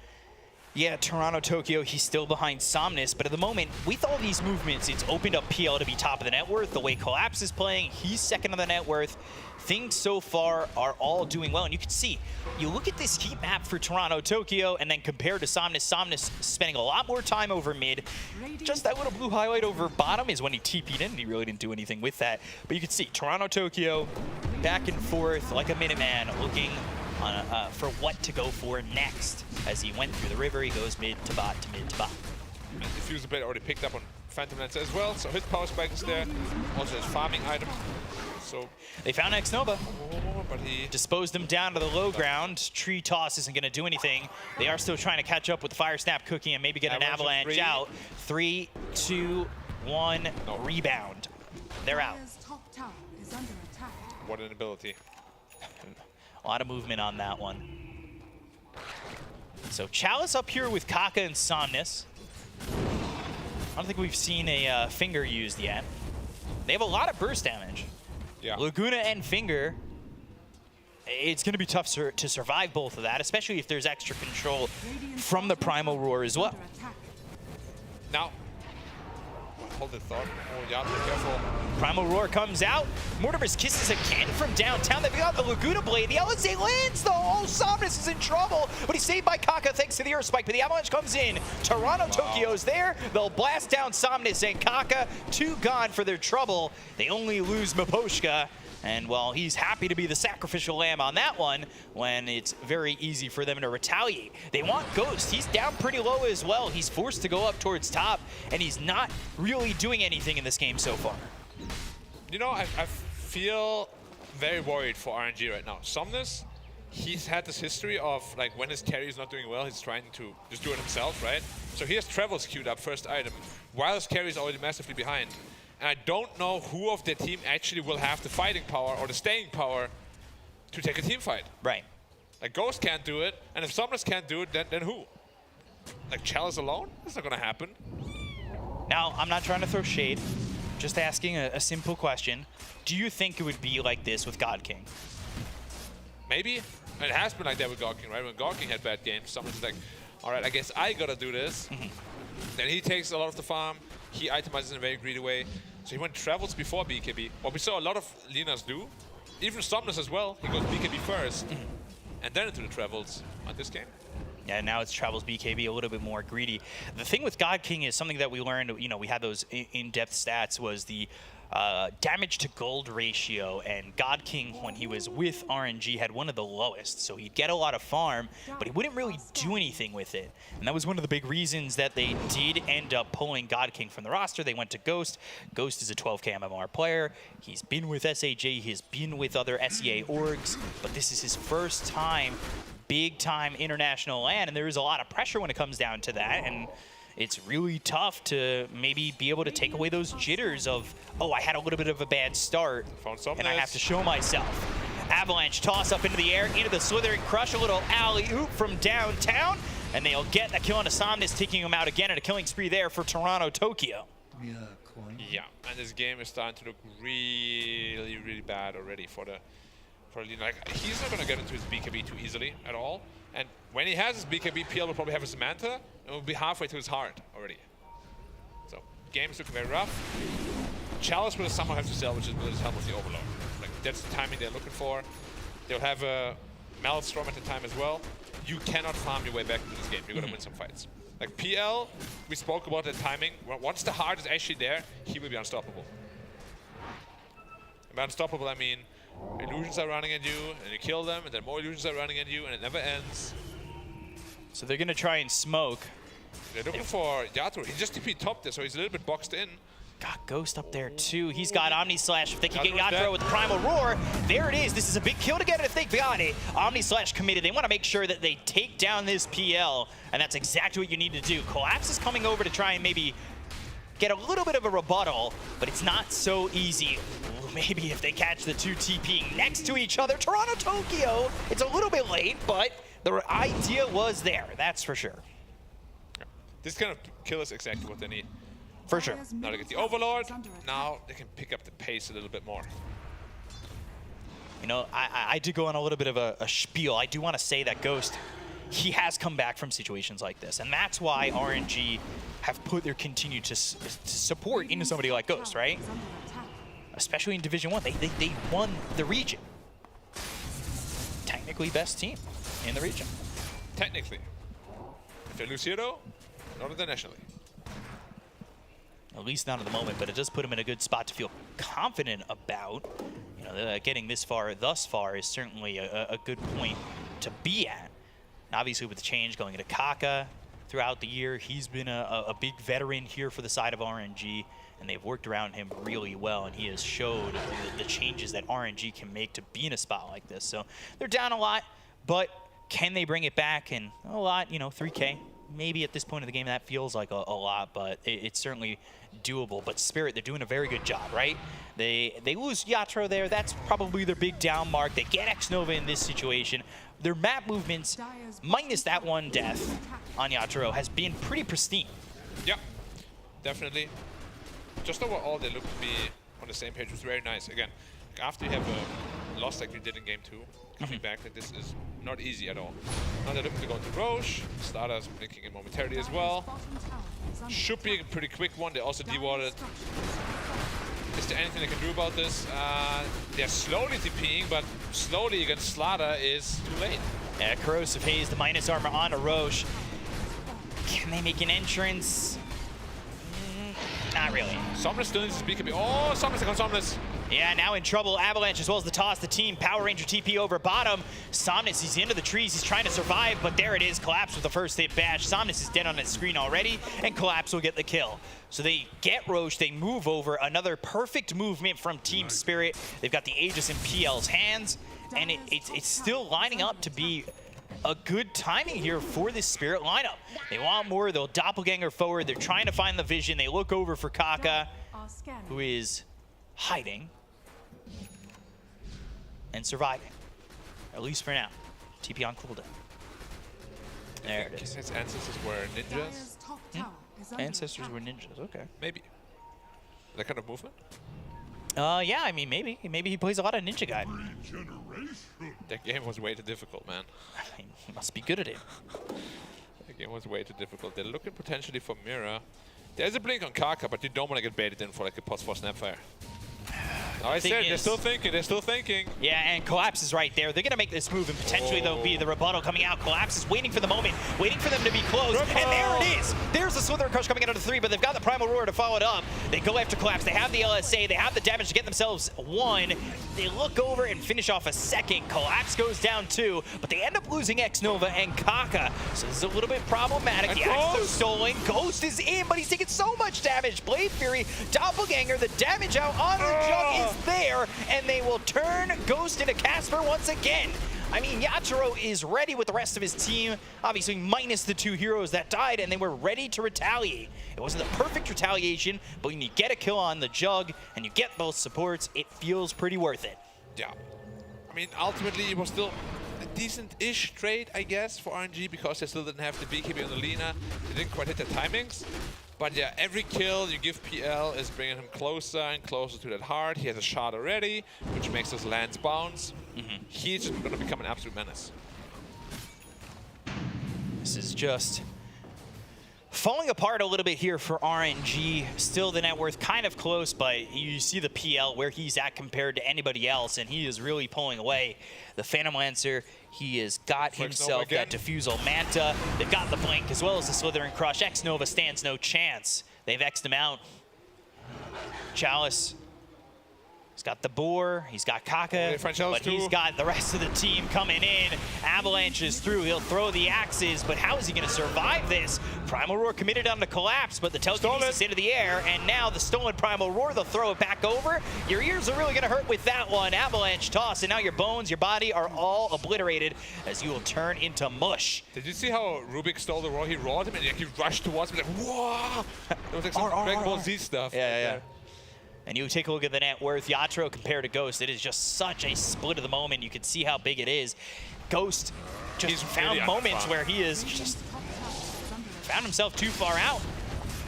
yeah, Toronto Tokyo, he's still behind Somnus, but at the moment, with all these movements, it's opened up PL to be top of the net worth. The way Collapse is playing, he's second on the net worth. Things so far are all doing well, and you can see, you look at this heat map for Toronto Tokyo, and then compared to Somnus, Somnus spending a lot more time over mid. Just that little blue highlight over bottom is when he TP'd in, and he really didn't do anything with that. But you can see, Toronto Tokyo, back and forth like a Minuteman, looking for what to go for next. As he went through the river, he goes mid to bot to mid to bot. And Diffuser Blade already picked up on Phantom Lance as well, so his power spike is there. Also his farming item. So they found X-Nova, but he disposed them down to the low ground. Tree toss isn't going to do anything. They are still trying to catch up with the Fire Snap cookie and maybe get an avalanche out. 3, 2, 1, rebound. They're out. What an ability. A lot of movement on that one. So Chalice up here with Kaka and Somnus. I don't think we've seen a Finger used yet. They have a lot of burst damage. Yeah. Laguna and Finger. It's going to be tough to survive both of that, especially if there's extra control from the Primal Roar as well. Now, hold the thought. Oh, yeah, be careful. Primal Roar comes out. Mortimer's Kisses again from downtown. They've got the Laguna Blade. The LSA lands though. Oh, Somnus is in trouble, but he's saved by Kaka thanks to the Earth Spike. But the Avalanche comes in. Toronto Tokyo's there. They'll blast down Somnus and Kaka. 2 gone for their trouble. They only lose Maposhka. And well, he's happy to be the sacrificial lamb on that one when it's very easy for them to retaliate. They want Ghost. He's down pretty low as well. He's forced to go up towards top, and he's not really doing anything in this game so far. You know, I feel very worried for RNG right now. Somnus, he's had this history of, like, when his carry is not doing well, he's trying to just do it himself, right? So he has Travels queued up, first item, while his carry is already massively behind. And I don't know who of their team actually will have the fighting power or the staying power to take a team fight. Right. Like, Ghost can't do it, and if Somnus can't do it, then who? Like, Chalice alone? That's not gonna happen. Now, I'm not trying to throw shade, just asking a simple question. Do you think it would be like this with God King? Maybe. And it has been like that with God King, right? When God King had bad games, someone's like, all right, I guess I gotta do this. Then he takes a lot of the farm, he itemizes in a very greedy way. So he went Travels before BKB. What we saw a lot of Linas do, even Somnus as well, he goes BKB first, and then into the Travels on this game. Yeah, now it's Travels BKB, a little bit more greedy. The thing with God King is something that we learned, you know, we had those in-depth stats, was the damage to gold ratio, and God King, when he was with RNG, had one of the lowest. So he'd get a lot of farm, but he wouldn't really do anything with it. And that was one of the big reasons that they did end up pulling God King from the roster. They went to Ghost. Ghost is a 12k MMR player. He's been with SAJ, he's been with other SEA orgs, but this is his first time, big time international LAN, and there is a lot of pressure when it comes down to that. And it's really tough to maybe be able to take away those jitters of, oh, I had a little bit of a bad start, and I have to show myself. Avalanche toss up into the air, into the Slithering Crush, a little alley-oop from downtown, and they'll get the kill on Somnus, taking him out again, and a killing spree there for Toronto Tokyo. Yeah, and this game is starting to look really, really bad already for the like, he's not gonna get into his BKB too easily at all. And when he has his BKB, PL will probably have his Manta, and will be halfway to his heart already. So, game's looking very rough. Chalice will somehow have to salvage his help with the Overlord. Like, that's the timing they're looking for. They'll have a Maelstrom at the time as well. You cannot farm your way back into this game. You're gonna win some fights. Like, PL, we spoke about the timing. Once the heart is actually there, he will be unstoppable. And by unstoppable, I mean, illusions are running at you, and you kill them, and then more illusions are running at you, and it never ends. So they're gonna try and smoke. They're looking for Yatoro. He just TP top there, so he's a little bit boxed in. Got Ghost up there too. He's got Omni Slash. If they can get Yatoro with the Primal Roar, there it is. This is a big kill to get it if they got it. Omni Slash committed. They want to make sure that they take down this PL, and that's exactly what you need to do. Collapse is coming over to try and maybe get a little bit of a rebuttal, but it's not so easy. Maybe if they catch the two TPing next to each other. Toronto, Tokyo, it's a little bit late, but the idea was there, that's for sure. This kind of kill is exactly what they need. For sure. Now they get the Overlord. Now they can pick up the pace a little bit more. You know, I did go on a little bit of a spiel. I do want to say that Ghost, he has come back from situations like this, and that's why RNG have put their continued to support into somebody like Ghost, right? Especially in Division 1. They won the region. Technically best team in the region. Technically. If they lose here though, not internationally. At least not at the moment, but it does put him in a good spot to feel confident about. You know, getting this far, thus far, is certainly a good point to be at. And obviously, with the change going into Kaka throughout the year, he's been a big veteran here for the side of RNG, and they've worked around him really well, and he has showed the changes that RNG can make to be in a spot like this. So they're down a lot, but can they bring it back? And a lot, you know, 3K. Maybe at this point of the game that feels like a lot, but it's certainly doable. But Spirit, they're doing a very good job, right? They lose Yatro there. That's probably their big down mark. They get Xnova in this situation. Their map movements, minus that one death on Yatro, has been pretty pristine. Yeah, definitely. Just overall, they look to be on the same page. It was very nice. Again, after you have a loss like you did in Game 2, coming back, like this is not easy at all. Now they're looking to go into Roche. Starter's blinking in momentarily as well. Should be a pretty quick one. They also dewarded. Is there anything they can do about this? They're slowly TPing, but slowly against Slaughter is too late. Yeah, Corrosive Haze, the minus armor on a Roche. Can they make an entrance? Not really. Somnus still needs to speak a bit. Oh, Somnus on Somnus. Yeah, now in trouble. Avalanche as well as the toss. The team Power Ranger TP over bottom. Somnus, he's into the trees. He's trying to survive, but there it is. Collapse with the first hit bash. Somnus is dead on his screen already, and Collapse will get the kill. So they get Roche. They move over. Another perfect movement from Team Spirit. They've got the Aegis in PL's hands, and it's still lining up to be a good timing here for this Spirit lineup. They want more. They'll doppelganger forward. They're trying to find the vision. They look over for Kaka, who is hiding and surviving, at least for now. TP on cooldown. There it is. His ancestors were ninjas? Ancestors were ninjas, okay. Maybe. That kind of movement? Yeah, I mean, maybe. Maybe he plays a lot of Ninja Guide. That game was way too difficult, man. He must be good at it. That game was way too difficult. They're looking potentially for Mira. There's a blink on Kaka, but you don't want to get baited in for like a pause for Snapfire. I said, they're still thinking. Yeah, and Collapse is right there. They're going to make this move, and potentially there'll be the rebuttal coming out. Collapse is waiting for the moment, waiting for them to be close. And there it is. There's the Slither Crush coming out of the 3, but they've got the Primal Roar to follow it up. They go after Collapse. They have the LSA. They have the damage to get themselves 1. They look over and finish off a second. Collapse goes down 2, but they end up losing Xnova and Kaka. So this is a little bit problematic. The axes are stolen. Ghost is in, but he's taking so much damage. Blade Fury, Doppelganger, the damage out on the jug is there, and they will turn Ghost into Casper once again. I mean, Yatoro is ready with the rest of his team, obviously minus the 2 heroes that died, and they were ready to retaliate. It wasn't the perfect retaliation, but when you get a kill on the jug and you get both supports, it feels pretty worth it. Yeah. I mean, ultimately, it was still a decent-ish trade, I guess, for RNG, because they still didn't have the BKB on the Lina. They didn't quite hit their timings. But yeah, every kill you give PL is bringing him closer and closer to that heart. He has a shot already, which makes his lands bounce. He's just going to become an absolute menace. This is just falling apart a little bit here for RNG. Still the net worth kind of close, but you see the PL where he's at compared to anybody else, and he is really pulling away. The Phantom Lancer, he has got himself that Diffusal Manta. They've got the Blink as well as the Slithering Crush. Xnova stands no chance. They've X'd him out. Chalice He's got the Boar, he's got Kaka, but he's got the rest of the team coming in. Avalanche is through, he'll throw the axes, but how is he gonna survive this? Primal Roar committed on the collapse, but the telekinesis into the air, and now the stolen Primal Roar, they'll throw it back over. Your ears are really gonna hurt with that one. Avalanche toss, and now your bones, your body are all obliterated as you will turn into mush. Did you see how Rubik stole the Roar? He roared him and he rushed towards me like, whoa! It was like some Dragon Ball Z stuff. Yeah. And you take a look at the net worth, Yatro compared to Ghost, it is just such a split of the moment. You can see how big it is. Ghost just found really moments where he is just found himself too far out.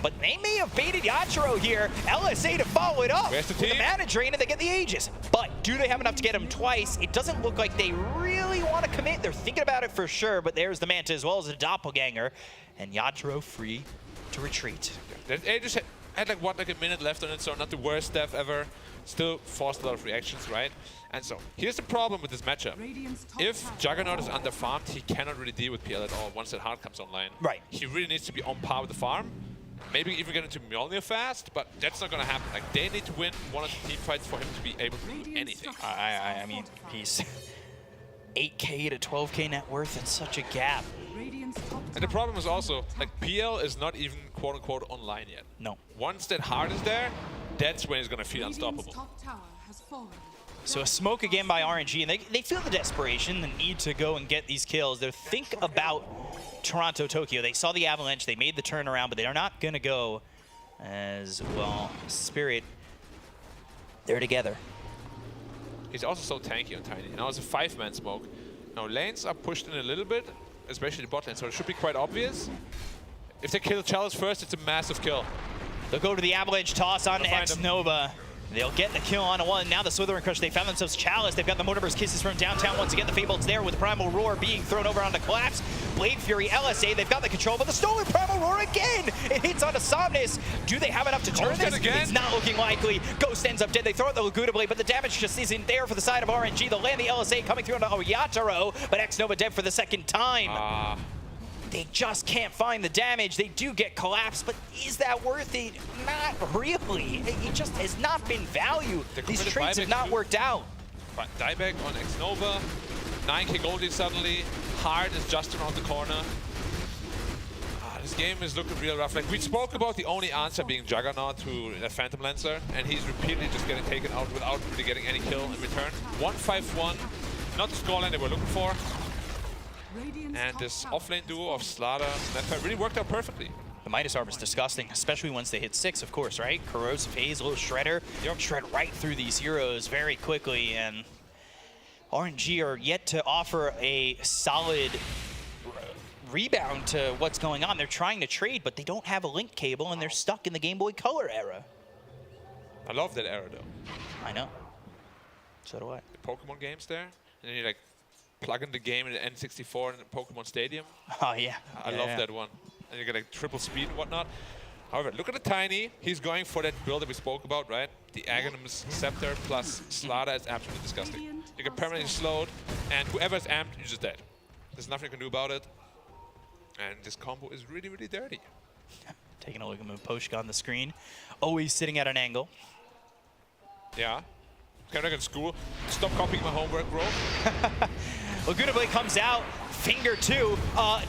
But they may have baited Yatro here. LSA to follow it up with the mana drain, and they get the Aegis. But do they have enough to get him twice? It doesn't look like they really want to commit. They're thinking about it for sure, but there's the Manta as well as the Doppelganger. And Yatro free to retreat. Aegis had like a minute left on it, so not the worst death ever. Still forced a lot of reactions, right? And so here's the problem with this matchup. If Juggernaut is underfarmed, he cannot really deal with PL at all once that heart comes online. Right. He really needs to be on par with the farm. Maybe even get into Mjolnir fast, but that's not gonna happen. Like, they need to win one of the team fights for him to be able to do anything. I mean, he's 8K to 12K net worth in such a gap. And the problem is also, like, PL is not even quote-unquote online yet. No. Once that heart is there, that's when he's gonna feel unstoppable. So a smoke again by RNG, and they feel the desperation, the need to go and get these kills. They think about Toronto, Tokyo. They saw the Avalanche, they made the turnaround, but they are not gonna go as well. Spirit, they're together. He's also so tanky on Tiny. Now it's a 5-man smoke. Now lanes are pushed in a little bit, especially the bot lane, so it should be quite obvious. If they kill Chalice first, it's a massive kill. They'll go to the Avalanche toss on X-Nova. They'll get the kill on one. Now the Slithering Crush, they found themselves Chalice. They've got the Mortimer's Kisses from downtown. Once again, the Fabled's there with the Primal Roar being thrown over onto Collapse. Blade Fury, LSA, they've got the control, but the stolen Primal Roar again! It hits onto Somnus. Do they have enough to turn this? It's not looking likely. Ghost ends up dead. They throw out the Laguna Blade, but the damage just isn't there for the side of RNG. They'll land the LSA coming through onto Yataro, but X-Nova dead for the second time. They just can't find the damage. They do get collapsed, but is that worth it? Not really. It just has not been value. These trades have not worked out. But dieback on X-Nova, 9K Goldie suddenly, Hard is just around the corner. This game is looking real rough. Like, we spoke about the only answer being Juggernaut to a Phantom Lancer, and he's repeatedly just getting taken out without really getting any kill in return. 1-5-1, not the scoreline they were looking for. And this offlane duo of Slada and Snapfire really worked out perfectly. The Midas Armor is disgusting, especially once they hit 6, of course, right? Corrosive Haze, a little shredder. Shred right through these heroes very quickly, and RNG are yet to offer a solid rebound to what's going on. They're trying to trade, but they don't have a link cable, and they're stuck in the Game Boy Color era. I love that era, though. I know. So do I. The Pokemon games there, and then you like plug in the game in the N64 in the Pokemon Stadium. Oh, yeah. I love that one. And you get like triple speed and whatnot. However, look at the Tiny. He's going for that build that we spoke about, right? The Aghanim Scepter plus Slada is absolutely disgusting. You get permanently slowed, and whoever's amped, you're just dead. There's nothing you can do about it. And this combo is really, really dirty. Taking a look at Poshka on the screen. Always sitting at an angle. Yeah. Kind of like in school. Stop copying my homework, bro. Laguna Blade comes out. Finger 2.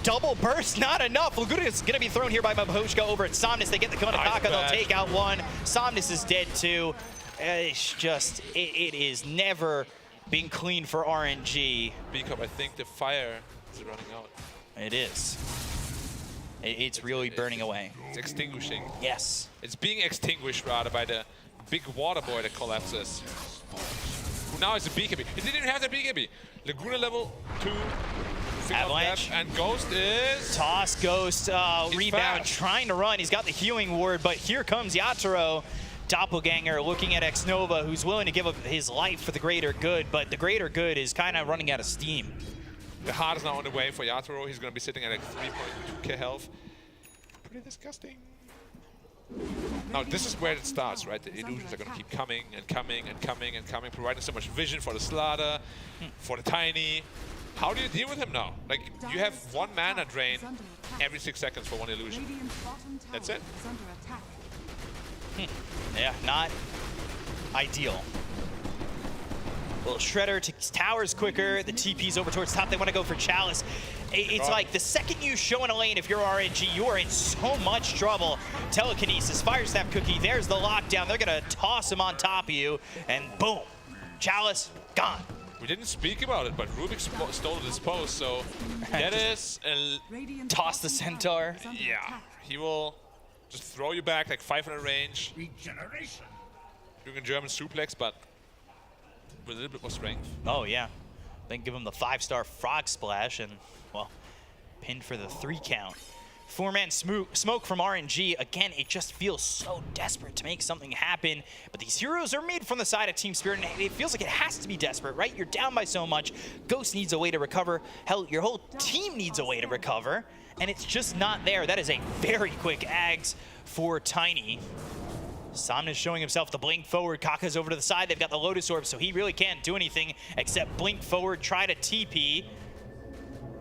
Double burst, not enough. Laguna is going to be thrown here by Maposhka over at Somnus. They get the Konataka. They'll take out one. Somnus is dead too. It's just, it is never being clean for RNG. Because I think the fire is running out. It is. It's really burning away. It's extinguishing. Yes. It's being extinguished, rather, by the big water boy that collapses. Who now is a BKB. He didn't even have the BKB. Laguna level 2. Avalanche. And Ghost is... Toss, Ghost, rebound, fast. trying to run. He's got the healing ward, but here comes Yataro. Doppelganger looking at X-Nova, who's willing to give up his life for the greater good, but the greater good is kind of running out of steam. The heart is now on the way for Yataro. He's going to be sitting at like 3.2k health. Pretty disgusting. Now, this is where it starts, right? The illusions are going to keep coming and coming and coming and coming, providing so much vision for the Slada, for the Tiny. How do you deal with him now? Like, you have one mana drain every 6 seconds for one illusion. That's it. Yeah, not ideal. Little Shredder takes towers quicker. The TP's over towards top. They want to go for Chalice. It's like the second you show in a lane, if you're RNG, you are in so much trouble. Telekinesis, Fire Snap Cookie, there's the lockdown. They're going to toss him on top of you, and boom, Chalice, gone. We didn't speak about it, but Rubik stole this post, so that is toss the Centaur. Yeah, he will just throw you back like 500 range. Regeneration. Doing a German suplex, but with a little bit more strength. Oh yeah, then give him the 5-star frog splash and, well, pinned for the 3 count. 4-man smoke from RNG. Again, it just feels so desperate to make something happen. But these heroes are made from the side of Team Spirit, and it feels like it has to be desperate, right? You're down by so much. Ghost needs a way to recover. Hell, your whole team needs a way to recover, and it's just not there. That is a very quick Ags for Tiny. Somnus showing himself to blink forward. Kaka's over to the side. They've got the Lotus Orb, so he really can't do anything except blink forward, try to TP.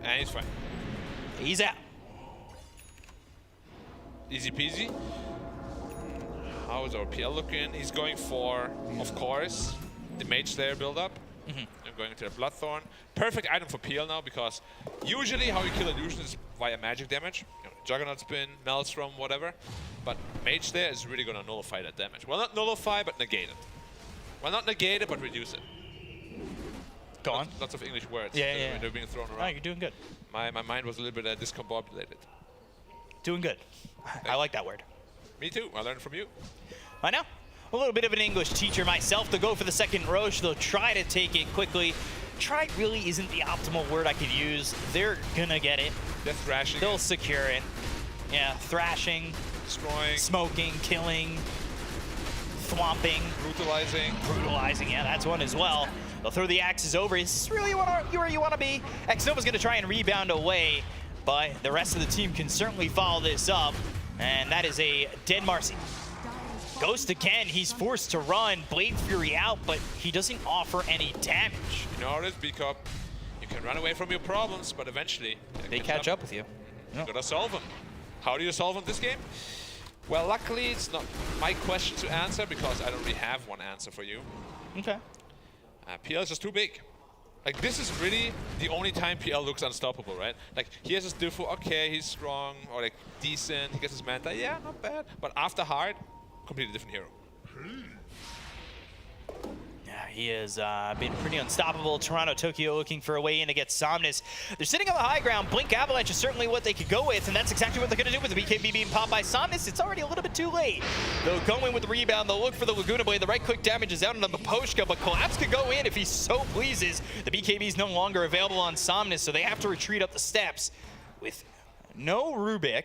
And he's fine. He's out. Easy peasy. How is our PL looking? He's going for, of course, the Mage Slayer build-up. I'm going into the Bloodthorn. Perfect item for PL now, because usually how you kill illusion is via magic damage. You know, Juggernaut Spin, Maelstrom, whatever. But Mage Slayer is really going to nullify that damage. Well, not nullify, but negate it. Well, not negate it, but reduce it. Go on. Lots of English words. Yeah. When they're being thrown around. No, you're doing good. My mind was a little bit discombobulated. Doing good. I like that word. Me too. I learned from you. I know. A little bit of an English teacher myself. They'll go for the second Roche. They'll try to take it quickly. Try really isn't the optimal word I could use. They're gonna get it. They're thrashing. They'll secure it. Yeah, thrashing. Destroying. Smoking, killing. Thwomping. Brutalizing. Brutalizing, yeah, that's one as well. They'll throw the axes over. Is this really where you want to be? Xnova's gonna try and rebound away, but the rest of the team can certainly follow this up. And that is a dead Marcy. Ghost again, he's forced to run. Blade Fury out, but he doesn't offer any damage. You know this, B-Cup. You can run away from your problems, but eventually they catch up with you. You gotta solve them. How do you solve them this game? Well, luckily it's not my question to answer, because I don't really have one answer for you. Okay. PL is just too big. Like, this is really the only time PL looks unstoppable, right? Like, he has his Diffu, okay, he's strong, or like decent, he gets his Manta, yeah, not bad. But after hard, completely different hero. Yeah, he has been pretty unstoppable. Toronto, Tokyo looking for a way in to get Somnus. They're sitting on the high ground. Blink Avalanche is certainly what they could go with, and that's exactly what they're going to do with the BKB being popped by Somnus. It's already a little bit too late. They'll go in with the rebound. They'll look for the Laguna Blade. The right-click damage is out on the Baposhka, but Collapse could go in if he so pleases. The BKB is no longer available on Somnus, so they have to retreat up the steps with no Rubik.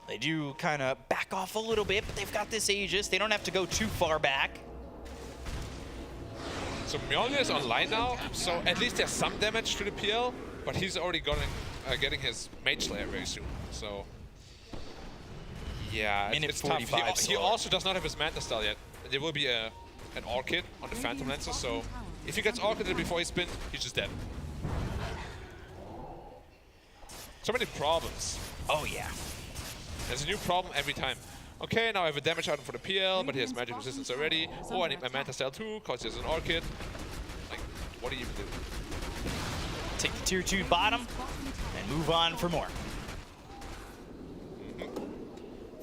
They do kind of back off a little bit, but they've got this Aegis. They don't have to go too far back. So Mjolnir is online now, so at least there's some damage to the PL, but he's already getting his Mage Slayer very soon. So yeah, it's tough. He also does not have his Manta style yet. There will be an Orchid on the Phantom Lancer, so if he gets Orchided before he spins, he's just dead. So many problems. Oh yeah. There's a new problem every time. Okay, now I have a damage item for the PL, but he has magic resistance already. Oh, I need my Manta Style too, because there's an Orchid. Like, what do you even do? Take the tier 2 bottom and move on for more.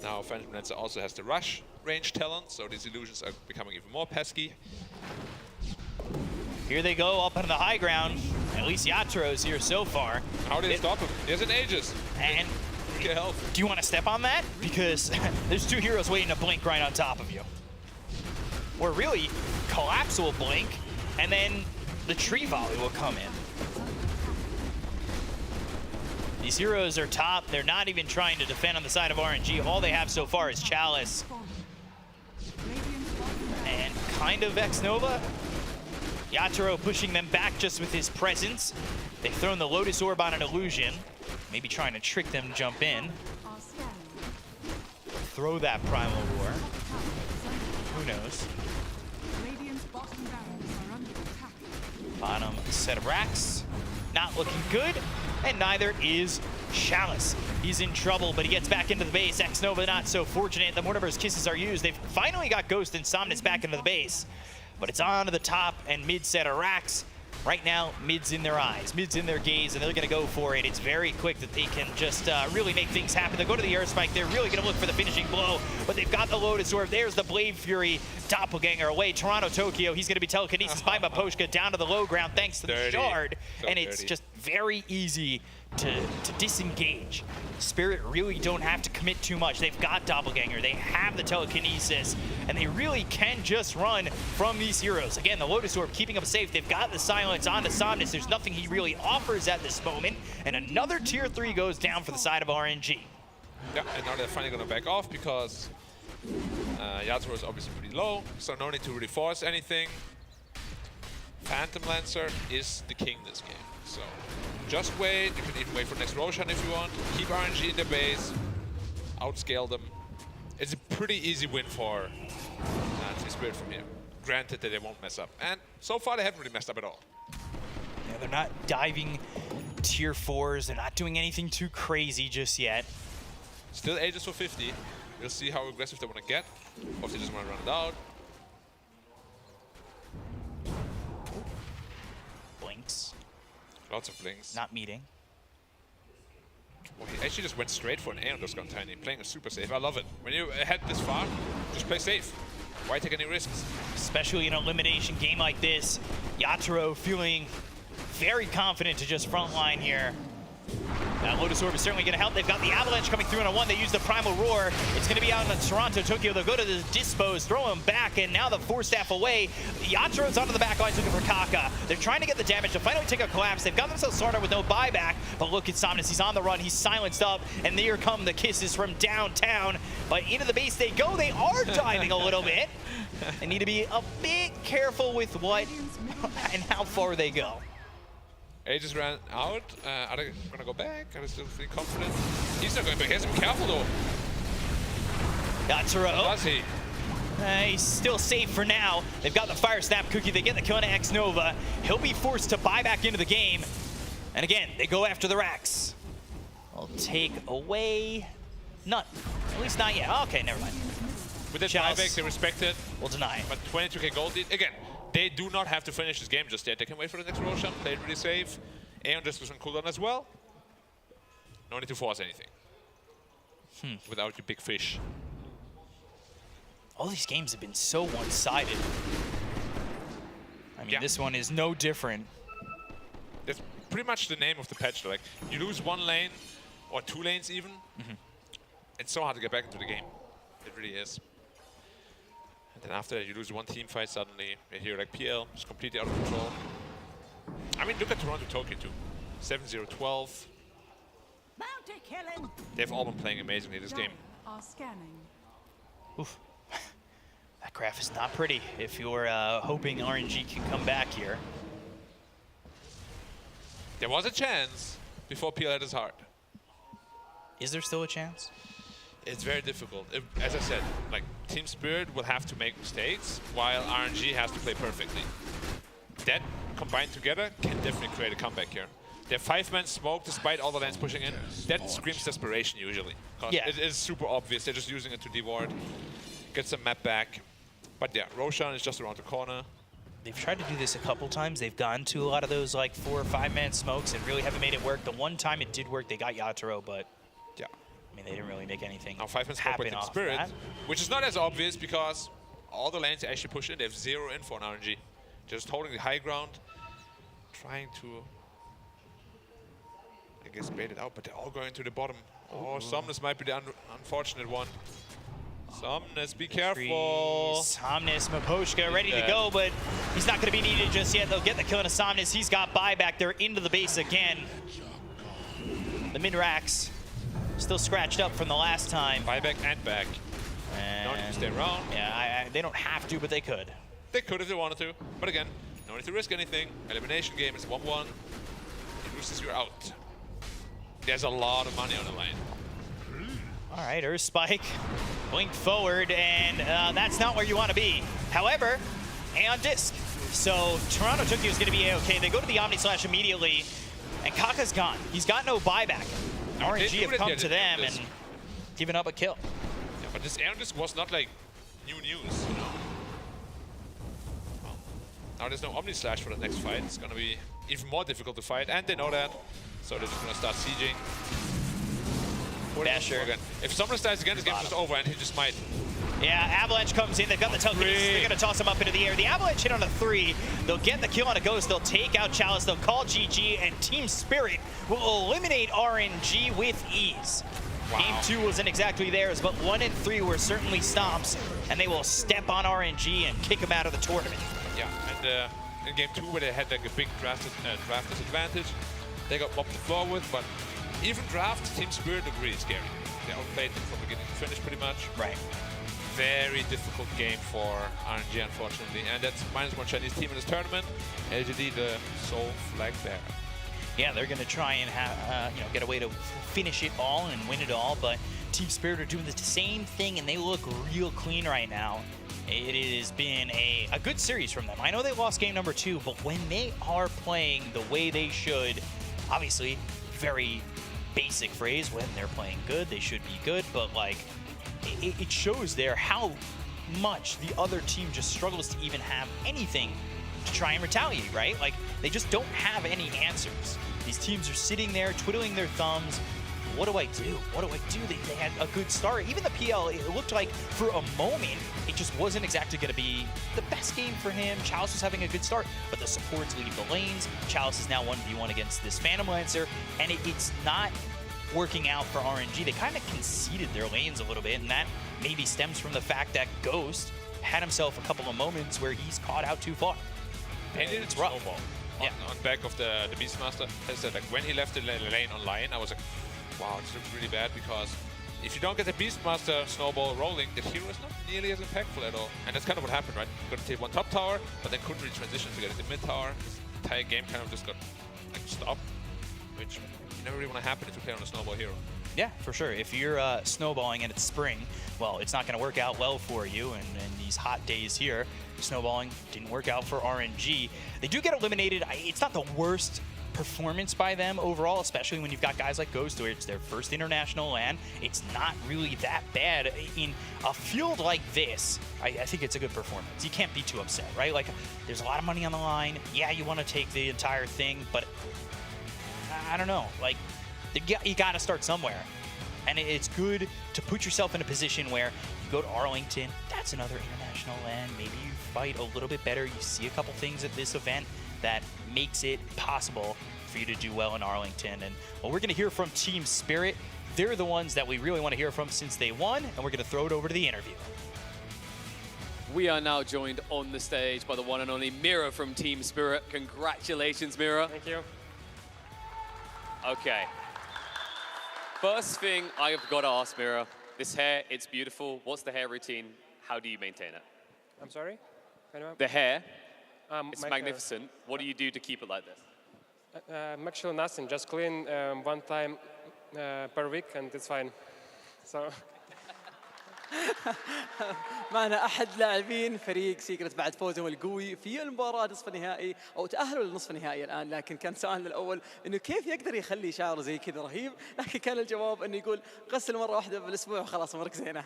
Now Phantom Lancer also has the rush range talent, so these illusions are becoming even more pesky. Here they go up on the high ground. At least Yachiro's here so far. How did they stop him? He has an Aegis. And do you want to step on that? Because there's 2 heroes waiting to blink right on top of you. Or really, Collapse will blink, and then the Tree Volley will come in. These heroes are top. They're not even trying to defend on the side of RNG. All they have so far is Chalice. And kind of X-Nova. Yachiro pushing them back just with his presence. They've thrown the Lotus Orb on an illusion. Maybe trying to trick them to jump in. Throw that Primal Roar. Who knows? Bottom set of racks. Not looking good. And neither is Chalice. He's in trouble, but he gets back into the base. X-Nova not so fortunate. The Mortimer's Kisses are used. They've finally got Ghost and Somnus back into the base. but it's on to the top and mid set of racks. Right now, mid's in their eyes, mid's in their gaze, and they're going to go for it. It's very quick that they can just really make things happen. They go to the air spike. They're really going to look for the finishing blow, but they've got the Lotus Orb. There's the Blade Fury doppelganger away. Toronto, Tokyo. He's going to be telekinesis by Maposhka down to the low ground thanks to the shard, and it's just very easy to disengage. Spirit really don't have to commit too much. They've got Doppelganger, they have the telekinesis, and they really can just run from these heroes. Again, the Lotus Orb keeping them safe. They've got the silence on to Somnus. There's nothing he really offers at this moment, and another tier 3 goes down for the side of RNG. Yeah, and now they're finally going to back off because Yatoro is obviously pretty low, so no need to really force anything. Phantom Lancer is the king this game, so just wait. You can even wait for next Roshan if you want. Keep RNG in their base, outscale them. It's a pretty easy win for Team Spirit from here. Granted that they won't mess up, and so far they haven't really messed up at all. Yeah, they're not diving tier 4s. They're not doing anything too crazy just yet. Still Aegis for 50. We'll see how aggressive they want to get, or if they just want to run it out. Blinks. Lots of blinks. Not meeting. Well, he actually just went straight for an A on this gun tiny, playing it super safe. I love it. When you head this far, just play safe. Why take any risks? Especially in an elimination game like this. Yatoro feeling very confident to just frontline here. That Lotus Orb is certainly going to help. They've got the Avalanche coming through on a 1. They use the Primal Roar. It's going to be out on Toronto, Tokyo. They'll go to the Dispose, throw him back, and now the Force Staff away. Yaturo's onto the back lines looking for Kaka. They're trying to get the damage to finally take a collapse. They've got themselves sorted with no buyback, but look at Somnus. He's on the run. He's silenced up, and here come the kisses from downtown. But into the base they go. They are diving a little bit. They need to be a bit careful with what and how far they go. Aegis ran out. Are they going to go back? Are they still feeling confident? He's not going back. He has to be careful, though. Yatoro. Was he? He's still safe for now. They've got the Fire Snap Cookie. They get the kill on X Nova. He'll be forced to buy back into the game. And again, they go after the racks. I'll take away none. At least not yet. Okay, never mind. With that buyback, they respect it. We'll deny it. But 22k gold lead. Again, they do not have to finish this game just yet. They can wait for the next Roshan, play it really safe. Aeon just was on cooldown as well. No need to force anything. Without your big fish. All these games have been so one-sided. I mean, this one is no different. That's pretty much the name of the patch. Like, you lose one lane, or 2 lanes even. It's so hard to get back into the game. It really is. And then after that, you lose one team fight suddenly. You hear like PL, just completely out of control. I mean, look at Toronto, Tokyo too. 7-0-12. They've all been playing amazingly this game. Are scanning. Oof. That graph is not pretty if you're hoping RNG can come back here. There was a chance before PL had his heart. Is there still a chance? It's very difficult. As I said, like, Team Spirit will have to make mistakes while RNG has to play perfectly. That combined together can definitely create a comeback here. Their 5-man smoke, despite all the lanes pushing in, that screams desperation usually. Yeah. It is super obvious. They're just using it to deward, get some map back. But yeah, Roshan is just around the corner. They've tried to do this a couple times. They've gone to a lot of those like 4 or 5-man smokes and really haven't made it work. The one time it did work, they got Yatoro, but yeah, I mean, they didn't really make anything now 5-man smoke with Team Spirit, which is not as obvious because all the lanes they actually push in, they have 0 info on RNG. Just holding the high ground, trying to, I guess, bait it out, but they're all going to the bottom. Oh, Somnus might be the unfortunate one. Somnus, be careful. Somnus, Maposhka ready to go, but he's not going to be needed just yet. They'll get the kill on Somnus. He's got buyback. They're into the base again. The mid-racks still scratched up from the last time. Buyback and back. And no need to stay around. Yeah, they don't have to, but they could. They could if they wanted to. But again, no need to risk anything. Elimination game is 1-1. You lose this, you're out. There's a lot of money on the line. All right, Earth Spike, blink forward, and that's not where you want to be. However, Aeon Disc. So Toronto Tokyo is going to be A-okay. They go to the Omni Slash immediately, and Kaka's gone. He's got no buyback. RNG have come to them and given up a kill. Yeah, but this Aeon Disc was not like new news, you know? Well, Now there's no Omni Slash for the next fight. It's gonna be even more difficult to fight, and they know that. So they're just gonna start sieging. Basher. Again. If Summoners dies again, this game's just over, and he just might. Yeah, Avalanche comes in. They've got the telekinesis. They're going to toss him up into the air. The Avalanche hit on a 3. They'll get the kill on a Ghost. They'll take out Chalice. They'll call GG, and Team Spirit will eliminate RNG with ease. Wow. Game 2 wasn't exactly theirs, but 1 and 3 were certainly stomps, and they will step on RNG and kick them out of the tournament. Yeah, and in Game 2, where they had like a big draft disadvantage, they got mopped the floor with, but even draft, Team Spirit looked really scary. They outplayed them from beginning to finish pretty much. Right. Very difficult game for RNG, unfortunately. And that's -1 Chinese team in this tournament. LGD, the sole flag there. Yeah, they're going to try and get a way to finish it all and win it all, but Team Spirit are doing the same thing, and they look real clean right now. It has been a good series from them. I know they lost game number 2, but when they are playing the way they should, obviously, very basic phrase, when they're playing good, they should be good, but like, it shows there how much the other team just struggles to even have anything to try and retaliate, right? Like, they just don't have any answers. These teams are sitting there twiddling their thumbs. What do I do? What do I do? They had a good start. Even the PL, it looked like for a moment, it just wasn't exactly going to be the best game for him. Chalice was having a good start, but the supports leave the lanes. Chalice is now 1v1 against this Phantom Lancer, and it's not working out for RNG. They kind of conceded their lanes a little bit, and that maybe stems from the fact that Ghost had himself a couple of moments where he's caught out too far. And it's rough. On back of the Beastmaster, as I said, like when he left the lane online, I was like, wow, this looks really bad, because if you don't get the Beastmaster snowball rolling, the hero is not nearly as impactful at all. And that's kind of what happened, right? Got to take one top tower, but then couldn't really transition to get it in mid tower. This entire game kind of just got like stopped, which never really want to happen if you play on a snowball hero. Yeah, for sure. If you're snowballing and it's spring, well, it's not going to work out well for you. And these hot days here, snowballing didn't work out for RNG. They do get eliminated. It's not the worst performance by them overall, especially when you've got guys like Ghost, where it's their first international LAN. It's not really that bad. In a field like this, I think it's a good performance. You can't be too upset, right? Like, there's a lot of money on the line. Yeah, you want to take the entire thing, but I don't know. Like, you got to start somewhere. And it's good to put yourself in a position where you go to Arlington. That's another international LAN. Maybe you fight a little bit better. You see a couple things at this event that makes it possible for you to do well in Arlington. And well, we're going to hear from Team Spirit. They're the ones that we really want to hear from since they won, and we're going to throw it over to the interview. We are now joined on the stage by the one and only Mira from Team Spirit. Congratulations, Mira. Thank you. Okay. First thing I've got to ask, Mira, this hair, it's beautiful. What's the hair routine? How do you maintain it? I'm sorry? The hair, it's my magnificent. What do you do to keep it like this? Actually nothing, just clean one time per week and it's fine. So. معنا أحد لاعبين فريق سيكرت بعد فوزهم القوي في المباراة نصف النهائي أو تأهلوا للنصف النهائي الآن، لكن كان سؤالنا الأول إنه كيف يقدر يخلي شعره زي كذا رهيب، لكن كان الجواب إنه يقول غسل مرة واحدة بالأسبوع وخلاص أمورك زينة.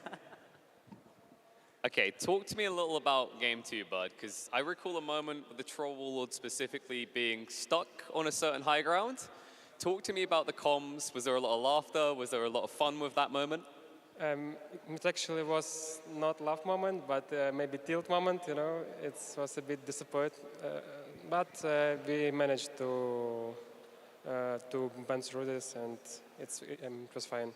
Okay, talk to me a little about Game 2, Bud, because I recall a moment with the Troll Warlord specifically being stuck on a certain high ground. Talk to me about the comms. Was there a lot of laughter? Was there a lot of fun with that moment? It actually was not laugh moment, but maybe tilt moment, you know. It was a bit disappointed, but we managed to bend through this, and it was fine.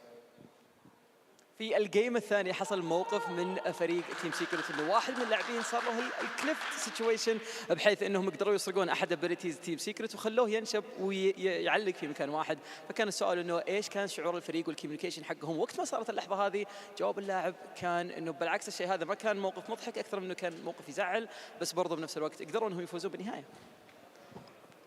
في الجيم الثاني حصل موقف من فريق تيم سيكرت انه واحد من اللاعبين صار له الكليف سيتويشن، بحيث انهم يقدروا يسرقون احد ابيليتيز تيم سيكرت وخلوه ينشب ويعلق في مكان واحد. فكان السؤال انه ايش كان شعور الفريق والكوميونيكيشن حقهم وقت ما صارت اللحظه هذه؟ جواب اللاعب كان انه بالعكس، الشيء هذا ما كان موقف مضحك اكثر من انه كان موقف يزعل، بس برضه بنفس الوقت قدروا انهم يفوزون بالنهايه.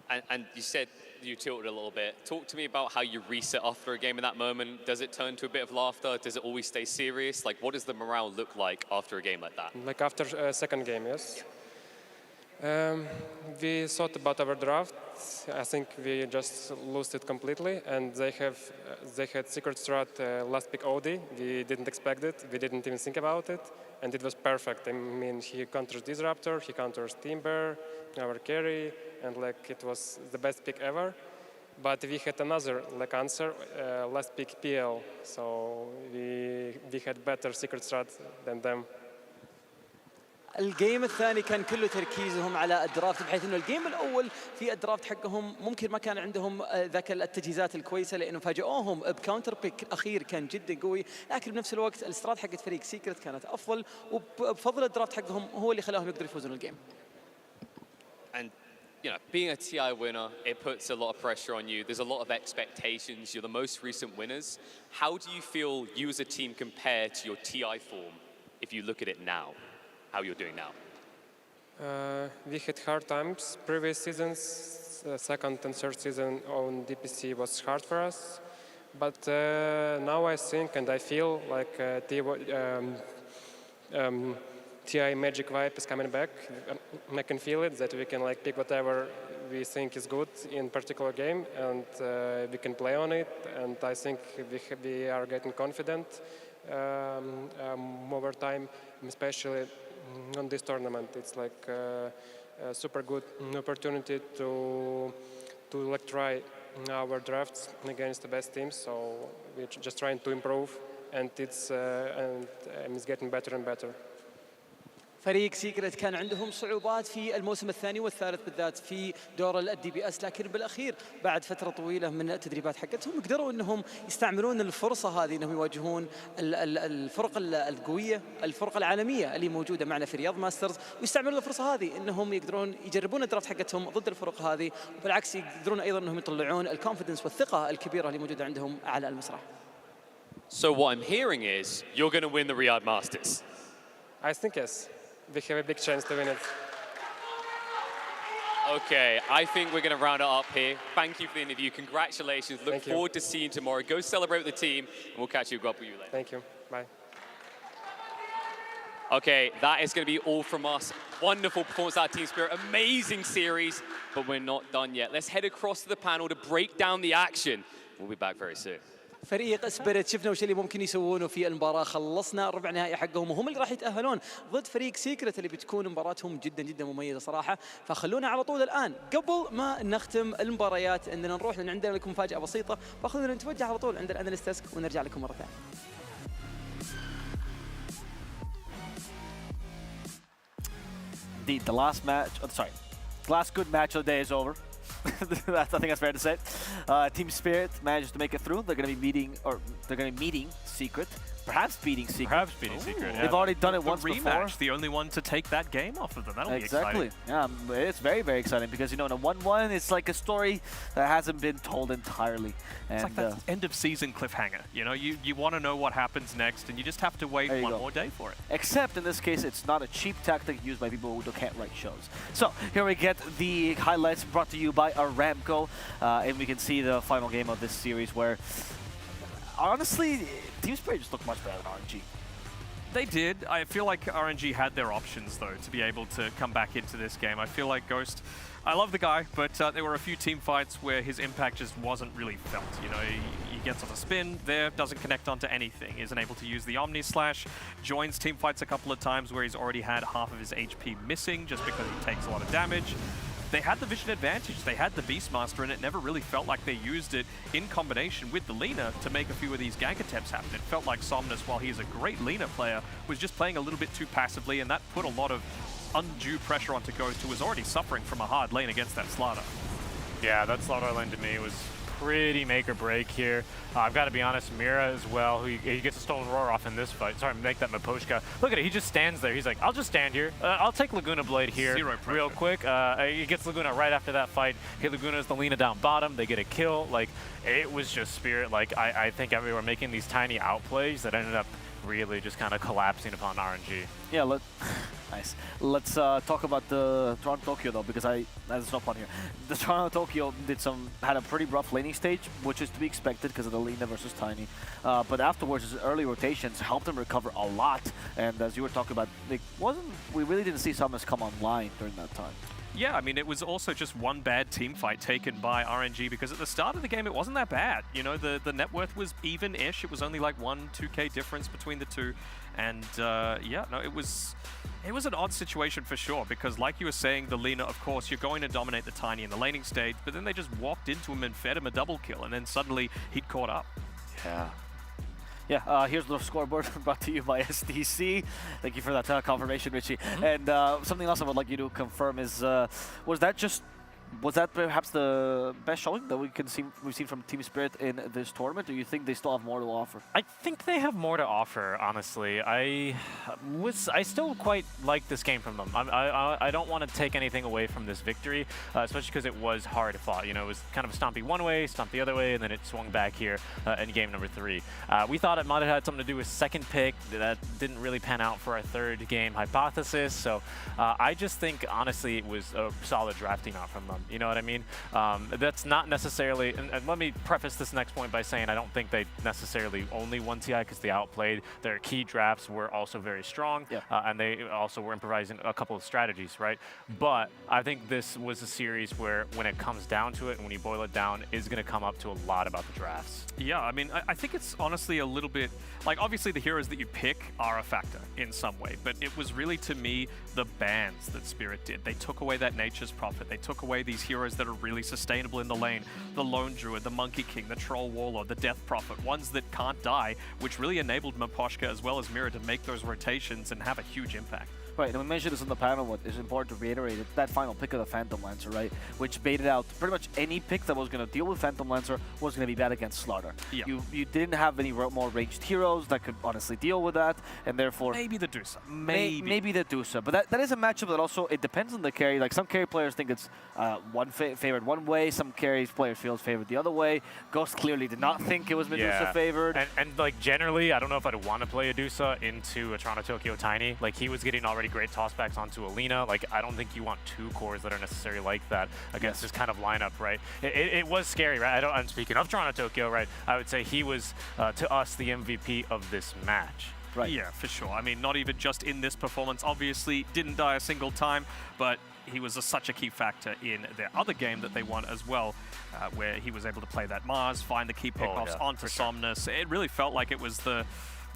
And you said you tilted a little bit. Talk to me about how you reset after a game in that moment. Does it turn to a bit of laughter? Does it always stay serious? Like, what does the morale look like after a game like that? Like after second game, yes. We thought about our draft. I think we just lost it completely, and they had secret strat last pick OD. We didn't expect it. We didn't even think about it, and it was perfect. I mean, he counters Disruptor, he counters Timber, our carry, and like it was the best pick ever. But we had another like answer, last pick PL, so we had better secret strat than them. الجيم الثاني كان كله تركيزهم على الدرافت، بحيث انه الجيم الاول في الدرافت حقهم ممكن ما كان عندهم ذاك التجهيزات الكويسه، لانه فاجئوهم بكاونتر بيك اخير كان جدا قوي، لكن بنفس الوقت الاسترات حقت فريق سيكرت كانت افضل، وبفضل الدرافت حقهم هو اللي خلاهم يقدروا يفوزون الجيم. And you know, being a TI winner, it puts a lot of pressure on you. There's a lot of expectations. You're the most recent winners. How do you feel you as a team compare to your TI form if you look at it now? How you're doing now? We had hard times previous seasons. Second and third season on DPC was hard for us, but now I think and I feel like TI magic vibe is coming back. I can feel it, that we can like pick whatever we think is good in particular game, and we can play on it. And I think we are getting confident over time, especially on this tournament. It's like a super good opportunity to like try our drafts against the best teams. So we're just trying to improve, and it's getting better and better. فريق سيكرت كان عندهم صعوبات في الموسم الثاني والثالث بالذات في دور الدي بي اس، لكن بالاخير بعد فتره طويله من التدريبات حقتهم قدروا انهم يستعملون الفرصه هذه انهم يواجهون الفرق القويه، الفرق العالميه اللي موجوده معنا في رياض ماسترز، ويستعملون الفرصه هذه انهم يقدرون يجربون الدرافت حقتهم ضد الفرق هذه، وبالعكس يقدرون ايضا انهم يطلعون الكونفدنس والثقه الكبيره اللي موجوده عندهم على المسرح. So what I'm hearing is you're going to win the Riyadh Masters. I think yes. We have a big chance to win it. Okay, I think we're going to round it up here. Thank you for the interview. Congratulations. Look forward to seeing you tomorrow. Go celebrate with the team, and we'll catch you up with you later. Thank you. Bye. Okay, that is going to be all from us. Wonderful performance out of Team Spirit. Amazing series, but we're not done yet. Let's head across to the panel to break down the action. We'll be back very soon. فريق سبيريت شفنا وش اللي ممكن يسوونه في المباراه، خلصنا الربع نهائي حقهم وهم اللي راح يتاهلون ضد فريق سيكرت اللي بتكون مباراتهم جدا جدا مميزه صراحه. فخلونا على طول الان قبل ما نختم المباريات اننا نروح، لان عندنا لكم مفاجاه بسيطه، فخلونا نتوجه على طول عند الاناليست ديسك ونرجع لكم مره ثانيه. Indeed, the last match, the last good match of the day is over. I think that's fair to say. Team Spirit managed to make it through. They're going to be meeting Secret. Perhaps beating Secret. Perhaps beating Secret, yeah. They've already done it once rematch, before. The only one to take that game off of them. That'll be exciting. Yeah, it's very, very exciting because, you know, in a 1-1, it's like a story that hasn't been told entirely. It's like that end of season cliffhanger. You know, you want to know what happens next, and you just have to wait one more day for it. Except in this case, it's not a cheap tactic used by people who can't write shows. So here we get the highlights brought to you by Aramco, and we can see the final game of this series where, honestly, Team Spirit just looked much better than RNG. They did. I feel like RNG had their options, though, to be able to come back into this game. I feel like Ghost, I love the guy, but there were a few team fights where his impact just wasn't really felt. You know, he gets on a spin there, doesn't connect onto anything, isn't able to use the Omni Slash, joins team fights a couple of times where he's already had half of his HP missing just because he takes a lot of damage. They had the vision advantage, they had the Beastmaster, and it never really felt like they used it in combination with the Lina to make a few of these gank attempts happen. It felt like Somnus, while he's a great Lina player, was just playing a little bit too passively, and that put a lot of undue pressure onto Ghost, who was already suffering from a hard lane against that Slaughter. Yeah, that Slaughter lane to me was pretty make or break here. I've got to be honest, Mira as well, who he gets a stolen roar off in this fight. Sorry, make that Miposhka. Look at it, he just stands there. He's like, I'll just stand here. I'll take Laguna Blade here real quick. He gets Laguna right after that fight. Hit Laguna's the Lina down bottom. They get a kill. Like, it was just Spirit. Like, I think we were making these tiny outplays that ended up really just kind of collapsing upon RNG. Yeah, look. Nice. Let's talk about the Toronto Tokyo though, because there's no pun here. The Toronto Tokyo had a pretty rough laning stage, which is to be expected because of the Lina versus Tiny. But afterwards, his early rotations helped him recover a lot. And as you were talking about, we really didn't see Somnus come online during that time. Yeah, I mean, it was also just one bad team fight taken by RNG because at the start of the game, it wasn't that bad. You know, the net worth was even-ish. It was only like 2K difference between the two. And yeah, no, it was an odd situation for sure because like you were saying, the Lina, of course, you're going to dominate the Tiny in the laning stage, but then they just walked into him and fed him a double kill, and then suddenly he'd caught up. Yeah. Yeah, here's the scoreboard brought to you by SDC. Thank you for that confirmation, Richie. And something else I would like you to confirm is, was that perhaps the best showing that we've seen from Team Spirit in this tournament? Or do you think they still have more to offer? I think they have more to offer, honestly. I still quite like this game from them. I don't want to take anything away from this victory, especially because it was hard fought. You know, it was kind of a stompy one way, stomp the other way, and then it swung back here in game number 3. We thought it might have had something to do with second pick. That didn't really pan out for our third game hypothesis. So I just think, honestly, it was a solid drafting out from them. You know what I mean? That's not necessarily, and let me preface this next point by saying I don't think they necessarily only won TI because they outplayed. Their key drafts were also very strong, and they also were improvising a couple of strategies, right? But I think this was a series where when it comes down to it, and when you boil it down, is going to come up to a lot about the drafts. Yeah, I mean, I think it's honestly a little bit, like obviously the heroes that you pick are a factor in some way, but it was really to me the bans that Spirit did. They took away that Nature's Prophet. They took away these heroes that are really sustainable in the lane. The Lone Druid, the Monkey King, the Troll Warlord, the Death Prophet, ones that can't die, which really enabled Miposhka as well as Mira to make those rotations and have a huge impact. Right, and we mentioned this on the panel, what is important to reiterate, it, that final pick of the Phantom Lancer, right? Which baited out pretty much any pick that was going to deal with Phantom Lancer was going to be bad against Slaughter. Yeah. You didn't have any more ranged heroes that could honestly deal with that, and therefore... Maybe the Dusa. Maybe the Dusa, but that is a matchup that also, it depends on the carry. Like, some carry players think it's favored one way, some carry players feel it's favored the other way. Ghost clearly did not think it was Medusa favored. And like, generally, I don't know if I'd want to play a Dusa into a Toronto Tokyo Tiny. Like, he was getting already great tossbacks onto Alina. Like, I don't think you want 2 cores that are necessarily like that against this kind of lineup, right? It was scary, right? I'm speaking of Toronto Tokyo, right? I would say he was, to us, the MVP of this match. Right. Yeah, for sure. I mean, not even just in this performance. Obviously, didn't die a single time, but he was such a key factor in their other game that they won as well, where he was able to play that Mars, find the key pickoffs onto Somnus. It really felt like it was the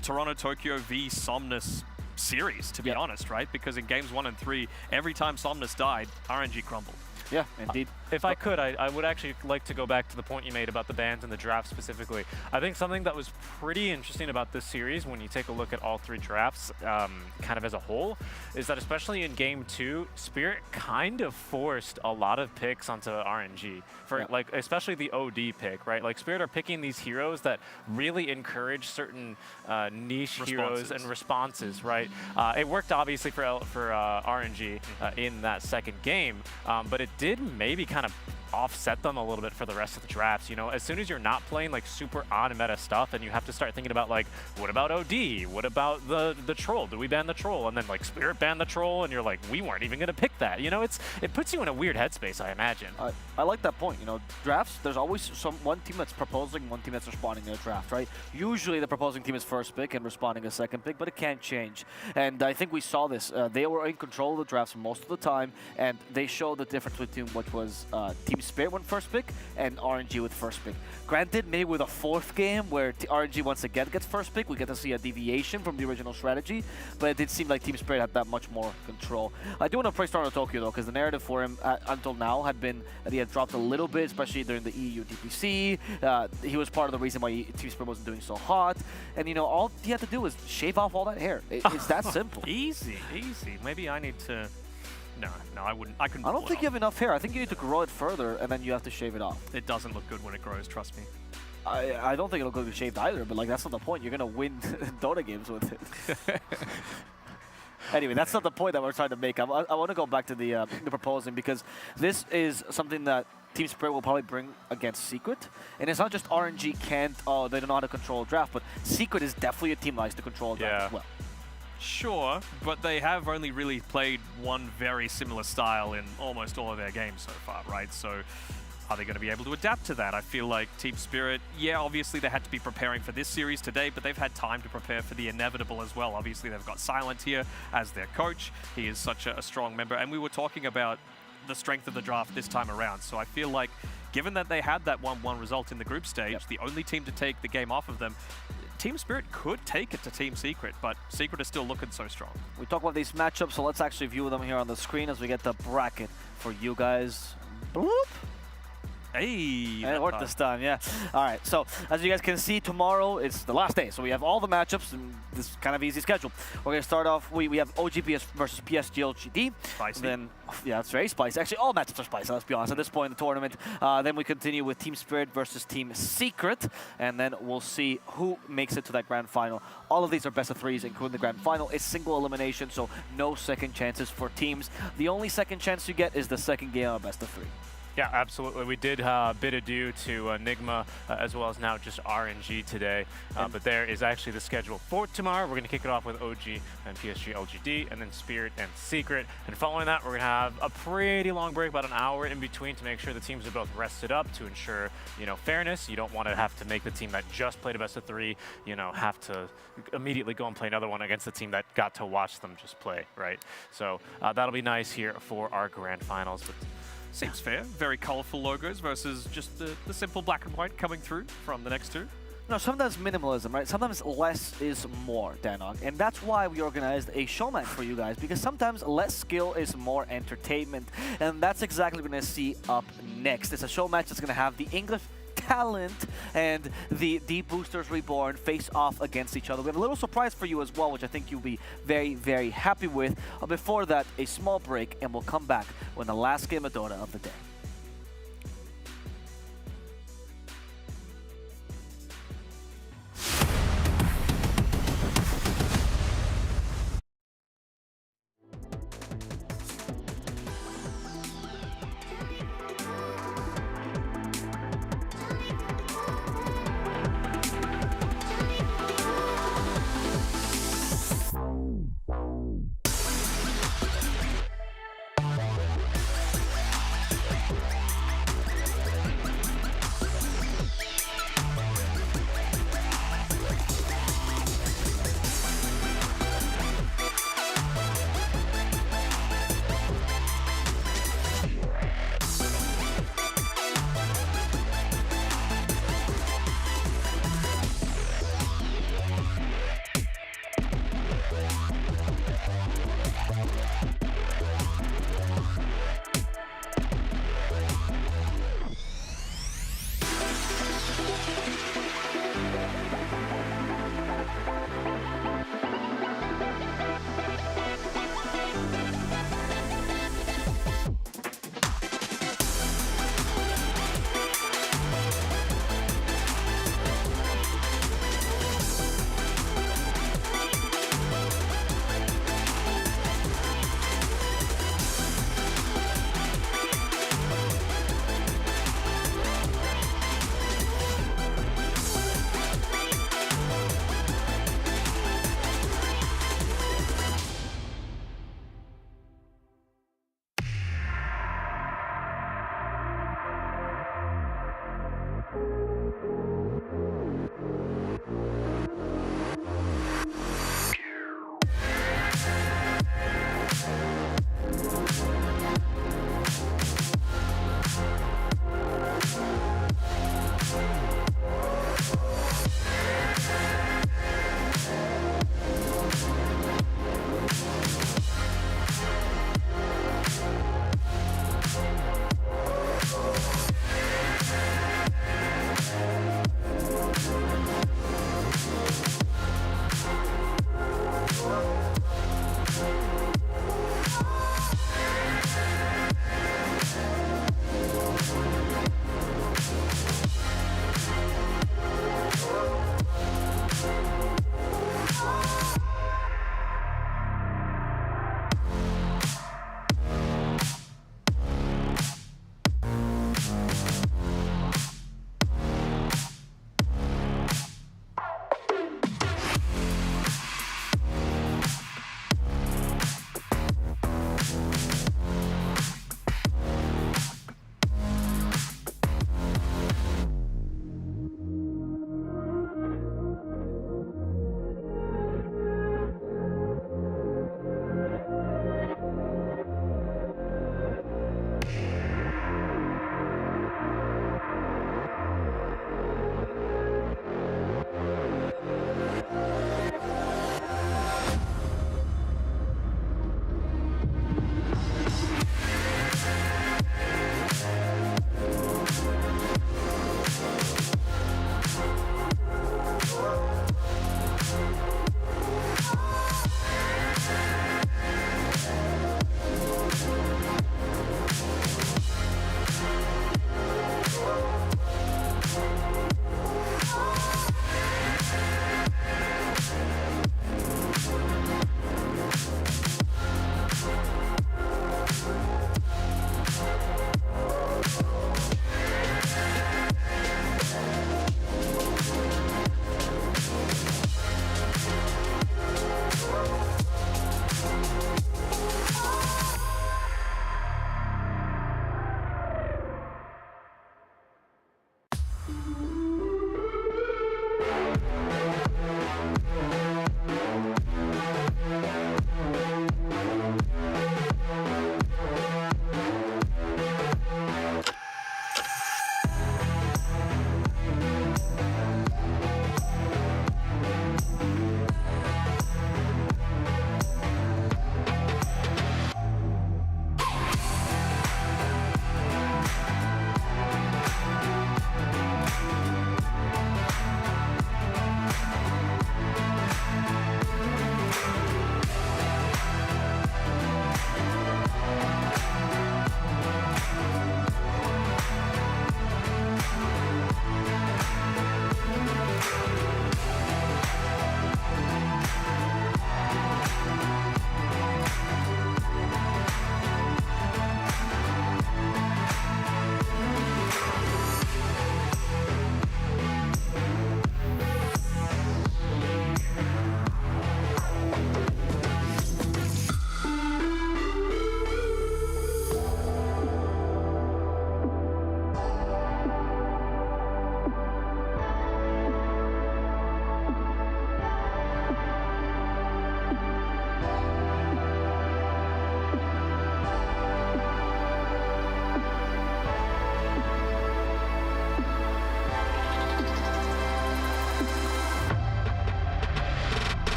Toronto Tokyo v Somnus series, to be honest, right? Because in games 1 and 3, every time Somnus died, RNG crumbled. Yeah, indeed. If I could, I would actually like to go back to the point you made about the bans and the draft specifically. I think something that was pretty interesting about this series, when you take a look at all 3 drafts kind of as a whole, is that especially in game 2, Spirit kind of forced a lot of picks onto RNG. For like, especially the OD pick, right? Like, Spirit are picking these heroes that really encourage certain niche heroes and responses, right? It worked obviously for RNG in that second game, but it did maybe kind of offset them a little bit for the rest of the drafts. You know, as soon as you're not playing like super on meta stuff, and you have to start thinking about like, what about OD? What about the troll? Do we ban the troll? And then like Spirit banned the troll, and you're like, we weren't even gonna pick that. You know, it puts you in a weird headspace, I imagine. I like that point. You know, drafts, there's always one team that's proposing, one team that's responding in a draft, right? Usually the proposing team is first pick and responding is second pick, but it can change. And I think we saw this. They were in control of the drafts most of the time, and they showed the difference between what was Team Spirit went first pick and RNG with first pick. Granted, maybe with a 4th game where RNG once again gets first pick, we get to see a deviation from the original strategy, but it did seem like Team Spirit had that much more control. I do want to praise Toronto Tokyo though, because the narrative for him until now had been that he had dropped a little bit, especially during the EU DPC. He was part of the reason why Team Spirit wasn't doing so hot, and you know, all he had to do was shave off all that hair. It's that simple. Easy. Maybe I need to... No, I wouldn't. I couldn't. I don't think you have enough hair. I think you need to grow it further, and then you have to shave it off. It doesn't look good when it grows, trust me. I don't think it'll go shaved either, but like, that's not the point. You're gonna win Dota games with it. Anyway, that's not the point that we're trying to make. I want to go back to the proposing, because this is something that Team Spirit will probably bring against Secret. And it's not just RNG can't, they don't know how to control a draft, but Secret is definitely a team that likes to control a draft as well. Sure, but they have only really played one very similar style in almost all of their games so far, right? So are they going to be able to adapt to that? I feel like Team Spirit, yeah, obviously they had to be preparing for this series today, but they've had time to prepare for the inevitable as well. Obviously they've got Silent here as their coach. He is such a strong member, and we were talking about the strength of the draft this time around. So I feel like given that they had that 1-1 result in the group stage, the only team to take the game off of them, Team Spirit could take it to Team Secret, but Secret is still looking so strong. We talk about these matchups, so let's actually view them here on the screen as we get the bracket for you guys. Bloop. Hey, it worked this time, yeah. All right, so as you guys can see, tomorrow is the last day, so we have all the matchups in this kind of easy schedule. We're gonna start off, we have OGPS versus PSG LGD. Spicy. Then, yeah, it's very spicy. Actually, all matchups are spicy, let's be honest, at this point in the tournament. Then we continue with Team Spirit versus Team Secret, and then we'll see who makes it to that grand final. All of these are best of threes, including the grand final. It's single elimination, so no second chances for teams. The only second chance you get is the second game of best of three. Yeah, absolutely. We did bid adieu to Enigma as well as now just RNG today. But there is actually the schedule for tomorrow. We're going to kick it off with OG and PSG LGD, and then Spirit and Secret. And following that, we're going to have a pretty long break, about an hour in between, to make sure the teams are both rested up to ensure, you know, fairness. You don't want to have to make the team that just played a best of three, you know, have to immediately go and play another one against the team that got to watch them just play, right? So that'll be nice here for our grand finals. But seems fair. Very colorful logos versus just the simple black and white coming through from the next two. No, sometimes minimalism, right? Sometimes less is more, Danog. And that's why we organized a showmatch for you guys, because sometimes less skill is more entertainment. And that's exactly what we're going to see up next. It's a showmatch that's going to have the English Talent and the Deboosters Reborn face off against each other. We have a little surprise for you as well, which I think you'll be very, very happy with. Before that, a small break, and we'll come back with the last game of Dota of the day.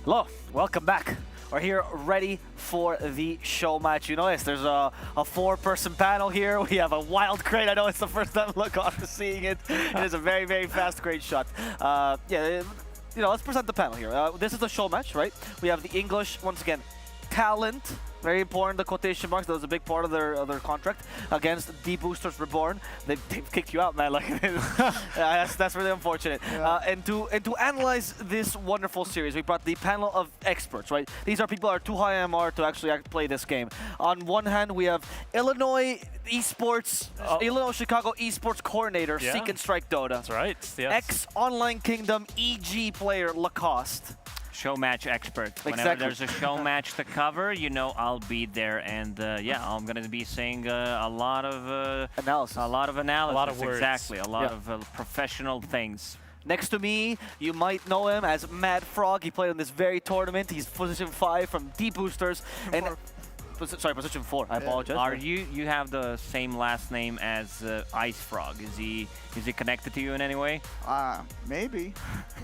Hello, welcome back. We're here ready for the show match. You notice there's a four-person panel here. We have a wild crate. I know it's the first time Lacoste is seeing it. It is a very, very fast crate shot. Yeah, you know, let's present the panel here. This is the show match, right? We have the English, once again, talent. Very important, the quotation marks. That was a big part of their contract against Deboosters Reborn. They've kicked you out, man. Like that's really unfortunate. Yeah. And to analyze this wonderful series, we brought the panel of experts. Right, these are people that are too high MR to actually play this game. On one hand, we have Illinois Esports, Illinois Chicago Esports coordinator, Seek and Strike Dota. That's right. Yes. Ex-Online Kingdom EG player Lacoste. Show match expert. Whenever there's a show match to cover, you know I'll be there, and yeah, I'm gonna be saying a lot of analysis. A lot of analysis. A lot of words. Exactly. A lot of professional things. Next to me, you might know him as Mad Frog. He played in this very tournament. He's position 5 from Deboosters. And sorry, position 4. I apologize. Are you have the same last name as Ice Frog? Is he connected to you in any way? Maybe.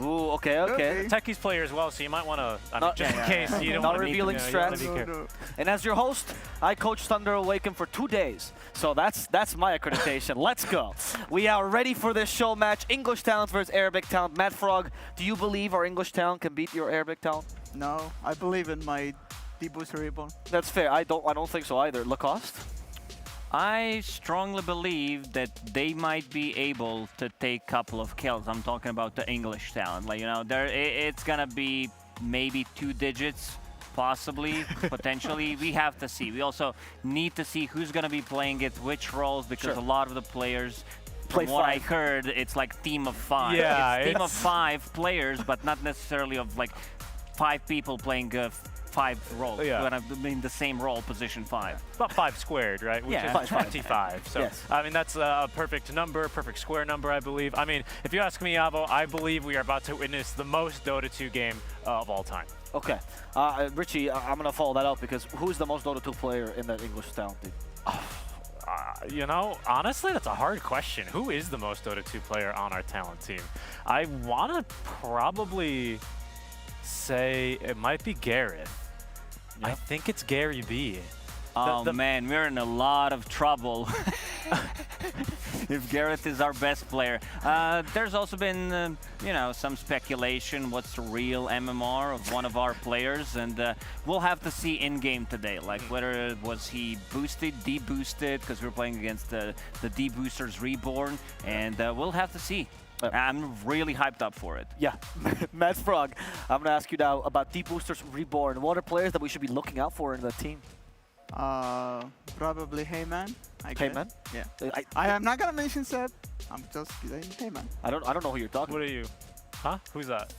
Ooh, okay. Techies player as well, so you might want to, just in case you don't want to revealing strats. No. And as your host, I coached Thunder Awaken for 2 days. So that's my accreditation. Let's go. We are ready for this show match. English talent versus Arabic talent. Mad Frog, do you believe our English talent can beat your Arabic talent? No, I believe in my Debooster Reborn. That's fair. I don't think so either. Lacoste? I strongly believe that they might be able to take a couple of kills. I'm talking about the English talent. Like, you know, it's gonna be maybe 2 digits, possibly, potentially. We have to see. We also need to see who's gonna be playing it, which roles, because a lot of the players, from what I heard, it's like team of 5. Yeah, it's team of 5 players, but not necessarily of like 5 people playing 5 roles. Yeah. I mean, the same role, position 5. About 5 squared, right? Which Yeah, is 25. So, yes. I mean, that's a perfect number, perfect square number, I believe. I mean, if you ask me, Avo, I believe we are about to witness the most Dota 2 game of all time. Okay. Richie, I'm going to follow that up because who's the most Dota 2 player in the English talent team? You know, honestly, that's a hard question. Who is the most Dota 2 player on our talent team? I want to probably say it might be Gareth. I think it's Gary B. Oh man, we're in a lot of trouble if Gareth is our best player. There's also been, you know, some speculation what's the real MMR of one of our players, and we'll have to see in-game today, like whether was he boosted, deboosted, because we're playing against the Deboosters Reborn, and we'll have to see. I'm really hyped up for it. Yeah, Matt Frog, I'm going to ask you now about Deboosters Reborn. What are players that we should be looking out for in the team? Probably Heyman. Heyman? Yeah. I am not gonna mention Seb. I'm just saying Heyman. I don't know who you're talking. What are you? Huh? Who's that?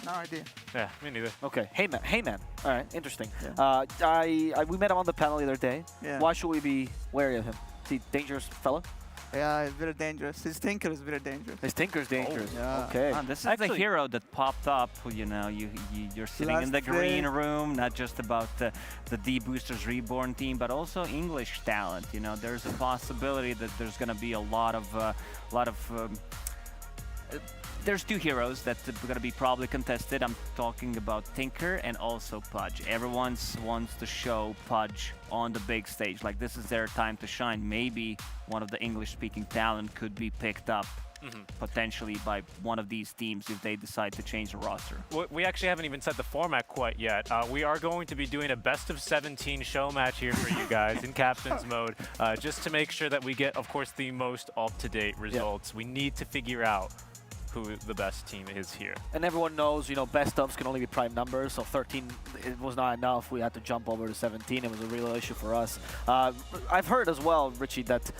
No idea. Yeah, me neither. Okay, Heyman. All right, interesting. Yeah. We met him on the panel the other day. Yeah. Why should we be wary of him? Is he a dangerous fellow? Yeah, it's very dangerous. His Tinker is very dangerous. His Tinker's dangerous. Yeah. Okay. This is the hero that popped up. You know, you're sitting in the green room, not just about the Deboosters Reborn team, but also English talent. You know, there's a possibility that there's going to be a lot of there's 2 heroes that are going to be probably contested. I'm talking about Tinker and also Pudge. Everyone wants to show Pudge on the big stage. Like, this is their time to shine. Maybe one of the English-speaking talent could be picked up potentially by one of these teams if they decide to change the roster. We actually haven't even set the format quite yet. We are going to be doing a best of 17 show match here for you guys in captain's mode, just to make sure that we get, of course, the most up-to-date results. We need to figure out who the best team is here. And everyone knows, you know, best ofs can only be prime numbers, so 13 it was not enough. We had to jump over to 17. It was a real issue for us. I've heard as well, Richie, that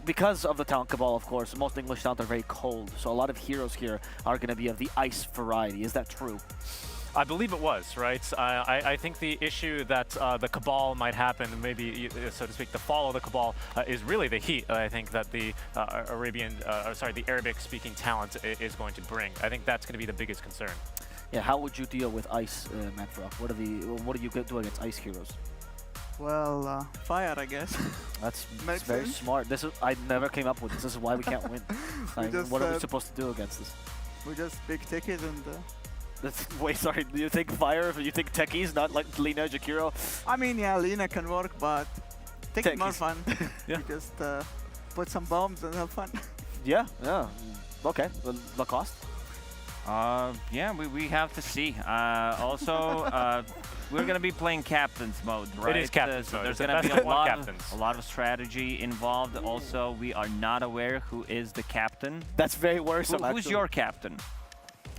because of the talent cabal, of course, most English talent are very cold, so a lot of heroes here are going to be of the ice variety. Is that true? I believe it was, right? I think the issue that the Cabal might happen, maybe, so to speak, the fall of the Cabal is really the heat. I think that the the Arabic-speaking talent is going to bring. I think that's going to be the biggest concern. Yeah, how would you deal with ice, Matt Frog? What do you do against ice heroes? Well, fire, I guess. That's very smart. I never came up with this. This is why we can't win. What are we supposed to do against this? We just pick tickets and. Wait, sorry. Do you think fire? You think techies, not like Lina, Jakiro? I mean, yeah, Lina can work, but tech is more fun. Yeah. You just put some bombs and have fun. Yeah. Okay. Lacoste? Yeah, we have to see. Also, we're going to be playing captain's mode, right? It is captain's so mode. There's going to be a lot of strategy involved. Also, we are not aware who is the captain. That's very worrisome, Who's your captain?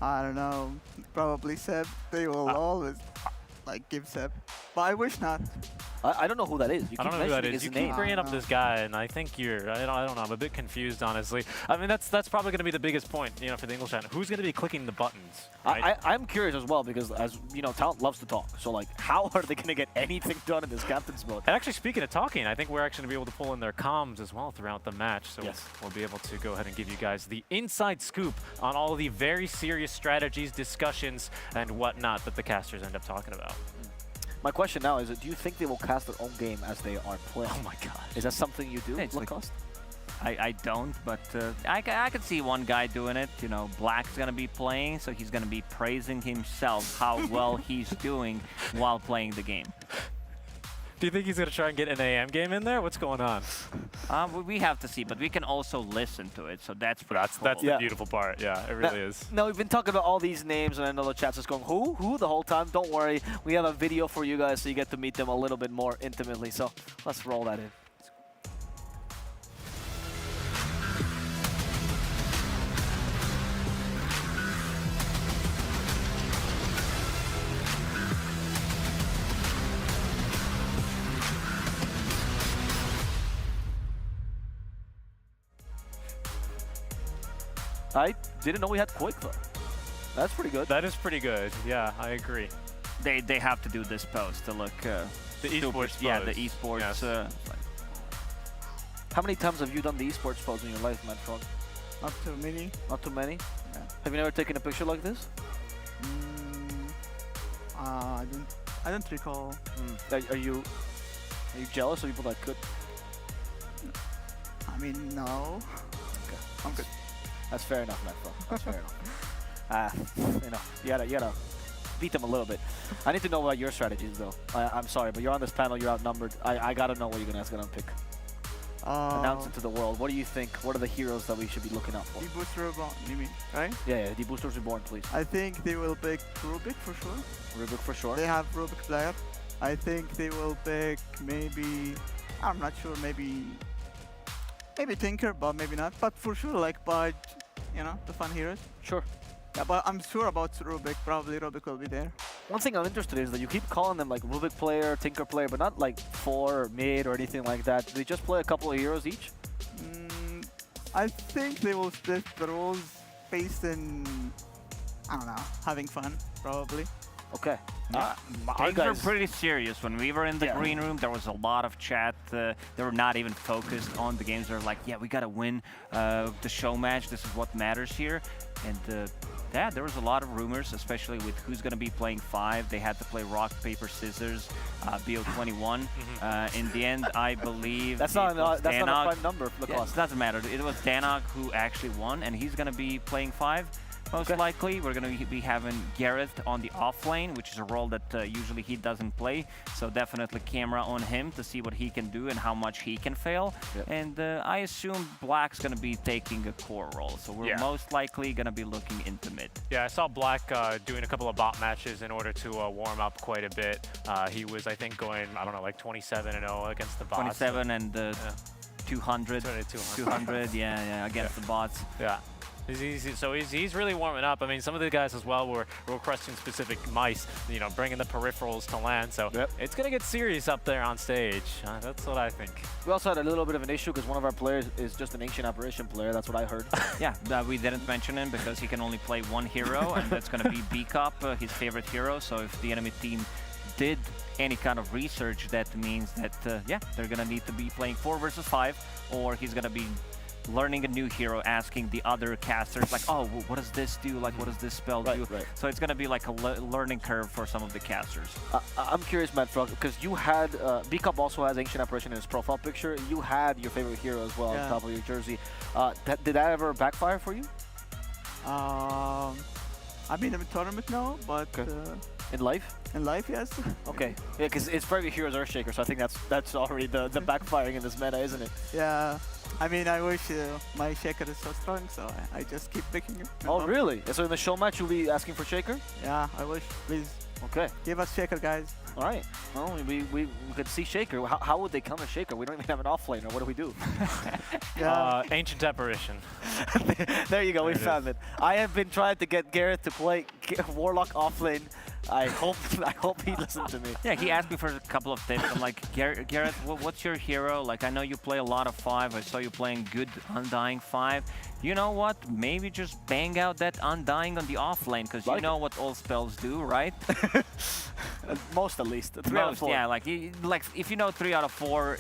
I don't know. Probably Seb. They will always give Seb. But I wish not. I don't know who that is. I don't know who that is. You keep bringing up this guy, and I think you're. I don't know. I'm a bit confused, honestly. I mean, that's probably going to be the biggest point, you know, for the English channel. Who's going to be clicking the buttons? Right? I'm curious as well because, as you know, talent loves to talk. So, like, how are they going to get anything done in this captain's mode? And actually, speaking of talking, I think we're actually going to be able to pull in their comms as well throughout the match. So yes, we'll be able to go ahead and give you guys the inside scoop on all the very serious strategies, discussions, and whatnot that the casters end up talking about. My question now is, do you think they will cast their own game as they are playing? Oh my god. Is that something you do, Lacoste? I don't, but I could see one guy doing it. You know, Black's going to be playing, so he's going to be praising himself how well he's doing while playing the game. Do you think he's going to try and get an AM game in there? What's going on? We have to see, but we can also listen to it, so that's cool. That's the beautiful part. Yeah, it really is. Now, we've been talking about all these names, and I know the chat's just going, who the whole time? Don't worry. We have a video for you guys, so you get to meet them a little bit more intimately. So let's roll that in. I didn't know we had Quake though. That's pretty good. That is pretty good. Yeah, I agree. They have to do this pose to look The super, esports yeah, the pose. esports. Yes. How many times have you done the esports pose in your life, Matt Frog? Not too many. Not too many? Yeah. Have you never taken a picture like this? I don't recall. Are you jealous of people that could? I mean, no. Okay. I'm good. That's fair enough, Matt Frog. That's fair enough. You gotta beat them a little bit. I need to know about your strategies, though. I'm sorry, but you're on this panel. You're outnumbered. I gotta know what you're gonna pick. Announce it to the world. What do you think? What are the heroes that we should be looking out for? Debooster Reborn, you mean, right? Yeah, Deboosters Reborn, please. I think they will pick Rubik for sure. Rubik for sure. They have Rubik player. I think they will pick maybe, I'm not sure, maybe Tinker, but maybe not. But for sure, like Budge, you know, the fun heroes. Sure. Yeah, but I'm sure about Rubik. Probably Rubik will be there. One thing I'm interested in is that you keep calling them like Rubik player, Tinker player, but not like 4 or mid or anything like that. Do they just play a couple of heroes each? I think they will split the roles based in, I don't know, having fun, probably. Okay. Things were pretty serious. When we were in the green room, there was a lot of chat. They were not even focused on the games. They were like, yeah, we got to win the show match. This is what matters here. And yeah, there was a lot of rumors, especially with who's going to be playing 5. They had to play rock, paper, scissors, BO21. In the end, I believe that's not a Danog. prime number for the Yeah, cost. it doesn't matter. It was Danog who actually won, and he's going to be playing 5. Most likely, we're going to be having Gareth on the off lane, which is a role that usually he doesn't play. So definitely camera on him to see what he can do and how much he can fail. And I assume Black's going to be taking a core role. So we're most likely going to be looking into mid. Yeah, I saw Black doing a couple of bot matches in order to warm up quite a bit. He was, I think, going, I don't know, like 27-0 against the bots. 27 and 200. 200, yeah, against the bots. Yeah. He's really warming up. I mean, some of the guys as well were requesting specific mice, you know, bringing the peripherals to land. So it's going to get serious up there on stage. That's what I think. We also had a little bit of an issue because one of our players is just an Ancient Apparition player. That's what I heard. Yeah, we didn't mention him because he can only play one hero, and that's going to be B-Cop, his favorite hero. So if the enemy team did any kind of research, that means that, yeah, they're going to need to be playing 4 versus 5, or he's going to be learning a new hero, asking the other casters like, oh, what does this do? Like, what does this spell do? So it's going to be like a learning curve for some of the casters. I'm curious, Matt Frog, because you had, B-Cup also has Ancient Apparition in his profile picture. You had your favorite hero as well on top of your jersey. Did that ever backfire for you? I mean, in a tournament, no, but... in life? In life, yes. Okay. Yeah, because its favorite hero is Earthshaker, so I think that's already the backfiring in this meta, isn't it? Yeah. I mean, I wish my Shaker is so strong, so I just keep picking him. Oh, really? So in the show match, you'll be asking for Shaker? Yeah, I wish. Please. Okay. Give us Shaker, guys. All right. Well, we could see Shaker. How would they counter Shaker? We don't even have an offlaner. What do we do? Ancient Apparition. There you go. We found it. I have been trying to get Gareth to play Warlock offlane. I hope he listened to me. Yeah, he asked me for a couple of tips. I'm like, Gareth, what's your hero? Like, I know you play a lot of 5. I saw you playing good Undying 5. You know what? Maybe just bang out that Undying on the off lane, because you know what all spells do, right? Most at least. 3 out of 4. Yeah, like if you know 3 out of 4,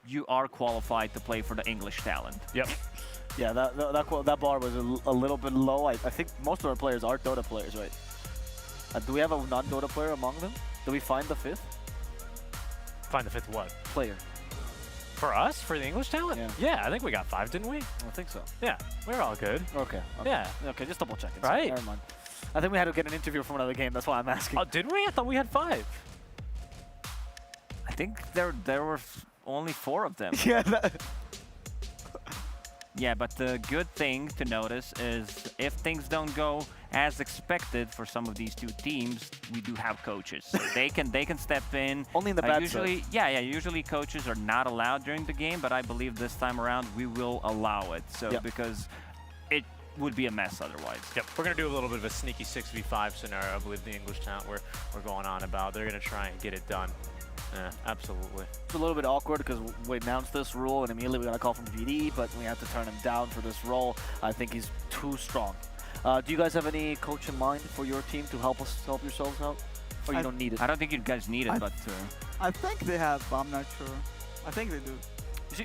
you are qualified to play for the English talent. Yep. Yeah, that bar was a little bit low. I think most of our players are Dota players, right? Do we have a non-Dota player among them? Do we find the 5th? Find the 5th what? Player. For us? For the English talent? Yeah, I think we got 5, didn't we? I think so. Yeah, we're all good. Okay. Yeah. Okay, just double checking. Right. Never mind. I think we had to get an interview from another game. That's why I'm asking. Oh, did we? I thought we had 5. I think there were only 4 of them. Yeah. Yeah, but the good thing to notice is if things don't go as expected for some of these two teams, we do have coaches. So they can step in. Only in the bad usually, usually coaches are not allowed during the game, but I believe this time around we will allow it. So because it would be a mess otherwise. Yep, we're going to do a little bit of a sneaky 6v5 scenario. I believe the English talent we're going on about. They're going to try and get it done. Yeah, absolutely. It's a little bit awkward because we announced this rule and immediately we got a call from GD, but we have to turn him down for this role. I think he's too strong. Do you guys have any coach in mind for your team to help yourselves out? Or you don't need it? I don't think you guys need it, but... I think they have, but I'm not sure. I think they do.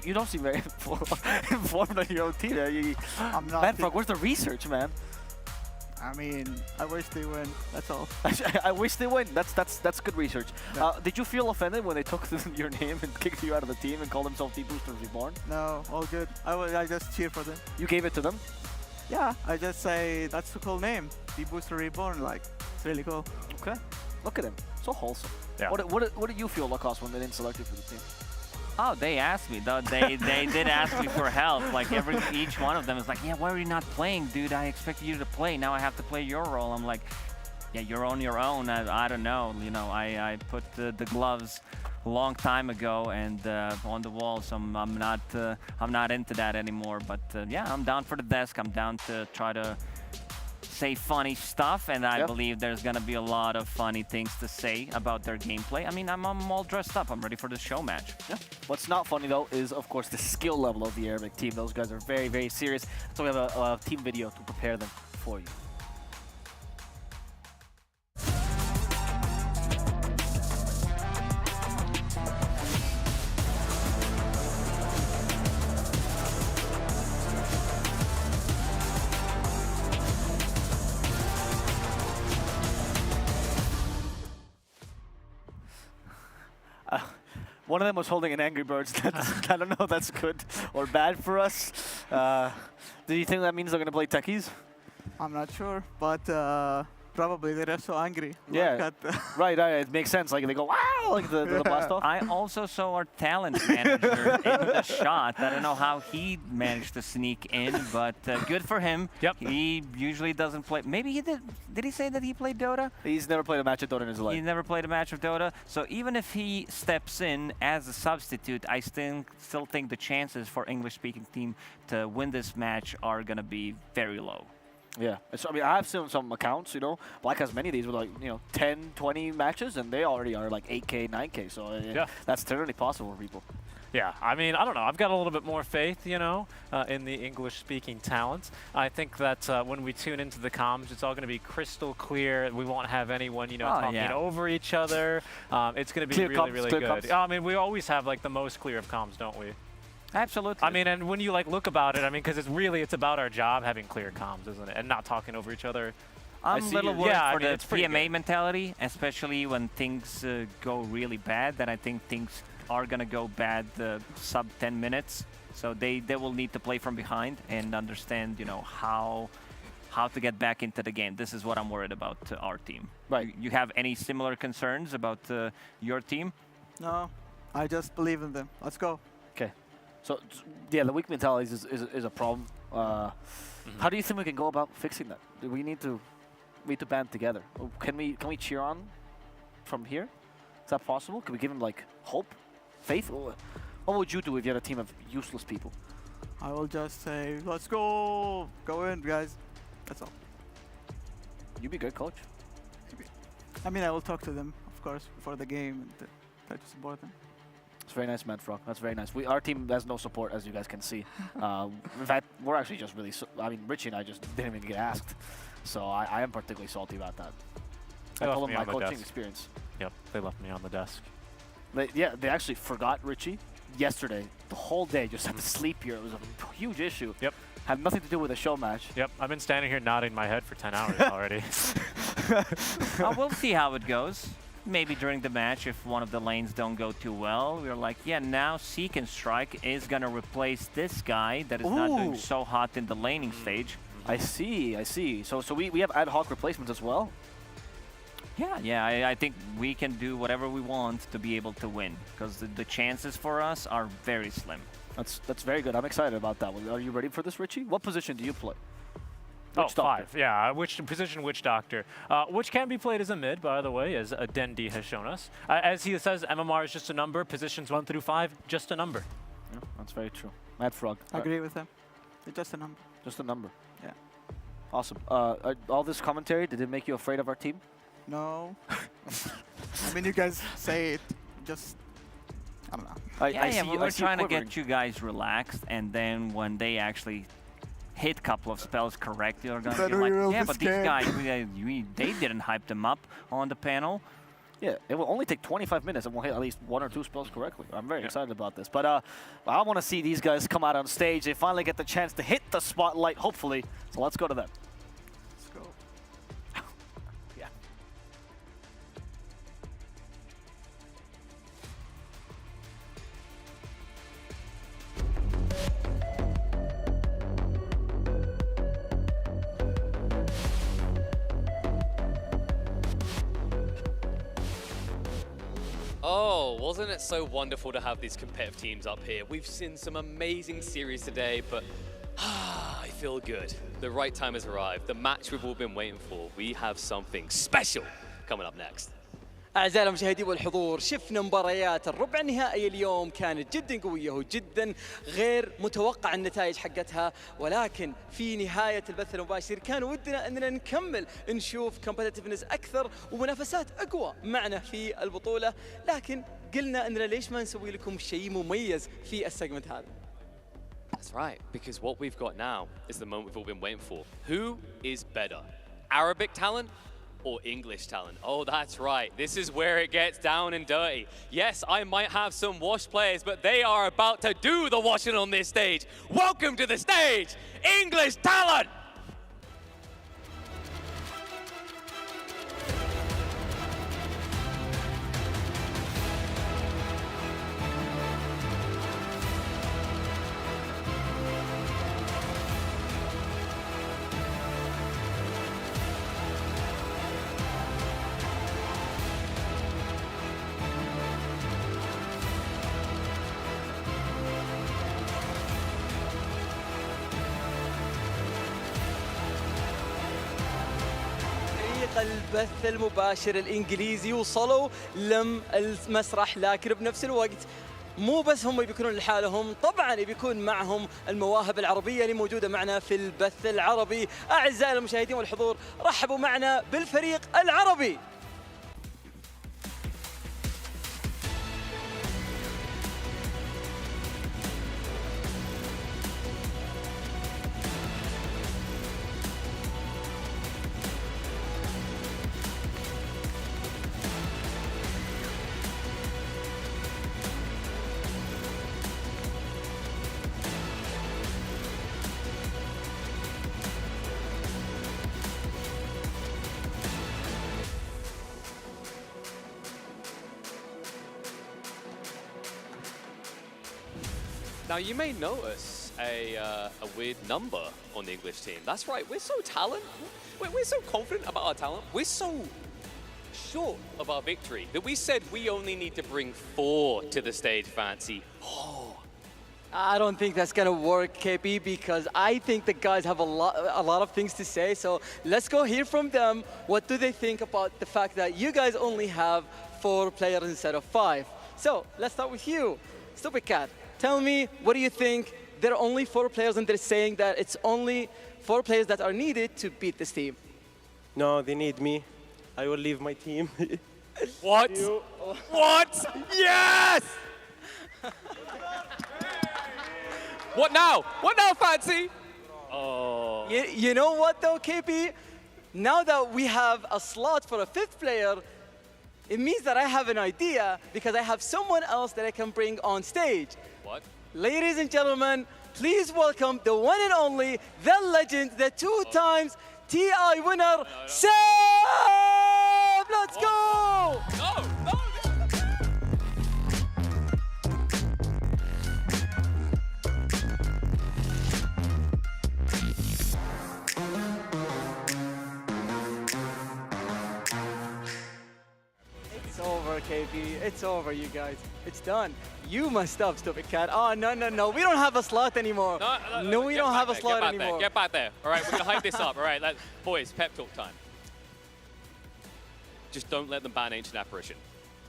You don't seem very informed on your own team. I'm not. Man, where's the research, man? I mean, I wish they win. That's all. I wish they win. That's good research. Yeah. Did you feel offended when they took your name and kicked you out of the team and called themselves Deboosters Reborn? No, all good. I just cheer for them. You gave it to them? Yeah, I just say that's a cool name. Debooster Reborn, like, it's really cool. Okay. Look at him. So wholesome. Yeah. What did you feel, Lacoste, when they didn't select you for the team? Oh, they asked me. They did ask me for help. Like each one of them is like, yeah, why are you not playing, dude? I expected you to play. Now I have to play your role. I'm like, yeah, you're on your own. I don't know. You know, I put the gloves a long time ago and on the wall, so I'm not into that anymore. But yeah, I'm down for the desk. I'm down to try to say funny stuff, and I believe there's gonna be a lot of funny things to say about their gameplay. I mean, I'm all dressed up. I'm ready for the show match. Yeah. What's not funny though is, of course, the skill level of the Arabic team. Those guys are very, very serious. So we have a team video to prepare them for you. One of them was holding an Angry Birds. I don't know if that's good or bad for us. Do you think that means they're going to play techies? I'm not sure, but probably they're so angry. Yeah, right. It makes sense. Like they go, wow, like the blast off. I also saw our talent manager in the shot. I don't know how he managed to sneak in, but good for him. Yep. He usually doesn't play. Maybe he did. Did he say that he played Dota? He's never played a match of Dota in his life. He never played a match of Dota. So even if he steps in as a substitute, I still think the chances for English-speaking team to win this match are gonna be very low. Yeah, I mean, I've seen some accounts, Black has many of these with 10, 20 matches, and they already are like 8K, 9K, so that's totally possible for people. Yeah, I mean, I don't know. I've got a little bit more faith, in the English-speaking talent. I think that when we tune into the comms, it's all going to be crystal clear. We won't have anyone, talking over each other. It's going to be really good. Comms. I mean, we always have like the most clear of comms, don't we? Absolutely. I mean, and when you look about it, I mean, because it's about our job having clear comms, isn't it? And not talking over each other. I'm a little worried for the PMA mentality, especially when things go really bad. Then I think things are going to go bad sub 10 minutes. So they will need to play from behind and understand, how to get back into the game. This is what I'm worried about our team. Right. You have any similar concerns about your team? No, I just believe in them. Let's go. Okay. So, yeah, the weak mentality is a problem. How do you think we can go about fixing that? Do we need to band together? Can we cheer on from here? Is that possible? Can we give them hope, faith? What would you do if you had a team of useless people? I will just say, let's go in, guys. That's all. You'd be a good coach. I mean, I will talk to them, of course, before the game and try to support them. It's very nice, man, Frog. That's very nice. Our team has no support, as you guys can see. In fact, we're actually just really... I mean, Richie and I just didn't even get asked. So I am particularly salty about that. I told them my coaching experience. Yep, they left me on the desk. They actually forgot Richie yesterday. The whole day, just had to sleep here. It was a huge issue. Yep. Had nothing to do with the show match. Yep, I've been standing here nodding my head for 10 hours already. We'll see how it goes. Maybe during the match, if one of the lanes don't go too well, we're like, yeah, now Seek and Strike is going to replace this guy that is not doing so hot in the laning stage. I see. So we have ad hoc replacements as well? Yeah, I think we can do whatever we want to be able to win, because the chances for us are very slim. That's very good. I'm excited about that one. Are you ready for this, Richie? What position do you play? Witch Doctor. 5. Yeah, which position Witch Doctor. Which can be played as a mid, by the way, as Dendi has shown us. As he says, MMR is just a number. Positions 1 through 5, just a number. Yeah, that's very true. Mad Frog. I agree with him. It's just a number. Just a number. Yeah. Awesome. All this commentary, did it make you afraid of our team? No. I mean, you guys say it. Just, I don't know. We're trying to get you guys relaxed, and then when they actually hit a couple of spells correctly, you're going to Then be we like, will yeah, be but these scared. guys, they didn't hype them up on the panel. Yeah, it will only take 25 minutes and we'll hit at least 1 or 2 spells correctly. I'm very excited about this. But I want to see these guys come out on stage. They finally get the chance to hit the spotlight, hopefully. So let's go to them. Let's go. Yeah. Oh, wasn't it so wonderful to have these competitive teams up here? We've seen some amazing series today, but I feel good. The right time has arrived. The match we've all been waiting for. We have something special coming up next. أعزائي المشاهدين والحضور، شفنا مباريات الربع النهائي اليوم كانت جدا قوية وجدا غير متوقع النتائج حقتها، ولكن في نهاية البث المباشر كان ودنا أننا نكمل نشوف كومبتيتيفنس أكثر ومنافسات أقوى معنا في البطولة، لكن قلنا أننا ليش ما نسوي لكم شيء مميز في السيجمنت هذا. That's right, because what we've got now is the moment we've all been waiting for. Who is better, Arabic talent or English talent? Oh, that's right. This is where it gets down and dirty. Yes, I might have some wash players, but they are about to do the washing on this stage. Welcome to the stage, English talent! البث المباشر الانجليزي وصلوا المسرح، لكن بنفس الوقت مو بس هم بيكونون لحالهم، طبعا بيكون معهم المواهب العربيه اللي موجوده معنا في البث العربي. اعزائي المشاهدين والحضور، رحبوا معنا بالفريق العربي. Now, you may notice a weird number on the English team. That's right, we're so we're so confident about our talent. We're so short of our victory that we said we only need to bring 4 to the stage, Fancy. Oh. I don't think that's gonna work, KP, because I think the guys have a lot of things to say. So let's go hear from them. What do they think about the fact that you guys only have 4 players instead of 5? So let's start with you, Stupid Cat. Tell me, what do you think? There are only 4 players and they're saying that it's only 4 players that are needed to beat this team. No, they need me. I will leave my team. What? What? Yes! What now? What now, Fancy? Oh. You know what though, KP? Now that we have a slot for a 5th player, it means that I have an idea because I have someone else that I can bring on stage. What? Ladies and gentlemen, please welcome the one and only, the legend, the 2 times TI winner, Sam! Let's go! No! It's over, KP. It's over, you guys. It's done. You messed up, Stupid Cat. Oh, no. We don't have a slot anymore. No, we don't have a slot anymore. Get back there. All right, we're going to hype this up. All right, boys, pep talk time. Just don't let them ban Ancient Apparition,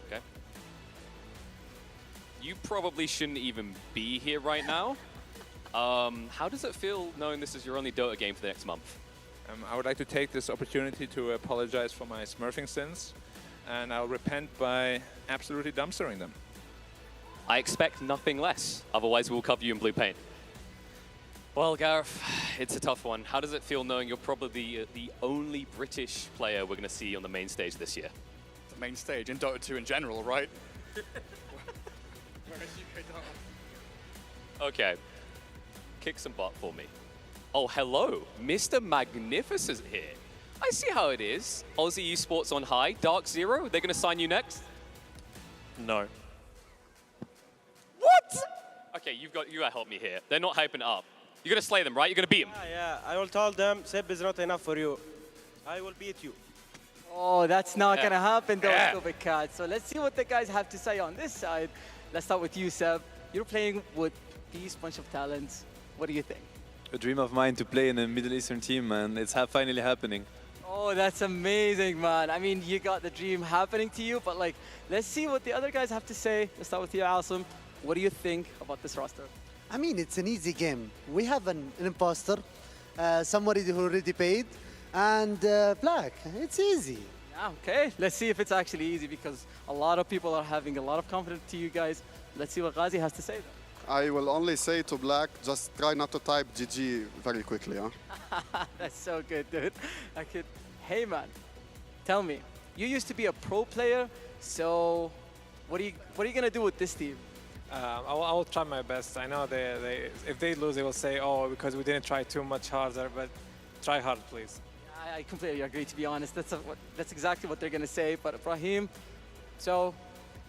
okay? You probably shouldn't even be here right now. How does it feel knowing this is your only Dota game for the next month? I would like to take this opportunity to apologize for my smurfing sins, and I'll repent by absolutely dumpstering them. I expect nothing less. Otherwise, we'll cover you in blue paint. Well, Gareth, it's a tough one. How does it feel knowing you're probably the only British player we're going to see on the main stage this year? The main stage in Dota 2 in general, right? Okay, kick some butt for me. Oh, hello, Mr. Magnificent here. I see how it is. Aussie Esports on high, Dark Zero, they're going to sign you next? No. What? Okay, you gotta help me here. They're not hyping it up. You're going to slay them, right? You're going to beat them. Yeah, I will tell them Seb is not enough for you. I will beat you. Oh, that's not Yeah. going to happen, though, Yeah. Stupid Cat. So let's see what the guys have to say on this side. Let's start with you, Seb. You're playing with these bunch of talents. What do you think? A dream of mine to play in a Middle Eastern team, and it's finally happening. Oh, that's amazing, man. I mean, you got the dream happening to you, but like, let's see what the other guys have to say. Let's start with you, Asim. What do you think about this roster? I mean, it's an easy game. We have an imposter, somebody who already paid, and Black. It's easy. Yeah, okay. Let's see if it's actually easy, because a lot of people are having a lot of confidence to you guys. Let's see what Ghazi has to say, though. I will only say to Black, just try not to type GG very quickly, huh? That's so good, dude. Hey, man, tell me, you used to be a pro player, so what are you gonna do with this team? I will try my best. I know if they lose, they will say, oh, because we didn't try too much harder, but try hard, please. I completely agree, to be honest. That's exactly what they're gonna say. But Ibrahim, so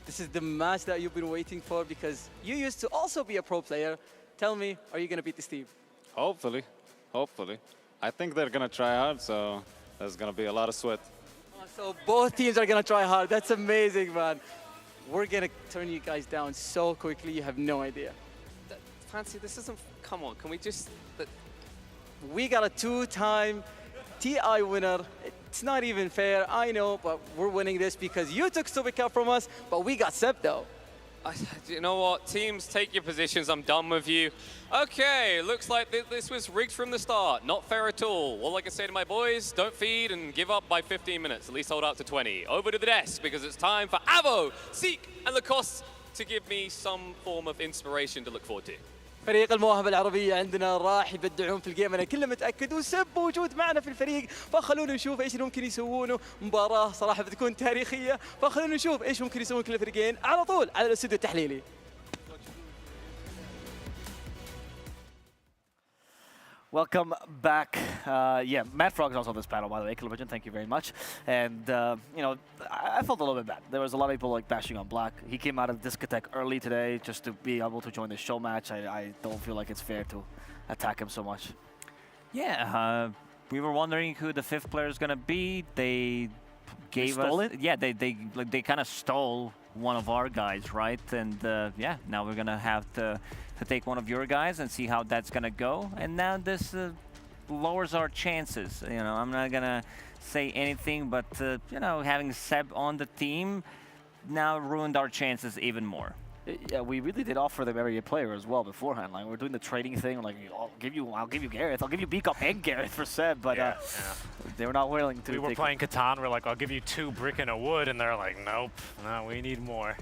this is the match that you've been waiting for, because you used to also be a pro player. Tell me, are you gonna beat this team? Hopefully. I think they're gonna try hard, so there's gonna be a lot of sweat. So both teams are gonna try hard. That's amazing, man. We're gonna turn you guys down so quickly, you have no idea. Fancy, this isn't... Come on, can we just... We got a two-time TI winner. It's not even fair, I know, but we're winning this because you took Stupid Cat from us, but we got Seb, though. You know what? Teams, take your positions. I'm done with you. Okay, looks like this was rigged from the start. Not fair at all. All I can say to my boys, don't feed and give up by 15 minutes. At least hold out to 20. Over to the desk, because it's time for Avo, Seek, and Lacoste to give me some form of inspiration to look forward to. فريق المواهب العربية عندنا راح يبدعون في الجيم، أنا كله متأكد، وسب موجود معنا في الفريق، فخلونا نشوف إيش ممكن يسوونه. مباراة صراحة بتكون تاريخية، فخلونا نشوف إيش ممكن يسوون كل الفريقين على طول على الاستوديو التحليلي. Welcome back. Yeah, Matt Frog is also on this panel, by the way. Kilovision, thank you very much. And, you know, I felt a little bit bad. There was a lot of people like bashing on Black. He came out of discotheque early today just to be able to join the show match. I don't feel like it's fair to attack him so much. Yeah, we were wondering who the fifth player is gonna be. They gave us... stole it? Yeah, they kind of stole one of our guys, right? And yeah, now we're gonna have to take one of your guys and see how that's gonna go. And now this lowers our chances. You know, I'm not gonna say anything, but you know, having Seb on the team now ruined our chances even more. Yeah, we really did offer them every player as well beforehand. Like, we're doing the trading thing. Like, I'll give you Gareth. I'll give you Beakup and Gareth for Seb, but they were not willing to. We were playing Catan. We're like, I'll give you 2 brick and a wood, and they're like, nope, no, we need more.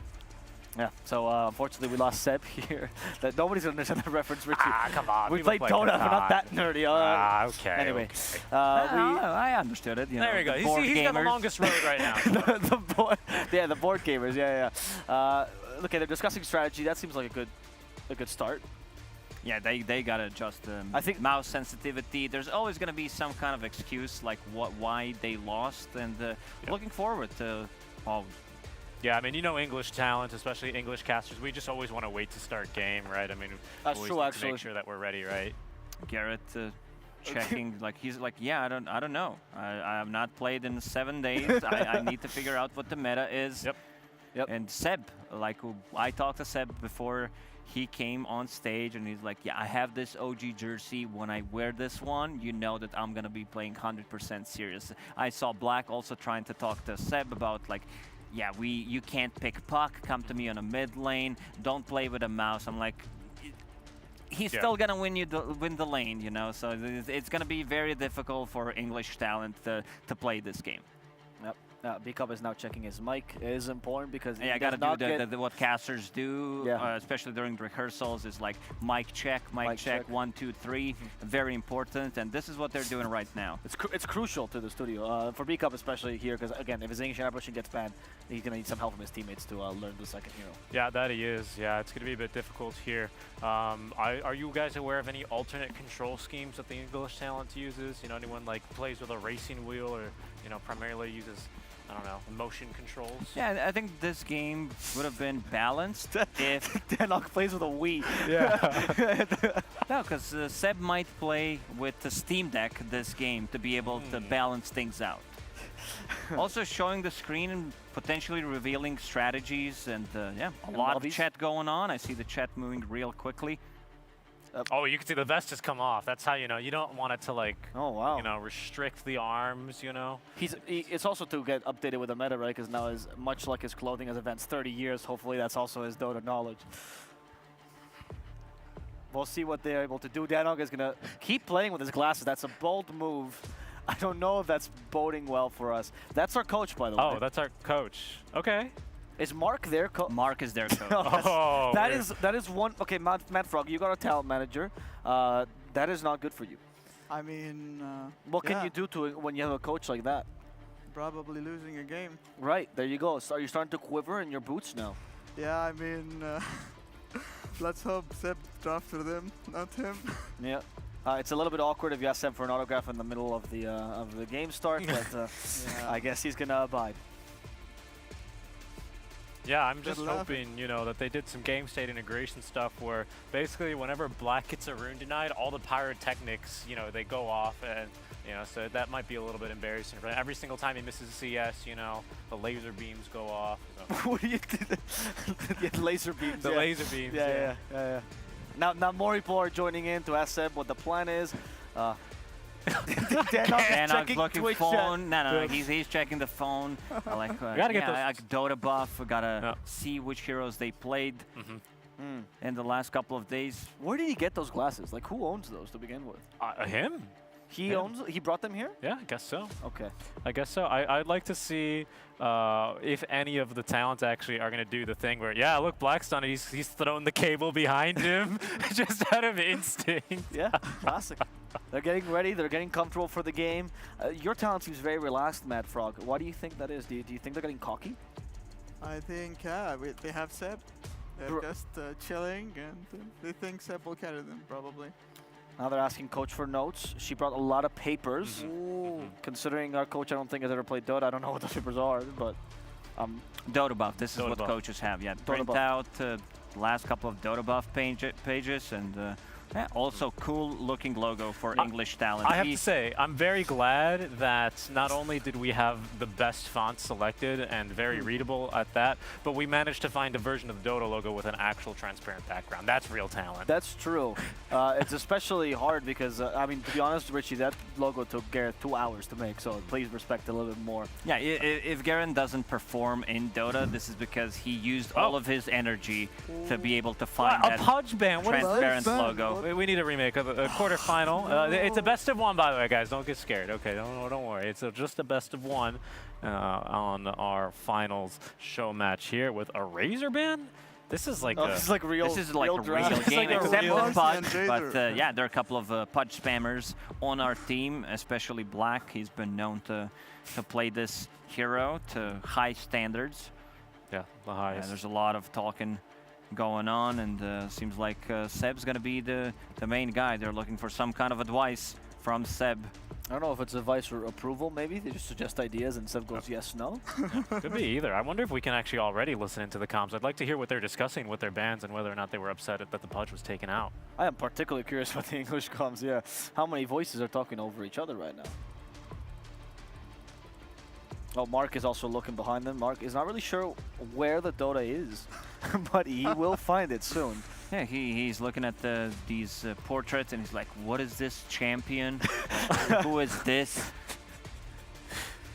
Yeah, so unfortunately we lost Seb here. That nobody's gonna understand the reference, Richie. Come on. We played Dota, we're not that nerdy. Okay. Anyway, okay. I understood it. You there know, you go. the board He's got the gamers. longest road right now. the board gamers. Yeah. Look, they're discussing strategy. That seems like a good start. Yeah, they gotta adjust I think mouse sensitivity. There's always gonna be some kind of excuse like why they lost, and looking forward to all. Yeah, I mean, you know, English talent, especially English casters, we just always want to wait to start game, right? I mean, that's always true, need to actually. make sure that we're ready, right? Garrett checking, like he's like, yeah, I don't know. I have not played in 7 days. I need to figure out what the meta is. Yep. And Seb, like I talked to Seb before he came on stage, and he's like, yeah, I have this OG jersey. When I wear this one, you know that I'm gonna be playing 100% serious. I saw Black also trying to talk to Seb about like, yeah, you can't pick puck, come to me on a mid lane, don't play with a mouse. I'm like, he's still gonna win the lane, you know, so it's gonna be very difficult for English talent to play this game. Yep. B-Cup is now checking his mic. It is important because yeah, I gotta do what casters do, especially during rehearsals. Is like mic check, mic check, 1, 2, 3. Very important, and this is what they're doing right now. It's crucial to the studio for B-Cup, especially here, because again, if his English aberration gets banned, he's gonna need some help from his teammates to learn the second hero. Yeah, that he is. Yeah, it's gonna be a bit difficult here. Are you guys aware of any alternate control schemes that the English talent uses? You know, anyone like plays with a racing wheel, or you know, primarily uses, I don't know, motion controls? Yeah, I think this game would have been balanced if Denok plays with a Wii. Yeah. No, because Seb might play with the Steam Deck this game to be able to balance things out. Also showing the screen and potentially revealing strategies, and yeah, a lot of chat going on. I see the chat moving real quickly. Oh, you can see the vest has come off. That's how you know. You don't want it to like, you know, restrict the arms, you know. It's also to get updated with the meta, right? Because now, as much like his clothing has advanced 30 years, hopefully that's also his Dota knowledge. We'll see what they're able to do. Danog is going to keep playing with his glasses. That's a bold move. I don't know if that's boding well for us. That's our coach, by the way. Oh, that's our coach. Okay. Is Mark their coach? Mark is their coach. That is one. Okay, Matt Frog, you got a talent manager. That is not good for you. I mean, what can you do to it when you have a coach like that? Probably losing a game. Right, there you go. So are you starting to quiver in your boots now? Yeah, I mean, let's hope Seb drafted them, not him. Yeah. It's a little bit awkward if you ask Seb for an autograph in the middle of the game start, but I guess he's gonna abide. Yeah, I'm just hoping, you know, that they did some game state integration stuff where basically whenever Black gets a rune denied, all the pyrotechnics, you know, they go off, and, you know, so that might be a little bit embarrassing. For every single time he misses a CS, you know, the laser beams go off. So. What do you think? The laser beams. The laser beams, yeah. Now more people are joining in to ask Seb what the plan is. Danog's looking Twitch phone. No, he's checking the phone. Like, gotta get those. Like Dota buff. We gotta see which heroes they played in the last couple of days. Where did he get those glasses? Like, who owns those to begin with? Him. He owns. He brought them here. Yeah, I guess so. Okay. I guess so. I'd like to see if any of the talents actually are going to do the thing where, yeah, look, Blackstone, he's thrown the cable behind him just out of instinct. Yeah, classic. They're getting ready. They're getting comfortable for the game. Your talent seems very relaxed, Mad Frog. Why do you think that is? Do you think they're getting cocky? I think, they have Seb. They're just chilling, and they think Seb will carry them, probably. Now they're asking coach for notes. She brought a lot of papers. Considering our coach, I don't think has ever played Dota. I don't know what those papers are, but Dota buff. This is what coaches have. Yeah, print out last couple of Dota buff pages, and yeah, also cool looking logo for English talent. I have to say, I'm very glad that not only did we have the best font selected and very readable at that, but we managed to find a version of the Dota logo with an actual transparent background. That's real talent. That's true. It's especially hard because, I mean, to be honest, Richie, that logo took Gareth 2 hours to make, so please respect a little bit more. Yeah, if Garen doesn't perform in Dota, this is because he used all of his energy to be able to find that Pudge ban. transparent logo. We need a remake of a quarterfinal. It's a best of one, by the way, guys. Don't get scared. Okay, don't worry. It's just a best of one on our finals show match here with a Razor ban. This is like this is like real. This is like a real game, except for Pudge. But yeah, there are a couple of Pudge spammers on our team, especially Black. He's been known to play this hero to high standards. Yeah, the highest. There's a lot of talking going on, and seems like Seb's gonna be the main guy. They're looking for some kind of advice from Seb. I don't know if it's advice or approval, maybe. They just suggest ideas and Seb goes yes, no. Could be either. I wonder if we can actually already listen into the comms. I'd like to hear what they're discussing with their bands and whether or not they were upset that the Pudge was taken out. I am particularly curious about the English comms, yeah. How many voices are talking over each other right now? Oh, Mark is also looking behind them. Mark is not really sure where the Dota is, but he will find it soon. Yeah, he's looking at these portraits and he's like, what is this champion? Who is this?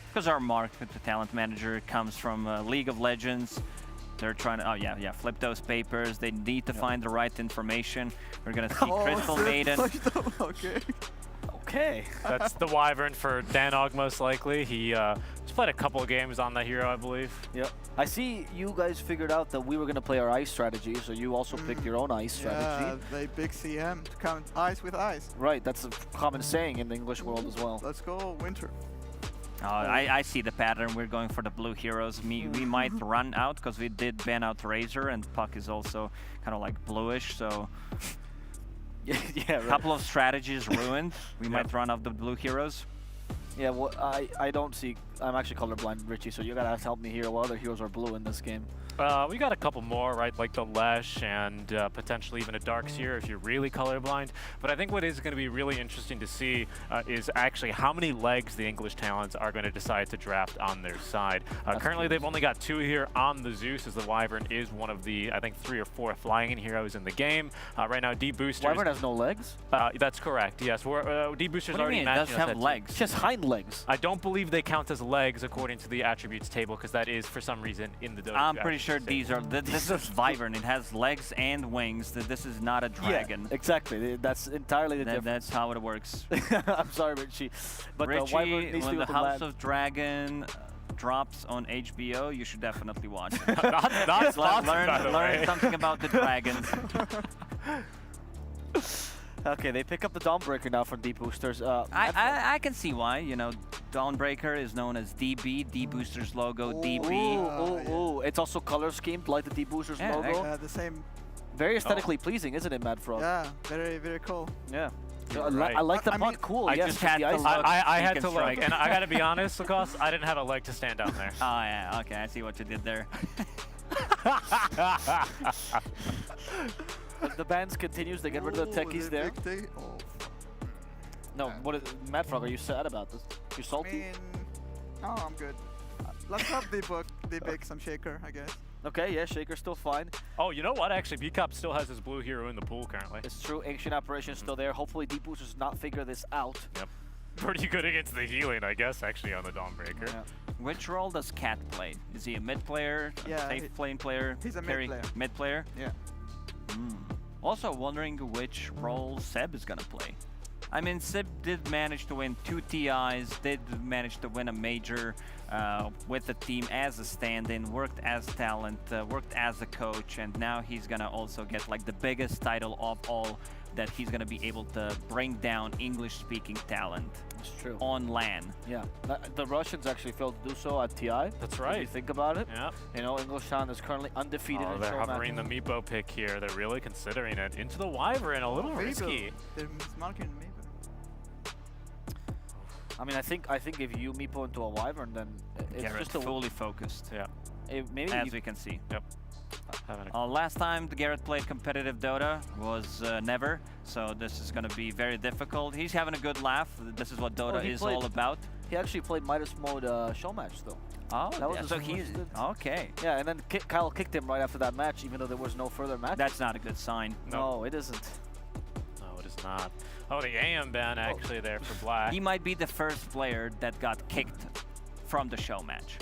Because our Mark, the talent manager, comes from League of Legends. They're trying to, oh yeah, flip those papers. They need to find the right information. We're going to see Crystal Maiden. Okay. Okay. That's the Wyvern for Danog, most likely. He just played a couple of games on the hero, I believe. Yep. I see you guys figured out that we were going to play our ice strategy, so you also picked your own ice strategy. Yeah, they big CM to count ice with ice. Right, that's a common saying in the English world as well. Let's go winter. I see the pattern. We're going for the blue heroes. We might run out because we did ban out Razor, and Puck is also kind of like bluish, so... yeah, right. Couple of strategies ruined. We might run out the blue heroes. Yeah, well, I don't see... I'm actually colorblind, Richie, so you gotta have to help me here. What other heroes are blue in this game? We got a couple more, right? Like the Lesh and potentially even a Dark Seer if you're really colorblind. But I think what is going to be really interesting to see is actually how many legs the English talents are going to decide to draft on their side. Currently, they've only got 2 here on the Zeus, as the Wyvern is one of the, I think, 3 or 4 flying heroes in the game. Right now, Deboosters... Wyvern has no legs? That's correct, yes. Deboosters already matching us. It does have legs. Just hind legs. I don't believe they count as legs according to the attributes table, because that is, for some reason, in the Dota. I'm pretty sure these are... This is Wyvern. It has legs and wings. This is not a dragon. Yeah, exactly. That's entirely the difference. That's how it works. I'm sorry, Richie. But Richie, Wyvern needs when to the House of Dragon drops on HBO, you should definitely watch it. not learn something about the dragons. Okay, they pick up the Dawnbreaker now from Deboosters. I can see why. You know, Dawnbreaker is known as DB, Deboosters logo, DB. It's also color schemed like the Deboosters logo. Yeah, the same. Very aesthetically pleasing, isn't it, Mad Frog? Yeah, very, very cool. Yeah. Right. I like the puck. Cool. I yes, just had to look. I had to look, strike. and I got to be honest, Lacoste, I didn't have a leg to stand down there. Oh yeah, okay, I see what you did there. The bans continues. They get rid of the techies there. No, what is Mad Frog? Are you sad about this? You salty? I mean, no, I'm good. Let's have the big some Shaker, I guess. Okay, yeah, Shaker's still fine. Oh, you know what? Actually, B-Cup still has his blue hero in the pool currently. It's true. Ancient Apparition's still there. Hopefully, Deboosters not figure this out. Yep. Pretty good against the healing, I guess, actually, on the Dawnbreaker. Yeah. Which role does Cat play? Is he a mid player, safe lane player? He's a mid player. Mid player? Yeah. Also wondering which role Seb is gonna play. I mean, Seb did manage to win 2 TIs, did manage to win a major with the team as a stand-in, worked as talent, worked as a coach, and now he's gonna also get like the biggest title of all, that he's gonna be able to bring down English-speaking talent. It's true. On LAN. Yeah, the Russians actually failed to do so at TI. That's right. If you think about it. Yeah. You know, English talent is currently undefeated in they're Showmatch. hovering the Meepo pick here. They're really considering it. Into the Wyvern, a little risky. They're smoking Meepo. I mean, I think if you Meepo into a Wyvern, then it's Garrett just a fully focused. Yeah. Maybe as we can see. Yep. Last time Garrett played competitive Dota was never, so this is going to be very difficult. He's having a good laugh. This is what Dota is all about. He actually played Midas mode Showmatch though. Oh, that was so he's okay. Yeah, and then Kyle kicked him right after that match, even though there was no further match. That's not a good sign. No, it isn't. No, it is not. Oh, the AM ban actually there for Black. He might be the first player that got kicked from the show match.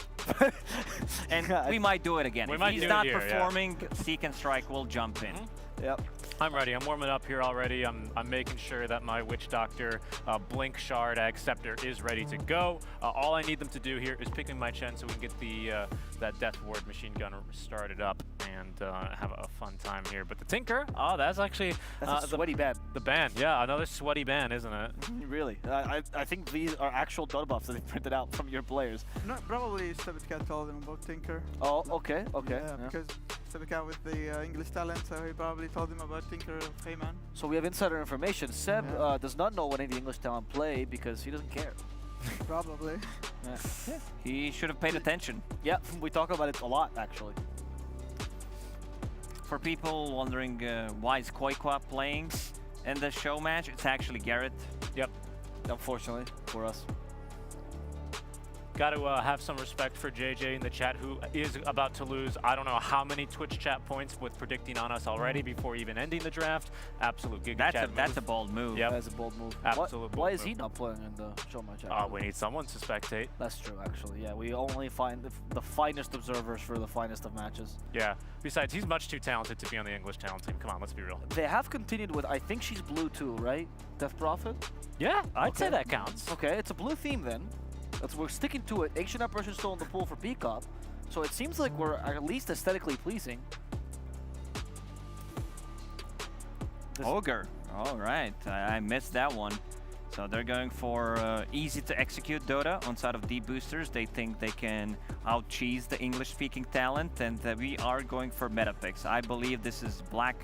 And we might do it again. If he's not performing, Seek and Strike will jump in. Yep. I'm ready. I'm warming up here already. I'm making sure that my Witch Doctor Blink Shard Acceptor is ready to go. All I need them to do here is pick me my Chen so we can get the that Death Ward machine gun started up and have a fun time here. But the Tinker, that's actually that's a sweaty ban. The ban, yeah, another sweaty ban, isn't it? Really? I think these are actual Dota buffs that they printed out from your players. No, probably Sebicat told him about Tinker. Oh, okay. Yeah, because Sebicat with the English talent, so he probably told him about Tinker of Heyman. So we have insider information. Seb does not know when any English talent play because he doesn't care. Probably. Yeah. He should have paid attention. Yeah, we talk about it a lot, actually. For people wondering why is Koikwa playing in the show match, it's actually Garrett. Yep. Unfortunately for us. got to have some respect for JJ in the chat, who is about to lose I don't know how many Twitch chat points with predicting on us already before even ending the draft. Absolute Giga chat move. That's a bold move. Yep. That's a bold move. Absolute bold Why is move. he not playing in the Showmatch? We need someone to spectate. That's true, actually. Yeah, we only find the finest observers for the finest of matches. Yeah. Besides, he's much too talented to be on the English talent team. Come on, let's be real. They have continued with, I think she's blue too, right? Death Prophet? Yeah, I'd say that counts. Okay, it's a blue theme then. We're sticking to it. Ancient Apparition still in the pool for Peacock. So it seems like we're at least aesthetically pleasing. Ogre. All right, I missed that one. So they're going for easy to execute Dota on side of Deboosters. They think they can out-cheese the English-speaking talent, and we are going for meta picks. I believe this is Black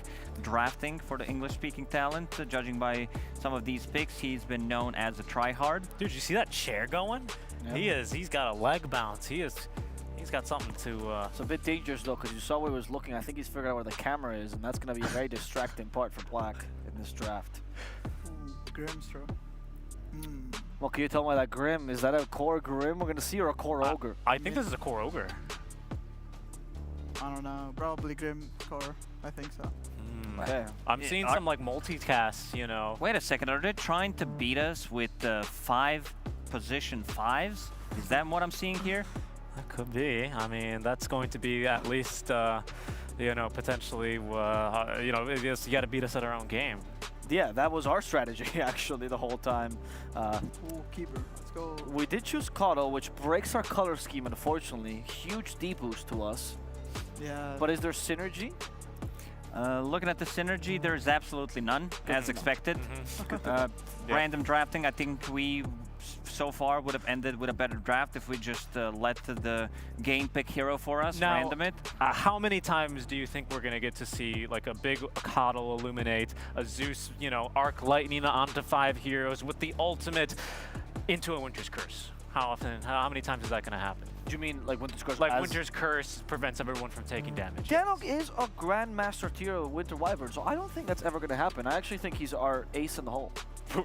drafting for the English-speaking talent. Judging by some of these picks, he's been known as a tryhard. Dude, you see that chair going? Yeah. He's got a leg bounce. He's got something to... It's a bit dangerous though, because you saw where he was looking. I think he's figured out where the camera is, and that's going to be a very distracting part for Black in this draft. Grimstro. Well, can you tell me that Grim, is that a core Grim we're going to see, or a core Ogre? I think this is a core Ogre. I don't know. Probably Grim core. I think so. Okay. I'm seeing some like multicasts, you know. Wait a second, are they trying to beat us with 5 position 5s? Is that what I'm seeing here? That could be. I mean, that's going to be at least, you know, potentially, you know, you got to beat us at our own game. Yeah, that was our strategy actually the whole time. Ooh, keeper. Let's go. We did choose Coddle, which breaks our color scheme, unfortunately. Huge deboost to us. Yeah. But is there synergy? Looking at the synergy, there's absolutely none, as expected. Random drafting, I think we so far would have ended with a better draft if we just let the game pick hero for us, now, random it. How many times do you think we're going to get to see like a big Coddle illuminate, a Zeus, you know, arc lightning onto 5 heroes with the ultimate into a Winter's Curse? How often, how many times is that going to happen? Do you mean like Winter's Curse? Like Winter's Curse prevents everyone from taking damage. Danog is a Grandmaster tier of Winter Wyvern, so I don't think that's ever going to happen. I actually think he's our ace in the hole.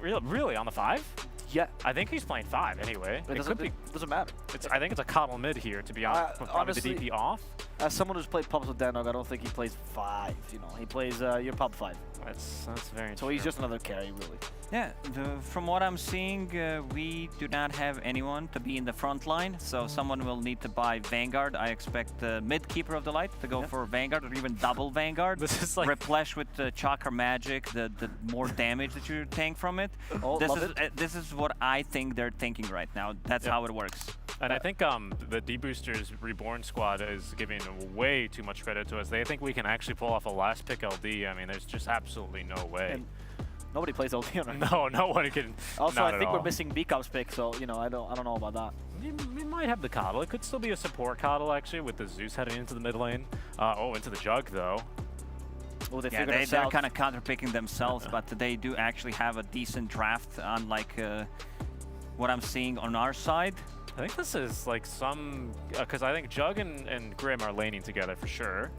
Really? On the 5? Yeah. I think he's playing 5 anyway. It doesn't matter. I think it's a Coddle mid here, to be honest, with probably honestly, the DP off. As someone who's played pubs with Danog, I don't think he plays 5. You know, he plays your pub 5. That's very So he's just another carry, really. Yeah, from what I'm seeing, we do not have anyone to be in the front line, so someone will need to buy Vanguard. I expect the mid-keeper of the light to go for Vanguard, or even double Vanguard. This is like replenish with the Chakra Magic, the more damage that you tank from it. This is what I think they're thinking right now. That's how it works. And I think the Deboosters Reborn squad is giving way too much credit to us. They think we can actually pull off a last pick LD. I mean, there's just absolutely no way. And nobody plays LD right now. No one can. Also, I think we're missing B-Cup's pick, so you know, I don't know about that. We might have the Coddle. It could still be a support Coddle actually, with the Zeus heading into the mid lane. Into the Jug though. Oh, they're kind of counterpicking themselves, but they do actually have a decent draft, unlike what I'm seeing on our side. I think this is like some, because I think Jug and Grim are laning together for sure.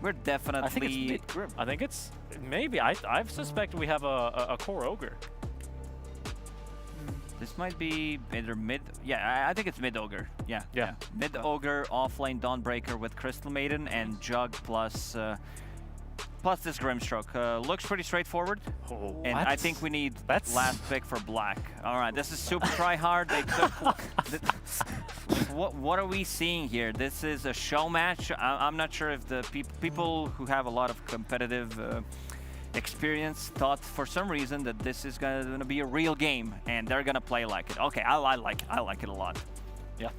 We're definitely. I think it's mid Grim. I think it's maybe. I suspect we have a core Ogre. This might be either mid. Yeah, I think it's mid Ogre. Yeah. Mid Ogre, offlane Dawnbreaker with Crystal Maiden and Jug plus this Grimstroke. Looks pretty straightforward. And I think we need last pick for Black. All right, this is super try hard. What are we seeing here? This is a show match. I'm not sure if the people who have a lot of competitive experience thought for some reason that this is gonna be a real game and they're gonna play like it. Okay, I like it a lot. Yeah.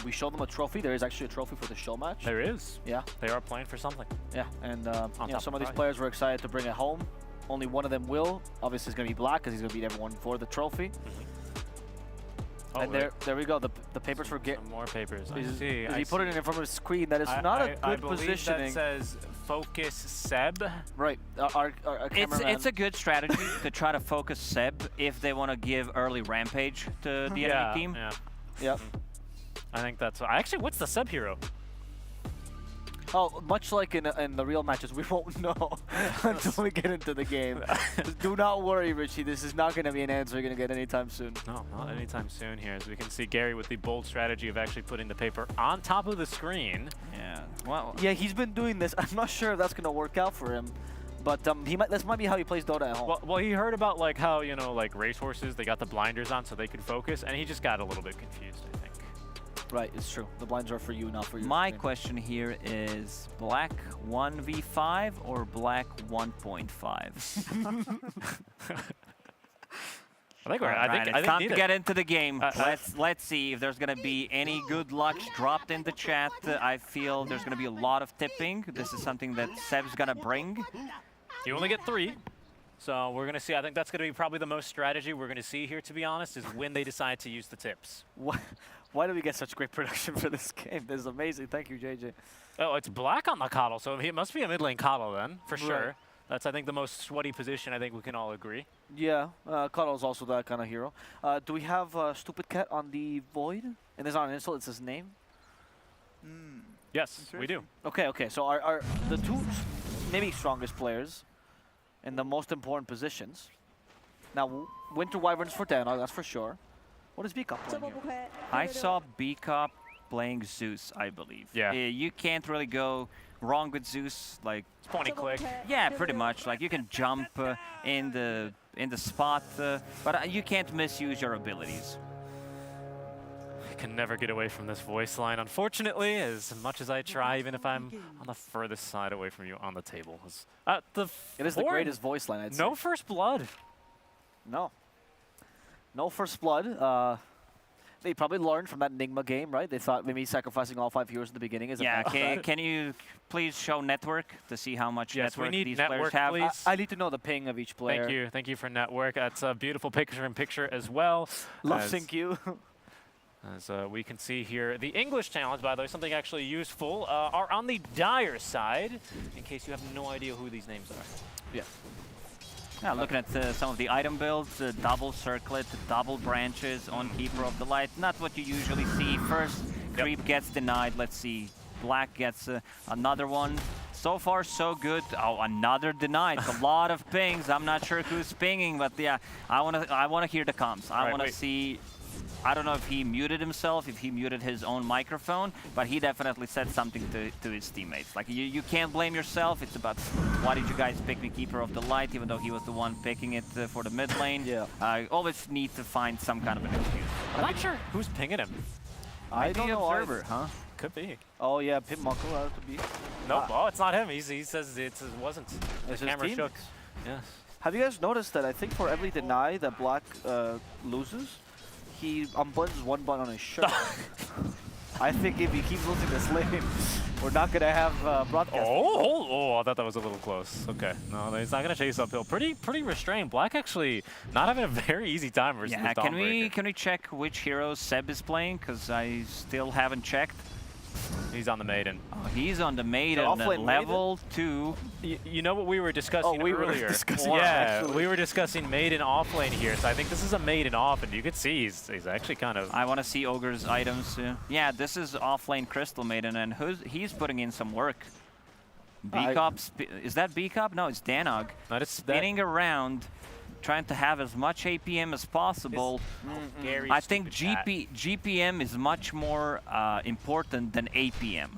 We showed them a trophy. There is actually a trophy for the show match. There is. Yeah. They are playing for something. Yeah, and you know, some of these players were excited to bring it home. Only one of them will. Obviously, it's going to be Black because he's going to beat everyone for the trophy. And there we go. The papers for some more papers. I see. He put it in front of his screen. That is not a good positioning. That says focus Seb. Right. Our it's a good strategy to try to focus Seb if they want to give early rampage to the enemy team. Yep. I think that's actually what's the Seb hero? Oh, much like in the real matches, we won't know until we get into the game. Do not worry, Richie. This is not going to be an answer you're going to get anytime soon. No, not anytime soon here. As we can see Gary with the bold strategy of actually putting the paper on top of the screen. Yeah. Well. Yeah, he's been doing this. I'm not sure if that's going to work out for him. But this might be how he plays Dota at home. Well, he heard about like how, you know, like racehorses, they got the blinders on so they could focus, and he just got a little bit confused, I think. Right, it's true. The blinds are for you, not for you. My question here is black 1v5 or black 1.5? I think it's time to get into the game. Let's see if there's gonna be any good luck dropped in the chat. I feel there's gonna be a lot of tipping. This is something that Seb's gonna bring. You only get 3. So we're going to see. I think that's going to be probably the most strategy we're going to see here, to be honest, is when they decide to use the tips. Why do we get such great production for this game? This is amazing. Thank you, JJ. Oh, it's black on the Coddle, so it must be a mid lane Coddle then, for sure. That's, I think, the most sweaty position. I think we can all agree. Yeah, Coddle is also that kind of hero. Do we have Stupid Cat on the Void? And there's not an insult, it's his name? Yes, we do. Okay. So are the two maybe strongest players in the most important positions. Now, Winter Wyverns for Danog, that's for sure. What is B-Cup playing here? I saw B-Cup playing Zeus, I believe. Yeah. You can't really go wrong with Zeus. Like, it's point and click. Yeah, pretty much. Like, you can jump in the spot, but you can't misuse your abilities. I can never get away from this voice line, unfortunately, as much as I try, even if I'm on the furthest side away from you on the table. It is the greatest voice line, I'd say. No first blood. No. No first blood. They probably learned from that Enigma game, right? They thought maybe sacrificing all 5 heroes in the beginning is can you please show network to see how much network we need these network, players have? please. I need to know the ping of each player. Thank you for network. That's a beautiful picture-in-picture as well. Love sync you. As we can see here, the English challenge, by the way, something actually useful, are on the Dire side, in case you have no idea who these names are. Yeah. Yeah, looking at some of the item builds, double circlet, double branches on Keeper of the Light. Not what you usually see. First, creep gets denied. Let's see, black gets another one. So far, so good. Oh, another denied. It's a lot of pings. I'm not sure who's pinging, but yeah, I wanna hear the comms. I wanna see. I don't know if he muted himself, if he muted his own microphone, but he definitely said something to his teammates. Like, you can't blame yourself. It's about, why did you guys pick me Keeper of the Light, even though he was the one picking it for the mid lane. Yeah. I always need to find some kind of an excuse. I'm not sure who's pinging him. I don't know Observer, huh? Could be. Oh yeah, Pip Mako has to be. Nope, oh, it's not him. He says it wasn't. It's The his camera team? shook. Yes. Have you guys noticed that I think for every deny that Black loses, he unbuttons one button on his shirt? I think if he keeps losing this lane, we're not going to have broadcast. Oh, I thought that was a little close. Okay, no, he's not going to chase uphill. Pretty restrained. Black actually not having a very easy time versus the Dawnbreaker. Can we check which hero Seb is playing? Because I still haven't checked. He's on the Maiden. Oh, he's on the Maiden, level 2. You know what we were discussing earlier? We were discussing Maiden offlane here, so I think this is a Maiden off, and you could see he's actually kind of... I want to see Ogre's items. Yeah, this is offlane Crystal Maiden, and he's putting in some work. B-Cop, is that B-Cop? No, it's Danog. Spinning around, trying to have as much APM as possible. I think GPM is much more important than APM.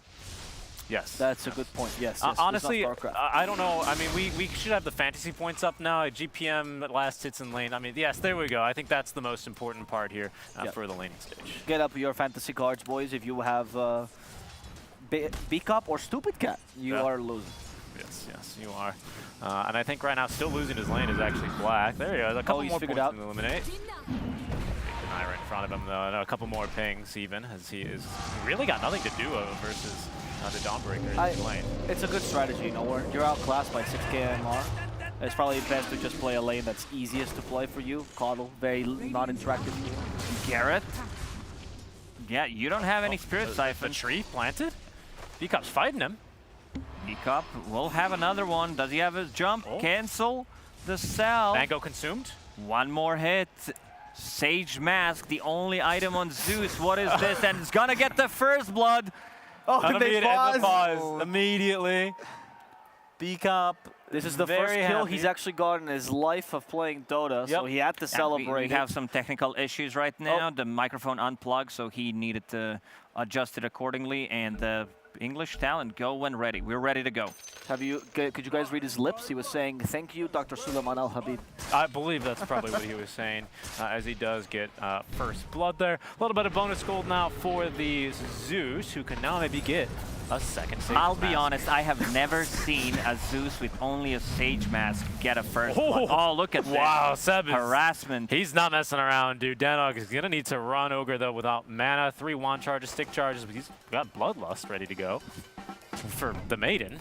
Yes. That's a good point, yes. Honestly, I don't know. I mean, we should have the fantasy points up now. GPM last hits in lane. I mean, yes, there we go. I think that's the most important part here for the laning stage. Get up your fantasy cards, boys. If you have B-Cup or Stupid Cat, you are losing. Yes, you are. And I think right now still losing his lane is actually Black. There he is. A couple more points to eliminate. Deny right in front of him, though. And a couple more pings even, as he really got nothing to do versus the Dawnbreaker in his lane. It's a good strategy, you know, where you're outclassed by 6k MR. It's probably best to just play a lane that's easiest to play for you. Coddle, very non-interactive. Garrett? Yeah, you don't have any Spirit Siphon. The tree planted? B-Cup's fighting him. B-Cup will have another one. Does he have his jump? Cancel the cell. Mango consumed. One more hit. Sage Mask, the only item on Zeus. What is this? And it's gonna get the first blood. Oh, the Unmuted big and the pause. pause immediately. B-Cop. This is the very first kill happy. he's actually got in his life of playing Dota, so he had to celebrate. We have some technical issues right now. The microphone unplugged, so he needed to adjust it accordingly. And the English talent, go when ready. We're ready to go. Could you guys read his lips? He was saying, "Thank you, Dr. Suleiman Al Habib." I believe that's probably what he was saying, as he does get first blood there. A little bit of bonus gold now for the Zeus, who can now maybe get a second Sage I'll mask. be honest, I have never seen a Zeus with only a Sage mask get a first blood. Oh, look at this. Wow, Seb is, harassment. He's not messing around, dude. Danog is going to need to run Ogre, though, without mana. 3 wand charges, stick charges, but he's got Bloodlust ready to go for the Maiden.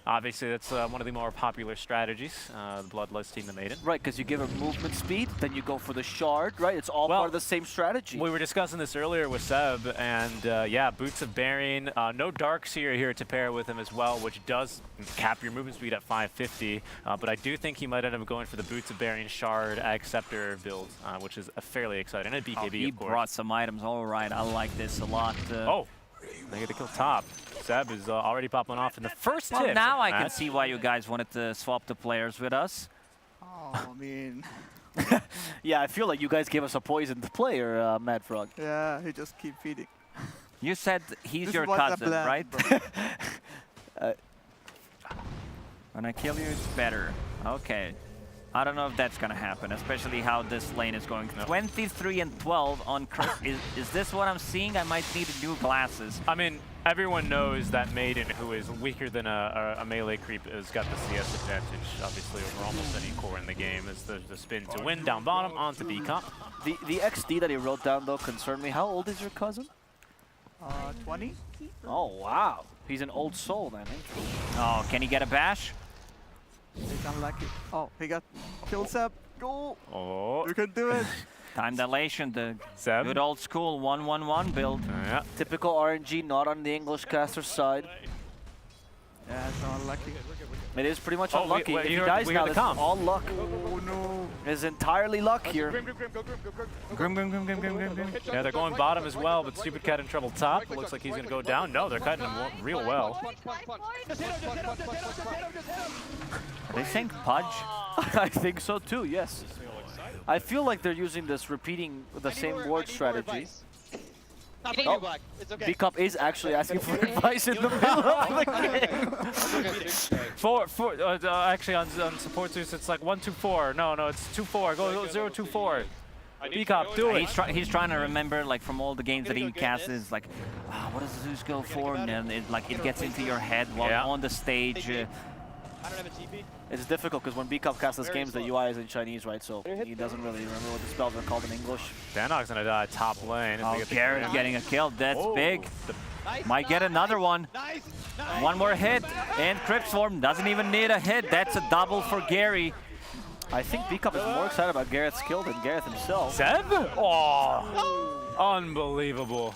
Obviously, that's one of the more popular strategies, the Bloodlust team, the Maiden. Right, because you give him movement speed, then you go for the shard, right? It's all part of the same strategy. We were discussing this earlier with Seb, and yeah, Boots of Burying. No Darks here to pair with him as well, which does cap your movement speed at 550. But I do think he might end up going for the Boots of Burying Shard Acceptor build, which is fairly exciting. And BKB, he of course. brought some items. All right, I like this a lot. They get to kill top. Seb is already popping off in the first well, tip. now I can see why you guys wanted to swap the players with us. Oh, I mean... yeah, I feel like you guys gave us a poisoned player, Mad Frog. Yeah, he just keep feeding. You said he's This your was the cousin, plan, right? When I kill you, it's better. Okay. I don't know if that's gonna happen, especially how this lane is going. 23 and 12 on Chris. Is this what I'm seeing? I might need new glasses. I mean, everyone knows that Maiden, who is weaker than a melee creep, has got the CS advantage, obviously, over almost any core in the game. Is the spin to win, down bottom, onto B-Comp. The XD that he wrote down, though, concerned me. How old is your cousin? 20. Oh, wow. He's an old soul, then. Oh, can he get a bash? He's unlucky. Oh, he got kill Seb. Go! Oh. You can do it. Time dilation, the good old school 1-1-1 build. Yeah. Typical RNG, not on the English caster's side. Yeah, it's unlucky. It is pretty much Oh, unlucky. If he we dies heard now, the this is comp. all luck. Oh, no. It's entirely luck here. Grim. Yeah, they're going bottom as well, but Stupid Cat in trouble top. It looks like he's going to go down. No, they're cutting him real well. Are they saying Pudge? I think so too, yes. I feel like they're using this repeating the same word strategy. Oh, B-Cup is actually asking for advice in the middle of the game. Actually, on support Zeus, it's like 1-2-4. No, it's 2-4. Go 0-2-4. B-Cop, do it. He's trying to remember, like, from all the games that he casts, is like, what does Zeus go for? And then it gets into your head while on the stage. It's difficult because when B-Cup casts his games, the UI is in Chinese, right? So he doesn't really remember what the spells are called in English. Danog's gonna die top lane. Oh, Garrett getting a kill. That's big. Might get another one. One more hit, and Crypt Swarm doesn't even need a hit. That's a double for Gary. I think B-Cup is more excited about Garrett's skill than Gareth himself. Seb? Oh, unbelievable.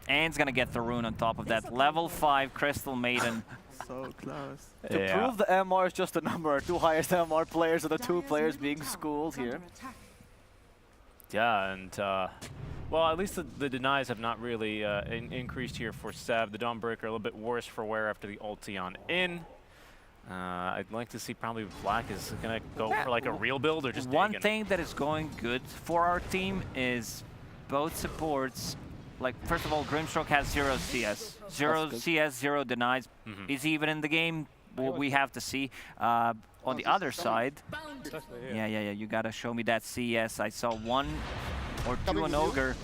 And's gonna get the rune on top of that. Level 5 Crystal Maiden. So close. To prove the MR is just a number, two highest MR players are the two players being schooled here. Yeah, and well, at least the denies have not really increased here for Seb. The Dawnbreaker a little bit worse for Wear after the ulti on in. I'd like to see probably Black is gonna go for like a real build or just one thing that is going good for our team is both supports. Like, first of all, Grimstroke has 0 CS. 0 CS, 0 denies. Is he even in the game? Well, we have to see. On the other side, yeah, you gotta show me that CS. I saw 1 or 2 on Ogre.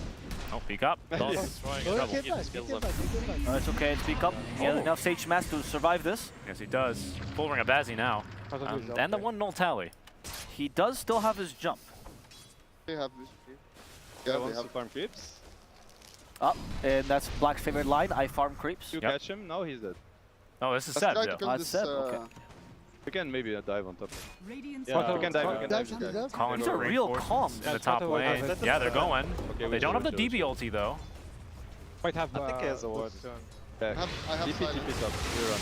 Oh, peek up. It's okay, it's Peek up. He has enough Sage Mask to survive this. Yes, he does. Full ring of Bazzi now. And the 1 null tally. He does still have his jump. They have farm creeps. Up, and that's Black's favorite line. I farm creeps. You catch him? No, he's dead. Oh, this is Seb, though. That's Seb, okay. We can maybe dive on top. Yeah, we can dive. Calling These are for real reinforcements comms. in the top lane. Yeah, they're going. They don't have the DB ulti, though. I think he has a ward. I have TP top. We're on.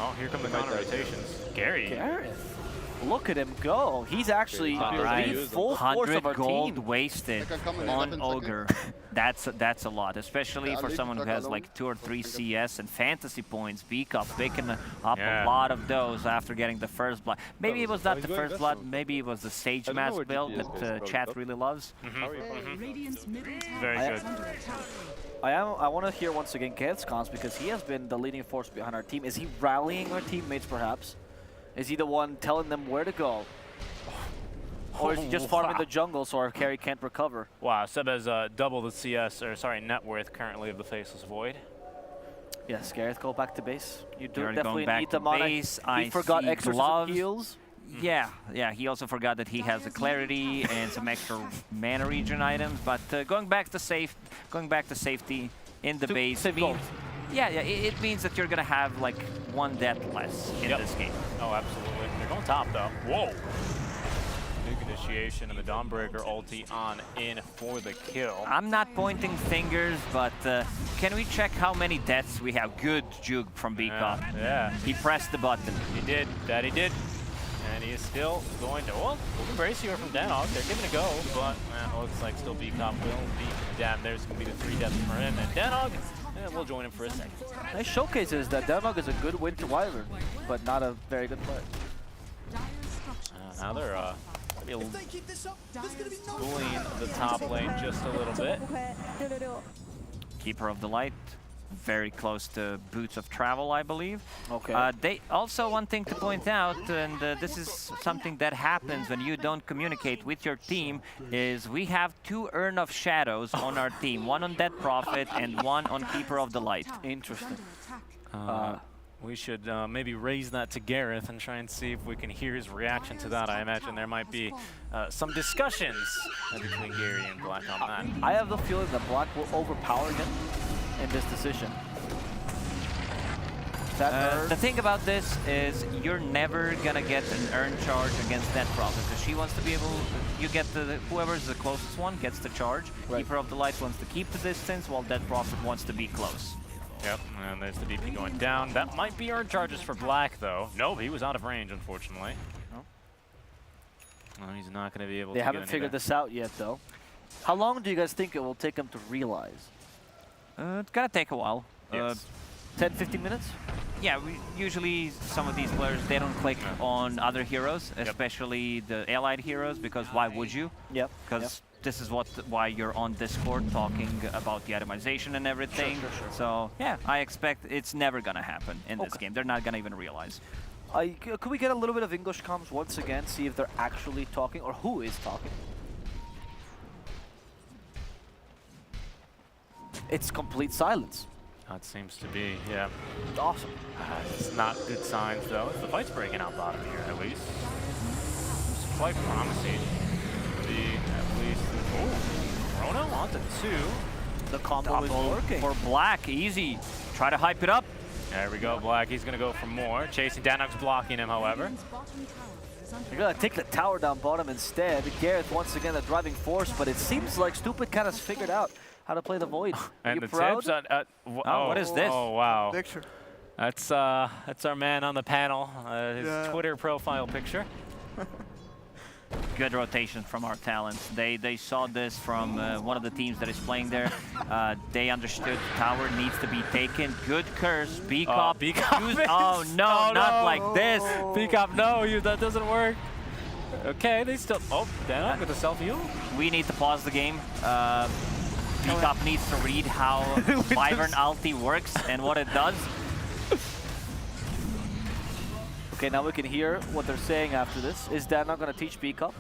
Oh, here come the counter rotations. Gary. Gareth. Look at him go. He's actually the full force of our gold team. wasted on Ogre. That's a lot, especially for someone who has like 2 or 3 CS and fantasy points. B-Cup picking up a lot of those after getting the first blood. Maybe it was not the first blood, maybe it was the Sage Mask build that chat really loves. Very good. I want to hear once again Gareth's cons because he has been the leading force behind our team. Is he rallying our teammates perhaps? Is he the one telling them where to go? Or is he just farming the jungle so our carry can't recover? Wow, Seb has double the CS, or sorry, net worth currently of the Faceless Void. Yes, Gareth, go back to base. You do You're definitely going back need to the mana. base. He forgot extra gloves. heals. Yeah, he also forgot that he has a clarity and some extra mana regen items. But going back to safety in the base means, it means that you're gonna have like 1 death less in this game. Oh, absolutely. They're going top though. Whoa! Nuke initiation and the Dawnbreaker ulti on in for the kill. I'm not pointing fingers, but can we check how many deaths we have? Good juke from B-Cup. Yeah. He pressed the button. He did. That he did. And he is still going to, well, embrace here from Danog. They're giving it a go, but looks like still B-Cup will be damn. There's going to be the 3 deaths for him. And Danog, we'll join him for a second. Nice showcases that Danog is a good winter wyvern, but not a very good player. Now they're schooling the top lane just a little bit. Keeper of the Light, very close to Boots of Travel, I believe. Okay. They also, one thing to point out, and this is something that happens when you don't communicate with your team, is we have 2 Urn of Shadows on our team. 1 on Dead Prophet and 1 on Keeper of the Light. Interesting. We should maybe raise that to Gareth and try and see if we can hear his reaction to that. I imagine there might be some discussions between Gary and Black on that. I have the feeling that Black will overpower him in this decision. The thing about this is you're never gonna get an earn charge against Dead Prophet because she wants to be able, you get whoever's the closest one gets the charge. Right. Keeper of the Light wants to keep the distance while Dead Prophet wants to be close. Yep, and there's the DP going down. That might be earn charges for Black, though. No, he was out of range, unfortunately. No. Well, he's not going to be able to They haven't figured this out yet, though. How long do you guys think it will take them to realize? It's gonna take a while. Yes. 10, 15 minutes? Yeah, usually some of these players, they don't click on other heroes, especially the allied heroes, because why would you? Yep. Because this is why you're on Discord talking about the itemization and everything. Sure. So yeah, I expect it's never gonna happen in this game. They're not gonna even realize. Could we get a little bit of English comms once again, see if they're actually talking or who is talking? It's complete silence. That seems to be, yeah. Awesome. It's not good signs, though. The fight's breaking out bottom here, at least. It's quite promising. At least. Oh, Rono onto 2. The combo is working. For Black, easy. Try to hype it up. There we go, Black. He's going to go for more. Chasing Danog's blocking him, however. You're going to take the tower down bottom instead. Gareth, once again, the driving force, but it seems like Stupid kind of figured out how to play the Void. And you the proud? tips what is this? Oh, wow. Picture. That's our man on the panel, his Twitter profile picture. Good rotation from our talents. They saw this from one of the teams that is playing there. They understood the tower needs to be taken. Good curse. B-Cop. Oh no, not like this. B-Cop, no, that doesn't work. Okay, they still. Oh, Danog with the self-heal. We need to pause the game. B-Cop needs to read how Wyvern ulti works and what it does. Okay, now we can hear what they're saying after this. Is Danog going to teach B-Cup?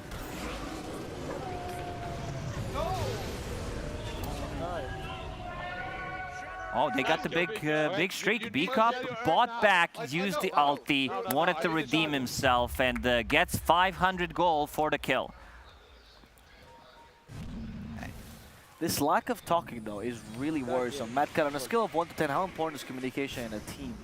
Oh, they got the big streak. B-Cup bought back, used the ulti, wanted to redeem himself, and gets 500 gold for the kill. This lack of talking, though, is really worrisome. Matt, on a scale of 1 to 10, how important is communication in a team?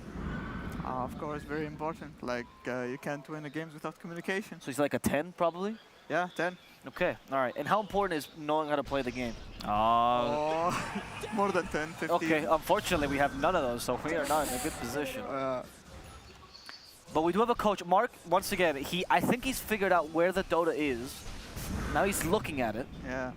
Of course, very important. Like, you can't win the games without communication. So he's like a 10, probably? Yeah, 10. Okay, all right. And how important is knowing how to play the game? More than 10, 15. Okay, unfortunately, we have none of those, so we are not in a good position. But we do have a coach. Mark, once again, I think he's figured out where the Dota is. Now he's looking at it. Yeah.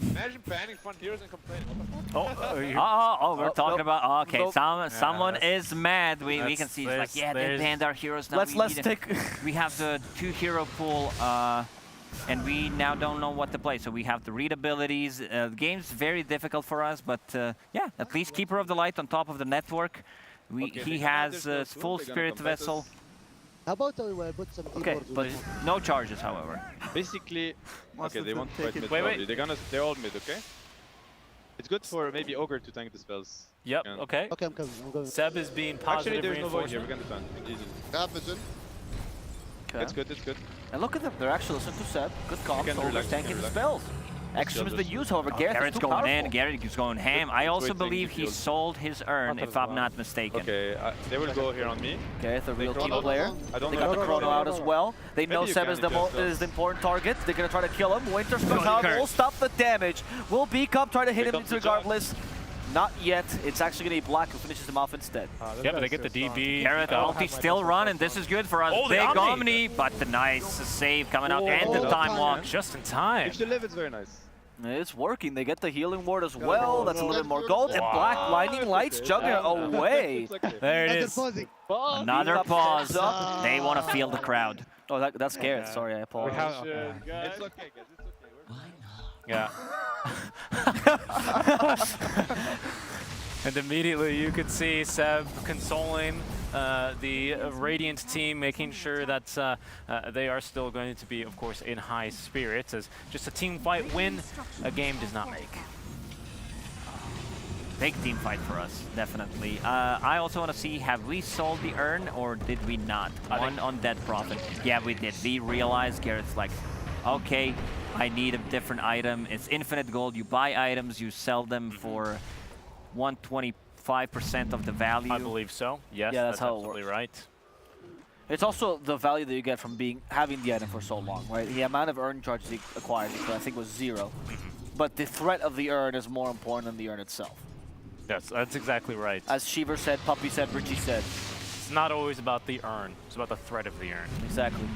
Imagine banning Frontiers and complaining. What the fuck? Oh, we're talking about. Okay, nope. someone is mad. We can see it's like, yeah, they banned our heroes. Now Let's take. We have the 2-hero pool, and we now don't know what to play. So we have to read abilities. The game's very difficult for us, but yeah, at least Keeper of the Light on top of the network. He has full Spirit Vessel. How about we put some keyboards? But no charges, however. Basically, okay, they want to fight mid. Wait. They're all mid, okay? It's good for maybe Ogre to tank the spells. Yep, okay. Okay, I'm coming. Seb is being positive. Actually, there's no void here. reinforcement. We can defend easily. Yeah, vision. Okay. It's good, it's good. And look at them. They're actually listening to Seb. Good call. Can Ogre's relax, tanking can the relax. spells. Extra's been used, however. Garrett's going in. powerful. Garrett is going ham. I also believe he sold his urn, if I'm not mistaken. Okay, they will go here on me. Okay, the real team Chrono. player. I don't They know got if the they Chrono out as well. They know Maybe you Seb can is adjust the important target. They're going to try to kill him. Winter Spell, however, will stop the damage. Will B-Cup try to hit him regardless? Not yet. It's actually going to be Black who finishes him off instead. Yeah, but they get the DB. Garrett, ulti still running. This is good for us. Oh, the Big Omni. Omni, but the nice save coming out and the time walk. Just in time. If you live, it's very nice. It's working. They get the healing ward as well. That's a little bit more gold. And Black Lightning Lights Juggernaut away. There it is. Another pause. They want to feel the crowd. Oh, that's Garrett. Sorry, I apologize. It's okay, guys. It's okay. Yeah. And immediately you could see Seb consoling the Radiant team, making sure that they are still going to be, of course, in high spirits, as just a team fight win a game does not make. Big team fight for us, definitely. I also want to see, have we sold the urn or did we not? One on Dead Prophet. Yeah, we did. We realized Garrett's like, okay, I need a different item. It's infinite gold. You buy items, you sell them for 125% of the value. I believe so. Yes, yeah, that's how absolutely right. It's also the value that you get from having the item for so long, right? The amount of urn charges you acquired, I think, was 0. But the threat of the urn is more important than the urn itself. Yes, that's exactly right. As Shiver said, Puppy said, Richie said. It's not always about the urn. It's about the threat of the urn. Exactly.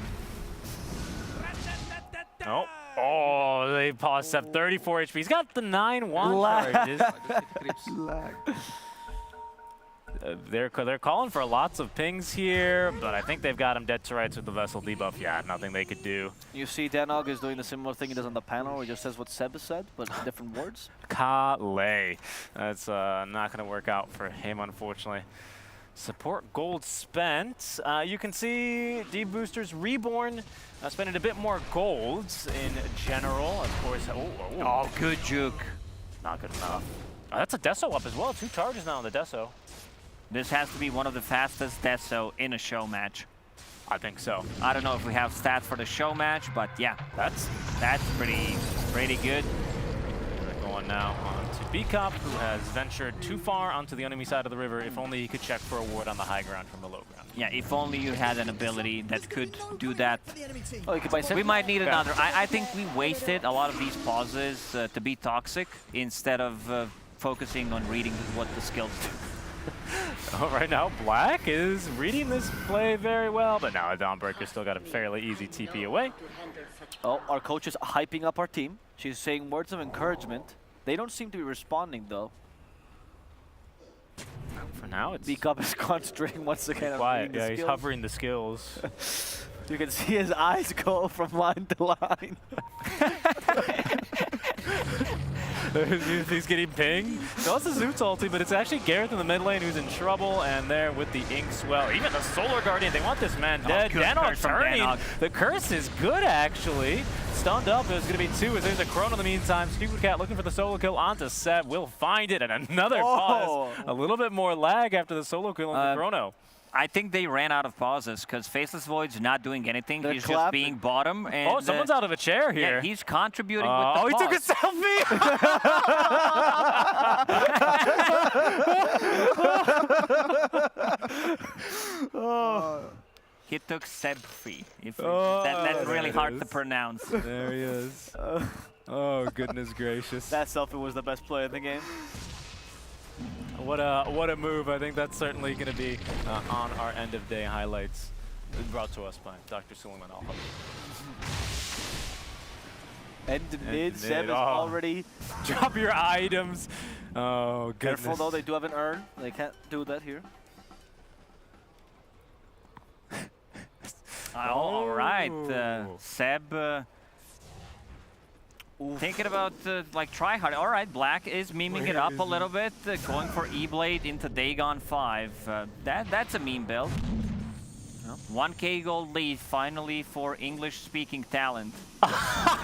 Oh. Oh, they paused Seb. 34 HP. He's got the 9-1 charges. They're calling for lots of pings here, but I think they've got him dead to rights with the Vessel debuff. Yeah, nothing they could do. You see Danog is doing the similar thing he does on the panel, where he just says what Seb has said, but in different words. Kale. That's not going to work out for him, unfortunately. Support gold spent. You can see Deboosters Reborn spending a bit more gold in general. Of course. Oh, good juke. Not good enough. That's a Deso up as well. 2 charges now on the Deso. This has to be one of the fastest Deso in a show match. I think so. I don't know if we have stats for the show match, but yeah, that's pretty good. We're going now on to B-Cop, who has ventured too far onto the enemy side of the river. If only he could check for a ward on the high ground from the low ground. Yeah, if only you had an ability that could do that. Oh, you could buy we might need another. I think we wasted a lot of these pauses to be toxic instead of focusing on reading what the skills do. Oh, right now, Black is reading this play very well, but now Dawnbreaker still got a fairly easy TP away. Oh, our coach is hyping up our team. She's saying words of encouragement. They don't seem to be responding, though. For now, it's... B-Cup is concentrating once again on quiet. reading the skills. He's hovering the skills. You can see his eyes go from line to line. He's getting pinged. So that's a Zoot's ulti, but it's actually Gareth in the mid lane who's in trouble, and there with the Ink Swell. Even the Solar Guardian, they want this man dead. Danog turning. The curse is good, actually. Stunned up, it was going to be 2 as there's a Chrono in the meantime. Stupid Cat looking for the solo kill onto Seb. Will find it, and another pause. A little bit more lag after the solo kill on the Chrono. I think they ran out of pauses because Faceless Void's not doing anything. They're he's clapping. just being bottom. And someone's out of a chair here. Yeah, he's contributing with the he pause. took a selfie! He took selfie. That's really hard to pronounce. There he is. Oh, goodness gracious. That selfie was the best play in the game. What a move. I think that's certainly going to be on our end of day highlights, brought to us by Dr. Suleiman Al. End mid, Seb is already... Drop your items. Oh, goodness. Careful though, they do have an urn. They can't do that here. All right, Seb thinking about like try hard. All right, Black is memeing it up a little bit, going for E-Blade into Dagon 5. That's a meme build. 1K gold lead finally for English-speaking talent.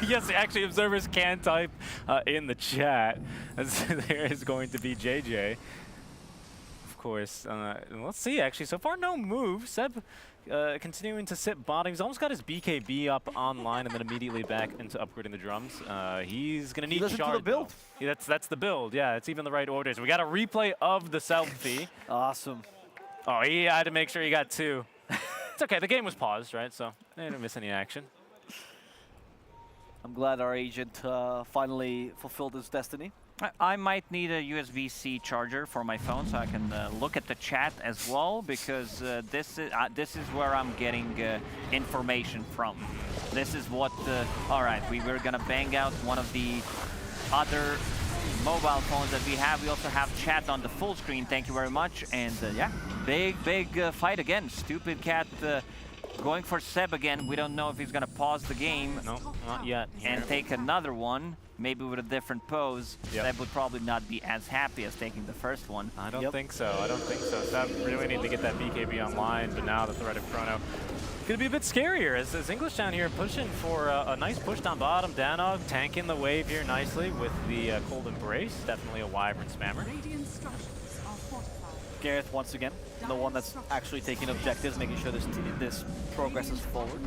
Yes, actually, observers can type in the chat. As there is going to be JJ. Of course. Let's see, actually. So far, no move. Seb continuing to sit bottom. He's almost got his BKB up online and then immediately back into upgrading the drums. He's going to need shard, the build. Yeah, that's the build. Yeah, it's even the right orders. We got a replay of the selfie. Awesome. Oh, he had to make sure he got 2. It's okay. The game was paused, right? So they didn't miss any action. I'm glad our agent finally fulfilled his destiny. I might need a USB-C charger for my phone so I can look at the chat as well, because this is where I'm getting information from. This is what... all right, we were going to bang out one of the other mobile phones that we have. We also have chat on the full screen. Thank you very much. And yeah, big fight again. Stupid Cat going for Seb again. We don't know if he's going to pause the game. No, not yet. And take another one. Maybe with a different pose. Yep. Seb would probably not be as happy as taking the first one. I don't think so. I don't think so. Seb really need to get that BKB online, but now the threat of Chrono going to be a bit scarier as English down here pushing for a nice push down bottom. Danog tanking the wave here nicely with the Cold Embrace. Definitely a Wyvern spammer. Gareth once again, the one that's actually taking objectives, making sure this progresses forward.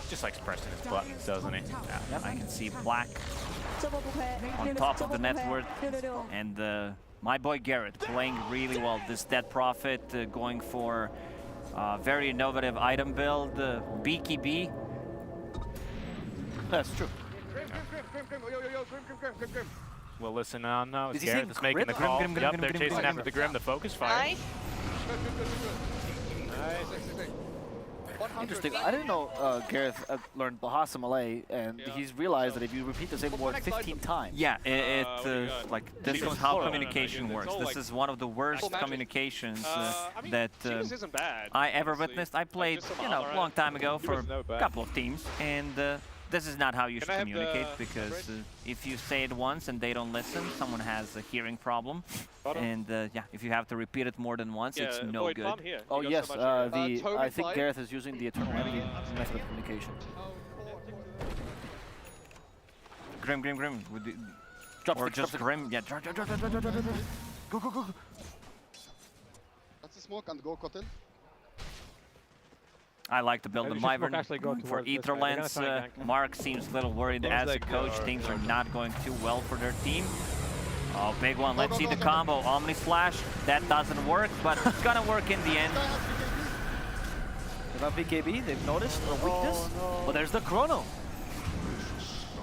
Just likes pressing his buttons, doesn't he? Yeah, I can see Black on top of the network. And my boy Garrett playing really well. This Dead Prophet going for very innovative item build. BKB. That's true. Well, listen now. Is he Garrett saying that's making the Grim? call. Grim, Yep, they're chasing after the Grim. The focus fire. Interesting. I didn't know Gareth learned Bahasa Malay, and he's realized that if you repeat the same word 15 times. Yeah, like this is how communication works. This is one of the worst communications that I ever witnessed. I played, you know, a long time ago for a couple of teams, and this is not how you should communicate, because if you say it once and they don't listen, someone has a hearing problem. And yeah, if you have to repeat it more than once, it's no good. Oh yes, I think Gareth is using the Eternal Enemy method of communication. Grim. Or just Grim. Yeah, drop. Go. That's a smoke and go, Kotel. I like to build the Wyvern for Ether Lens. Mark seems a little worried as a coach. Things are not going too well for their team. Oh, big one. Let's see the combo. Omni Slash. That doesn't work, but it's going to work in the end. Without BKB, they've noticed a weakness. But there's the Chrono.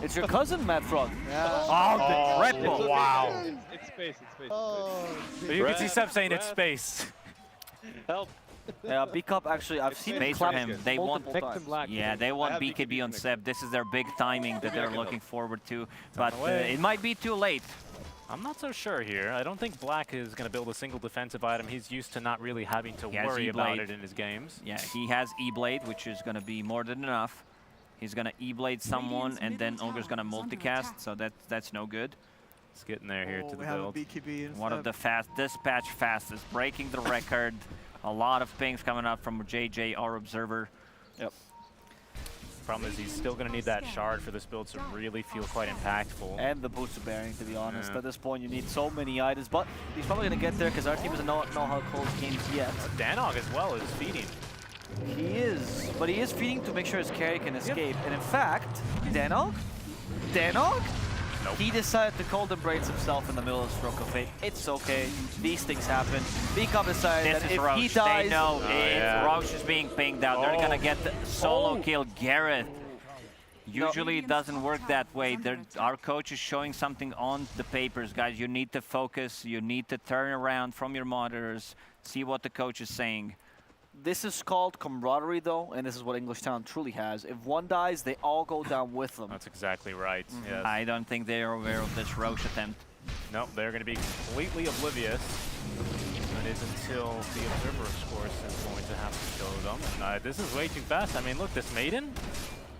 It's your cousin, Mad Frog. Yeah. Oh, the triple. Wow. It's space. So you can see Seb saying it's space. Help. Yeah, B-Cup actually, I've seen Space it for him. They want, yeah, they want BKB on Seb. This is their big timing that they're looking forward to. But it might be too late. I'm not so sure here. I don't think Black is going to build a single defensive item. He's used to not really having to worry about it in his games. Yeah, he has E-Blade, which is going to be more than enough. He's going to E-Blade someone, and then Ogre's going to multicast, so that's no good. Let's get in there here to the build. One of the dispatch fastest, breaking the record. A lot of pings coming up from JJ, our observer. Yep. Problem is he's still going to need that shard for this build to really feel quite impactful. And the booster bearing, to be honest. At this point, you need so many items, but he's probably going to get there because our team doesn't know how to close games yet. Danog as well is feeding. He is, but he is feeding to make sure his carry can escape. And in fact, Danog? Nope. He decided to cold embrace himself in the middle of Stroke of Fate. It's okay. These things happen. B-Cup decided that if Roche. he dies... They know if Roche is being pinged out, they're going to get the solo kill. Gareth Usually it doesn't work that way. Our coach is showing something on the papers, guys. You need to focus. You need to turn around from your monitors, see what the coach is saying. This is called camaraderie, though, and this is what English Town truly has. If one dies, they all go down with them. That's exactly right. Yes. I don't think they are aware of this Roche attempt. Nope, they're going to be completely oblivious. It is until the observer, of course, is going to have to show them. And, this is way too fast. I mean, look, this maiden,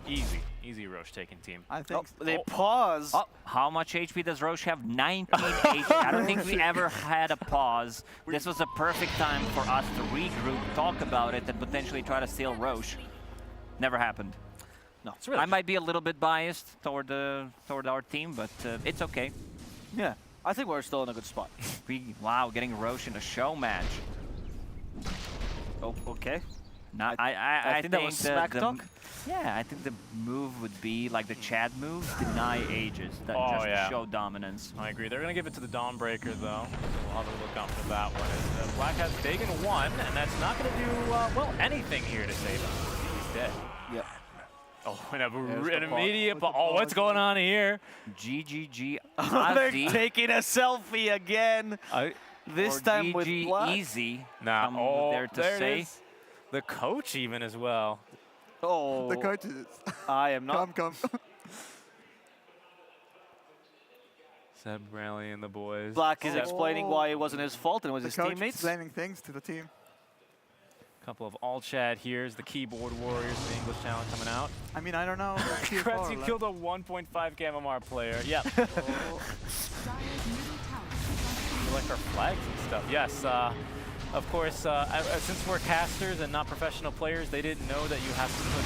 easy Roche taking team. I think they pause. Oh, how much HP does Roche have? 19 HP. I don't think we ever had a pause. This was a perfect time for us to regroup, talk about it, and potentially try to steal Roche. Never happened. No, it's really I might be a little bit biased toward our team, but it's okay. Yeah, I think we're still in a good spot. Wow, getting Roche in a show match. Oh, okay. I think that was smack talk. Yeah, I think the move would be like the Chad move, deny Aegis, just to show dominance. I agree. They're going to give it to the Dawnbreaker, though. So we'll have a look out for that one. As Black has taken one, and that's not going to do, well, anything here to save him. He's dead. Yep. Oh, and an immediate... Oh, what's going on here? GGG. They're taking a selfie again. This time with Black. Easy. Nah, there to say. The coach even as well. Oh. The coach is... I am not. Come. Seb rallying the boys. Black is explaining why it wasn't his fault and it was his teammates. The coach explaining things to the team. Couple of all chat here is the keyboard warriors, the English talent coming out. I mean, I don't know. Kretzy killed a 1.5 KMMR player. Yeah. We like our flags and stuff. Yes. Of course, since we're casters and not professional players, they didn't know that you have to put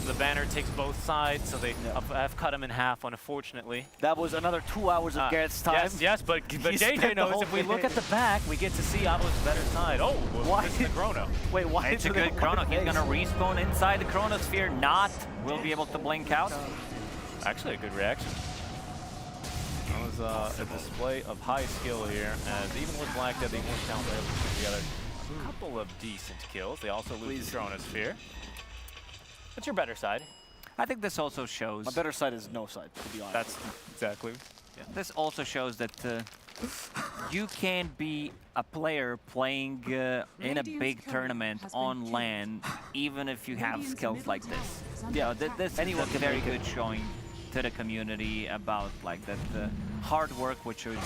the banner takes both sides, so they have cut them in half, unfortunately. That was another 2 hours of Garrett's time. Yes, but JJ knows if we look at the back, we get to see Atla's better side. Oh, why is the Chrono? Wait, why? It's a good Chrono. He's going to respawn inside the Chronosphere. Will be able to blink out. Actually, a good reaction. That was a display of high skill here, as even with Black Dead, the English talent were able to put together a couple of decent kills. They also lose the Chronosphere. What's your better side? I think this also shows... My better side is no side, to be honest. That's exactly. Yeah. This also shows that you can be a player playing in a big tournament on LAN, even if you have skills like this. Yeah, this is a very good showing to the community about like that hard work which is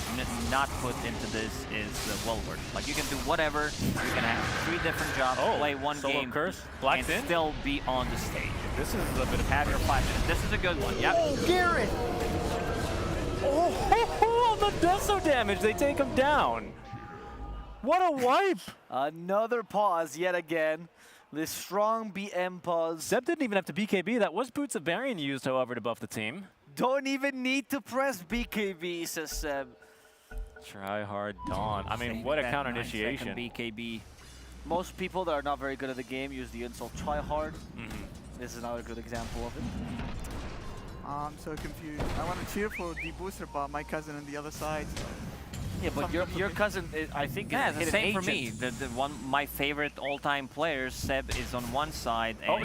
not put into this is well worth. Like you can do whatever, you can have 3 different jobs, play one game, and still be on the stage. This is a bit of have your 5 minutes. This is a good one. Yep. Oh, Garrett! Oh, the Deso damage, they take him down. What a wipe! Another pause yet again. This strong BM pause. Zeb didn't even have to BKB. That was Boots of Varian used, however, to buff the team. Don't even need to press BKB, says Seb. Try hard Dawn. I mean, what a counter initiation. BKB. Most people that are not very good at the game use the insult try hard. This is another good example of it. I'm so confused. I want to cheer for Debooster, but my cousin on the other side. Yeah, but your cousin, I think, is the same for me. My favorite all-time players, Seb, is on one side, and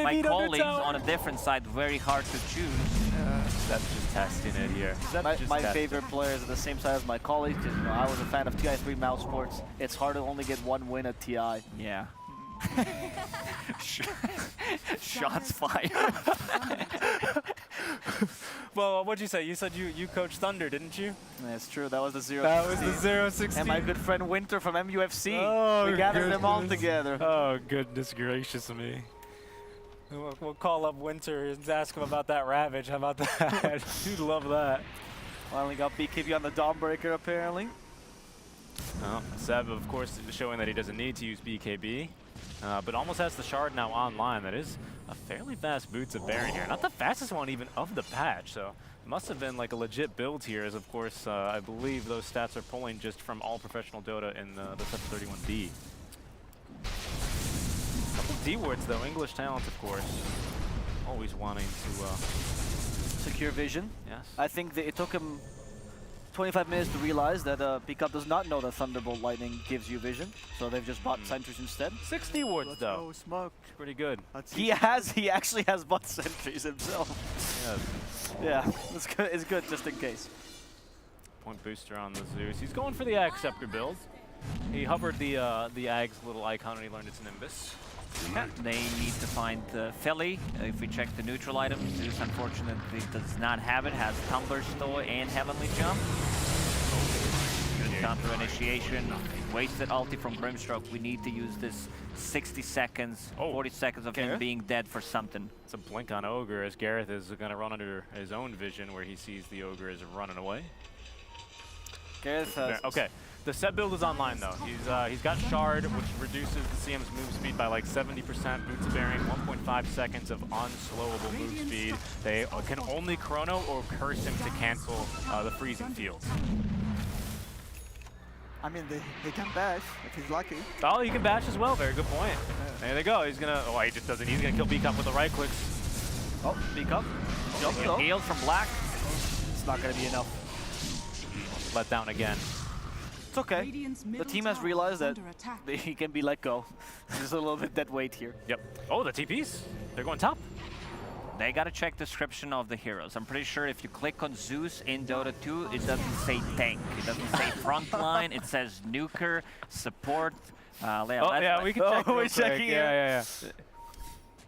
my colleagues on a different side. Very hard to choose. That's just testing it here. My favorite players are the same side as my colleagues. You know, I was a fan of TI3 Mouse Sports. It's hard to only get 1 win at TI. Yeah. Shots fired. Well, what'd you say? You said you coached Thunder, didn't you? That's true. That was the 0-16. That was the 0-16. And my good friend Winter from MUFC. Oh, we gathered them all together. Oh, goodness gracious me. We'll call up Winter and ask him about that Ravage. How about that? You'd love that. Finally got BKB on the Dawnbreaker, apparently. Seb, of course, showing that he doesn't need to use BKB. But almost has the shard now online. That is a fairly fast Boots of Baron here. Not the fastest one even of the patch, so it must have been like a legit build here, as of course I believe those stats are pulling just from all professional Dota in the 731D. Couple D-words though, English talent of course. Always wanting to... secure vision. Yes. I think that it took him 25 minutes to realize that Pickup does not know that Thunderbolt Lightning gives you vision, so they've just bought sentries instead. 60 wards though. Smoke. Pretty good. He actually has bought sentries himself. Yeah, it's good. It's good just in case. Point booster on the Zeus. He's going for the Ag Scepter build. He hovered the Ag's little icon when he learned its Nimbus. Yeah, they need to find Philly. If we check the neutral items, Zeus unfortunately does not have it. Has Tumbler Store and Heavenly Jump. Good counter initiation. Wasted ulti from Brimstroke. We need to use this 60 seconds, 40 seconds of him being dead for something. It's a blink on Ogre as Gareth is going to run under his own vision where he sees the Ogre is running away. Gareth has... Okay. The set build is online though. He's got Shard, which reduces the CM's move speed by like 70%. Boots of Bearing, 1.5 seconds of unslowable move speed. They can only chrono or curse him to cancel the freezing field. I mean, he can bash if he's lucky. Oh, he can bash as well. Very good point. There they go. He's gonna. Oh, he just doesn't. He's gonna kill Beakup with the right clicks. Oh, Beakup. Jump though. Healed from Black. It's not gonna be enough. Let down again. It's okay. The team has realized that he can be let go. There's a little bit dead weight here. Yep. Oh, the TPs. They're going top. They gotta check description of the heroes. I'm pretty sure if you click on Zeus in Dota 2, it doesn't say tank. It doesn't say frontline. It says nuker, support. We can check. We're checking Yeah.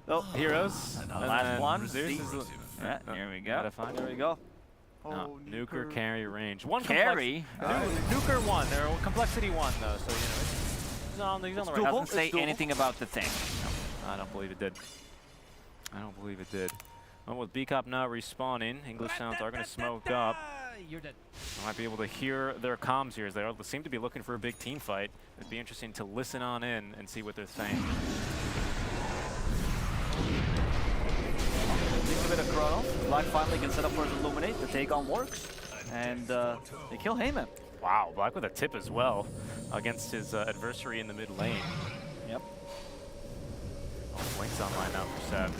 Oh, heroes. Last one. Zeus is yeah, here we go. There we go. Oh, nuker carry range. One carry? Nuker 1. They're complexity 1 though, so he's on the right. Doesn't say anything about the thing. No, I don't believe it did. I don't believe it did. Well, with Beakup now respawning, English Sounds are going to smoke up. You're dead. I might be able to hear their comms here as they seem to be looking for a big team fight. It'd be interesting to listen on in and see what they're saying. A bit of chrono. Black finally can set up for his Illuminate. The take on works. And they kill Heyman. Wow, Black with a tip as well against his adversary in the mid lane. Yep. Oh, Blink's online now for Seb.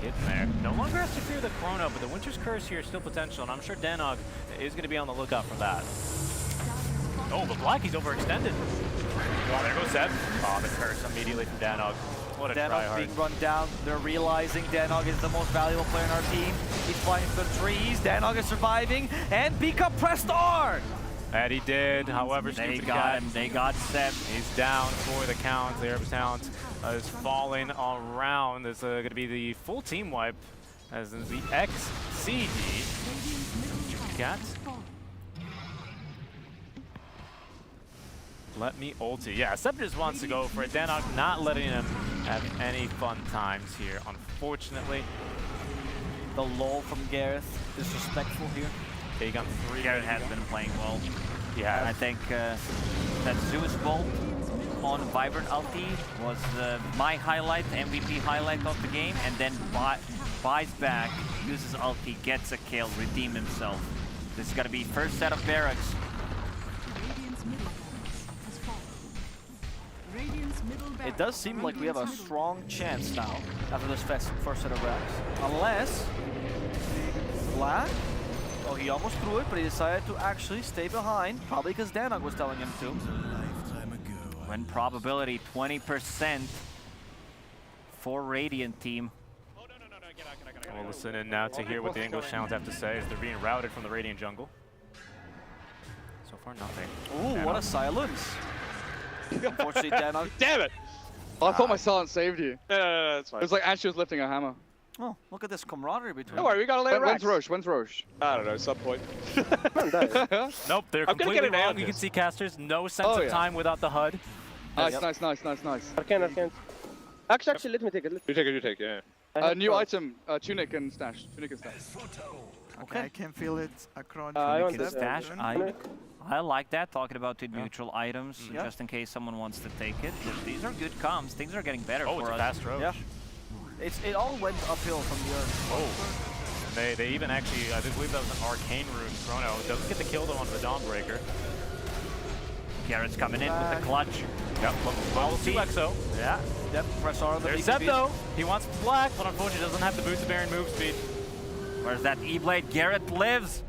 Getting there. No longer has to fear the chrono, but the Winter's Curse here is still potential, and I'm sure Danog is going to be on the lookout for that. Oh, but Black, he's overextended. Oh, there goes Seb. Oh, the curse immediately from Danog. What a Danog being run down. They're realizing Danog is the most valuable player in our team. He's flying through the trees. Danog is surviving, and Beakup pressed R. That he did. However, they got him. They got Seb. He's down for the count. The Erebus Talent is falling around. This is going to be the full team wipe, as in the XCD. Cat. Let me ulti. Yeah, Seb just wants to go for it. Danog not letting him have any fun times here, unfortunately. The lull from Gareth. Disrespectful here. Take on 3. Gareth has been playing well. Yeah. I think that Zeus Bolt on Vibrant ulti was my highlight, MVP highlight of the game, and then buys back, uses ulti, gets a kill, redeem himself. This is going to be first set of barracks. It does seem like we have a strong chance now after this first set of racks. Unless Black, oh, he almost threw it, but he decided to actually stay behind, probably because Danog was telling him to. Win probability 20% for Radiant team. We'll listen in now to hear what the English Sounds have to say as they're being routed from the Radiant jungle. So far, nothing. Ooh, Danog. what a silence. Unfortunately, Danog. Damn it! Oh, I thought my silence saved you. No, that's fine. It was like Ashley was lifting a hammer. Oh, look at this camaraderie between Don't worry, we got a late When's Roche? When's Roche? I don't know, some point. Nope, they're I'm gonna completely get an wrong. You can see casters, no sense of time without the HUD. Nice. Arcane. Actually, let me take it. You take, yeah. New item, tunic and stash. Okay, I can feel it across. Stash. I like that, talking about the neutral items, just in case someone wants to take it. These are good comms. Things are getting better for us. Oh, it's a fast Roche. Yeah. It all went uphill from the earth. Oh. They even actually, I believe that was an Arcane Rune chrono. Doesn't get the kill though onto the Dawnbreaker. Garrett's coming in with the clutch. Yep, level 2 EXO. Yeah, yep, press R on the There's Seb though. He wants Black, but unfortunately doesn't have the Boots of Baron move speed. Where's that E-Blade? Garrett lives.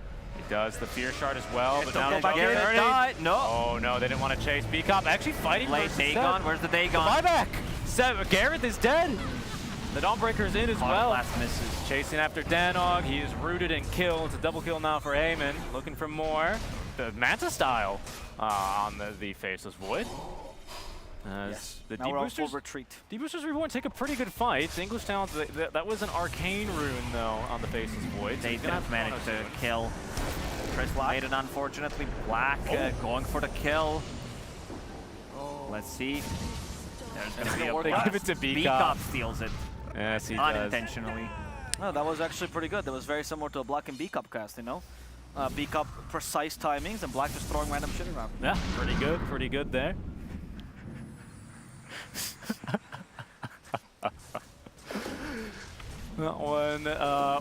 does the Fear Shard as well, but now Garrett died. No. Oh no, they didn't want to chase. BCOP actually fighting Late versus Dagon. Seb. Where's the Dagon? Buyback! Garrett is dead. The Dawnbreaker is in as well. Blast misses. Chasing after Danog. He is rooted and killed. It's a double kill now for Heyman. Looking for more. The Manta style on the Faceless Void. As the Deboosters retreat. Deboosters Reborn take a pretty good fight. The English Talents, that was an arcane rune though on the Faceless Void. They didn't manage to kill Chris Maiden, unfortunately. Black going for the kill. Let's see. There's going to be a they give it to BCOP steals it. Yes, he unintentionally. Oh, that was actually pretty good. That was very similar to a Black and BCOP cast, you know? BCOP precise timings and Black just throwing random shit around. Yeah, pretty good there. That one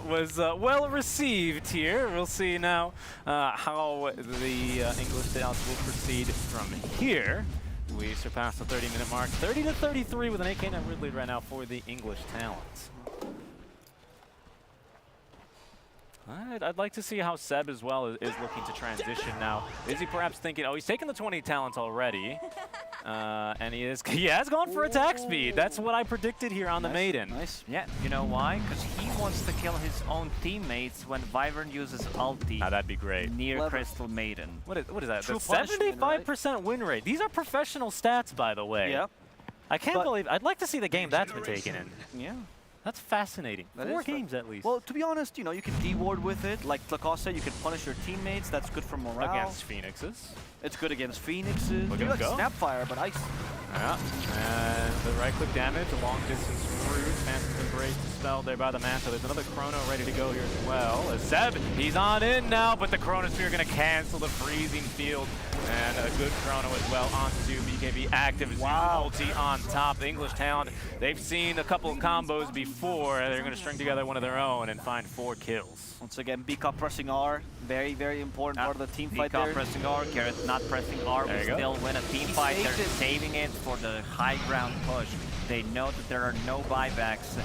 was well received here. We'll see now how the English Talents will proceed from here. We surpassed the 30-minute mark, 30-33 with an 8K9 rid lead right now for the English Talents. I'd like to see how Seb as well is looking to transition now. Is he perhaps thinking, oh, he's taken the 20 talents already, and he has gone for attack speed. That's what I predicted here on the Maiden. Nice. Yeah, you know why? Because he wants to kill his own teammates when Wyvern uses ulti. That'd be great. Near Crystal Maiden. What is that? True The 75% win rate. These are professional stats, by the way. Yeah. I can't believe. I'd like to see the game that's been taken in. Yeah. That's fascinating. That 4 is games at least. Well, to be honest, you know, you can deward with it. Like Tlacoste said, you can punish your teammates. That's good for morale. Against Phoenixes. It's good against Phoenixes. Look Maybe at him like go. Snapfire, but ice. Yeah, and the right-click damage, a long-distance route, Phantom's Embrace dispelled there by the Manta. There's another Chrono ready to go here as well. As Seb, he's on in now, but the Chronosphere going to cancel the freezing field. And a good Chrono as well onto BKB active. Wow. Ulti on top. The English Talent, they've seen a couple of combos before. They're going to string together one of their own and find 4 kills. Once again, BCOP pressing R. Very, very important part of the team fight there. BCOP pressing R, Garrett not pressing R. We still win a team fight. They're saving it for the high ground push. They know that there are no buybacks.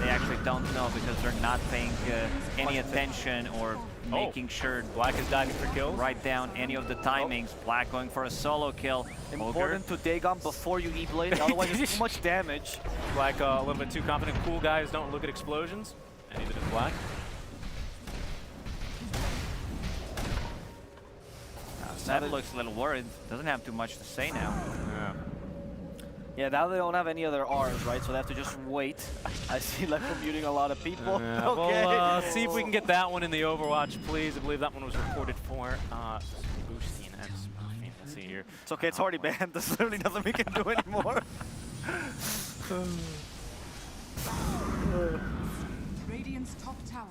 They actually don't know because they're not paying any attention or making sure Black is diving for kills. Write down any of the timings. Black going for a solo kill. Important to Dagon before you E-Blade, otherwise it's too much damage. Black a little bit too confident. Cool guys don't look at explosions, and neither does Black. Seb looks a little worried. Doesn't have too much to say now. Yeah. Yeah, now they don't have any other R's, right? So they have to just wait. I see like we're muting a lot of people. Okay. We'll see if we can get that one in the Overwatch, please. I believe that one was recorded for Boosting and Smurfing. Let's see here. It's okay, it's already banned. There's literally nothing we can do anymore.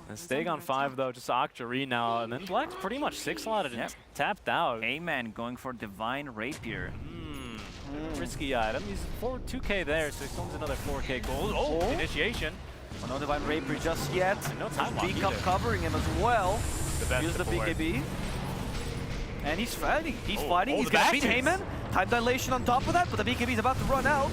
And staying on 5 though, just Octarine now, and then Black's pretty much 6-slotted and tapped out. A-Man going for Divine Rapier. Risky item. He's 2K there, so he comes another 4K gold. Oh, initiation. Well, no Divine Rapier just yet. No time BCOP covering him as well. The best Use the BKB. And he's fighting. He's fighting. Oh, He's going to beat Heyman. Time dilation on top of that, but the BKB is about to run out.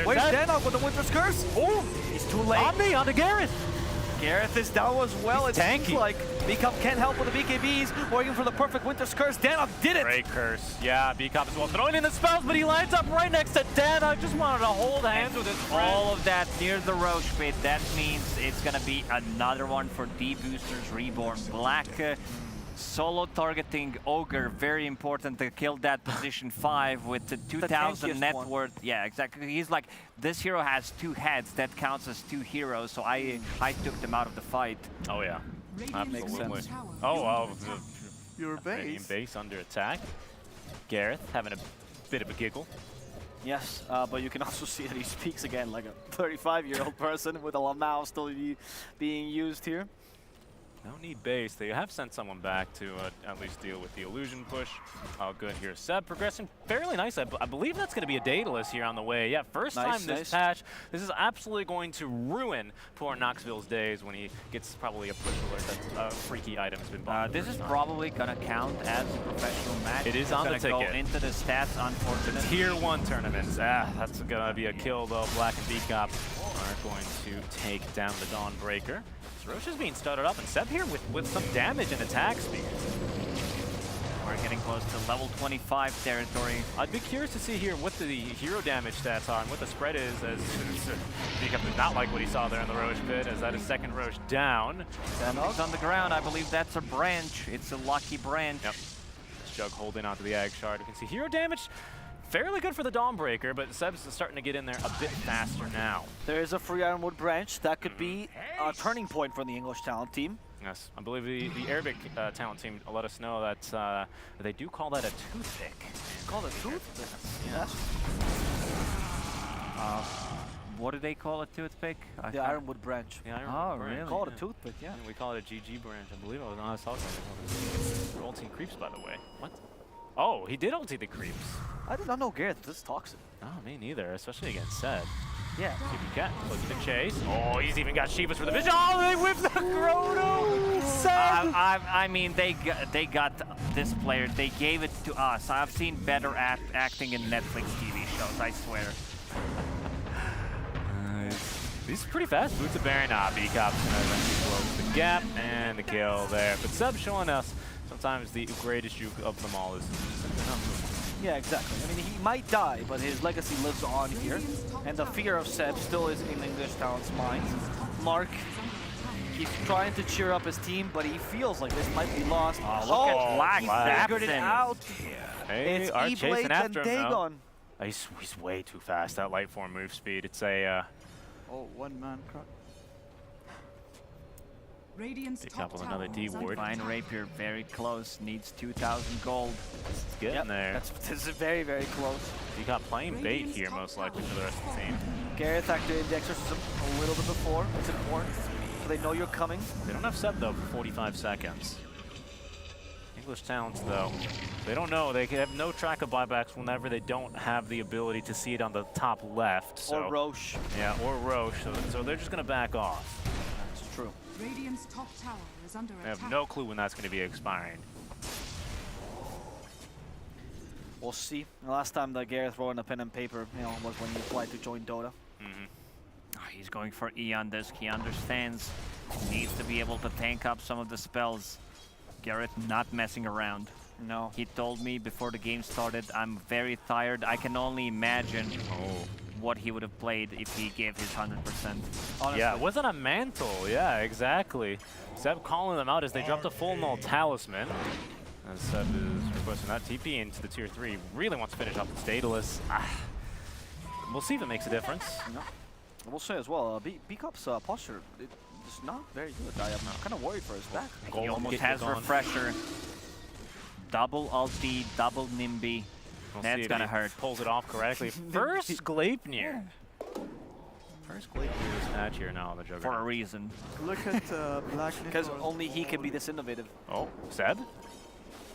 Where's Danog with the Winter's Curse? Oh, he's too late. On to Gareth. Gareth is down as well. It seems like BCOP can't help with the BKBs. Working for the perfect Winter's Curse. Danog did it. Great curse. Yeah, BCOP as well throwing in the spells, but he lands up right next to Danog. Just wanted to hold hands with his friend. All of that near the Roche pit. That means it's going to be another one for Deboosters Reborn. Black solo targeting Ogre. Very important to kill that position 5 with the 2000 net worth. Yeah, exactly. He's like, this hero has 2 heads. That counts as 2 heroes. So I took them out of the fight. Oh, yeah. Absolutely. Oh, wow. Your base under attack. Gareth having a bit of a giggle. Yes, but you can also see that he speaks again like a 35-year-old person with a Lamau still being used here. No need base. They have sent someone back to at least deal with the illusion push. Oh, good here. Seb progressing fairly nice. I believe that's going to be a Daedalus here on the way. Yeah, first time this patch. This is absolutely going to ruin poor Knoxville's days when he gets probably a push alert that freaky item's been bought. This is probably going to count as a professional match. It is on the ticket. Go into the stats, unfortunately. Tier 1 tournaments. That's going to be a kill, though. Black and BCOP are going to take down the Dawnbreaker. Roche is being started up, and Seb here with some damage and attack speed. close to level 25 territory. I'd be curious to see here what the hero damage stats are and what the spread is, as Jacob did not like what he saw there in the Roche pit, as that is second Roche down. Something's on the ground. I believe that's a branch. It's a lucky branch. Yep. Jug holding onto the Ag Shard. You can see hero damage fairly good for the Dawnbreaker, but Seb's starting to get in there a bit faster now. There is a free Ironwood branch. That could be a turning point for the English talent team. Yes, I believe the Arabic talent team let us know that they do call that a toothpick. Call it a toothpick? Yes. What do they call a toothpick? The Ironwood branch. The Ironwood branch. Really? Call it a toothpick, yeah. We call it a GG branch. I believe I was honest talking. We're ulting creeps, by the way. What? Oh, he did ulti the creeps. I did not know Gareth was this toxic. Oh, me neither, especially against Sed. Yeah. Keepy Cat, close to the chase. Oh, he's even got Shivas for the vision. Oh, they whipped the Chrono! I mean, they got this player. They gave it to us. I've seen better acting in Netflix TV shows, I swear. He's pretty fast. Boots of Baron. B-Cop's gonna eventually close the gap and the kill there. But Seb showing us sometimes the greatest juke of them all is Yeah, exactly. I mean, he might die, but his legacy lives on here. And the fear of Seb still is in English talent's minds. Mark, he's trying to cheer up his team, but he feels like this might be lost. Oh, look at Black. Figured it out. Hey, It's Art E-Blade chasing and after him now. Dagon. He's way too fast, that light form move speed. It's a Oh, one man crack. pick up with another D ward. Fine Rapier, very close. Needs 2,000 gold. It's getting there. This is very, very close. You got playing bait here, most likely, for the rest of the team. Gareth activated the exorcism a little bit before. It's important, so they know you're coming. They don't have Seb, though, for 45 seconds. English talents, though, they don't know. They have no track of buybacks whenever they don't have the ability to see it on the top left. So, Or Roche. Yeah, or Roche. So they're just going to back off. That's true. Radiant's top tower is under They attack. have no clue when that's going to be expiring. We'll see. The last time that Gareth wrote in a pen and paper, was when he applied to join Dota. He's going for E on this. He understands. Needs to be able to tank up some of the spells. Gareth not messing around. No. He told me before the game started, I'm very tired. I can only imagine what he would have played if he gave his 100%. Honestly. Yeah, it wasn't a mantle. Yeah, exactly. Seb calling them out as they dropped a full null talisman. And Seb is requesting that TP into the tier 3. Really wants to finish off the Daedalus. We'll see if it makes a difference. No. I will say as well, B-Cop's posture is not very good. I'm kind of worried for his back. He almost has Refresher. Double ulti, double Nimby. That's gonna hurt. Pulls it off correctly. First Gleipnir. First Gleipnir's match here now on the Juggernaut. For a reason. Look at Black. Because only he can be this innovative. Oh, Seb?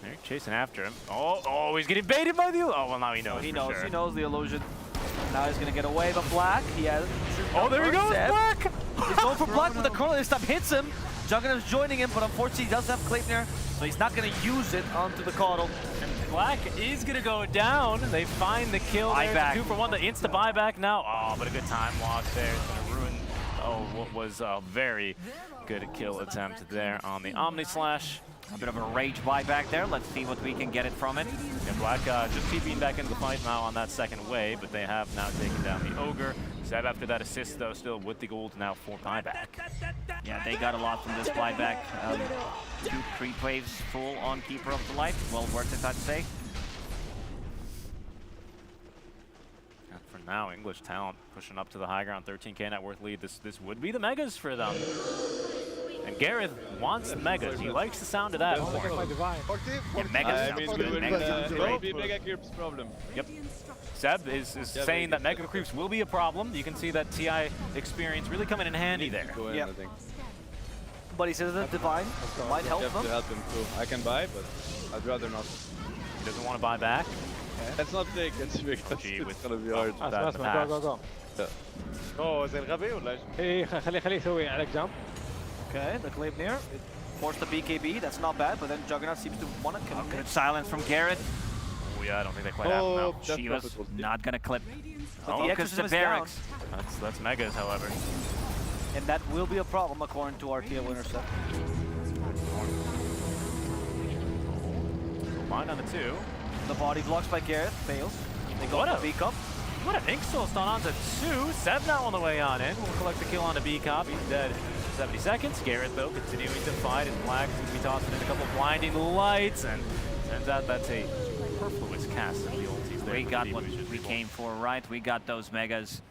They're chasing after him. Oh, he's getting baited by the... Oh, well, now he knows. He for knows. sure. He knows the illusion. Now he's gonna get away, but Black, he has. Oh, there he goes, Black! He's going for Black, but the Correlator Stab hits him. Juggernaut's joining him, but unfortunately he does have Gleipnir, so he's not gonna use it onto the Caudal. Black is gonna go down. They find the kill there. Buyback. 2 for 1. The insta buyback now. Oh, but a good time walk there. It's gonna ruin what was a very good kill attempt there on the Omni Slash. A bit of a rage buyback there. Let's see what we can get it from it. And Black just TPing back into the fight now on that second wave, but they have now taken down the Ogre. Seb after that assist, though, still with the gold now for buyback. Yeah, they got a lot from this buyback. 2 creep waves full on Keeper of the Light. Well worth it, I'd say. And for now, English talent pushing up to the high ground, 13k net worth lead. This would be the Megas for them. And Gareth wants Megas. He likes the sound of that. Yeah, Mega sounds good. Mega sounds great. Mega Creep's problem. Yep. Seb is saying that Mega Creeps will be a problem. You can see that TI experience really coming in handy there. Yeah. But he says that Divine might help You them. have to help him too. I can buy, but I'd rather not. He doesn't want to buy back. Let's not take it because it's gonna be hard. That in the go. Oh, زي الغبي ولا ايش؟ ايه خليه يسوي عليك jump. Okay, the Gleipnir. Forced the BKB, that's not bad, but then Juggernaut seems to want to commit. Good silence from Gareth. Oh yeah, I don't think they quite have him now. She was not gonna clip. But the Focus exorcism to is down. barracks. That's Megas, however. And that will be a problem according to our tier winner set. Blind on the 2. The body blocks by Gareth, fails. They go to B-Cup. What an Inksoul's done on to 2. Seb now on the way on in. Will collect the kill on the B-Cop. He's dead for 70 seconds. Gareth, though, continuing to fight, and Black will be tossing in a couple of blinding lights, and turns out that's a superfluous cast of the ultis there. We got what we came for, right? We got those megas.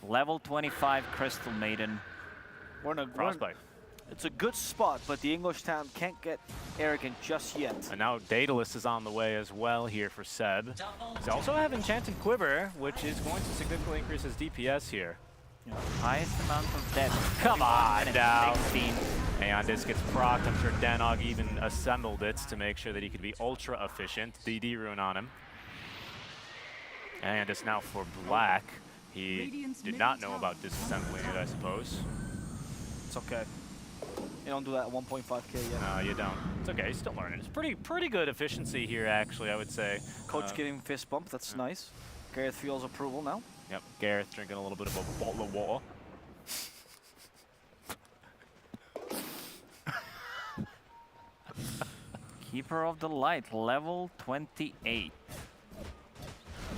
Level 25 Crystal Maiden. Frostbite. It's a good spot, but the English town can't get arrogant just yet. And now Daedalus is on the way as well here for Seb. He's also have Enchanted Quiver, which is going to significantly increase his DPS here. Highest amount of death. Come on now. And this gets procced. I'm sure Danog even assembled it to make sure that he could be ultra efficient. DD rune on him. And it's now for Black. He did not know about disassembling it, I suppose. It's okay. You don't do that at 1.5k yet. No, you don't. It's okay, he's still learning. It's pretty good efficiency here, actually, I would say. Coach getting fist bump, that's nice. Gareth feels approval now. Yep, Gareth drinking a little bit of a bottle of water. Keeper of the Light, level 28.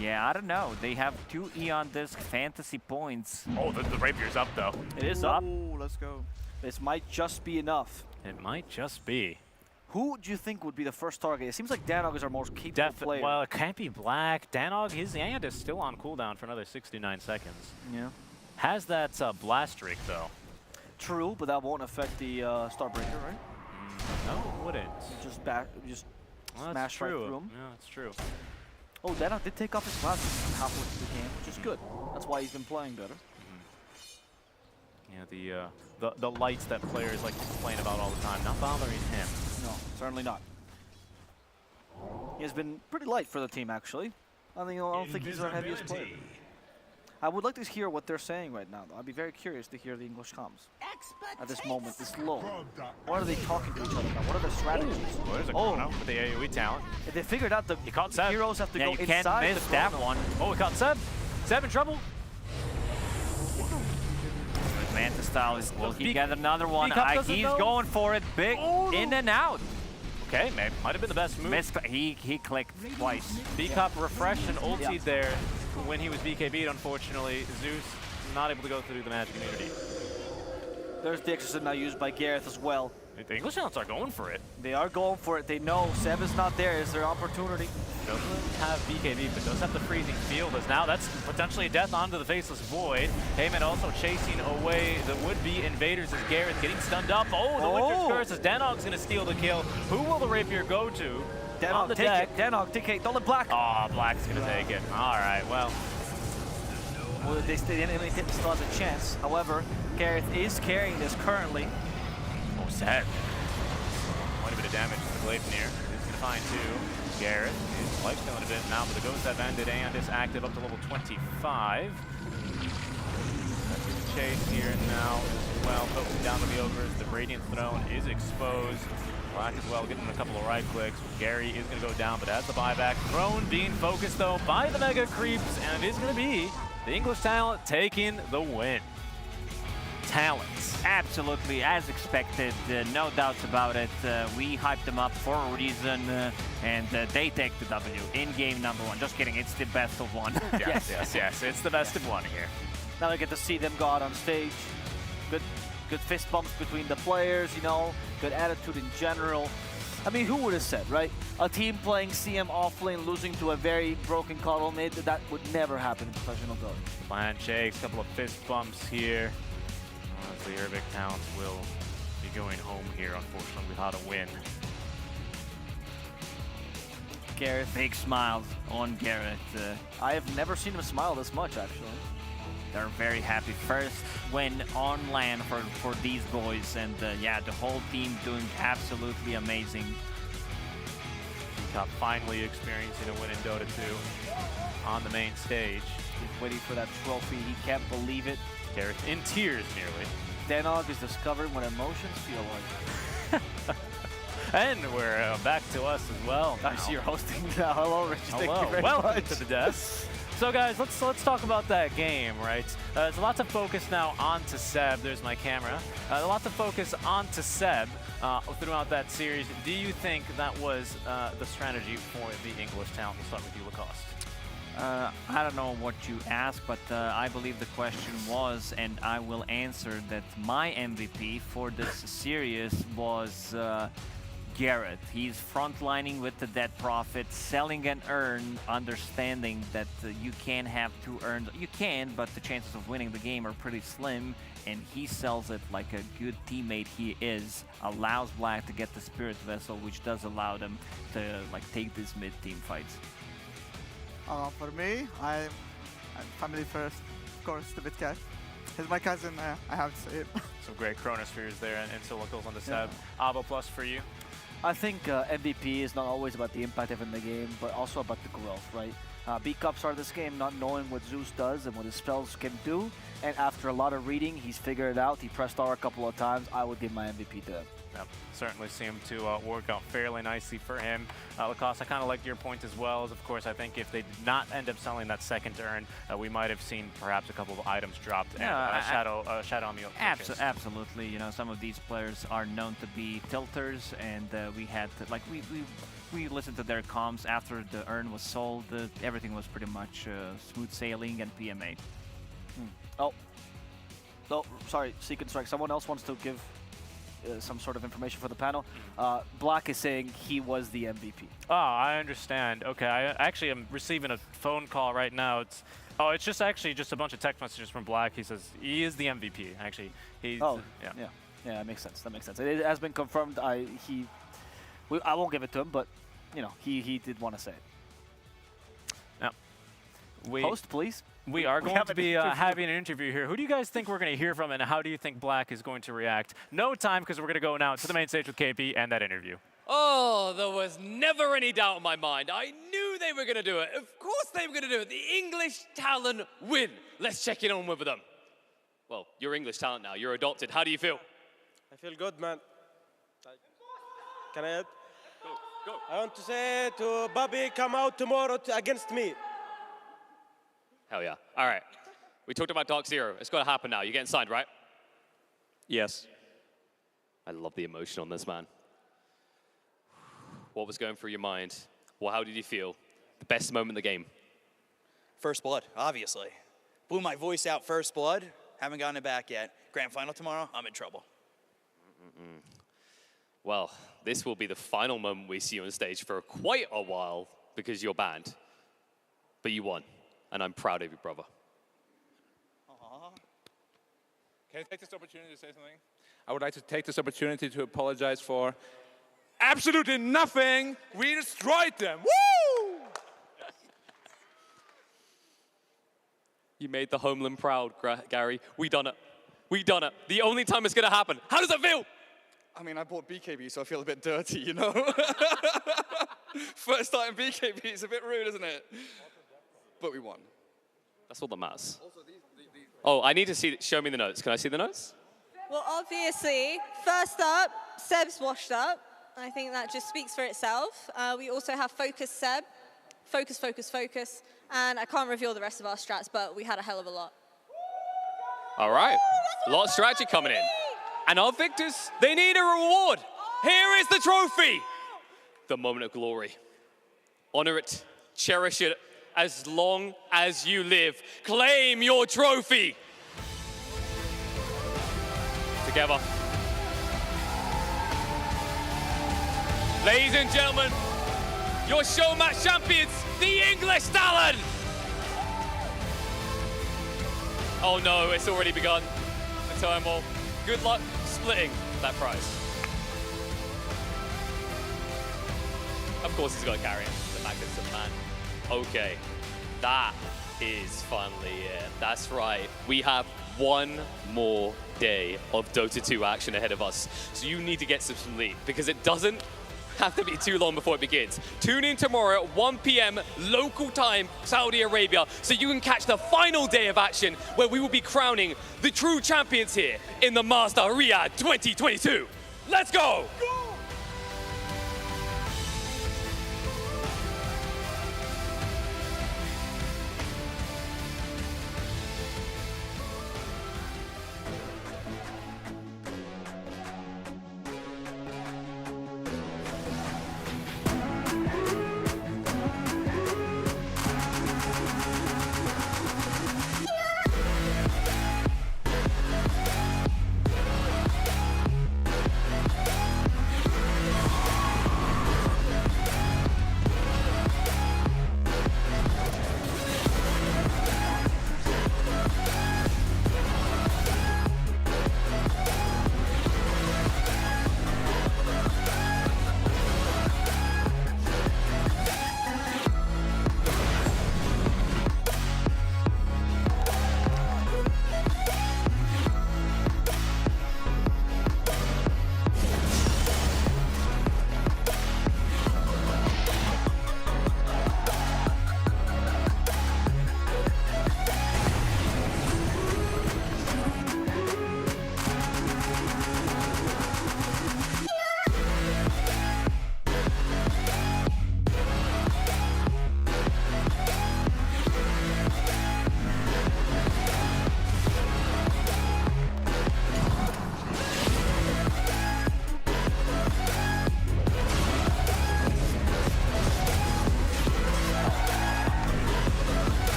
Yeah, I don't know. They have 2 Eon Disc fantasy points. Oh, the Rapier's up, though. It is up. Ooh, let's go. This might just be enough. It might just be. Who do you think would be the first target? It seems like Danog is our most capable player. Well, it can't be Black. Danog, his hand is still on cooldown for another 69 seconds. Yeah. Has that blast streak, though. True, but that won't affect the Starbreaker, right? No, it wouldn't. Just well, smash right through him. Yeah, that's true. Oh, Danog did take off his glasses halfway through the game, which is good. That's why he's been playing better. Yeah, the lights that players like to complain about all the time, not bothering him. No, certainly not. He has been pretty light for the team, actually. I don't think he's our heaviest player. I would like to hear what they're saying right now, though. I'd be very curious to hear the English comms at this moment, this low. What are they talking to each other about? What are their strategies? Well, there's a chrono with the AoE talent. If they figured out the heroes have to go inside you can't miss that one. Oh, we caught Seb. Seb in trouble. Manta Style will he get another one? He's going for it big, in and out. Okay, might have been the best move. He clicked twice. B-Cop refreshed and ultied there when he was BKB'd, unfortunately. Zeus not able to go through the magic immunity. There's the Exorcism now used by Gareth as well. The English Talents are going for it. They are going for it. They know Seb is not there. It's their opportunity. Doesn't have BKB, but does have the freezing field, as now that's potentially a death onto the Faceless Void. Heyman also chasing away the would-be invaders as Gareth getting stunned up. Oh, the Winter's Curse as Danog's going to steal the kill. Who will the Rapier go to? Danog, take it. Danog, take it. Don't let Black. Oh, Black's going to take it. All right, well. The enemy still has a chance. However, Gareth is carrying this currently. Oh, Seb. Quite a bit of damage to the Gleipnir. He's going to find 2. Gareth is life killing a bit now, but the Ghost that ended and is active up to level 25. That's his chase here now as well. Focusing down to the ogres. The Radiant Throne is exposed. Black as well getting a couple of right clicks. Gary is going to go down, but as the buyback. Throne being focused though by the Mega Creeps, and it is going to be the English Talent taking the win. Talents. Absolutely, as expected, no doubts about it. We hyped them up for a reason, and they take the W in game number 1. Just kidding, it's the best of 1. Yes, it's the best of 1 here. Now we get to see them go out on stage. Good fist bumps between the players, you know, good attitude in general. I mean, who would have said, right? A team playing CM offlane, losing to a very broken Coddle mid, that would never happen in professional Dota. Plan shakes, couple of fist bumps here. The Arabic Talents will be going home here, unfortunately, without a win. Gareth, big smiles on Gareth. I have never seen him smile this much, actually. They're very happy. First win on LAN for these boys, and yeah, the whole team doing absolutely amazing. B-Cop finally experiencing a win in Dota 2 on the main stage. He's waiting for that trophy. He can't believe it. Gareth in tears nearly. Danog is discovering what emotions feel like. And we're back to us as well. I see you're hosting now. Hello, Rich. Hello. Thank you very Welcome much. to the desk. So guys, let's talk about that game, right? There's lots of focus now onto Seb. There's my camera. Lots of focus onto Seb throughout that series. Do you think that was the strategy for the English talent? We'll start with you, Lacoste. I don't know what you asked, but I believe the question was, and I will answer that my MVP for this series was Garrett. He's frontlining with the Dead Prophet, selling and earn, understanding that you can have 2 earns. You can, but the chances of winning the game are pretty slim, and he sells it like a good teammate he is, allows Black to get the Spirit Vessel, which does allow them to take these mid-team fights. For me, I'm family first, of course, the BitCat. He's my cousin, I have to say it. Some great Chronospheres there and solo kills on the Seb. Abo plus for you? I think MVP is not always about the impact of in the game, but also about the growth, right? B-Cup started this game not knowing what Zeus does and what his spells can do, and after a lot of reading, he's figured it out. He pressed R a couple of times. I would give my MVP to him. Yep, certainly seemed to work out fairly nicely for him. Lacoste, I kind of liked your point as well. As of course, I think if they did not end up selling that second urn, we might have seen perhaps a couple of items dropped and Shadow Amio. Absolutely, you know, some of these players are known to be tilters, and we had to, we listened to their comms after the urn was sold. Everything was pretty much smooth sailing and PMA. Oh, sorry, Sequence Strike. Someone else wants to give some sort of information for the panel. Black is saying he was the MVP. Oh, I understand. Okay, I actually am receiving a phone call right now. It's just actually just a bunch of text messages from Black. He says he is the MVP. Actually, he's yeah, that makes sense. That makes sense. It has been confirmed. I won't give it to him, but you know, he did want to say it. Now, host, please. We are going to be having an interview here. Who do you guys think we're going to hear from, and how do you think Black is going to react? No time, because we're going to go now to the main stage with KP and that interview. Oh, there was never any doubt in my mind. I knew they were going to do it. Of course they were going to do it. The English talent win. Let's check in on with them. Well, you're English talent now. You're adopted. How do you feel? I feel good, man. Can I add? Go. I want to say to Bobby, come out tomorrow against me. Hell yeah. All right. We talked about Dark Zero. It's got to happen now. You're getting signed, right? Yes. I love the emotion on this, man. What was going through your mind? Well, how did you feel? The best moment in the game? First blood, obviously. Blew my voice out first blood. Haven't gotten it back yet. Grand final tomorrow, I'm in trouble. Well, this will be the final moment we see you on stage for quite a while because you're banned. But you won. And I'm proud of you, brother. Can I take this opportunity to say something? I would like to take this opportunity to apologize for absolutely nothing. We destroyed them. Woo! You made the homeland proud, Gary. We done it. We done it. The only time it's going to happen. How does it feel? I mean, I bought BKB, so I feel a bit dirty, you know? First time BKB is a bit rude, isn't it? But we won. That's all that matters. Oh, I need to see. Show me the notes. Can I see the notes? Well, obviously, first up, Seb's washed up. I think that just speaks for itself. We also have Focus Seb. Focus, focus, focus. And I can't reveal the rest of our strats, but we had a hell of a lot. All right. A lot of strategy coming in. And our victors, they need a reward. Here is the trophy. The moment of glory. Honor it. Cherish it. As long as you live. Claim your trophy. Together. Ladies and gentlemen, your Showmatch champions, the English talent. Oh no, it's already begun. The turmoil. Good luck splitting that prize. Of course he's got to carry it. The magnificent man. Okay, that is finally it. That's right. We have one more day of Dota 2 action ahead of us. So you need to get some sleep because it doesn't have to be too long before it begins. Tune in tomorrow at 1 p.m. local time, Saudi Arabia, so you can catch the final day of action where we will be crowning the true champions here in the Master Riyadh 2022. Let's go!